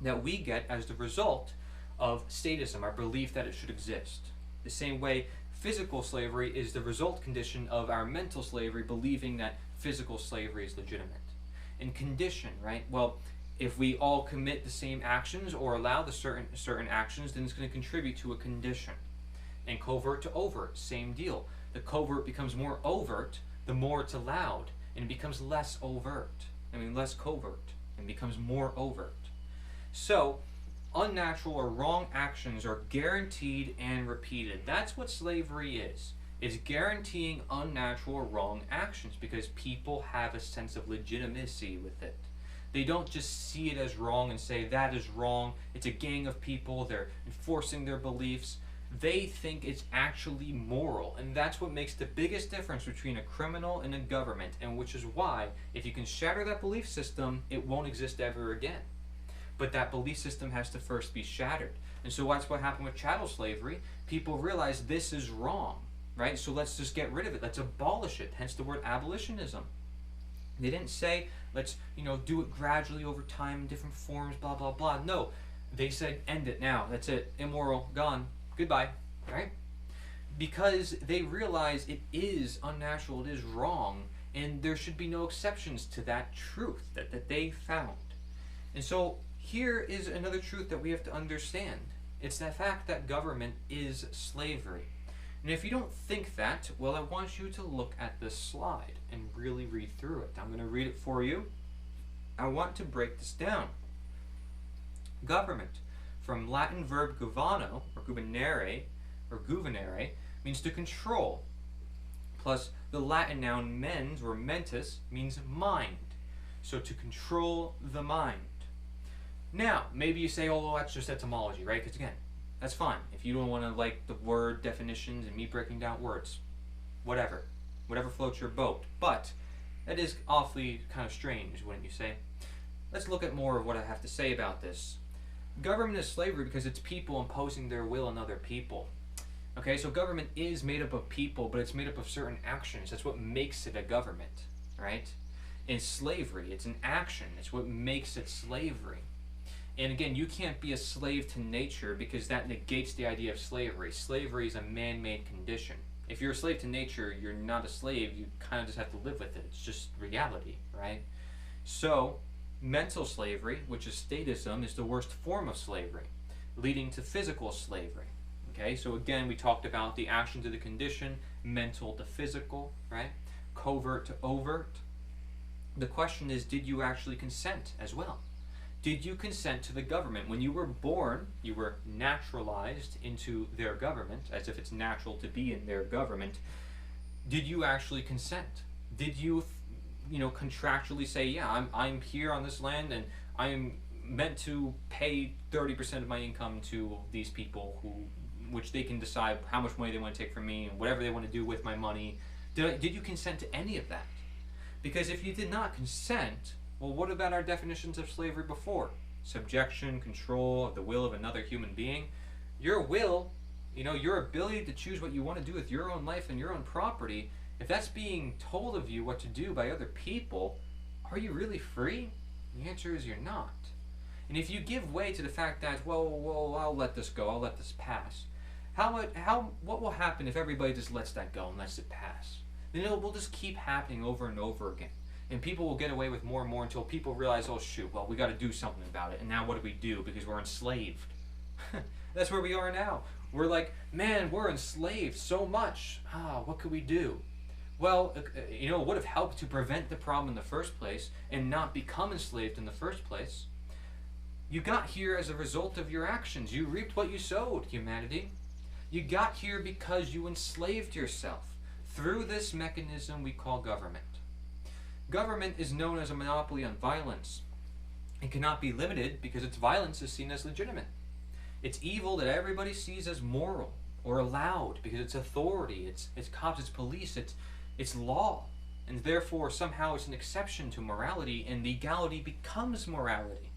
that we get as the result of statism, our belief that it should exist. The same way physical slavery is the result condition of our mental slavery, believing that physical slavery is legitimate. And condition, right? Well, if we all commit the same actions or allow the certain actions, then it's going to contribute to a condition. And covert to overt, same deal. The covert becomes more overt the more it's allowed, and it becomes less less covert, and becomes more overt. So unnatural or wrong actions are guaranteed and repeated. That's what slavery is. It's guaranteeing unnatural or wrong actions because people have a sense of legitimacy with it. They don't just see it as wrong and say, that is wrong. It's a gang of people. They're enforcing their beliefs. They think it's actually moral. And that's what makes the biggest difference between a criminal and a government, and which is why, if you can shatter that belief system, it won't exist ever again. But that belief system has to first be shattered. And so that's what happened with chattel slavery. People realized this is wrong, right? So let's just get rid of it. Let's abolish it. Hence the word abolitionism. They didn't say, let's, do it gradually over time in different forms, blah, blah, blah. No, they said, end it now. That's it. Immoral. Gone. Goodbye. Right? Because they realize it is unnatural. It is wrong. And there should be no exceptions to that truth that they found. And so here is another truth that we have to understand. It's the fact that government is slavery. And if you don't think that, well, I want you to look at this slide and really read through it. I'm going to read it for you. I want to break this down. Government, from Latin verb govano, or gubernare, means to control, plus the Latin noun mens, or mentis, means mind. So to control the mind. Now, maybe you say, oh, well, that's just etymology, right? Because again, that's fine. If you don't want to like the word definitions and me breaking down words, whatever floats your boat. But that is awfully kind of strange, wouldn't you say? Let's look at more of what I have to say about this. Government is slavery because it's people imposing their will on other people. Okay, so government is made up of people, but it's made up of certain actions. That's what makes it a government, right? In slavery, it's an action. It's what makes it slavery. And again, you can't be a slave to nature because that negates the idea of slavery. Slavery is a man-made condition. If you're a slave to nature, you're not a slave. You kind of just have to live with it. It's just reality, right? So, mental slavery, which is statism, is the worst form of slavery, leading to physical slavery. Okay, so again, we talked about the action to the condition, mental to physical, right? Covert to overt. The question is, did you actually consent as well? Did you consent to the government? When you were born, you were naturalized into their government, as if it's natural to be in their government. Did you actually consent? Did you, contractually say, yeah, I'm here on this land and I'm meant to pay 30% of my income to these people which they can decide how much money they want to take from me and whatever they want to do with my money. Did you consent to any of that? Because if you did not consent, well, what about our definitions of slavery before? Subjection, control of the will of another human being. Your will, your ability to choose what you want to do with your own life and your own property, if that's being told of you what to do by other people, are you really free? The answer is you're not. And if you give way to the fact that, well, I'll let this go, I'll let this pass, what will happen if everybody just lets that go and lets it pass? Then it will just keep happening over and over again. And people will get away with more and more until people realize, oh shoot, well, we got to do something about it. And now what do we do? Because we're enslaved. That's where we are now. We're like, man, we're enslaved so much. What could we do? Well, it would have helped to prevent the problem in the first place and not become enslaved in the first place. You got here as a result of your actions. You reaped what you sowed, humanity. You got here because you enslaved yourself through this mechanism we call government. Government is known as a monopoly on violence. It cannot be limited because its violence is seen as legitimate. It's evil that everybody sees as moral or allowed because it's authority, it's cops, it's police, it's law. And therefore somehow it's an exception to morality, and legality becomes morality.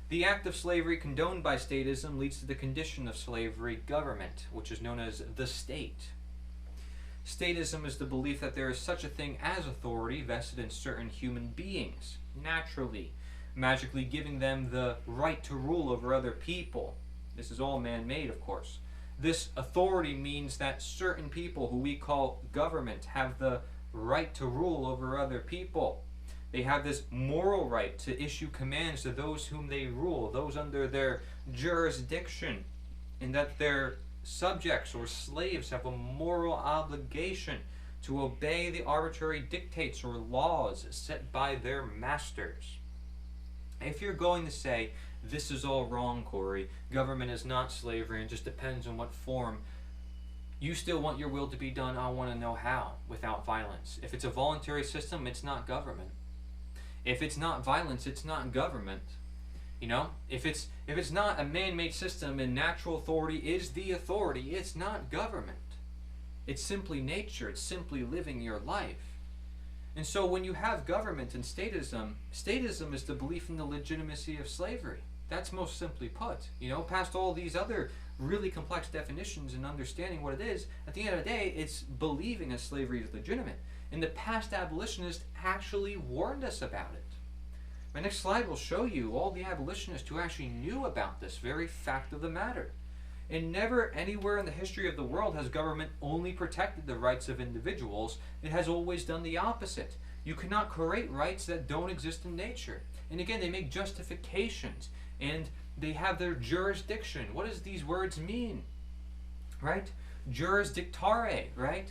The act of slavery condoned by statism leads to the condition of slavery, government, which is known as the state. Statism is the belief that there is such a thing as authority vested in certain human beings, naturally, magically giving them the right to rule over other people. This is all man-made, of course. This authority means that certain people, who we call government, have the right to rule over other people. They have this moral right to issue commands to those whom they rule, those under their jurisdiction, and that their subjects or slaves have a moral obligation to obey the arbitrary dictates or laws set by their masters. If you're going to say, this is all wrong, Cory, government is not slavery and just depends on what form, you still want your will to be done, I want to know how, without violence. If it's a voluntary system, it's not government. If it's not violence, it's not government. If it's not a man-made system and natural authority is the authority, it's not government. It's simply nature. It's simply living your life. And so when you have government and statism is the belief in the legitimacy of slavery. That's most simply put. Past all these other really complex definitions and understanding what it is, at the end of the day, it's believing that slavery is legitimate. And the past abolitionists actually warned us about it. My next slide will show you all the abolitionists who actually knew about this very fact of the matter. And never anywhere in the history of the world has government only protected the rights of individuals. It has always done the opposite. You cannot create rights that don't exist in nature. And again, they make justifications and they have their jurisdiction. What does these words mean? Right? Jurisdictare, right?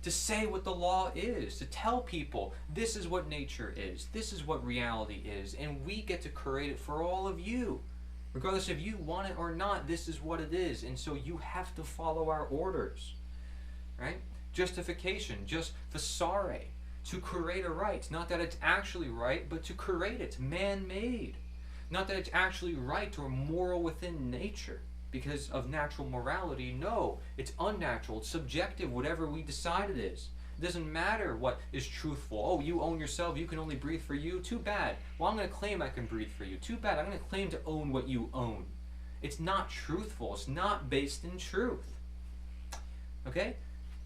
To say what the law is, to tell people this is what nature is, this is what reality is, and we get to create it for all of you. Regardless if you want it or not, this is what it is, and so you have to follow our orders, right? Justification, just facere, to create a right. Not that it's actually right, but to create it, man-made. Not that it's actually right or moral within nature because of natural morality. No, it's unnatural, it's subjective, whatever we decide it is. It doesn't matter what is truthful. Oh, you own yourself, you can only breathe for you. Too bad. Well, I'm going to claim I can breathe for you. Too bad. I'm going to claim to own what you own. It's not truthful. It's not based in truth. Okay?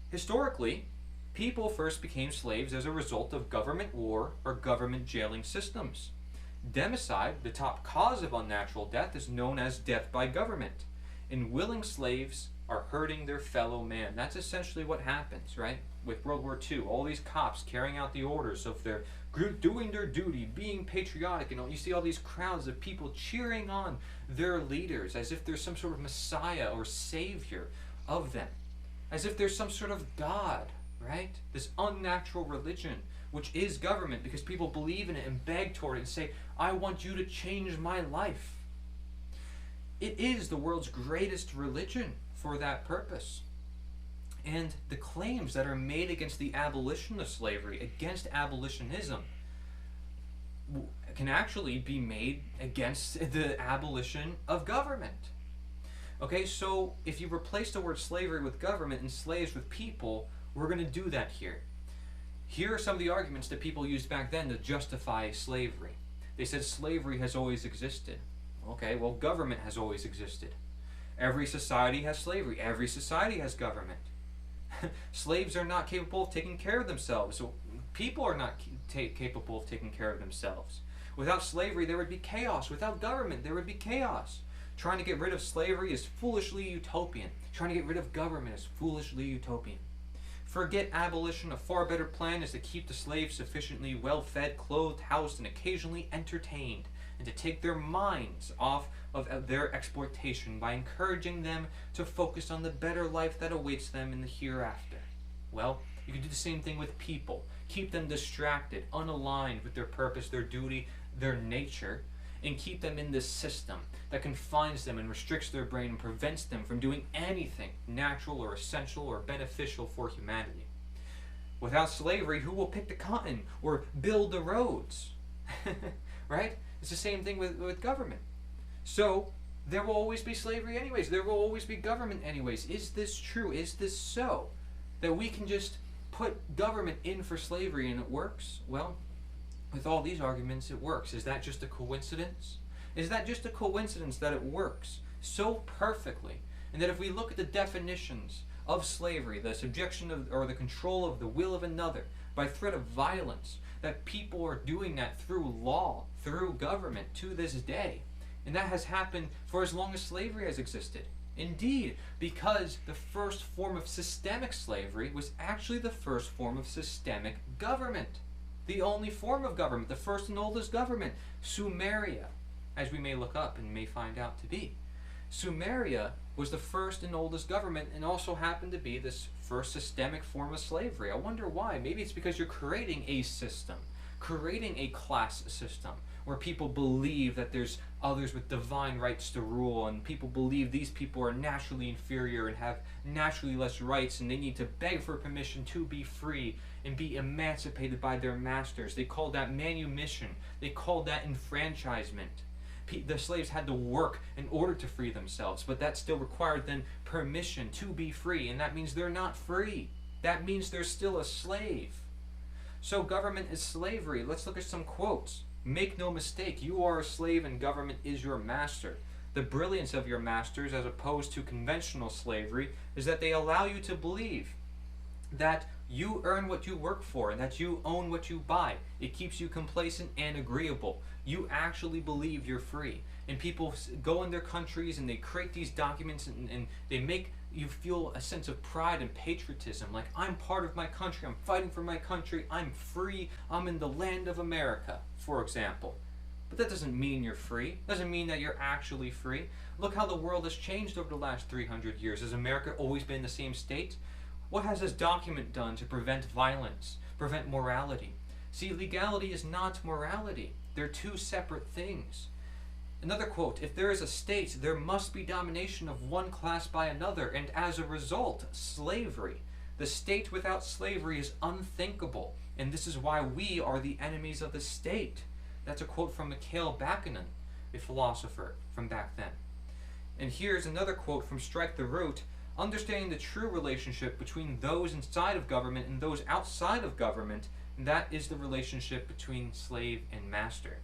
Historically, people first became slaves as a result of government war or government jailing systems. Democide, the top cause of unnatural death, is known as death by government. And willing slaves are hurting their fellow man. That's essentially what happens, right? With World War II, all these cops carrying out the orders of their group doing their duty, being patriotic, and you see all these crowds of people cheering on their leaders as if there's some sort of messiah or savior of them, as if there's some sort of God, right? This unnatural religion, which is government, because people believe in it and beg toward it and say, I want you to change my life. It is the world's greatest religion for that purpose. And the claims that are made against the abolition of slavery, against abolitionism, can actually be made against the abolition of government. Okay, so if you replace the word slavery with government and slaves with people, we're going to do that here. Here are some of the arguments that people used back then to justify slavery. They said slavery has always existed. Okay, well, government has always existed. Every society has slavery. Every society has government. Slaves are not capable of taking care of themselves. So people are not capable of taking care of themselves. Without slavery, there would be chaos. Without government, there would be chaos. Trying to get rid of slavery is foolishly utopian. Trying to get rid of government is foolishly utopian. Forget abolition. A far better plan is to keep the slaves sufficiently well-fed, clothed, housed, and occasionally entertained, and to take their minds off of their exploitation by encouraging them to focus on the better life that awaits them in the hereafter. Well, you can do the same thing with people. Keep them distracted, unaligned with their purpose, their duty, their nature, and keep them in this system that confines them and restricts their brain and prevents them from doing anything natural or essential or beneficial for humanity. Without slavery, who will pick the cotton or build the roads? Right? It's the same thing with government. So, there will always be slavery anyways. There will always be government anyways. Is this true? Is this so? That we can just put government in for slavery and it works? Well, with all these arguments, it works. Is that just a coincidence? Is that just a coincidence that it works so perfectly? And that if we look at the definitions of slavery, the subjection of, or the control of the will of another by threat of violence, that people are doing that through law, through government to this day. And that has happened for as long as slavery has existed. Indeed, because the first form of systemic slavery was actually the first form of systemic government. The only form of government, the first and oldest government, Sumeria, as we may look up and may find out to be. Sumeria was the first and oldest government and also happened to be this first systemic form of slavery. I wonder why. Maybe it's because you're creating a system, creating a class system where people believe that there's others with divine rights to rule, and people believe these people are naturally inferior and have naturally less rights, and they need to beg for permission to be free and be emancipated by their masters. They called that manumission. They called that enfranchisement. The slaves had to work in order to free themselves, but that still required then permission to be free, and that means they're not free. That means they're still a slave. So government is slavery. Let's look at some quotes. Make no mistake, you are a slave and government is your master. The brilliance of your masters, as opposed to conventional slavery, is that they allow you to believe that you earn what you work for and that you own what you buy. It keeps you complacent and agreeable. You actually believe you're free. And people go in their countries and they create these documents and they make you feel a sense of pride and patriotism. Like, I'm part of my country, I'm fighting for my country, I'm free, I'm in the land of America, for example. But that doesn't mean you're free. It doesn't mean that you're actually free. Look how the world has changed over the last 300 years. Has America always been the same state? What has this document done to prevent violence, prevent morality? See, legality is not morality. They're two separate things. Another quote, if there is a state, there must be domination of one class by another, and as a result, slavery. The state without slavery is unthinkable, and this is why we are the enemies of the state. That's a quote from Mikhail Bakunin, a philosopher from back then. And here's another quote from Strike the Root, understanding the true relationship between those inside of government and those outside of government, and that is the relationship between slave and master.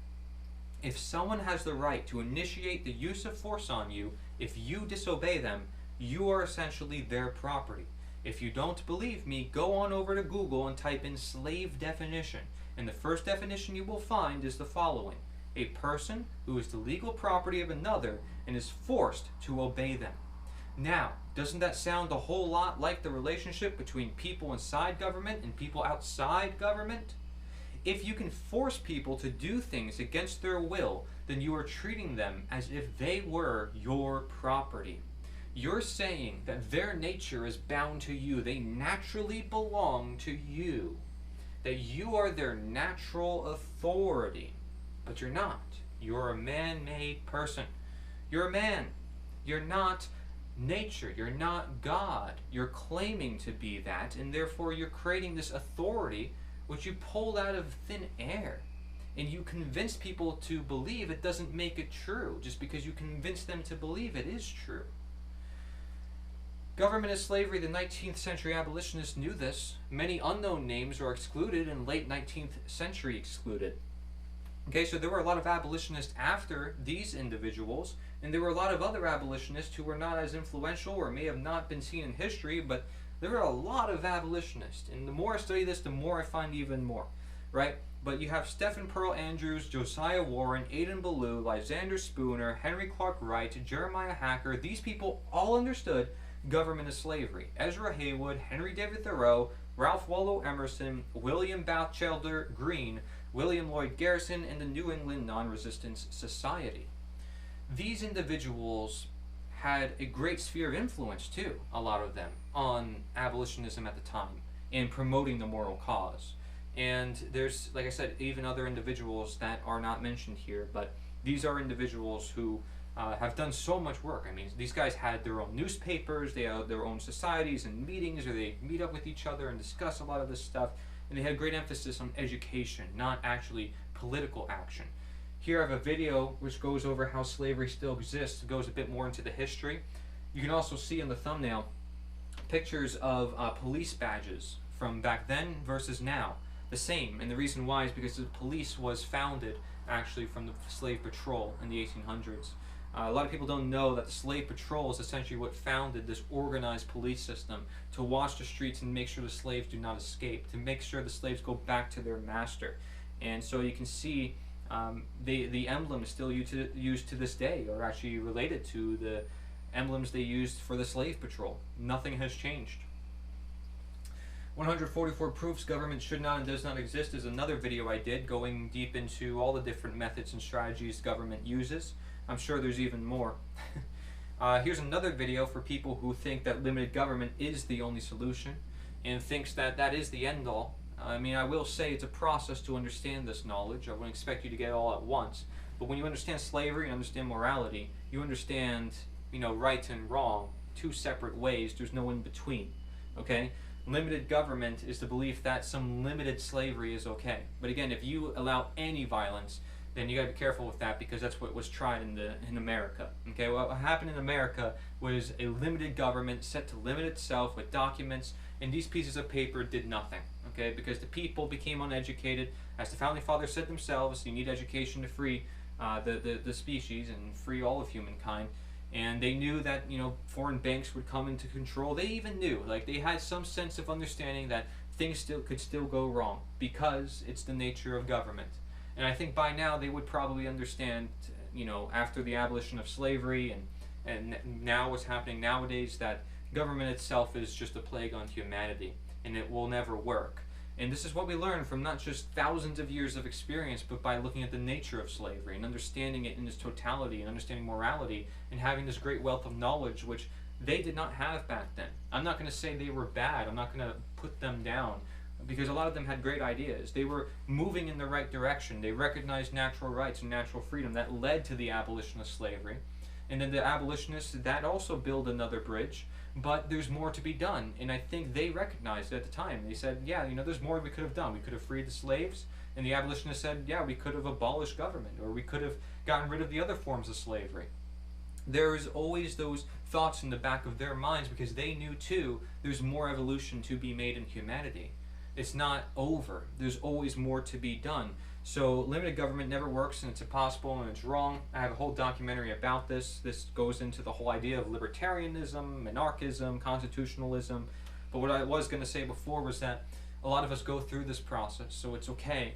If someone has the right to initiate the use of force on you, if you disobey them, you are essentially their property. If you don't believe me, go on over to Google and type in slave definition, and the first definition you will find is the following: a person who is the legal property of another and is forced to obey them. Now, doesn't that sound a whole lot like the relationship between people inside government and people outside government? If you can force people to do things against their will, then you are treating them as if they were your property. You're saying that their nature is bound to you. They naturally belong to you. That you are their natural authority. But you're not. You're a man-made person. You're a man. You're not nature. You're not God. You're claiming to be that, and therefore you're creating this authority which you pulled out of thin air. And you convince people to believe it doesn't make it true, just because you convince them to believe it is true. Government is slavery. The 19th century abolitionists knew this. Many unknown names are excluded, and late 19th century excluded. Okay, so there were a lot of abolitionists after these individuals, and there were a lot of other abolitionists who were not as influential or may have not been seen in history, but there were a lot of abolitionists. And the more I study this, the more I find even more, right? But you have Stephen Pearl Andrews, Josiah Warren, Aidan Ballou, Lysander Spooner, Henry Clark Wright, Jeremiah Hacker. These people all understood government is slavery. Ezra Haywood, Henry David Thoreau, Ralph Waldo Emerson, William Batchelder Greene, William Lloyd Garrison, and the New England Non-Resistance Society. These individuals had a great sphere of influence too, a lot of them, on abolitionism at the time and promoting the moral cause. And there's, like I said, even other individuals that are not mentioned here, but these are individuals who have done so much work. I mean, these guys had their own newspapers, they had their own societies and meetings, or they meet up with each other and discuss a lot of this stuff, and they had great emphasis on education, not actually political action. Here I have a video which goes over how slavery still exists. It goes a bit more into the history. You can also see in the thumbnail pictures of police badges from back then versus now. The same, and the reason why is because the police was founded actually from the slave patrol in the 1800s. A lot of people don't know that the slave patrol is essentially what founded this organized police system to watch the streets and make sure the slaves do not escape, to make sure the slaves go back to their master. And so you can see the emblem is still used to this day, or actually related to the emblems they used for the slave patrol. Nothing has changed. 144 proofs government should not and does not exist is another video I did, going deep into all the different methods and strategies government uses. I'm sure there's even more. Here's another video for people who think that limited government is the only solution and thinks that that is the end all. I mean, I will say it's a process to understand this knowledge. I wouldn't expect you to get it all at once. But when you understand slavery and understand morality, you understand, right and wrong, two separate ways. There's no in between. Okay? Limited government is the belief that some limited slavery is okay. But again, if you allow any violence, then you got to be careful with that, because that's what was tried in America. Okay, what happened in America was a limited government set to limit itself with documents, and these pieces of paper did nothing. Okay, because the people became uneducated. As the founding fathers said themselves, you need education to free the species and free all of humankind. And they knew that, foreign banks would come into control. They even knew, like, they had some sense of understanding that things could still go wrong because it's the nature of government. And I think by now they would probably understand, after the abolition of slavery and now what's happening nowadays, that government itself is just a plague on humanity and it will never work. And this is what we learn from not just thousands of years of experience, but by looking at the nature of slavery and understanding it in its totality and understanding morality and having this great wealth of knowledge, which they did not have back then. I'm not going to say they were bad. I'm not going to put them down, because a lot of them had great ideas. They were moving in the right direction. They recognized natural rights and natural freedom that led to the abolition of slavery. And then the abolitionists, that also built another bridge, but there's more to be done. And I think they recognized it at the time. They said, yeah, there's more we could have done. We could have freed the slaves. And the abolitionists said, yeah, we could have abolished government, or we could have gotten rid of the other forms of slavery. There's always those thoughts in the back of their minds, because they knew too there's more evolution to be made in humanity. It's not over. There's always more to be done. So limited government never works, and it's impossible, and it's wrong. I have a whole documentary about this. This goes into the whole idea of libertarianism, monarchism, constitutionalism. But what I was going to say before was that a lot of us go through this process, so it's okay.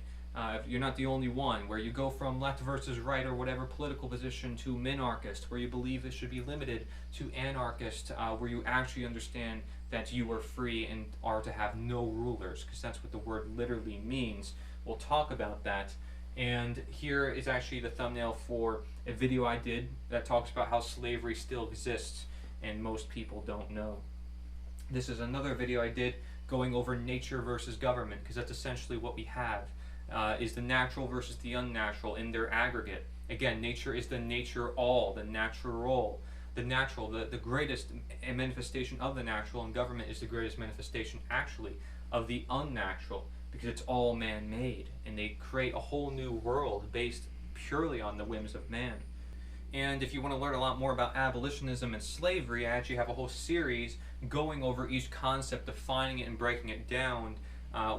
You're not the only one, where you go from left versus right or whatever political position to minarchist, where you believe it should be limited, to anarchist, where you actually understand that you are free and are to have no rulers, because that's what the word literally means. We'll talk about that. And here is actually the thumbnail for a video I did that talks about how slavery still exists and most people don't know. This is another video I did going over nature versus government, because that's essentially what we have. Is the natural versus the unnatural in their aggregate. Again, nature is the nature all, the natural. The natural, the greatest manifestation of the natural, and government is the greatest manifestation actually of the unnatural, because it's all man-made, and they create a whole new world based purely on the whims of man. And if you want to learn a lot more about abolitionism and slavery, I actually have a whole series going over each concept, defining it and breaking it down.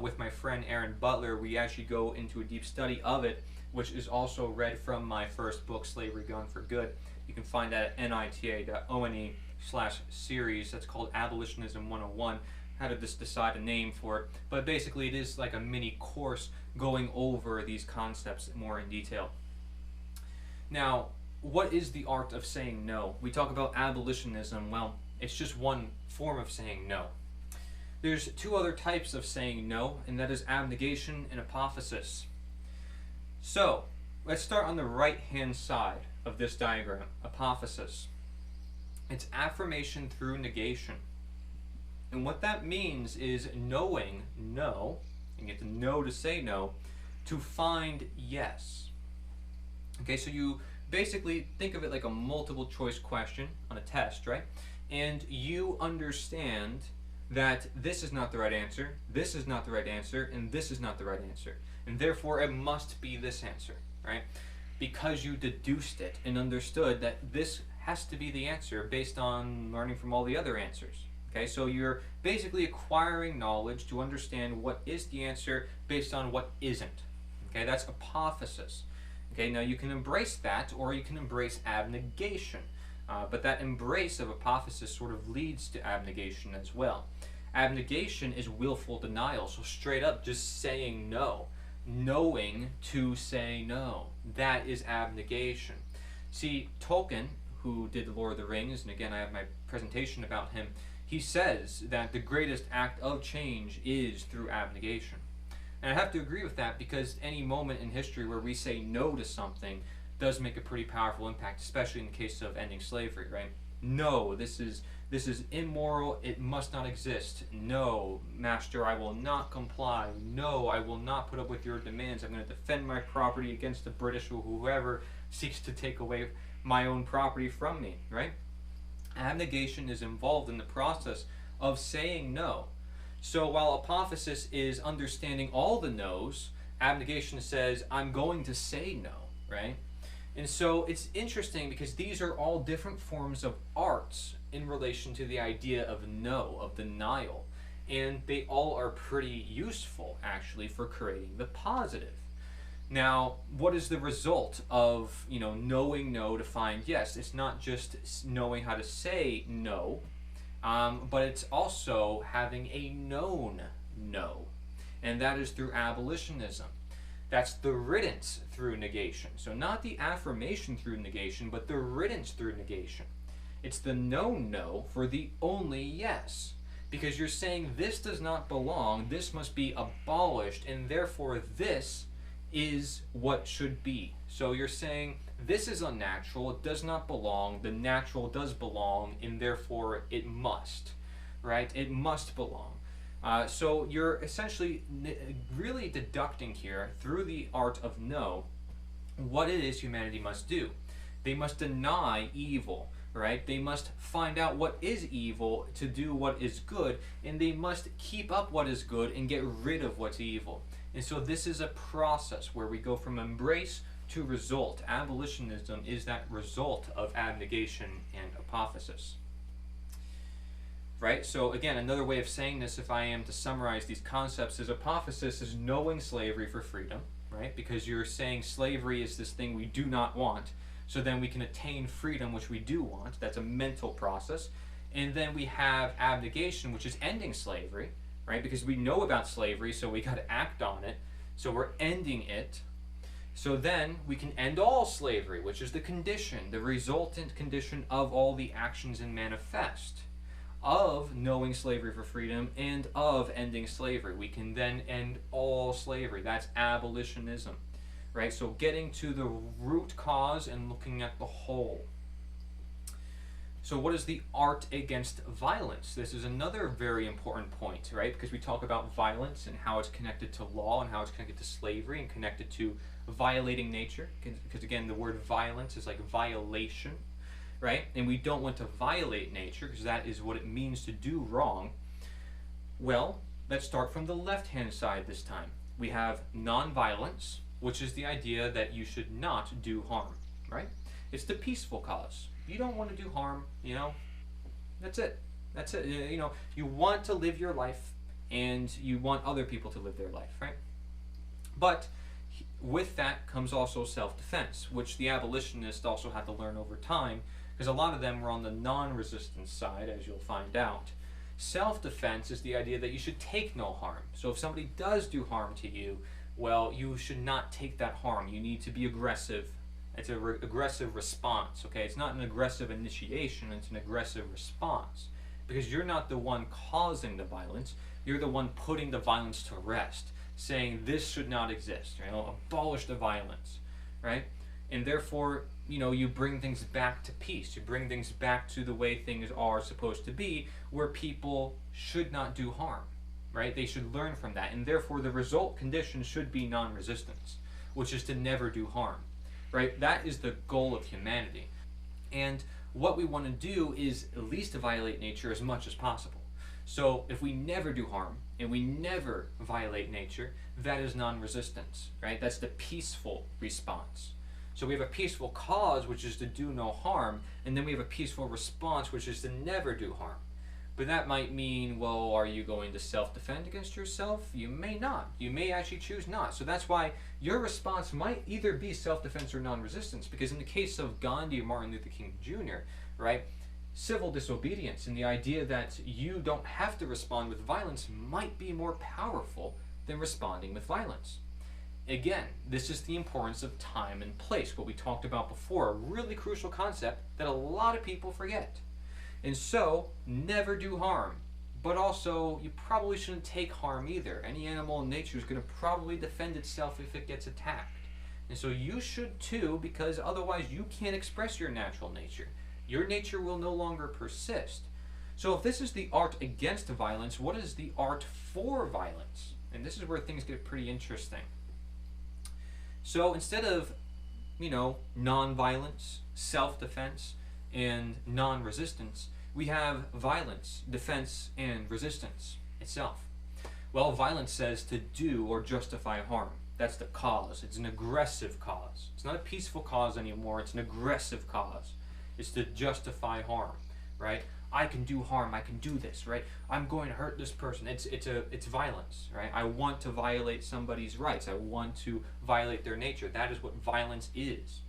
With my friend Aaron Butler, we actually go into a deep study of it, which is also read from my first book, Slavery Gone for Good. You can find that at nita.one/series. That's called Abolitionism 101. How to just decide a name for it. But basically it is like a mini course going over these concepts more in detail. Now, what is the art of saying no? We talk about abolitionism. Well, it's just one form of saying no. There's two other types of saying no, and that is abnegation and apophasis. So, let's start on the right-hand side of this diagram, apophasis. It's affirmation through negation. And what that means is knowing no, and get to know to say no, to find yes. Okay, so you basically think of it like a multiple choice question on a test, right? And you understand that this is not the right answer, this is not the right answer, and this is not the right answer. And therefore it must be this answer, right? Because you deduced it and understood that this has to be the answer based on learning from all the other answers. Okay, so you're basically acquiring knowledge to understand what is the answer based on what isn't. Okay, that's apophasis. Okay, now you can embrace that, or you can embrace abnegation. But that embrace of apophasis sort of leads to abnegation as well. Abnegation is willful denial, so straight up just saying no. Knowing to say no. That is abnegation. See, Tolkien, who did The Lord of the Rings, and again I have my presentation about him, he says that the greatest act of change is through abnegation. And I have to agree with that, because any moment in history where we say no to something does make a pretty powerful impact, especially in the case of ending slavery, right? No, this is immoral, it must not exist. No, master, I will not comply. No, I will not put up with your demands. I'm going to defend my property against the British or whoever seeks to take away my own property from me, right? Abnegation is involved in the process of saying no. So while apophasis is understanding all the no's, abnegation says, I'm going to say no, right? And so it's interesting, because these are all different forms of arts in relation to the idea of no, of denial. And they all are pretty useful, actually, for creating the positive. Now, what is the result of, knowing no to find yes? It's not just knowing how to say no, but it's also having a known no. And that is through abolitionism. That's the riddance through negation. So not the affirmation through negation, but the riddance through negation. It's the known no for the only yes. Because you're saying this does not belong, this must be abolished, and therefore this is what should be. So you're saying this is unnatural, it does not belong, the natural does belong, and therefore it must, right? It must belong. So you're essentially really deducting here through the art of no what it is humanity must do. They must deny evil, right? They must find out what is evil to do what is good, and they must keep up what is good and get rid of what's evil. And so this is a process where we go from embrace to result. Abolitionism is that result of abnegation and apophysis. Right? So again, another way of saying this, if I am to summarize these concepts, is apophysis is knowing slavery for freedom, right? Because you're saying slavery is this thing we do not want, so then we can attain freedom, which we do want. That's a mental process. And then we have abnegation, which is ending slavery, right? Because we know about slavery, so we got to act on it. So we're ending it. So then we can end all slavery, which is the condition, the resultant condition of all the actions and manifest of knowing slavery for freedom and of ending slavery. We can then end all slavery. That's abolitionism, right? So getting to the root cause and looking at the whole. So what is the art against violence? This is another very important point, right? Because we talk about violence and how it's connected to law and how it's connected to slavery and connected to violating nature. Because again, the word violence is like violation, right? And we don't want to violate nature because that is what it means to do wrong. Well, let's start from the left-hand side this time. We have non-violence, which is the idea that you should not do harm, right? It's the peaceful cause. You don't want to do harm, that's it. That's it. You want to live your life and you want other people to live their life, right? But with that comes also self-defense, which the abolitionists also had to learn over time, because a lot of them were on the non-resistance side, as you'll find out. Self-defense is the idea that you should take no harm. So if somebody does do harm to you, well, you should not take that harm. You need to be aggressive. It's an aggressive response, okay? It's not an aggressive initiation, it's an aggressive response. Because you're not the one causing the violence, you're the one putting the violence to rest, saying this should not exist, abolish the violence, right? And therefore, you bring things back to peace. You bring things back to the way things are supposed to be, where people should not do harm, right? They should learn from that. And therefore, the result condition should be non-resistance, which is to never do harm, right? That is the goal of humanity. And what we want to do is at least to violate nature as much as possible. So if we never do harm and we never violate nature, that is non-resistance, right? That's the peaceful response. So we have a peaceful cause, which is to do no harm, and then we have a peaceful response, which is to never do harm. But that might mean, well, are you going to self-defend against yourself? You may not. You may actually choose not. So that's why your response might either be self-defense or non-resistance, because in the case of Gandhi or Martin Luther King Jr., right, civil disobedience and the idea that you don't have to respond with violence might be more powerful than responding with violence. Again, this is the importance of time and place, what we talked about before, a really crucial concept that a lot of people forget. And so, never do harm. But also, you probably shouldn't take harm either. Any animal in nature is going to probably defend itself if it gets attacked. And so you should too, because otherwise you can't express your natural nature. Your nature will no longer persist. So if this is the art against violence, what is the art for violence? And this is where things get pretty interesting. So instead of, non-violence, self-defense, and non-resistance, we have violence, defense, and resistance itself. Well, violence says to do or justify harm. That's the cause. It's an aggressive cause. It's not a peaceful cause anymore. It's an aggressive cause. It's to justify harm, right? I can do harm, I can do this, right? I'm going to hurt this person. It's violence, right? I want to violate somebody's rights. I want to violate their nature. That is what violence is.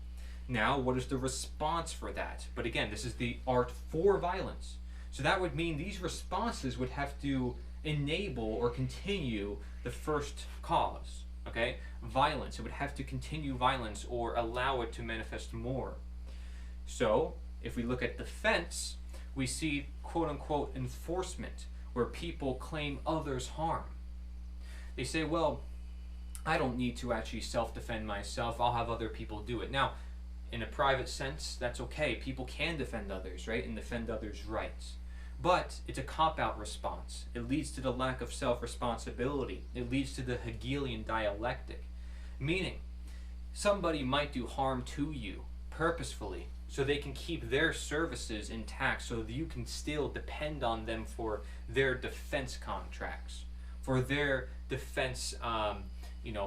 Now, what is the response for that? But again, this is the art for violence. So that would mean these responses would have to enable or continue the first cause, okay? Violence. It would have to continue violence or allow it to manifest more. So, if we look at defense, we see quote-unquote enforcement, where people claim others harm. They say, well, I don't need to actually self-defend myself. I'll have other people do it. Now, in a private sense, that's okay. People can defend others, right? And defend others' rights. But it's a cop-out response. It leads to the lack of self-responsibility. It leads to the Hegelian dialectic. Meaning, somebody might do harm to you purposefully so they can keep their services intact, so that you can still depend on them for their defense contracts, for their defense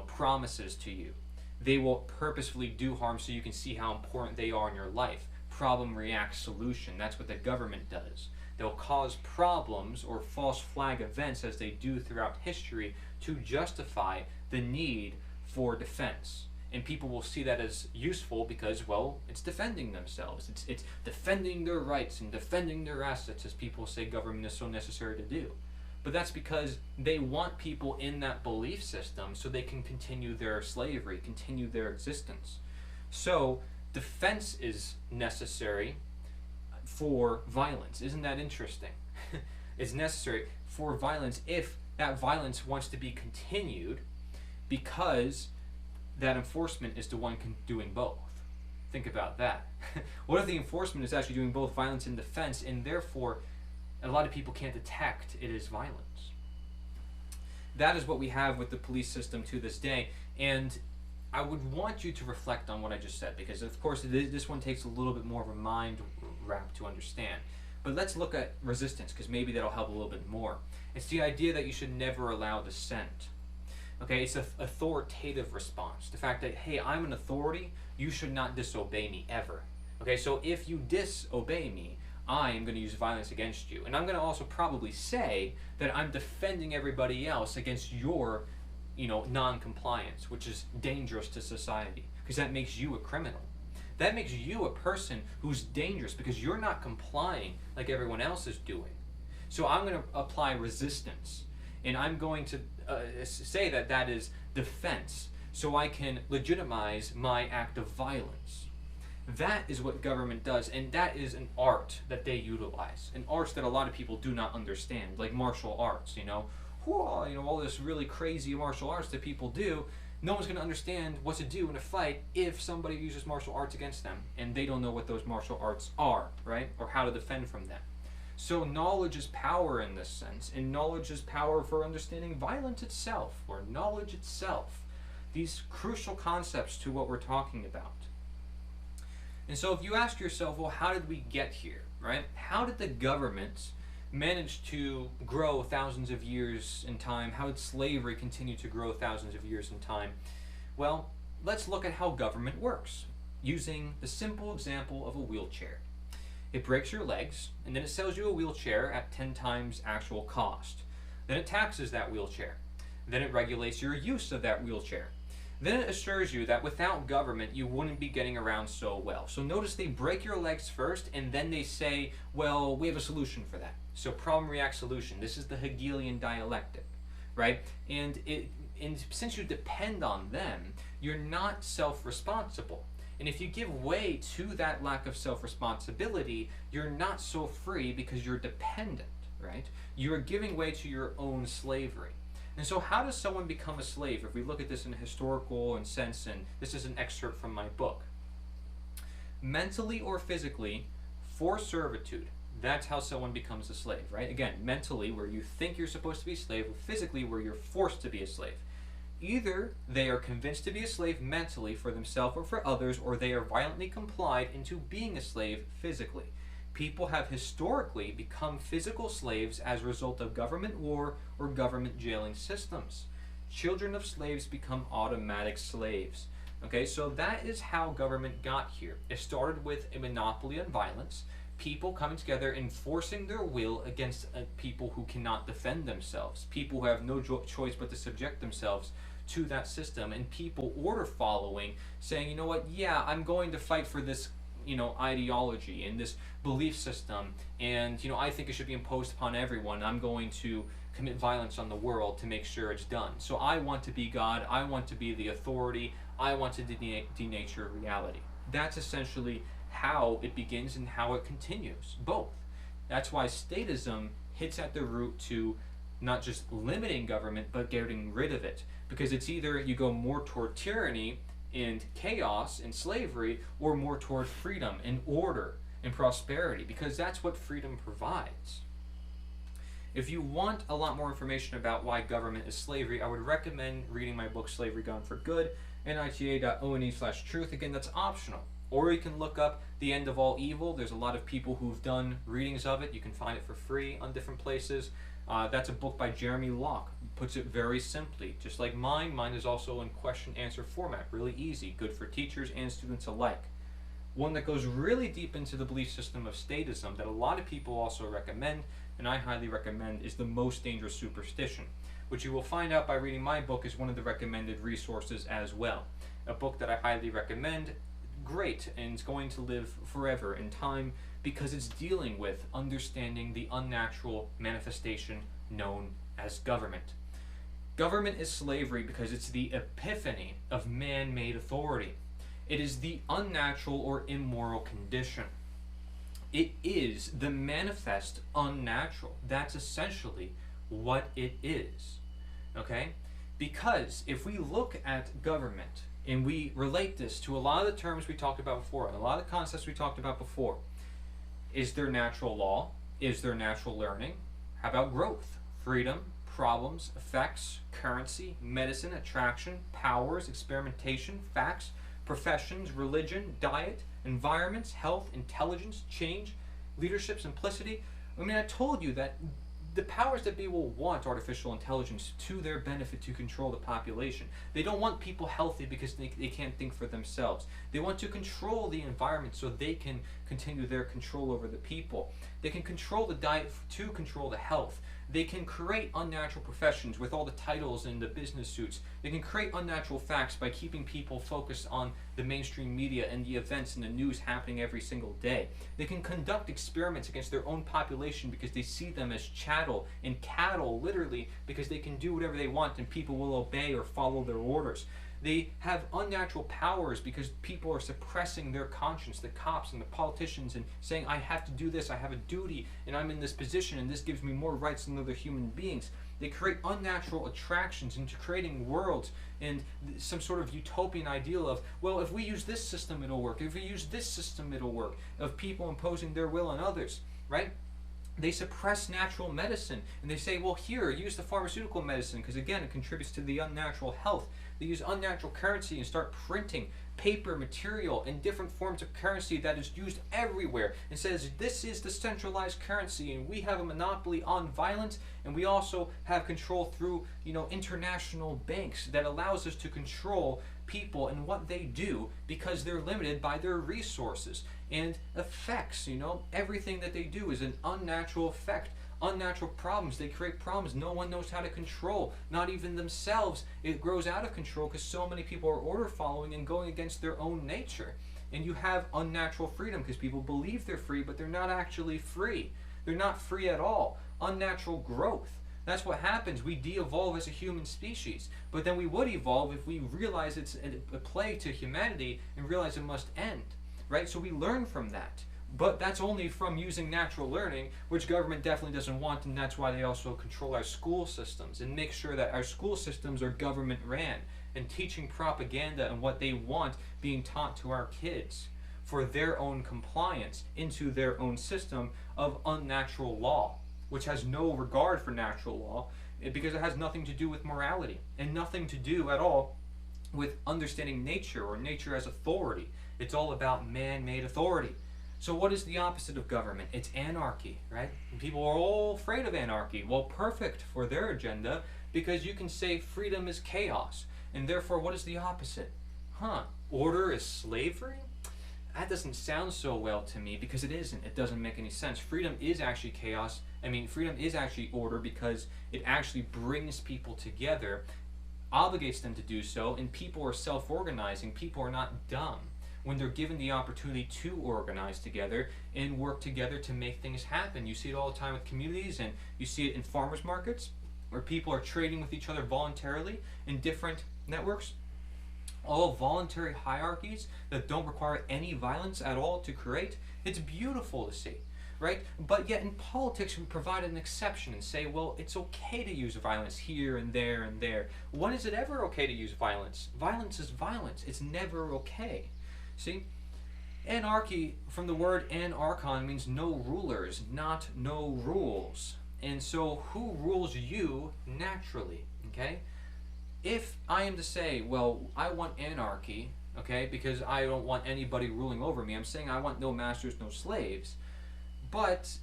promises to you. They will purposefully do harm so you can see how important they are in your life. Problem, react, solution. That's what the government does. They'll cause problems or false flag events, as they do throughout history, to justify the need for defense. And people will see that as useful because, well, it's defending themselves. It's defending their rights and defending their assets, as people say government is so necessary to do. But that's because they want people in that belief system so they can continue their slavery, continue their existence. So defense is necessary for violence. Isn't that interesting? It's necessary for violence if that violence wants to be continued, because that enforcement is the one doing both. Think about that. What if the enforcement is actually doing both violence and defense, and therefore a lot of people can't detect it as violence? That is what we have with the police system to this day, and I would want you to reflect on what I just said, because of course this one takes a little bit more of a mind wrap to understand. But let's look at resistance, because maybe that'll help a little bit more. It's the idea that you should never allow dissent. Okay, it's an authoritative response. The fact that, hey, I'm an authority, you should not disobey me ever. Okay, so if you disobey me, I am going to use violence against you. And I'm going to also probably say that I'm defending everybody else against your, non-compliance, which is dangerous to society, because that makes you a criminal. That makes you a person who's dangerous because you're not complying like everyone else is doing. So I'm going to apply resistance, and I'm going to say that that is defense, so I can legitimize my act of violence. That is what government does, and that is an art that they utilize, an art that a lot of people do not understand, like martial arts, all this really crazy martial arts that people do. No one's going to understand what to do in a fight if somebody uses martial arts against them, and they don't know what those martial arts are, right? Or how to defend from them. So knowledge is power in this sense, and knowledge is power for understanding violence itself, or knowledge itself. These crucial concepts to what we're talking about. And so if you ask yourself, well, how did we get here, right? How did the government manage to grow thousands of years in time? How did slavery continue to grow thousands of years in time? Well, let's look at how government works, using the simple example of a wheelchair. It breaks your legs, and then it sells you a wheelchair at 10 times actual cost. Then it taxes that wheelchair. Then it regulates your use of that wheelchair. Then it assures you that without government, you wouldn't be getting around so well. So notice they break your legs first, and then they say, well, we have a solution for that. So problem, react, solution. This is the Hegelian dialectic, right? And since you depend on them, you're not self-responsible. And if you give way to that lack of self-responsibility, you're not so free because you're dependent, right? You're giving way to your own slavery. And so how does someone become a slave? If we look at this in a historical sense, and this is an excerpt from my book. Mentally or physically, for servitude. That's how someone becomes a slave, right? Again, mentally, where you think you're supposed to be a slave, or physically, where you're forced to be a slave. Either they are convinced to be a slave mentally for themselves or for others, or they are violently complied into being a slave physically. People have historically become physical slaves as a result of government war or government jailing systems. Children of slaves become automatic slaves. Okay, so that is how government got here. It started with a monopoly on violence. people coming together, enforcing their will against people who cannot defend themselves, people who have no choice but to subject themselves to that system, and people order following, saying, you know what, yeah, I'm going to fight for this, ideology and this belief system, and, I think it should be imposed upon everyone. I'm going to commit violence on the world to make sure it's done. So I want to be God, I want to be the authority, I want to denature reality. That's essentially how it begins and how it continues, both. That's why statism hits at the root to not just limiting government, but getting rid of it. Because it's either you go more toward tyranny and chaos and slavery, or more toward freedom and order and prosperity, because that's what freedom provides. If you want a lot more information about why government is slavery, I would recommend reading my book, Slavery Gone for Good, nita.one/truth. Again, that's optional. Or you can look up The End of All Evil. There's a lot of people who've done readings of it. You can find it for free on different places. That's a book by Jeremy Locke. Puts it very simply. Just like mine is also in question-answer format. Really easy. Good for teachers and students alike. One that goes really deep into the belief system of statism that a lot of people also recommend, and I highly recommend, is The Most Dangerous Superstition, which you will find out by reading my book is one of the recommended resources as well. A book that I highly recommend, great, and it's going to live forever in time because it's dealing with understanding the unnatural manifestation known as government. Government is slavery because it's the epiphany of man-made authority. It is the unnatural or immoral condition. It is the manifest unnatural. That's essentially what it is. Okay? Because if we look at government and we relate this to a lot of the terms we talked about before, and a lot of the concepts we talked about before, is there natural law? Is there natural learning? How about growth, freedom, problems, effects, currency, medicine, attraction, powers, experimentation, facts, professions, religion, diet, environments, health, intelligence, change, leadership, simplicity? I mean, I told you that the powers that be will want artificial intelligence to their benefit to control the population. They don't want people healthy because they can't think for themselves. They want to control the environment so they can continue their control over the people. They can control the diet to control the health. They can create unnatural professions with all the titles and the business suits. They can create unnatural facts by keeping people focused on the mainstream media and the events and the news happening every single day. They can conduct experiments against their own population because they see them as chattel and cattle, literally, because they can do whatever they want and people will obey or follow their orders. They have unnatural powers because people are suppressing their conscience, the cops and the politicians, and saying, I have to do this, I have a duty, and I'm in this position, and this gives me more rights than other human beings. They create unnatural attractions into creating worlds and some sort of utopian ideal of, well, if we use this system, it'll work. If we use this system, it'll work. Of people imposing their will on others, right? They suppress natural medicine, and they say, well, here, use the pharmaceutical medicine, because again, it contributes to the unnatural health. They use unnatural currency and start printing paper, material, and different forms of currency that is used everywhere, and says, this is the centralized currency, and we have a monopoly on violence, and we also have control through, international banks that allows us to control people and what they do because they're limited by their resources and effects. Everything that they do is an unnatural effect. Unnatural problems, they create problems no one knows how to control, not even themselves. It grows out of control because so many people are order following and going against their own nature. And you have unnatural freedom because people believe they're free, but they're not actually free. They're not free at all. Unnatural growth. That's what happens. We de-evolve as a human species. But then we would evolve if we realize it's a plague to humanity and realize it must end. Right? So we learn from that. But that's only from using natural learning, which government definitely doesn't want, and that's why they also control our school systems and make sure that our school systems are government ran and teaching propaganda and what they want being taught to our kids for their own compliance into their own system of unnatural law, which has no regard for natural law because it has nothing to do with morality and nothing to do at all with understanding nature or nature as authority. It's all about man-made authority. So what is the opposite of government? It's anarchy, right? And people are all afraid of anarchy. Well, perfect for their agenda because you can say freedom is chaos. And therefore, what is the opposite? Order is slavery? that doesn't sound so well to me, because it isn't. It doesn't make any sense. Freedom is actually chaos. Freedom is actually order, because it actually brings people together, obligates them to do so, and people are self-organizing. People are not dumb when they're given the opportunity to organize together and work together to make things happen. You see it all the time with communities, and you see it in farmers markets, where people are trading with each other voluntarily in different networks. All voluntary hierarchies that don't require any violence at all to create. It's beautiful to see, right? But yet in politics we provide an exception and say, well, it's okay to use violence here and there and there. When is it ever okay to use violence? Violence is violence. It's never okay. See? Anarchy, from the word anarchon, means no rulers, not no rules. And so who rules you naturally, okay? If I am to say, well, I want anarchy, okay, because I don't want anybody ruling over me, I'm saying I want no masters, no slaves. But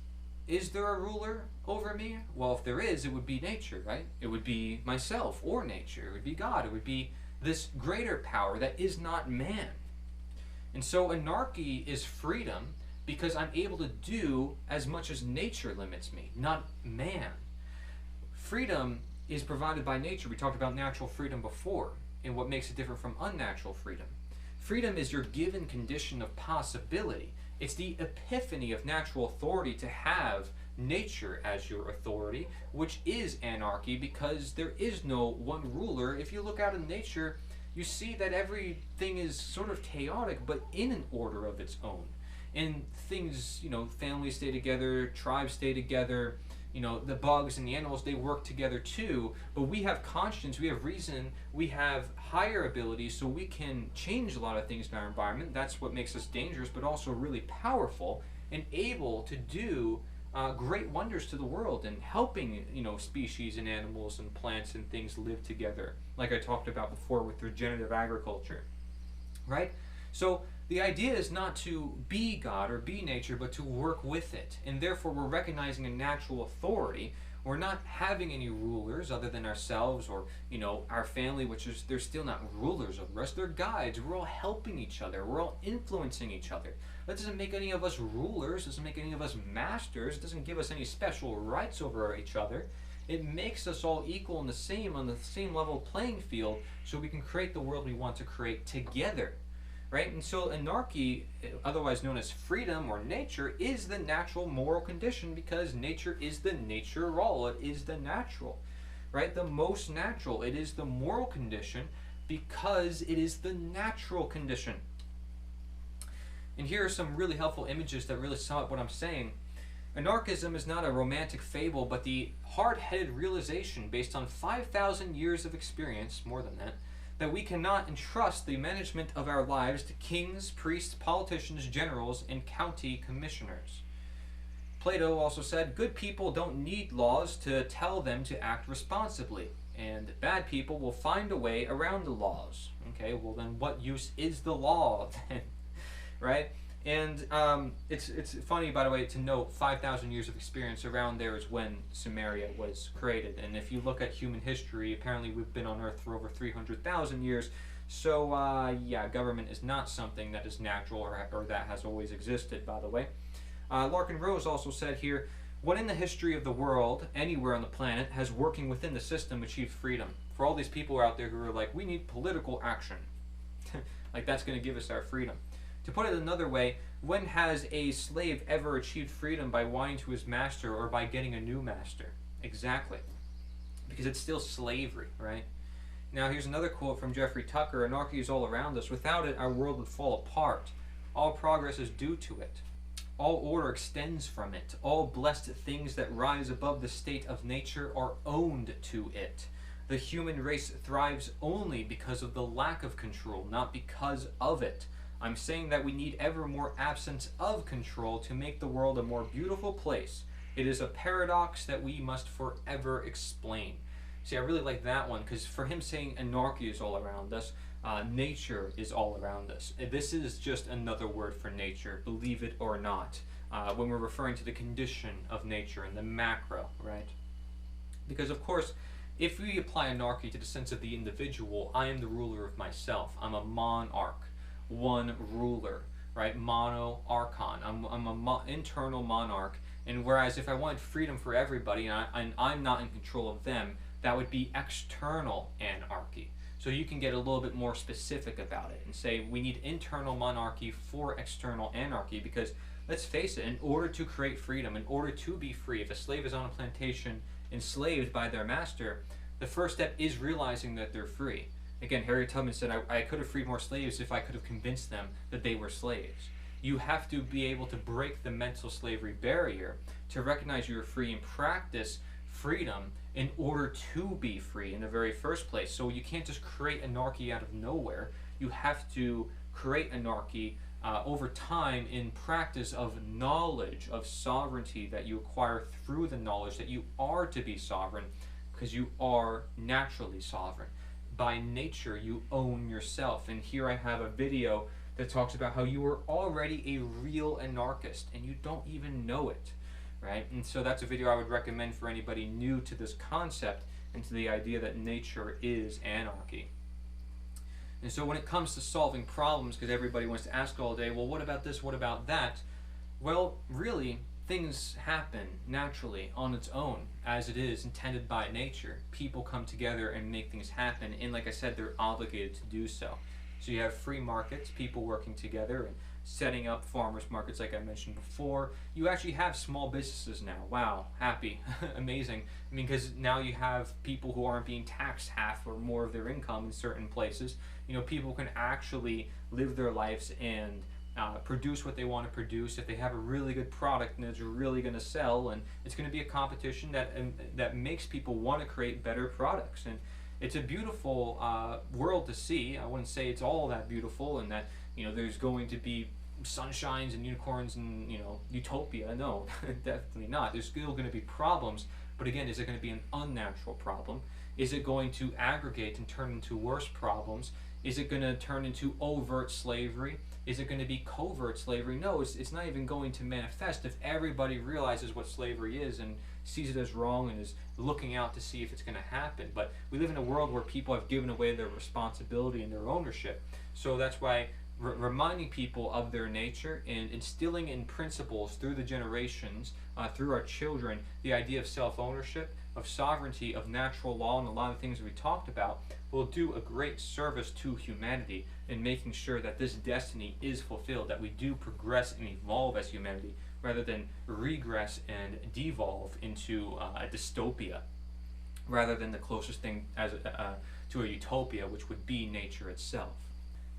is there a ruler over me? Well, if there is, it would be nature, right? It would be myself or nature. It would be God. It would be this greater power that is not man. And so anarchy is freedom, because I'm able to do as much as nature limits me, not man. Freedom is provided by nature. We talked about natural freedom before, and what makes it different from unnatural freedom. Freedom is your given condition of possibility. It's the epiphany of natural authority to have nature as your authority, which is anarchy, because there is no one ruler. If you look out in nature, you see that everything is sort of chaotic, but in an order of its own. And things, families stay together, tribes stay together, the bugs and the animals, they work together too, but we have conscience, we have reason, we have higher abilities, so we can change a lot of things in our environment. That's what makes us dangerous, but also really powerful and able to do great wonders to the world, and helping species and animals and plants and things live together, like I talked about before with regenerative agriculture, right? So the idea is not to be God or be nature, but to work with it. And therefore we're recognizing a natural authority. We're not having any rulers other than ourselves or, our family, which is, they're still not rulers over us. They're guides. We're all helping each other. We're all influencing each other. That doesn't make any of us rulers. Doesn't make any of us masters. It doesn't give us any special rights over each other. It makes us all equal and the same, on the same level playing field, so we can create the world we want to create together. Right? And so anarchy, otherwise known as freedom or nature, is the natural moral condition, because nature is the natural. It is the natural. Right? The most natural. It is the moral condition, because it is the natural condition. And here are some really helpful images that really sum up what I'm saying. Anarchism is not a romantic fable, but the hard-headed realization, based on 5,000 years of experience, more than that we cannot entrust the management of our lives to kings, priests, politicians, generals, and county commissioners. Plato also said, good people don't need laws to tell them to act responsibly, and bad people will find a way around the laws. Okay, well then what use is the law then? Right? And it's funny, by the way, to note 5,000 years of experience. Around there is when Samaria was created. And if you look at human history, apparently we've been on Earth for over 300,000 years. So, government is not something that is natural or that has always existed, by the way. Larkin Rose also said here, what in the history of the world, anywhere on the planet, has working within the system achieved freedom? For all these people out there who are like, we need political action. Like that's going to give us our freedom. To put it another way, when has a slave ever achieved freedom by whining to his master or by getting a new master? Exactly. Because it's still slavery, right? Now here's another quote from Jeffrey Tucker. Anarchy is all around us. Without it, our world would fall apart. All progress is due to it. All order extends from it. All blessed things that rise above the state of nature are owned to it. The human race thrives only because of the lack of control, not because of it. I'm saying that we need ever more absence of control to make the world a more beautiful place. It is a paradox that we must forever explain. See, I really like that one, because for him saying anarchy is all around us, nature is all around us. This is just another word for nature, believe it or not, when we're referring to the condition of nature and the macro, right? Because of course, if we apply anarchy to the sense of the individual, I am the ruler of myself. I'm a monarch. One ruler, right? Monarchon. I'm a internal monarch. And whereas if I wanted freedom for everybody and I'm not in control of them, that would be external anarchy. So you can get a little bit more specific about it and say we need internal monarchy for external anarchy, because let's face it, in order to create freedom, in order to be free, if a slave is on a plantation enslaved by their master, the first step is realizing that they're free. Again, Harriet Tubman said, I could have freed more slaves if I could have convinced them that they were slaves. You have to be able to break the mental slavery barrier to recognize you're free and practice freedom in order to be free in the very first place. So you can't just create anarchy out of nowhere. You have to create anarchy over time in practice of knowledge, of sovereignty that you acquire through the knowledge that you are to be sovereign, because you are naturally sovereign. By nature, you own yourself. And here I have a video that talks about how you are already a real anarchist and you don't even know it, right? And so that's a video I would recommend for anybody new to this concept and to the idea that nature is anarchy. And so when it comes to solving problems, because everybody wants to ask all day, well, what about this, what about that? Well, really, things happen naturally on its own, as it is intended by nature. People come together and make things happen, and like I said, they're obligated to do so. So you have free markets, people working together and setting up farmers markets like I mentioned before. You actually have small businesses now. Wow, happy, amazing. I mean, because now you have people who aren't being taxed half or more of their income in certain places. You know, people can actually live their lives and produce what they want to produce. If they have a really good product and it's really going to sell, and it's going to be a competition that makes people want to create better products. And it's a beautiful world to see. I wouldn't say it's all that beautiful and that, you know, there's going to be sunshines and unicorns and, you know, utopia. No, definitely not. There's still going to be problems, but again, is it going to be an unnatural problem? Is it going to aggregate and turn into worse problems? Is it going to turn into overt slavery? Is it going to be covert slavery? No, it's not even going to manifest if everybody realizes what slavery is and sees it as wrong and is looking out to see if it's going to happen. But we live in a world where people have given away their responsibility and their ownership. So that's why reminding people of their nature and instilling in principles through the generations, through our children, the idea of self-ownership, of sovereignty, of natural law, and a lot of things that we talked about will do a great service to humanity in making sure that this destiny is fulfilled, that we do progress and evolve as humanity rather than regress and devolve into a dystopia, rather than the closest thing as to a utopia, which would be nature itself.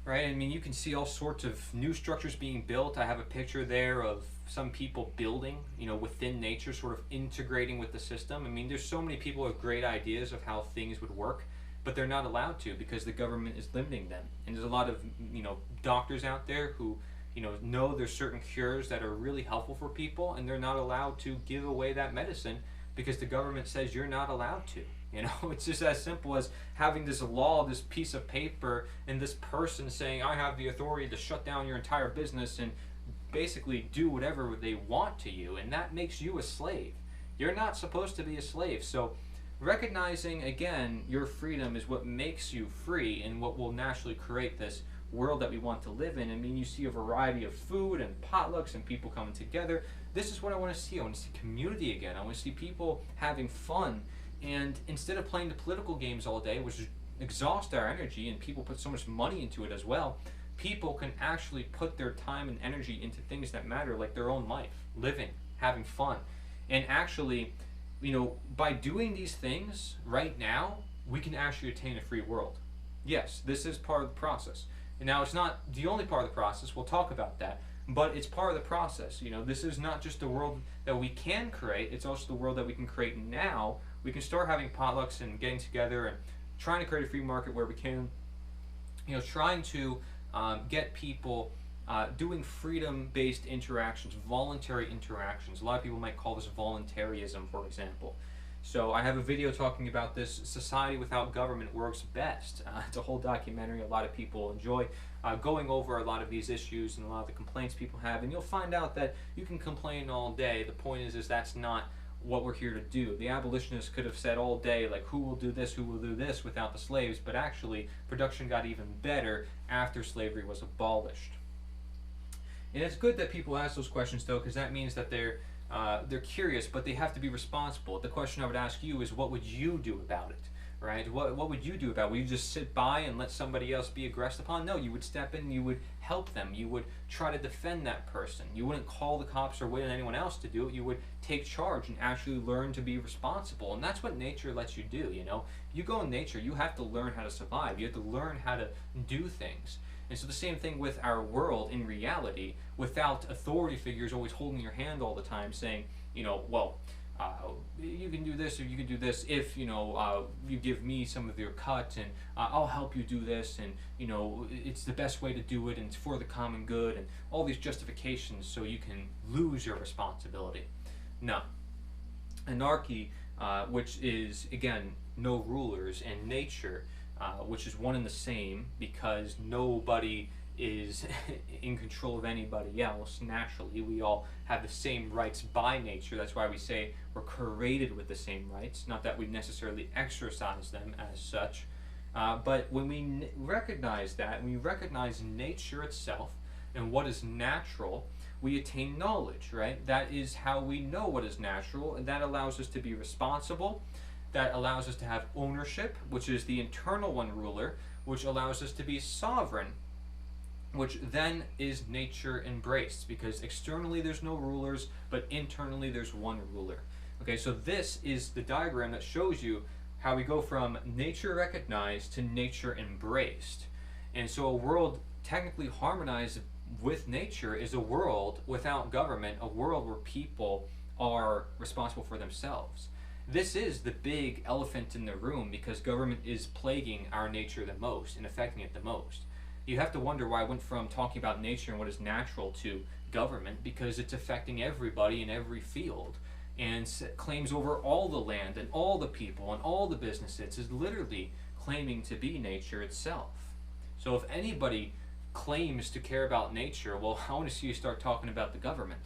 Right? I mean, you can see all sorts of new structures being built. I have a picture there of some people building, you know, within nature, sort of integrating with the system. I mean, there's so many people with great ideas of how things would work, but they're not allowed to because the government is limiting them. And there's a lot of, you know, doctors out there who, you know there's certain cures that are really helpful for people, and they're not allowed to give away that medicine because the government says you're not allowed to. You know, it's just as simple as having this law, this piece of paper, and this person saying, I have the authority to shut down your entire business and basically do whatever they want to you, and that makes you a slave. You're not supposed to be a slave. So recognizing, again, your freedom is what makes you free and what will naturally create this world that we want to live in. I mean, you see a variety of food and potlucks and people coming together. This is what I want to see. I want to see community again. I want to see people having fun. And instead of playing the political games all day, which exhaust our energy, and people put so much money into it as well, people can actually put their time and energy into things that matter, like their own life, living, having fun. And actually, you know, by doing these things right now, we can actually attain a free world. Yes, this is part of the process. And now it's not the only part of the process, we'll talk about that, but it's part of the process. You know, this is not just the world that we can create, it's also the world that we can create now. We can start having potlucks and getting together and trying to create a free market where we can, you know, trying to get people doing freedom-based interactions, voluntary interactions. A lot of people might call this voluntarism, for example. So I have a video talking about this. Society without government works best. It's a whole documentary a lot of people enjoy, going over a lot of these issues and a lot of the complaints people have. And you'll find out that you can complain all day. The point is that's not what we're here to do. The abolitionists could have said all day, like, who will do this without the slaves, but actually production got even better after slavery was abolished. And it's good that people ask those questions, though, because that means that they're curious, but they have to be responsible. The question I would ask you is, what would you do about it? Right? What would you do about it? Would you just sit by and let somebody else be aggressed upon? No, you would step in, you would help them, you would try to defend that person. You wouldn't call the cops or wait on anyone else to do it. You would take charge and actually learn to be responsible. And that's what nature lets you do, you know? You go in nature, you have to learn how to survive. You have to learn how to do things. And so the same thing with our world in reality, without authority figures always holding your hand all the time saying, you know, well, you can do this or you can do this if, you know, you give me some of your cut, and I'll help you do this, and, you know, it's the best way to do it and it's for the common good, and all these justifications so you can lose your responsibility. No. Anarchy, which is, again, no rulers, and nature, which is one and the same because nobody is in control of anybody else. Naturally, we all have the same rights by nature. That's why we say we're created with the same rights, not that we necessarily exercise them as such. But when we recognize that, when we recognize nature itself and what is natural, we attain knowledge, right? That is how we know what is natural, and that allows us to be responsible. That allows us to have ownership, which is the internal one ruler, which allows us to be sovereign, which then is nature embraced, because externally there's no rulers, but internally there's one ruler. Okay, so this is the diagram that shows you how we go from nature recognized to nature embraced. And so a world technically harmonized with nature is a world without government, a world where people are responsible for themselves. This is the big elephant in the room, because government is plaguing our nature the most and affecting it the most. You have to wonder why I went from talking about nature and what is natural to government, because it's affecting everybody in every field and claims over all the land and all the people and all the businesses. It's literally claiming to be nature itself. So if anybody claims to care about nature, well, I want to see you start talking about the government.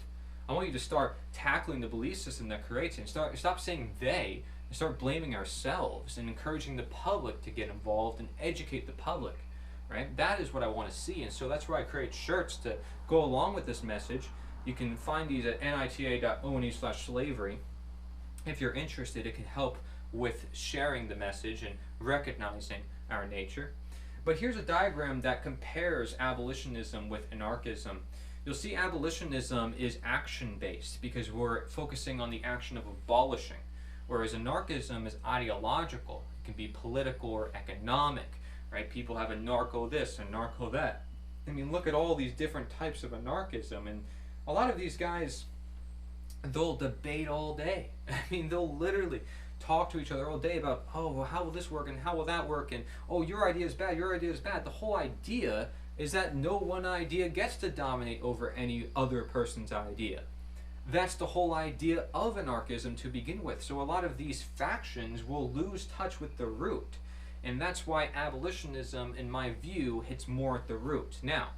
I want you to start tackling the belief system that creates it, and stop saying they, and start blaming ourselves and encouraging the public to get involved and educate the public. Right? That is what I want to see, and so that's why I create shirts to go along with this message. You can find these at nita.one/slavery. If you're interested, it can help with sharing the message and recognizing our nature. But here's a diagram that compares abolitionism with anarchism. You'll see abolitionism is action-based because we're focusing on the action of abolishing, whereas anarchism is ideological. It can be political or economic. Right? People have a narco this and narco that. I mean, look at all these different types of anarchism, and a lot of these guys, they'll debate all day. I mean, they'll literally talk to each other all day about, oh, well, how will this work and how will that work, and oh, your idea is bad, your idea is bad. The whole idea is that no one idea gets to dominate over any other person's idea. That's the whole idea of anarchism to begin with. So a lot of these factions will lose touch with the root. And that's why abolitionism, in my view, hits more at the root. Now,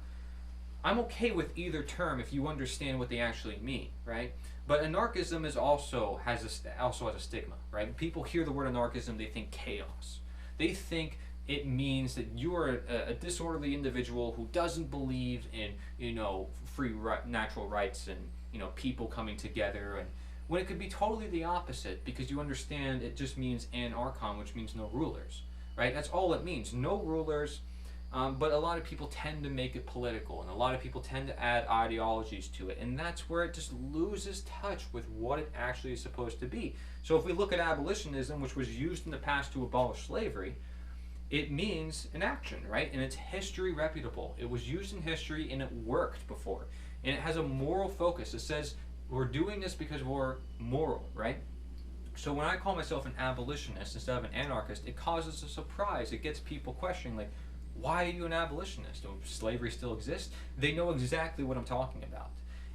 I'm okay with either term if you understand what they actually mean, right? But anarchism is also has a stigma, right? People hear the word anarchism, they think chaos. They think it means that you are a disorderly individual who doesn't believe in, you know, free natural rights and, you know, people coming together, and when it could be totally the opposite, because you understand it just means anarchon, which means no rulers. Right? That's all it means. No rulers, but a lot of people tend to make it political, and a lot of people tend to add ideologies to it, and that's where it just loses touch with what it actually is supposed to be. So if we look at abolitionism, which was used in the past to abolish slavery, it means an action, right? And it's history reputable. It was used in history, and it worked before. And it has a moral focus. It says, we're doing this because we're moral, right? So when I call myself an abolitionist instead of an anarchist, it causes a surprise. It gets people questioning, like, why are you an abolitionist? Does slavery still exist? They know exactly what I'm talking about.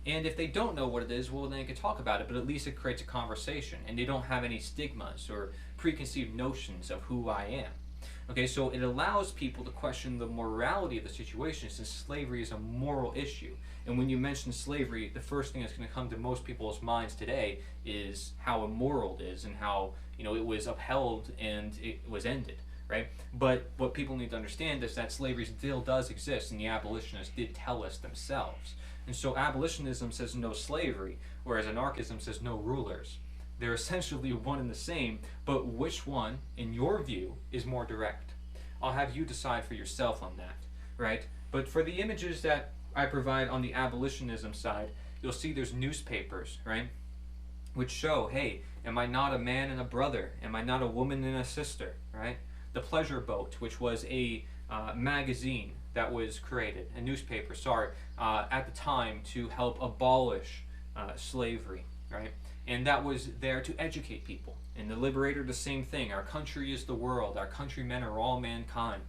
And if they don't know what it is, well, then they can talk about it, but at least it creates a conversation, and they don't have any stigmas or preconceived notions of who I am. Okay, so it allows people to question the morality of the situation, since slavery is a moral issue. And when you mention slavery, the first thing that's going to come to most people's minds today is how immoral it is and how, you know, it was upheld and it was ended, right? But what people need to understand is that slavery still does exist, and the abolitionists did tell us themselves. And so abolitionism says no slavery, whereas anarchism says no rulers. They're essentially one and the same, but which one, in your view, is more direct? I'll have you decide for yourself on that, right? But for the images that I provide on the abolitionism side, you'll see there's newspapers, right? Which show, hey, am I not a man and a brother? Am I not a woman and a sister, right? The Pleasure Boat, which was a magazine that was created, a newspaper, at the time to help abolish slavery, right? And that was there to educate people. And the Liberator, the same thing. Our country is the world. Our countrymen are all mankind.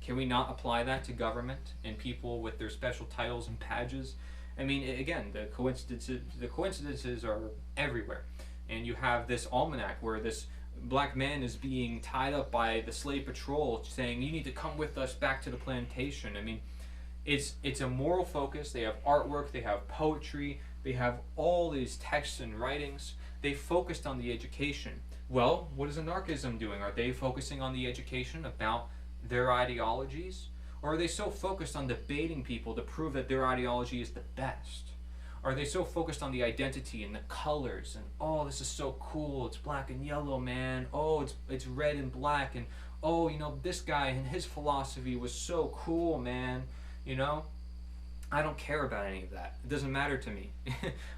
Can we not apply that to government and people with their special titles and badges? I mean, again, the coincidences are everywhere. And you have this almanac where this black man is being tied up by the slave patrol saying, you need to come with us back to the plantation. I mean, it's a moral focus. They have artwork, they have poetry, they have all these texts and writings. They focused on the education. Well, what is anarchism doing? Are they focusing on the education about their ideologies? Or are they so focused on debating people to prove that their ideology is the best? Are they so focused on the identity and the colors and, oh, this is so cool, it's black and yellow, man, oh, it's red and black, and oh, you know, this guy and his philosophy was so cool, man, you know? I don't care about any of that. It doesn't matter to me.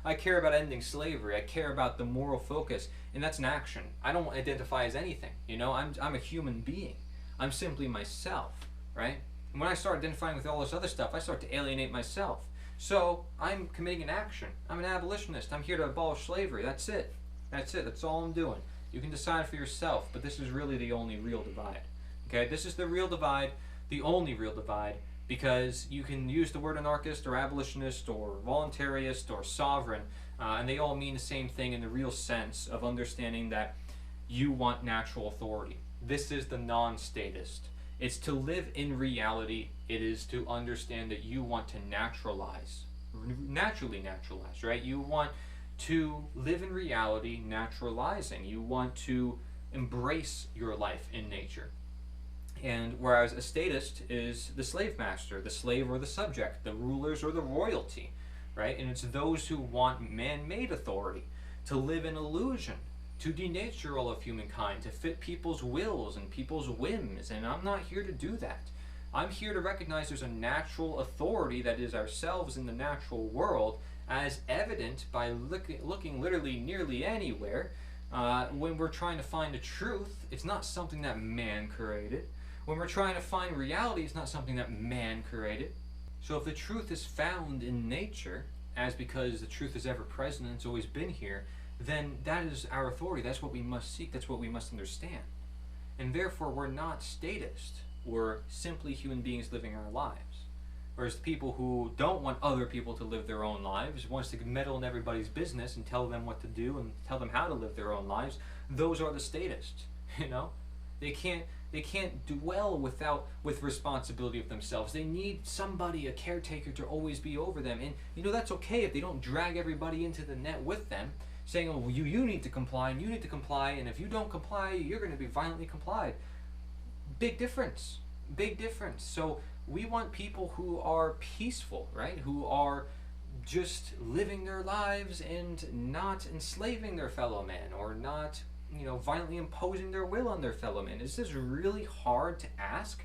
I care about ending slavery. I care about the moral focus, and that's an action. I don't identify as anything, you know? I'm a human being. I'm simply myself, right? And when I start identifying with all this other stuff, I start to alienate myself. So I'm committing an action. I'm an abolitionist. I'm here to abolish slavery. That's it. That's it. That's all I'm doing. You can decide for yourself, but this is really the only real divide. Okay? This is the real divide, the only real divide, because you can use the word anarchist or abolitionist or voluntarist or sovereign, and they all mean the same thing in the real sense of understanding that you want natural authority. This is the non-statist. It's to live in reality. It is to understand that you want to naturally naturalize, right? You want to live in reality, naturalizing. You want to embrace your life in nature. And whereas a statist is the slave master, the slave or the subject, the rulers or the royalty, right? And it's those who want man-made authority, to live in illusion, to denature all of humankind, to fit people's wills and people's whims, and I'm not here to do that. I'm here to recognize there's a natural authority that is ourselves in the natural world, as evident by looking literally nearly anywhere. When we're trying to find the truth, it's not something that man created. When we're trying to find reality, it's not something that man created. So if the truth is found in nature, as because the truth is ever present and it's always been here, then that is our authority. That's what we must seek. That's what we must understand. And therefore, we're not statist. We're simply human beings living our lives. Whereas the people who don't want other people to live their own lives, wants to meddle in everybody's business and tell them what to do and tell them how to live their own lives, those are the statists. You know, they can't dwell with responsibility of themselves. They need somebody, a caretaker, to always be over them. And you know, that's okay if they don't drag everybody into the net with them, saying, oh, well, you need to comply, and you need to comply, and if you don't comply, you're going to be violently complied. Big difference. Big difference. So we want people who are peaceful, right? Who are just living their lives and not enslaving their fellow man, or not, you know, violently imposing their will on their fellow man. Is this really hard to ask?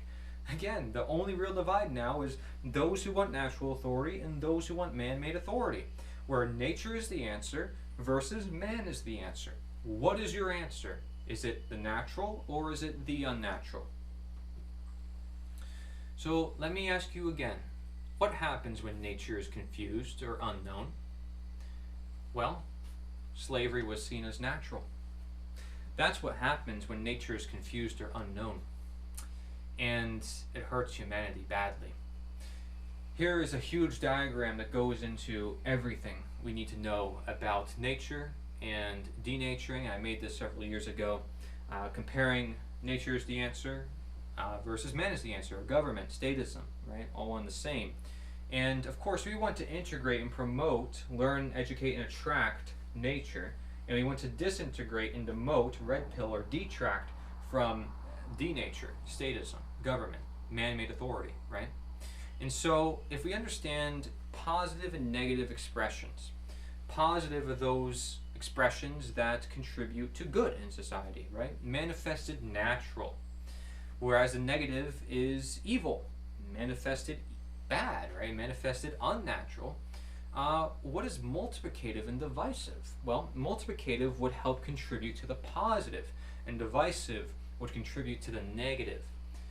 Again, the only real divide now is those who want natural authority and those who want man-made authority, where nature is the answer versus man is the answer. What is your answer? Is it the natural or is it the unnatural? So let me ask you again, what happens when nature is confused or unknown? Well, slavery was seen as natural. That's what happens when nature is confused or unknown. And it hurts humanity badly. Here is a huge diagram that goes into everything we need to know about nature and denaturing. I made this several years ago, comparing nature is the answer versus man is the answer, or government, statism, right? All one the same. And of course, we want to integrate and promote, learn, educate, and attract nature. And we want to disintegrate and demote, red pill, or detract from denature, statism, government, man-made authority, right? And so if we understand positive and negative expressions, positive are those expressions that contribute to good in society, right? Manifested natural. Whereas the negative is evil, manifested bad, right? Manifested unnatural. What is multiplicative and divisive? Well, multiplicative would help contribute to the positive, and divisive would contribute to the negative.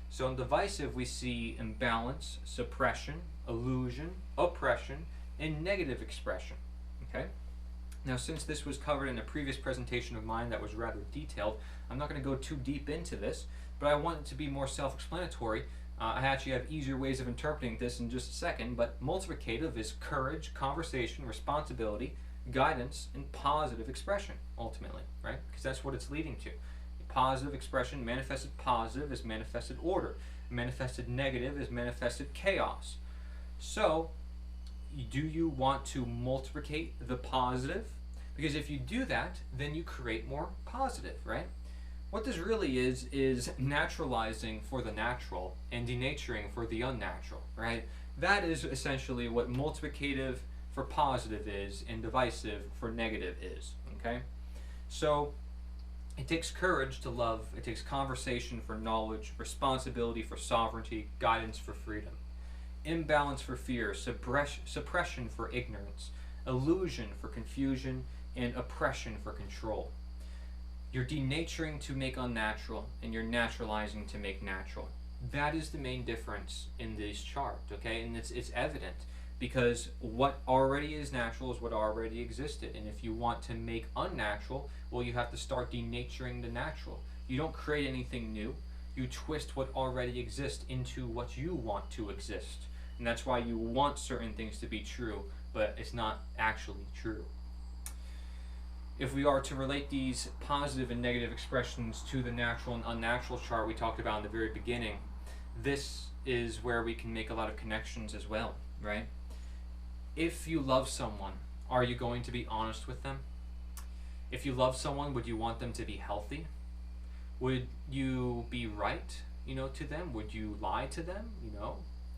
So in divisive, we see imbalance, suppression, illusion, oppression, and negative expression. Okay? Now, since this was covered in a previous presentation of mine that was rather detailed, I'm not going to go too deep into this, but I want it to be more self-explanatory. I actually have easier ways of interpreting this in just a second, but multiplicative is courage, conversation, responsibility, guidance, and positive expression, ultimately, right? Because that's what it's leading to. Positive expression, manifested positive, is manifested order. Manifested negative is manifested chaos. So, do you want to multiplicate the positive? Because if you do that, then you create more positive, right? What this really is naturalizing for the natural and denaturing for the unnatural, right? That is essentially what multiplicative for positive is and divisive for negative is, okay? So, it takes courage to love, it takes conversation for knowledge, responsibility for sovereignty, guidance for freedom, imbalance for fear, suppression for ignorance, illusion for confusion, and oppression for control. You're denaturing to make unnatural, and you're naturalizing to make natural. That is the main difference in this chart, okay? And it's evident, because what already is natural is what already existed. And if you want to make unnatural, well, you have to start denaturing the natural. You don't create anything new. You twist what already exists into what you want to exist. And that's why you want certain things to be true, but it's not actually true. If we are to relate these positive and negative expressions to the natural and unnatural chart we talked about in the very beginning, this is where we can make a lot of connections as well, right? If you love someone, are you going to be honest with them? If you love someone, would you want them to be healthy? Would you be right, to them? Would you lie to them,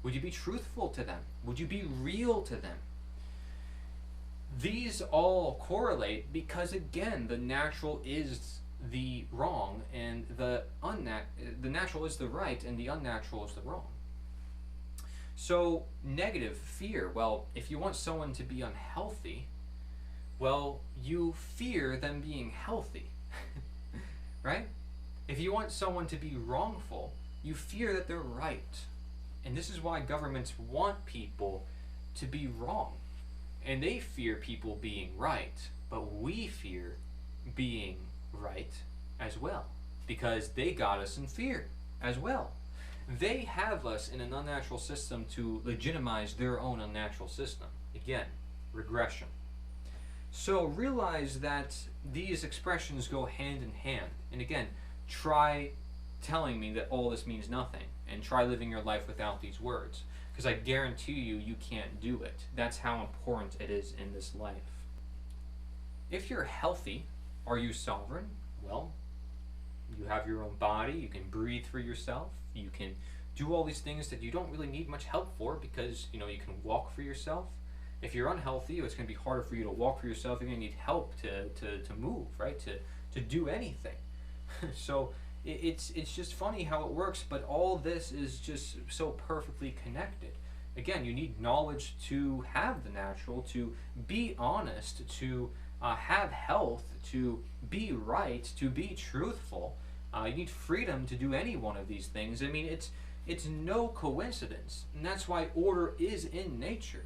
Would you be truthful to them? Would you be real to them? These all correlate because, again, the natural is the wrong and the natural is the right and the unnatural is the wrong. So, negative, fear. Well, if you want someone to be unhealthy, well, you fear them being healthy, right? If you want someone to be wrongful, you fear that they're right. And this is why governments want people to be wrong. And they fear people being right, but we fear being right as well, because they got us in fear as well. They have us in an unnatural system to legitimize their own unnatural system. Again, regression. So realize that these expressions go hand in hand. And again, try telling me that all this means nothing, and try living your life without these words, because I guarantee you can't do it. That's how important it is in this life. If you're healthy, are you sovereign? Well, you have your own body, you can breathe for yourself, you can do all these things that you don't really need much help for, because you can walk for yourself. If you're unhealthy, it's going to be harder for you to walk for yourself. You're going to need help to move, right? To do anything. So it's just funny how it works, but all this is just so perfectly connected. Again, you need knowledge to have the natural, to be honest, to have health, to be right, to be truthful. You need freedom to do any one of these things. I mean, it's no coincidence, and that's why order is in nature.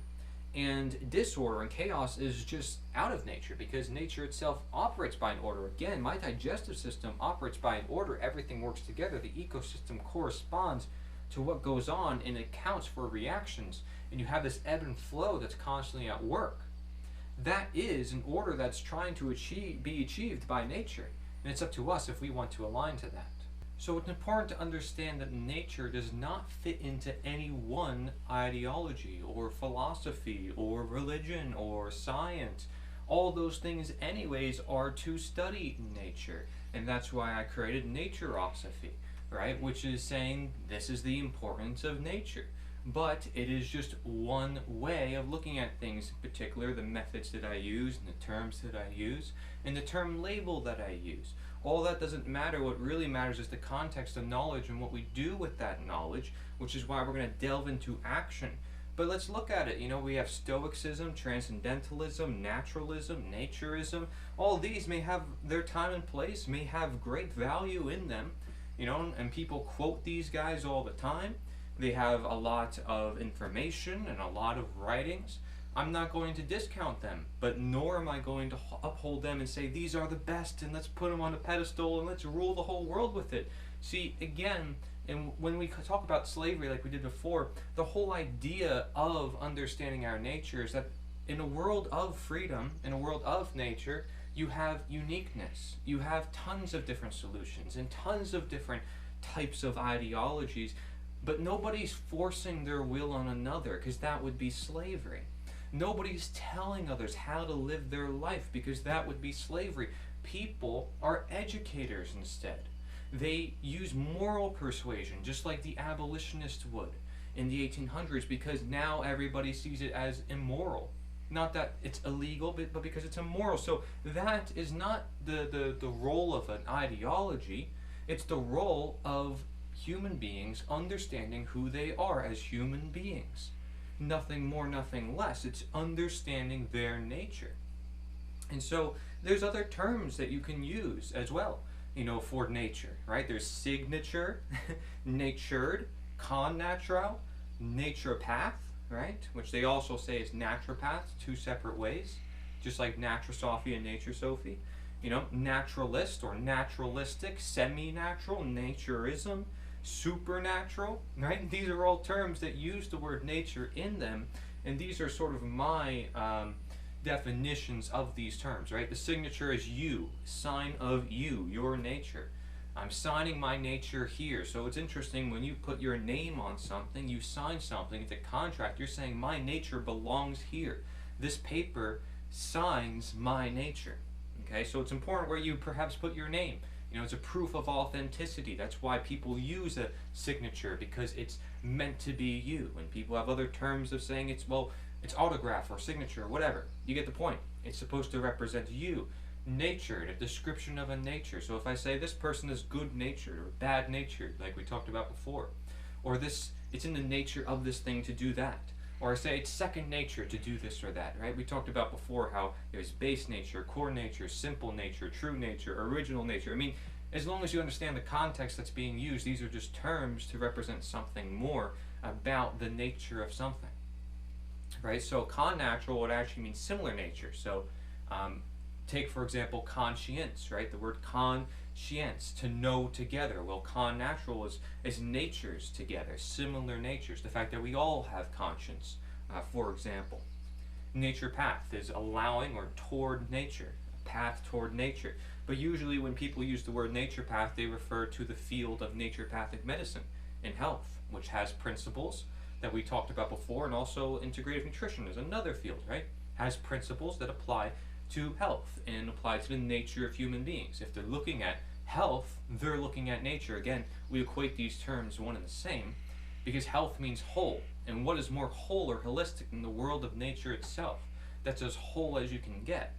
And disorder and chaos is just out of nature, because nature itself operates by an order. Again, my digestive system operates by an order. Everything works together. The ecosystem corresponds to what goes on and accounts for reactions. And you have this ebb and flow that's constantly at work. That is an order that's trying to be achieved by nature. And it's up to us if we want to align to that. So it's important to understand that nature does not fit into any one ideology or philosophy or religion or science. All those things anyways are to study nature. And that's why I created Naturosophy, right? Which is saying this is the importance of nature. But it is just one way of looking at things, in particular the methods that I use and the terms that I use and the term label that I use. All that doesn't matter. What really matters is the context of knowledge and what we do with that knowledge, which is why we're going to delve into action. But let's look at it. We have Stoicism, Transcendentalism, Naturalism, Naturism. All these may have their time and place, may have great value in them, and people quote these guys all the time. They have a lot of information and a lot of writings. I'm not going to discount them, but nor am I going to uphold them and say these are the best and let's put them on a pedestal and let's rule the whole world with it. See, again, and when we talk about slavery like we did before, the whole idea of understanding our nature is that in a world of freedom, in a world of nature, you have uniqueness. You have tons of different solutions and tons of different types of ideologies, but nobody's forcing their will on another, because that would be slavery. Nobody's telling others how to live their life, because that would be slavery. People are educators instead. They use moral persuasion, just like the abolitionists would in the 1800s, because now everybody sees it as immoral. Not that it's illegal, but because it's immoral. So that is not the role of an ideology. It's the role of human beings understanding who they are as human beings. Nothing more, nothing less. It's understanding their nature. And so there's other terms that you can use as well, for nature, right? There's signature, natured, connatural, naturopath, right? Which they also say is naturopath, two separate ways, just like Naturosophy and Naturosophy. Naturalist or naturalistic, semi-natural, naturism, supernatural, right? These are all terms that use the word nature in them, and these are sort of my definitions of these terms, right? The signature is you, sign of you, your nature. I'm signing my nature here. So it's interesting, when you put your name on something, you sign something, it's a contract, you're saying my nature belongs here. This paper signs my nature. Okay, so it's important where you perhaps put your name. It's a proof of authenticity. That's why people use a signature, because it's meant to be you. And people have other terms of saying it's autograph or signature or whatever. You get the point. It's supposed to represent you. Natured, a description of a nature. So if I say this person is good-natured or bad-natured, like we talked about before, or it's in the nature of this thing to do that, or I say it's second nature to do this or that, right? We talked about before how there's base nature, core nature, simple nature, true nature, original nature. As long as you understand the context that's being used, these are just terms to represent something more about the nature of something, right? So connatural would actually mean similar nature. So take, for example, conscience, right? The word conscience, to know together. Well, connatural is natures together, similar natures. The fact that we all have conscience, for example. Naturopath is allowing or toward nature, a path toward nature. But usually when people use the word naturopath, they refer to the field of naturopathic medicine and health, which has principles that we talked about before, and also integrative nutrition is another field, right? Has principles that apply to health and apply to the nature of human beings. If they're looking at health, they're looking at nature. Again, we equate these terms one and the same, because health means whole. And what is more whole or holistic than the world of nature itself? That's as whole as you can get.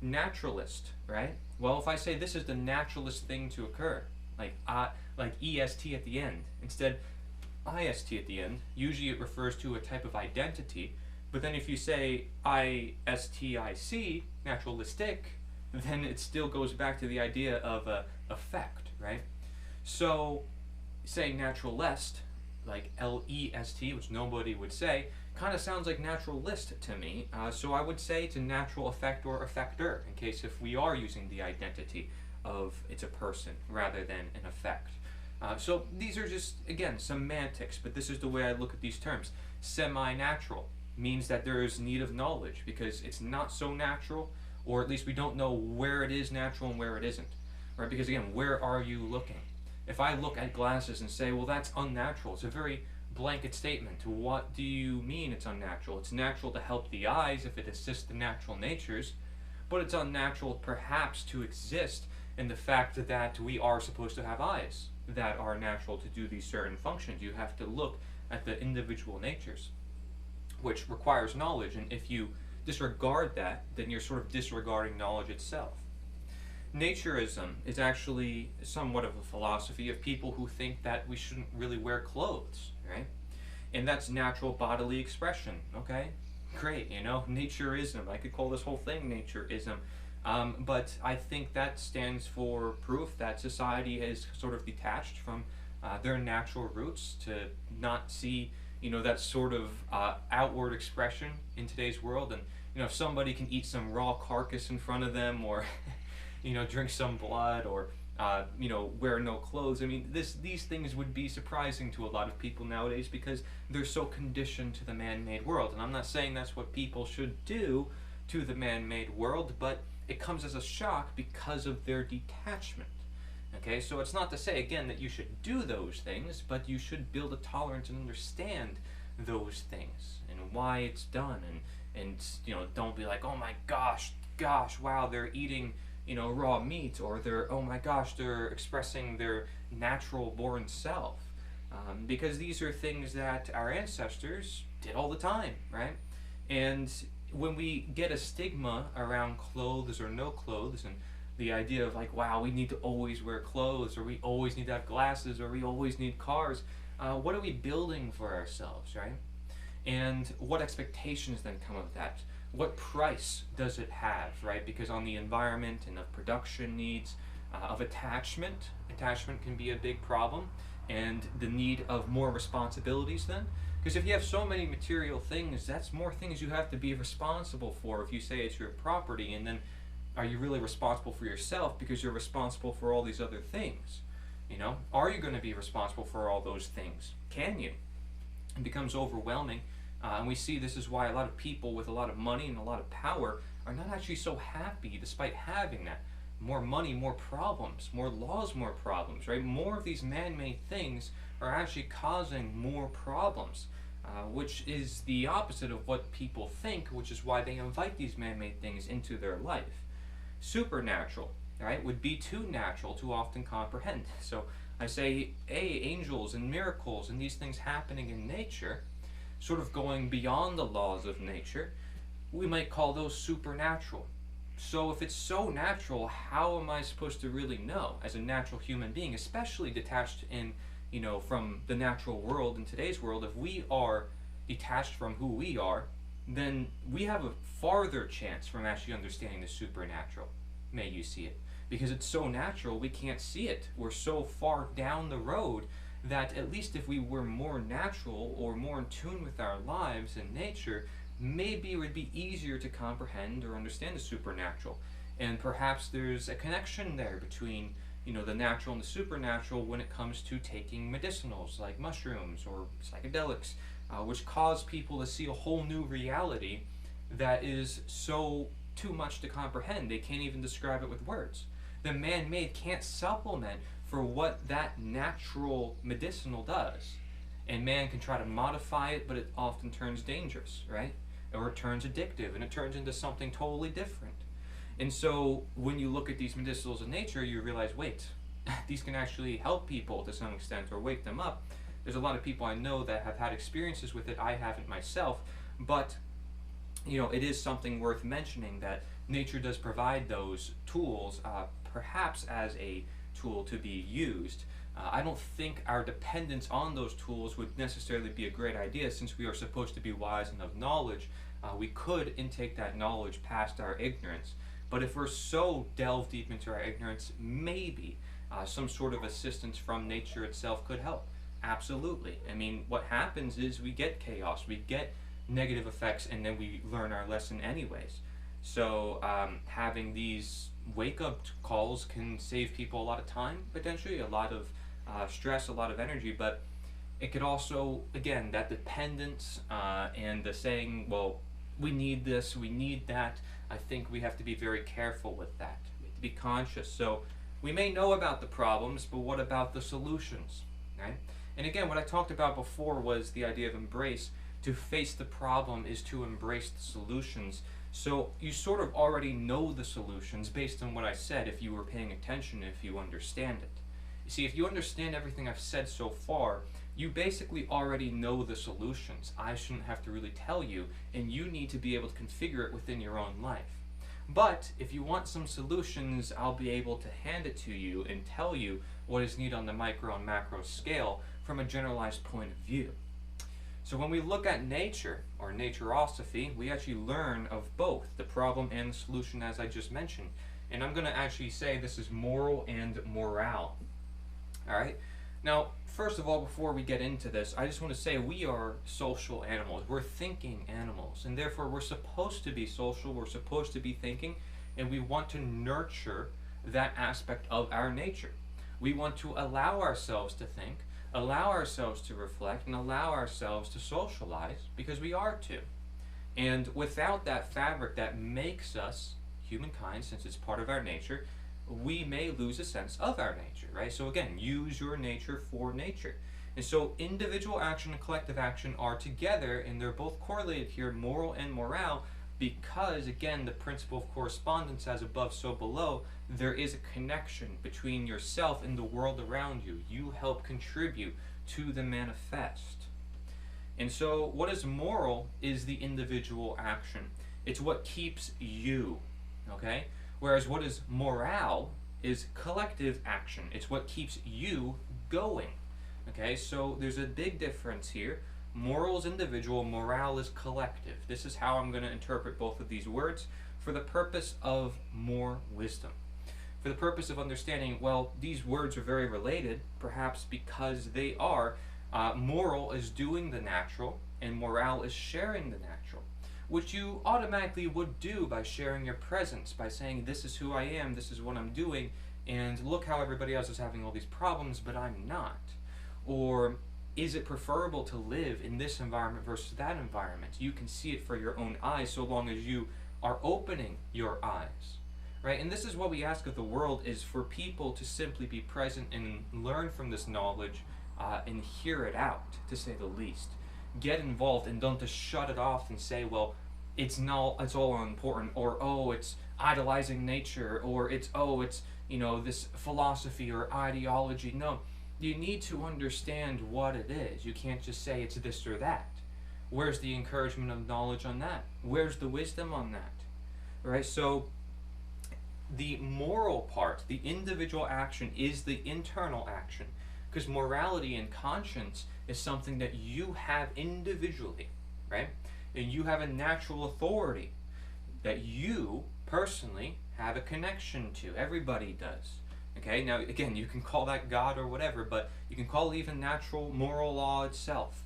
Naturalist, right? Well, if I say this is the naturalist thing to occur, like EST at the end, instead IST at the end, usually it refers to a type of identity. But then if you say ISTIC, naturalistic, then it still goes back to the idea of effect, right? So say naturalist, like LEST, which nobody would say, kind of sounds like naturalist to me. So I would say it's a natural effect or effector, in case if we are using the identity of it's a person rather than an effect. So these are just, again, semantics, but this is the way I look at these terms. Semi-natural means that there is need of knowledge, because it's not so natural, or at least we don't know where it is natural and where it isn't, right? Because again, where are you looking? If I look at glasses and say, well, that's unnatural, it's a very blanket statement. What do you mean it's unnatural? It's natural to help the eyes if it assists the natural natures, but it's unnatural perhaps to exist in the fact that we are supposed to have eyes, that are natural to do these certain functions. You have to look at the individual natures, which requires knowledge, and if you disregard that, then you're sort of disregarding knowledge itself. Naturism is actually somewhat of a philosophy of people who think that we shouldn't really wear clothes, right? And that's natural bodily expression, okay? Great, naturism. I could call this whole thing naturism. But I think that stands for proof that society is sort of detached from their natural roots to not see, that sort of outward expression in today's world. And, if somebody can eat some raw carcass in front of them, or, drink some blood, or, wear no clothes. I mean, these things would be surprising to a lot of people nowadays because they're so conditioned to the man-made world. And I'm not saying that's what people should do to the man-made world, but it comes as a shock because of their detachment. Okay, so it's not to say, again, that you should do those things, but you should build a tolerance and understand those things and why it's done. And don't be like, oh my gosh, wow, they're eating, raw meat, or oh my gosh, they're expressing their natural born self. Because these are things that our ancestors did all the time, right? And when we get a stigma around clothes or no clothes, and the idea of like, wow, we need to always wear clothes, or we always need to have glasses, or we always need cars, what are we building for ourselves, right? And what expectations then come of that? What price does it have, right? Because on the environment and of production needs, of attachment can be a big problem, and the need of more responsibilities then. Because if you have so many material things, that's more things you have to be responsible for if you say it's your property, and then are you really responsible for yourself because you're responsible for all these other things? Are you going to be responsible for all those things? Can you? It becomes overwhelming, and we see this is why a lot of people with a lot of money and a lot of power are not actually so happy despite having that. More money, more problems, more laws, more problems, right? More of these man-made things are actually causing more problems, which is the opposite of what people think, which is why they invite these man-made things into their life. Supernatural, right, would be too natural to often comprehend. So I say, angels and miracles and these things happening in nature, sort of going beyond the laws of nature, we might call those supernatural. So if it's so natural, how am I supposed to really know as a natural human being, especially detached from the natural world in today's world? If we are detached from who we are, then we have a farther chance from actually understanding the supernatural. May you see it. Because it's so natural, we can't see it. We're so far down the road that at least if we were more natural or more in tune with our lives and nature, maybe it would be easier to comprehend or understand the supernatural. And perhaps there's a connection there between the natural and the supernatural when it comes to taking medicinals like mushrooms or psychedelics, which cause people to see a whole new reality that is so too much to comprehend. They can't even describe it with words. The man-made can't supplement for what that natural medicinal does. And man can try to modify it, but it often turns dangerous, right? Or it turns addictive, and it turns into something totally different. And so when you look at these medicinals in nature, you realize, wait, these can actually help people to some extent or wake them up. There's a lot of people I know that have had experiences with it. I haven't myself, but it is something worth mentioning that nature does provide those tools, perhaps as a tool to be used. I don't think our dependence on those tools would necessarily be a great idea, since we are supposed to be wise and of knowledge. We could intake that knowledge past our ignorance. But if we're so delved deep into our ignorance, maybe some sort of assistance from nature itself could help. Absolutely. I mean, what happens is we get chaos, we get negative effects, and then we learn our lesson anyways. So having these wake-up calls can save people a lot of time, potentially, a lot of stress, a lot of energy, but it could also, again, that dependence and the saying, well, we need this, we need that, I think we have to be very careful with that. We have to be conscious. So we may know about the problems, but what about the solutions, right? And again, what I talked about before was the idea of embrace. To face the problem is to embrace the solutions. So you sort of already know the solutions based on what I said, if you were paying attention, if you understand it. See, if you understand everything I've said so far, you basically already know the solutions. I shouldn't have to really tell you, and you need to be able to configure it within your own life. But if you want some solutions, I'll be able to hand it to you and tell you what is needed on the micro and macro scale from a generalized point of view. So when we look at nature, or Naturosophy, we actually learn of both the problem and the solution, as I just mentioned. And I'm going to actually say this is moral and morale. Alright? Now, first of all, before we get into this, I just want to say we are social animals. We're thinking animals. And therefore, we're supposed to be social, we're supposed to be thinking, and we want to nurture that aspect of our nature. We want to allow ourselves to think, allow ourselves to reflect, and allow ourselves to socialize, because we are to. And without that fabric that makes us humankind, since it's part of our nature, we may lose a sense of our nature, right? So again, use your nature for nature. And so individual action and collective action are together, and they're both correlated here, moral and morale, because again, the principle of correspondence, as above, so below, there is a connection between yourself and the world around you. You help contribute to the manifest. And so what is moral is the individual action. It's what keeps you, okay? Whereas what is morale is collective action. It's what keeps you going, okay? So there's a big difference here. Moral is individual, morale is collective. This is how I'm going to interpret both of these words for the purpose of more wisdom. For the purpose of understanding, well, these words are very related, perhaps because they are. Moral is doing the natural, and morale is sharing the natural, which you automatically would do by sharing your presence, by saying, this is who I am, this is what I'm doing, and look how everybody else is having all these problems, but I'm not. Or, is it preferable to live in this environment versus that environment? You can see it for your own eyes so long as you are opening your eyes, right? And this is what we ask of the world, is for people to simply be present and learn from this knowledge and hear it out, to say the least. Get involved and don't just shut it off and say, well, it's all unimportant, or oh, it's idolizing nature, or it's this philosophy or ideology. No. You need to understand what it is. You can't just say it's this or that. Where's the encouragement of knowledge on that? Where's the wisdom on that? Right? So the moral part, the individual action, is the internal action. Because morality and conscience is something that you have individually, right? And you have a natural authority that you personally have a connection to. Everybody does. Okay, now again, you can call that God or whatever, but you can call it even natural moral law itself.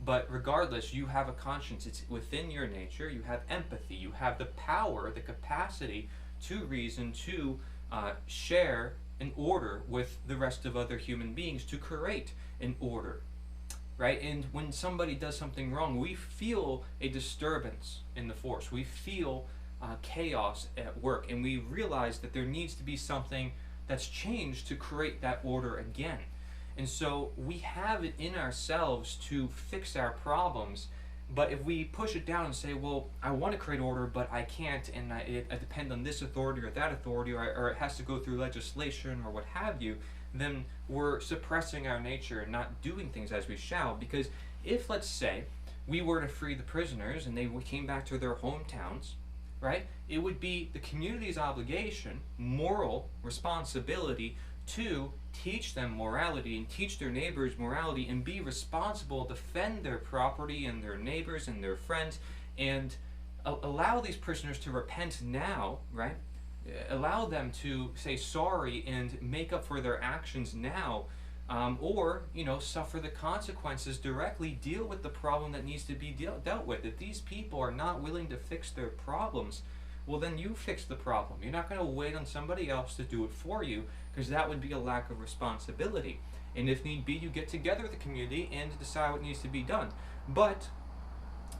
But regardless, you have a conscience. It's within your nature. You have empathy. You have the power, the capacity to reason, to share an order with the rest of other human beings, to create an order, right? And when somebody does something wrong, we feel a disturbance in the force. We feel chaos at work, and we realize that there needs to be something that's changed to create that order again. And so we have it in ourselves to fix our problems, but if we push it down and say, well, I want to create order, but I can't, and I depend on this authority or that authority, or it has to go through legislation or what have you, then we're suppressing our nature and not doing things as we shall. Because if, let's say, we were to free the prisoners and they came back to their hometowns, right? It would be the community's obligation, moral responsibility, to teach them morality and teach their neighbors morality and be responsible, defend their property and their neighbors and their friends, and allow these prisoners to repent now, right? Allow them to say sorry and make up for their actions now, or suffer the consequences directly. Deal with the problem that needs to be dealt with. If these people are not willing to fix their problems, well, then you fix the problem. You're not going to wait on somebody else to do it for you, because that would be a lack of responsibility. And if need be, you get together with the community and decide what needs to be done. But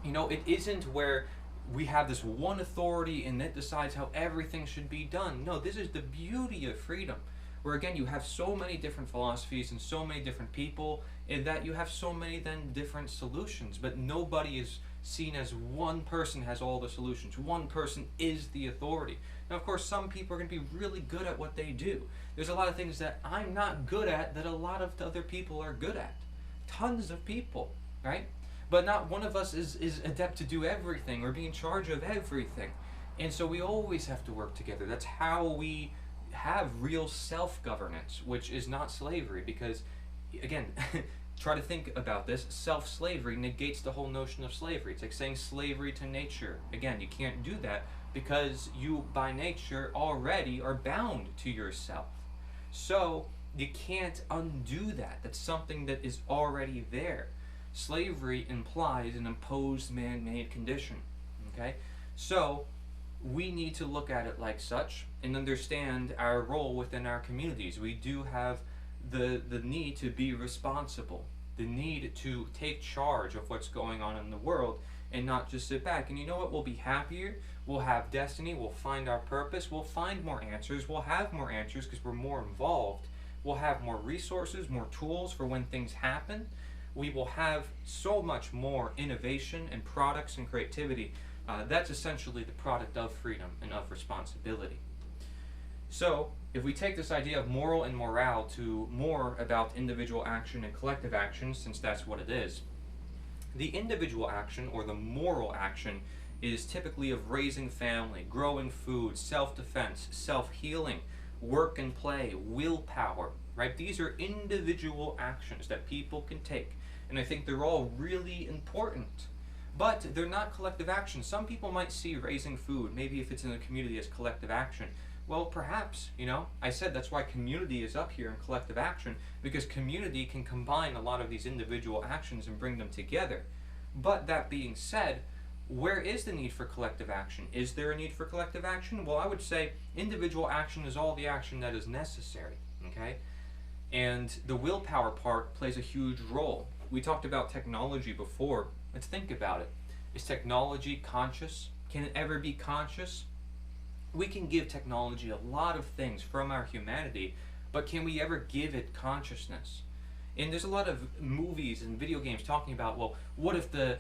it isn't where we have this one authority and it decides how everything should be done. No, this is the beauty of freedom, where again you have so many different philosophies and so many different people, and that you have so many then different solutions, but nobody is seen as one person has all the solutions. One person is the authority. Now, of course, some people are going to be really good at what they do. There's a lot of things that I'm not good at that a lot of other people are good at. Tons of people, right? But not one of us is adept to do everything or be in charge of everything. And so we always have to work together. That's how we have real self-governance, which is not slavery, because, again, try to think about this. Self-slavery negates the whole notion of slavery. It's like saying slavery to nature. Again, you can't do that because you, by nature, already are bound to yourself. So you can't undo that. That's something that is already there. Slavery implies an imposed man-made condition. Okay? So we need to look at it like such and understand our role within our communities. We do have the need to be responsible, the need to take charge of what's going on in the world and not just sit back. And you know what? We'll be happier, we'll have destiny, we'll find our purpose, we'll find more answers, we'll have more answers because we're more involved, we'll have more resources, more tools for when things happen. We will have so much more innovation and products and creativity. That's essentially the product of freedom and of responsibility. So, if we take this idea of moral and morale to more about individual action and collective action, since that's what it is, the individual action or the moral action is typically of raising family, growing food, self-defense, self-healing, work and play, willpower, right? These are individual actions that people can take, and I think they're all really important. But they're not collective action. Some people might see raising food, maybe if it's in a community, as collective action. Well, perhaps, I said that's why community is up here in collective action, because community can combine a lot of these individual actions and bring them together. But that being said, where is the need for collective action? Is there a need for collective action? Well, I would say individual action is all the action that is necessary, okay? And the willpower part plays a huge role. We talked about technology before. Let's think about it. Is technology conscious? Can it ever be conscious? We can give technology a lot of things from our humanity, but can we ever give it consciousness? And there's a lot of movies and video games talking about, well, what if the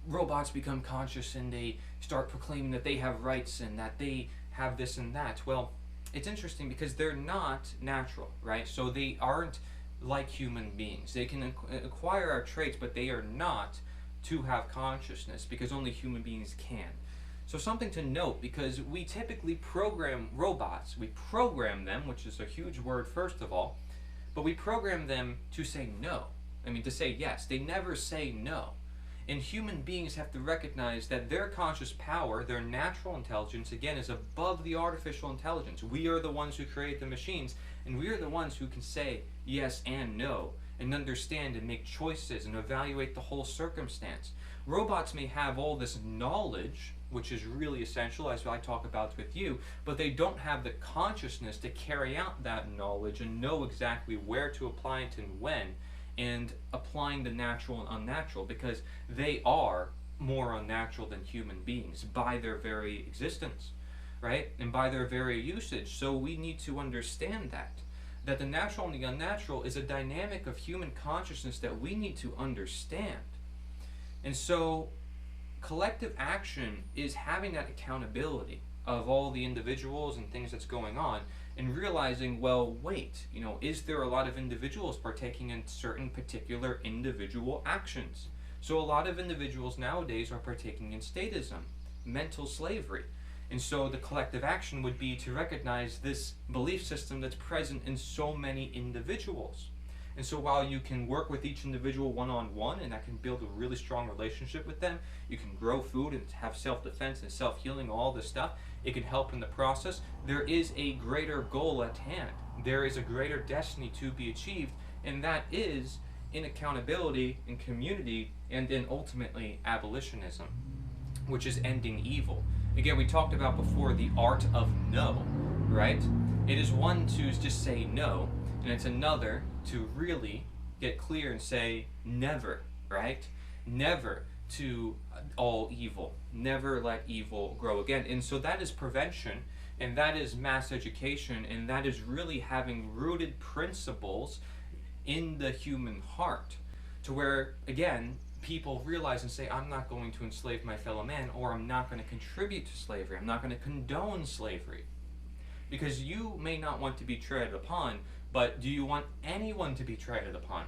robots become conscious and they start proclaiming that they have rights and that they have this and that? Well, it's interesting because they're not natural, right? So they aren't like human beings. They can acquire our traits, but they are not to have consciousness, because only human beings can. So something to note, because we typically program robots. We program them, which is a huge word first of all, but we program them to say no. To say yes. They never say no. And human beings have to recognize that their conscious power, their natural intelligence, again, is above the artificial intelligence. We are the ones who create the machines, and we are the ones who can say yes and no, and understand and make choices and evaluate the whole circumstance. Robots may have all this knowledge, which is really essential, as I talk about with you, but they don't have the consciousness to carry out that knowledge and know exactly where to apply it and when, and applying the natural and unnatural, because they are more unnatural than human beings by their very existence, right? And by their very usage. So we need to understand that the natural and the unnatural is a dynamic of human consciousness that we need to understand. And so collective action is having that accountability of all the individuals and things that's going on, and realizing, well, wait, is there a lot of individuals partaking in certain particular individual actions? So a lot of individuals nowadays are partaking in statism, mental slavery. And so the collective action would be to recognize this belief system that's present in so many individuals. And so while you can work with each individual one-on-one, and that can build a really strong relationship with them, you can grow food and have self-defense and self-healing, all this stuff, it can help in the process. There is a greater goal at hand. There is a greater destiny to be achieved, and that is in accountability, in community, and then ultimately abolitionism, which is ending evil. Again, we talked about before the art of no, right? It is one to just say no, and it's another to really get clear and say never, right? Never to all evil. Never let evil grow again. And so that is prevention, and that is mass education, and that is really having rooted principles in the human heart, to where, again, people realize and say, I'm not going to enslave my fellow man, or I'm not going to contribute to slavery, I'm not going to condone slavery. Because you may not want to be treaded upon, but do you want anyone to be treaded upon?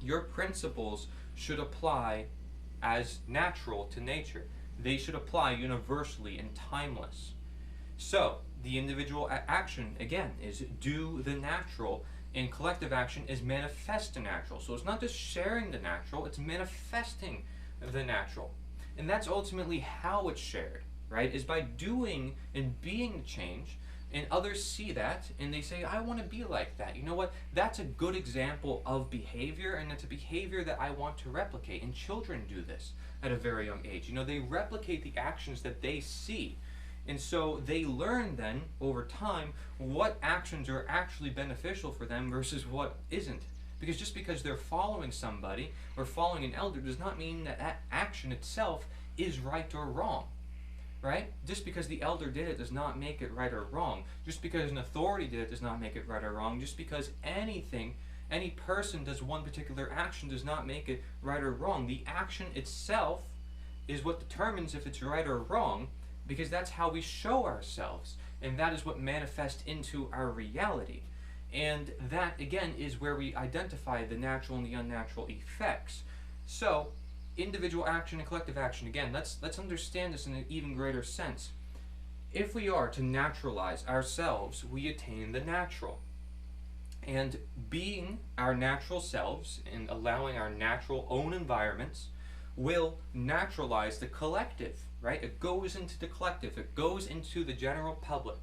Your principles should apply as natural to nature. They should apply universally and timeless. So, the individual action, again, is do the natural, and collective action is manifest the natural. So it's not just sharing the natural, it's manifesting the natural. And that's ultimately how it's shared, right? Is by doing and being the change, and others see that, and they say, I want to be like that. You know what? That's a good example of behavior, and it's a behavior that I want to replicate. And children do this at a very young age. You know, they replicate the actions that they see. And so they learn then, over time, what actions are actually beneficial for them versus what isn't. Because just because they're following somebody or following an elder does not mean that that action itself is right or wrong. Right? Just because the elder did it does not make it right or wrong. Just because an authority did it does not make it right or wrong. Just because any person does one particular action does not make it right or wrong. The action itself is what determines if it's right or wrong, because that's how we show ourselves, and that is what manifests into our reality. And that, again, is where we identify the natural and the unnatural effects. So, individual action and collective action, again, let's understand this in an even greater sense. If we are to naturalize ourselves, we attain the natural. And being our natural selves and allowing our natural own environments will naturalize the collective, right? It goes into the collective, it goes into the general public,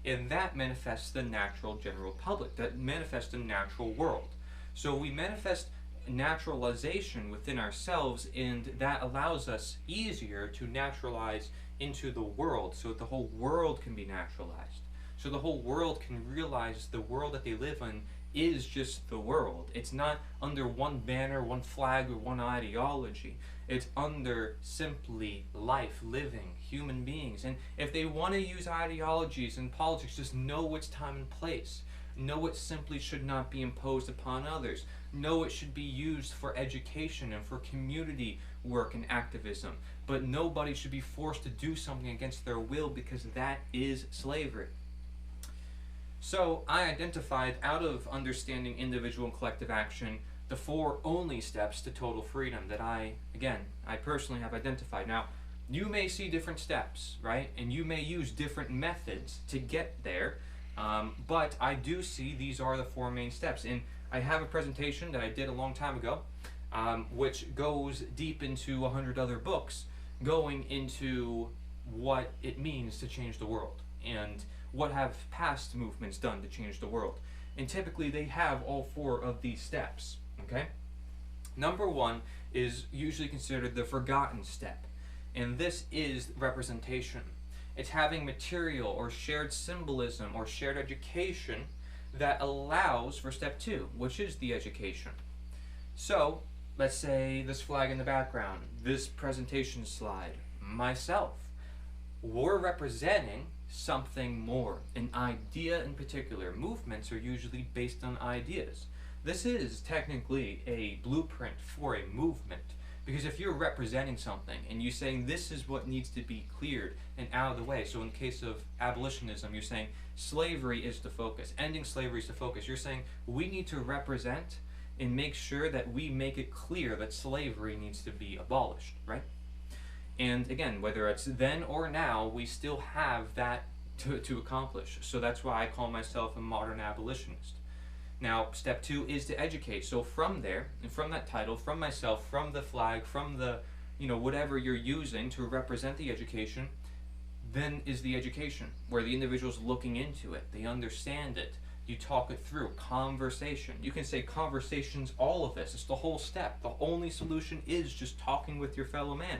and that manifests the natural general public, that manifests the natural world. So we manifest naturalization within ourselves, and that allows us easier to naturalize into the world, so that the whole world can be naturalized, so the whole world can realize the world that they live in is just the world. It's not under one banner, one flag, or one ideology. It's under simply life, living human beings. And if they want to use ideologies and politics, just know its time and place. Know it simply should not be imposed upon others. Know it should be used for education and for community work and activism. But nobody should be forced to do something against their will, because that is slavery. So I identified, out of understanding individual and collective action, the 4 only steps to total freedom that I personally have identified. Now, you may see different steps, right? And you may use different methods to get there. But I do see these are the 4 main steps. And I have a presentation that I did a long time ago, which goes deep into 100 other books, going into what it means to change the world, and what have past movements done to change the world. And typically they have all 4 of these steps, okay? Number 1 is usually considered the forgotten step, and this is representation. It's having material or shared symbolism or shared education that allows for step 2, which is the education. So, let's say this flag in the background, this presentation slide, myself. We're representing something more, an idea in particular. Movements are usually based on ideas. This is technically a blueprint for a movement, because if you're representing something and you're saying this is what needs to be cleared and out of the way, so in the case of abolitionism, you're saying slavery is the focus, ending slavery is the focus. You're saying we need to represent and make sure that we make it clear that slavery needs to be abolished, right? And again, whether it's then or now, we still have that to accomplish. So that's why I call myself a modern abolitionist. Now, step 2 is to educate. So from there, and from that title, from myself, from the flag, from the, whatever you're using to represent the education, then is the education, where the individual's looking into it, they understand it, you talk it through, conversation. You can say conversation's all of this, it's the whole step. The only solution is just talking with your fellow man.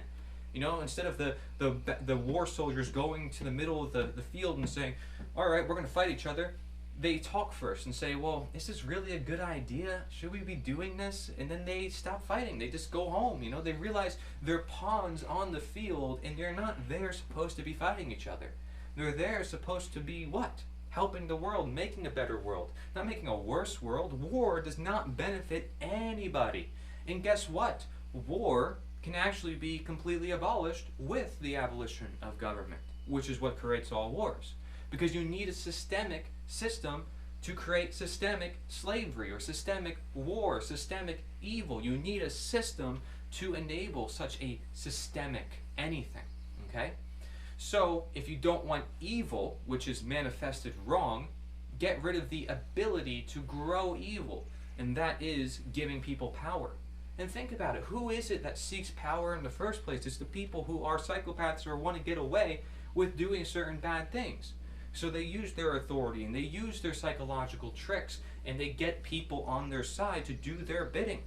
Instead of the war soldiers going to the middle of the field and saying, all right, we're going to fight each other, they talk first and say, well, is this really a good idea? Should we be doing this? And then they stop fighting. They just go home. They realize they're pawns on the field, and they're not there supposed to be fighting each other. They're there supposed to be what? Helping the world, making a better world, not making a worse world. War does not benefit anybody. And guess what? war can actually be completely abolished with the abolition of government, which is what creates all wars. Because you need a systemic system to create systemic slavery or systemic war, systemic evil. You need a system to enable such a systemic anything, okay? So if you don't want evil, which is manifested wrong, get rid of the ability to grow evil, and that is giving people power. And think about it, who is it that seeks power in the first place? It's the people who are psychopaths or want to get away with doing certain bad things. So they use their authority and they use their psychological tricks and they get people on their side to do their bidding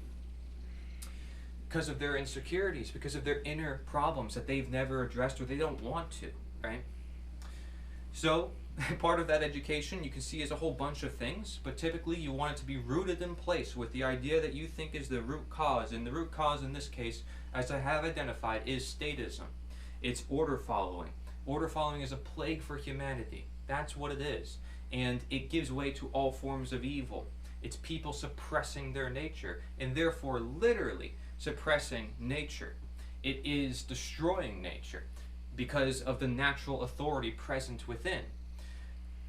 because of their insecurities, because of their inner problems that they've never addressed or they don't want to, right? So part of that education you can see is a whole bunch of things, but typically you want it to be rooted in place with the idea that you think is the root cause, and the root cause in this case, as I have identified, is statism. It's order following. Order following is a plague for humanity. That's what it is. And it gives way to all forms of evil. It's people suppressing their nature, and therefore literally suppressing nature. It is destroying nature because of the natural authority present within.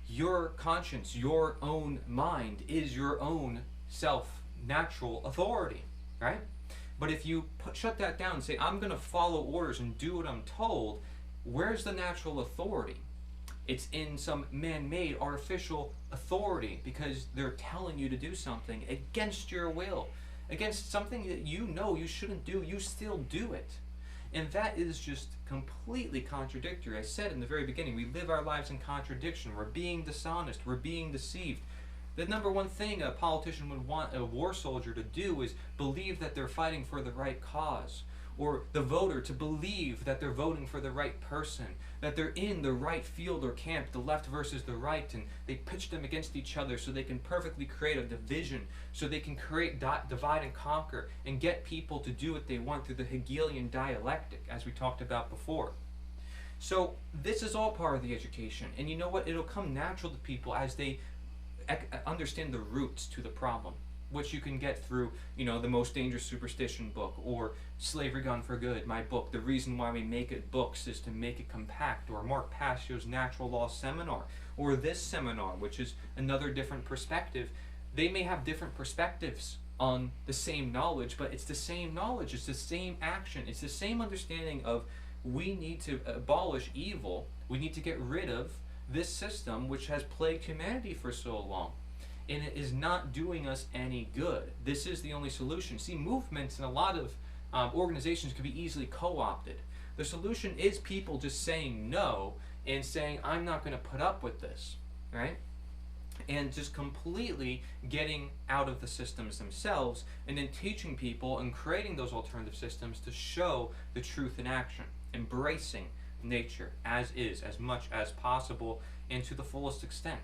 Your conscience, your own mind, is your own self-natural authority, right? But if you shut that down and say, I'm going to follow orders and do what I'm told, where's the natural authority? It's in some man-made artificial authority because they're telling you to do something against your will, against something that you know you shouldn't do, you still do it. And that is just completely contradictory. I said in the very beginning, we live our lives in contradiction. We're being dishonest. We're being deceived. The number one thing a politician would want a war soldier to do is believe that they're fighting for the right cause, or the voter to believe that they're voting for the right person, that they're in the right field or camp, the left versus the right, and they pitch them against each other so they can perfectly create a division, so they can create divide and conquer and get people to do what they want through the Hegelian dialectic, as we talked about before. So this is all part of the education, and you know what? It'll come natural to people as they understand the roots to the problem, which you can get through, the Most Dangerous Superstition book, or Slavery Gone for Good, my book. The reason why we make it books is to make it compact, or Mark Passio's Natural Law Seminar, or this seminar, which is another different perspective. They may have different perspectives on the same knowledge, but it's the same knowledge, it's the same action, it's the same understanding of we need to abolish evil, we need to get rid of this system which has plagued humanity for so long. And it is not doing us any good. This is the only solution. See, movements and a lot of organizations can be easily co-opted. The solution is people just saying no and saying, I'm not going to put up with this, right? And just completely getting out of the systems themselves and then teaching people and creating those alternative systems to show the truth in action, embracing nature as is, as much as possible and to the fullest extent.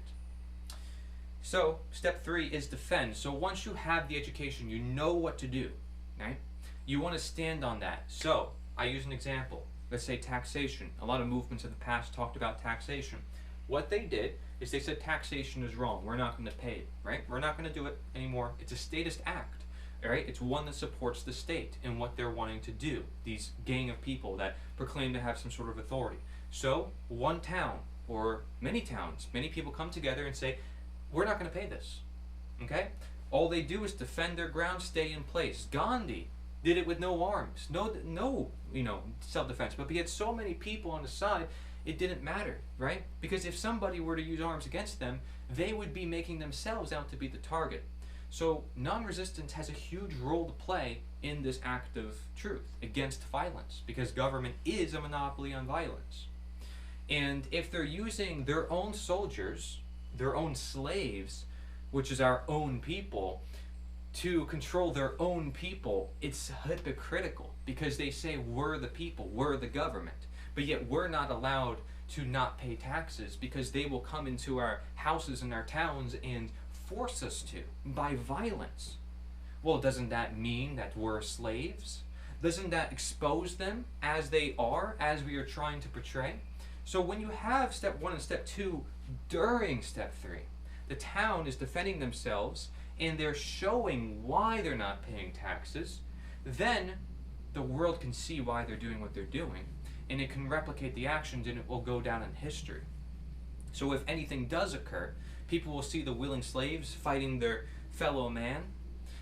So, step 3 is defend. So once you have the education, you know what to do, right? You want to stand on that. So, I use an example. Let's say taxation. A lot of movements in the past talked about taxation. What they did is they said taxation is wrong. We're not going to pay it, right? We're not going to do it anymore. It's a statist act, all right? It's one that supports the state and what they're wanting to do. These gang of people that proclaim to have some sort of authority. So, one town, or many towns, many people come together and say, we're not going to pay this, okay? All they do is defend their ground, stay in place. Gandhi did it with no arms, no, self-defense. But he had so many people on the side, it didn't matter, right? Because if somebody were to use arms against them, they would be making themselves out to be the target. So non-resistance has a huge role to play in this act of truth against violence, because government is a monopoly on violence. And if they're using their own soldiers, their own slaves, which is our own people, to control their own people, it's hypocritical because they say we're the people, we're the government, but yet we're not allowed to not pay taxes because they will come into our houses and our towns and force us to by violence. Well, doesn't that mean that we're slaves? Doesn't that expose them as they are, as we are trying to portray? So when you have step 1 and step 2 during step 3, the town is defending themselves and they're showing why they're not paying taxes, then the world can see why they're doing what they're doing, and it can replicate the actions, and it will go down in history. So if anything does occur, people will see the willing slaves fighting their fellow man.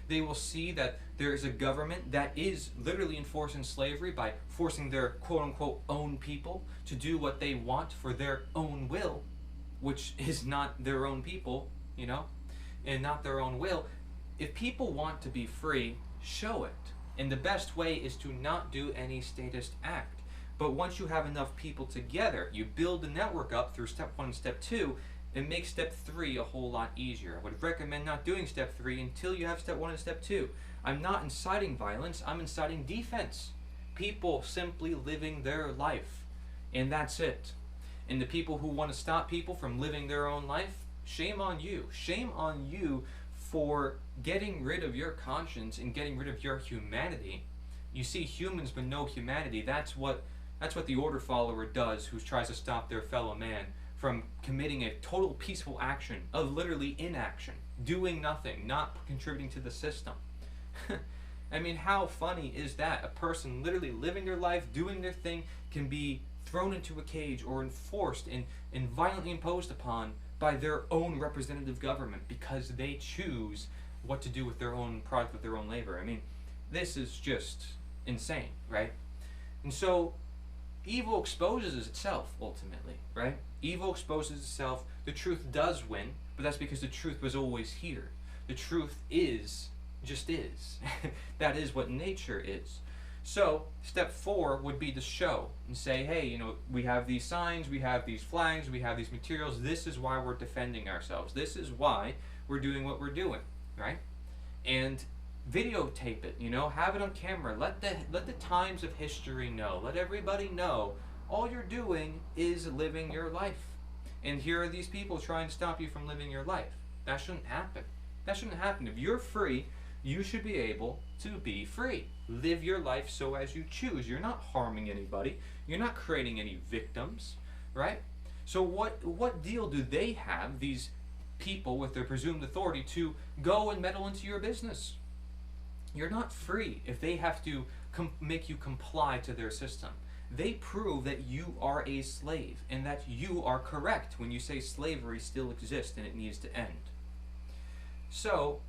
They will see that there is a government that is literally enforcing slavery by forcing their quote-unquote own people to do what they want for their own will, which is not their own people, you know, and not their own will. If people want to be free, show it. And the best way is to not do any statist act. But once you have enough people together, you build the network up through step 1 and step 2, and make step 3 a whole lot easier. I would recommend not doing step 3 until you have step 1 and step 2. I'm not inciting violence, I'm inciting defense. People simply living their life. And that's it. And the people who want to stop people from living their own life, shame on you. Shame on you for getting rid of your conscience and getting rid of your humanity. You see humans but no humanity. That's what the order follower does, who tries to stop their fellow man from committing a total peaceful action of literally inaction, doing nothing, not contributing to the system. I mean, how funny is that? A person literally living their life, doing their thing, can be thrown into a cage or enforced and violently imposed upon by their own representative government because they choose what to do with their own product, with their own labor. I mean, this is just insane, right? And so evil exposes itself ultimately, right? Evil exposes itself. The truth does win, but that's because the truth was always here. The truth just is. That is what nature is. So step 4 would be to show and say, hey, you know, we have these signs, we have these flags, we have these materials. This is why we're defending ourselves. This is why we're doing what we're doing, right? And videotape it, you know, have it on camera. Let the times of history know. Let everybody know all you're doing is living your life. And here are these people trying to stop you from living your life. That shouldn't happen. That shouldn't happen. If you're free, you should be able to be free. Live your life so as you choose. You're not harming anybody. You're not creating any victims, right? So what deal do they have, these people with their presumed authority, to go and meddle into your business? You're not free if they have to make you comply to their system. They prove that you are a slave and that you are correct when you say slavery still exists and it needs to end. So,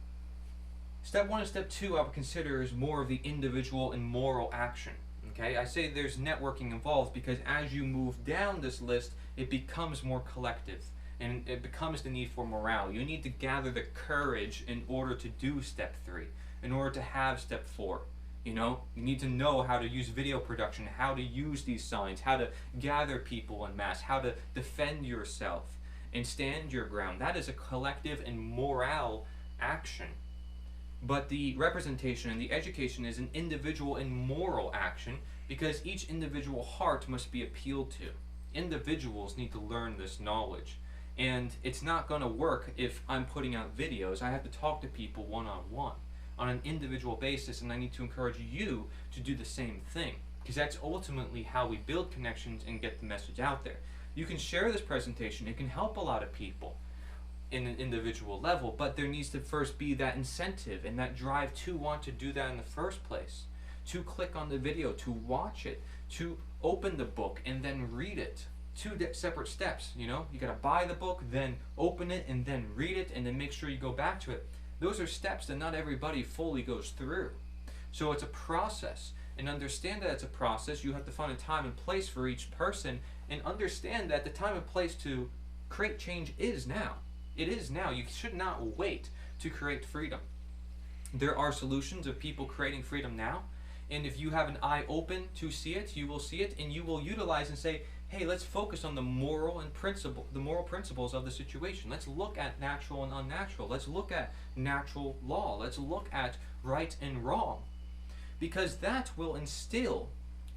step 1 and step 2 I would consider is more of the individual and moral action. Okay, I say there's networking involved because as you move down this list, it becomes more collective and it becomes the need for morale. You need to gather the courage in order to do step 3, in order to have step 4. You know, you need to know how to use video production, how to use these signs, how to gather people en masse, how to defend yourself and stand your ground. That is a collective and morale action. But the representation and the education is an individual and moral action because each individual heart must be appealed to. Individuals need to learn this knowledge. And it's not going to work if I'm putting out videos. I have to talk to people one-on-one on an individual basis, and I need to encourage you to do the same thing because that's ultimately how we build connections and get the message out there. You can share this presentation. It can help a lot of people in an individual level, but there needs to first be that incentive and that drive to want to do that in the first place, to click on the video, to watch it, to open the book and then read it. 2 separate steps, you know? You gotta buy the book, then open it, and then read it, and then make sure you go back to it. Those are steps that not everybody fully goes through. So it's a process, and understand that it's a process. You have to find a time and place for each person, and understand that the time and place to create change is now. It is now. You should not wait to create freedom. There are solutions of people creating freedom now, and if you have an eye open to see it, you will see it, and you will utilize and say, hey, let's focus on the moral principles of the situation. Let's look at natural and unnatural. Let's look at natural law. Let's look at right and wrong. Because that will instill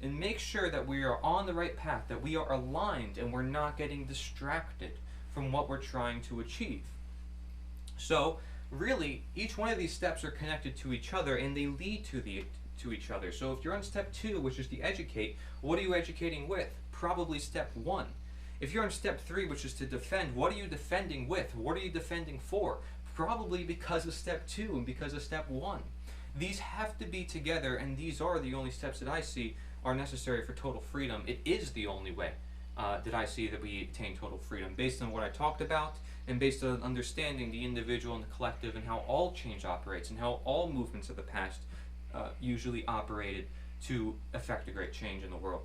and make sure that we are on the right path, that we are aligned and we're not getting distracted from what we're trying to achieve. So, really, each one of these steps are connected to each other and they lead to each other. So if you're on step 2, which is to educate, what are you educating with? Probably step 1. If you're on step 3, which is to defend, what are you defending with? What are you defending for? Probably because of step 2 and because of step 1. These have to be together, and these are the only steps that I see are necessary for total freedom. It is the only way that I see that we attain total freedom, based on what I talked about, and based on understanding the individual and the collective, and how all change operates, and how all movements of the past usually operated to effect a great change in the world.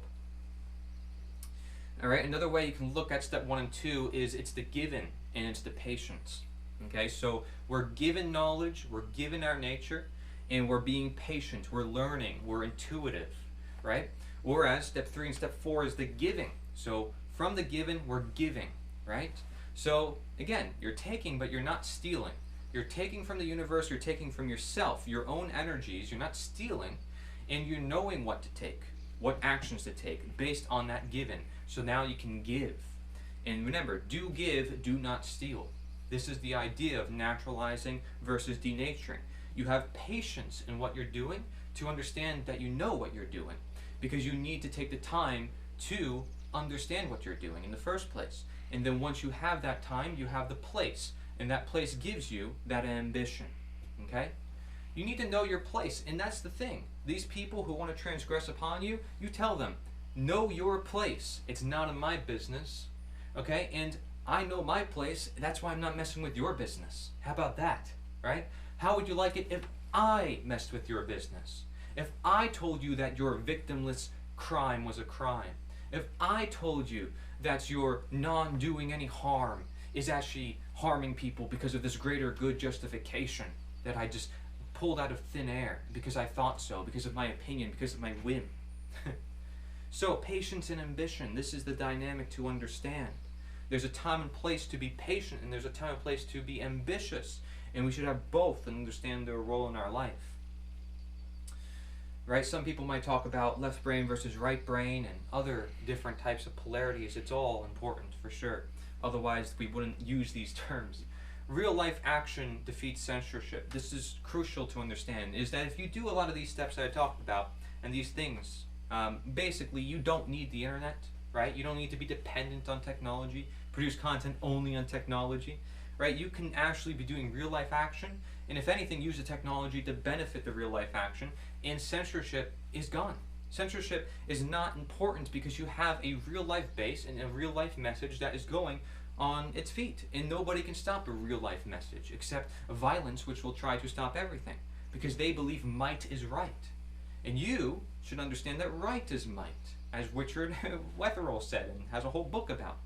All right, another way you can look at step 1 and 2 is it's the given and it's the patience. Okay, so we're given knowledge, we're given our nature, and we're being patient, we're learning, we're intuitive, right? Whereas step 3 and step 4 is the giving. So from the given, we're giving, right? So again, you're taking, but you're not stealing. You're taking from the universe, you're taking from yourself, your own energies, you're not stealing, and you're knowing what to take, what actions to take based on that given. So now you can give. And remember, do give, do not steal. This is the idea of naturalizing versus denaturing. You have patience in what you're doing to understand that you know what you're doing, because you need to take the time to understand what you're doing in the first place. And then once you have that time, you have the place, and that place gives you that ambition. Okay? You need to know your place, and that's the thing. These people who want to transgress upon you, you tell them, know your place. It's none of my business. Okay? And I know my place, that's why I'm not messing with your business. How about that? Right? How would you like it if I messed with your business? If I told you that your victimless crime was a crime? If I told you that your non-doing any harm is actually harming people because of this greater good justification that I just pulled out of thin air because I thought so, because of my opinion, because of my whim. So, patience and ambition, this is the dynamic to understand. There's a time and place to be patient, and there's a time and place to be ambitious. And we should have both and understand their role in our life. Right? Some people might talk about left brain versus right brain and other different types of polarities. It's all important, for sure. Otherwise, we wouldn't use these terms. Real life action defeats censorship. This is crucial to understand, is that if you do a lot of these steps that I talked about, and these things, basically you don't need the internet, right? You don't need to be dependent on technology, produce content only on technology, right? You can actually be doing real life action, and if anything, use the technology to benefit the real life action, and censorship is gone. Censorship is not important because you have a real life base and a real life message that is going on its feet, and nobody can stop a real life message except violence, which will try to stop everything because they believe might is right. And you should understand that right is might, as Richard Wetherell said and has a whole book about,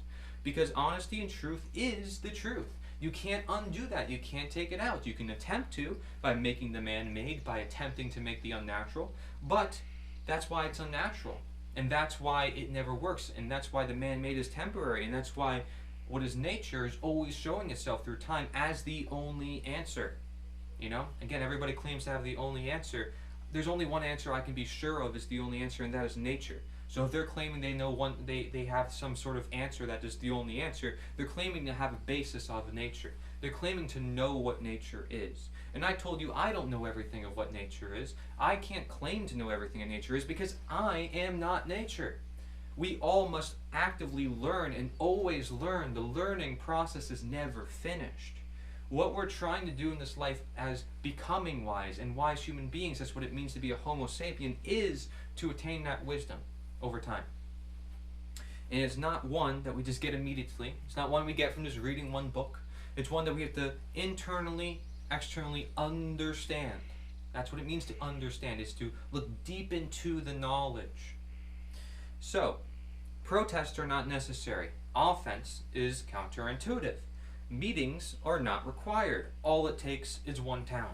because honesty and truth is the truth. You can't undo that. You can't take it out. You can attempt to by making the man-made, by attempting to make the unnatural, but that's why it's unnatural, and that's why it never works, and that's why the man-made is temporary, and that's why what is nature is always showing itself through time as the only answer. You know, again, everybody claims to have the only answer. There's only one answer I can be sure of is the only answer, and that is nature. So if they're claiming they know one, they have some sort of answer that is the only answer, they're claiming to have a basis of nature. They're claiming to know what nature is. And I told you I don't know everything of what nature is. I can't claim to know everything in nature is because I am not nature. We all must actively learn and always learn. The learning process is never finished. What we're trying to do in this life as becoming wise and wise human beings, that's what it means to be a Homo sapien, is to attain that wisdom over time. And it's not one that we just get immediately. It's not one we get from just reading one book. It's one that we have to internally, externally understand. That's what it means to understand, is to look deep into the knowledge. So, protests are not necessary. Offense is counterintuitive. Meetings are not required. All it takes is one town.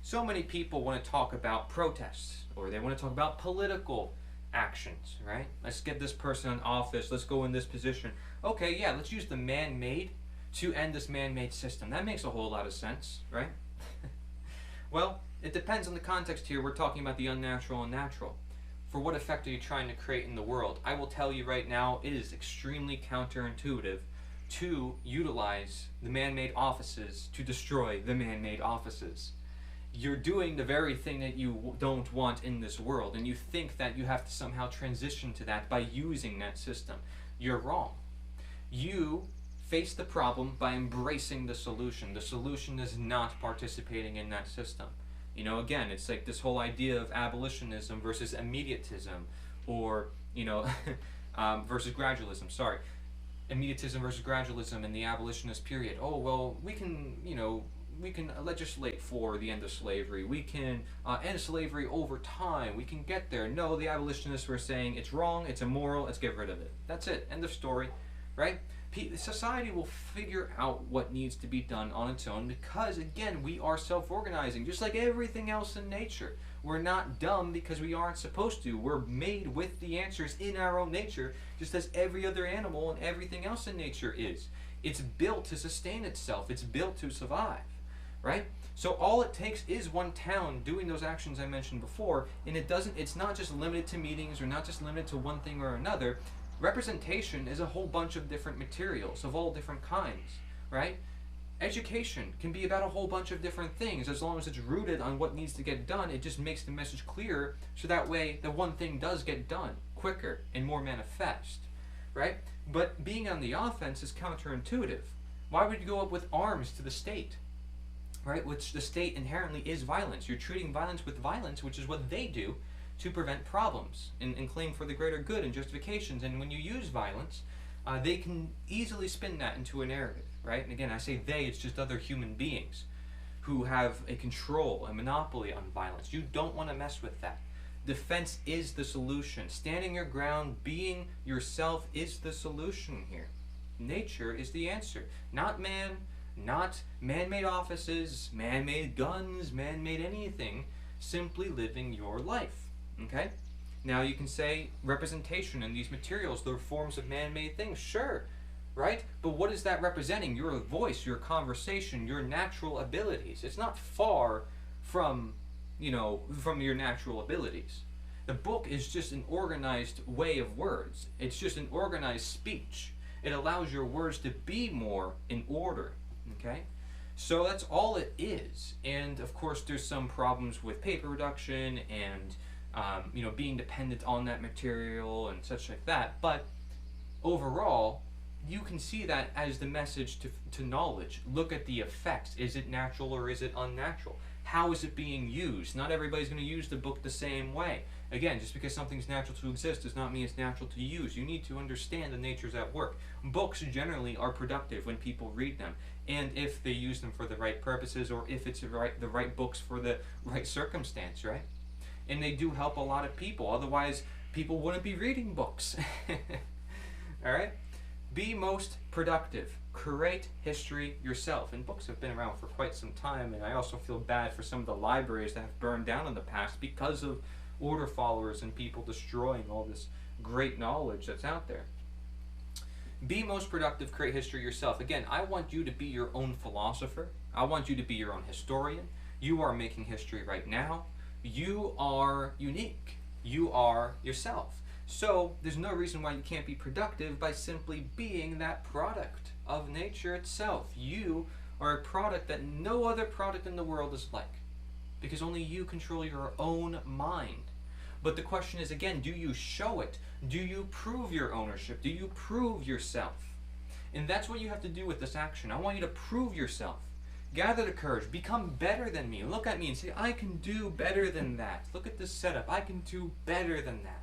So many people want to talk about protests, or they want to talk about political actions, right? Let's get this person in office. Let's go in this position. Okay, yeah, let's use the man-made to end this man-made system. That makes a whole lot of sense, right? Well, it depends on the context here. We're talking about the unnatural and natural. For what effect are you trying to create in the world? I will tell you right now, it is extremely counterintuitive to utilize the man-made offices to destroy the man-made offices. You're doing the very thing that you don't want in this world, and you think that you have to somehow transition to that by using that system. You're wrong. You face the problem by embracing the solution. The solution is not participating in that system. Again, it's like this whole idea of abolitionism versus immediatism, or, versus gradualism, sorry. Immediatism versus gradualism in the abolitionist period. Oh, well, we can legislate for the end of slavery. We can end slavery over time. We can get there. No, the abolitionists were saying it's wrong, it's immoral, let's get rid of it. That's it. End of story, right? Society will figure out what needs to be done on its own because, again, we are self-organizing, just like everything else in nature. We're not dumb because we aren't supposed to. We're made with the answers in our own nature, just as every other animal and everything else in nature is. It's built to sustain itself. It's built to survive, right? So all it takes is one town doing those actions I mentioned before, and it's not just limited to meetings or not just limited to one thing or another. Representation is a whole bunch of different materials of all different kinds, right? Education can be about a whole bunch of different things. As long as it's rooted on what needs to get done, it just makes the message clearer, so that way the one thing does get done quicker and more manifest, right? But being on the offense is counterintuitive. Why would you go up with arms to the state, right? Which the state inherently is violence. You're treating violence with violence, which is what they do to prevent problems and claim for the greater good and justifications. And when you use violence, they can easily spin that into a narrative, right? And again, I say they, it's just other human beings who have a control, a monopoly on violence. You don't want to mess with that. Defense is the solution. Standing your ground, being yourself is the solution here. Nature is the answer. Not man, not man-made offices, man-made guns, man-made anything. Simply living your life. Okay? Now you can say representation in these materials, they're forms of man-made things. Sure, right? But what is that representing? Your voice, your conversation, your natural abilities. It's not far from, from your natural abilities. The book is just an organized way of words. It's just an organized speech. It allows your words to be more in order. Okay? So that's all it is. And of course there's some problems with paper reduction and being dependent on that material and such like that. But overall, you can see that as the message to knowledge. Look at the effects. Is it natural or is it unnatural? How is it being used? Not everybody's going to use the book the same way. Again, just because something's natural to exist does not mean it's natural to use. You need to understand the natures at work. Books generally are productive when people read them, and if they use them for the right purposes, or if it's the right books for the right circumstance, right? And they do help a lot of people. Otherwise, people wouldn't be reading books. All right? Be most productive. Create history yourself. And books have been around for quite some time, and I also feel bad for some of the libraries that have burned down in the past because of order followers and people destroying all this great knowledge that's out there. Be most productive, create history yourself. Again, I want you to be your own philosopher. I want you to be your own historian. You are making history right now. You are unique. You are yourself. So there's no reason why you can't be productive by simply being that product of nature itself. You are a product that no other product in the world is like, because only you control your own mind. But the question is, again, do you show it? Do you prove your ownership? Do you prove yourself? And that's what you have to do with this action. I want you to prove yourself. Gather the courage. Become better than me. Look at me and say, I can do better than that. Look at this setup. I can do better than that.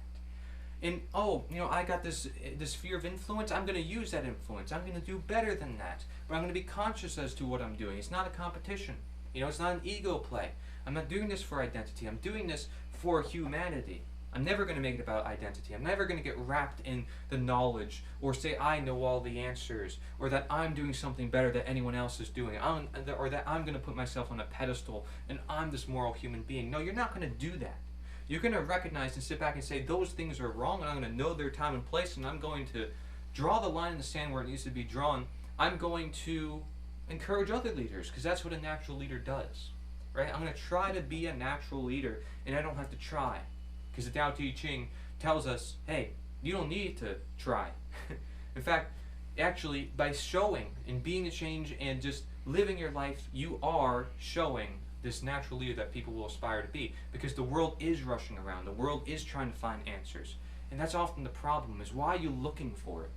And, I got this sphere of influence. I'm going to use that influence. I'm going to do better than that. But I'm going to be conscious as to what I'm doing. It's not a competition. It's not an ego play. I'm not doing this for identity. I'm doing this for humanity. I'm never going to make it about identity. I'm never going to get wrapped in the knowledge or say I know all the answers, or that I'm doing something better than anyone else is doing, or that I'm going to put myself on a pedestal and I'm this moral human being. No, you're not going to do that. You're going to recognize and sit back and say those things are wrong, and I'm going to know their time and place, and I'm going to draw the line in the sand where it needs to be drawn. I'm going to encourage other leaders, because that's what a natural leader does. Right? I'm going to try to be a natural leader, and I don't have to try. Because the Tao Te Ching tells us, hey, you don't need to try. In fact, actually, by showing and being a change and just living your life, you are showing this natural leader that people will aspire to be. Because the world is rushing around. The world is trying to find answers. And that's often the problem, is why are you looking for it?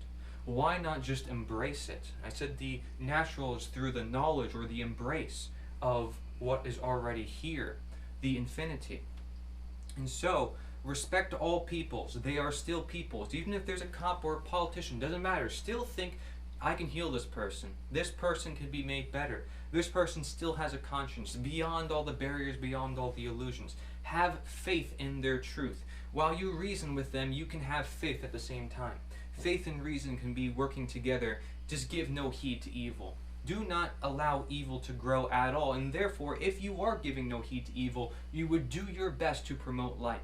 Why not just embrace it? I said the natural is through the knowledge or the embrace of what is already here. the infinity. And so, respect all peoples. They are still peoples. Even if there's a cop or a politician, doesn't matter. Still think, I can heal this person. This person can be made better. This person still has a conscience beyond all the barriers, beyond all the illusions. Have faith in their truth. While you reason with them, you can have faith at the same time. Faith and reason can be working together. Just give no heed to evil. Do not allow evil to grow at all. And therefore, if you are giving no heed to evil, you would do your best to promote life.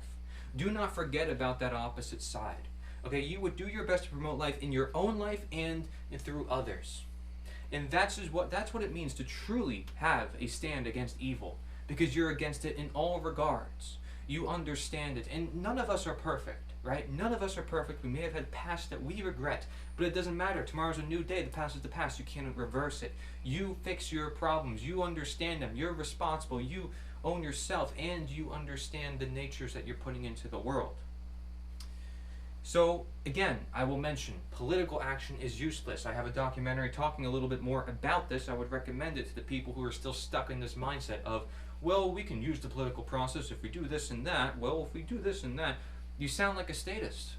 Do not forget about that opposite side. Okay, you would do your best to promote life in your own life and through others. And that's what it means to truly have a stand against evil, because you're against it in all regards. You understand it, and none of us are perfect, right? None of us are perfect. We may have had past that we regret, but it doesn't matter. Tomorrow's a new day. The past is the past. You can't reverse it. You fix your problems. You understand them. You're responsible. You own yourself, and you understand the natures that you're putting into the world. So, again, I will mention, political action is useless. I have a documentary talking a little bit more about this. I would recommend it to the people who are still stuck in this mindset of, well, we can use the political process if we do this and that. Well, if we do this and that. You sound like a statist.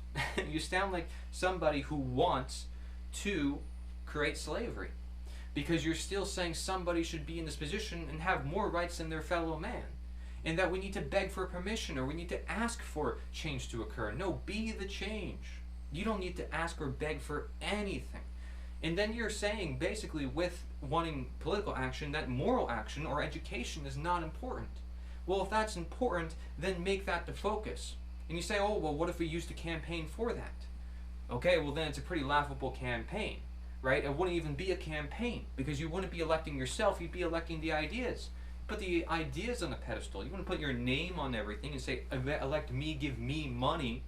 You sound like somebody who wants to create slavery, because you're still saying somebody should be in this position and have more rights than their fellow man, and that we need to beg for permission or we need to ask for change to occur. No, be the change. You don't need to ask or beg for anything. And then you're saying, basically, with wanting political action, that moral action or education is not important. Well, if that's important, then make that the focus. And you say, oh, well, what if we used a campaign for that? Okay, well, then it's a pretty laughable campaign, right? It wouldn't even be a campaign, because you wouldn't be electing yourself, you'd be electing the ideas. Put the ideas on a pedestal. You wouldn't put your name on everything and say, elect me, give me money.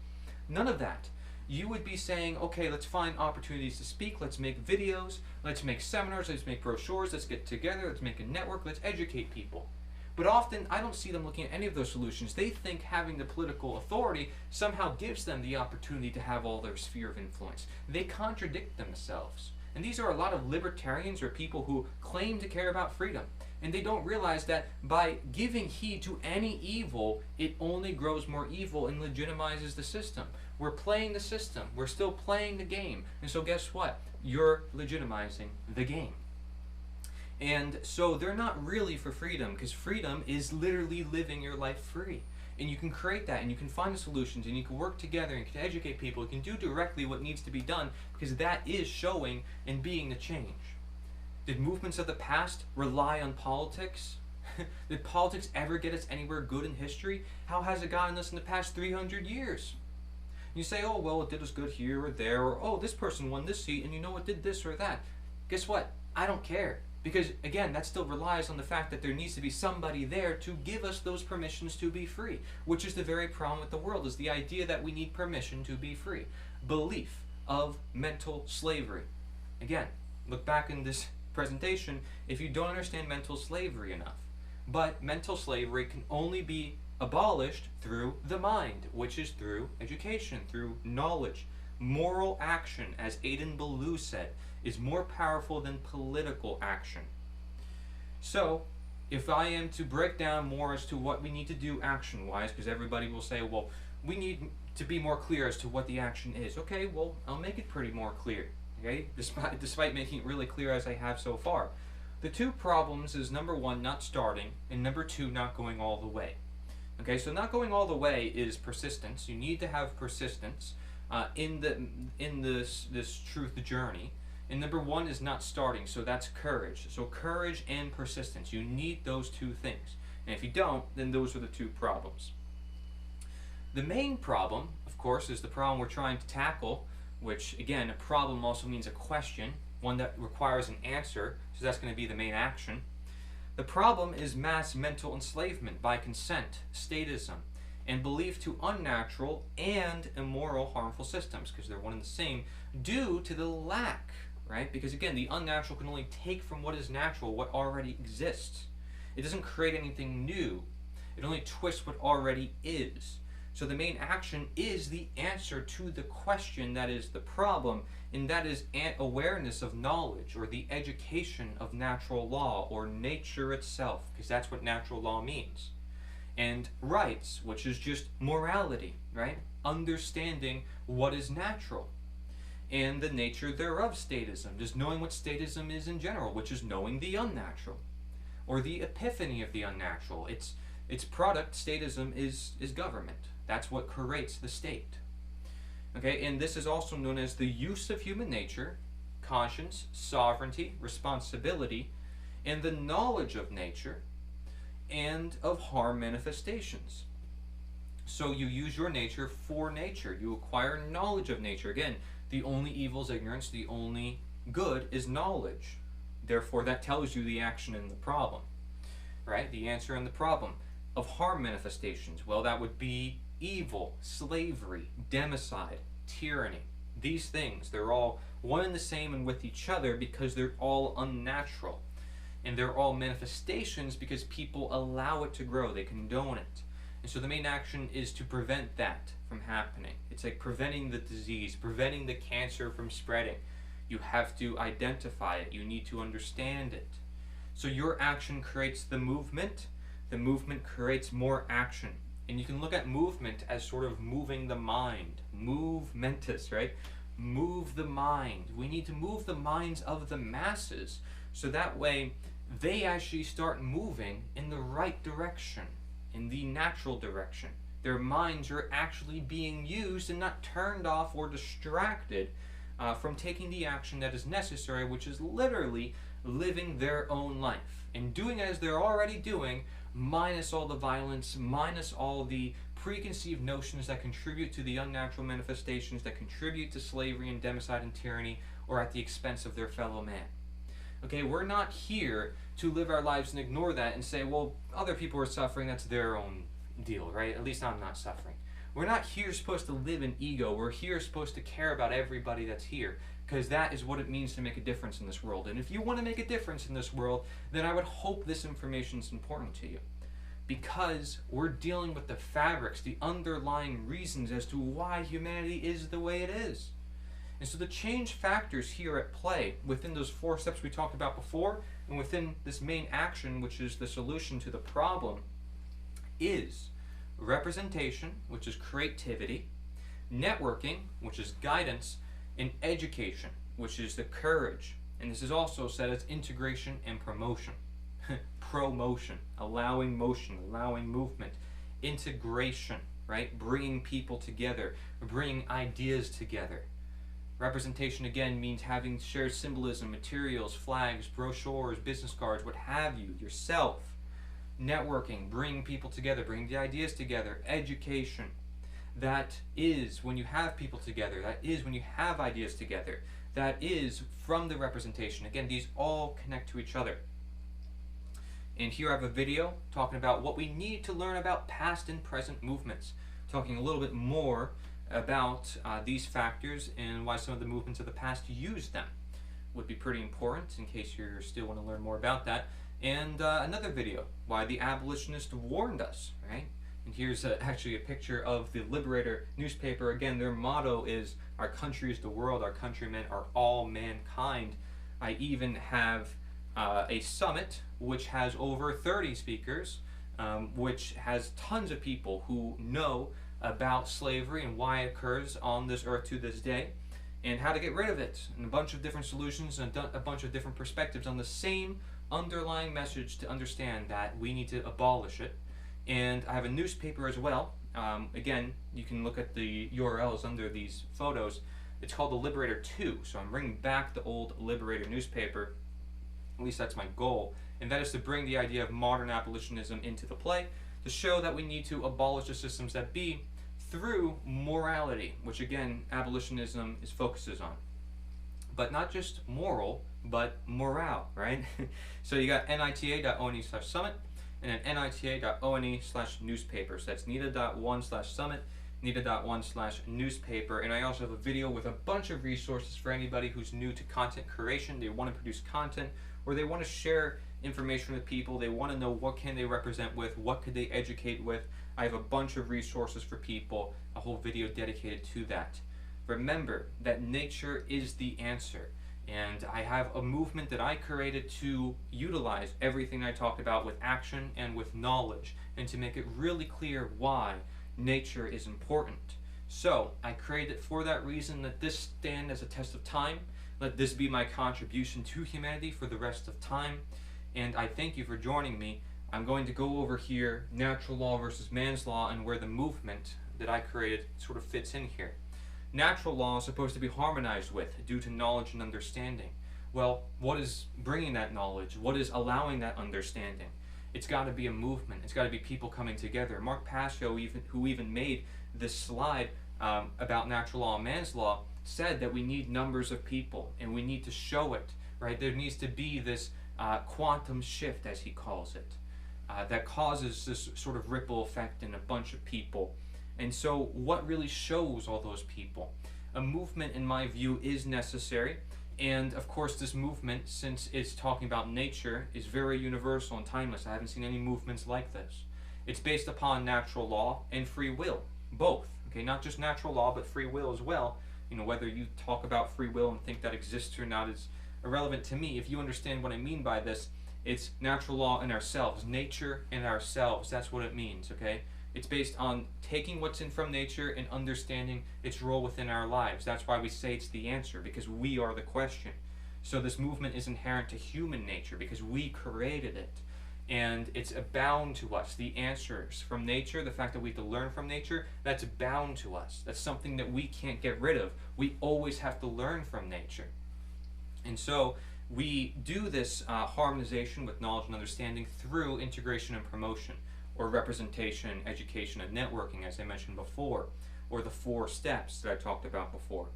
None of that. You would be saying, okay, let's find opportunities to speak, let's make videos, let's make seminars, let's make brochures, let's get together, let's make a network, let's educate people. But often, I don't see them looking at any of those solutions. They think having the political authority somehow gives them the opportunity to have all their sphere of influence. They contradict themselves. And these are a lot of libertarians or people who claim to care about freedom. And they don't realize that by giving heed to any evil, it only grows more evil and legitimizes the system. We're playing the system. We're still playing the game. And so guess what? You're legitimizing the game. And so they're not really for freedom, because freedom is literally living your life free. And you can create that, and you can find the solutions, and you can work together, and you can educate people. You can do directly what needs to be done, because that is showing and being the change. Did movements of the past rely on politics? Did politics ever get us anywhere good in history? How has it gotten us in the past 300 years? You say, oh, well, it did us good here or there, or, oh, this person won this seat, and you know it did this or that. Guess what? I don't care. Because, again, that still relies on the fact that there needs to be somebody there to give us those permissions to be free, which is the very problem with the world, is the idea that we need permission to be free. Belief of mental slavery. Again, look back in this presentation if you don't understand mental slavery enough. But mental slavery can only be abolished through the mind, which is through education, through knowledge. Moral action, as Aidan Ballou said, is more powerful than political action. So, if I am to break down more as to what we need to do action-wise, because everybody will say, well, we need to be more clear as to what the action is. Okay, well, I'll make it pretty more clear, okay, despite making it really clear as I have so far. The two problems is, number one, not starting, and number two, not going all the way. Okay, so not going all the way is persistence. You need to have persistence in this truth journey. And number one is not starting, so that's courage. So courage and persistence. You need those two things. And if you don't, then those are the two problems. The main problem, of course, is the problem we're trying to tackle, which, again, a problem also means a question, one that requires an answer, so that's going to be the main action. The problem is mass mental enslavement by consent, statism, and belief to unnatural and immoral harmful systems, because they're one and the same, due to the lack, right? Because again, the unnatural can only take from what is natural, what already exists. It doesn't create anything new. It only twists what already is. So the main action is the answer to the question that is the problem, and that is awareness of knowledge, or the education of natural law, or nature itself, because that's what natural law means. and rights, which is just morality, right? Understanding what is natural, and the nature thereof statism, just knowing what statism is in general, which is knowing the unnatural, or the epiphany of the unnatural. Its product, statism, is government. That's what creates the state. Okay, and this is also known as the use of human nature, conscience, sovereignty, responsibility, and the knowledge of nature and of harm manifestations. So you use your nature for nature. You acquire knowledge of nature. Again, the only evil is ignorance. The only good is knowledge. Therefore, that tells you the action and the problem, right? The answer and the problem of harm manifestations. Well, that would be evil, slavery, democide, tyranny. These things, they're all one and the same and with each other because they're all unnatural. And they're all manifestations because people allow it to grow. They condone it. And so the main action is to prevent that from happening. It's like preventing the disease, preventing the cancer from spreading. You have to identify it. You need to understand it. So your action creates the movement. The movement creates more action. And you can look at movement as sort of moving the mind. Movementus, right? Move the mind. We need to move the minds of the masses so that way they actually start moving in the right direction, in the natural direction. Their minds are actually being used and not turned off or distracted from taking the action that is necessary, which is literally living their own life and doing as they're already doing, minus all the violence, minus all the preconceived notions that contribute to the unnatural manifestations, that contribute to slavery and democide and tyranny, or at the expense of their fellow man. Okay, we're not here to live our lives and ignore that and say, well, other people are suffering, that's their own deal, right? At least I'm not suffering. We're not here supposed to live in ego. We're here supposed to care about everybody that's here, because that is what it means to make a difference in this world. And if you want to make a difference in this world, then I would hope this information is important to you, because we're dealing with the fabrics, the underlying reasons as to why humanity is the way it is. And so the change factors here at play within those 4 steps we talked about before, and within this main action, which is the solution to the problem, is representation, which is creativity, networking, which is guidance, and education, which is the courage. And this is also said as integration and promotion. Promotion, allowing motion, allowing movement. Integration, right? Bringing people together, bringing ideas together. Representation, again, means having shared symbolism, materials, flags, brochures, business cards, what have you, yourself. Networking, bringing people together, bringing the ideas together. Education, that is when you have people together, that is when you have ideas together, that is from the representation. Again, these all connect to each other. And here I have a video talking about what we need to learn about past and present movements, talking a little bit more about these factors and why some of the movements of the past used them. Would be pretty important in case you still want to learn more about that. And another video, why the abolitionists warned us, right? And here's actually a picture of the Liberator newspaper. Again, their motto is, our country is the world, our countrymen are all mankind. I even have a summit which has over 30 speakers, which has tons of people who know about slavery and why it occurs on this earth to this day, and how to get rid of it, and a bunch of different solutions and a bunch of different perspectives on the same underlying message to understand that we need to abolish it. And I have a newspaper as well. Again, you can look at the URLs under these photos. It's called the Liberator 2, so I'm bringing back the old Liberator newspaper. At least that's my goal, and that is to bring the idea of modern abolitionism into the play, to show that we need to abolish the systems that be through morality, which again, abolitionism focuses on. But not just moral, but morale, right? So you got nita.one/summit, and then nita.one/newspaper. So that's nita.one/summit, nita.one/newspaper. And I also have a video with a bunch of resources for anybody who's new to content creation. They want to produce content, or they want to share information with people. They want to know what can they represent with, what could they educate with. I have a bunch of resources for people, a whole video dedicated to that. Remember that nature is the answer, And I have a movement that I created to utilize everything I talked about with action and with knowledge, and to make it really clear why nature is important. So I created it for that reason. Let this stand as a test of time. Let this be my contribution to humanity for the rest of time. And I thank you for joining me. I'm going to go over here natural law versus man's law and where the movement that I created sort of fits in here. Natural law is supposed to be harmonized with due to knowledge and understanding. Well, what is bringing that knowledge? What is allowing that understanding? It's got to be a movement. It's got to be people coming together. Mark Pasio, who even made this slide about natural law and man's law, said that we need numbers of people and we need to show it, right? There needs to be this quantum shift, as he calls it, that causes this sort of ripple effect in a bunch of people. And so what really shows all those people? A movement, in my view, is necessary. And of course, this movement, since it's talking about nature, is very universal and timeless. I haven't seen any movements like this. It's based upon natural law and free will, both. Okay, not just natural law, but free will as well. You know, whether you talk about free will and think that exists or not is irrelevant to me. If you understand what I mean by this, it's natural law and ourselves, nature and ourselves. That's what it means, okay? It's based on taking what's in from nature and understanding its role within our lives. That's why we say it's the answer, because we are the question. So this movement is inherent to human nature because we created it. And it's bound to us. The answers from nature, the fact that we have to learn from nature, that's bound to us. That's something that we can't get rid of. We always have to learn from nature. And so we do this harmonization with knowledge and understanding through integration and promotion, or representation, education, and networking, as I mentioned before, or the 4 steps that I talked about before.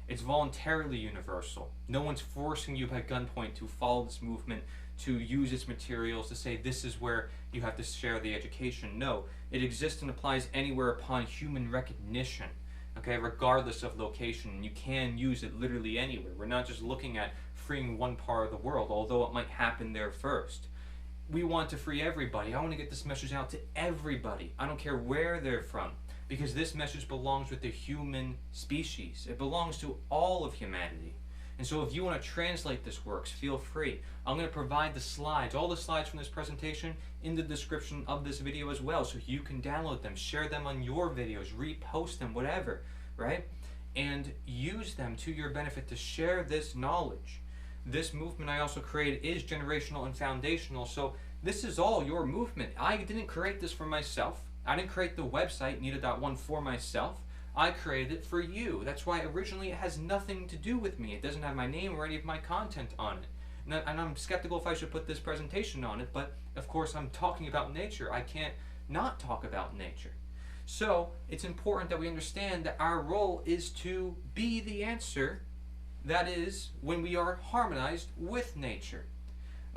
It's voluntarily universal. No one's forcing you by gunpoint to follow this movement, to use its materials, to say this is where you have to share the education. No, it exists and applies anywhere upon human recognition, okay, regardless of location. You can use it literally anywhere. We're not just looking at freeing one part of the world, although it might happen there first. We want to free everybody. I want to get this message out to everybody. I don't care where they're from, because this message belongs with the human species. It belongs to all of humanity. And so if you want to translate this works, feel free. I'm going to provide the slides, all the slides from this presentation, in the description of this video as well, so you can download them, share them on your videos, repost them, whatever, right? And use them to your benefit to share this knowledge. This movement I also created is generational and foundational, so this is all your movement. I didn't create this for myself. I didn't create the website, Nita.1, for myself. I created it for you. That's why originally it has nothing to do with me. It doesn't have my name or any of my content on it. And I'm skeptical if I should put this presentation on it, but of course I'm talking about nature. I can't not talk about nature. So it's important that we understand that our role is to be the answer. That is, when we are harmonized with nature,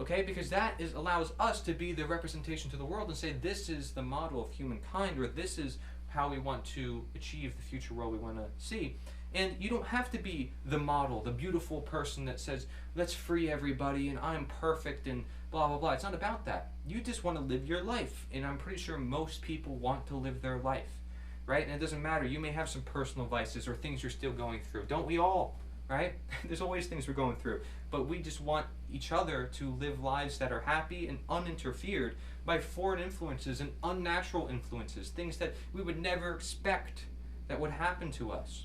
okay? Because that allows us to be the representation to the world and say this is the model of humankind, or this is how we want to achieve the future world we want to see. And you don't have to be the model, the beautiful person that says, let's free everybody and I'm perfect and blah, blah, blah. It's not about that. You just want to live your life. And I'm pretty sure most people want to live their life, right? And it doesn't matter. You may have some personal vices or things you're still going through. Don't we all? Right? There's always things we're going through. But we just want each other to live lives that are happy and uninterfered by foreign influences and unnatural influences, things that we would never expect that would happen to us.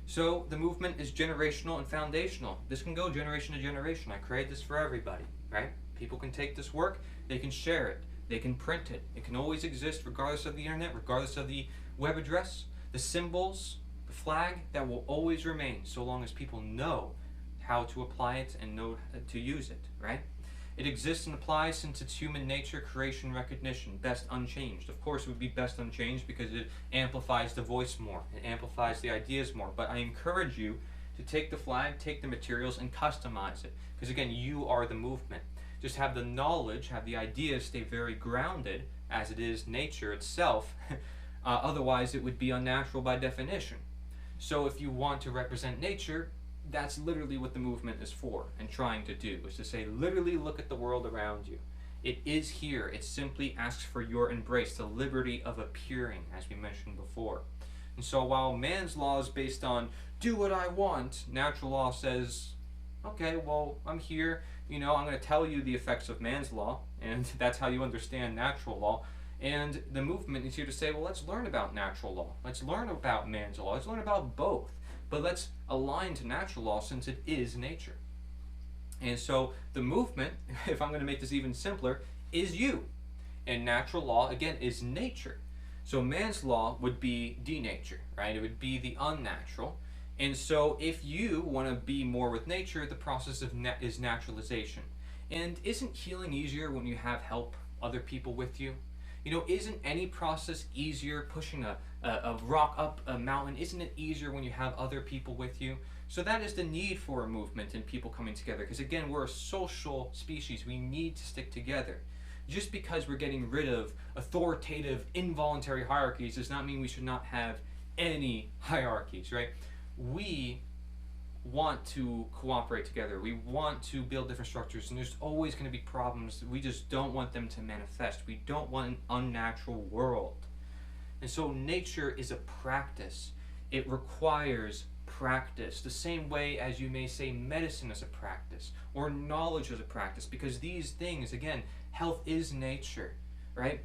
So the movement is generational and foundational. This can go generation to generation. I created this for everybody, right? People can take this work, they can share it, they can print it. It can always exist regardless of the internet, regardless of the web address. The symbols, the flag, that will always remain so long as people know how to apply it and know to use it, right? It exists and applies since it's human nature, creation, recognition, best unchanged. Of course it would be best unchanged because it amplifies the voice more, it amplifies the ideas more, but I encourage you to take the flag, take the materials, and customize it, because again, you are the movement. Just have the knowledge, have the ideas stay very grounded, as it is nature itself, otherwise it would be unnatural by definition. So if you want to represent nature, that's literally what the movement is for and trying to do, is to say, literally look at the world around you. It is here. It simply asks for your embrace, the liberty of appearing, as we mentioned before. And so while man's law is based on do what I want, natural law says, okay, well, I'm here, I'm going to tell you the effects of man's law, and that's how you understand natural law. And the movement is here to say, well, let's learn about natural law. Let's learn about man's law. Let's learn about both. But let's align to natural law since it is nature. And so the movement, if I'm going to make this even simpler, is you. And natural law, again, is nature. So man's law would be denature, right? It would be the unnatural. And so if you want to be more with nature, the process of is naturalization. And isn't healing easier when you have help, other people with you? Isn't any process easier? Pushing a rock up a mountain, isn't it easier when you have other people with you? So that is the need for a movement and people coming together. Because again, we're a social species. We need to stick together. Just because we're getting rid of authoritative, involuntary hierarchies does not mean we should not have any hierarchies, right? We want to cooperate together. We want to build different structures, and there's always going to be problems. We just don't want them to manifest. We don't want an unnatural world. And so nature is a practice. It requires practice, the same way as you may say medicine is a practice or knowledge is a practice, because these things, again, health is nature, right?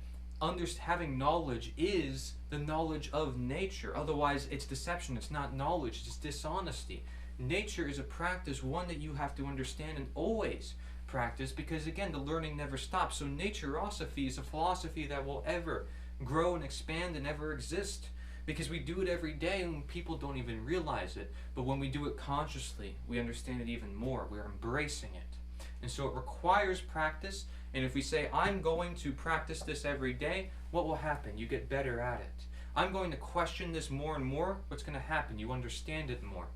Having knowledge is the knowledge of nature. Otherwise, it's deception. It's not knowledge. It's dishonesty. Nature is a practice, one that you have to understand and always practice, because again, the learning never stops. So Naturosophy is a philosophy that will ever grow and expand and ever exist, because we do it every day and people don't even realize it. But when we do it consciously, we understand it even more. We're embracing it. And so it requires practice. And if we say, I'm going to practice this every day, what will happen? You get better at it. I'm going to question this more and more. What's going to happen? You understand it more.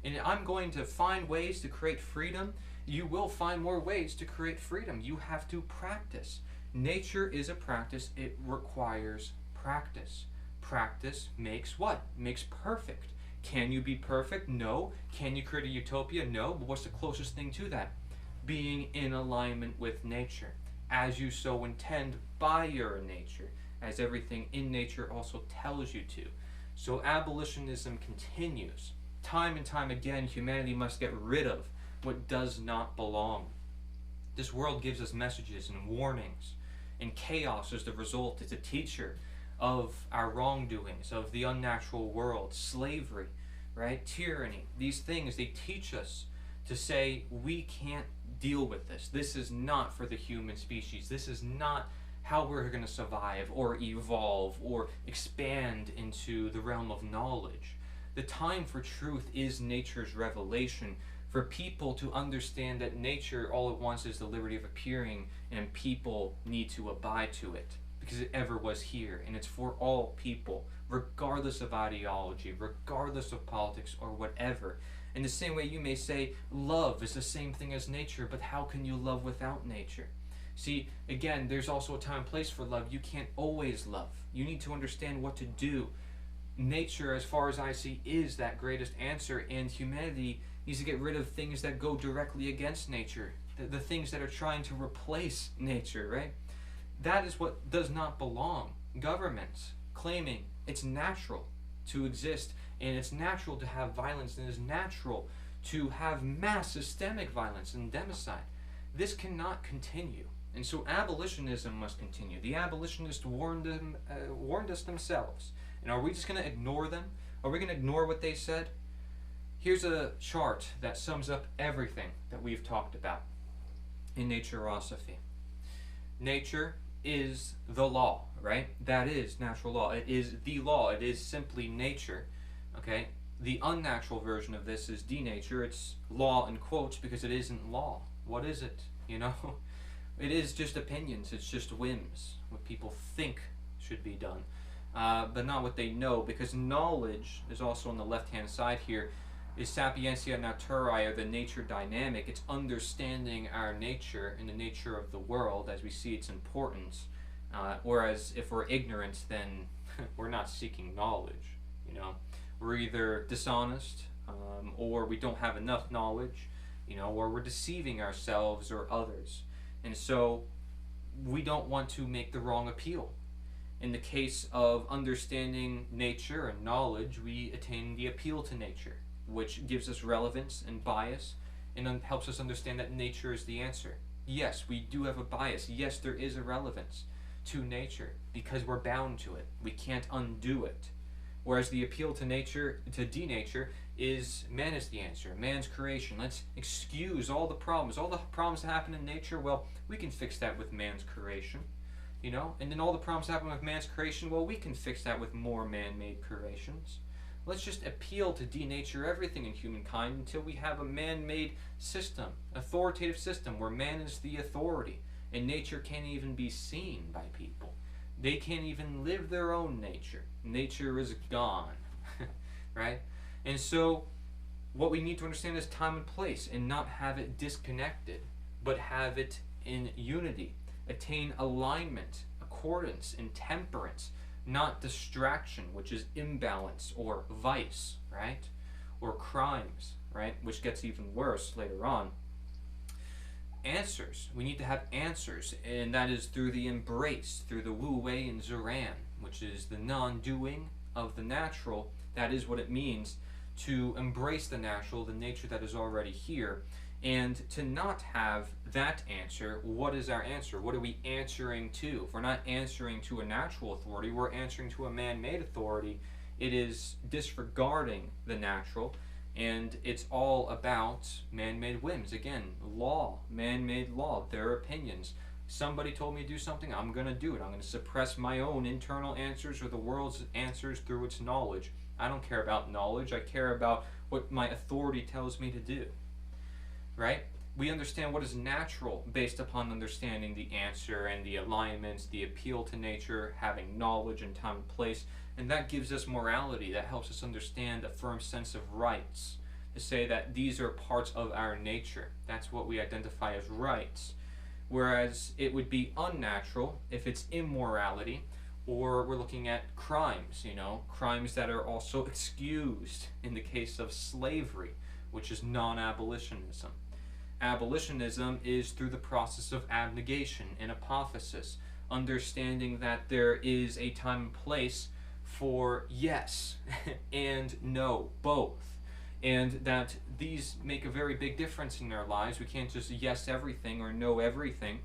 And I'm going to find ways to create freedom. You will find more ways to create freedom. You have to practice. Nature is a practice. It requires practice. Practice makes what? Makes perfect. Can you be perfect? No. Can you create a utopia? No. But what's the closest thing to that? Being in alignment with nature, as you so intend by your nature, as everything in nature also tells you to. So abolitionism continues. Time and time again, humanity must get rid of what does not belong. This world gives us messages and warnings, and chaos is the result. It's a teacher of our wrongdoings, of the unnatural world, slavery, right? Tyranny. These things, they teach us to say, we can't deal with this. This is not for the human species. This is not how we're going to survive or evolve or expand into the realm of knowledge. The time for truth is nature's revelation, for people to understand that nature, all it wants is the liberty of appearing, and people need to abide to it, because it ever was here, and it's for all people, regardless of ideology, regardless of politics or whatever. In the same way, you may say love is the same thing as nature, but how can you love without nature? See, again, there's also a time and place for love. You can't always love. You need to understand what to do. Nature, as far as I see, is that greatest answer, and humanity needs to get rid of things that go directly against nature, the things that are trying to replace nature, right? That is what does not belong. Governments claiming it's natural to exist, and it's natural to have violence, and it's natural to have mass systemic violence and democide. This cannot continue. And so abolitionism must continue. The abolitionists warned us themselves. And are we just going to ignore them? Are we going to ignore what they said? Here's a chart that sums up everything that we've talked about in Naturosophy. Nature is the law, right? That is natural law. It is the law. It is simply nature, okay? The unnatural version of this is denature. It's law in quotes because it isn't law. What is it? It is just opinions. It's just whims, what people think should be done, but not what they know, because knowledge is also on the left-hand side here, is sapientia naturae, or the nature dynamic. It's understanding our nature and the nature of the world as we see its importance. Whereas if we're ignorant, then we're not seeking knowledge. We're either dishonest, or we don't have enough knowledge, or we're deceiving ourselves or others. And so we don't want to make the wrong appeal. In the case of understanding nature and knowledge, we attain the appeal to nature, which gives us relevance and bias and helps us understand that nature is the answer. Yes, we do have a bias. Yes, there is a relevance to nature because we're bound to it. We can't undo it. Whereas the appeal to nature, to denature, is man is the answer. Man's creation. Let's excuse all the problems. All the problems that happen in nature, well, we can fix that with man's creation. And then all the problems happen with man's creation, well, we can fix that with more man-made creations. Let's just appeal to denature everything in humankind until we have a man-made system, authoritative system, where man is the authority, and nature can't even be seen by people. They can't even live their own nature. Nature is gone, right? And so what we need to understand is time and place, and not have it disconnected, but have it in unity. Attain alignment, accordance, and temperance, not distraction, which is imbalance or vice, right? Or crimes, right? Which gets even worse later on. Answers. We need to have answers, and that is through the embrace, through the Wu Wei and Zuran, which is the non-doing of the natural. That is what it means to embrace the natural, the nature that is already here. And to not have that answer, what is our answer? What are we answering to? If we're not answering to a natural authority, we're answering to a man-made authority. It is disregarding the natural, and it's all about man-made whims. Again, law, man-made law, their opinions. Somebody told me to do something, I'm going to do it. I'm going to suppress my own internal answers or the world's answers through its knowledge. I don't care about knowledge. I care about what my authority tells me to do. Right? We understand what is natural based upon understanding the answer and the alignments, the appeal to nature, having knowledge and time and place, and that gives us morality. That helps us understand a firm sense of rights, to say that these are parts of our nature. That's what we identify as rights. Whereas it would be unnatural if it's immorality, or we're looking at crimes, crimes that are also excused in the case of slavery, which is non-abolitionism. Abolitionism is through the process of abnegation and apophysis, understanding that there is a time and place for yes and no, both, and that these make a very big difference in our lives. We can't just yes everything or no everything.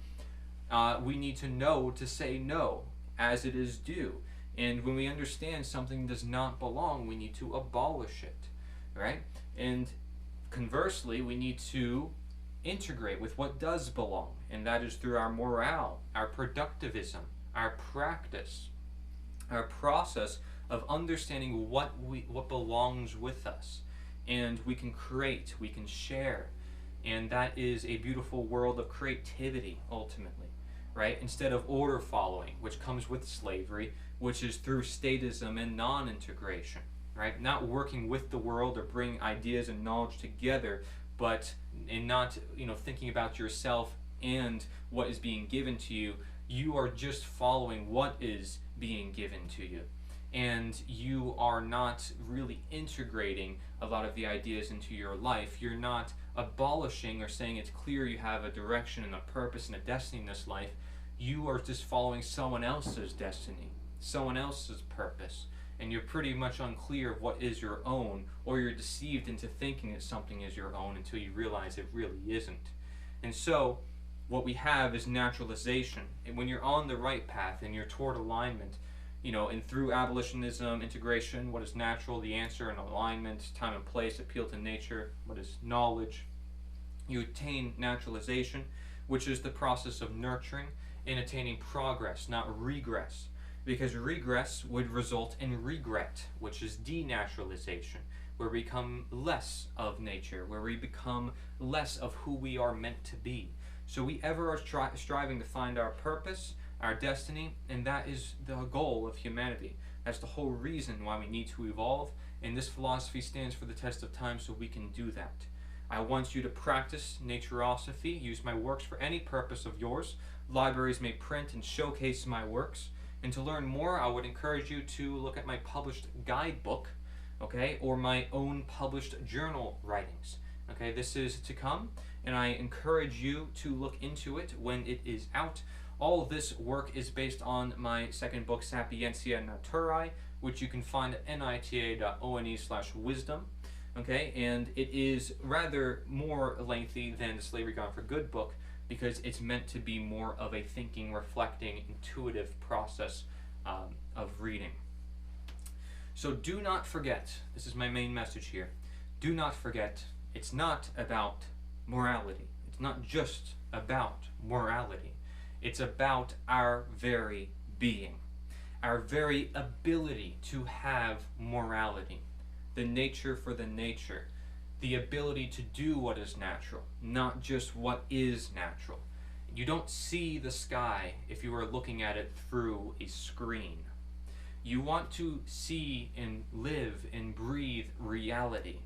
We need to know to say no as it is due, and when we understand something does not belong, we need to abolish it, right? And conversely, we need to integrate with what does belong, and that is through our morale, our productivism, our practice, our process of understanding what belongs with us, and we can create, we can share, and that is a beautiful world of creativity ultimately, right? Instead of order following, which comes with slavery, which is through statism and non-integration, right? Not working with the world or bringing ideas and knowledge together, but in not thinking about yourself and what is being given to you. You are just following what is being given to you, and you are not really integrating a lot of the ideas into your life. You're not abolishing or saying it's clear you have a direction and a purpose and a destiny in this life. You are just following someone else's destiny, someone else's purpose, and you're pretty much unclear of what is your own, or you're deceived into thinking that something is your own until you realize it really isn't. And so what we have is naturalization. And when you're on the right path and you're toward alignment, and through abolitionism, integration, what is natural, the answer, and alignment, time and place, appeal to nature, what is knowledge, you attain naturalization, which is the process of nurturing and attaining progress, not regress. Because regress would result in regret, which is denaturalization, where we become less of nature, where we become less of who we are meant to be. So we ever are striving to find our purpose, our destiny, and that is the goal of humanity. That's the whole reason why we need to evolve, and this philosophy stands for the test of time so we can do that. I want you to practice Naturosophy, use my works for any purpose of yours. Libraries may print and showcase my works. And to learn more, I would encourage you to look at my published guidebook, okay, or my own published journal writings. Okay, this is to come, and I encourage you to look into it when it is out. all this work is based on my second book, Sapientia Naturae, which you can find at nita.one/wisdom. Okay, and it is rather more lengthy than the Slavery Gone for Good book because it's meant to be more of a thinking, reflecting, intuitive process of reading. So do not forget, this is my main message here, do not forget, it's not about morality. It's not just about morality. It's about our very being, our very ability to have morality, the nature for the nature, the ability to do what is natural, not just what is natural. You don't see the sky if you are looking at it through a screen. You want to see and live and breathe reality.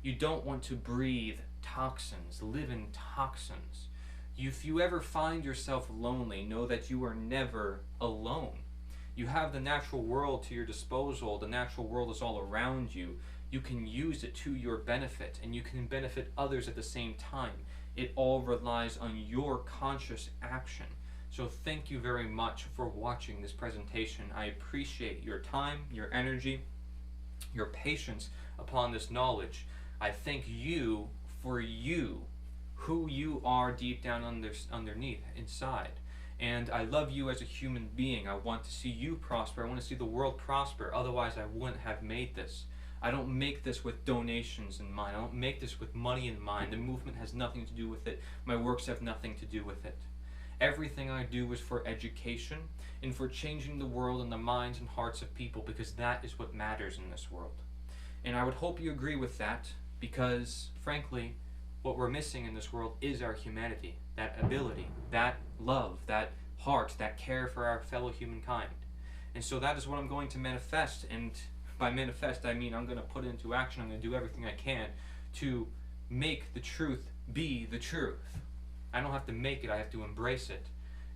You don't want to breathe toxins, live in toxins. If you ever find yourself lonely, know that you are never alone. You have the natural world to your disposal. The natural world is all around you. You can use it to your benefit, and you can benefit others at the same time. It all relies on your conscious action. So thank you very much for watching this presentation. I appreciate your time, your energy, your patience upon this knowledge. I thank you for you, who you are deep down underneath, inside. And I love you as a human being. I want to see you prosper. I want to see the world prosper. Otherwise, I wouldn't have made this. I don't make this with donations in mind. I don't make this with money in mind. The movement has nothing to do with it. My works have nothing to do with it. Everything I do is for education and for changing the world and the minds and hearts of people, because that is what matters in this world. And I would hope you agree with that, because, frankly, what we're missing in this world is our humanity, that ability, that love, that heart, that care for our fellow humankind. And so that is what I'm going to manifest, and by manifest I mean I'm going to put it into action. I'm going to do everything I can to make the truth be the truth. I don't have to make it, I have to embrace it.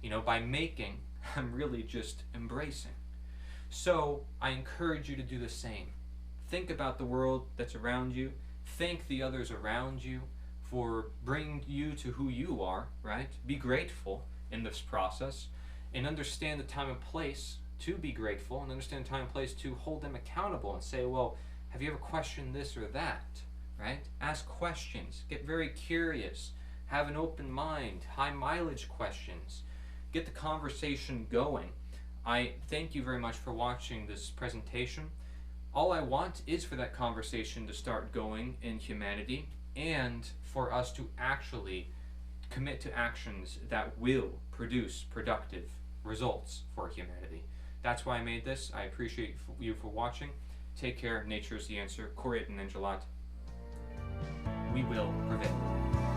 You know, by making, I'm really just embracing. So I encourage you to do the same. Think about the world that's around you. Thank the others around you for bringing you to who you are, right? Be grateful in this process, and understand the time and place to be grateful, and understand the time and place to hold them accountable and say, well, have you ever questioned this or that, right? Ask questions, get very curious, have an open mind, high mileage questions, get the conversation going. I thank you very much for watching this presentation. All I want is for that conversation to start going in humanity, and for us to actually commit to actions that will produce productive results for humanity. That's why I made this. I appreciate you for watching. Take care. Nature is the answer. Cory Edmund Endrulat. We will prevail.